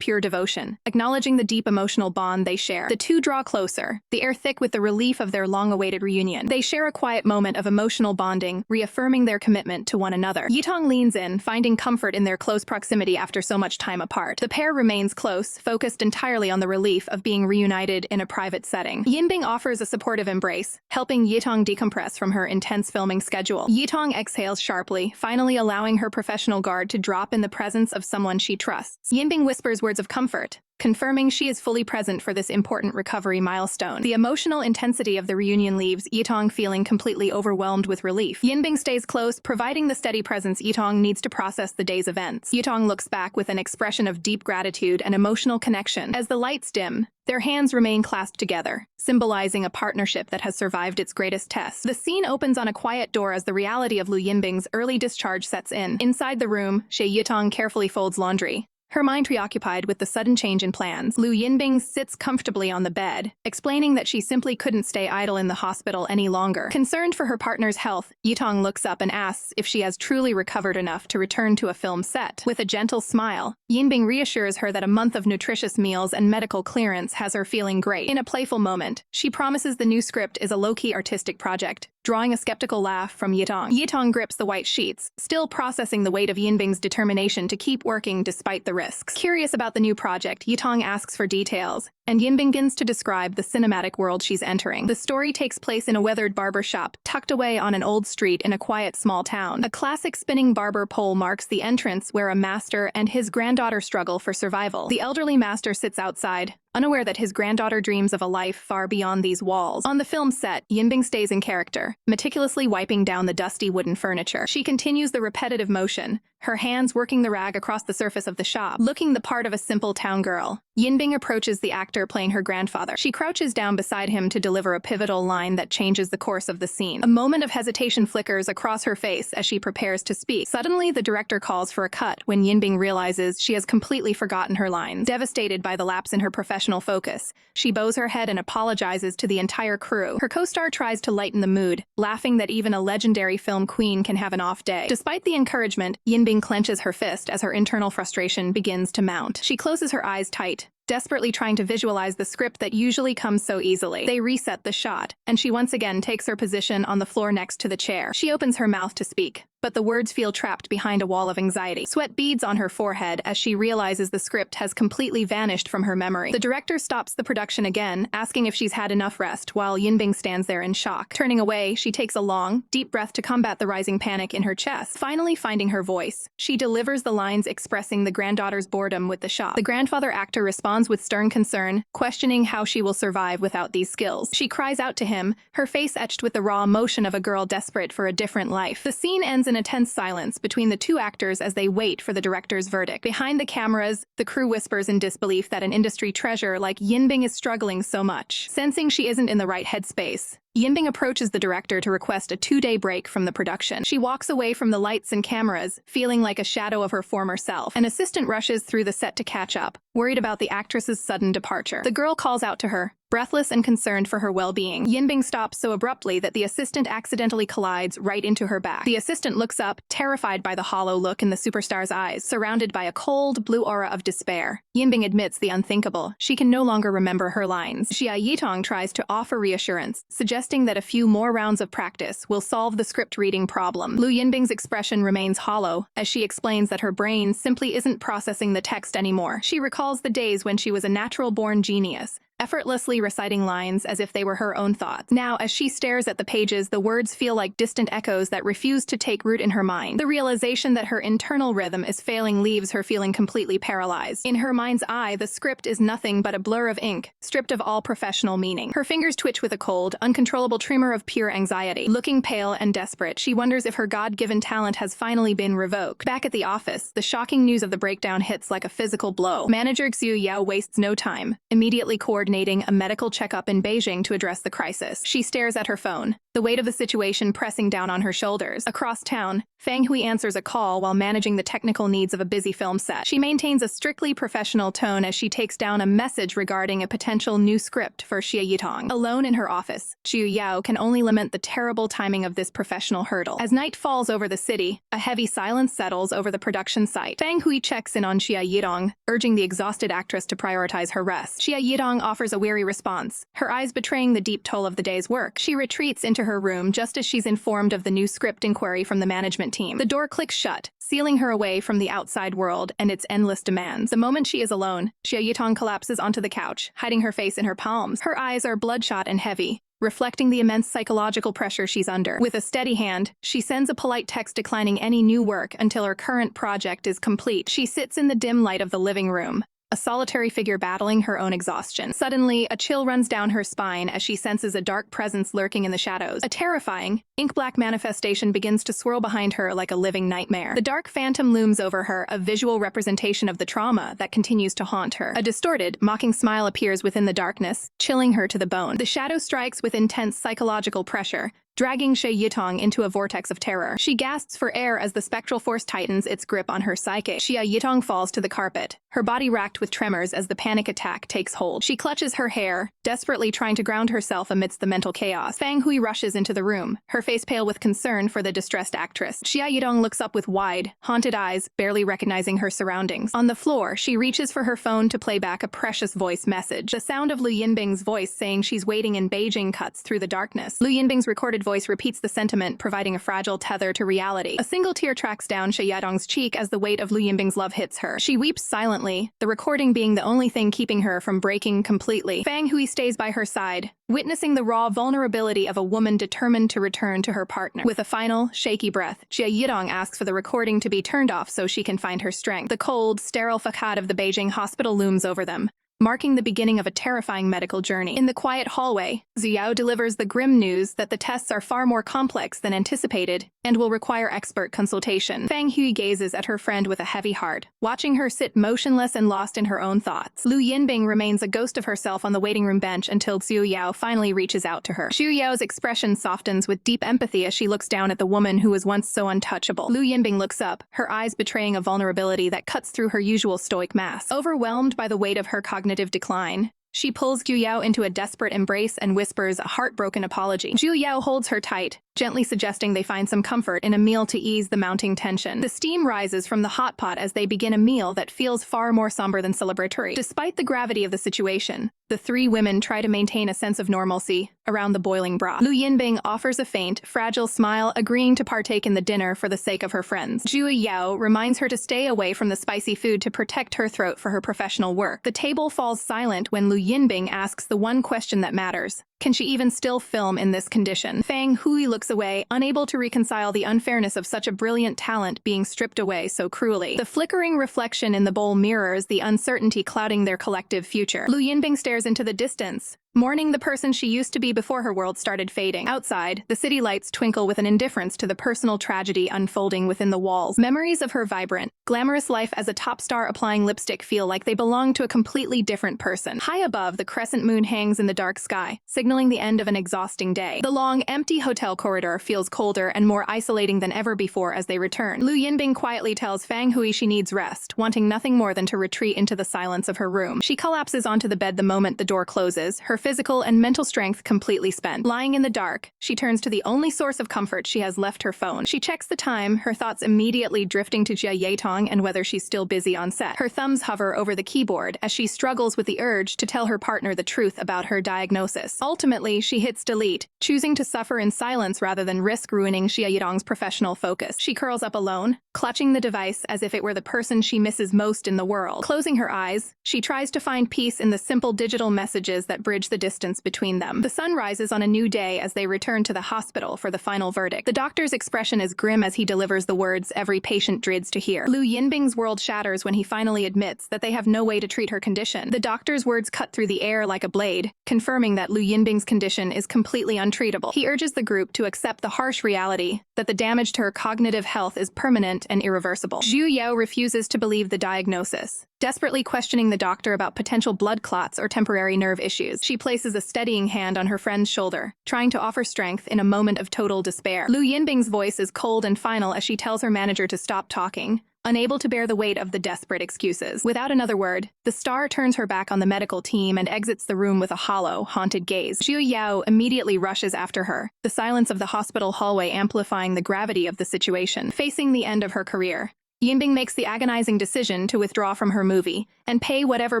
pure devotion, acknowledging the deep emotional bond they share. The two draw closer, the air thick with the relief of their long-awaited reunion. They share a quiet moment of emotional bonding, reaffirming their commitment to one another. Yitong leans in, finding comfort in their close proximity after so much time apart. The pair remains close, focused entirely on the relief of being reunited in a private setting. Yinbing offers a supportive embrace, helping Yitong decompress from her intense filming schedule. Yitong exhales sharply, finally allowing her professional guard to drop in the presence of someone she trusts. Yinbing whispers words of comfort, confirming she is fully present for this important recovery milestone. The emotional intensity of the reunion leaves Yitong feeling completely overwhelmed with relief. Yinbing stays close, providing the steady presence Yitong needs to process the day's events. Yitong looks back with an expression of deep gratitude and emotional connection. As the lights dim, their hands remain clasped together, symbolizing a partnership that has survived its greatest test. The scene opens on a quiet door as the reality of Lu Yinbing's early discharge sets in. Inside the room, Xia Yitong carefully folds laundry, her mind preoccupied with the sudden change in plans. Lu Yinbing sits comfortably on the bed, explaining that she simply couldn't stay idle in the hospital any longer. Concerned for her partner's health, Yitong looks up and asks if she has truly recovered enough to return to a film set. With a gentle smile, Yinbing reassures her that a month of nutritious meals and medical clearance has her feeling great. In a playful moment, she promises the new script is a low-key artistic project, drawing a skeptical laugh from Yitong. Yitong grips the white sheets, still processing the weight of Yinbing's determination to keep working despite the risks. Curious about the new project, Yitong asks for details, and Yinbing begins to describe the cinematic world she's entering. The story takes place in a weathered barber shop, tucked away on an old street in a quiet small town. A classic spinning barber pole marks the entrance where a master and his granddaughter struggle for survival. The elderly master sits outside, unaware that his granddaughter dreams of a life far beyond these walls. On the film set, Yinbing stays in character, meticulously wiping down the dusty wooden furniture. She continues the repetitive motion, her hands working the rag across the surface of the shop, looking the part of a simple town girl. Yinbing approaches the actor playing her grandfather. She crouches down beside him to deliver a pivotal line that changes the course of the scene. A moment of hesitation flickers across her face as she prepares to speak. Suddenly, the director calls for a cut when Yinbing realizes she has completely forgotten her lines. Devastated by the lapse in her professional focus, she bows her head and apologizes to the entire crew. Her co-star tries to lighten the mood, laughing that even a legendary film queen can have an off day. Despite the encouragement, Yinbing clenches her fist as her internal frustration begins to mount. She closes her eyes tight, desperately trying to visualize the script that usually comes so easily. They reset the shot, and she once again takes her position on the floor next to the chair. She opens her mouth to speak, but the words feel trapped behind a wall of anxiety. Sweat beads on her forehead as she realizes the script has completely vanished from her memory. The director stops the production again, asking if she's had enough rest, while Yinbing stands there in shock. Turning away, she takes a long, deep breath to combat the rising panic in her chest. Finally finding her voice, she delivers the lines expressing the granddaughter's boredom with the shop. The grandfather actor responds with stern concern, questioning how she will survive without these skills. She cries out to him, her face etched with the raw emotion of a girl desperate for a different life. The scene ends in a tense silence between the two actors as they wait for the director's verdict. Behind the cameras, the crew whispers in disbelief that an industry treasure like Yinbing is struggling so much. Sensing she isn't in the right headspace, Yinbing approaches the director to request a 2-day break from the production. She walks away from the lights and cameras, feeling like a shadow of her former self. An assistant rushes through the set to catch up, worried about the actress's sudden departure. The girl calls out to her, breathless and concerned for her well-being. Yinbing stops so abruptly that the assistant accidentally collides right into her back. The assistant looks up, terrified by the hollow look in the superstar's eyes, surrounded by a cold, blue aura of despair. Yinbing admits the unthinkable. She can no longer remember her lines. Xia Yitong tries to offer reassurance, suggesting that a few more rounds of practice will solve the script reading problem. Lu Yinbing's expression remains hollow, as she explains that her brain simply isn't processing the text anymore. She recalls the days when she was a natural-born genius, effortlessly reciting lines as if they were her own thoughts. Now, as she stares at the pages, the words feel like distant echoes that refuse to take root in her mind. The realization that her internal rhythm is failing leaves her feeling completely paralyzed. In her mind's eye, the script is nothing but a blur of ink, stripped of all professional meaning. Her fingers twitch with a cold, uncontrollable tremor of pure anxiety. Looking pale and desperate, she wonders if her God-given talent has finally been revoked. Back at the office, the shocking news of the breakdown hits like a physical blow. Manager Xia Yitong wastes no time, immediately coordinating a medical checkup in Beijing to address the crisis. She stares at her phone, the weight of the situation pressing down on her shoulders. Across town, Fang Hui answers a call while managing the technical needs of a busy film set. She maintains a strictly professional tone as she takes down a message regarding a potential new script for Xia Yitong. Alone in her office, Xu Yao can only lament the terrible timing of this professional hurdle. As night falls over the city, a heavy silence settles over the production site. Fang Hui checks in on Xia Yitong, urging the exhausted actress to prioritize her rest. Xia Yitong offers a weary response, her eyes betraying the deep toll of the day's work. She retreats into her room just as she's informed of the new script inquiry from the management team. The door clicks shut, sealing her away from the outside world and its endless demands. The moment she is alone, Xia Yitong collapses onto the couch, hiding her face in her palms. Her eyes are bloodshot and heavy, reflecting the immense psychological pressure she's under. With a steady hand, she sends a polite text declining any new work until her current project is complete. She sits in the dim light of the living room, a solitary figure battling her own exhaustion. Suddenly, a chill runs down her spine as she senses a dark presence lurking in the shadows. A terrifying, ink-black manifestation begins to swirl behind her like a living nightmare. The dark phantom looms over her, a visual representation of the trauma that continues to haunt her. A distorted, mocking smile appears within the darkness, chilling her to the bone. The shadow strikes with intense psychological pressure, dragging Xia Yitong into a vortex of terror. She gasps for air as the spectral force tightens its grip on her psyche. Xia Yitong falls to the carpet, her body racked with tremors as the panic attack takes hold. She clutches her hair, desperately trying to ground herself amidst the mental chaos. Fang Hui rushes into the room, her face pale with concern for the distressed actress. Xia Yitong looks up with wide, haunted eyes, barely recognizing her surroundings. On the floor, she reaches for her phone to play back a precious voice message. The sound of Lu Yinbing's voice saying she's waiting in Beijing cuts through the darkness. Lu Yinbing's recorded voice repeats the sentiment, providing a fragile tether to reality. A single tear tracks down Xia Yitong's cheek as the weight of Lu Yinbing's love hits her. She weeps silently, the recording being the only thing keeping her from breaking completely. Fang Hui stays by her side, witnessing the raw vulnerability of a woman determined to return to her partner. With a final, shaky breath, Xia Yitong asks for the recording to be turned off so she can find her strength. The cold, sterile facade of the Beijing hospital looms over them, marking the beginning of a terrifying medical journey. In the quiet hallway, Xiao delivers the grim news that the tests are far more complex than anticipated and will require expert consultation. Fang Hui gazes at her friend with a heavy heart, watching her sit motionless and lost in her own thoughts. Lu Yinbing remains a ghost of herself on the waiting room bench until Xu Yao finally reaches out to her. Xu Yao's expression softens with deep empathy as she looks down at the woman who was once so untouchable. Lu Yinbing looks up, her eyes betraying a vulnerability that cuts through her usual stoic mask. Overwhelmed by the weight of her cognitive decline, she pulls Xu Yao into a desperate embrace and whispers a heartbroken apology. Xu Yao holds her tight, gently suggesting they find some comfort in a meal to ease the mounting tension. The steam rises from the hot pot as they begin a meal that feels far more somber than celebratory. Despite the gravity of the situation, the three women try to maintain a sense of normalcy around the boiling broth. Lu Yinbing offers a faint, fragile smile, agreeing to partake in the dinner for the sake of her friends. Xu Yao reminds her to stay away from the spicy food to protect her throat for her professional work. The table falls silent when Lu Yinbing asks the one question that matters. Can she even still film in this condition? Fang Hui looks away, unable to reconcile the unfairness of such a brilliant talent being stripped away so cruelly. The flickering reflection in the bowl mirrors the uncertainty clouding their collective future. Lu Yinbing stares into the distance, mourning the person she used to be before her world started fading. Outside, the city lights twinkle with an indifference to the personal tragedy unfolding within the walls. Memories of her vibrant, glamorous life as a top star applying lipstick feel like they belong to a completely different person. High above, the crescent moon hangs in the dark sky, signaling the end of an exhausting day. The long, empty hotel corridor feels colder and more isolating than ever before as they return. Lu Yinbing quietly tells Fang Hui she needs rest, wanting nothing more than to retreat into the silence of her room. She collapses onto the bed the moment the door closes, her physical and mental strength completely spent. Lying in the dark, she turns to the only source of comfort she has left, her phone. She checks the time, her thoughts immediately drifting to Xia Yitong and whether she's still busy on set. Her thumbs hover over the keyboard as she struggles with the urge to tell her partner the truth about her diagnosis. Ultimately, she hits delete, choosing to suffer in silence rather than risk ruining Xia Yitong's professional focus. She curls up alone, clutching the device as if it were the person she misses most in the world. Closing her eyes, she tries to find peace in the simple digital messages that bridge the distance between them. The sun rises on a new day as they return to the hospital for the final verdict. The doctor's expression is grim as he delivers the words every patient dreads to hear. Lu Yinbing's world shatters when he finally admits that they have no way to treat her condition. The doctor's words cut through the air like a blade, confirming that Lu Yinbing's condition is completely untreatable. He urges the group to accept the harsh reality that the damage to her cognitive health is permanent and irreversible. Xu Yao refuses to believe the diagnosis, desperately questioning the doctor about potential blood clots or temporary nerve issues. She places a steadying hand on her friend's shoulder, trying to offer strength in a moment of total despair. Lu Yinbing's voice is cold and final as she tells her manager to stop talking, unable to bear the weight of the desperate excuses. Without another word, the star turns her back on the medical team and exits the room with a hollow, haunted gaze. Xu Yao immediately rushes after her, the silence of the hospital hallway amplifying the gravity of the situation. Facing the end of her career, Yinbing makes the agonizing decision to withdraw from her movie and pay whatever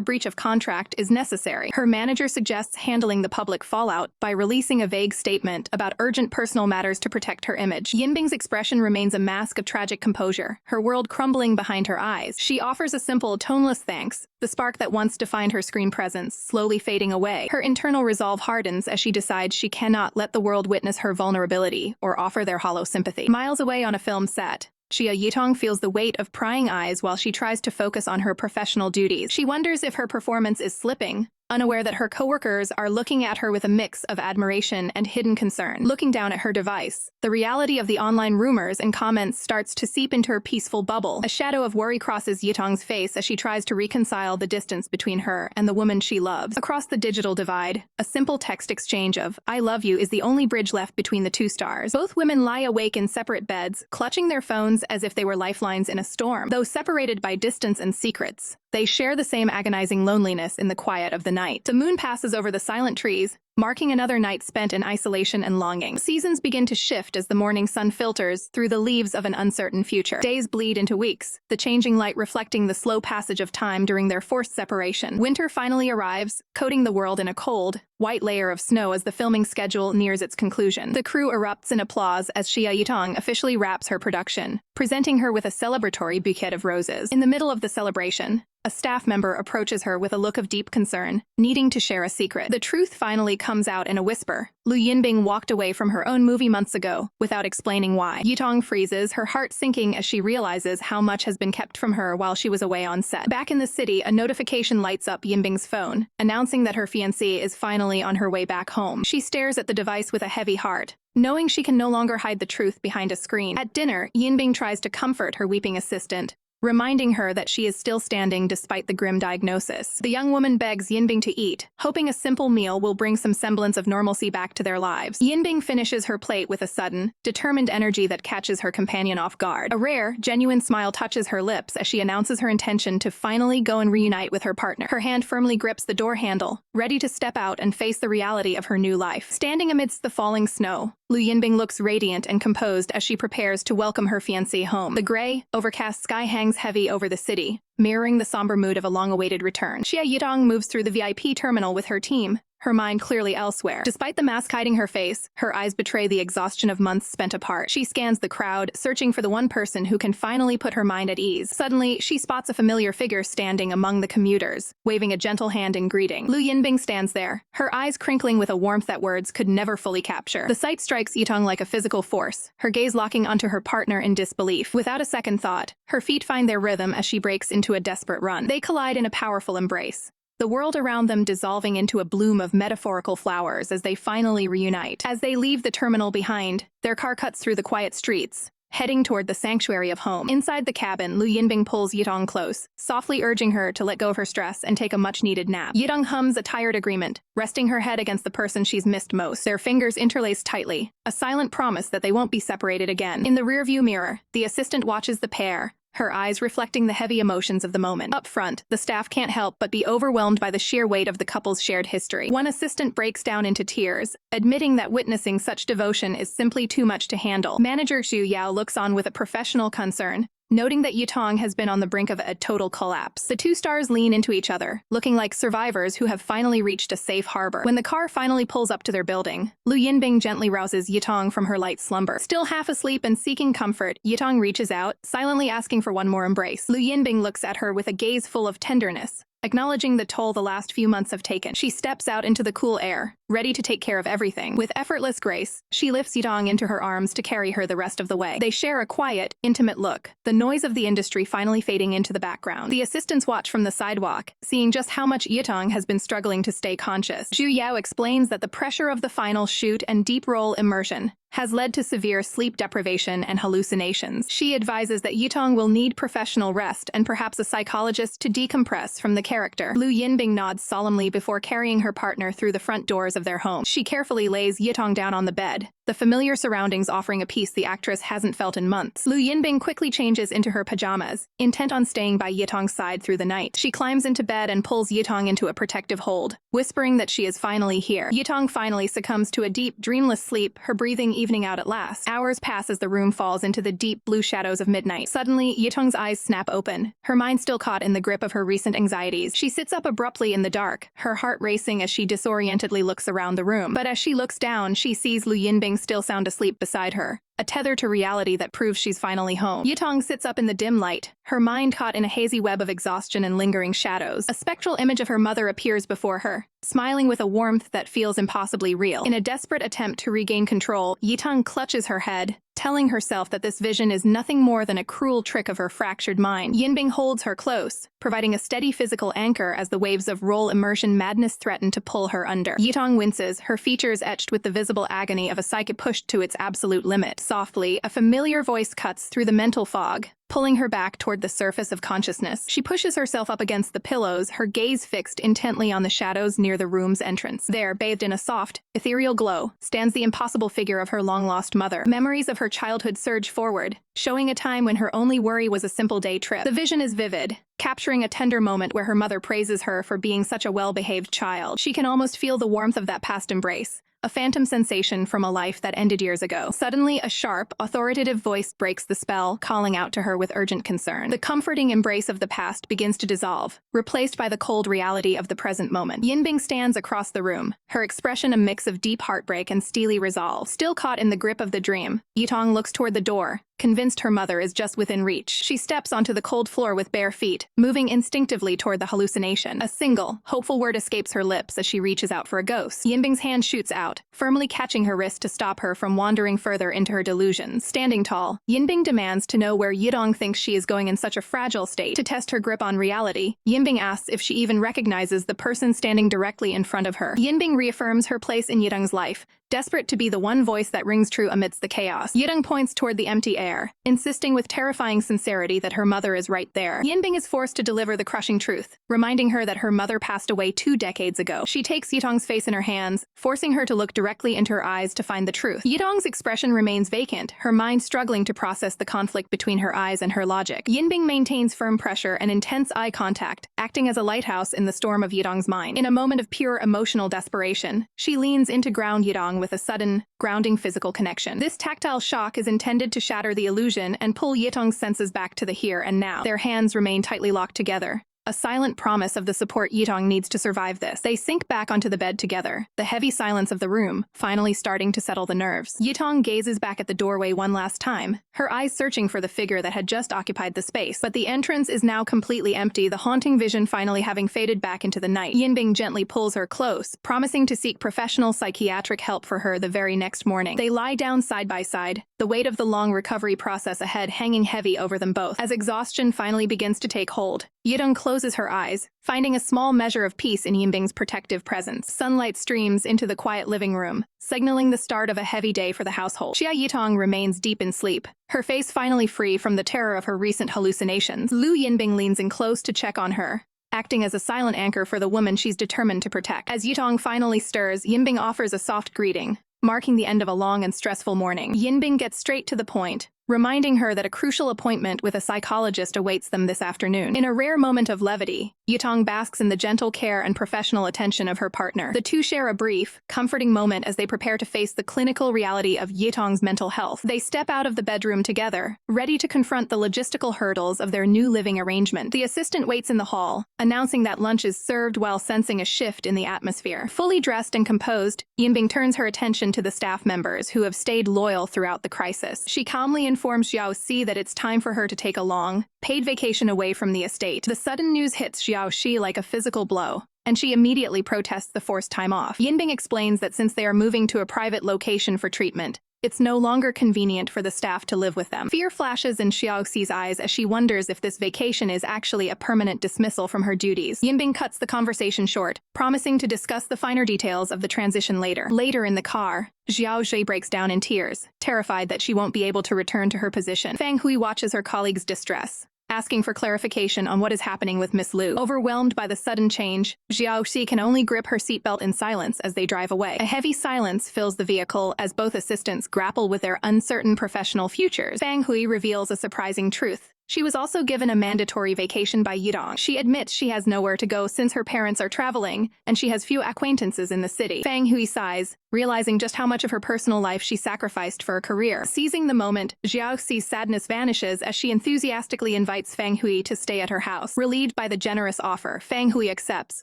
breach of contract is necessary. Her manager suggests handling the public fallout by releasing a vague statement about urgent personal matters to protect her image. Yinbing's expression remains a mask of tragic composure, her world crumbling behind her eyes. She offers a simple, toneless thanks, the spark that once defined her screen presence slowly fading away. Her internal resolve hardens as she decides she cannot let the world witness her vulnerability or offer their hollow sympathy. Miles away on a film set, Xia Yitong feels the weight of prying eyes while she tries to focus on her professional duties. She wonders if her performance is slipping, unaware that her coworkers are looking at her with a mix of admiration and hidden concern. Looking down at her device, the reality of the online rumors and comments starts to seep into her peaceful bubble. A shadow of worry crosses Yitong's face as she tries to reconcile the distance between her and the woman she loves. Across the digital divide, a simple text exchange of "I love you" is the only bridge left between the two stars. Both women lie awake in separate beds, clutching their phones as if they were lifelines in a storm. Though separated by distance and secrets, they share the same agonizing loneliness in the quiet of the night. The moon passes over the silent trees, marking another night spent in isolation and longing. Seasons begin to shift as the morning sun filters through the leaves of an uncertain future. Days bleed into weeks, the changing light reflecting the slow passage of time during their forced separation. Winter finally arrives, coating the world in a cold, white layer of snow as the filming schedule nears its conclusion. The crew erupts in applause as Xia Yitong officially wraps her production, presenting her with a celebratory bouquet of roses. In the middle of the celebration, a staff member approaches her with a look of deep concern, needing to share a secret. The truth finally comes out in a whisper. Lu Yinbing walked away from her own movie months ago, without explaining why. Yitong freezes, her heart sinking as she realizes how much has been kept from her while she was away on set. Back in the city, a notification lights up Yinbing's phone, announcing that her fiancé is finally on her way back home. She stares at the device with a heavy heart, knowing she can no longer hide the truth behind a screen. At dinner, Yinbing tries to comfort her weeping assistant, reminding her that she is still standing despite the grim diagnosis. The young woman begs Yinbing to eat, hoping a simple meal will bring some semblance of normalcy back to their lives. Yinbing finishes her plate with a sudden, determined energy that catches her companion off guard. A rare, genuine smile touches her lips as she announces her intention to finally go and reunite with her partner. Her hand firmly grips the door handle, ready to step out and face the reality of her new life. Standing amidst the falling snow, Lu Yinbing looks radiant and composed as she prepares to welcome her fiancé home. The gray, overcast sky hangs heavy over the city, mirroring the somber mood of a long-awaited return. Xia Yitong moves through the VIP terminal with her team, her mind clearly elsewhere. Despite the mask hiding her face, her eyes betray the exhaustion of months spent apart. She scans the crowd, searching for the one person who can finally put her mind at ease. Suddenly, she spots a familiar figure standing among the commuters, waving a gentle hand in greeting. Lu Yinbing stands there, her eyes crinkling with a warmth that words could never fully capture. The sight strikes Yitong like a physical force, her gaze locking onto her partner in disbelief. Without a second thought, her feet find their rhythm as she breaks into a desperate run. They collide in a powerful embrace, the world around them dissolving into a bloom of metaphorical flowers as they finally reunite. As they leave the terminal behind, their car cuts through the quiet streets, heading toward the sanctuary of home. Inside the cabin, Lu Yinbing pulls Yitong close, softly urging her to let go of her stress and take a much-needed nap. Yitong hums a tired agreement, resting her head against the person she's missed most. Their fingers interlace tightly, a silent promise that they won't be separated again. In the rearview mirror, the assistant watches the pair, her eyes reflecting the heavy emotions of the moment. Up front, the staff can't help but be overwhelmed by the sheer weight of the couple's shared history. One assistant breaks down into tears, admitting that witnessing such devotion is simply too much to handle. Manager Xu Yao looks on with a professional concern, noting that Yitong has been on the brink of a total collapse. The two stars lean into each other, looking like survivors who have finally reached a safe harbor. When the car finally pulls up to their building, Lu Yinbing gently rouses Yitong from her light slumber. Still half asleep and seeking comfort, Yitong reaches out, silently asking for one more embrace. Lu Yinbing looks at her with a gaze full of tenderness, acknowledging the toll the last few months have taken. She steps out into the cool air, ready to take care of everything. With effortless grace, she lifts Yitong into her arms to carry her the rest of the way. They share a quiet, intimate look, the noise of the industry finally fading into the background. The assistants watch from the sidewalk, seeing just how much Yitong has been struggling to stay conscious. Xu Yao explains that the pressure of the final shoot and deep role immersion has led to severe sleep deprivation and hallucinations. She advises that Yitong will need professional rest and perhaps a psychologist to decompress from the character. Lu Yinbing nods solemnly before carrying her partner through the front doors of their home. She carefully lays Yitong down on the bed, the familiar surroundings offering a peace the actress hasn't felt in months. Lu Yinbing quickly changes into her pajamas, intent on staying by Yitong's side through the night. She climbs into bed and pulls Yitong into a protective hold, whispering that she is finally here. Yitong finally succumbs to a deep, dreamless sleep, her breathing evening out at last. Hours pass as the room falls into the deep blue shadows of midnight. Suddenly, Yitong's eyes snap open, her mind still caught in the grip of her recent anxieties. She sits up abruptly in the dark, her heart racing as she disorientedly looks around the room. But as she looks down, she sees Lu Yinbing still sound asleep beside her, a tether to reality that proves she's finally home. Yitong sits up in the dim light, her mind caught in a hazy web of exhaustion and lingering shadows. A spectral image of her mother appears before her, smiling with a warmth that feels impossibly real. In a desperate attempt to regain control, Yitong clutches her head, telling herself that this vision is nothing more than a cruel trick of her fractured mind. Yinbing holds her close, providing a steady physical anchor as the waves of role immersion madness threaten to pull her under. Yitong winces, her features etched with the visible agony of a psyche pushed to its absolute limit. Softly, a familiar voice cuts through the mental fog, pulling her back toward the surface of consciousness. She pushes herself up against the pillows, her gaze fixed intently on the shadows near the room's entrance. There, bathed in a soft, ethereal glow, stands the impossible figure of her long-lost mother. Memories of her childhood surge forward, showing a time when her only worry was a simple day trip. The vision is vivid, capturing a tender moment where her mother praises her for being such a well-behaved child. She can almost feel the warmth of that past embrace, a phantom sensation from a life that ended years ago. Suddenly, a sharp, authoritative voice breaks the spell, calling out to her with urgent concern. The comforting embrace of the past begins to dissolve, replaced by the cold reality of the present moment. Yinbing stands across the room, her expression a mix of deep heartbreak and steely resolve. Still caught in the grip of the dream, Yitong looks toward the door, convinced her mother is just within reach. She steps onto the cold floor with bare feet, moving instinctively toward the hallucination. A single, hopeful word escapes her lips as she reaches out for a ghost. Yinbing's hand shoots out, firmly catching her wrist to stop her from wandering further into her delusions. Standing tall, Yinbing demands to know where Yitong thinks she is going in such a fragile state. To test her grip on reality, Yinbing asks if she even recognizes the person standing directly in front of her. Yinbing reaffirms her place in Yitong's life, desperate to be the one voice that rings true amidst the chaos. Yitong points toward the empty air, insisting with terrifying sincerity that her mother is right there. Yinbing is forced to deliver the crushing truth, reminding her that her mother passed away 2 decades ago. She takes Yitong's face in her hands, forcing her to look directly into her eyes to find the truth. Yitong's expression remains vacant, her mind struggling to process the conflict between her eyes and her logic. Yinbing maintains firm pressure and intense eye contact, acting as a lighthouse in the storm of Yitong's mind. In a moment of pure emotional desperation, she leans in to ground Yitong with a sudden, grounding physical connection. This tactile shock is intended to shatter the illusion and pull Yitong's senses back to the here and now. Their hands remain tightly locked together, a silent promise of the support Yitong needs to survive this. They sink back onto the bed together, the heavy silence of the room finally starting to settle the nerves. Yitong gazes back at the doorway one last time, her eyes searching for the figure that had just occupied the space. But the entrance is now completely empty, the haunting vision finally having faded back into the night. Yinbing gently pulls her close, promising to seek professional psychiatric help for her the very next morning. They lie down side by side, the weight of the long recovery process ahead hanging heavy over them both. As exhaustion finally begins to take hold, Yitong closes her eyes, finding a small measure of peace in Yinbing's protective presence. Sunlight streams into the quiet living room, signaling the start of a heavy day for the household. Xia Yitong remains deep in sleep, her face finally free from the terror of her recent hallucinations. Lu Yinbing leans in close to check on her, acting as a silent anchor for the woman she's determined to protect. As Yitong finally stirs, Yinbing offers a soft greeting, marking the end of a long and stressful morning. Yinbing gets straight to the point, reminding her that a crucial appointment with a psychologist awaits them this afternoon. In a rare moment of levity, Yitong basks in the gentle care and professional attention of her partner. The two share a brief, comforting moment as they prepare to face the clinical reality of Yitong's mental health. They step out of the bedroom together, ready to confront the logistical hurdles of their new living arrangement. The assistant waits in the hall, announcing that lunch is served while sensing a shift in the atmosphere. Fully dressed and composed, Yinbing turns her attention to the staff members who have stayed loyal throughout the crisis. She calmly informs Xiao Xi that it's time for her to take a long, paid vacation away from the estate. The sudden news hits Xiao Xi like a physical blow, and she immediately protests the forced time off. Yinbing explains that since they are moving to a private location for treatment, it's no longer convenient for the staff to live with them. Fear flashes in Xiao Xi's eyes as she wonders if this vacation is actually a permanent dismissal from her duties. Yinbing cuts the conversation short, promising to discuss the finer details of the transition later. Later in the car, Xiao Xi breaks down in tears, terrified that she won't be able to return to her position. Fang Hui watches her colleague's distress, asking for clarification on what is happening with Miss Lu. Overwhelmed by the sudden change, Xiao Xi can only grip her seatbelt in silence as they drive away. A heavy silence fills the vehicle as both assistants grapple with their uncertain professional futures. Fang Hui reveals a surprising truth. She was also given a mandatory vacation by Yitong. She admits she has nowhere to go since her parents are traveling, and she has few acquaintances in the city. Fang Hui sighs, realizing just how much of her personal life she sacrificed for a career. Seizing the moment, Xiao Xi's sadness vanishes as she enthusiastically invites Fang Hui to stay at her house. Relieved by the generous offer, Fang Hui accepts,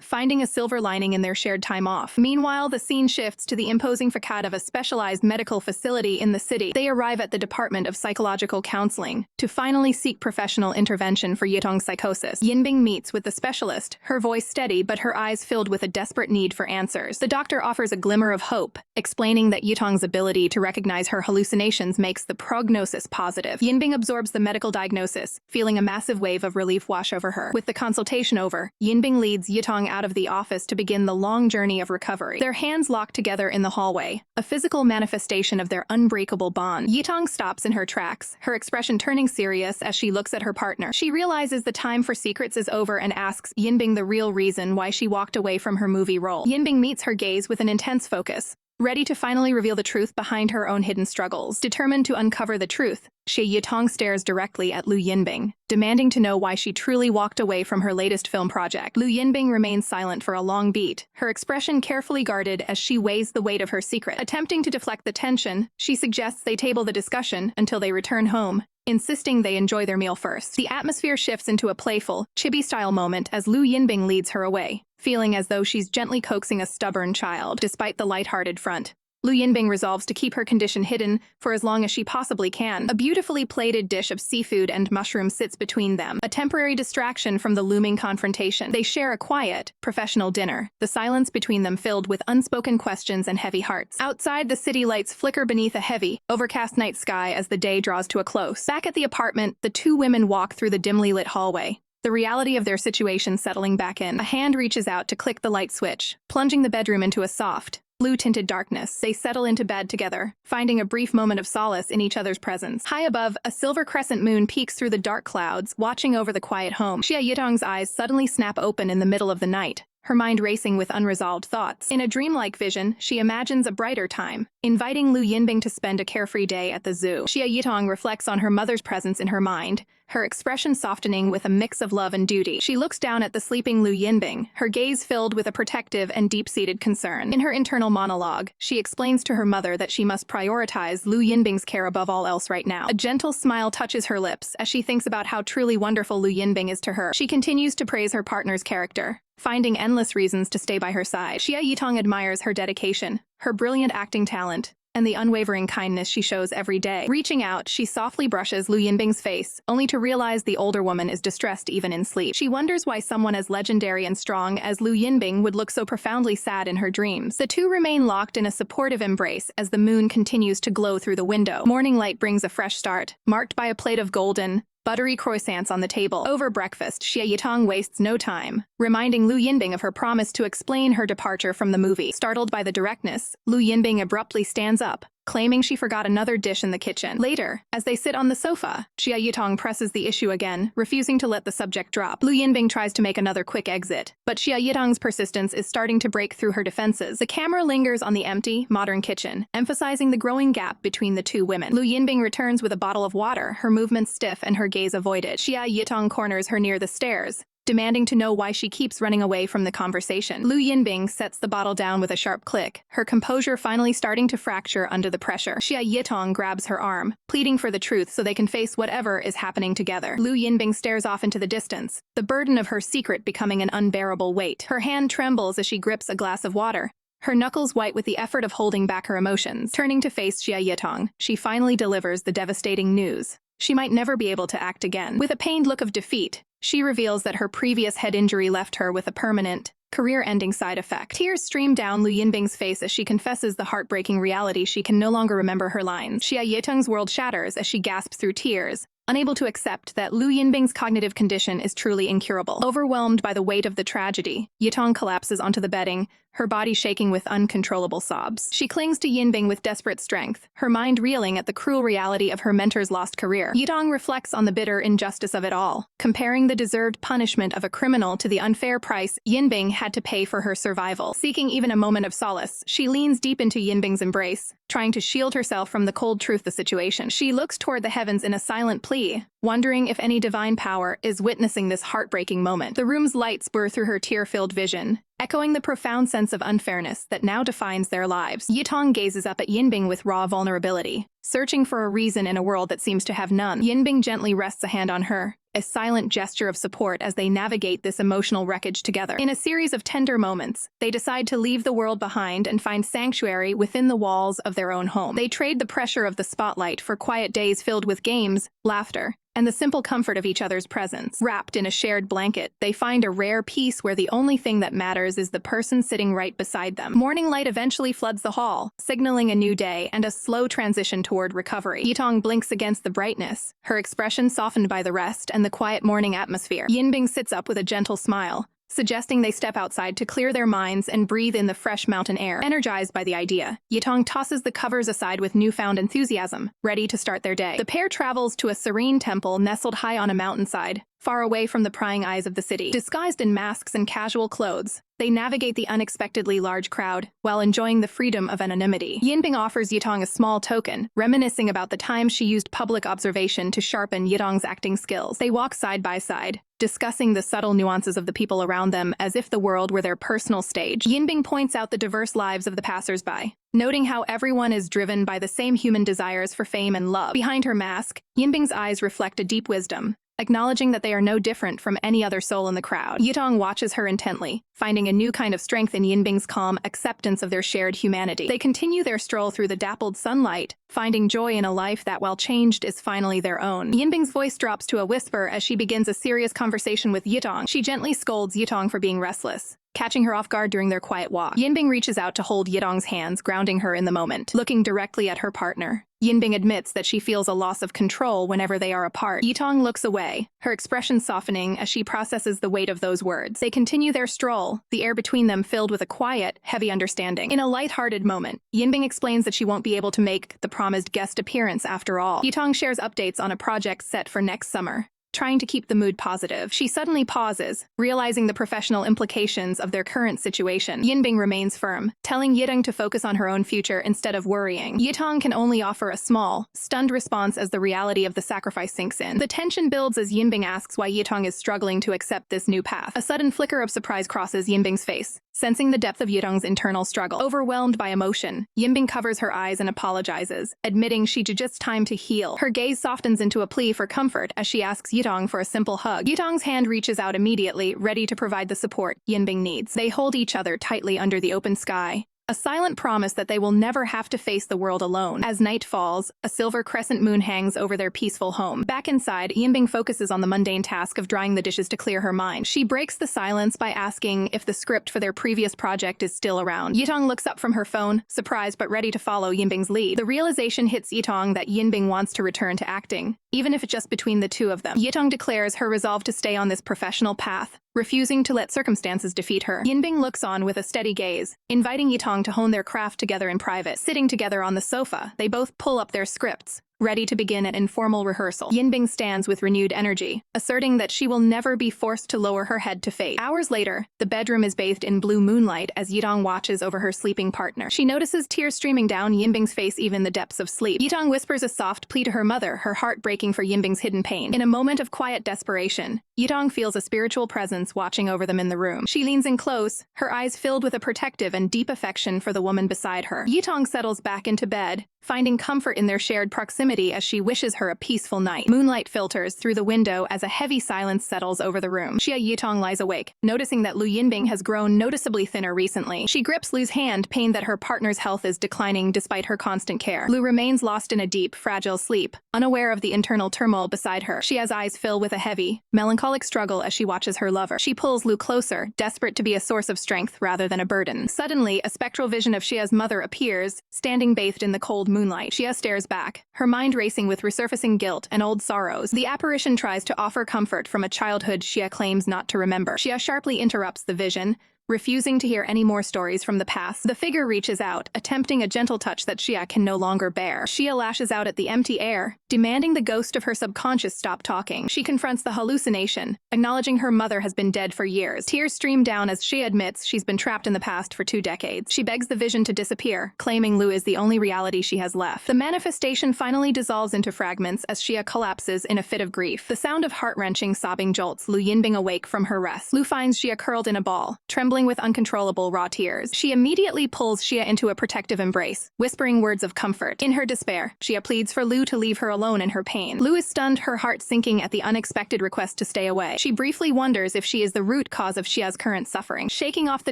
finding a silver lining in their shared time off. Meanwhile, the scene shifts to the imposing facade of a specialized medical facility in the city. They arrive at the Department of Psychological Counseling to finally seek professional intervention for Yitong's psychosis. Yinbing meets with the specialist, her voice steady but her eyes filled with a desperate need for answers. The doctor offers a glimmer of hope, explaining that Yitong's ability to recognize her hallucinations makes the prognosis positive. Yinbing absorbs the medical diagnosis, feeling a massive wave of relief wash over her. With the consultation over, Yinbing leads Yitong out of the office to begin the long journey of recovery. Their hands lock together in the hallway, a physical manifestation of their unbreakable bond. Yitong stops in her tracks, her expression turning serious as she looks at her partner. She realizes the time for secrets is over and asks Yinbing the real reason why she walked away from her movie role. Yinbing meets her gaze with an intense focus, ready to finally reveal the truth behind her own hidden struggles. Determined to uncover the truth, Xia Yitong stares directly at Lu Yinbing, demanding to know why she truly walked away from her latest film project. Lu Yinbing remains silent for a long beat, her expression carefully guarded as she weighs the weight of her secret. Attempting to deflect the tension, she suggests they table the discussion until they return home, insisting they enjoy their meal first. The atmosphere shifts into a playful, chibi-style moment as Lu Yinbing leads her away, feeling as though she's gently coaxing a stubborn child. Despite the lighthearted front, Lu Yinbing resolves to keep her condition hidden for as long as she possibly can. A beautifully plated dish of seafood and mushroom sits between them, a temporary distraction from the looming confrontation. They share a quiet, professional dinner, the silence between them filled with unspoken questions and heavy hearts. Outside, the city lights flicker beneath a heavy, overcast night sky as the day draws to a close. Back at the apartment, the two women walk through the dimly lit hallway, the reality of their situation settling back in. A hand reaches out to click the light switch, plunging the bedroom into a soft, blue-tinted darkness. They settle into bed together, finding a brief moment of solace in each other's presence. High above, a silver crescent moon peeks through the dark clouds, watching over the quiet home. Xia Yitong's eyes suddenly snap open in the middle of the night, her mind racing with unresolved thoughts. In a dreamlike vision, she imagines a brighter time, inviting Lu Yinbing to spend a carefree day at the zoo. Xia Yitong reflects on her mother's presence in her mind, her expression softening with a mix of love and duty. She looks down at the sleeping Lu Yinbing, her gaze filled with a protective and deep-seated concern. In her internal monologue, she explains to her mother that she must prioritize Lu Yinbing's care above all else right now. A gentle smile touches her lips as she thinks about how truly wonderful Lu Yinbing is to her. She continues to praise her partner's character, finding endless reasons to stay by her side. Xia Yitong admires her dedication, her brilliant acting talent, and the unwavering kindness she shows every day. Reaching out, she softly brushes Lu Yinbing's face, only to realize the older woman is distressed even in sleep. She wonders why someone as legendary and strong as Lu Yinbing would look so profoundly sad in her dreams. The two remain locked in a supportive embrace as the moon continues to glow through the window. Morning light brings a fresh start, marked by a plate of golden, buttery croissants on the table. Over breakfast, Xia Yitong wastes no time, reminding Lu Yinbing of her promise to explain her departure from the movie. Startled by the directness, Lu Yinbing abruptly stands up, claiming she forgot another dish in the kitchen. Later, as they sit on the sofa, Xia Yitong presses the issue again, refusing to let the subject drop. Lu Yinbing tries to make another quick exit, but Xia Yitong's persistence is starting to break through her defenses. The camera lingers on the empty, modern kitchen, emphasizing the growing gap between the two women. Lu Yinbing returns with a bottle of water, her movements stiff and her gaze avoided. Xia Yitong corners her near the stairs, demanding to know why she keeps running away from the conversation. Lu Yinbing sets the bottle down with a sharp click, her composure finally starting to fracture under the pressure. Xia Yitong grabs her arm, pleading for the truth so they can face whatever is happening together. Lu Yinbing stares off into the distance, the burden of her secret becoming an unbearable weight. Her hand trembles as she grips a glass of water, her knuckles white with the effort of holding back her emotions. Turning to face Xia Yitong, she finally delivers the devastating news. She might never be able to act again. With a pained look of defeat, she reveals that her previous head injury left her with a permanent, career-ending side effect. Tears stream down Lu Yinbing's face as she confesses the heartbreaking reality she can no longer remember her lines. Xia Yitong's world shatters as she gasps through tears, unable to accept that Lu Yinbing's cognitive condition is truly incurable. Overwhelmed by the weight of the tragedy, Yitong collapses onto the bedding, her body shaking with uncontrollable sobs. She clings to Yinbing with desperate strength, her mind reeling at the cruel reality of her mentor's lost career. Yitong reflects on the bitter injustice of it all, comparing the deserved punishment of a criminal to the unfair price Yinbing had to pay for her survival. Seeking even a moment of solace, she leans deep into Yinbing's embrace, trying to shield herself from the cold truth of the situation. She looks toward the heavens in a silent plea, wondering if any divine power is witnessing this heartbreaking moment. The room's lights blur through her tear-filled vision, echoing the profound sense of unfairness that now defines their lives. Yitong gazes up at Yinbing with raw vulnerability, searching for a reason in a world that seems to have none. Yinbing gently rests a hand on her, a silent gesture of support as they navigate this emotional wreckage together. In a series of tender moments, they decide to leave the world behind and find sanctuary within the walls of their own home. They trade the pressure of the spotlight for quiet days filled with games, laughter, and the simple comfort of each other's presence. Wrapped in a shared blanket, they find a rare peace where the only thing that matters is the person sitting right beside them. Morning light eventually floods the hall, signaling a new day and a slow transition toward recovery. Yitong blinks against the brightness, her expression softened by the rest and the quiet morning atmosphere. Yinbing sits up with a gentle smile, suggesting they step outside to clear their minds and breathe in the fresh mountain air. Energized by the idea, Yitong tosses the covers aside with newfound enthusiasm, ready to start their day. The pair travels to a serene temple nestled high on a mountainside, far away from the prying eyes of the city. Disguised in masks and casual clothes, they navigate the unexpectedly large crowd while enjoying the freedom of anonymity. Yinbing offers Yitong a small token, reminiscing about the time she used public observation to sharpen Yitong's acting skills. They walk side by side, discussing the subtle nuances of the people around them as if the world were their personal stage. Yinbing points out the diverse lives of the passers-by, noting how everyone is driven by the same human desires for fame and love. Behind her mask, Yinbing's eyes reflect a deep wisdom, acknowledging that they are no different from any other soul in the crowd. Yitong watches her intently, finding a new kind of strength in Yinbing's calm acceptance of their shared humanity. They continue their stroll through the dappled sunlight, finding joy in a life that, while changed, is finally their own. Yinbing's voice drops to a whisper as she begins a serious conversation with Yitong. She gently scolds Yitong for being restless, catching her off guard during their quiet walk. Yinbing reaches out to hold Yitong's hands, grounding her in the moment. Looking directly at her partner, Yinbing admits that she feels a loss of control whenever they are apart. Yitong looks away, her expression softening as she processes the weight of those words. They continue their stroll, the air between them filled with a quiet, heavy understanding. In a light-hearted moment, Yinbing explains that she won't be able to make the promised guest appearance after all. Yitong shares updates on a project set for next summer, trying to keep the mood positive. She suddenly pauses, realizing the professional implications of their current situation. Yinbing remains firm, telling Yitong to focus on her own future instead of worrying. Yitong can only offer a small, stunned response as the reality of the sacrifice sinks in. The tension builds as Yinbing asks why Yitong is struggling to accept this new path. A sudden flicker of surprise crosses Yinbing's face, sensing the depth of Yitong's internal struggle. Overwhelmed by emotion, Yinbing covers her eyes and apologizes, admitting she just time to heal. Her gaze softens into a plea for comfort as she asks Yitong for a simple hug. Yitong's hand reaches out immediately, ready to provide the support Yinbing needs. They hold each other tightly under the open sky, a silent promise that they will never have to face the world alone. As night falls, a silver crescent moon hangs over their peaceful home. Back inside, Yinbing focuses on the mundane task of drying the dishes to clear her mind. She breaks the silence by asking if the script for their previous project is still around. Yitong looks up from her phone, surprised but ready to follow Yinbing's lead. The realization hits Yitong that Yinbing wants to return to acting, even if it's just between the two of them. Yitong declares her resolve to stay on this professional path, refusing to let circumstances defeat her. Yinbing looks on with a steady gaze, inviting Yitong to hone their craft together in private. Sitting together on the sofa, they both pull up their scripts, ready to begin an informal rehearsal. Yinbing stands with renewed energy, asserting that she will never be forced to lower her head to fate. Hours later, the bedroom is bathed in blue moonlight as Yitong watches over her sleeping partner. She notices tears streaming down Yinbing's face even in the depths of sleep. Yitong whispers a soft plea to her mother, her heart breaking for Yinbing's hidden pain. In a moment of quiet desperation, Yitong feels a spiritual presence watching over them in the room. She leans in close, her eyes filled with a protective and deep affection for the woman beside her. Yitong settles back into bed, finding comfort in their shared proximity as she wishes her a peaceful night. Moonlight filters through the window as a heavy silence settles over the room. Xia Yitong lies awake, noticing that Lu Yinbing has grown noticeably thinner recently. She grips Lu's hand, pained that her partner's health is declining despite her constant care. Lu remains lost in a deep, fragile sleep, unaware of the internal turmoil beside her. Xia's eyes fill with a heavy, melancholic struggle as she watches her lover. She pulls Lu closer, desperate to be a source of strength rather than a burden. Suddenly, a spectral vision of Xia's mother appears, standing bathed in the cold moonlight. Xia stares back, her mind racing with resurfacing guilt and old sorrows. The apparition tries to offer comfort from a childhood Xia claims not to remember. Xia sharply interrupts the vision, refusing to hear any more stories from the past. The figure reaches out, attempting a gentle touch that Xia can no longer bear. Xia lashes out at the empty air, demanding the ghost of her subconscious stop talking. She confronts the hallucination, acknowledging her mother has been dead for years. Tears stream down as Xia admits she's been trapped in the past for 2 decades. She begs the vision to disappear, claiming Lu is the only reality she has left. The manifestation finally dissolves into fragments as Xia collapses in a fit of grief. The sound of heart-wrenching sobbing jolts Lu Yinbing awake from her rest. Lu finds Xia curled in a ball, trembling with uncontrollable raw tears. She immediately pulls Xia into a protective embrace, whispering words of comfort. In her despair, Xia pleads for Lu to leave her alone in her pain. Lu is stunned, her heart sinking at the unexpected request to stay away. She briefly wonders if she is the root cause of Xia's current suffering. Shaking off the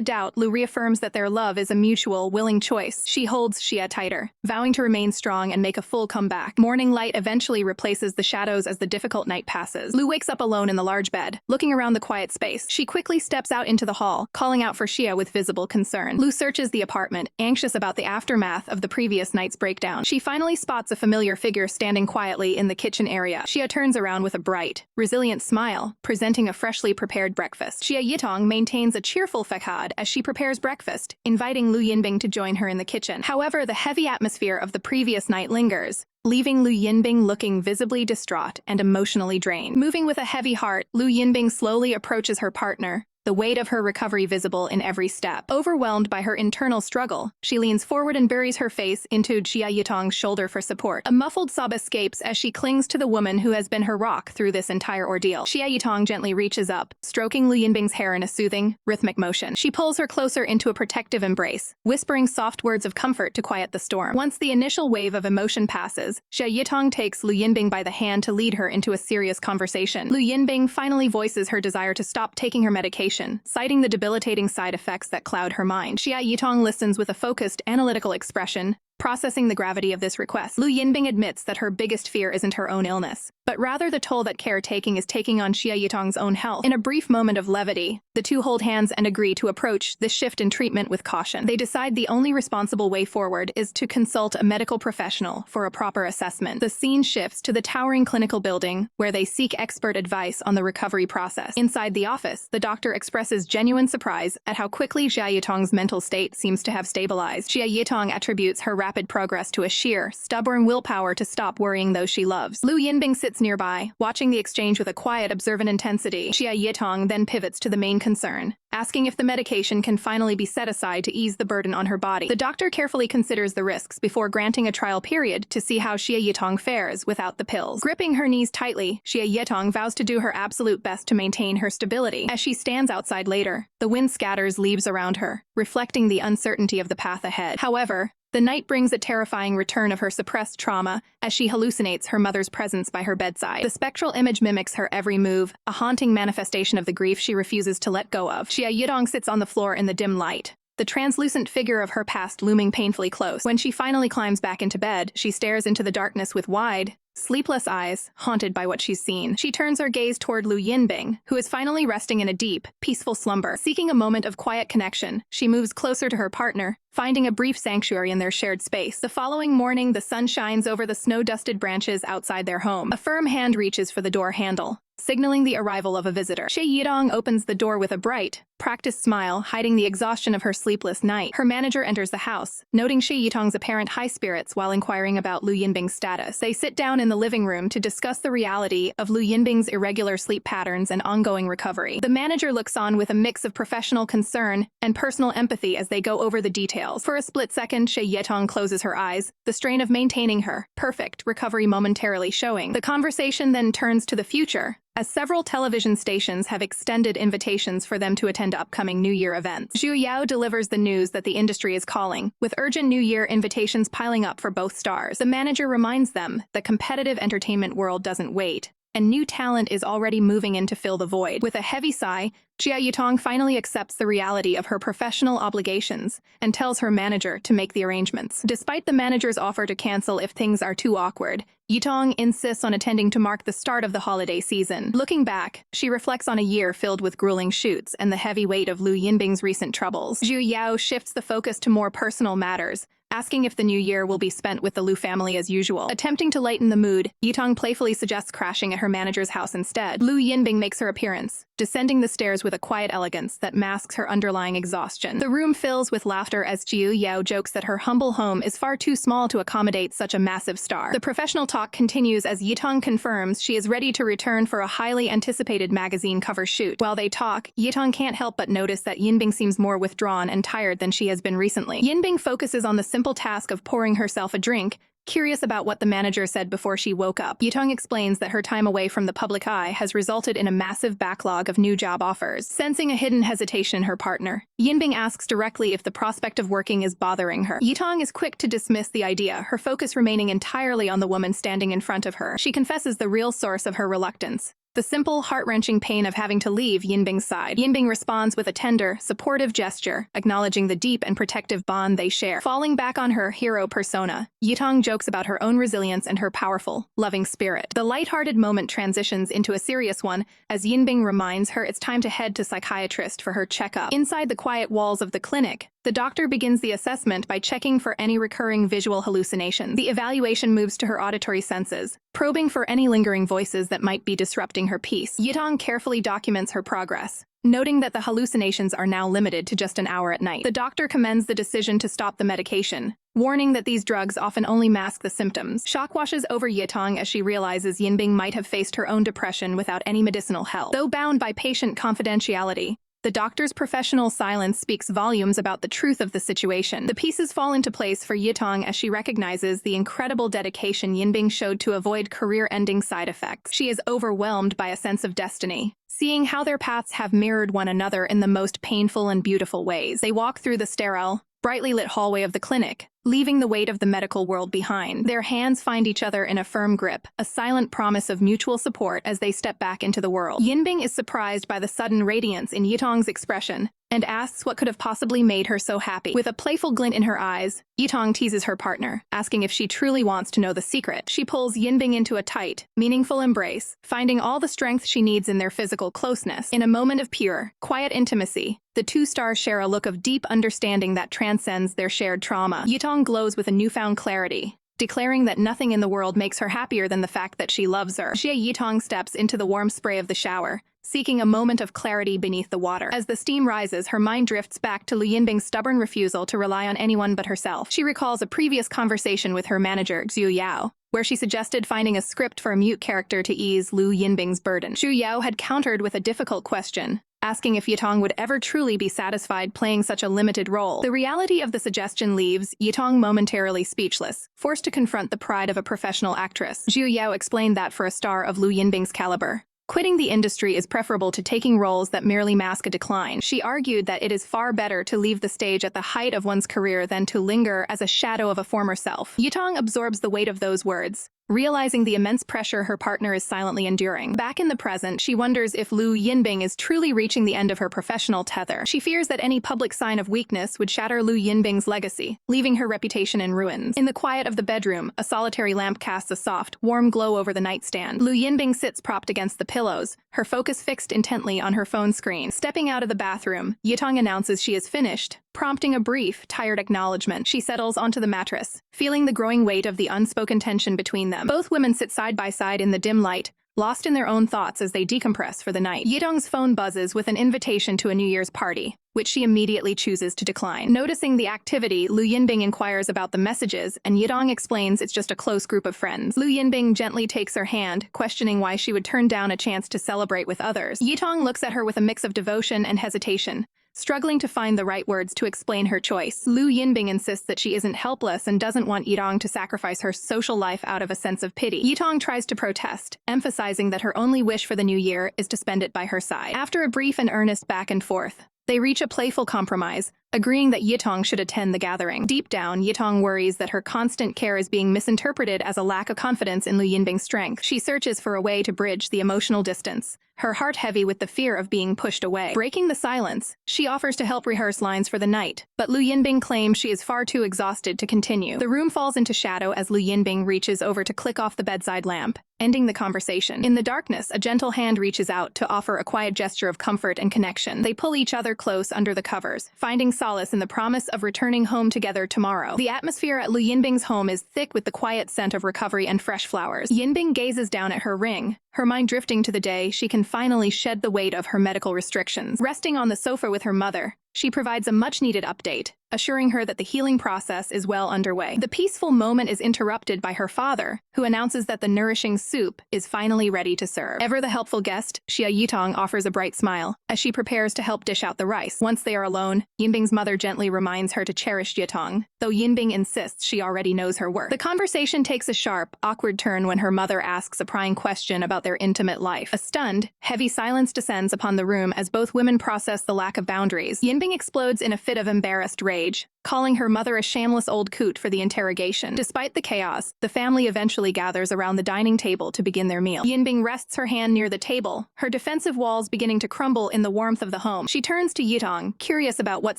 doubt, Lu reaffirms that their love is a mutual, willing choice. She holds Xia tighter, vowing to remain strong and make a full comeback. Morning light eventually replaces the shadows as the difficult night passes. Lu wakes up alone in the large bed, looking around the quiet space. She quickly steps out into the hall, calling out for Xia with visible concern. Lu searches the apartment, anxious about the aftermath of the previous night's breakdown. She finally spots a familiar figure standing quietly in the kitchen area. Xia turns around with a bright, resilient smile, presenting a freshly prepared breakfast. Xia Yitong maintains a cheerful facade as she prepares breakfast, inviting Lu Yinbing to join her in the kitchen. However, the heavy atmosphere of the previous night lingers, leaving Lu Yinbing looking visibly distraught and emotionally drained. Moving with a heavy heart, Lu Yinbing slowly approaches her partner, the weight of her recovery visible in every step. Overwhelmed by her internal struggle, she leans forward and buries her face into Xia Yitong's shoulder for support. A muffled sob escapes as she clings to the woman who has been her rock through this entire ordeal. Xia Yitong gently reaches up, stroking Lu Yinbing's hair in a soothing, rhythmic motion. She pulls her closer into a protective embrace, whispering soft words of comfort to quiet the storm. Once the initial wave of emotion passes, Xia Yitong takes Lu Yinbing by the hand to lead her into a serious conversation. Lu Yinbing finally voices her desire to stop taking her medication, citing the debilitating side effects that cloud her mind. Xia Yitong listens with a focused, analytical expression, processing the gravity of this request. Lu Yinbing admits that her biggest fear isn't her own illness, but rather the toll that caretaking is taking on Xia Yitong's own health. In a brief moment of levity, the two hold hands and agree to approach this shift in treatment with caution. They decide the only responsible way forward is to consult a medical professional for a proper assessment. The scene shifts to the towering clinical building, where they seek expert advice on the recovery process. Inside the office, the doctor expresses genuine surprise at how quickly Xia Yitong's mental state seems to have stabilized. Xia Yitong attributes her rapid progress to a sheer, stubborn willpower to stop worrying those she loves. Lu Yinbing sits nearby, watching the exchange with a quiet, observant intensity. Xia Yitong then pivots to the main concern, asking if the medication can finally be set aside to ease the burden on her body. The doctor carefully considers the risks before granting a trial period to see how Xia Yitong fares without the pills. Gripping her knees tightly, Xia Yitong vows to do her absolute best to maintain her stability. As she stands outside later, the wind scatters leaves around her, reflecting the uncertainty of the path ahead. However, the night brings a terrifying return of her suppressed trauma as she hallucinates her mother's presence by her bedside. The spectral image mimics her every move, a haunting manifestation of the grief she refuses to let go of. Xia Yitong sits on the floor in the dim light, the translucent figure of her past looming painfully close. When she finally climbs back into bed, she stares into the darkness with wide, sleepless eyes, haunted by what she's seen. She turns her gaze toward Lu Yinbing, who is finally resting in a deep, peaceful slumber. Seeking a moment of quiet connection, she moves closer to her partner, finding a brief sanctuary in their shared space. The following morning, the sun shines over the snow-dusted branches outside their home. A firm hand reaches for the door handle, signaling the arrival of a visitor. Xia Yitong opens the door with a bright, practiced smile, hiding the exhaustion of her sleepless night. Her manager enters the house, noting Xia Yitong's apparent high spirits while inquiring about Lu Yinbing's status. They sit down in the living room to discuss the reality of Lu Yinbing's irregular sleep patterns and ongoing recovery. The manager looks on with a mix of professional concern and personal empathy as they go over the details. For a split second, Xia Yitong closes her eyes, the strain of maintaining her perfect recovery momentarily showing. The conversation then turns to the future, as several television stations have extended invitations for them to attend upcoming New Year events. Zhu Yao delivers the news that the industry is calling, with urgent New Year invitations piling up for both stars. The manager reminds them the competitive entertainment world doesn't wait, and new talent is already moving in to fill the void. With a heavy sigh, Xia Yitong finally accepts the reality of her professional obligations and tells her manager to make the arrangements. Despite the manager's offer to cancel if things are too awkward, Yitong insists on attending to mark the start of the holiday season. Looking back, she reflects on a year filled with grueling shoots and the heavy weight of Lu Yinbing's recent troubles. Zhu Yao shifts the focus to more personal matters, asking if the new year will be spent with the Lu family as usual. Attempting to lighten the mood, Yitong playfully suggests crashing at her manager's house instead. Lu Yinbing makes her appearance, descending the stairs with a quiet elegance that masks her underlying exhaustion. The room fills with laughter as Zhu Yao jokes that her humble home is far too small to accommodate such a massive star. The professional talk continues as Yitong confirms she is ready to return for a highly anticipated magazine cover shoot. While they talk, Yitong can't help but notice that Yinbing seems more withdrawn and tired than she has been recently. Yinbing focuses on the simple task of pouring herself a drink, curious about what the manager said before she woke up. Yitong explains that her time away from the public eye has resulted in a massive backlog of new job offers. Sensing a hidden hesitation in her partner, Yinbing asks directly if the prospect of working is bothering her. Yitong is quick to dismiss the idea, her focus remaining entirely on the woman standing in front of her. She confesses the real source of her reluctance: the simple, heart-wrenching pain of having to leave Yinbing's side. Yinbing responds with a tender, supportive gesture, acknowledging the deep and protective bond they share. Falling back on her hero persona, Yitong jokes about her own resilience and her powerful, loving spirit. The lighthearted moment transitions into a serious one as Yinbing reminds her it's time to head to psychiatrist for her checkup. Inside the quiet walls of the clinic, the doctor begins the assessment by checking for any recurring visual hallucinations. The evaluation moves to her auditory senses, probing for any lingering voices that might be disrupting her peace. Yitong carefully documents her progress, noting that the hallucinations are now limited to just an hour at night. The doctor commends the decision to stop the medication, warning that these drugs often only mask the symptoms. Shock washes over Yitong as she realizes Yinbing might have faced her own depression without any medicinal help. Though bound by patient confidentiality, The doctor's professional silence speaks volumes about the truth of the situation. The pieces fall into place for Yitong as she recognizes the incredible dedication Yinbing showed to avoid career-ending side effects. She is overwhelmed by a sense of destiny, seeing how their paths have mirrored one another in the most painful and beautiful ways. They walk through the sterile, brightly lit hallway of the clinic, leaving the weight of the medical world behind. Their hands find each other in a firm grip, a silent promise of mutual support as they step back into the world. Yinbing is surprised by the sudden radiance in Yitong's expression and asks what could have possibly made her so happy. With a playful glint in her eyes, Yitong teases her partner, asking if she truly wants to know the secret. She pulls Yinbing into a tight, meaningful embrace, finding all the strength she needs in their physical closeness. In a moment of pure, quiet intimacy, the two stars share a look of deep understanding that transcends their shared trauma. Yitong glows with a newfound clarity, declaring that nothing in the world makes her happier than the fact that she loves her. Xia Yitong steps into the warm spray of the shower, seeking a moment of clarity beneath the water. As the steam rises, her mind drifts back to Lu Yinbing's stubborn refusal to rely on anyone but herself. She recalls a previous conversation with her manager, Xu Yao, where she suggested finding a script for a mute character to ease Lu Yinbing's burden. Xu Yao had countered with a difficult question, asking if Yitong would ever truly be satisfied playing such a limited role. The reality of the suggestion leaves Yitong momentarily speechless, forced to confront the pride of a professional actress. Xu Yao explained that for a star of Lu Yinbing's caliber, quitting the industry is preferable to taking roles that merely mask a decline. She argued that it is far better to leave the stage at the height of one's career than to linger as a shadow of a former self. Yitong absorbs the weight of those words, realizing the immense pressure her partner is silently enduring. Back in the present, she wonders if Lu Yinbing is truly reaching the end of her professional tether. She fears that any public sign of weakness would shatter Lu Yinbing's legacy, leaving her reputation in ruins. In the quiet of the bedroom, a solitary lamp casts a soft, warm glow over the nightstand. Lu Yinbing sits propped against the pillows, her focus fixed intently on her phone screen. Stepping out of the bathroom, Yitong announces she is finished, prompting a brief, tired acknowledgement. She settles onto the mattress, feeling the growing weight of the unspoken tension between them. Both women sit side by side in the dim light, lost in their own thoughts as they decompress for the night. Yitong's phone buzzes with an invitation to a New Year's party, which she immediately chooses to decline. Noticing the activity, Lu Yinbing inquires about the messages, and Yitong explains it's just a close group of friends. Lu Yinbing gently takes her hand, questioning why she would turn down a chance to celebrate with others. Yitong looks at her with a mix of devotion and hesitation, struggling to find the right words to explain her choice. Lu Yinbing insists that she isn't helpless and doesn't want Yitong to sacrifice her social life out of a sense of pity. Yitong tries to protest, emphasizing that her only wish for the new year is to spend it by her side. After a brief and earnest back and forth, they reach a playful compromise, agreeing that Yitong should attend the gathering. Deep down, Yitong worries that her constant care is being misinterpreted as a lack of confidence in Lu Yinbing's strength. She searches for a way to bridge the emotional distance, her heart heavy with the fear of being pushed away. Breaking the silence, she offers to help rehearse lines for the night, but Lu Yinbing claims she is far too exhausted to continue. The room falls into shadow as Lu Yinbing reaches over to click off the bedside lamp, ending the conversation. In the darkness, a gentle hand reaches out to offer a quiet gesture of comfort and connection. They pull each other close under the covers, finding solace in the promise of returning home together tomorrow. The atmosphere at Lu Yinbing's home is thick with the quiet scent of recovery and fresh flowers. Yinbing gazes down at her ring, her mind drifting to the day she can finally shed the weight of her medical restrictions. Resting on the sofa with her mother, she provides a much-needed update, assuring her that the healing process is well underway. The peaceful moment is interrupted by her father, who announces that the nourishing soup is finally ready to serve. Ever the helpful guest, Xia Yitong offers a bright smile as she prepares to help dish out the rice. Once they are alone, Yinbing's mother gently reminds her to cherish Yitong, though Yinbing insists she already knows her worth. The conversation takes a sharp, awkward turn when her mother asks a prying question about their intimate life. A stunned, heavy silence descends upon the room as both women process the lack of boundaries. Yinbing explodes in a fit of embarrassed rage, calling her mother a shameless old coot for the interrogation. Despite the chaos, the family eventually gathers around the dining table to begin their meal. Yinbing rests her hand near the table, her defensive walls beginning to crumble in the warmth of the home. She turns to Yitong, curious about what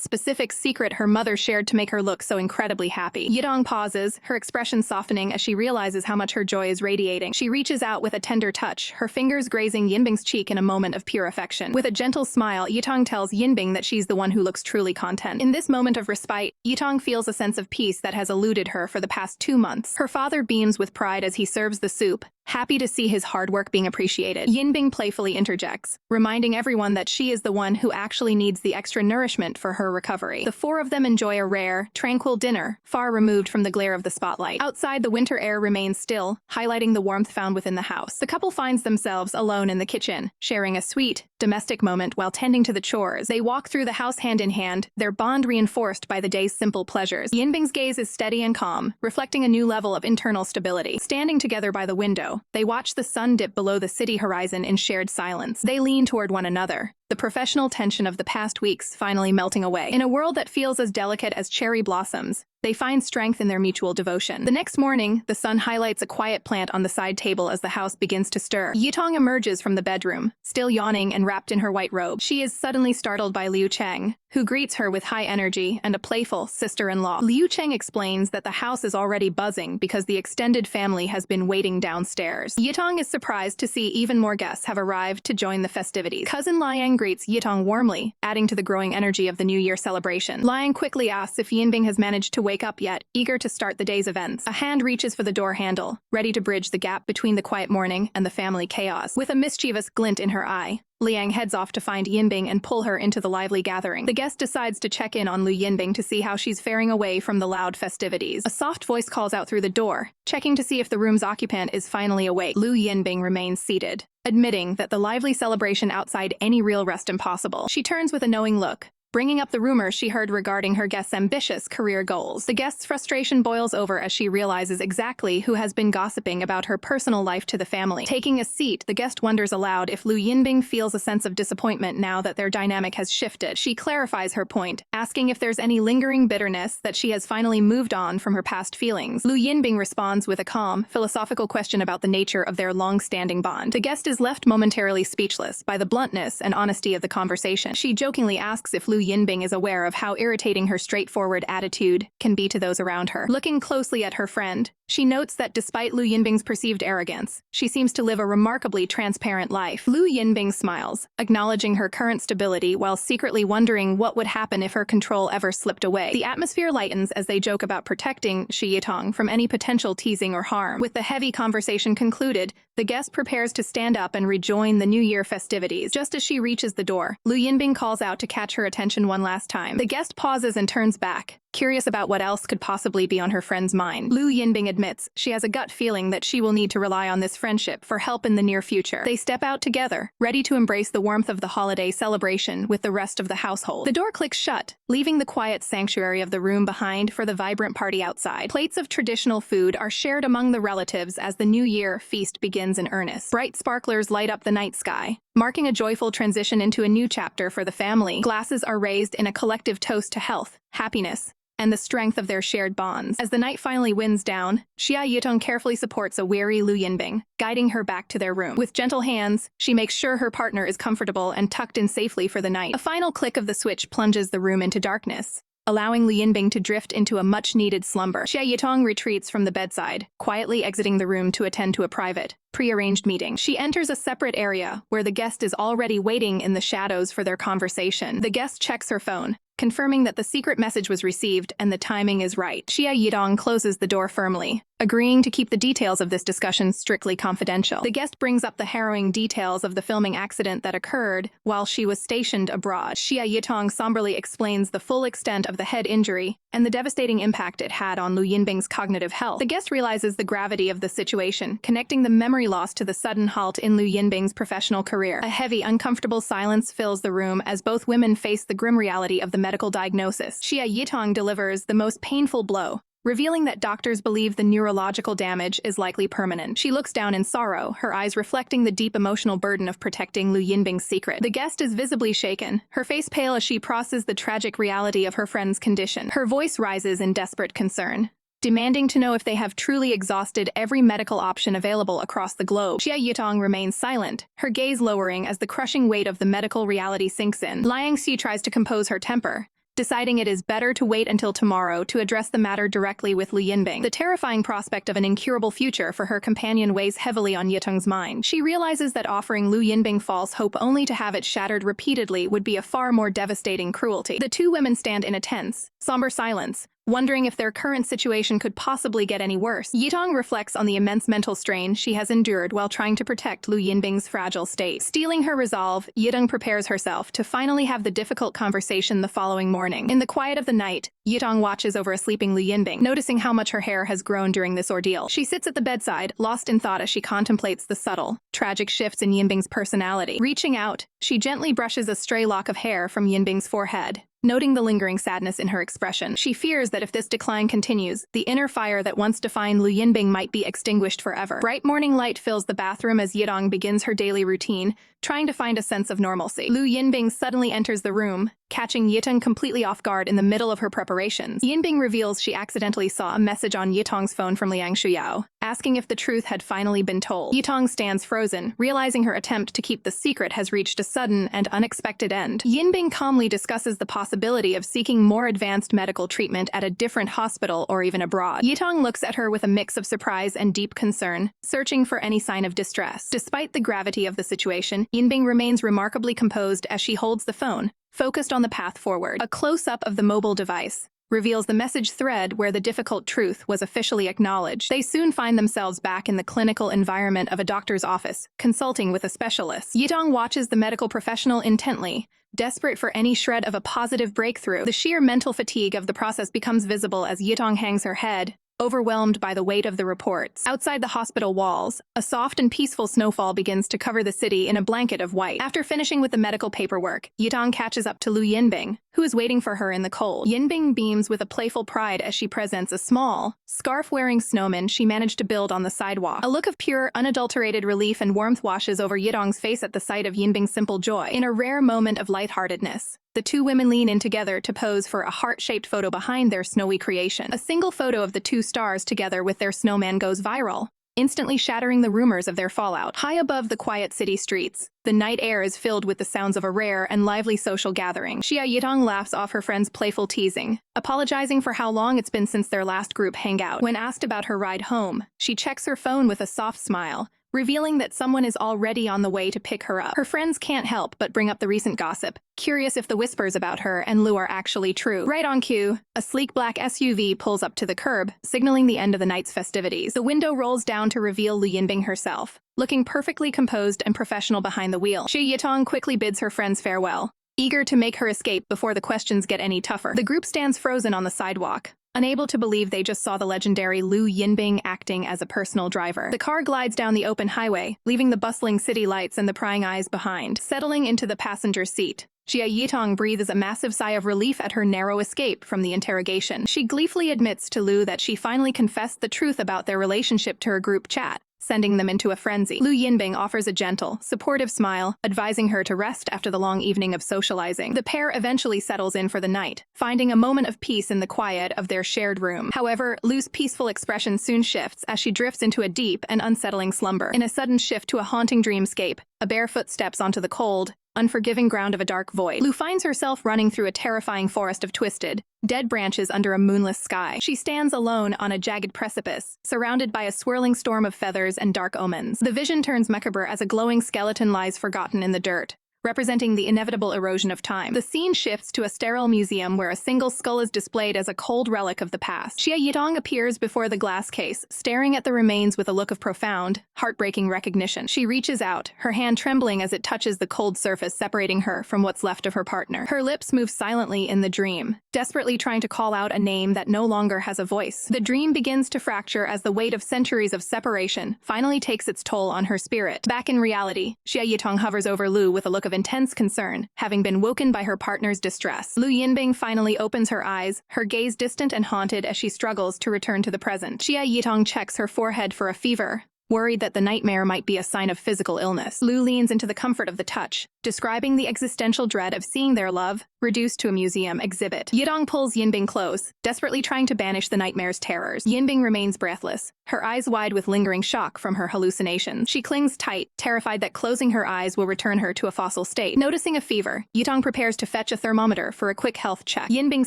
specific secret her mother shared to make her look so incredibly happy. Yitong pauses, her expression softening as she realizes how much her joy is radiating. She reaches out with a tender touch, her fingers grazing Yinbing's cheek in a moment of pure affection. With a gentle smile, Yitong tells Yinbing that she's the one who looks truly content. In this moment of respite, Yitong feels a sense of peace that has eluded her for the past 2 months. Her father beams with pride as he serves the soup, happy to see his hard work being appreciated. Yinbing playfully interjects, reminding everyone that she is the one who actually needs the extra nourishment for her recovery. The four of them enjoy a rare, tranquil dinner, far removed from the glare of the spotlight. Outside, the winter air remains still, highlighting the warmth found within the house. The couple finds themselves alone in the kitchen, sharing a sweet, domestic moment while tending to the chores. They walk through the house hand in hand, their bond reinforced by the day's simple pleasures. Yinbing's gaze is steady and calm, reflecting a new level of internal stability. Standing together by the window, they watch the sun dip below the city horizon in shared silence. They lean toward one another, the professional tension of the past weeks finally melting away. In a world that feels as delicate as cherry blossoms, they find strength in their mutual devotion. The next morning, the sun highlights a quiet plant on the side table as the house begins to stir. Yitong emerges from the bedroom, still yawning and wrapped in her white robe. She is suddenly startled by Liu Cheng, who greets her with high energy and a playful sister-in-law. Liu Cheng explains that the house is already buzzing because the extended family has been waiting downstairs. Yitong is surprised to see even more guests have arrived to join the festivities. Cousin Liang greets Yitong warmly, adding to the growing energy of the New Year celebration. Liang quickly asks if Yinbing has managed to wake up yet, eager to start the day's events. A hand reaches for the door handle, ready to bridge the gap between the quiet morning and the family chaos. With a mischievous glint in her eye, Liang heads off to find Yinbing and pull her into the lively gathering. The guest decides to check in on Lu Yinbing to see how she's faring away from the loud festivities. A soft voice calls out through the door, checking to see if the room's occupant is finally awake. Lu Yinbing remains seated, admitting that the lively celebration outside any real rest impossible. She turns with a knowing look, bringing up the rumors she heard regarding her guest's ambitious career goals. The guest's frustration boils over as she realizes exactly who has been gossiping about her personal life to the family. Taking a seat, the guest wonders aloud if Lu Yinbing feels a sense of disappointment now that their dynamic has shifted. She clarifies her point, asking if there's any lingering bitterness that she has finally moved on from her past feelings. Lu Yinbing responds with a calm, philosophical question about the nature of their long-standing bond. The guest is left momentarily speechless by the bluntness and honesty of the conversation. She jokingly asks if Lu Yinbing is aware of how irritating her straightforward attitude can be to those around her. Looking closely at her friend, she notes that despite Lu Yinbing's perceived arrogance, she seems to live a remarkably transparent life. Lu Yinbing smiles, acknowledging her current stability while secretly wondering what would happen if her control ever slipped away. The atmosphere lightens as they joke about protecting Xia Yitong from any potential teasing or harm. With the heavy conversation concluded, the guest prepares to stand up and rejoin the New Year festivities. Just as she reaches the door, Lu Yinbing calls out to catch her attention one last time. The guest pauses and turns back, curious about what else could possibly be on her friend's mind. Lu Yinbing admits she has a gut feeling that she will need to rely on this friendship for help in the near future. They step out together, ready to embrace the warmth of the holiday celebration with the rest of the household. The door clicks shut, leaving the quiet sanctuary of the room behind for the vibrant party outside. Plates of traditional food are shared among the relatives as the New Year feast begins in earnest. Bright sparklers light up the night sky, marking a joyful transition into a new chapter for the family. Glasses are raised in a collective toast to health, happiness, and the strength of their shared bonds. As the night finally winds down, Xia Yitong carefully supports a weary Lu Yinbing, guiding her back to their room. With gentle hands, she makes sure her partner is comfortable and tucked in safely for the night. A final click of the switch plunges the room into darkness, allowing Lu Yinbing to drift into a much-needed slumber. Xia Yitong retreats from the bedside, quietly exiting the room to attend to a private, pre-arranged meeting. She enters a separate area where the guest is already waiting in the shadows for their conversation. The guest checks her phone, confirming that the secret message was received and the timing is right. Xia Yitong closes the door firmly, agreeing to keep the details of this discussion strictly confidential. The guest brings up the harrowing details of the filming accident that occurred while she was stationed abroad. Xia Yitong somberly explains the full extent of the head injury and the devastating impact it had on Lu Yinbing's cognitive health. The guest realizes the gravity of the situation, connecting the memory loss to the sudden halt in Lu Yinbing's professional career. A heavy, uncomfortable silence fills the room as both women face the grim reality of the medical diagnosis. Xia Yitong delivers the most painful blow, revealing that doctors believe the neurological damage is likely permanent. She looks down in sorrow, her eyes reflecting the deep emotional burden of protecting Lu Yinbing's secret. The guest is visibly shaken, her face pale as she processes the tragic reality of her friend's condition. Her voice rises in desperate concern, demanding to know if they have truly exhausted every medical option available across the globe. Xia Yitong remains silent, her gaze lowering as the crushing weight of the medical reality sinks in. Liang Xi tries to compose her temper, deciding it is better to wait until tomorrow to address the matter directly with Lu Yinbing. The terrifying prospect of an incurable future for her companion weighs heavily on Yitong's mind. She realizes that offering Lu Yinbing false hope only to have it shattered repeatedly would be a far more devastating cruelty. The two women stand in a tense, Somber silence, wondering if their current situation could possibly get any worse. Yitong reflects on the immense mental strain she has endured while trying to protect Lu Yinbing's fragile state. Steeling her resolve, Yitong prepares herself to finally have the difficult conversation the following morning. In the quiet of the night, Yitong watches over a sleeping Lu Yinbing, noticing how much her hair has grown during this ordeal. She sits at the bedside, lost in thought as she contemplates the subtle, tragic shifts in Yinbing's personality. Reaching out, she gently brushes a stray lock of hair from Yinbing's forehead, noting the lingering sadness in her expression. She fears that if this decline continues, the inner fire that once defined Lu Yinbing might be extinguished forever. Bright morning light fills the bathroom as Yitong begins her daily routine, trying to find a sense of normalcy. Lu Yinbing suddenly enters the room, catching Yitong completely off guard in the middle of her preparations. Yinbing reveals she accidentally saw a message on Yitong's phone from Liang Shuyao, asking if the truth had finally been told. Yitong stands frozen, realizing her attempt to keep the secret has reached a sudden and unexpected end. Yinbing calmly discusses the possibility of seeking more advanced medical treatment at a different hospital or even abroad. Yitong looks at her with a mix of surprise and deep concern, searching for any sign of distress. Despite the gravity of the situation, Yinbing remains remarkably composed as she holds the phone, focused on the path forward. A close-up of the mobile device reveals the message thread where the difficult truth was officially acknowledged. They soon find themselves back in the clinical environment of a doctor's office, consulting with a specialist. Yitong watches the medical professional intently, desperate for any shred of a positive breakthrough. The sheer mental fatigue of the process becomes visible as Yitong hangs her head, overwhelmed by the weight of the reports. Outside the hospital walls, a soft and peaceful snowfall begins to cover the city in a blanket of white. After finishing with the medical paperwork, Yitong catches up to Lu Yinbing, who is waiting for her in the cold. Yinbing beams with a playful pride as she presents a small, scarf-wearing snowman she managed to build on the sidewalk. A look of pure, unadulterated relief and warmth washes over Yitong's face at the sight of Yinbing's simple joy. In a rare moment of lightheartedness, the two women lean in together to pose for a heart-shaped photo behind their snowy creation. A single photo of the two stars together with their snowman goes viral, instantly shattering the rumors of their fallout. High above the quiet city streets, the night air is filled with the sounds of a rare and lively social gathering. Xia Yitong laughs off her friend's playful teasing, apologizing for how long it's been since their last group hangout. When asked about her ride home, she checks her phone with a soft smile, revealing that someone is already on the way to pick her up. Her friends can't help but bring up the recent gossip, curious if the whispers about her and Lu are actually true. Right on cue, a sleek black SUV pulls up to the curb, signaling the end of the night's festivities. The window rolls down to reveal Lu Yinbing herself, looking perfectly composed and professional behind the wheel. Xia Yitong quickly bids her friends farewell, eager to make her escape before the questions get any tougher. The group stands frozen on the sidewalk, unable to believe they just saw the legendary Lu Yinbing acting as a personal driver. The car glides down the open highway, leaving the bustling city lights and the prying eyes behind. Settling into the passenger seat, Xia Yitong breathes a massive sigh of relief at her narrow escape from the interrogation. She gleefully admits to Lu that she finally confessed the truth about their relationship to her group chat, sending them into a frenzy. Lu Yinbing offers a gentle, supportive smile, advising her to rest after the long evening of socializing. The pair eventually settles in for the night, finding a moment of peace in the quiet of their shared room. However, Lu's peaceful expression soon shifts as she drifts into a deep and unsettling slumber. In a sudden shift to a haunting dreamscape, a bare foot steps onto the cold, unforgiving ground of a dark void. Lu finds herself running through a terrifying forest of twisted, dead branches under a moonless sky. She stands alone on a jagged precipice, surrounded by a swirling storm of feathers and dark omens. The vision turns macabre as a glowing skeleton lies forgotten in the dirt, representing the inevitable erosion of time. The scene shifts to a sterile museum where a single skull is displayed as a cold relic of the past. Xia Yitong appears before the glass case, staring at the remains with a look of profound, heartbreaking recognition. She reaches out, her hand trembling as it touches the cold surface separating her from what's left of her partner. Her lips move silently in the dream, desperately trying to call out a name that no longer has a voice. The dream begins to fracture as the weight of centuries of separation finally takes its toll on her spirit. Back in reality, Xia Yitong hovers over Lu with a look of intense concern, having been woken by her partner's distress. Lu Yinbing finally opens her eyes, her gaze distant and haunted as she struggles to return to the present. Xia Yitong checks her forehead for a fever, worried that the nightmare might be a sign of physical illness. Lu leans into the comfort of the touch, describing the existential dread of seeing their love reduced to a museum exhibit. Yitong pulls Yinbing close, desperately trying to banish the nightmare's terrors. Yinbing remains breathless, her eyes wide with lingering shock from her hallucinations. She clings tight, terrified that closing her eyes will return her to a fossil state. Noticing a fever, Yitong prepares to fetch a thermometer for a quick health check. Yinbing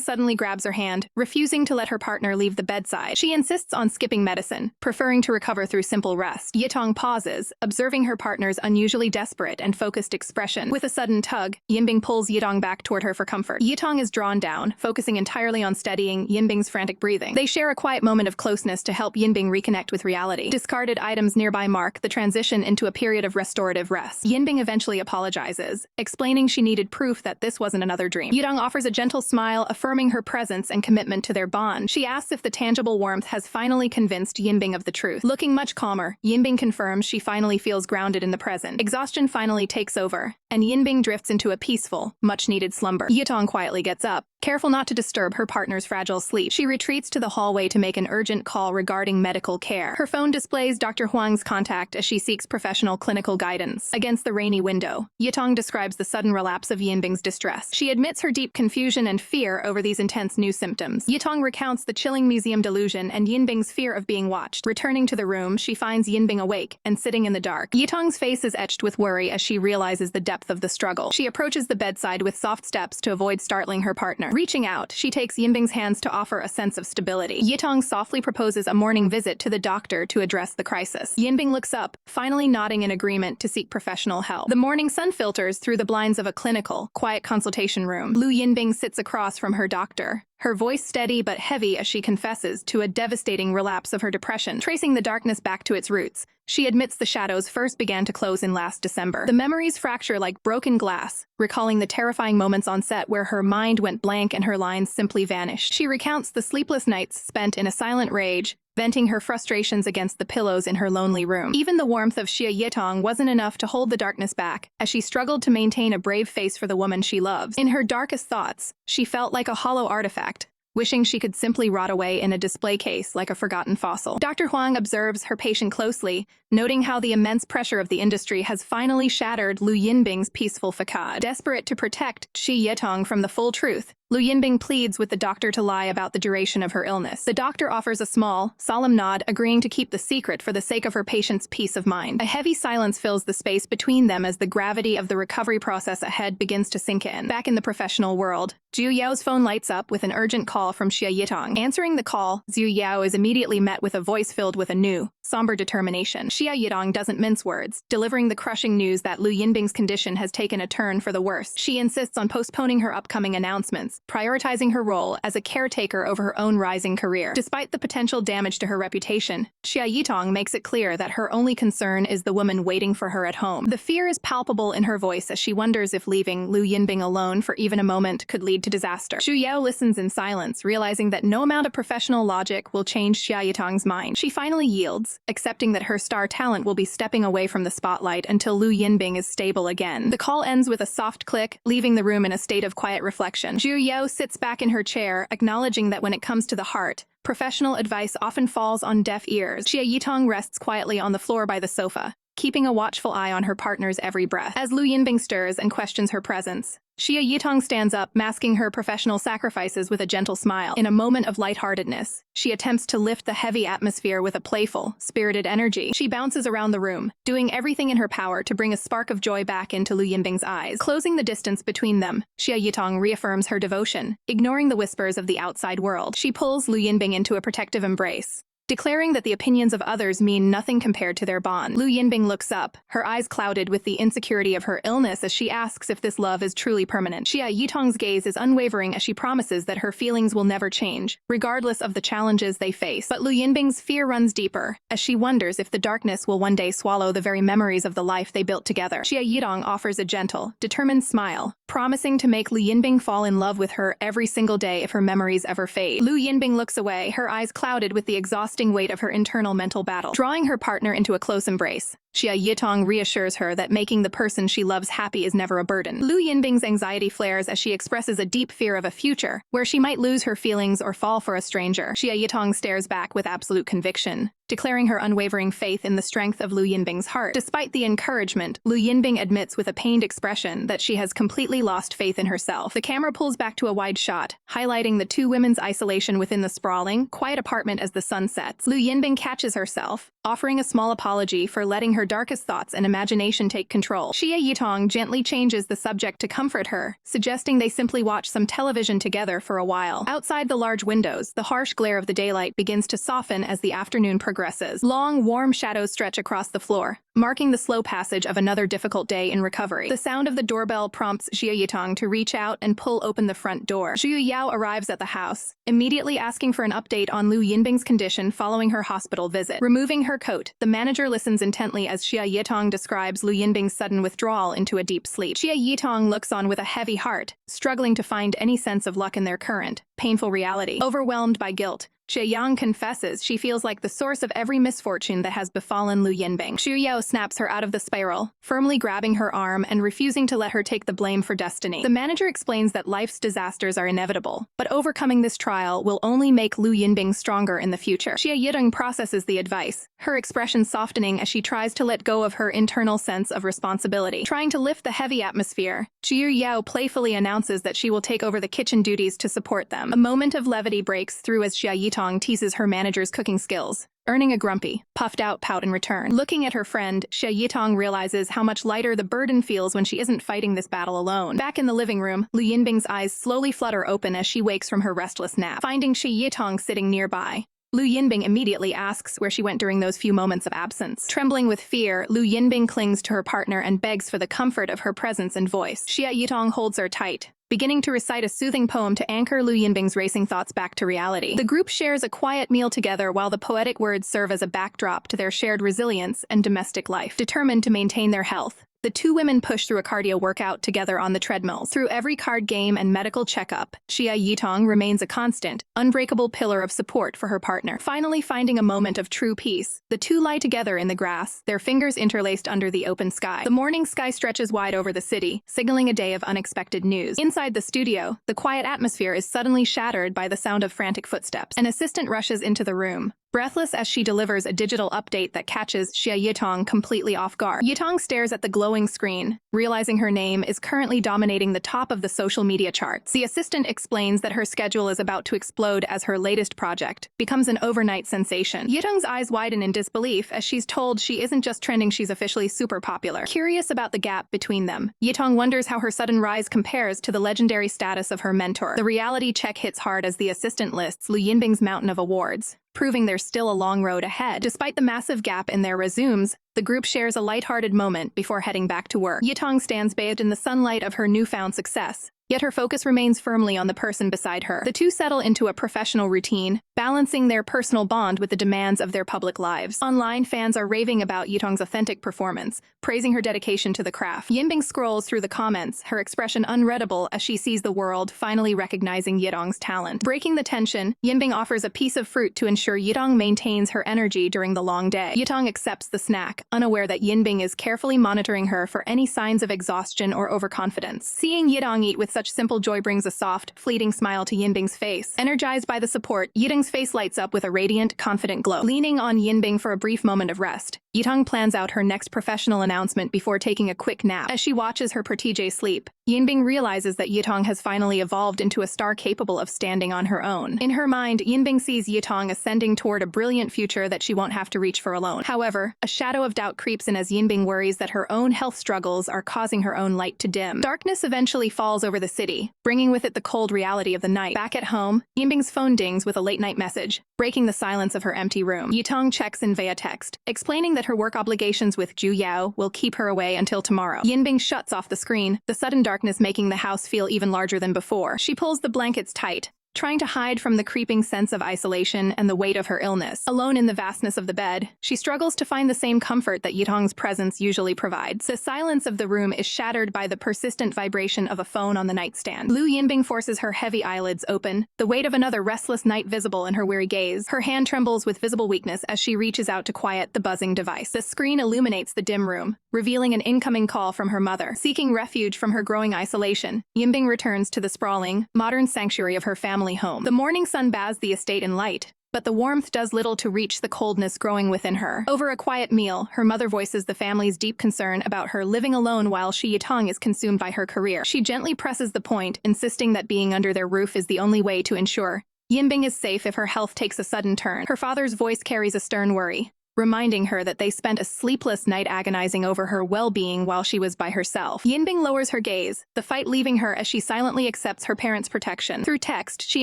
suddenly grabs her hand, refusing to let her partner leave the bedside. She insists on skipping medicine, preferring to recover through simple rest. Yitong pauses, observing her partner's unusually desperate and focused expression. With a sudden tug, Yinbing pulls Yitong back toward her for comfort. Yitong is drawn down, focusing entirely on steadying Yinbing's frantic breathing. They share a quiet moment of closeness to help Yinbing reconnect with reality. Discarded items nearby mark the transition into a period of restorative rest. Yinbing eventually apologizes, explaining she needed proof that this wasn't another dream. Yitong offers a gentle smile, affirming her presence and commitment to their bond. She asks if the tangible warmth has finally convinced Yinbing of the truth. Looking much calmer, Yinbing confirms she finally feels grounded in the present. Exhaustion finally takes over, and Yinbing drifts into a peaceful, much-needed slumber. Yitong quietly gets up, careful not to disturb her partner's fragile sleep. She retreats to the hallway to make an urgent call regarding medical care. Her phone displays Dr. Huang's contact as she seeks professional clinical guidance. Against the rainy window, Yitong describes the sudden relapse of Yinbing's distress. She admits her deep confusion and fear over these intense new symptoms. Yitong recounts the chilling museum delusion and Yinbing's fear of being watched. Returning to the room, she finds Yinbing awake and sitting in the dark. Yitong's face is etched with worry as she realizes the depth of the struggle. She approaches the bedside with soft steps to avoid startling her partner. Reaching out, she takes Yinbing's hands to offer a sense of stability. Yitong softly proposes a morning visit to the doctor to address the crisis. Yinbing looks up, finally nodding in agreement to seek professional help. The morning sun filters through the blinds of a clinical, quiet consultation room. Lu Yinbing sits across from her doctor, her voice steady but heavy as she confesses to a devastating relapse of her depression. Tracing the darkness back to its roots, she admits the shadows first began to close in last December. The memories fracture like broken glass, recalling the terrifying moments on set where her mind went blank and her lines simply vanished. She recounts the sleepless nights spent in a silent rage, venting her frustrations against the pillows in her lonely room. Even the warmth of Xia Yitong wasn't enough to hold the darkness back, as she struggled to maintain a brave face for the woman she loves. In her darkest thoughts, she felt like a hollow artifact, wishing she could simply rot away in a display case like a forgotten fossil. Dr. Huang observes her patient closely, noting how the immense pressure of the industry has finally shattered Lu Yinbing's peaceful facade. Desperate to protect Xia Yitong from the full truth, Lu Yinbing pleads with the doctor to lie about the duration of her illness. The doctor offers a small, solemn nod, agreeing to keep the secret for the sake of her patient's peace of mind. A heavy silence fills the space between them as the gravity of the recovery process ahead begins to sink in. Back in the professional world, Zhu Yao's phone lights up with an urgent call from Xia Yitong. Answering the call, Zhu Yao is immediately met with a voice filled with a new, somber determination. Xia Yitong doesn't mince words, delivering the crushing news that Lu Yinbing's condition has taken a turn for the worse. She insists on postponing her upcoming announcements, prioritizing her role as a caretaker over her own rising career. Despite the potential damage to her reputation, Xia Yitong makes it clear that her only concern is the woman waiting for her at home. The fear is palpable in her voice as she wonders if leaving Lu Yinbing alone for even a moment could lead to disaster. Zhu Yao listens in silence, realizing that no amount of professional logic will change Xia Yitong's mind. She finally yields, accepting that her star talent will be stepping away from the spotlight until Lu Yinbing is stable again. The call ends with a soft click, leaving the room in a state of quiet reflection. Zhu Yao sits back in her chair, acknowledging that when it comes to the heart, professional advice often falls on deaf ears. Xia Yitong rests quietly on the floor by the sofa, keeping a watchful eye on her partner's every breath. As Lu Yinbing stirs and questions her presence, Xia Yitong stands up, masking her professional sacrifices with a gentle smile. In a moment of lightheartedness, she attempts to lift the heavy atmosphere with a playful, spirited energy. She bounces around the room, doing everything in her power to bring a spark of joy back into Lu Yinbing's eyes. Closing the distance between them, Xia Yitong reaffirms her devotion, ignoring the whispers of the outside world. She pulls Lu Yinbing into a protective embrace, declaring that the opinions of others mean nothing compared to their bond. Lu Yinbing looks up, her eyes clouded with the insecurity of her illness as she asks if this love is truly permanent. Xia Yitong's gaze is unwavering as she promises that her feelings will never change, regardless of the challenges they face. But Lu Yinbing's fear runs deeper, as she wonders if the darkness will one day swallow the very memories of the life they built together. Xia Yitong offers a gentle, determined smile, promising to make Lu Yinbing fall in love with her every single day if her memories ever fade. Lu Yinbing looks away, her eyes clouded with the exhausting weight of her internal mental battle. Drawing her partner into a close embrace, Xia Yitong reassures her that making the person she loves happy is never a burden. Lu Yinbing's anxiety flares as she expresses a deep fear of a future where she might lose her feelings or fall for a stranger. Xia Yitong stares back with absolute conviction, declaring her unwavering faith in the strength of Lu Yinbing's heart. Despite the encouragement, Lu Yinbing admits with a pained expression that she has completely lost faith in herself. The camera pulls back to a wide shot, highlighting the two women's isolation within the sprawling, quiet apartment as the sun sets. Lu Yinbing catches herself, offering a small apology for letting her darkest thoughts and imagination take control. Xia Yitong gently changes the subject to comfort her, suggesting they simply watch some television together for a while. Outside the large windows, the harsh glare of the daylight begins to soften as the afternoon progresses. progresses. Long, warm shadows stretch across the floor, marking the slow passage of another difficult day in recovery. The sound of the doorbell prompts Xia Yitong to reach out and pull open the front door. Zhu Yao arrives at the house, immediately asking for an update on Lu Yinbing's condition following her hospital visit. Removing her coat, the manager listens intently as Xia Yitong describes Lu Yinbing's sudden withdrawal into a deep sleep. Xia Yitong looks on with a heavy heart, struggling to find any sense of luck in their current, painful reality. Overwhelmed by guilt, Xia Yang confesses she feels like the source of every misfortune that has befallen Lu Yinbing. Zhu Yao snaps her out of the spiral, firmly grabbing her arm and refusing to let her take the blame for destiny. The manager explains that life's disasters are inevitable, but overcoming this trial will only make Lu Yinbing stronger in the future. Xia Yitong processes the advice, her expression softening as she tries to let go of her internal sense of responsibility. Trying to lift the heavy atmosphere, Zhu Yao playfully announces that she will take over the kitchen duties to support them. A moment of levity breaks through as Xia Yitong teases her manager's cooking skills, earning a grumpy, puffed-out pout in return. Looking at her friend, Xia Yitong realizes how much lighter the burden feels when she isn't fighting this battle alone. Back in the living room, Lu Yinbing's eyes slowly flutter open as she wakes from her restless nap. Finding Xia Yitong sitting nearby, Lu Yinbing immediately asks where she went during those few moments of absence. Trembling with fear, Lu Yinbing clings to her partner and begs for the comfort of her presence and voice. Xia Yitong holds her tight, beginning to recite a soothing poem to anchor Lu Yinbing's racing thoughts back to reality. The group shares a quiet meal together while the poetic words serve as a backdrop to their shared resilience and domestic life. Determined to maintain their health, the two women push through a cardio workout together on the treadmills. Through every card game and medical checkup, Xia Yitong remains a constant, unbreakable pillar of support for her partner. Finally finding a moment of true peace, the two lie together in the grass, their fingers interlaced under the open sky. The morning sky stretches wide over the city, signaling a day of unexpected news. Inside the studio, the quiet atmosphere is suddenly shattered by the sound of frantic footsteps. An assistant rushes into the room, breathless as she delivers a digital update that catches Xia Yitong completely off guard. Yitong stares at the glowing screen, realizing her name is currently dominating the top of the social media charts. The assistant explains that her schedule is about to explode as her latest project becomes an overnight sensation. Yitong's eyes widen in disbelief as she's told she isn't just trending, she's officially super popular. Curious about the gap between them, Yitong wonders how her sudden rise compares to the legendary status of her mentor. The reality check hits hard as the assistant lists Lu Yinbing's mountain of awards, proving there's still a long road ahead. Despite the massive gap in their resumes, the group shares a lighthearted moment before heading back to work. Yitong stands bathed in the sunlight of her newfound success, yet her focus remains firmly on the person beside her. The two settle into a professional routine, balancing their personal bond with the demands of their public lives. Online, fans are raving about Yitong's authentic performance, praising her dedication to the craft. Yinbing scrolls through the comments, her expression unreadable as she sees the world finally recognizing Yitong's talent. Breaking the tension, Yinbing offers a piece of fruit to ensure Yitong maintains her energy during the long day. Yitong accepts the snack, unaware that Yinbing is carefully monitoring her for any signs of exhaustion or overconfidence. Seeing Yitong eat with such simple joy brings a soft, fleeting smile to Yinbing's face. Energized by the support, Yitong's face lights up with a radiant, confident glow. Leaning on Yinbing for a brief moment of rest, Yitong plans out her next professional announcement before taking a quick nap. As she watches her protégé sleep, Yinbing realizes that Yitong has finally evolved into a star capable of standing on her own. In her mind, Yinbing sees Yitong ascending toward a brilliant future that she won't have to reach for alone. However, a shadow of doubt creeps in as Yinbing worries that her own health struggles are causing her own light to dim. Darkness eventually falls over the city, bringing with it the cold reality of the night. Back at home, Yinbing's phone dings with a late-night message, breaking the silence of her empty room. Yitong checks in via text, explaining that her work obligations with Zhu Yao will keep her away until tomorrow. Yinbing shuts off the screen, the sudden darkness making the house feel even larger than before. She pulls the blankets tight, trying to hide from the creeping sense of isolation and the weight of her illness. Alone in the vastness of the bed, she struggles to find the same comfort that Yitong's presence usually provides. The silence of the room is shattered by the persistent vibration of a phone on the nightstand. Lu Yinbing forces her heavy eyelids open, the weight of another restless night visible in her weary gaze. Her hand trembles with visible weakness as she reaches out to quiet the buzzing device. The screen illuminates the dim room, revealing an incoming call from her mother. Seeking refuge from her growing isolation, Yinbing returns to the sprawling, modern sanctuary of her family home. The morning sun bathes the estate in light, but the warmth does little to reach the coldness growing within her. Over a quiet meal, her mother voices the family's deep concern about her living alone while Xia Yitong is consumed by her career. She gently presses the point, insisting that being under their roof is the only way to ensure Yinbing is safe if her health takes a sudden turn. Her father's voice carries a stern worry, reminding her that they spent a sleepless night agonizing over her well-being while she was by herself. Yinbing lowers her gaze, the fight leaving her as she silently accepts her parents' protection. Through text, she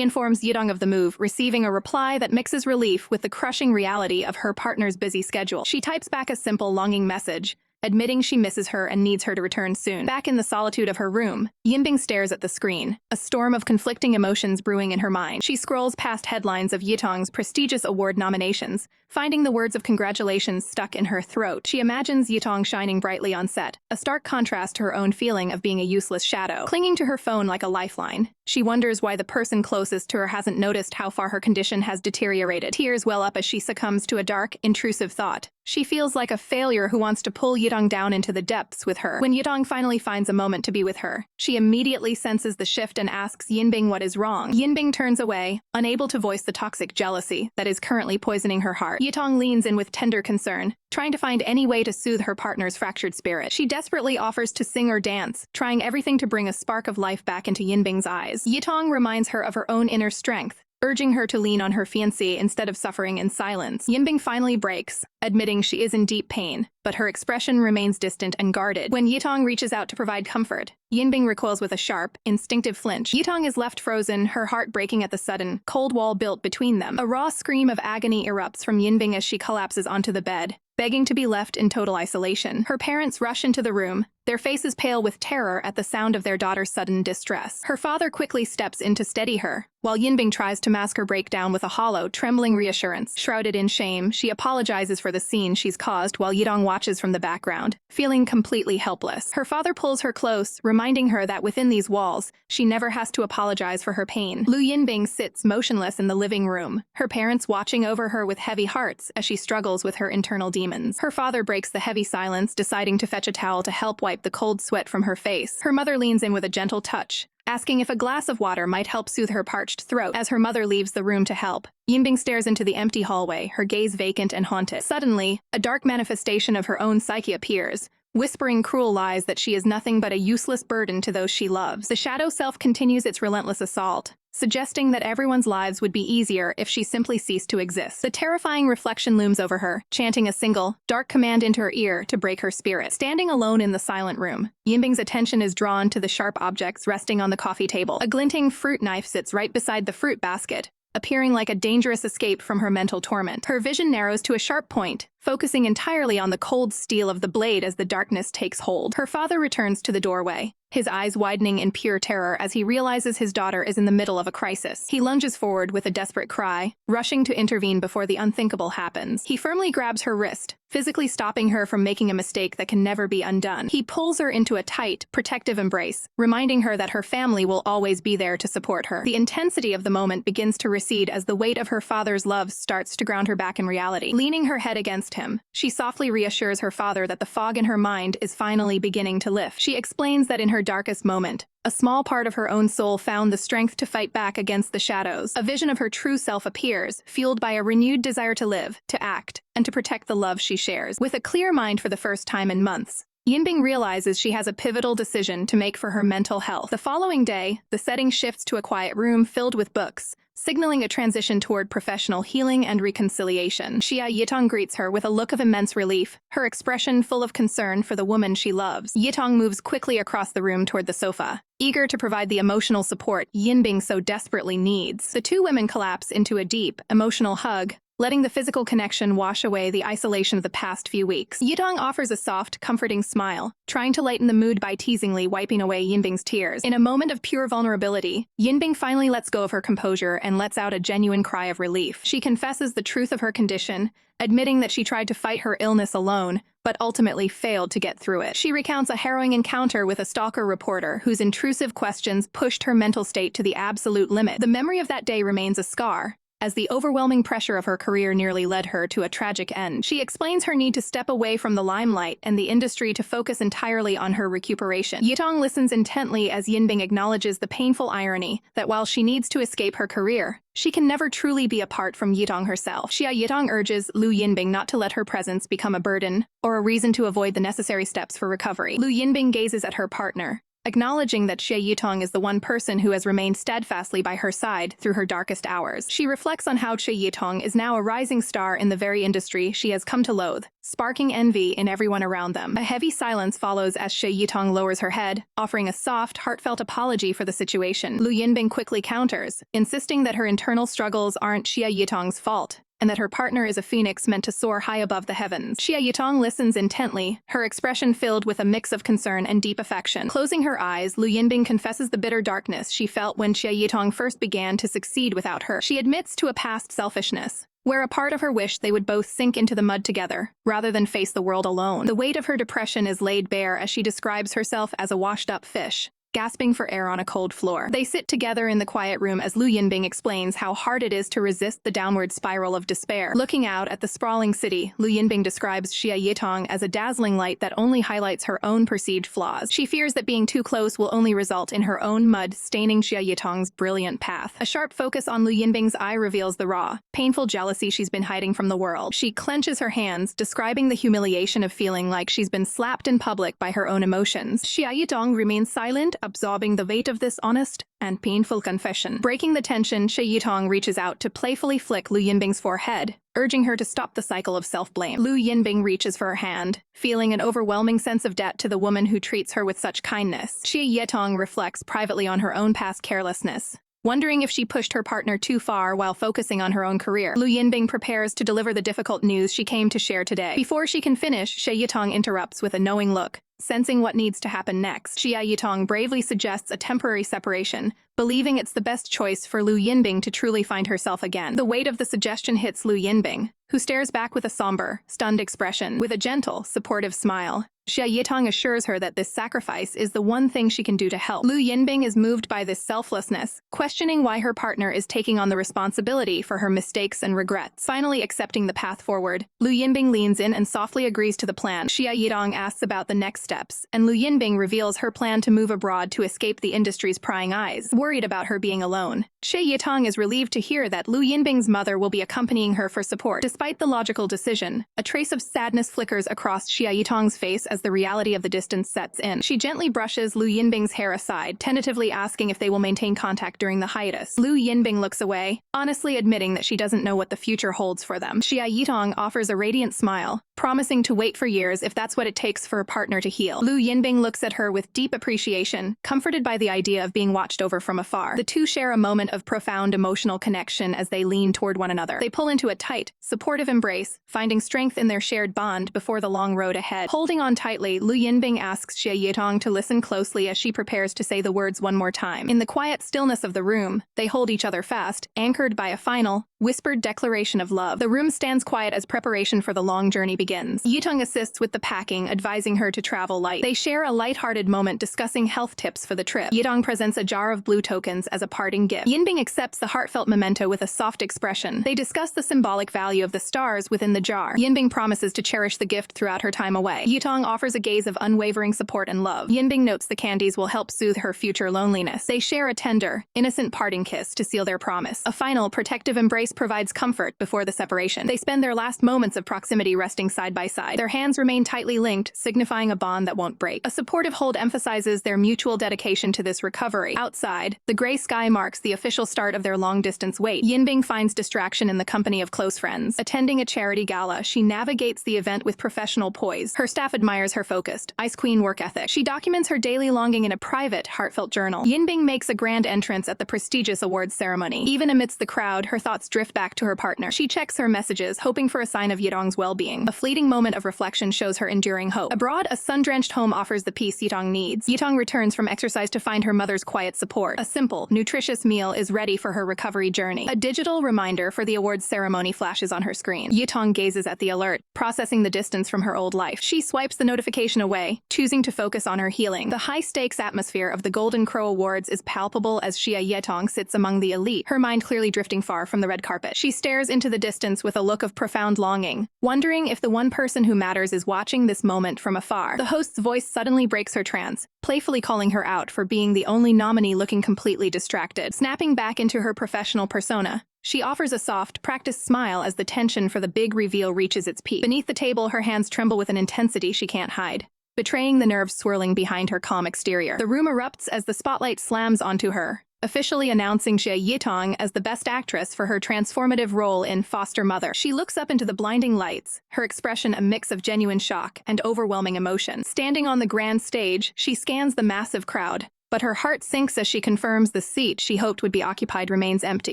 informs Yitong of the move, receiving a reply that mixes relief with the crushing reality of her partner's busy schedule. She types back a simple, longing message, admitting she misses her and needs her to return soon. Back in the solitude of her room, Yinbing stares at the screen, a storm of conflicting emotions brewing in her mind. She scrolls past headlines of Yitong's prestigious award nominations, finding the words of congratulations stuck in her throat. She imagines Yitong shining brightly on set, a stark contrast to her own feeling of being a useless shadow. Clinging to her phone like a lifeline, she wonders why the person closest to her hasn't noticed how far her condition has deteriorated. Tears well up as she succumbs to a dark, intrusive thought. She feels like a failure who wants to pull Yitong down into the depths with her. When Yitong finally finds a moment to be with her, she immediately senses the shift and asks Yinbing what is wrong. Yinbing turns away, unable to voice the toxic jealousy that is currently poisoning her heart. Yitong leans in with tender concern, trying to find any way to soothe her partner's fractured spirit. She desperately offers to sing or dance, trying everything to bring a spark of life back into Yinbing's eyes. Yitong reminds her of her own inner strength, urging her to lean on her fiancé instead of suffering in silence. Yinbing finally breaks, admitting she is in deep pain, but her expression remains distant and guarded. When Yitong reaches out to provide comfort, Yinbing recoils with a sharp, instinctive flinch. Yitong is left frozen, her heart breaking at the sudden, cold wall built between them. A raw scream of agony erupts from Yinbing as she collapses onto the bed, begging to be left in total isolation. Her parents rush into the room, their faces pale with terror at the sound of their daughter's sudden distress. Her father quickly steps in to steady her, while Yinbing tries to mask her breakdown with a hollow, trembling reassurance. Shrouded in shame, she apologizes for the scene she's caused while Yitong watches from the background, feeling completely helpless. Her father pulls her close, reminding her that within these walls, she never has to apologize for her pain. Lu Yinbing sits motionless in the living room, her parents watching over her with heavy hearts as she struggles with her internal demons. Her father breaks the heavy silence, deciding to fetch a towel to help wipe the cold sweat from her face. Her mother leans in with a gentle touch, asking if a glass of water might help soothe her parched throat. As her mother leaves the room to help, Yinbing stares into the empty hallway, her gaze vacant and haunted. Suddenly, a dark manifestation of her own psyche appears, whispering cruel lies that she is nothing but a useless burden to those she loves. The shadow self continues its relentless assault, suggesting that everyone's lives would be easier if she simply ceased to exist. The terrifying reflection looms over her, chanting a single, dark command into her ear to break her spirit. Standing alone in the silent room, Yinbing's attention is drawn to the sharp objects resting on the coffee table. A glinting fruit knife sits right beside the fruit basket, appearing like a dangerous escape from her mental torment. Her vision narrows to a sharp point, focusing entirely on the cold steel of the blade as the darkness takes hold. Her father returns to the doorway, his eyes widening in pure terror as he realizes his daughter is in the middle of a crisis. He lunges forward with a desperate cry, rushing to intervene before the unthinkable happens. He firmly grabs her wrist, physically stopping her from making a mistake that can never be undone. He pulls her into a tight, protective embrace, reminding her that her family will always be there to support her. The intensity of the moment begins to recede as the weight of her father's love starts to ground her back in reality. Leaning her head against him, she softly reassures her father that the fog in her mind is finally beginning to lift. She explains that in her darkest moment, a small part of her own soul found the strength to fight back against the shadows. A vision of her true self appears, fueled by a renewed desire to live, to act, and to protect the love she shares. With a clear mind for the first time in months, Yinbing realizes she has a pivotal decision to make for her mental health. The following day, the setting shifts to a quiet room filled with books, signaling a transition toward professional healing and reconciliation. Xia Yitong greets her with a look of immense relief, her expression full of concern for the woman she loves. Yitong moves quickly across the room toward the sofa, eager to provide the emotional support Yinbing so desperately needs. The two women collapse into a deep, emotional hug, letting the physical connection wash away the isolation of the past few weeks. Yitong offers a soft, comforting smile, trying to lighten the mood by teasingly wiping away Yinbing's tears. In a moment of pure vulnerability, Yinbing finally lets go of her composure and lets out a genuine cry of relief. She confesses the truth of her condition, admitting that she tried to fight her illness alone, but ultimately failed to get through it. She recounts a harrowing encounter with a stalker reporter whose intrusive questions pushed her mental state to the absolute limit. The memory of that day remains a scar, as the overwhelming pressure of her career nearly led her to a tragic end. She explains her need to step away from the limelight and the industry to focus entirely on her recuperation. Yitong listens intently as Yinbing acknowledges the painful irony that while she needs to escape her career, she can never truly be apart from Yitong herself. Xia Yitong urges Lu Yinbing not to let her presence become a burden or a reason to avoid the necessary steps for recovery. Lu Yinbing gazes at her partner, acknowledging that Xia Yitong is the one person who has remained steadfastly by her side through her darkest hours. She reflects on how Xia Yitong is now a rising star in the very industry she has come to loathe, sparking envy in everyone around them. A heavy silence follows as Xia Yitong lowers her head, offering a soft, heartfelt apology for the situation. Lu Yinbing quickly counters, insisting that her internal struggles aren't Xia Yitong's fault, and that her partner is a phoenix meant to soar high above the heavens. Xia Yitong listens intently, her expression filled with a mix of concern and deep affection. Closing her eyes, Lu Yinbing confesses the bitter darkness she felt when Xia Yitong first began to succeed without her. She admits to a past selfishness, where a part of her wished they would both sink into the mud together, rather than face the world alone. The weight of her depression is laid bare as she describes herself as a washed-up fish, gasping for air on a cold floor. They sit together in the quiet room as Lu Yinbing explains how hard it is to resist the downward spiral of despair. Looking out at the sprawling city, Lu Yinbing describes Xia Yitong as a dazzling light that only highlights her own perceived flaws. She fears that being too close will only result in her own mud staining Xia Yitong's brilliant path. A sharp focus on Lu Yinbing's eye reveals the raw, painful jealousy she's been hiding from the world. She clenches her hands, describing the humiliation of feeling like she's been slapped in public by her own emotions. Xia Yitong remains silent, absorbing the weight of this honest and painful confession. Breaking the tension, Xia Yitong reaches out to playfully flick Lu Yinbing's forehead, urging her to stop the cycle of self-blame. Lu Yinbing reaches for her hand, feeling an overwhelming sense of debt to the woman who treats her with such kindness. Xia Yitong reflects privately on her own past carelessness, wondering if she pushed her partner too far while focusing on her own career. Lu Yinbing prepares to deliver the difficult news she came to share today. Before she can finish, Xia Yitong interrupts with a knowing look, sensing what needs to happen next. Xia Yitong bravely suggests a temporary separation, believing it's the best choice for Lu Yinbing to truly find herself again. The weight of the suggestion hits Lu Yinbing, who stares back with a somber, stunned expression. With a gentle, supportive smile, Xia Yitong assures her that this sacrifice is the one thing she can do to help. Lu Yinbing is moved by this selflessness, questioning why her partner is taking on the responsibility for her mistakes and regrets. Finally accepting the path forward, Lu Yinbing leans in and softly agrees to the plan. Xia Yitong asks about the next steps, and Lu Yinbing reveals her plan to move abroad to escape the industry's prying eyes. Worried about her being alone, Xia Yitong is relieved to hear that Lu Yinbing's mother will be accompanying her for support. Despite the logical decision, a trace of sadness flickers across Xia Yitong's face as the reality of the distance sets in. She gently brushes Lu Yinbing's hair aside, tentatively asking if they will maintain contact during the hiatus. Lu Yinbing looks away, honestly admitting that she doesn't know what the future holds for them. Xia Yitong offers a radiant smile, promising to wait for years if that's what it takes for a partner to heal. Lu Yinbing looks at her with deep appreciation, comforted by the idea of being watched over from afar. The two share a moment of profound emotional connection as they lean toward one another. They pull into a tight, supportive embrace, finding strength in their shared bond before the long road ahead. Holding on tightly, Lu Yinbing asks Xia Yitong to listen closely as she prepares to say the words one more time. In the quiet stillness of the room, they hold each other fast, anchored by a final, whispered declaration of love. The room stands quiet as preparation for the long journey begins. Yitong assists with the packing, advising her to travel light. They share a light-hearted moment discussing health tips for the trip. Yitong presents a jar of blue tokens as a parting gift. Yinbing accepts the heartfelt memento with a soft expression. They discuss the symbolic value of the stars within the jar. Yinbing promises to cherish the gift throughout her time away. Yitong offers a gaze of unwavering support and love. Yinbing notes the candies will help soothe her future loneliness. They share a tender, innocent parting kiss to seal their promise. A final, protective embrace provides comfort before the separation. They spend their last moments of proximity resting side by side. Their hands remain tightly linked, signifying a bond that won't break. A supportive hold emphasizes their mutual dedication to this recovery. Outside, the gray sky marks the official start of their long-distance wait. Yinbing finds distraction in the company of close friends. Attending a charity gala, she navigates the event with professional poise. Her staff admires her focused, ice queen work ethic. She documents her daily longing in a private, heartfelt journal. Yinbing makes a grand entrance at the prestigious awards ceremony. Even amidst the crowd, her thoughts drift back to her partner. She checks her messages, hoping for a sign of Yitong's well-being. A fleeting moment of reflection shows her enduring hope. Abroad, a sun-drenched home offers the peace Yitong needs. Yitong returns from exercise to find her mother's quiet support. A simple, nutritious meal is ready for her recovery journey. A digital reminder for the awards ceremony flashes on her screen. Yitong gazes at the alert, processing the distance from her old life. She swipes the notification away, choosing to focus on her healing. The high-stakes atmosphere of the Golden Crow Awards is palpable as Xia Yitong sits among the elite, her mind clearly drifting far from the red carpet. She stares into the distance with a look of profound longing, wondering if the one person who matters is watching this moment from afar. The host's voice suddenly breaks her trance, playfully calling her out for being the only nominee looking completely distracted. Snapping back into her professional persona, she offers a soft, practiced smile as the tension for the big reveal reaches its peak. Beneath the table, her hands tremble with an intensity she can't hide, betraying the nerves swirling behind her calm exterior. The room erupts as the spotlight slams onto her, officially announcing Xia Yitong as the best actress for her transformative role in Foster Mother. She looks up into the blinding lights, her expression a mix of genuine shock and overwhelming emotion. Standing on the grand stage, she scans the massive crowd, but her heart sinks as she confirms the seat she hoped would be occupied remains empty.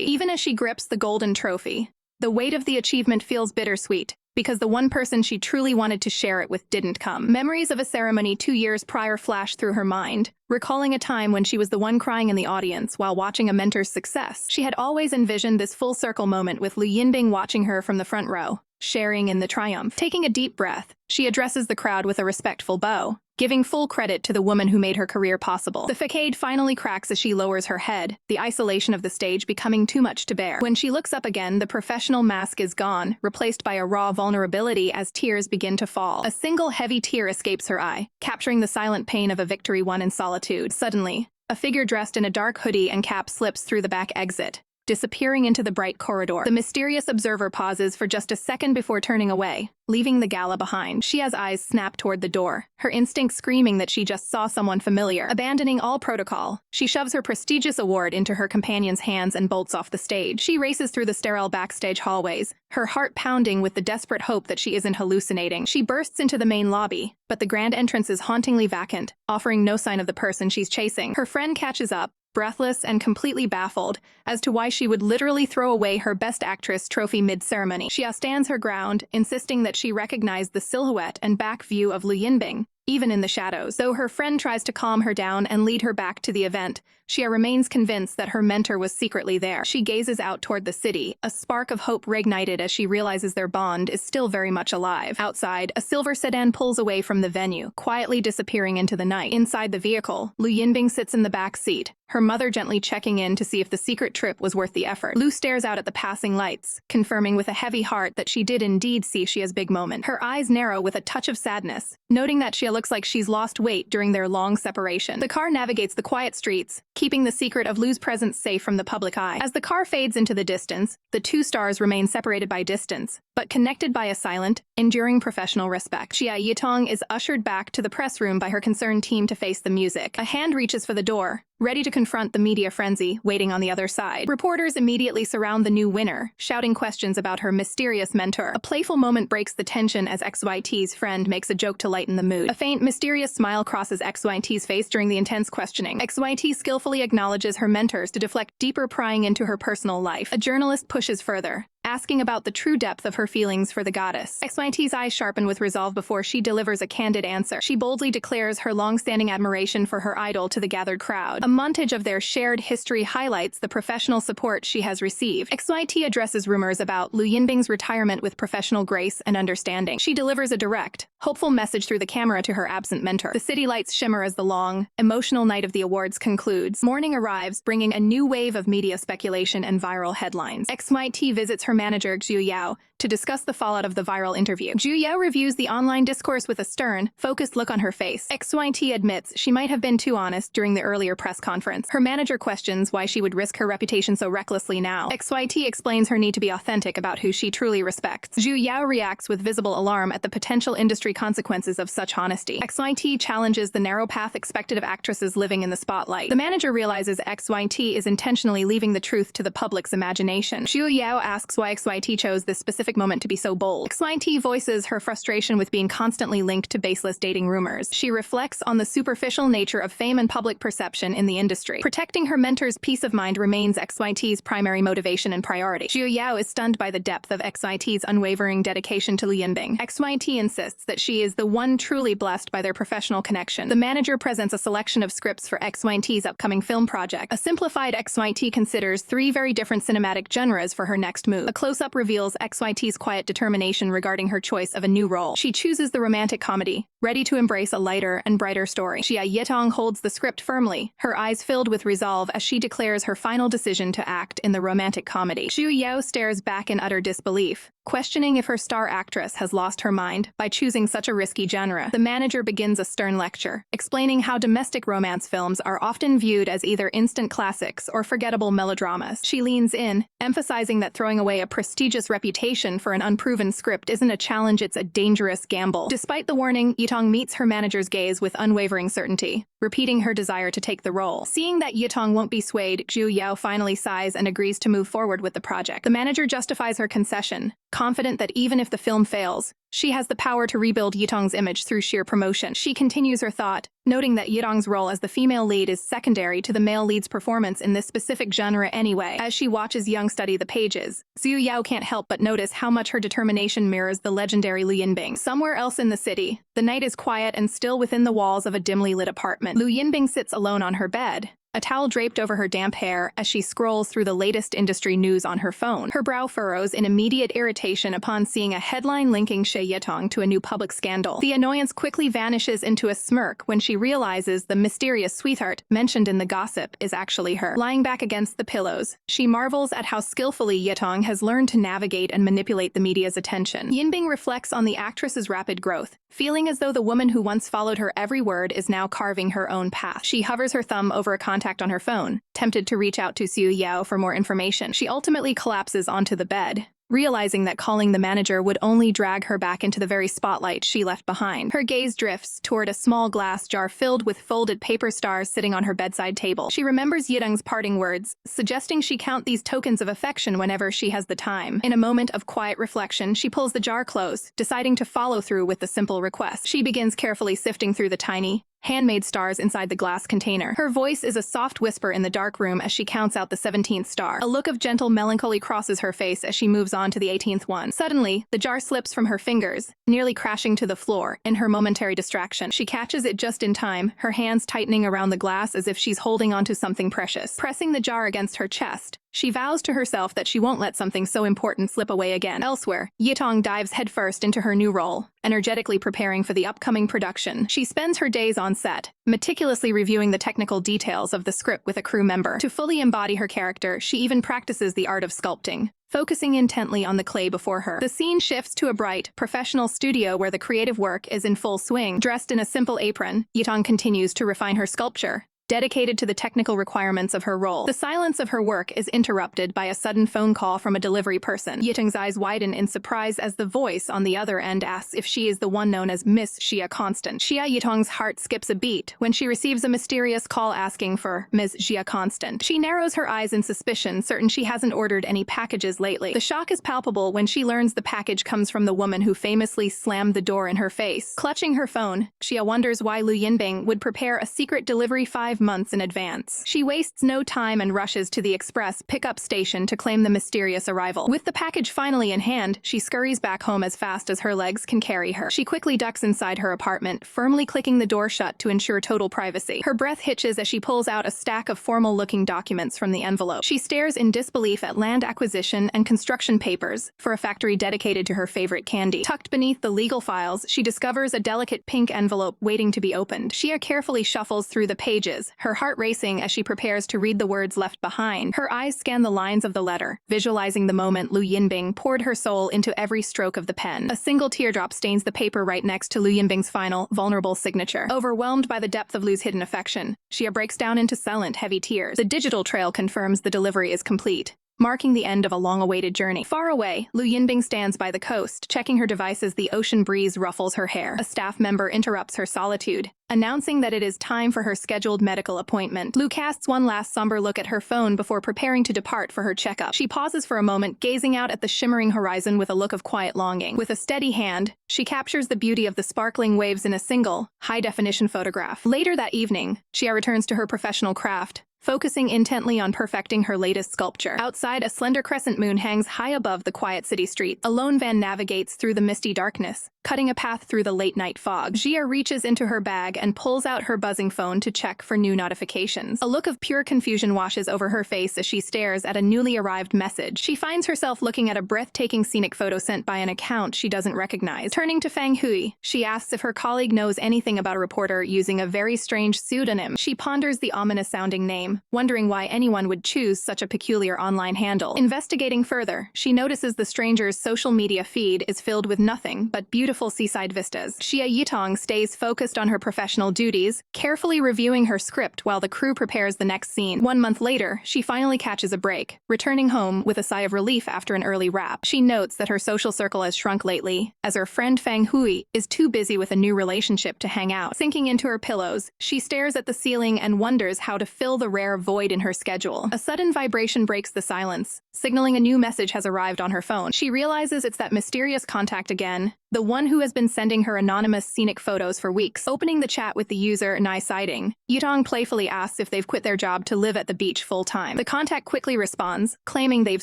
Even as she grips the golden trophy, the weight of the achievement feels bittersweet, because the one person she truly wanted to share it with didn't come. Memories of a ceremony 2 years prior flash through her mind, recalling a time when she was the one crying in the audience while watching a mentor's success. She had always envisioned this full-circle moment with Lu Yinbing watching her from the front row, sharing in the triumph. Taking a deep breath, she addresses the crowd with a respectful bow, giving full credit to the woman who made her career possible. The facade finally cracks as she lowers her head, the isolation of the stage becoming too much to bear. When she looks up again, the professional mask is gone, replaced by a raw vulnerability as tears begin to fall. A single heavy tear escapes her eye, capturing the silent pain of a victory won in solitude. Suddenly, a figure dressed in a dark hoodie and cap slips through the back exit, disappearing into the bright corridor. The mysterious observer pauses for just a second before turning away, leaving the gala behind. Xia's eyes snap toward the door, her instinct screaming that she just saw someone familiar. Abandoning all protocol, she shoves her prestigious award into her companion's hands and bolts off the stage. She races through the sterile backstage hallways, her heart pounding with the desperate hope that she isn't hallucinating. She bursts into the main lobby, but the grand entrance is hauntingly vacant, offering no sign of the person she's chasing. Her friend catches up, breathless and completely baffled as to why she would literally throw away her Best Actress trophy mid-ceremony. Xia stands her ground, insisting that she recognized the silhouette and back view of Lu Yinbing, even in the shadows. Though her friend tries to calm her down and lead her back to the event, Xia remains convinced that her mentor was secretly there. She gazes out toward the city, a spark of hope reignited as she realizes their bond is still very much alive. Outside, a silver sedan pulls away from the venue, quietly disappearing into the night. Inside the vehicle, Lu Yinbing sits in the back seat, her mother gently checking in to see if the secret trip was worth the effort. Lu stares out at the passing lights, confirming with a heavy heart that she did indeed see Xia's big moment. Her eyes narrow with a touch of sadness, noting that Xia looks like she's lost weight during their long separation. The car navigates the quiet streets, keeping the secret of Lu's presence safe from the public eye. As the car fades into the distance, the two stars remain separated by distance, but connected by a silent, enduring professional respect. Xia Yitong is ushered back to the press room by her concerned team to face the music. A hand reaches for the door, ready to confront the media frenzy waiting on the other side. Reporters immediately surround the new winner, shouting questions about her mysterious mentor. A playful moment breaks the tension as XYT's friend makes a joke to lighten the mood. A faint, mysterious smile crosses XYT's face during the intense questioning. XYT skillfully acknowledges her mentors to deflect deeper prying into her personal life. A journalist pushes further, asking about the true depth of her feelings for the goddess. XYT's eyes sharpen with resolve before she delivers a candid answer. She boldly declares her long-standing admiration for her idol to the gathered crowd. A montage of their shared history highlights the professional support she has received. XYT addresses rumors about Lu Yinbing's retirement with professional grace and understanding. She delivers a direct, hopeful message through the camera to her absent mentor. The city lights shimmer as the long, emotional night of the awards concludes. Morning arrives, bringing a new wave of media speculation and viral headlines. XYT visits her manager Xu Yao to discuss the fallout of the viral interview. Xu Yao reviews the online discourse with a stern, focused look on her face. XYT admits she might have been too honest during the earlier press conference. Her manager questions why she would risk her reputation so recklessly now. XYT explains her need to be authentic about who she truly respects. Xu Yao reacts with visible alarm at the potential industry consequences of such honesty. XYT challenges the narrow path expected of actresses living in the spotlight. The manager realizes XYT is intentionally leaving the truth to the public's imagination. Xu Yao asks why XYT chose this specific moment to be so bold. XYT voices her frustration with being constantly linked to baseless dating rumors. She reflects on the superficial nature of fame and public perception in the industry. Protecting her mentor's peace of mind remains XYT's primary motivation and priority. Xu Yao is stunned by the depth of XYT's unwavering dedication to Lu Yinbing. XYT insists that she is the one truly blessed by their professional connection. The manager presents a selection of scripts for XYT's upcoming film project. A simplified XYT considers 3 very different cinematic genres for her next move. A close-up reveals XYT's quiet determination regarding her choice of a new role. She chooses the romantic comedy, ready to embrace a lighter and brighter story. Xia Yitong holds the script firmly, her eyes filled with resolve as she declares her final decision to act in the romantic comedy. Xu Yao stares back in utter disbelief, questioning if her star actress has lost her mind by choosing such a risky genre. The manager begins a stern lecture, explaining how domestic romance films are often viewed as either instant classics or forgettable melodramas. She leans in, emphasizing that throwing away a prestigious reputation audition for an unproven script isn't a challenge, it's a dangerous gamble. Despite the warning, Yitong meets her manager's gaze with unwavering certainty, repeating her desire to take the role. Seeing that Yitong won't be swayed, Zhu Yao finally sighs and agrees to move forward with the project. The manager justifies her concession, confident that even if the film fails, she has the power to rebuild Yitong's image through sheer promotion. She continues her thought, noting that Yitong's role as the female lead is secondary to the male lead's performance in this specific genre anyway. As she watches Young study the pages, Zhu Yao can't help but notice how much her determination mirrors the legendary Lu Yinbing. Somewhere else in the city, the night is quiet and still within the walls of a dimly lit apartment. Lu Yinbing sits alone on her bed, a towel draped over her damp hair as she scrolls through the latest industry news on her phone. Her brow furrows in immediate irritation upon seeing a headline linking Xia Yitong to a new public scandal. The annoyance quickly vanishes into a smirk when she realizes the mysterious sweetheart mentioned in the gossip is actually her. Lying back against the pillows, she marvels at how skillfully Yitong has learned to navigate and manipulate the media's attention. Yinbing reflects on the actress's rapid growth, feeling as though the woman who once followed her every word is now carving her own path. She hovers her thumb over a contact on her phone, tempted to reach out to Zhu Yao for more information. She ultimately collapses onto the bed, realizing that calling the manager would only drag her back into the very spotlight she left behind. Her gaze drifts toward a small glass jar filled with folded paper stars sitting on her bedside table. She remembers Yitong's parting words, suggesting she count these tokens of affection whenever she has the time. In a moment of quiet reflection, she pulls the jar close, deciding to follow through with the simple request. She begins carefully sifting through the tiny, handmade stars inside the glass container. Her voice is a soft whisper in the dark room as she counts out the 17th star. A look of gentle melancholy crosses her face as she moves on to the 18th one. Suddenly, the jar slips from her fingers, nearly crashing to the floor in her momentary distraction. She catches it just in time, her hands tightening around the glass as if she's holding onto something precious. Pressing the jar against her chest, she vows to herself that she won't let something so important slip away again. Elsewhere, Yitong dives headfirst into her new role, energetically preparing for the upcoming production. She spends her days on set, meticulously reviewing the technical details of the script with a crew member. To fully embody her character, she even practices the art of sculpting, focusing intently on the clay before her. The scene shifts to a bright, professional studio where the creative work is in full swing. Dressed in a simple apron, Yitong continues to refine her sculpture, dedicated to the technical requirements of her role. The silence of her work is interrupted by a sudden phone call from a delivery person. Yitong's eyes widen in surprise as the voice on the other end asks if she is the one known as Miss Xia Constant. Xia Yitong's heart skips a beat when she receives a mysterious call asking for Ms. Xia Constant. She narrows her eyes in suspicion, certain she hasn't ordered any packages lately. The shock is palpable when she learns the package comes from the woman who famously slammed the door in her face. Clutching her phone, Xia wonders why Lu Yinbing would prepare a secret delivery 5 months in advance. She wastes no time and rushes to the express pickup station to claim the mysterious arrival. With the package finally in hand, she scurries back home as fast as her legs can carry her. She quickly ducks inside her apartment, firmly clicking the door shut to ensure total privacy. Her breath hitches as she pulls out a stack of formal-looking documents from the envelope. She stares in disbelief at land acquisition and construction papers for a factory dedicated to her favorite candy. Tucked beneath the legal files, she discovers a delicate pink envelope waiting to be opened. Xia carefully shuffles through the pages, her heart racing as she prepares to read the words left behind. Her eyes scan the lines of the letter, visualizing the moment Lu Yinbing poured her soul into every stroke of the pen. A single teardrop stains the paper right next to Lu Yinbing's final, vulnerable signature. Overwhelmed by the depth of Lu's hidden affection, Xia breaks down into silent, heavy tears. The digital trail confirms the delivery is complete, marking the end of a long-awaited journey. Far away, Lu Yinbing stands by the coast, checking her device as the ocean breeze ruffles her hair. A staff member interrupts her solitude, announcing that it is time for her scheduled medical appointment. Lu casts one last somber look at her phone before preparing to depart for her checkup. She pauses for a moment, gazing out at the shimmering horizon with a look of quiet longing. With a steady hand, she captures the beauty of the sparkling waves in a single, high-definition photograph. Later that evening, Xia returns to her professional craft, focusing intently on perfecting her latest sculpture. Outside, a slender crescent moon hangs high above the quiet city street. A lone van navigates through the misty darkness, cutting a path through the late-night fog. Xia reaches into her bag and pulls out her buzzing phone to check for new notifications. A look of pure confusion washes over her face as she stares at a newly arrived message. She finds herself looking at a breathtaking scenic photo sent by an account she doesn't recognize. Turning to Fang Hui, she asks if her colleague knows anything about a reporter using a very strange pseudonym. She ponders the ominous-sounding name, wondering why anyone would choose such a peculiar online handle. Investigating further, she notices the stranger's social media feed is filled with nothing but beautiful beautiful seaside vistas. Xia Yitong stays focused on her professional duties, carefully reviewing her script while the crew prepares the next scene. 1 month later, she finally catches a break, returning home with a sigh of relief after an early wrap. She notes that her social circle has shrunk lately, as her friend Fang Hui is too busy with a new relationship to hang out. Sinking into her pillows, she stares at the ceiling and wonders how to fill the rare void in her schedule. A sudden vibration breaks the silence, signaling a new message has arrived on her phone. She realizes it's that mysterious contact again, the one who has been sending her anonymous scenic photos for weeks. Opening the chat with the user Xia Yitong, Yitong playfully asks if they've quit their job to live at the beach full-time. The contact quickly responds, claiming they've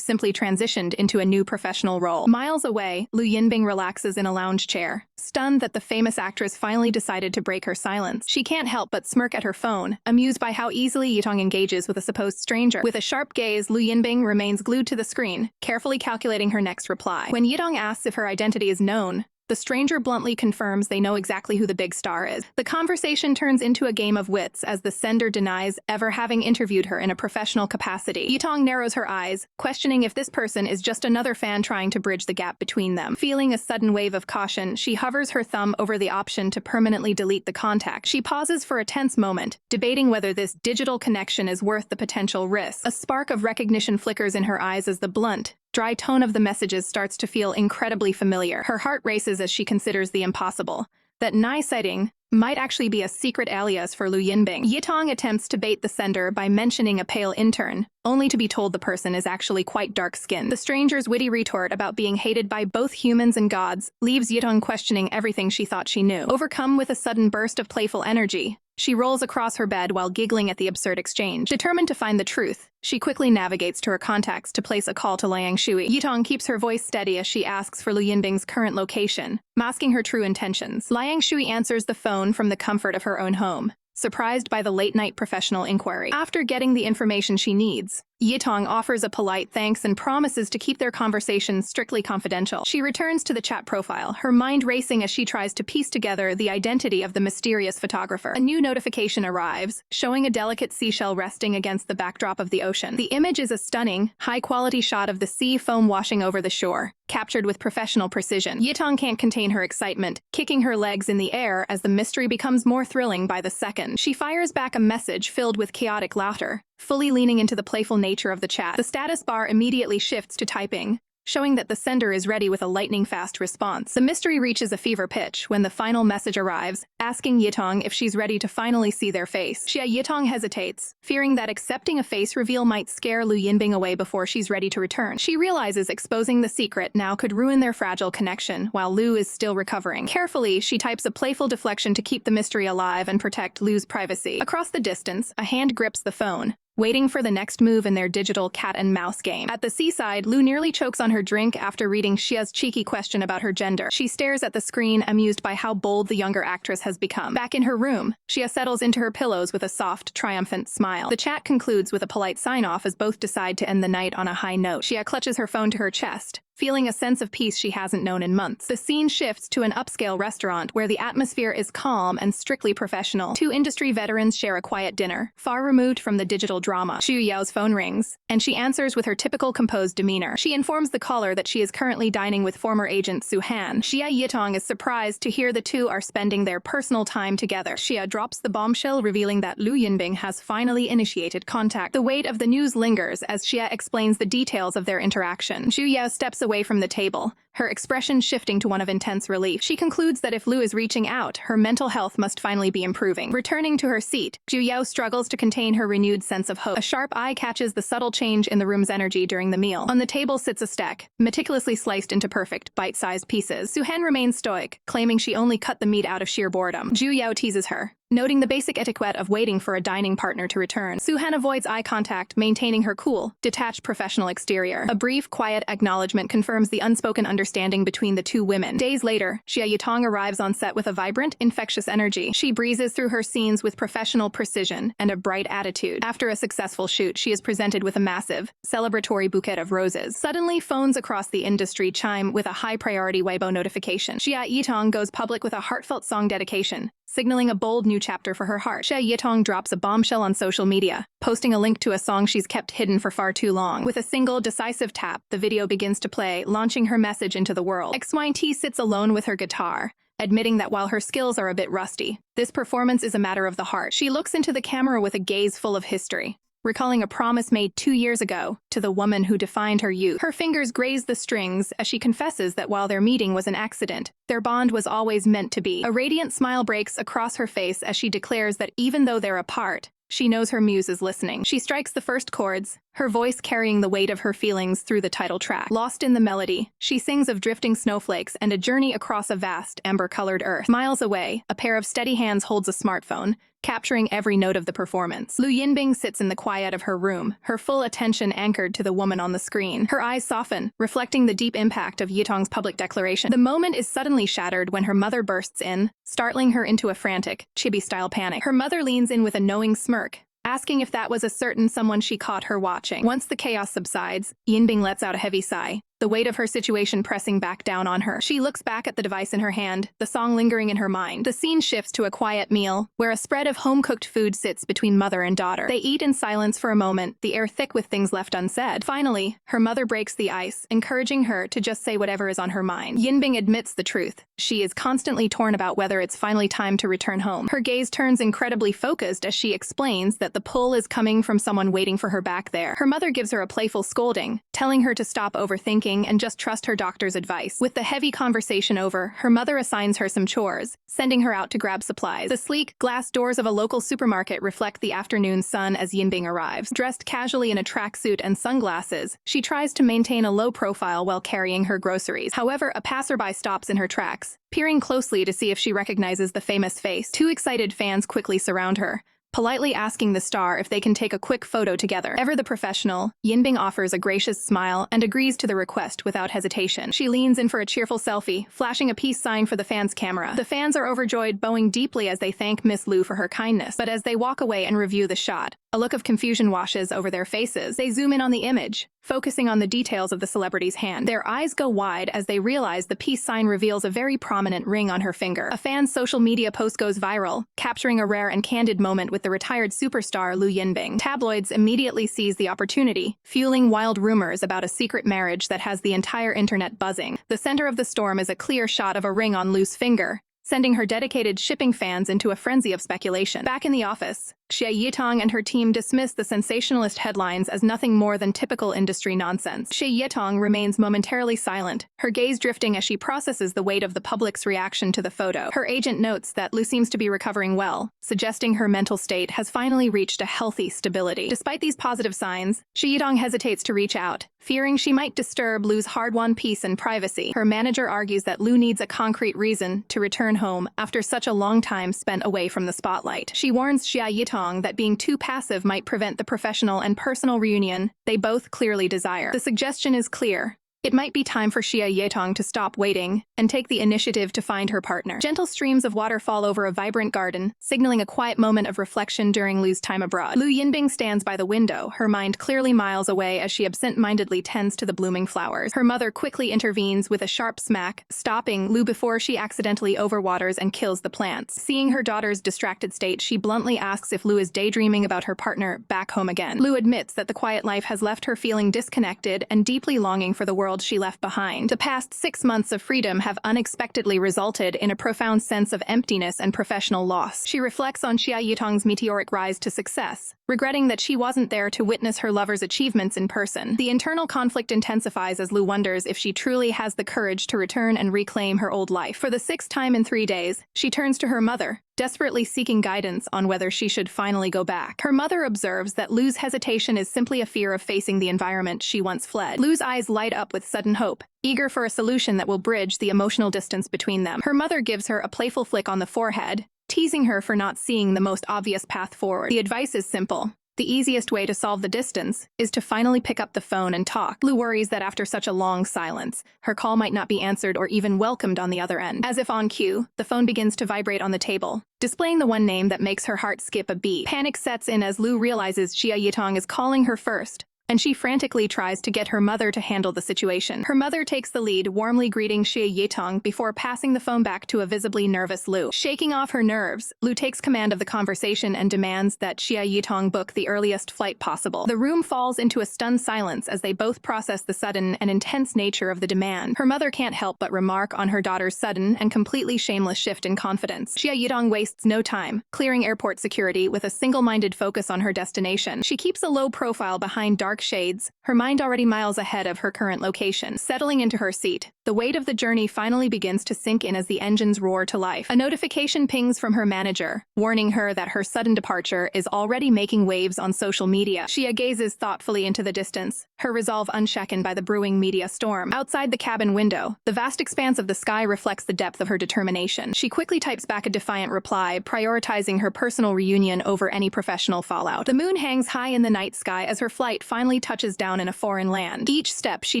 simply transitioned into a new professional role. Miles away, Lu Yinbing relaxes in a lounge chair, stunned that the famous actress finally decided to break her silence. She can't help but smirk at her phone, amused by how easily Yitong engages with a supposed stranger. With a sharp gaze, Lu Yinbing remains glued to the screen, carefully calculating her next reply. When Yitong asks if her identity is known, the stranger bluntly confirms they know exactly who the big star is. The conversation turns into a game of wits as the sender denies ever having interviewed her in a professional capacity. Yitong narrows her eyes, questioning if this person is just another fan trying to bridge the gap between them. Feeling a sudden wave of caution, she hovers her thumb over the option to permanently delete the contact. She pauses for a tense moment, debating whether this digital connection is worth the potential risk. A spark of recognition flickers in her eyes as the blunt, dry tone of the messages starts to feel incredibly familiar. Her heart races as she considers the impossible, that Xia Yitong might actually be a secret alias for Lu Yinbing. Yitong attempts to bait the sender by mentioning a pale intern, only to be told the person is actually quite dark-skinned. The stranger's witty retort about being hated by both humans and gods leaves Yitong questioning everything she thought she knew. Overcome with a sudden burst of playful energy, she rolls across her bed while giggling at the absurd exchange. Determined to find the truth, she quickly navigates to her contacts to place a call to Liang Shui. Yitong keeps her voice steady as she asks for Lu Yinbing's current location, masking her true intentions. Liang Shui answers the phone from the comfort of her own home, surprised by the late-night professional inquiry. After getting the information she needs, Yitong offers a polite thanks and promises to keep their conversation strictly confidential. She returns to the chat profile, her mind racing as she tries to piece together the identity of the mysterious photographer. A new notification arrives, showing a delicate seashell resting against the backdrop of the ocean. The image is a stunning, high-quality shot of the sea foam washing over the shore, captured with professional precision. Yitong can't contain her excitement, kicking her legs in the air as the mystery becomes more thrilling by the second. She fires back a message filled with chaotic laughter, fully leaning into the playful nature of the chat. The status bar immediately shifts to typing, showing that the sender is ready with a lightning-fast response. The mystery reaches a fever pitch when the final message arrives, asking Yitong if she's ready to finally see their face. Xia Yitong hesitates, fearing that accepting a face reveal might scare Lu Yinbing away before she's ready to return. She realizes exposing the secret now could ruin their fragile connection while Lu is still recovering. Carefully, she types a playful deflection to keep the mystery alive and protect Lu's privacy. Across the distance, a hand grips the phone, waiting for the next move in their digital cat-and-mouse game. At the seaside, Lu nearly chokes on her drink after reading Xia's cheeky question about her gender. She stares at the screen, amused by how bold the younger actress has become. Back in her room, Xia settles into her pillows with a soft, triumphant smile. The chat concludes with a polite sign-off as both decide to end the night on a high note. Xia clutches her phone to her chest, feeling a sense of peace she hasn't known in months. The scene shifts to an upscale restaurant where the atmosphere is calm and strictly professional. Two industry veterans share a quiet dinner, far removed from the digital drama. Xu Yao's phone rings, and she answers with her typical composed demeanor. She informs the caller that she is currently dining with former agent Su Han. Xia Yitong is surprised to hear the two are spending their personal time together. Xia drops the bombshell, revealing that Lu Yinbing has finally initiated contact. The weight of the news lingers as Xia explains the details of their interaction. Xu Yao steps away from the table, her expression shifting to one of intense relief. She concludes that if Lu is reaching out, her mental health must finally be improving. Returning to her seat, Xu Yao struggles to contain her renewed sense of hope. A sharp eye catches the subtle change in the room's energy during the meal. On the table sits a steak, meticulously sliced into perfect, bite-sized pieces. Su Han remains stoic, claiming she only cut the meat out of sheer boredom. Xu Yao teases her, noting the basic etiquette of waiting for a dining partner to return. Su Han avoids eye contact, maintaining her cool, detached professional exterior. A brief, quiet acknowledgement confirms the unspoken understanding between the two women. Days later, Xia Yitong arrives on set with a vibrant, infectious energy. She breezes through her scenes with professional precision and a bright attitude. After a successful shoot, she is presented with a massive, celebratory bouquet of roses. Suddenly, phones across the industry chime with a high-priority Weibo notification. Xia Yitong goes public with a heartfelt song dedication, signaling a bold new chapter for her heart. Xia Yitong drops a bombshell on social media, posting a link to a song she's kept hidden for far too long. With a single, decisive tap, the video begins to play, launching her message into the world. XYT sits alone with her guitar, admitting that while her skills are a bit rusty, this performance is a matter of the heart. She looks into the camera with a gaze full of history, recalling a promise made 2 years ago to the woman who defined her youth. Her fingers graze the strings as she confesses that while their meeting was an accident, their bond was always meant to be. A radiant smile breaks across her face as she declares that even though they're apart, she knows her muse is listening. She strikes the first chords, her voice carrying the weight of her feelings through the title track. Lost in the melody, she sings of drifting snowflakes and a journey across a vast, amber-colored earth. Miles away, a pair of steady hands holds a smartphone, capturing every note of the performance. Lu Yinbing sits in the quiet of her room, her full attention anchored to the woman on the screen. Her eyes soften, reflecting the deep impact of Yitong's public declaration. The moment is suddenly shattered when her mother bursts in, startling her into a frantic, chibi-style panic. Her mother leans in with a knowing smirk, asking if that was a certain someone she caught her watching. Once the chaos subsides, Yinbing lets out a heavy sigh, the weight of her situation pressing back down on her. She looks back at the device in her hand, the song lingering in her mind. The scene shifts to a quiet meal, where a spread of home-cooked food sits between mother and daughter. They eat in silence for a moment, the air thick with things left unsaid. Finally, her mother breaks the ice, encouraging her to just say whatever is on her mind. Yinbing admits the truth. She is constantly torn about whether it's finally time to return home. Her gaze turns incredibly focused as she explains that the pull is coming from someone waiting for her back there. Her mother gives her a playful scolding, telling her to stop overthinking and just trust her doctor's advice. With the heavy conversation over, her mother assigns her some chores, sending her out to grab supplies. The sleek, glass doors of a local supermarket reflect the afternoon sun as Yinbing arrives. Dressed casually in a tracksuit and sunglasses, she tries to maintain a low profile while carrying her groceries. However, a passerby stops in her tracks, peering closely to see if she recognizes the famous face. Two excited fans quickly surround her, politely asking the star if they can take a quick photo together. Ever the professional, Yinbing offers a gracious smile and agrees to the request without hesitation. She leans in for a cheerful selfie, flashing a peace sign for the fans' camera. The fans are overjoyed, bowing deeply as they thank Miss Lu for her kindness. But as they walk away and review the shot, a look of confusion washes over their faces. They zoom in on the image, focusing on the details of the celebrity's hand. Their eyes go wide as they realize the peace sign reveals a very prominent ring on her finger. A fan's social media post goes viral, capturing a rare and candid moment with the retired superstar Lu Yinbing. Tabloids immediately seize the opportunity, fueling wild rumors about a secret marriage that has the entire internet buzzing. The center of the storm is a clear shot of a ring on Lu's finger, sending her dedicated shipping fans into a frenzy of speculation. Back in the office, Xia Yitong and her team dismiss the sensationalist headlines as nothing more than typical industry nonsense. Xia Yitong remains momentarily silent, her gaze drifting as she processes the weight of the public's reaction to the photo. Her agent notes that Lu seems to be recovering well, suggesting her mental state has finally reached a healthy stability. Despite these positive signs, Xia Yitong hesitates to reach out, fearing she might disturb Lu's hard-won peace and privacy. Her manager argues that Lu needs a concrete reason to return home after such a long time spent away from the spotlight. She warns Xia Yitong that being too passive might prevent the professional and personal reunion they both clearly desire. The suggestion is clear. It might be time for Xia Yitong to stop waiting and take the initiative to find her partner. Gentle streams of water fall over a vibrant garden, signaling a quiet moment of reflection during Lu's time abroad. Lu Yinbing stands by the window, her mind clearly miles away as she absent-mindedly tends to the blooming flowers. Her mother quickly intervenes with a sharp smack, stopping Lu before she accidentally overwaters and kills the plants. Seeing her daughter's distracted state, she bluntly asks if Lu is daydreaming about her partner back home again. Lu admits that the quiet life has left her feeling disconnected and deeply longing for the world she left behind. The past 6 months of freedom have unexpectedly resulted in a profound sense of emptiness and professional loss. She reflects on Xia Yitong's meteoric rise to success, regretting that she wasn't there to witness her lover's achievements in person. The internal conflict intensifies as Lu wonders if she truly has the courage to return and reclaim her old life. For the 6th time in 3 days, she turns to her mother, desperately seeking guidance on whether she should finally go back. Her mother observes that Lu's hesitation is simply a fear of facing the environment she once fled. Lu's eyes light up with sudden hope, eager for a solution that will bridge the emotional distance between them. Her mother gives her a playful flick on the forehead, teasing her for not seeing the most obvious path forward. The advice is simple. The easiest way to solve the distance is to finally pick up the phone and talk. Lu worries that after such a long silence, her call might not be answered or even welcomed on the other end. As if on cue, the phone begins to vibrate on the table, displaying the one name that makes her heart skip a beat. Panic sets in as Lu realizes Xia Yitong is calling her first, and she frantically tries to get her mother to handle the situation. Her mother takes the lead, warmly greeting Xia Yitong before passing the phone back to a visibly nervous Lu. Shaking off her nerves, Lu takes command of the conversation and demands that Xia Yitong book the earliest flight possible. The room falls into a stunned silence as they both process the sudden and intense nature of the demand. Her mother can't help but remark on her daughter's sudden and completely shameless shift in confidence. Xia Yitong wastes no time, clearing airport security with a single-minded focus on her destination. She keeps a low profile behind dark shades, her mind already miles ahead of her current location. Settling into her seat, the weight of the journey finally begins to sink in as the engines roar to life. A notification pings from her manager, warning her that her sudden departure is already making waves on social media. Xia gazes thoughtfully into the distance, her resolve unshaken by the brewing media storm. Outside the cabin window, the vast expanse of the sky reflects the depth of her determination. She quickly types back a defiant reply, prioritizing her personal reunion over any professional fallout. The moon hangs high in the night sky as her flight finally touches down in a foreign land. Each step she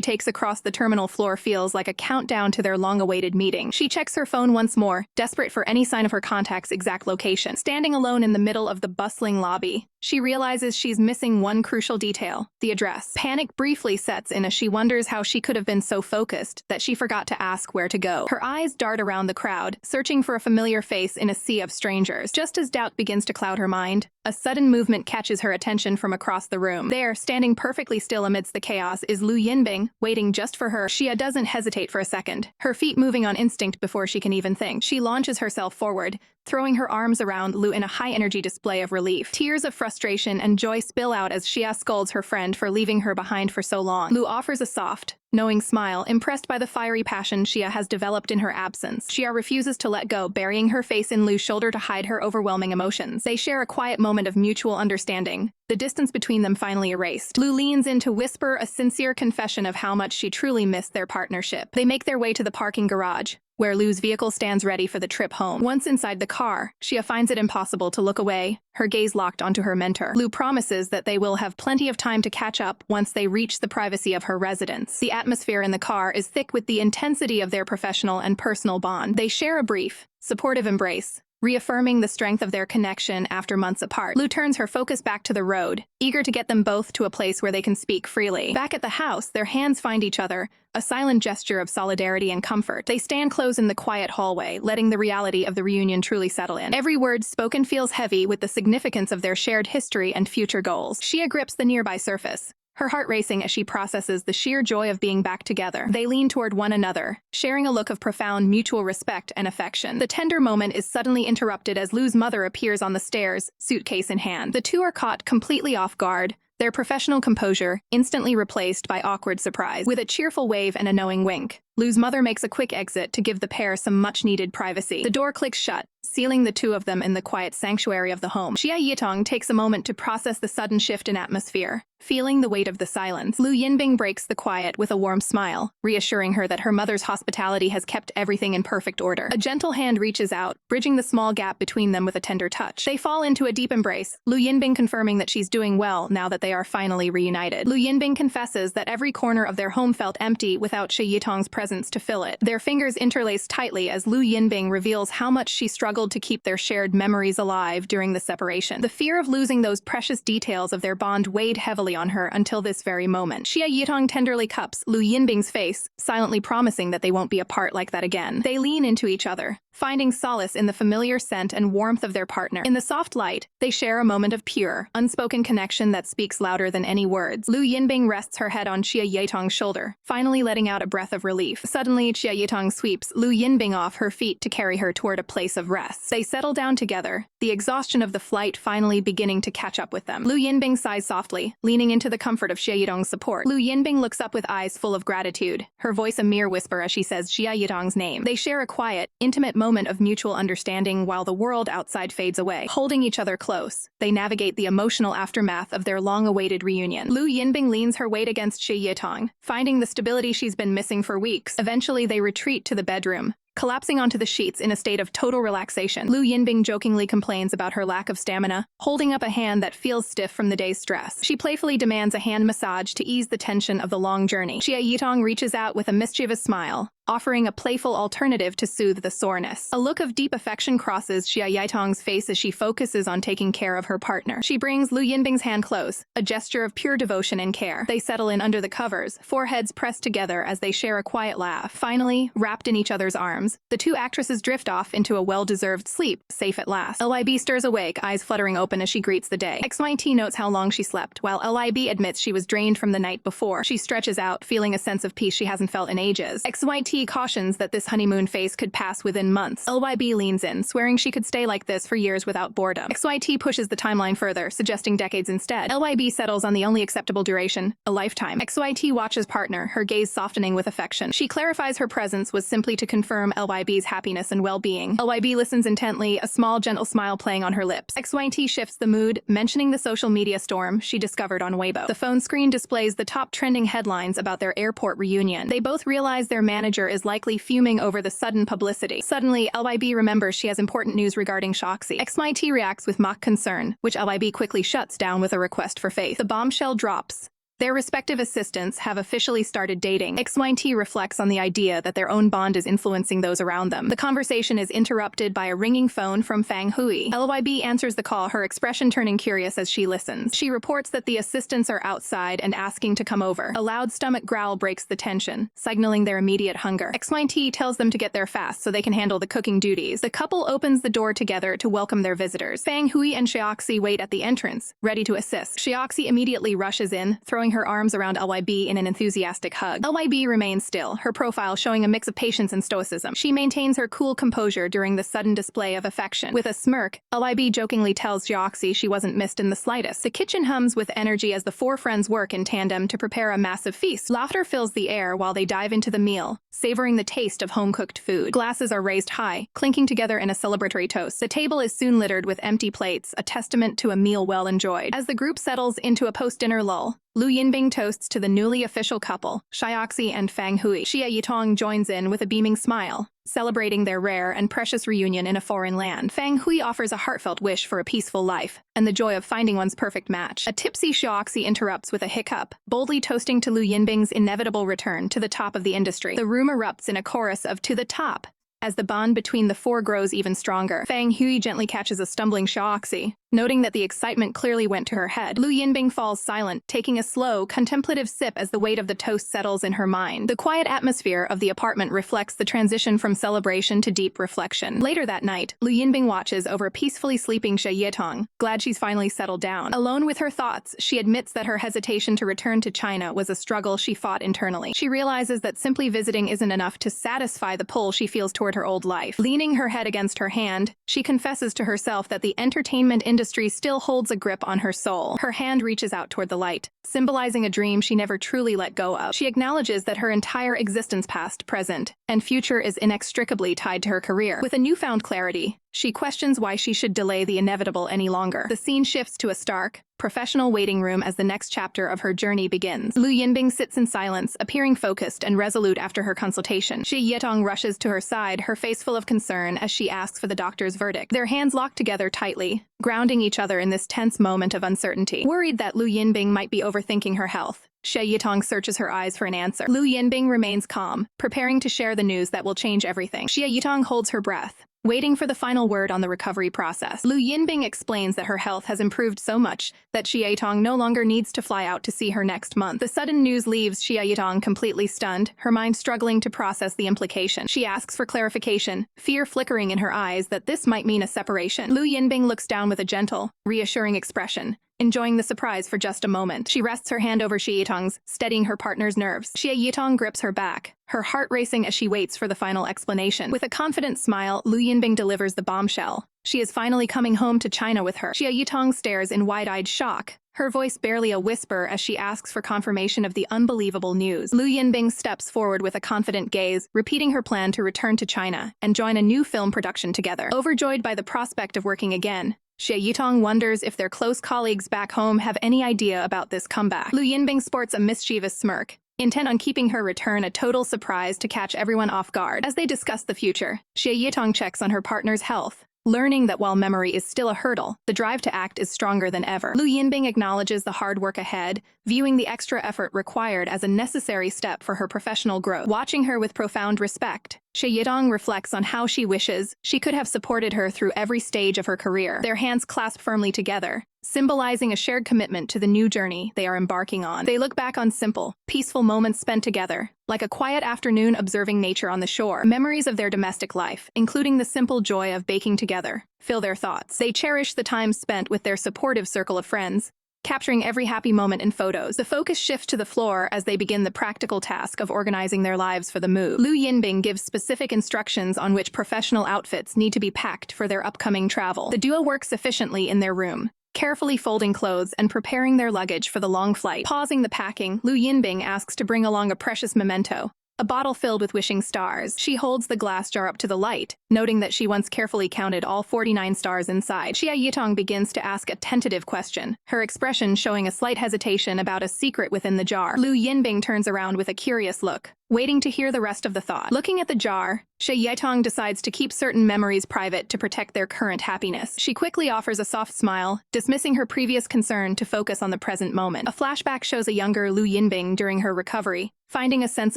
takes across the terminal floor feels like a countdown to their long-awaited meeting. She checks her phone once more, desperate for any sign of her contact's exact location. Standing alone in the middle of the bustling lobby, she realizes she's missing one crucial detail: the address. Panic briefly sets in as she wonders how she could have been so focused that she forgot to ask where to go. Her eyes dart around the crowd, searching for a familiar face in a sea of strangers. Just as doubt begins to cloud her mind, a sudden movement catches her attention from across the room. There, standing perfectly still amidst the chaos, is Lu Yinbing, waiting just for her. Xia doesn't hesitate for a second, her feet moving on instinct before she can even think. She launches herself forward, throwing her arms around Lu in a high-energy display of relief. Tears of frustration and joy spill out as Xia scolds her friend for leaving her behind for so long. Lu offers a soft, knowing smile, impressed by the fiery passion Xia has developed in her absence. Xia refuses to let go, burying her face in Lu's shoulder to hide her overwhelming emotions. They share a quiet moment of mutual understanding, the distance between them finally erased. Lu leans in to whisper a sincere confession of how much she truly missed their partnership. They make their way to the parking garage, where Lu's vehicle stands ready for the trip home. Once inside the car, Xia finds it impossible to look away, her gaze locked onto her mentor. Lu promises that they will have plenty of time to catch up once they reach the privacy of her residence. The atmosphere in the car is thick with the intensity of their professional and personal bond. They share a brief, supportive embrace, reaffirming the strength of their connection after months apart. Lu turns her focus back to the road, eager to get them both to a place where they can speak freely. Back at the house, their hands find each other, a silent gesture of solidarity and comfort. They stand close in the quiet hallway, letting the reality of the reunion truly settle in. Every word spoken feels heavy with the significance of their shared history and future goals. Xia grips the nearby surface, her heart racing as she processes the sheer joy of being back together. They lean toward one another, sharing a look of profound mutual respect and affection. The tender moment is suddenly interrupted as Lu's mother appears on the stairs, suitcase in hand. The two are caught completely off guard, their professional composure instantly replaced by awkward surprise. With a cheerful wave and a knowing wink, Lu's mother makes a quick exit to give the pair some much-needed privacy. The door clicks shut, sealing the two of them in the quiet sanctuary of the home. Xia Yitong takes a moment to process the sudden shift in atmosphere, feeling the weight of the silence. Lu Yinbing breaks the quiet with a warm smile, reassuring her that her mother's hospitality has kept everything in perfect order. A gentle hand reaches out, bridging the small gap between them with a tender touch. They fall into a deep embrace, Lu Yinbing confirming that she's doing well now that they are finally reunited. Lu Yinbing confesses that every corner of their home felt empty without Xia Yitong's presence to fill it. Their fingers interlace tightly as Lu Yinbing reveals how much she struggled to keep their shared memories alive during the separation. The fear of losing those precious details of their bond weighed heavily on her until this very moment. Xia Yitong tenderly cups Lu Yinbing's face, silently promising that they won't be apart like that again. They lean into each other, finding solace in the familiar scent and warmth of their partner. In the soft light, they share a moment of pure, unspoken connection that speaks louder than any words. Lu Yinbing rests her head on Xia Yitong's shoulder, finally letting out a breath of relief. Suddenly, Xia Yitong sweeps Lu Yinbing off her feet to carry her toward a place of rest. They settle down together, the exhaustion of the flight finally beginning to catch up with them. Lu Yinbing sighs softly, leaning into the comfort of Xia Yitong's support. Lu Yinbing looks up with eyes full of gratitude, her voice a mere whisper as she says Xia Yitong's name. They share a quiet, intimate moment of mutual understanding while the world outside fades away. Holding each other close, they navigate the emotional aftermath of their long-awaited reunion. Lu Yinbing leans her weight against Xia Yitong, finding the stability she's been missing for weeks. Eventually, they retreat to the bedroom, collapsing onto the sheets in a state of total relaxation. Lu Yinbing jokingly complains about her lack of stamina, holding up a hand that feels stiff from the day's stress. She playfully demands a hand massage to ease the tension of the long journey. Xia Yitong reaches out with a mischievous smile, offering a playful alternative to soothe the soreness. A look of deep affection crosses Xia Yitong's face as she focuses on taking care of her partner. She brings Lu Yinbing's hand close, a gesture of pure devotion and care. They settle in under the covers, foreheads pressed together as they share a quiet laugh. Finally, wrapped in each other's arms, the two actresses drift off into a well-deserved sleep, safe at last. LYB stirs awake, eyes fluttering open as she greets the day. XYT notes how long she slept, while LYB admits she was drained from the night before. She stretches out, feeling a sense of peace she hasn't felt in ages. XYT cautions that this honeymoon phase could pass within months. LYB leans in, swearing she could stay like this for years without boredom. XYT pushes the timeline further, suggesting decades instead. LYB settles on the only acceptable duration, a lifetime. XYT watches partner, her gaze softening with affection. She clarifies her presence was simply to confirm LYB's happiness and well-being. LYB listens intently, a small, gentle smile playing on her lips. XYT shifts the mood, mentioning the social media storm she discovered on Weibo. The phone screen displays the top trending headlines about their airport reunion. They both realize their manager is likely fuming over the sudden publicity. Suddenly, LYB remembers she has important news regarding Shoxi. XYT reacts with mock concern, which LYB quickly shuts down with a request for faith. The bombshell drops. Their respective assistants have officially started dating. XYT reflects on the idea that their own bond is influencing those around them. The conversation is interrupted by a ringing phone from Fang Hui. LYB answers the call, her expression turning curious as she listens. She reports that the assistants are outside and asking to come over. A loud stomach growl breaks the tension, signaling their immediate hunger. XYT tells them to get there fast so they can handle the cooking duties. The couple opens the door together to welcome their visitors. Fang Hui and Xiaoxi wait at the entrance, ready to assist. Xiaoxi immediately rushes in, throwing her arms around LYB in an enthusiastic hug. LYB remains still, her profile showing a mix of patience and stoicism. She maintains her cool composure during the sudden display of affection. With a smirk, LYB jokingly tells Xiaoxi she wasn't missed in the slightest. The kitchen hums with energy as the four friends work in tandem to prepare a massive feast. Laughter fills the air while they dive into the meal, savoring the taste of home-cooked food. Glasses are raised high, clinking together in a celebratory toast. The table is soon littered with empty plates, a testament to a meal well enjoyed. As the group settles into a post-dinner lull, Lu Yinbing toasts to the newly official couple, Xiaoxi and Fang Hui. Xia Yitong joins in with a beaming smile, celebrating their rare and precious reunion in a foreign land. Fang Hui offers a heartfelt wish for a peaceful life, and the joy of finding one's perfect match. A tipsy Xiaoxi interrupts with a hiccup, boldly toasting to Lu Yinbing's inevitable return to the top of the industry. The room erupts in a chorus of "to the top," as the bond between the four grows even stronger. Fang Hui gently catches a stumbling Xiaoxi, noting that the excitement clearly went to her head. Lu Yinbing falls silent, taking a slow, contemplative sip as the weight of the toast settles in her mind. The quiet atmosphere of the apartment reflects the transition from celebration to deep reflection. Later that night, Lu Yinbing watches over peacefully sleeping Xia Yitong, glad she's finally settled down. Alone with her thoughts, she admits that her hesitation to return to China was a struggle she fought internally. She realizes that simply visiting isn't enough to satisfy the pull she feels toward her old life. Leaning her head against her hand, she confesses to herself that the entertainment industry still holds a grip on her soul. Her hand reaches out toward the light, symbolizing a dream she never truly let go of. She acknowledges that her entire existence, past, present, and future, is inextricably tied to her career. With a newfound clarity, she questions why she should delay the inevitable any longer. The scene shifts to a stark, professional waiting room as the next chapter of her journey begins. Lu Yinbing sits in silence, appearing focused and resolute after her consultation. Xia Yitong rushes to her side, her face full of concern as she asks for the doctor's verdict. Their hands lock together tightly, grounding each other in this tense moment of uncertainty. Worried that Lu Yinbing might be overthinking her health, Xia Yitong searches her eyes for an answer. Lu Yinbing remains calm, preparing to share the news that will change everything. Xia Yitong holds her breath, waiting for the final word on the recovery process. Lu Yinbing explains that her health has improved so much that Xia Yitong no longer needs to fly out to see her next month. The sudden news leaves Xia Yitong completely stunned, her mind struggling to process the implication. She asks for clarification, fear flickering in her eyes that this might mean a separation. Lu Yinbing looks down with a gentle, reassuring expression, enjoying the surprise for just a moment. She rests her hand over Xia Yitong's, steadying her partner's nerves. Xia Yitong grips her back, her heart racing as she waits for the final explanation. With a confident smile, Lu Yinbing delivers the bombshell. She is finally coming home to China with her. Xia Yitong stares in wide-eyed shock, her voice barely a whisper as she asks for confirmation of the unbelievable news. Lu Yinbing steps forward with a confident gaze, repeating her plan to return to China and join a new film production together. Overjoyed by the prospect of working again, Xia Yitong wonders if their close colleagues back home have any idea about this comeback. Lu Yinbing sports a mischievous smirk, intent on keeping her return a total surprise to catch everyone off guard. As they discuss the future, Xia Yitong checks on her partner's health, learning that while memory is still a hurdle, the drive to act is stronger than ever. Lu Yinbing acknowledges the hard work ahead, viewing the extra effort required as a necessary step for her professional growth. Watching her with profound respect, Xia Yitong reflects on how she wishes she could have supported her through every stage of her career. Their hands clasp firmly together, symbolizing a shared commitment to the new journey they are embarking on. They look back on simple, peaceful moments spent together, like a quiet afternoon observing nature on the shore. Memories of their domestic life, including the simple joy of baking together, fill their thoughts. They cherish the time spent with their supportive circle of friends, capturing every happy moment in photos. The focus shifts to the floor as they begin the practical task of organizing their lives for the move. Lu Yinbing gives specific instructions on which professional outfits need to be packed for their upcoming travel. The duo works efficiently in their room, carefully folding clothes and preparing their luggage for the long flight. Pausing the packing, Lu Yinbing asks to bring along a precious memento, a bottle filled with wishing stars. She holds the glass jar up to the light, noting that she once carefully counted all 49 stars inside. Xia Yitong begins to ask a tentative question, her expression showing a slight hesitation about a secret within the jar. Lu Yinbing turns around with a curious look, waiting to hear the rest of the thought. Looking at the jar, Xia Yitong decides to keep certain memories private to protect their current happiness. She quickly offers a soft smile, dismissing her previous concern to focus on the present moment. A flashback shows a younger Lu Yinbing during her recovery, finding a sense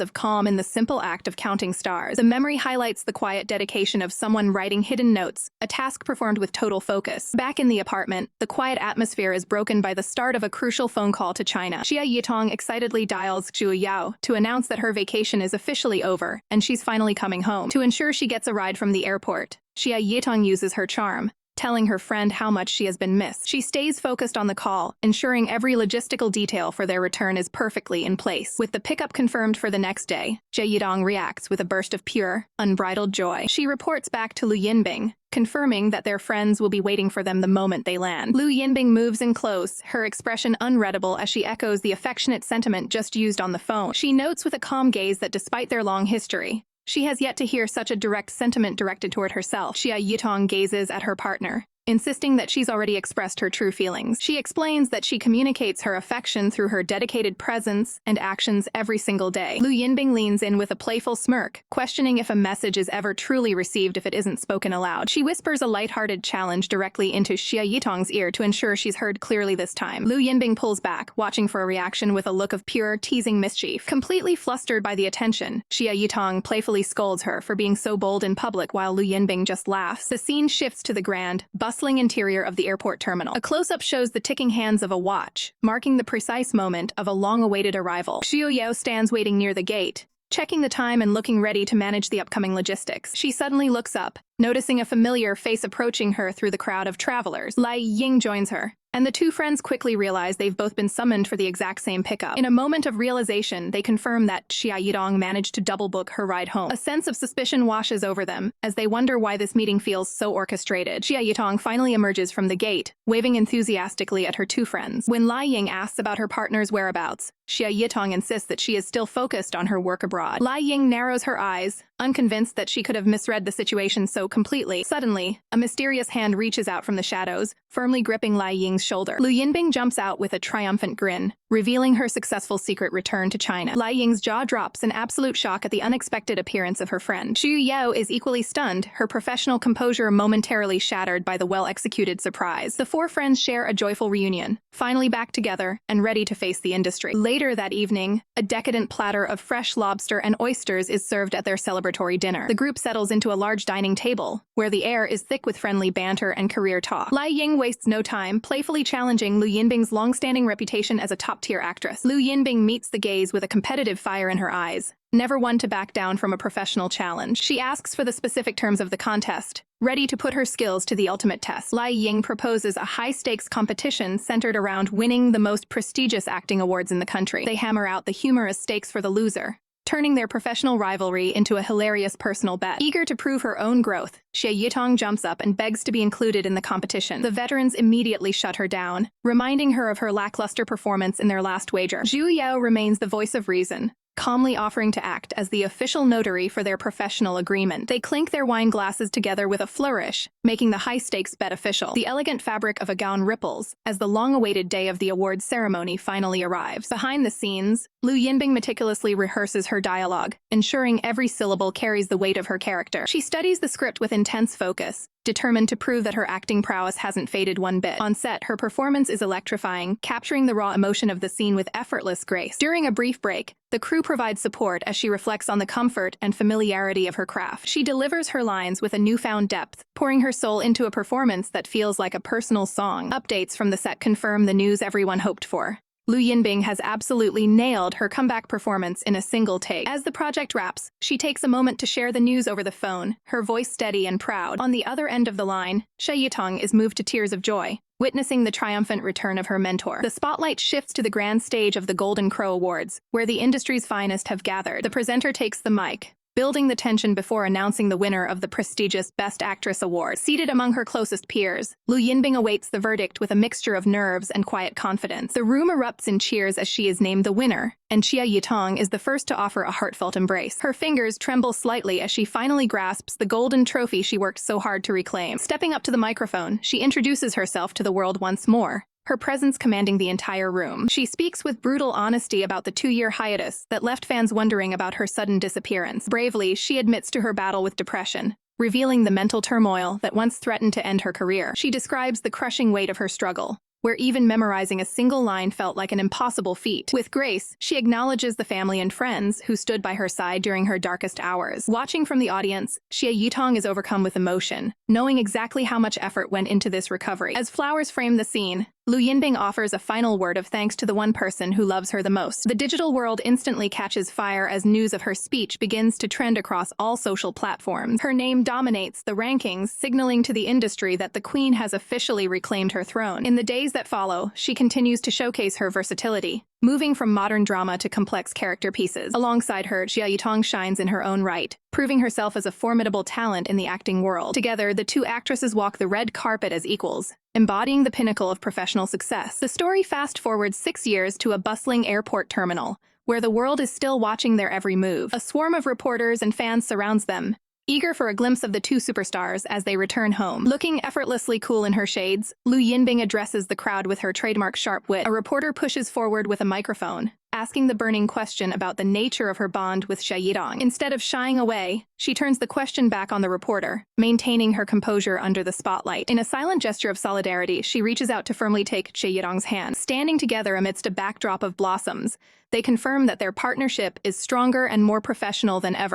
of calm in the simple act of counting stars. The memory highlights the quiet dedication of someone writing hidden notes, a task performed with total focus. Back in the apartment, the quiet atmosphere is broken by the start of a crucial phone call to China. Xia Yitong excitedly dials Zhu Yao to announce that her vacation is officially over and she's finally coming home. To ensure she gets a ride from the airport, Xia Yitong uses her charm, telling her friend how much she has been missed. She stays focused on the call, ensuring every logistical detail for their return is perfectly in place. With the pickup confirmed for the next day, Xia Yitong reacts with a burst of pure, unbridled joy. She reports back to Lu Yinbing, confirming that their friends will be waiting for them the moment they land. Lu Yinbing moves in close, her expression unreadable as she echoes the affectionate sentiment just used on the phone. She notes with a calm gaze that despite their long history, she has yet to hear such a direct sentiment directed toward herself. Xia Yitong gazes at her partner, insisting that she's already expressed her true feelings. She explains that she communicates her affection through her dedicated presence and actions every single day. Lu Yinbing leans in with a playful smirk, questioning if a message is ever truly received if it isn't spoken aloud. She whispers a lighthearted challenge directly into Xia Yitong's ear to ensure she's heard clearly this time. Lu Yinbing pulls back, watching for a reaction with a look of pure, teasing mischief. Completely flustered by the attention, Xia Yitong playfully scolds her for being so bold in public while Lu Yinbing just laughs. The scene shifts to the grand, bustling interior of the airport terminal. A close-up shows the ticking hands of a watch, marking the precise moment of a long-awaited arrival. Xiu Yao stands waiting near the gate, checking the time and looking ready to manage the upcoming logistics. She suddenly looks up, noticing a familiar face approaching her through the crowd of travelers. Lu Ying joins her, and the two friends quickly realize they've both been summoned for the exact same pickup. In a moment of realization, they confirm that Xia Yitong managed to double-book her ride home. A sense of suspicion washes over them, as they wonder why this meeting feels so orchestrated. Xia Yitong finally emerges from the gate, waving enthusiastically at her two friends. When Lu Ying asks about her partner's whereabouts, Xia Yitong insists that she is still focused on her work abroad. Lu Ying narrows her eyes, unconvinced that she could have misread the situation so completely. Suddenly, a mysterious hand reaches out from the shadows, firmly gripping Lu Ying's shoulder. Lu Yinbing jumps out with a triumphant grin, revealing her successful secret return to China. Lu Ying's jaw drops in absolute shock at the unexpected appearance of her friend. Xu Yao is equally stunned, her professional composure momentarily shattered by the well-executed surprise. The four friends share a joyful reunion, finally back together and ready to face the industry. Later that evening, a decadent platter of fresh lobster and oysters is served at their celebratory dinner. The group settles into a large dining table, where the air is thick with friendly banter and career talk. Lu Ying wastes no time, playfully challenging Lu Yinbing's long-standing reputation as a top-tier actress. Lu Yinbing meets the gaze with a competitive fire in her eyes, never one to back down from a professional challenge. She asks for the specific terms of the contest, ready to put her skills to the ultimate test. Lu Ying proposes a high-stakes competition centered around winning the most prestigious acting awards in the country. They hammer out the humorous stakes for the loser, turning their professional rivalry into a hilarious personal bet. Eager to prove her own growth, Xia Yitong jumps up and begs to be included in the competition. The veterans immediately shut her down, reminding her of her lackluster performance in their last wager. Zhu Yao remains the voice of reason, calmly offering to act as the official notary for their professional agreement. They clink their wine glasses together with a flourish, making the high-stakes bet official. The elegant fabric of a gown ripples as the long-awaited day of the awards ceremony finally arrives. Behind the scenes, Lu Yinbing meticulously rehearses her dialogue, ensuring every syllable carries the weight of her character. She studies the script with intense focus, determined to prove that her acting prowess hasn't faded one bit. On set, her performance is electrifying, capturing the raw emotion of the scene with effortless grace. During a brief break, the crew provides support as she reflects on the comfort and familiarity of her craft. She delivers her lines with a newfound depth, pouring her soul into a performance that feels like a personal song. Updates from the set confirm the news everyone hoped for. Lu Yinbing has absolutely nailed her comeback performance in a single take. As the project wraps, she takes a moment to share the news over the phone, her voice steady and proud. On the other end of the line, Xia Yitong is moved to tears of joy, witnessing the triumphant return of her mentor. The spotlight shifts to the grand stage of the Golden Crow Awards, where the industry's finest have gathered. The presenter takes the mic, building the tension before announcing the winner of the prestigious Best Actress award. Seated among her closest peers, Lu Yinbing awaits the verdict with a mixture of nerves and quiet confidence. The room erupts in cheers as she is named the winner, and Xia Yitong is the first to offer a heartfelt embrace. Her fingers tremble slightly as she finally grasps the golden trophy she worked so hard to reclaim. Stepping up to the microphone, she introduces herself to the world once more, her presence commanding the entire room. She speaks with brutal honesty about the 2-year hiatus that left fans wondering about her sudden disappearance. Bravely, she admits to her battle with depression, revealing the mental turmoil that once threatened to end her career. She describes the crushing weight of her struggle, where even memorizing a single line felt like an impossible feat. With grace, she acknowledges the family and friends who stood by her side during her darkest hours. Watching from the audience, Xia Yitong is overcome with emotion, knowing exactly how much effort went into this recovery. As flowers frame the scene, Lu Yinbing offers a final word of thanks to the one person who loves her the most. The digital world instantly catches fire as news of her speech begins to trend across all social platforms. Her name dominates the rankings, signaling to the industry that the queen has officially reclaimed her throne. In the days that follow, she continues to showcase her versatility, moving from modern drama to complex character pieces. Alongside her, Xia Yitong shines in her own right, proving herself as a formidable talent in the acting world. Together, the two actresses walk the red carpet as equals, embodying the pinnacle of professional success. The story fast-forwards 6 years to a bustling airport terminal, where the world is still watching their every move. A swarm of reporters and fans surrounds them, eager for a glimpse of the two superstars as they return home. Looking effortlessly cool in her shades, Lu Yinbing addresses the crowd with her trademark sharp wit. A reporter pushes forward with a microphone, asking the burning question about the nature of her bond with Xia Yitong. Instead of shying away, she turns the question back on the reporter, maintaining her composure under the spotlight. In a silent gesture of solidarity, she reaches out to firmly take Xia Yitong's hand. Standing together amidst a backdrop of blossoms, they confirm that their partnership is stronger and more professional than ever.